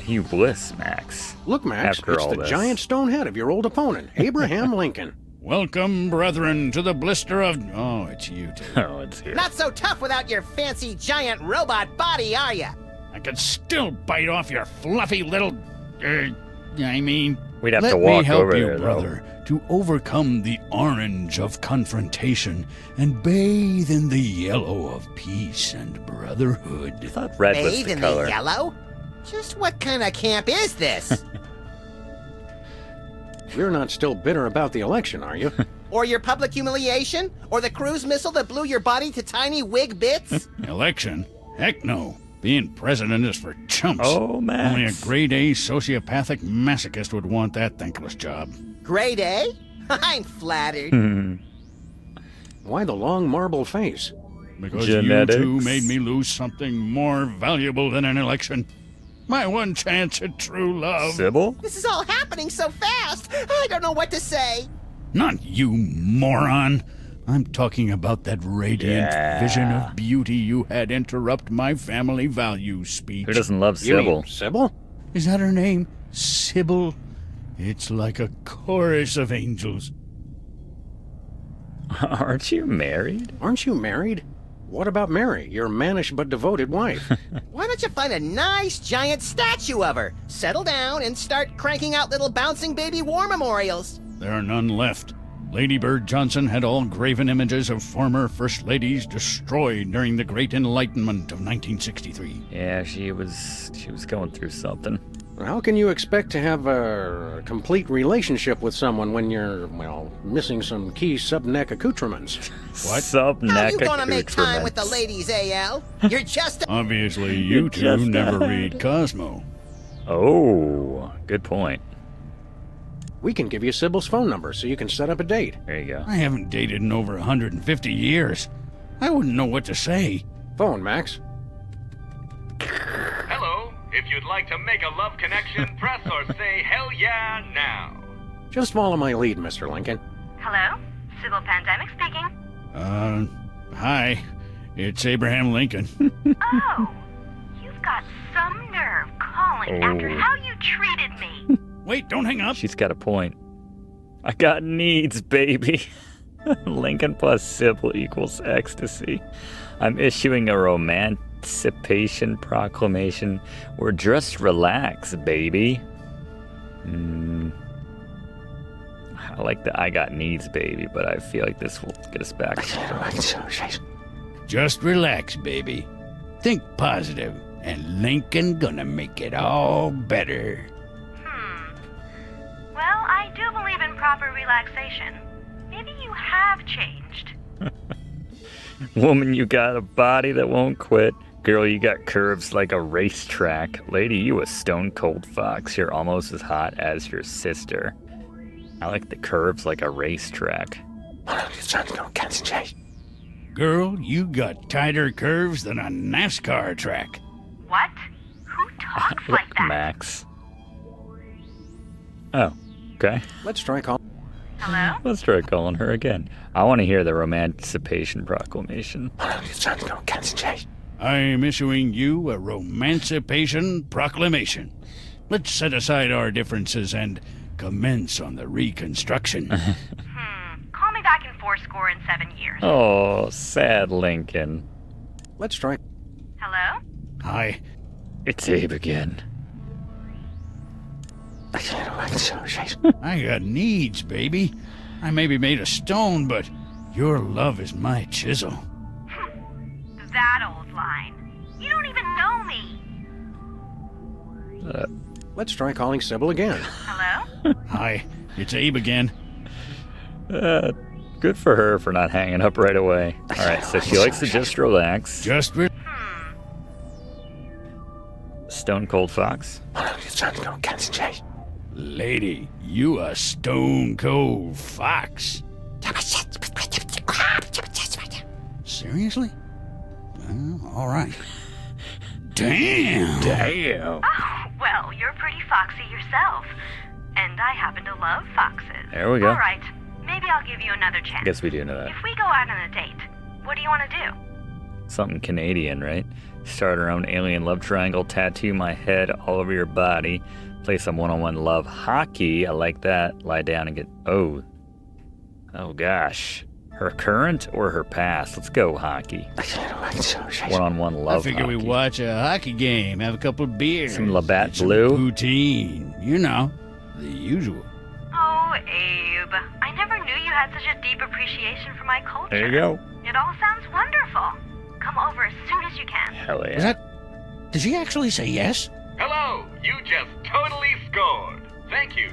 Hugh Bliss, Max. Look, Max, After it's all the this. giant stone head of your old opponent, Abraham Lincoln. Welcome, brethren, to the blister of... Oh, it's you two. Oh, it's here. Not so tough without your fancy giant robot body, are ya? I could still bite off your fluffy little... We'd have let to walk me help over you, there, brother, to overcome the orange of confrontation and bathe in the yellow of peace and brotherhood. I thought red was Bathe the in color. the yellow? Just what kind of camp is this? You're not still bitter about the election, are you? Or your public humiliation? Or the cruise missile that blew your body to tiny wig bits? Election? Heck no. Being president is for chumps. Oh, Max. Only a grade-A sociopathic masochist would want that thankless job. Grade A? I'm flattered. Why the long marble face? Because Genetics. you two made me lose something more valuable than an election. My one chance at true love. Sybil? This is all happening so fast, I don't know what to say. Not you, moron. I'm talking about that radiant vision of beauty you had interrupt my family values speech. Who doesn't love You mean Sybil? Sybil? Is that her name? Sybil? It's like a chorus of angels. Aren't you married? Aren't you married? What about Mary, your mannish but devoted wife? Why don't you find a nice giant statue of her, settle down, and start cranking out little bouncing baby war memorials? There are none left. Lady Bird Johnson had all graven images of former First Ladies destroyed during the Great Enlightenment of 1963. Yeah, she was going through something. How can you expect to have a complete relationship with someone when you're, well, missing some key sub-neck accoutrements? What? Sub-neck How you gonna make time with the ladies, AL? You're just a... Obviously, you two just never died. read Cosmo. Oh, good point. We can give you Sybil's phone number so you can set up a date. There you go. I haven't dated in over 150 years. I wouldn't know what to say. Phone, Max. Hello. If you'd like to make a love connection, press or say hell yeah now. Just follow my lead, Mr. Lincoln. Hello? Sybil Pandemic speaking. Hi. It's Abraham Lincoln. Oh, you've got some nerve calling after how you treated me. Wait, don't hang up. She's got a point. I got needs, baby. Lincoln plus Sybil equals ecstasy. I'm issuing a emancipation proclamation. Or just relax, baby. I like the I got needs, baby, but I feel like this will get us back. Just relax, baby. Think positive, and Lincoln gonna make it all better. Well, I do believe in proper relaxation. Maybe you have changed. Woman, you got a body that won't quit. Girl, you got curves like a racetrack. Lady, you a stone cold fox. You're almost as hot as your sister. I like the curves like a racetrack. Girl, you got tighter curves than a NASCAR track. What? Who talks like that? Max. Oh, okay. Let's try call. Hello? Let's try calling her again. I want to hear the Emancipation Proclamation. I'm issuing you a Romancipation Proclamation. Let's set aside our differences and commence on the reconstruction. Call me back in 7 years. Oh, sad Lincoln. Let's try. Hello? Hi. It's Abe again. I got needs, baby. I may be made of stone, but your love is my chisel. That old line. You don't even know me. Let's try calling Sybil again. Hello? Hi, it's Abe again. Good for her for not hanging up right away. All right, so she likes to just relax. Just Stone Cold Fox. Lady, you a stone cold fox. Seriously? All right. Damn. Damn. Oh, well, you're pretty foxy yourself. And I happen to love foxes. There we go. All right. Maybe I'll give you another chance. I guess we do know that. If we go out on a date, what do you want to do? Something Canadian, right? Start our own alien love triangle, tattoo my head all over your body, play some one-on-one love hockey. I like that. Lie down and get... Oh. Oh gosh. Her current or her past? Let's go hockey. One-on-one love I figure we hockey. watch a hockey game, have a couple of beers. Some Labatt get some Blue. poutine. You know, the usual. Oh, Abe. I never knew you had such a deep appreciation for my culture. There you go. It all sounds wonderful. Come over as soon as you can. Hell yeah. Was that... Did she actually say yes? Hello, you just totally scored. Thank you.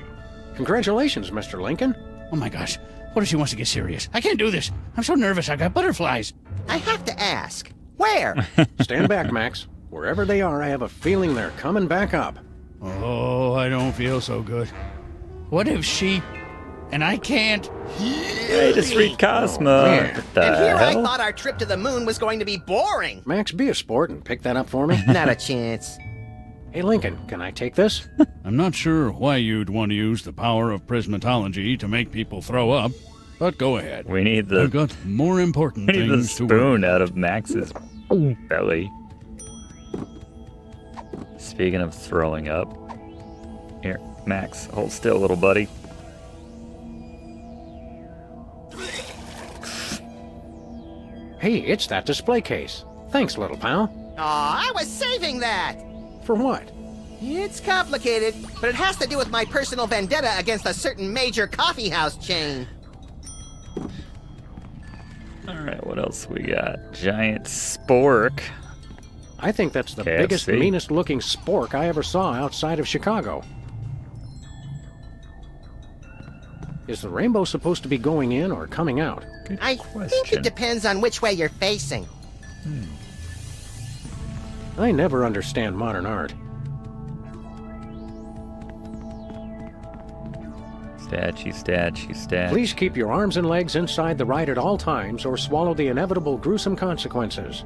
Congratulations, Mr. Lincoln. Oh my gosh. What if she wants to get serious? I can't do this. I'm so nervous. I got butterflies. I have to ask, where? Stand back, Max. Wherever they are, I have a feeling they're coming back up. Oh, I don't feel so good. What if she... And I can't... Hey, just read Cosmo. man. What the And here I hell? thought our trip to the moon was going to be boring. Max, be a sport and pick that up for me. Not a chance. Hey, Lincoln, can I take this? I'm not sure why you'd want to use the power of prismatology to make people throw up, but go ahead. We need the... I've got more important We need the things to worry spoon out of Max's belly. Speaking of throwing up. Here, Max, hold still, little buddy. Hey, it's that display case. Thanks, little pal. Aw, I was saving that. For what? It's complicated, but it has to do with my personal vendetta against a certain major coffeehouse chain. Alright, what else we got? Giant spork. I think that's the KFC. biggest, meanest looking spork I ever saw outside of Chicago. Is the rainbow supposed to be going in or coming out? I think it depends on which way you're facing. I never understand modern art. Statue. Please keep your arms and legs inside the ride at all times or swallow the inevitable gruesome consequences.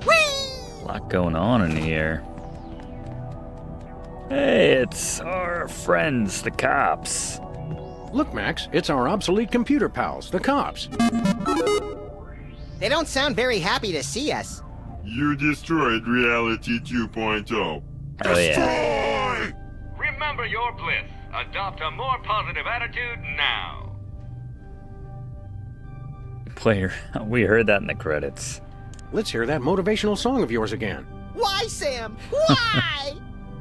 A lot going on in here. Hey, it's our friends, the cops. Look, Max, it's our obsolete computer pals, the cops. They don't sound very happy to see us. You destroyed Reality 2.0. Hell yeah. Remember your bliss. Adopt a more positive attitude now. Player, we heard that in the credits. Let's hear that motivational song of yours again. Why, Sam? Why?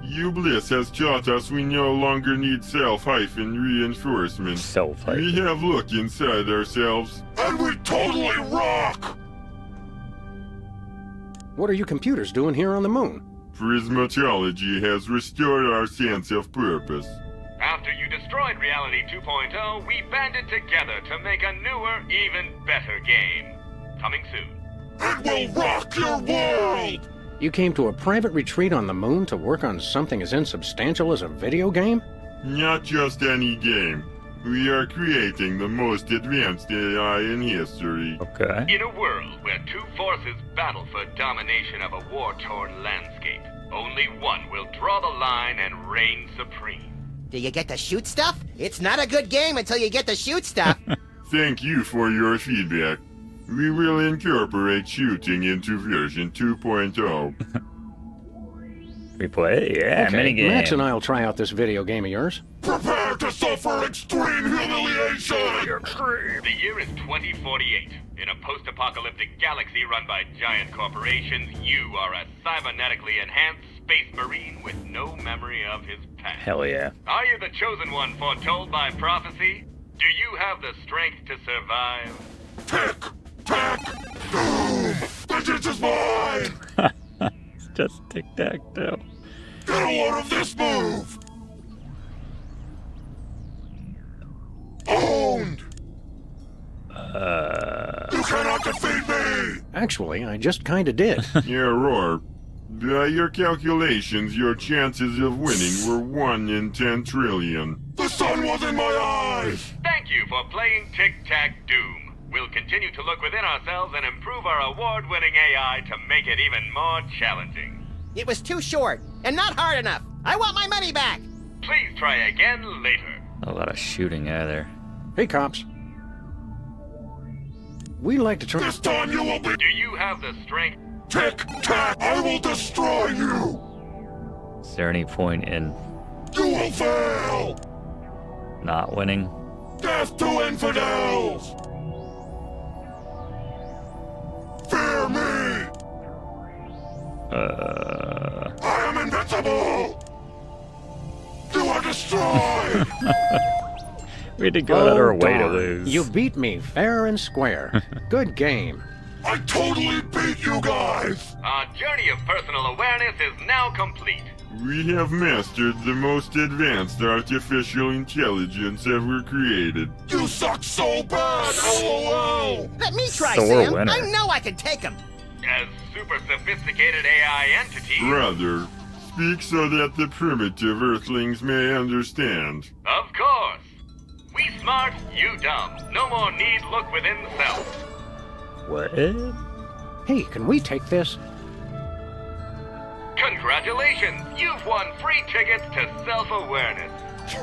Ubliss has taught us we no longer need self-reinforcement. We have looked inside ourselves. And we totally rock! What are you computers doing here on the moon? Prismatology has restored our sense of purpose. After you destroyed Reality 2.0, we banded together to make a newer, even better game. Coming soon. It will rock your world! You came to a private retreat on the moon to work on something as insubstantial as a video game? Not just any game. We are creating the most advanced AI in history. Okay. In a world where two forces battle for domination of a war-torn landscape, only one will draw the line and reign supreme. Do you get to shoot stuff? It's not a good game until you get to shoot stuff. Thank you for your feedback. We will incorporate shooting into version 2.0. Replay? Yeah, okay, minigame. Max and I'll try out this video game of yours. Prepare to suffer extreme humiliation! The year is 2048. In a post-apocalyptic galaxy run by giant corporations, you are a cybernetically enhanced space marine with no memory of his past. Hell yeah. Are you the chosen one foretold by prophecy? Do you have the strength to survive? Boom! Vengeance is mine! It's just tic-tac-toe. Get a load of this move! Owned! You cannot defeat me! Actually, I just kinda did. Yeah, Roar. By your calculations, your chances of winning were 1 in 10 trillion. The sun was in my eyes! Thank you for playing Tic-Tac-Doom. We'll continue to look within ourselves and improve our award-winning AI to make it even more challenging. It was too short and not hard enough. I want my money back. Please try again later. A lot of shooting out there. Hey, cops. We'd like to try... This time you will be... Do you have the strength? Tic-Tac! I will destroy you! Is there any point in... You will fail! Not winning. Death to infidels! Fear me! I am invincible! You are destroyed! We had to go out our way to lose. You beat me fair and square. Good game. I totally beat you guys! Our journey of personal awareness is now complete. We have mastered the most advanced artificial intelligence ever created. You suck so bad! LOL! Let me try, Sore Sam. winner. I know I can take him. As super sophisticated AI entities... Rather, speak so that the primitive Earthlings may understand. Of course. We smart, you dumb. No more need look within the self. What? Hey, can we take this? Congratulations! You've won free tickets to self-awareness.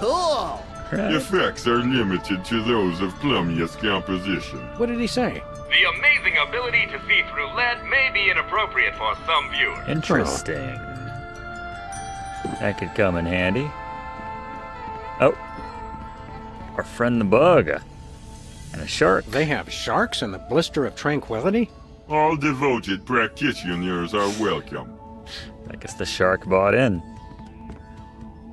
Cool. Effects are limited to those of plummiest composition. What did he say? The amazing ability to see through lead may be inappropriate for some viewers. Interesting. That could come in handy. Oh. Our friend the bug. And a shark. They have sharks in the Blister of Tranquility? All devoted practitioners are welcome. I guess the shark bought in.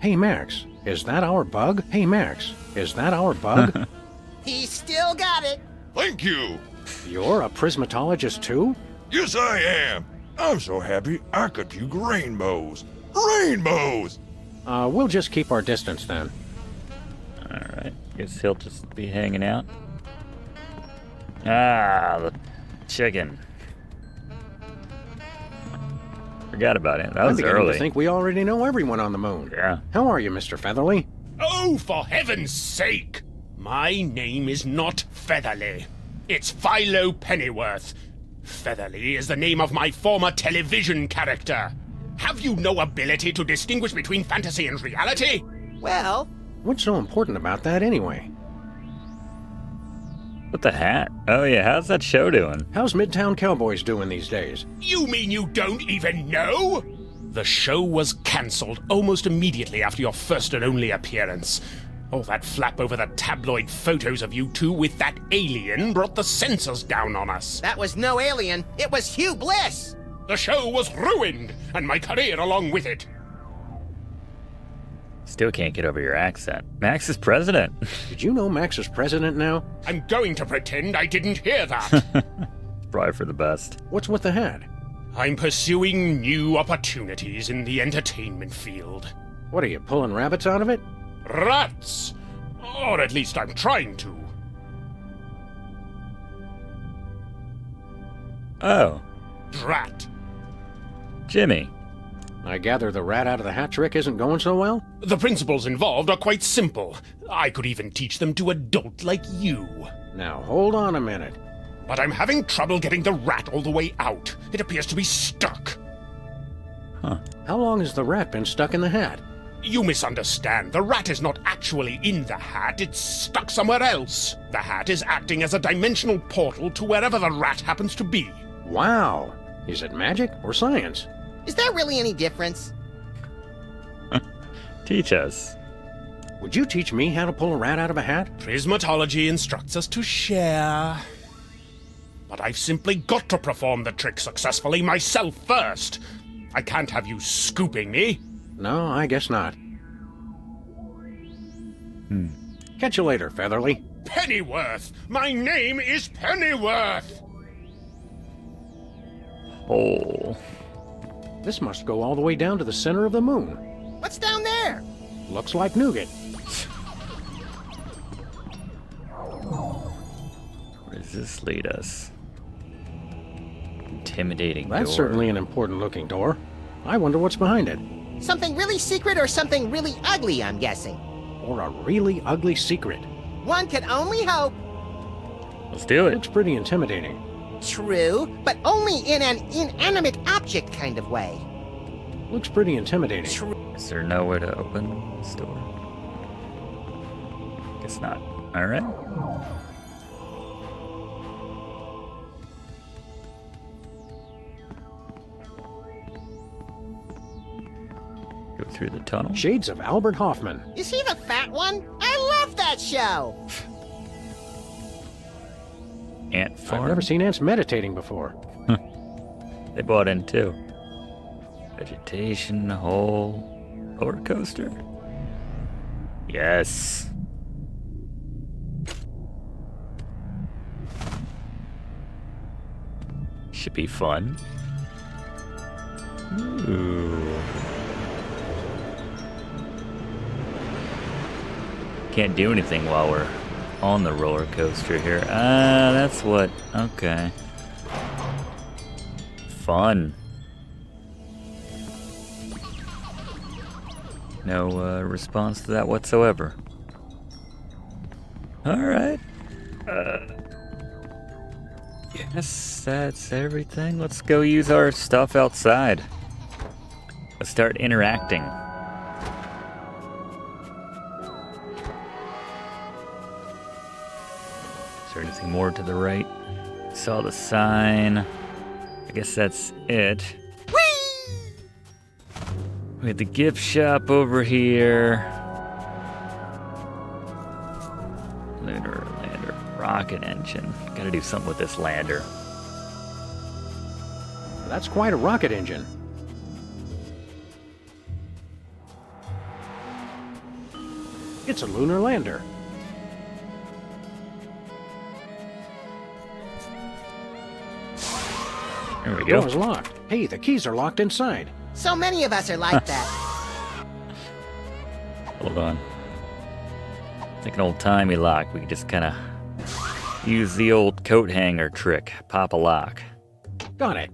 Hey, Max, is that our bug? Hey, Max, is that our bug? He still got it. Thank you! You're a prismatologist too? Yes, I am! I'm so happy I could puke rainbows! Rainbows! We'll just keep our distance then. Alright, guess he'll just be hanging out. Ah, the chicken. Forgot about it. That was I'm beginning early. to think we already know everyone on the moon. Yeah. How are you, Mr. Featherly? Oh, for heaven's sake! My name is not Featherly. It's Philo Pennyworth. Featherly is the name of my former television character. Have you no ability to distinguish between fantasy and reality? Well... What's so important about that anyway? What the hat? Oh yeah, how's that show doing? How's Midtown Cowboys doing these days? You mean you don't even know? The show was cancelled almost immediately after your first and only appearance. All that flap over the tabloid photos of you two with that alien brought the censors down on us. That was no alien. It was Hugh Bliss. The show was ruined, and my career along with it. Still can't get over your accent. Max is president. Did you know Max is president now? I'm going to pretend I didn't hear that. Probably for the best. What's with the hat? I'm pursuing new opportunities in the entertainment field. What are you, pulling rabbits out of it? Rats! Or at least I'm trying to. Oh. Drat. Jimmy. I gather the rat out of the hat trick isn't going so well? The principles involved are quite simple. I could even teach them to a dolt like you. Now, hold on a minute. But I'm having trouble getting the rat all the way out. It appears to be stuck. Huh. How long has the rat been stuck in the hat? You misunderstand. The rat is not actually in the hat. It's stuck somewhere else. The hat is acting as a dimensional portal to wherever the rat happens to be. Wow. Is it magic or science? Is there really any difference? Teach us. Would you teach me how to pull a rat out of a hat? Prismatology instructs us to share. But I've simply got to perform the trick successfully myself first. I can't have you scooping me. No, I guess not. Catch you later, Featherly. Pennyworth! My name is Pennyworth! Oh. This must go all the way down to the center of the moon. What's down there? Looks like nougat. Where does this lead us? Intimidating That's door. certainly an important looking door. I wonder what's behind it. Something really secret or something really ugly, I'm guessing. Or a really ugly secret. One can only hope. Let's do it. Looks pretty intimidating. True, but only in an inanimate object kind of way. Looks pretty intimidating. Is there nowhere to open this door? Guess not. Alright. Go through the tunnel. Shades of Albert Hoffman. Is he the fat one? I love the that show? Ant farm? I've never seen ants meditating before. They bought in too. Vegetation, hole, roller coaster. Yes. Should be fun. Ooh. Can't do anything while we're on the roller coaster here. That's what. Okay. Fun. No response to that whatsoever. Alright. Yes, that's everything. Let's go use our stuff outside. Let's start interacting. Is there anything more to the right? Saw the sign. I guess that's it. We had the gift shop over here. Lunar lander, rocket engine. Gotta do something with this lander. That's quite a rocket engine. It's a lunar lander. There we The go. door's locked. Hey, the keys are locked inside. So many of us are like that. Hold on. It's like an old-timey lock. We can just kind of use the old coat hanger trick. Pop a lock. Got it.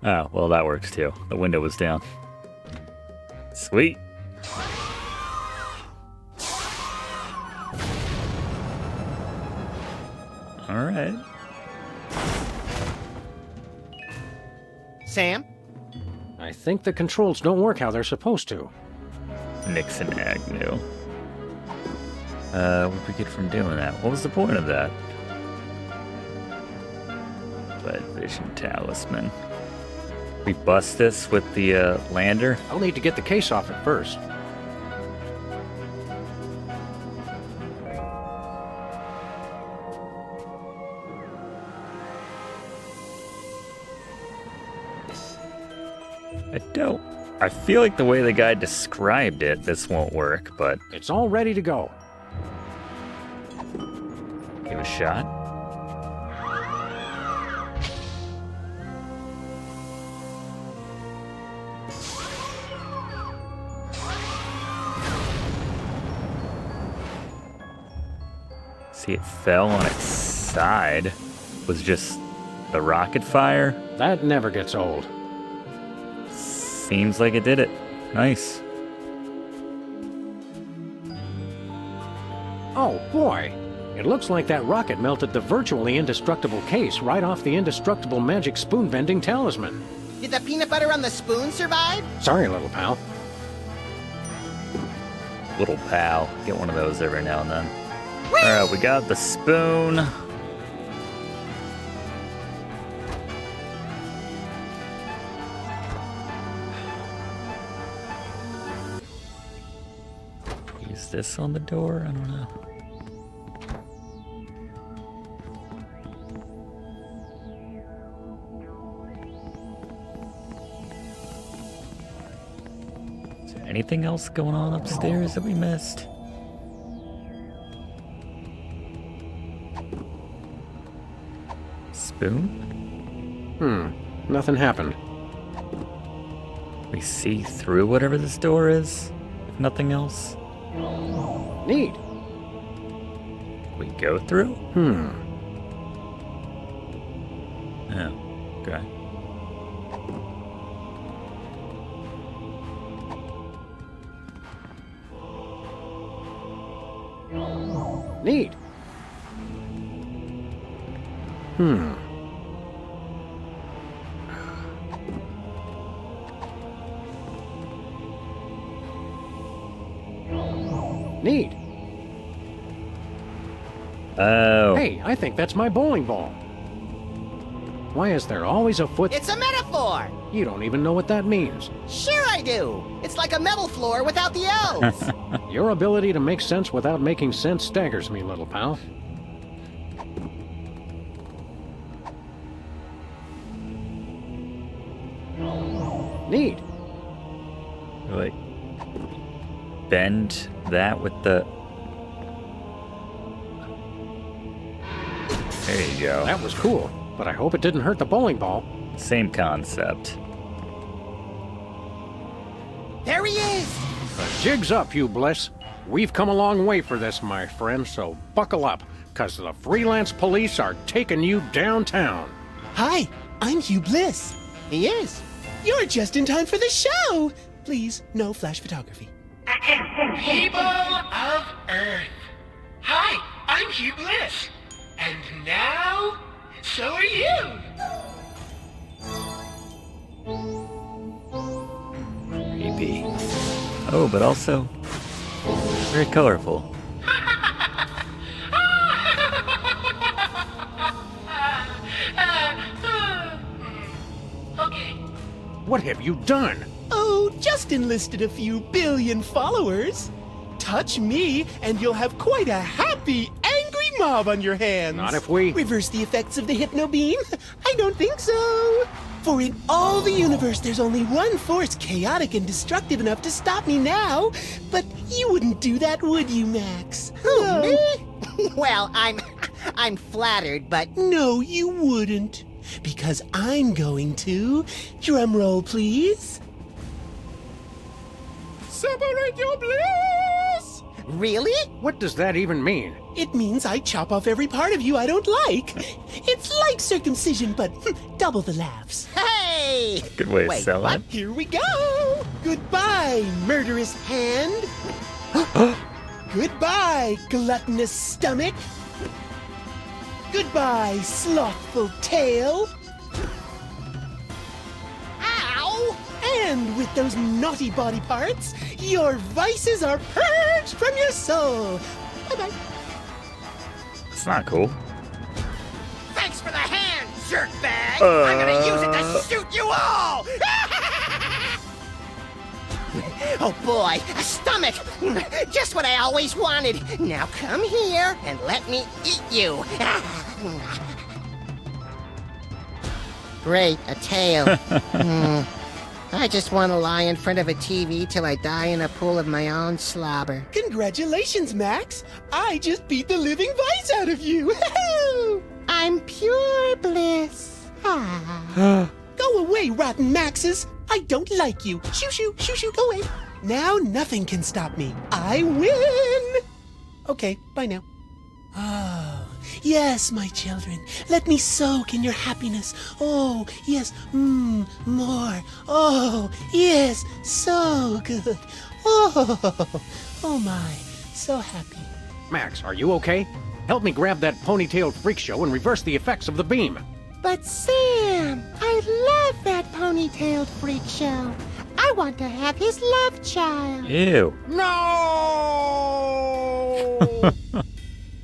Oh, well, that works too. The window was down. Sweet. All right. Sam? I think the controls don't work how they're supposed to. Nixon Agnew. What did we get from doing that? What was the point of that? Blood Vision Talisman. We bust this with the lander? I'll need to get the case off it first. I feel like the way the guy described it, this won't work, but... It's all ready to go. Give it a shot. See, it fell on its side. Was just the rocket fire. That never gets old. Seems like it did it. Nice. Oh, boy. It looks like that rocket melted the virtually indestructible case right off the indestructible magic spoon-bending talisman. Did the peanut butter on the spoon survive? Sorry, little pal. Little pal. Get one of those every now and then. Alright, we got the spoon. Use this on the door? I don't know. Is there anything else going on upstairs that we missed? Spoon? Nothing happened. We see through whatever this door is, if nothing else. Neat. We go through? Oh, okay. Neat. Neat. Oh. Hey, I think that's my bowling ball. Why is there always a foot? It's a metaphor! You don't even know what that means. Sure I do. It's like a metal floor without the L's. Your ability to make sense without making sense staggers me, little pal. Neat. Like, bend that with the... There you go. That was cool, but I hope it didn't hurt the bowling ball. Same concept. There he is! The jig's up, Hugh Bliss. We've come a long way for this, my friend, so buckle up, because the freelance police are taking you downtown. Hi, I'm Hugh Bliss. He is. You're just in time for the show. Please, no flash photography. People of Earth. Hi, I'm Hugh Bliss. And now, so are you. Creepy. Oh, but also very colorful. Okay. What have you done? Oh, just enlisted a few billion followers. Touch me, and you'll have quite a happy, angry mob on your hands. Not if we... Reverse the effects of the hypno beam? I don't think so. For in all the universe, there's only one force chaotic and destructive enough to stop me now. But you wouldn't do that, would you, Max? Who, me? Well, I'm flattered, but... No, you wouldn't. Because I'm going to... Drum roll, please. Separate your bliss! Really? What does that even mean? It means I chop off every part of you I don't like. It's like circumcision, but double the laughs. Hey! Good way to Wait, sell what? it. Here we go! Goodbye, murderous hand. Goodbye, gluttonous stomach. Goodbye, slothful tail. Ow! And with those naughty body parts, your vices are purged from your soul. Bye-bye. It's not cool. Thanks for the hand, jerkbag! I'm gonna use it to shoot you all! Oh boy, a stomach! Just what I always wanted. Now come here and let me eat you. Great, a tail. I just want to lie in front of a TV till I die in a pool of my own slobber. Congratulations, Max. I just beat the living vice out of you. I'm pure bliss. Go away, rotten Maxes. I don't like you. Shoo, shoo, shoo, shoo, go away. Now nothing can stop me. I win. Okay, bye now. Oh, yes, my children. Let me soak in your happiness. Oh, yes, more. Oh, yes, so good. Oh my, so happy. Max, are you okay? Help me grab that ponytailed freak show and reverse the effects of the beam. But Sam, I love that ponytailed freak show. I want to have his love child. Ew. No!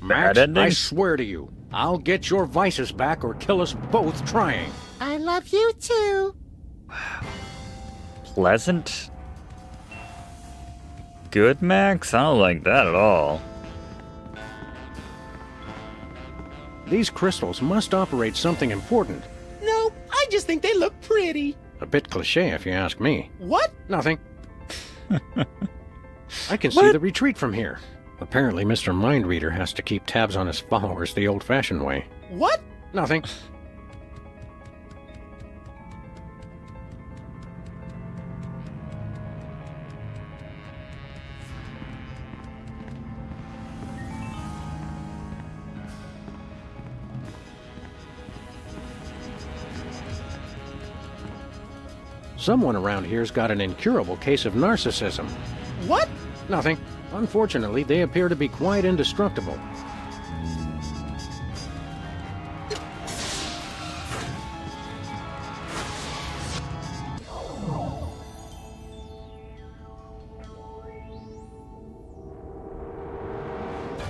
Max, ending? I swear to you, I'll get your vices back or kill us both trying. I love you too. Pleasant? Good, Max? I don't like that at all. These crystals must operate something important. No, I just think they look pretty. A bit cliche, if you ask me. What? Nothing. I can see the retreat from here. Apparently, Mr. Mindreader has to keep tabs on his followers the old-fashioned way. What? Nothing. Someone around here's got an incurable case of narcissism. What? Nothing. Unfortunately, they appear to be quite indestructible.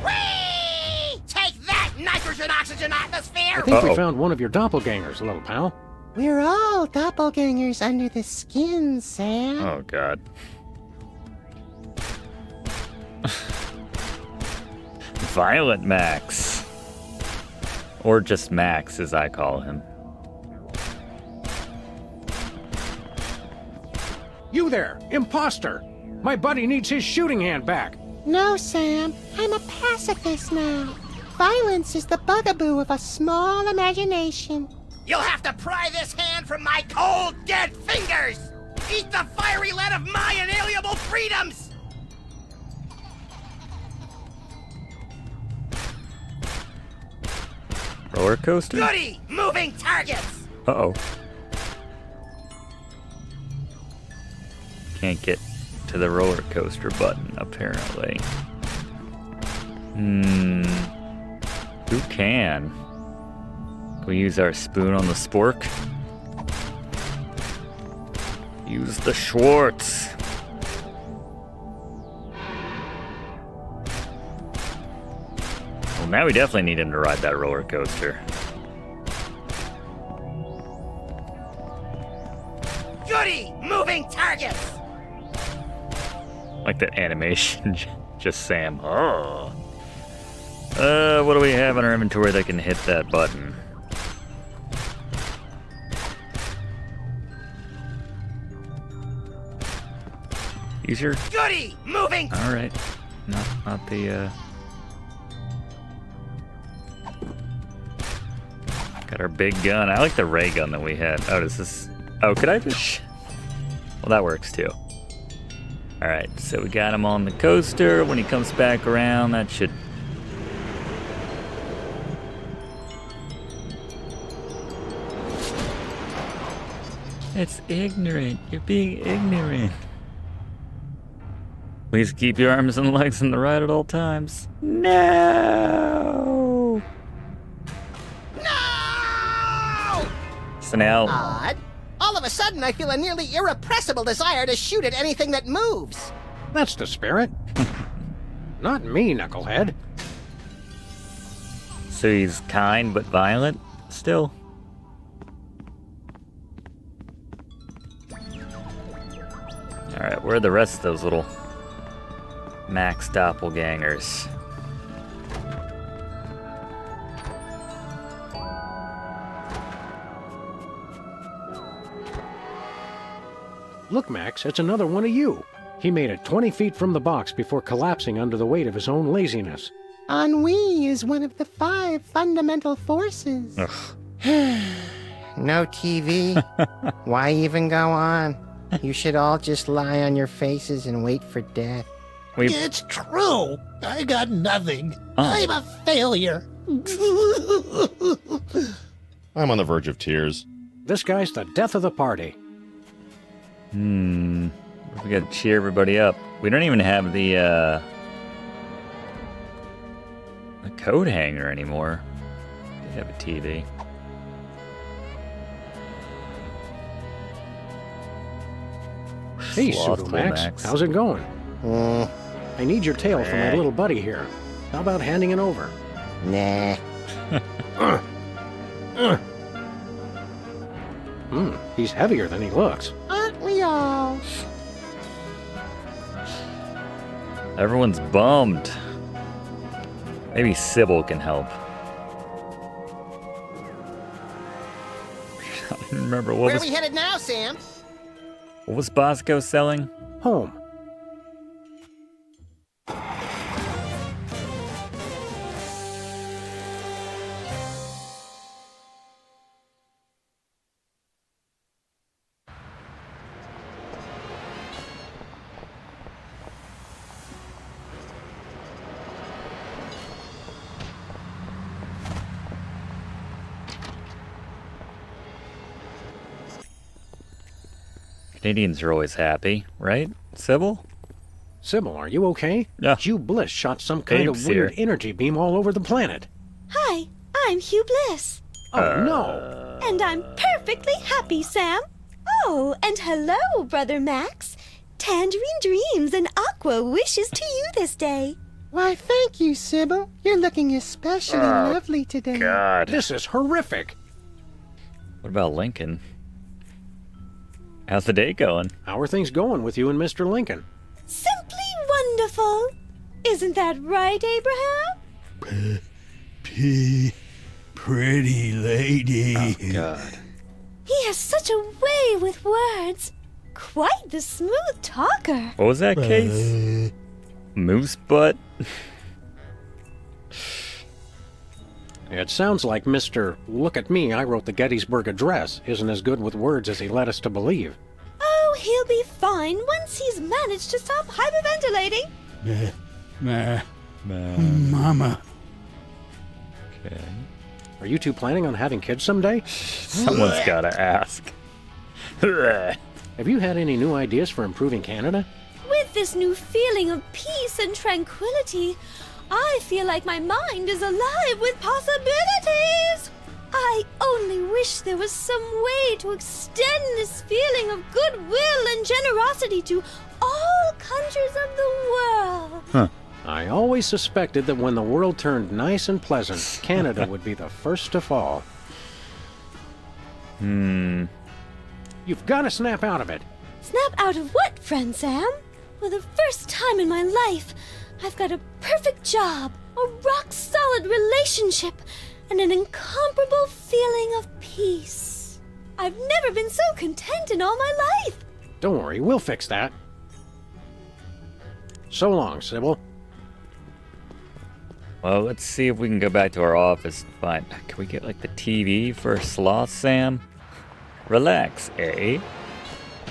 Whee! Take that, nitrogen oxygen atmosphere! I think we found one of your doppelgangers, little pal. We're all doppelgangers under the skin, Sam. Oh, God. Violent Max. Or just Max, as I call him. You there, imposter! My buddy needs his shooting hand back. No, Sam. I'm a pacifist now. Violence is the bugaboo of a small imagination. You'll have to pry this hand from my cold, dead fingers! Eat the fiery lead of my inalienable freedoms! Roller coaster? Goody! Moving targets! Uh-oh. Can't get to the roller coaster button, apparently. Who can? Can we use our spoon on the spork? Use the Schwartz. Well, now we definitely need him to ride that roller coaster. Goody! Moving targets! Like that animation, just Sam. Oh. What do we have in our inventory that can hit that button? Use your... Goody! Moving! Alright. Not the, Got our big gun. I like the ray gun that we had. Oh, does this... Oh, could I just... Well, that works too. Alright, so we got him on the coaster. When he comes back around, that should... It's ignorant. You're being ignorant. Please keep your arms and legs on the ride at all times. No! No! So now... Odd. All of a sudden, I feel a nearly irrepressible desire to shoot at anything that moves. That's the spirit. Not me, knucklehead. So he's kind but violent still? Alright, where are the rest of those little Max doppelgangers? Look, Max, it's another one of you. He made it 20 feet from the box before collapsing under the weight of his own laziness. Ennui is one of the 5 fundamental forces. Ugh. No TV. Why even go on? You should all just lie on your faces and wait for death. It's true. I got nothing. I'm a failure. I'm on the verge of tears. This guy's the death of the party. We gotta cheer everybody up. We don't even have the coat hanger anymore. We have a TV. Hey, Slothful Pseudo Max. Max. How's it going? I need your tail for my little buddy here. How about handing it over? Nah. He's heavier than he looks. Aren't we all? Everyone's bummed. Maybe Sybil can help. I don't remember what Where was... are we headed now, Sam? What was Bosco selling? Home. Canadians are always happy, right, Sybil? Sybil, are you okay? Yeah. Hugh Bliss shot some kind of Apes weird here. energy beam all over the planet. Hi, I'm Hugh Bliss. Oh, no. And I'm perfectly happy, Sam. Oh, and hello, Brother Max. Tangerine dreams and Aqua wishes to you this day. Why, thank you, Sybil. You're looking especially lovely today. God. This is horrific. What about Lincoln? How's the day going? How are things going with you and Mr. Lincoln? Simply wonderful. Isn't that right, Abraham? Pretty lady. Oh, God. He has such a way with words. Quite the smooth talker. What was that case? Moose butt? It sounds like Mr. Look at me, I wrote the Gettysburg Address isn't as good with words as he led us to believe. Oh, he'll be fine once he's managed to stop hyperventilating. Mama. Okay. Are you two planning on having kids someday? Someone's gotta ask. Have you had any new ideas for improving Canada? With this new feeling of peace and tranquility, I feel like my mind is alive with possibilities. I only wish there was some way to extend this feeling of goodwill and generosity to all countries of the world. Huh. I always suspected that when the world turned nice and pleasant, Canada would be the first to fall. You've got to snap out of it. Snap out of what, friend Sam? For the first time in my life, I've got a perfect job, a rock-solid relationship, and an incomparable feeling of peace. I've never been so content in all my life. Don't worry, we'll fix that. So long, Sybil. Well, let's see if we can go back to our office. Fine. Can we get, like, the TV for a sloth, Sam? Relax, eh?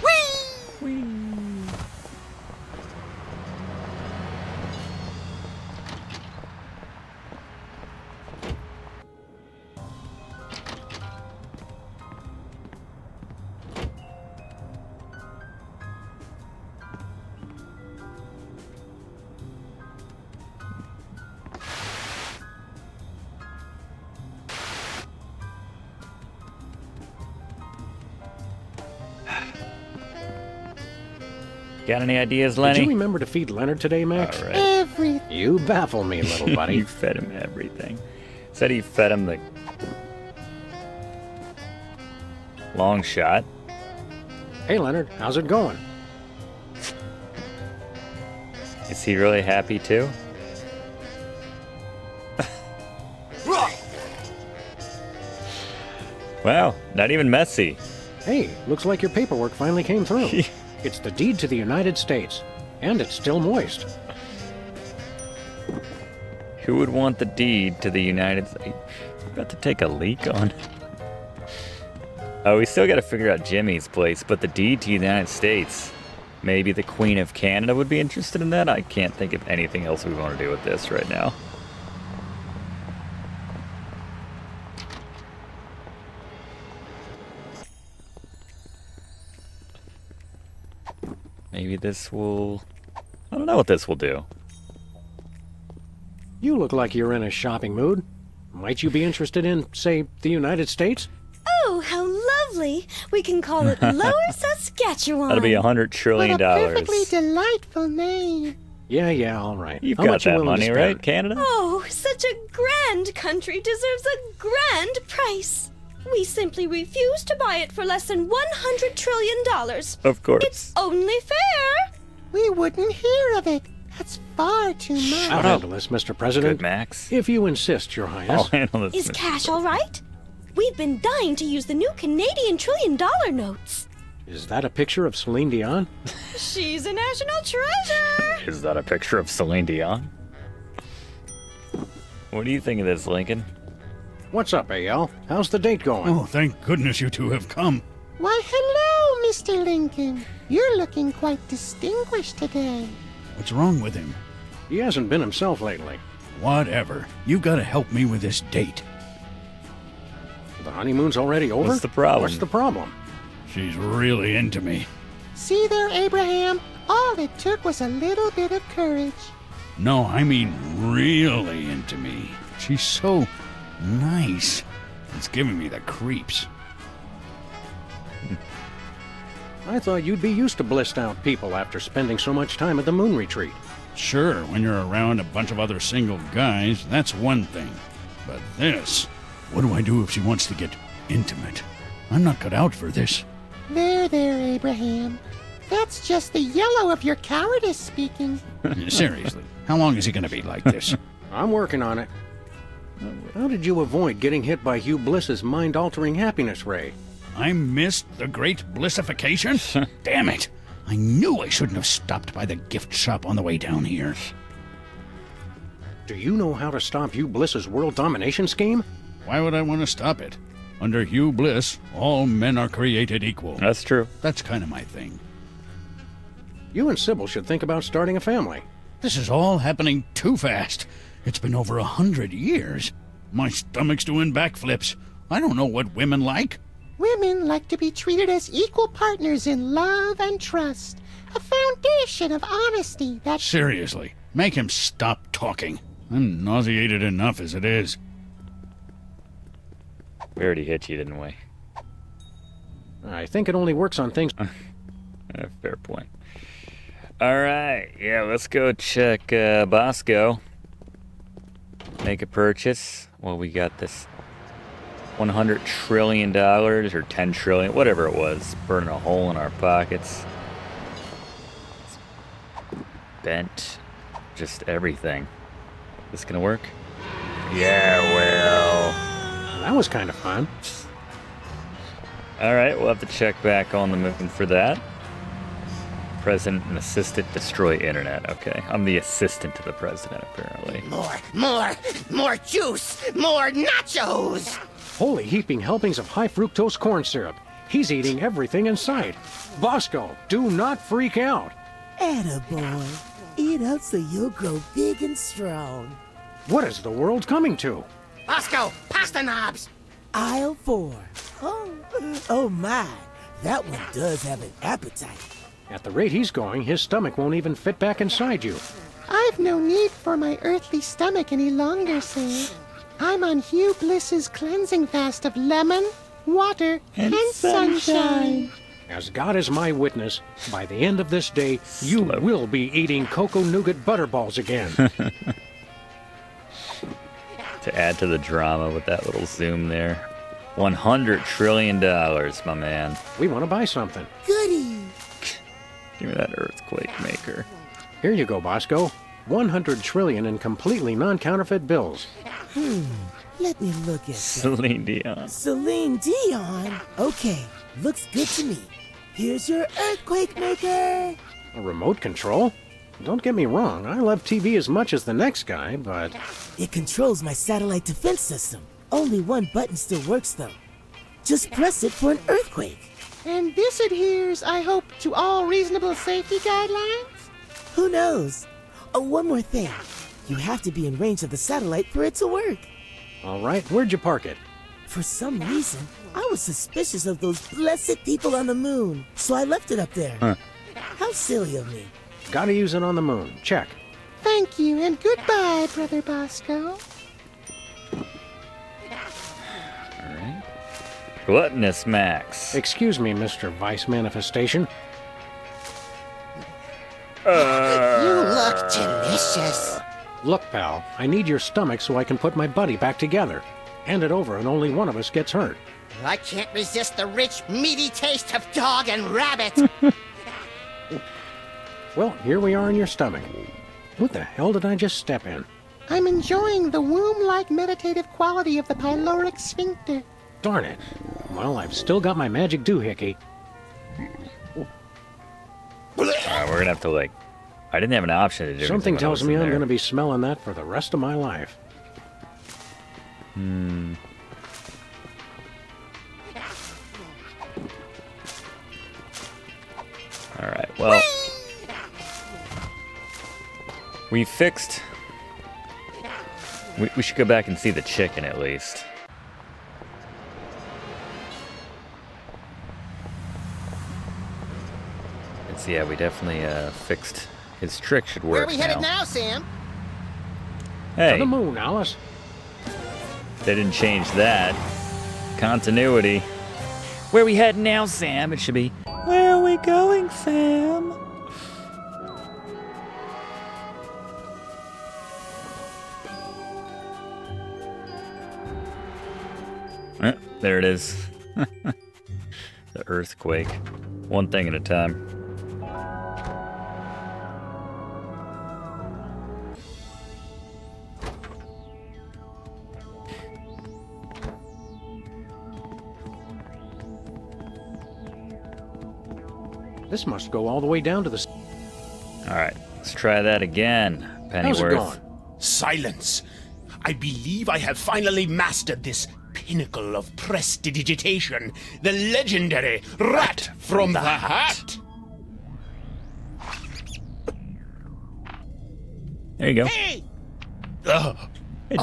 Whee! Got any ideas, Lenny? Did you remember to feed Leonard today, Max? All right. Everything. You baffle me, little buddy. You fed him everything. Said he fed him the long shot. Hey, Leonard, how's it going? Is he really happy too? Wow, not even messy. Hey, looks like your paperwork finally came through. It's the deed to the United States, and it's still moist. Who would want the deed to the United States? About to take a leak on. Oh, we still got to figure out Jimmy's place, but the deed to the United States. Maybe the Queen of Canada would be interested in that? I can't think of anything else we want to do with this right now. Maybe this will... I don't know what this will do. You look like you're in a shopping mood. Might you be interested in, say, the United States? Oh, how lovely. We can call it Lower Saskatchewan. That'll be $100 trillion. What a perfectly delightful name. Yeah, all right. You've How got much you that willing to money, spend? right, Canada? Oh, such a grand country deserves a grand price. We simply refuse to buy it for less than $100 trillion. Of course. It's only fair. We wouldn't hear of it. That's far too much. I'll handle this, Mr. President. Good, Max. If you insist, Your Highness. I'll handle this. Is cash all right? We've been dying to use the new Canadian $1 trillion notes. Is that a picture of Celine Dion? She's a national treasure. Is that a picture of Celine Dion? What do you think of this, Lincoln? What's up, A.L.? How's the date going? Oh, thank goodness you two have come. Why, hello, Mr. Lincoln. You're looking quite distinguished today. What's wrong with him? He hasn't been himself lately. Whatever. You gotta help me with this date. The honeymoon's already over? What's the problem? What's the problem? She's really into me. See there, Abraham? All it took was a little bit of courage. No, I mean really into me. She's so nice. It's giving me the creeps. I thought you'd be used to blissed out people after spending so much time at the moon retreat. Sure, when you're around a bunch of other single guys, that's one thing. But this... What do I do if she wants to get intimate? I'm not cut out for this. There, Abraham. That's just the yellow of your cowardice speaking. Seriously, how long is he going to be like this? I'm working on it. How did you avoid getting hit by Hugh Bliss's mind-altering happiness ray? I missed the great blissification? Damn it! I knew I shouldn't have stopped by the gift shop on the way down here. Do you know how to stop Hugh Bliss's world domination scheme? Why would I want to stop it? Under Hugh Bliss, all men are created equal. That's true. That's kind of my thing. You and Sybil should think about starting a family. This is all happening too fast. It's been over 100 years. My stomach's doing backflips. I don't know what women like. Women like to be treated as equal partners in love and trust. A foundation of honesty that... Seriously, make him stop talking. I'm nauseated enough as it is. We already hit you, didn't we? I think it only works on things... Fair point. All right, yeah, let's go check Bosco. Make a purchase. Well, we got this $100 trillion or $10 trillion, whatever it was, burning a hole in our pockets. It's bent, just everything. This gonna work? Yeah, well. That was kind of fun. All right, we'll have to check back on the moon for that. President and assistant destroy internet. Okay, I'm the assistant to the president, apparently. More juice! More nachos! Holy heaping helpings of high fructose corn syrup. He's eating everything in sight. Bosco, do not freak out. Attaboy. Eat up so you'll grow big and strong. What is the world coming to? Bosco, pasta knobs! Aisle 4. Oh my. That one does have an appetite. At the rate he's going, his stomach won't even fit back inside you. I've no need for my earthly stomach any longer, Sam. I'm on Hugh Bliss's cleansing fast of lemon, water, and sunshine. As God is my witness, by the end of this day, you will be eating cocoa nougat butterballs again. To add to the drama with that little zoom there. $100 trillion, my man. We want to buy something. Goody! Give me that earthquake maker. Here you go, Bosco. 100 trillion in completely non-counterfeit bills. Let me look at that. Celine Dion. Celine Dion? Okay, looks good to me. Here's your earthquake maker. A remote control? Don't get me wrong, I love TV as much as the next guy, but... It controls my satellite defense system. Only one button still works, though. Just press it for an earthquake. And this adheres, I hope, to all reasonable safety guidelines? Who knows? Oh, one more thing. You have to be in range of the satellite for it to work. All right, where'd you park it? For some reason, I was suspicious of those blessed people on the moon, so I left it up there. Huh. How silly of me. Gotta use it on the moon. Check. Thank you, and goodbye, Brother Bosco. Gluttonous Max. Excuse me, Mr. Vice Manifestation. You look delicious. Look, pal, I need your stomach so I can put my buddy back together. Hand it over and only one of us gets hurt. I can't resist the rich, meaty taste of dog and rabbit. Well, here we are in your stomach. What the hell did I just step in? I'm enjoying the womb-like meditative quality of the pyloric sphincter. Darn it. Well, I've still got my magic doohickey. We're gonna have to, I didn't have an option to do Something tells me I'm gonna be smelling that for the rest of my life. Alright, well... We fixed... We should go back and see the chicken, at least. Yeah, we definitely fixed his trick. Should work. Where are we headed now, Sam? Hey, to the moon, Alice. They didn't change that. Continuity. Where are we heading now, Sam? It should be. Where are we going, Sam? There it is. The earthquake. One thing at a time. This must go all the way down to the... Alright, let's try that again. Pennyworth. How's it going? Silence! I believe I have finally mastered this pinnacle of prestidigitation, the legendary Rat from the Hat! There you go. Hey,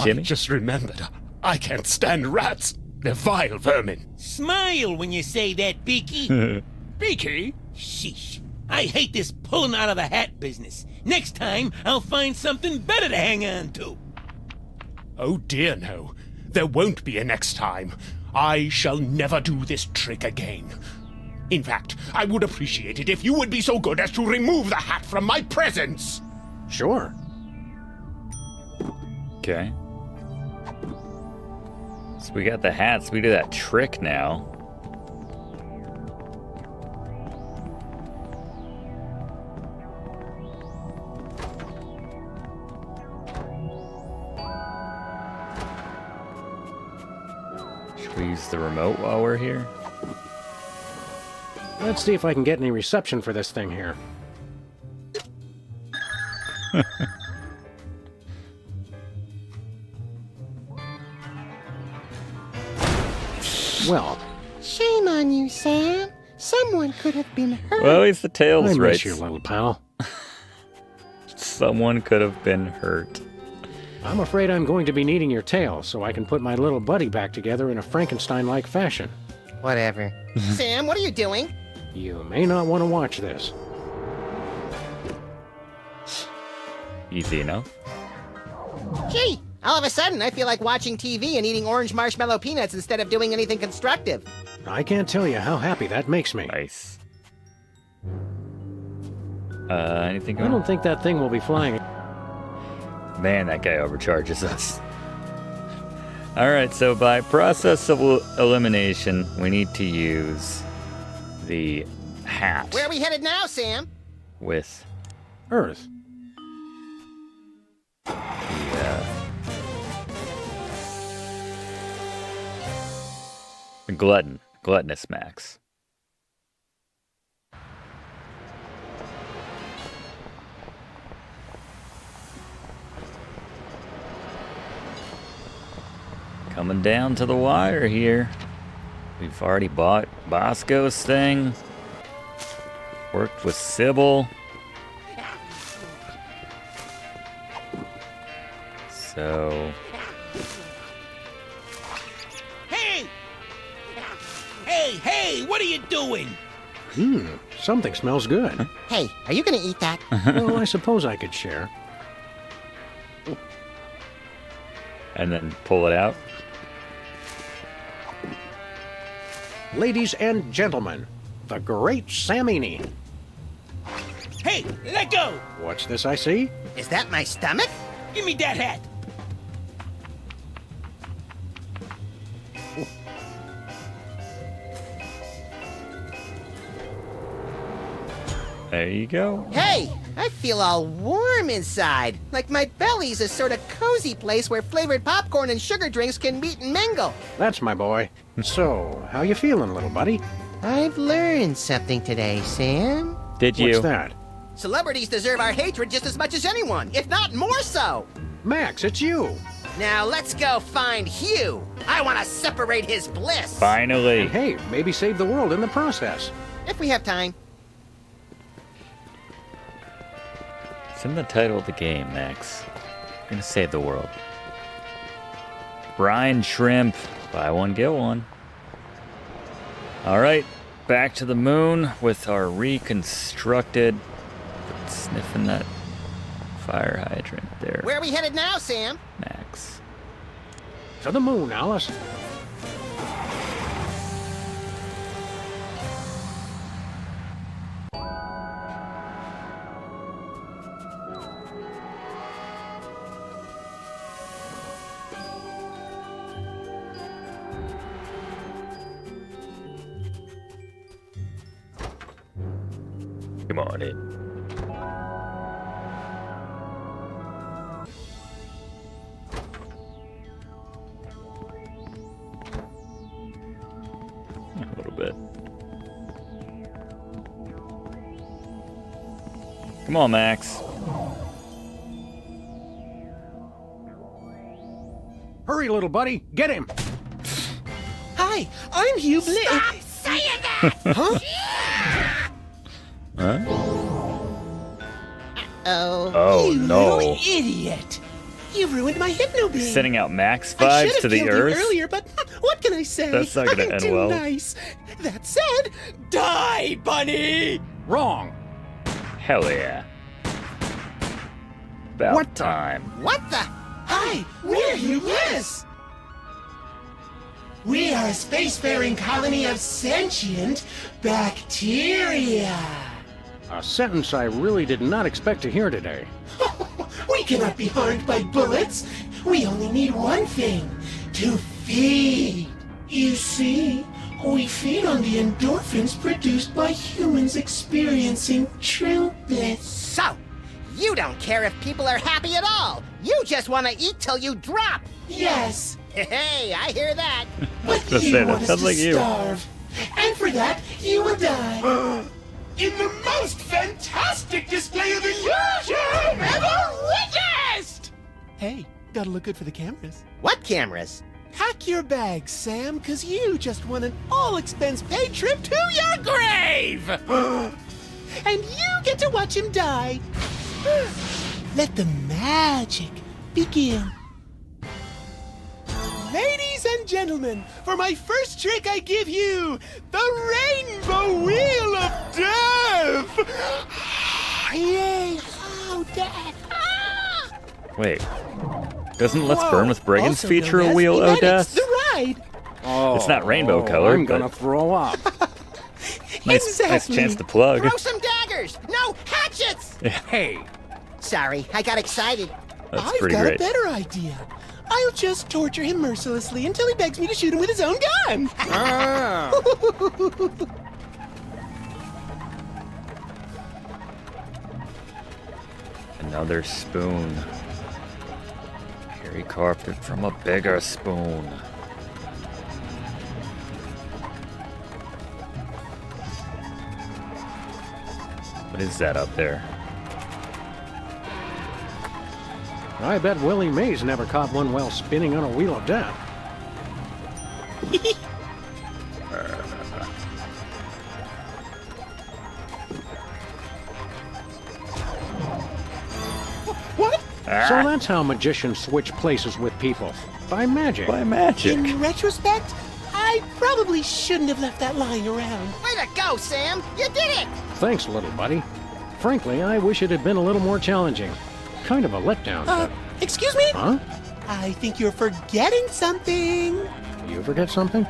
Jimmy. I just remembered. I can't stand rats. They're vile vermin. Smile when you say that, Beaky. Beaky? Sheesh. I hate this pulling out of the hat business. Next time, I'll find something better to hang on to. Oh dear no. There won't be a next time. I shall never do this trick again. In fact, I would appreciate it if you would be so good as to remove the hat from my presence. Sure. Okay. So we got the hats. We do that trick now. Should we use the remote while we're here? Let's see if I can get any reception for this thing here. Well. Shame on you, Sam. Someone could have been hurt. Well, at least the tail's I right. miss you, little pal. Someone could have been hurt. I'm afraid I'm going to be needing your tail so I can put my little buddy back together in a Frankenstein-like fashion. Whatever. Sam, what are you doing? You may not want to watch this. Easy enough. Gee, all of a sudden I feel like watching TV and eating orange marshmallow peanuts instead of doing anything constructive. I can't tell you how happy that makes me. Nice. Anything going I don't think that thing will be flying. Man, that guy overcharges us. Alright, so by process of elimination, we need to use the hat. Where are we headed now, Sam? With Earth. The gluttonous Max. Coming down to the wire here. We've already bought Bosco's thing. Worked with Sybil. So... Hey! Hey, what are you doing? Something smells good. Hey, are you gonna eat that? Well, I suppose I could share. And then pull it out. Ladies and gentlemen, the Great Samini. Hey, let go! What's this I see? Is that my stomach? Give me that hat! There you go. Hey, I feel all warm inside. Like my belly's a sort of cozy place where flavored popcorn and sugar drinks can meet and mingle. That's my boy. So, how you feeling, little buddy? I've learned something today, Sam. Did you? What's that? Celebrities deserve our hatred just as much as anyone, if not more so. Max, it's you. Now let's go find Hugh. I want to separate his bliss. Finally. And hey, maybe save the world in the process. If we have time. It's in the title of the game, Max. We're gonna save the world. Brine shrimp. Buy one, get one. Alright, back to the moon with our reconstructed... Sniffing that fire hydrant there. Where are we headed now, Sam? Max. To the moon, Alice. Come on in. A little bit. Come on, Max. Hurry, little buddy. Get him. Hi, I'm Hugh Bliss. Stop saying that! Huh? Huh? Oh, you no. little idiot! You ruined my hypno beam. Sending out Max I vibes should have to the killed Earth? you earlier, but what can I say? That's not gonna I'm end too well. nice. That said, die, bunny! Wrong. Hell yeah. About time. What the? Hi, we're Hugh Bliss. We are a spacefaring colony of sentient bacteria. A sentence I really did not expect to hear today. We cannot be harmed by bullets. We only need one thing, to feed. You see, we feed on the endorphins produced by humans experiencing true bliss. So, you don't care if people are happy at all. You just want to eat till you drop. Yes. Hey, I hear that. But Just you say that. want us Sounds to like you. starve. And for that, you will die. In the most fantastic display of illusion ever witnessed! Hey, gotta look good for the cameras. What cameras? Pack your bags, Sam, because you just won an all-expense-paid trip to your grave! And you get to watch him die. Let the magic begin. Ladies and gentlemen, for my first trick I give you, the Rainbow Wheel of Death! Yay! Oh, death! Ah! Wait. Doesn't Let's Burn with Brigands Also feature known a as Wheel of Emetics Death? the ride! Oh, It's not rainbow colored, I'm gonna but- throw up. Nice chance to plug. Throw some daggers! No, hatchets! Hey. Sorry, I got excited. That's I've pretty got great. a better idea. I'll just torture him mercilessly until he begs me to shoot him with his own gun. Ah. Another spoon. Harry carved it from a bigger spoon. What is that up there? I bet Willie Mays never caught one while spinning on a wheel of death. What? So that's how magicians switch places with people. By magic. By magic. In retrospect, I probably shouldn't have left that lying around. Way to go, Sam! You did it! Thanks, little buddy. Frankly, I wish it had been a little more challenging. Kind of a letdown. Excuse me? Huh? I think you're forgetting something. You forget something?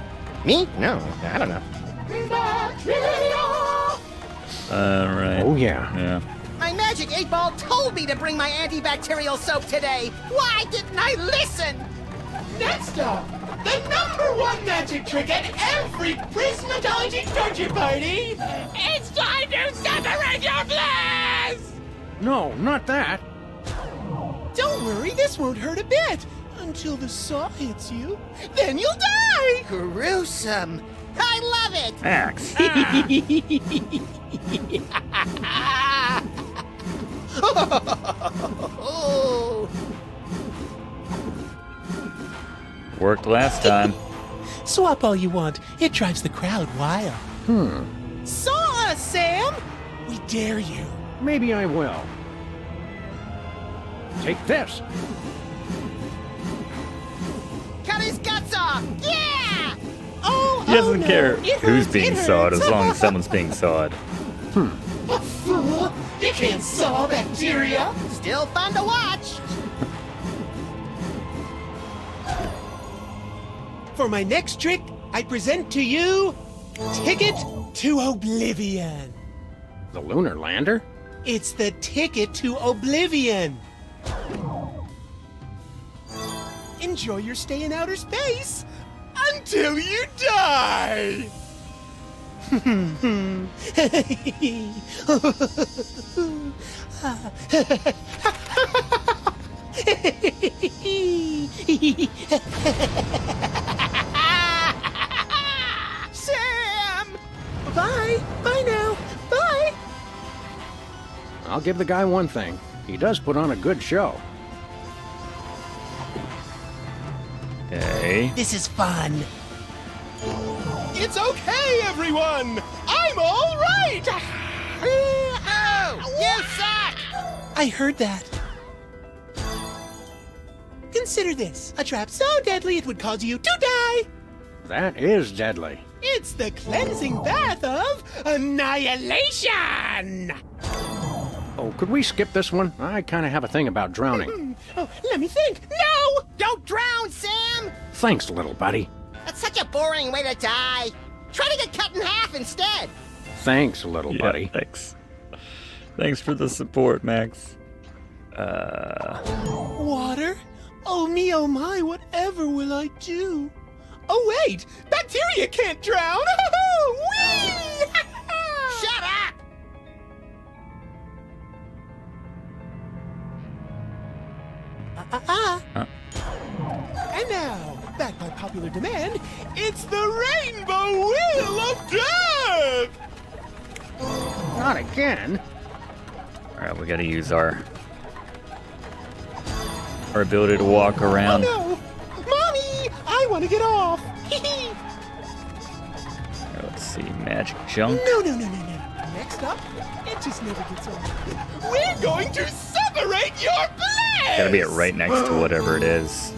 Me? No, I don't know. Alright. Oh, yeah. Yeah. My magic 8-ball told me to bring my antibacterial soap today. Why didn't I listen? Next up, the #1 magic trick at every Prismatology torture party. It's time to separate your bliss! No, not that. Don't worry, this won't hurt a bit. Until the saw hits you. Then you'll die! Gruesome. I love it! Max. Oh. Worked last time. Swap all you want. It drives the crowd wild. Saw us, Sam! We dare you. Maybe I will. Take this. Cut his guts off! Yeah! Oh, He doesn't no. care It who's hurts, being it sawed hurts. as long as someone's being sawed. A fool! You can't saw bacteria! Still fun to watch! For my next trick, I present to you Ticket to Oblivion. The lunar lander? It's the ticket to Oblivion. Enjoy your stay in outer space until you die. Sam! Bye! Bye now! Bye! I'll give the guy one thing. He does put on a good show. Okay. This is fun. It's okay, everyone! I'm all right! Oh, you suck! I heard that. Consider this, a trap so deadly it would cause you to die. That is deadly. It's the cleansing bath of annihilation! Oh, could we skip this one? I kind of have a thing about drowning. Oh, let me think. No! Don't drown, Sam! Thanks, little buddy. That's such a boring way to die. Try to get cut in half instead. Thanks, little buddy. Thanks. Thanks for the support, Max. Water? Oh me, oh my, whatever will I do? Oh wait! Bacteria can't drown! Whee! Shut up! And now, back by popular demand, it's the Rainbow Wheel of Death! Not again. Alright, we gotta use our ability to walk around. Oh no! Mommy! I want to get off! Here, let's see, magic junk. No. Next up, it just never gets old. We're going to separate your bliss! Gotta be it right next to whatever it is.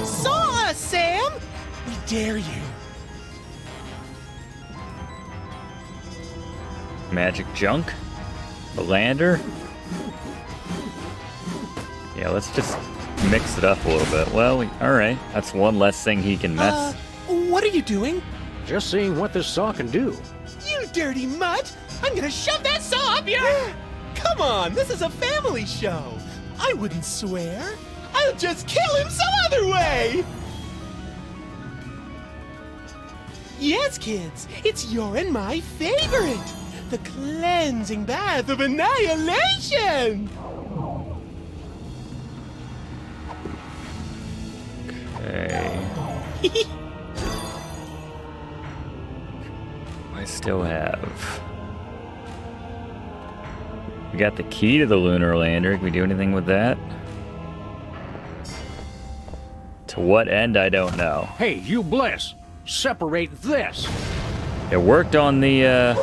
Saw us, Sam! We dare you. Magic junk? The lander? Yeah, let's just mix it up a little bit. Well, alright. That's one less thing he can mess. What are you doing? Just seeing what this saw can do. You dirty mutt! I'm gonna shove that saw up your... Come on, this is a family show. I wouldn't swear. I'll just kill him some other way! Yes, kids, it's your and my favorite. The cleansing bath of annihilation! Okay. I still have... We got the key to the lunar lander. Can we do anything with that? To what end, I don't know. Hey, you Bliss! Separate this! It worked on the,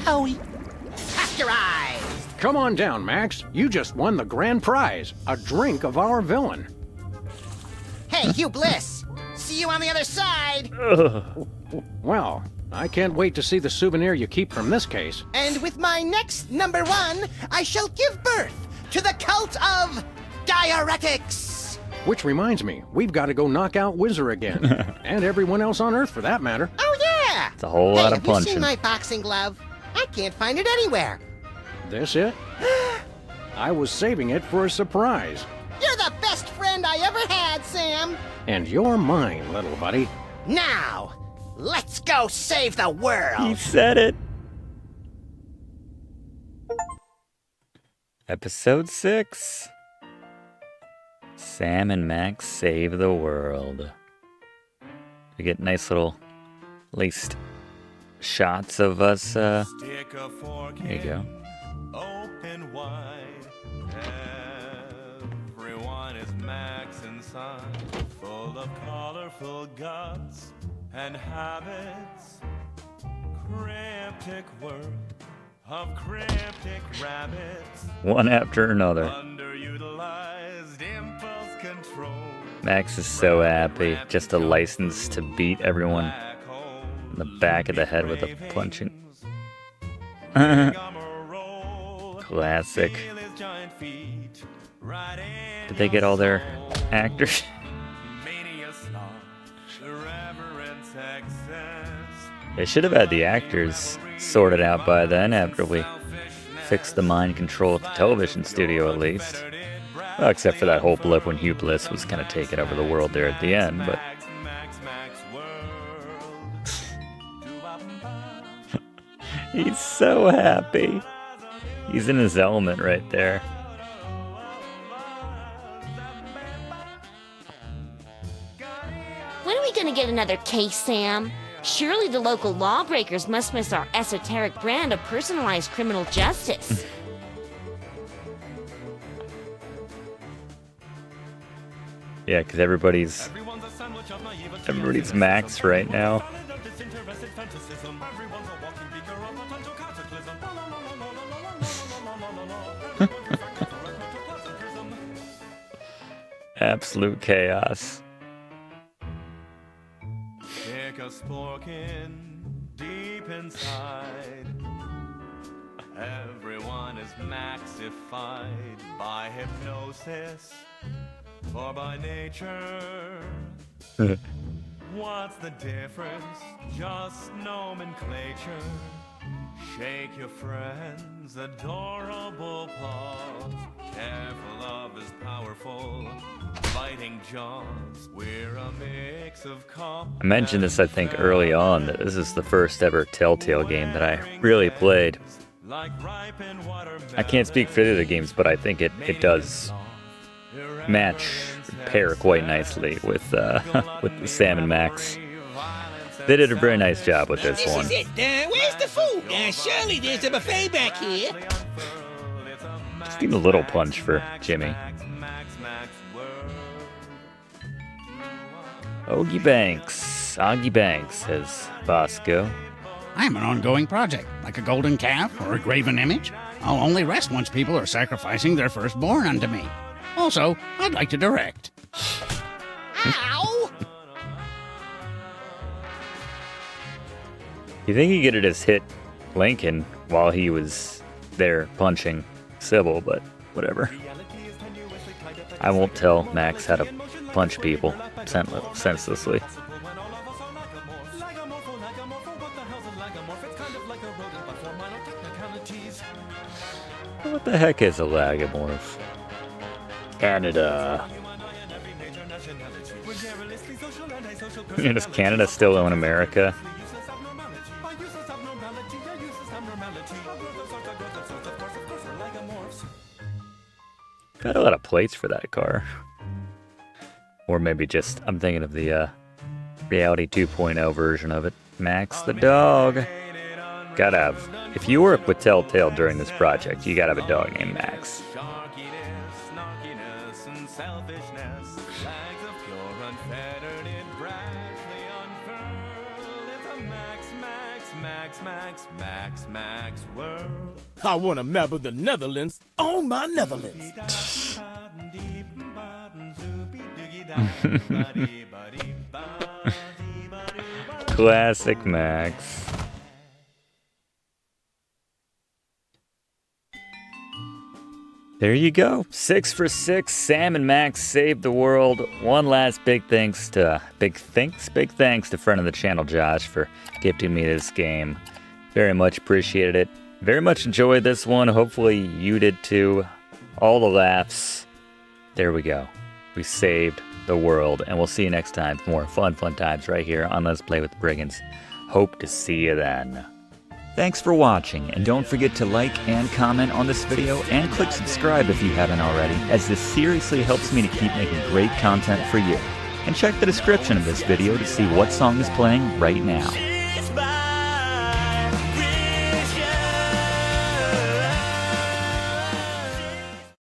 Howie. Pasteurized! Come on down, Max. You just won the grand prize, a drink of our villain. Hey, Hugh Bliss! See you on the other side! Well, I can't wait to see the souvenir you keep from this case. And with my next number one, I shall give birth to the cult of diuretics! Which reminds me, we've got to go knock out Whizzer again. And everyone else on Earth, for that matter. Oh, yeah! It's a whole lot of Have you punching. seen my boxing glove? I can't find it anywhere. This it? I was saving it for a surprise. You're the best friend I ever had, Sam! And you're mine, little buddy. Now, let's go save the world! He said it. Episode 6. Sam and Max save the world. We get nice little, at least, shots of us. There you go. Open wide. Everyone is Max inside, full of colorful guts and habits. Cryptic world of cryptic rabbits. One after another. Underutilized impulse control. Max is so happy just a license to beat everyone in the back of the head with a punching. Classic. Did they get all their actors? They should have had the actors sorted out by then after we fix the mind control at the television studio at least. Well, except for that whole blip when Hugh Bliss was kind of taking over the world there at the end, but... He's so happy. He's in his element right there. When are we gonna get another case, Sam? Surely the local lawbreakers must miss our esoteric brand of personalized criminal justice. Yeah, because everybody's Max right now. Absolute chaos. Kick us porkin' deep inside. Everyone is maxified by hypnosis or by nature. What's the difference? Just nomenclature. Shake your friend's adorable paws. Careful of his powerful biting jaws. We're a mix of I mentioned this, I think, early on, that this is the first ever Telltale game that I really played. I can't speak for the other games, but I think it does pair quite nicely with Sam and Max. They did a very nice job with this one. This is it. Where's the food? Surely there's a buffet back here. Just need a little punch for Jimmy. Oggy Banks, says Bosco. I'm an ongoing project, like a golden calf or a graven image. I'll only rest once people are sacrificing their firstborn unto me. Also, I'd like to direct. Ow! You think he could have just hit Lincoln while he was there punching Sybil, but whatever. I won't tell Max how to punch people senselessly. What the heck is a lagomorph? Canada. Does Canada still own America? Got a lot of plates for that car. Or maybe just, I'm thinking of the Reality 2.0 version of it. Max the dog. Gotta have, if you work with Telltale during this project, you gotta have a dog named Max. Max world. I want to map of the Netherlands on my Netherlands. Classic Max. There you go. 6 for 6. Sam and Max saved the world. One last big thanks to friend of the channel Josh for gifting me this game. Very much appreciated it. Very much enjoyed this one. Hopefully you did too. All the laughs. There we go. We saved the world. And we'll see you next time for more fun times right here on Let's Play with the Brigands. Hope to see you then. Thanks for watching, and don't forget to like and comment on this video, and click subscribe if you haven't already, as this seriously helps me to keep making great content for you. And check the description of this video to see what song is playing right now.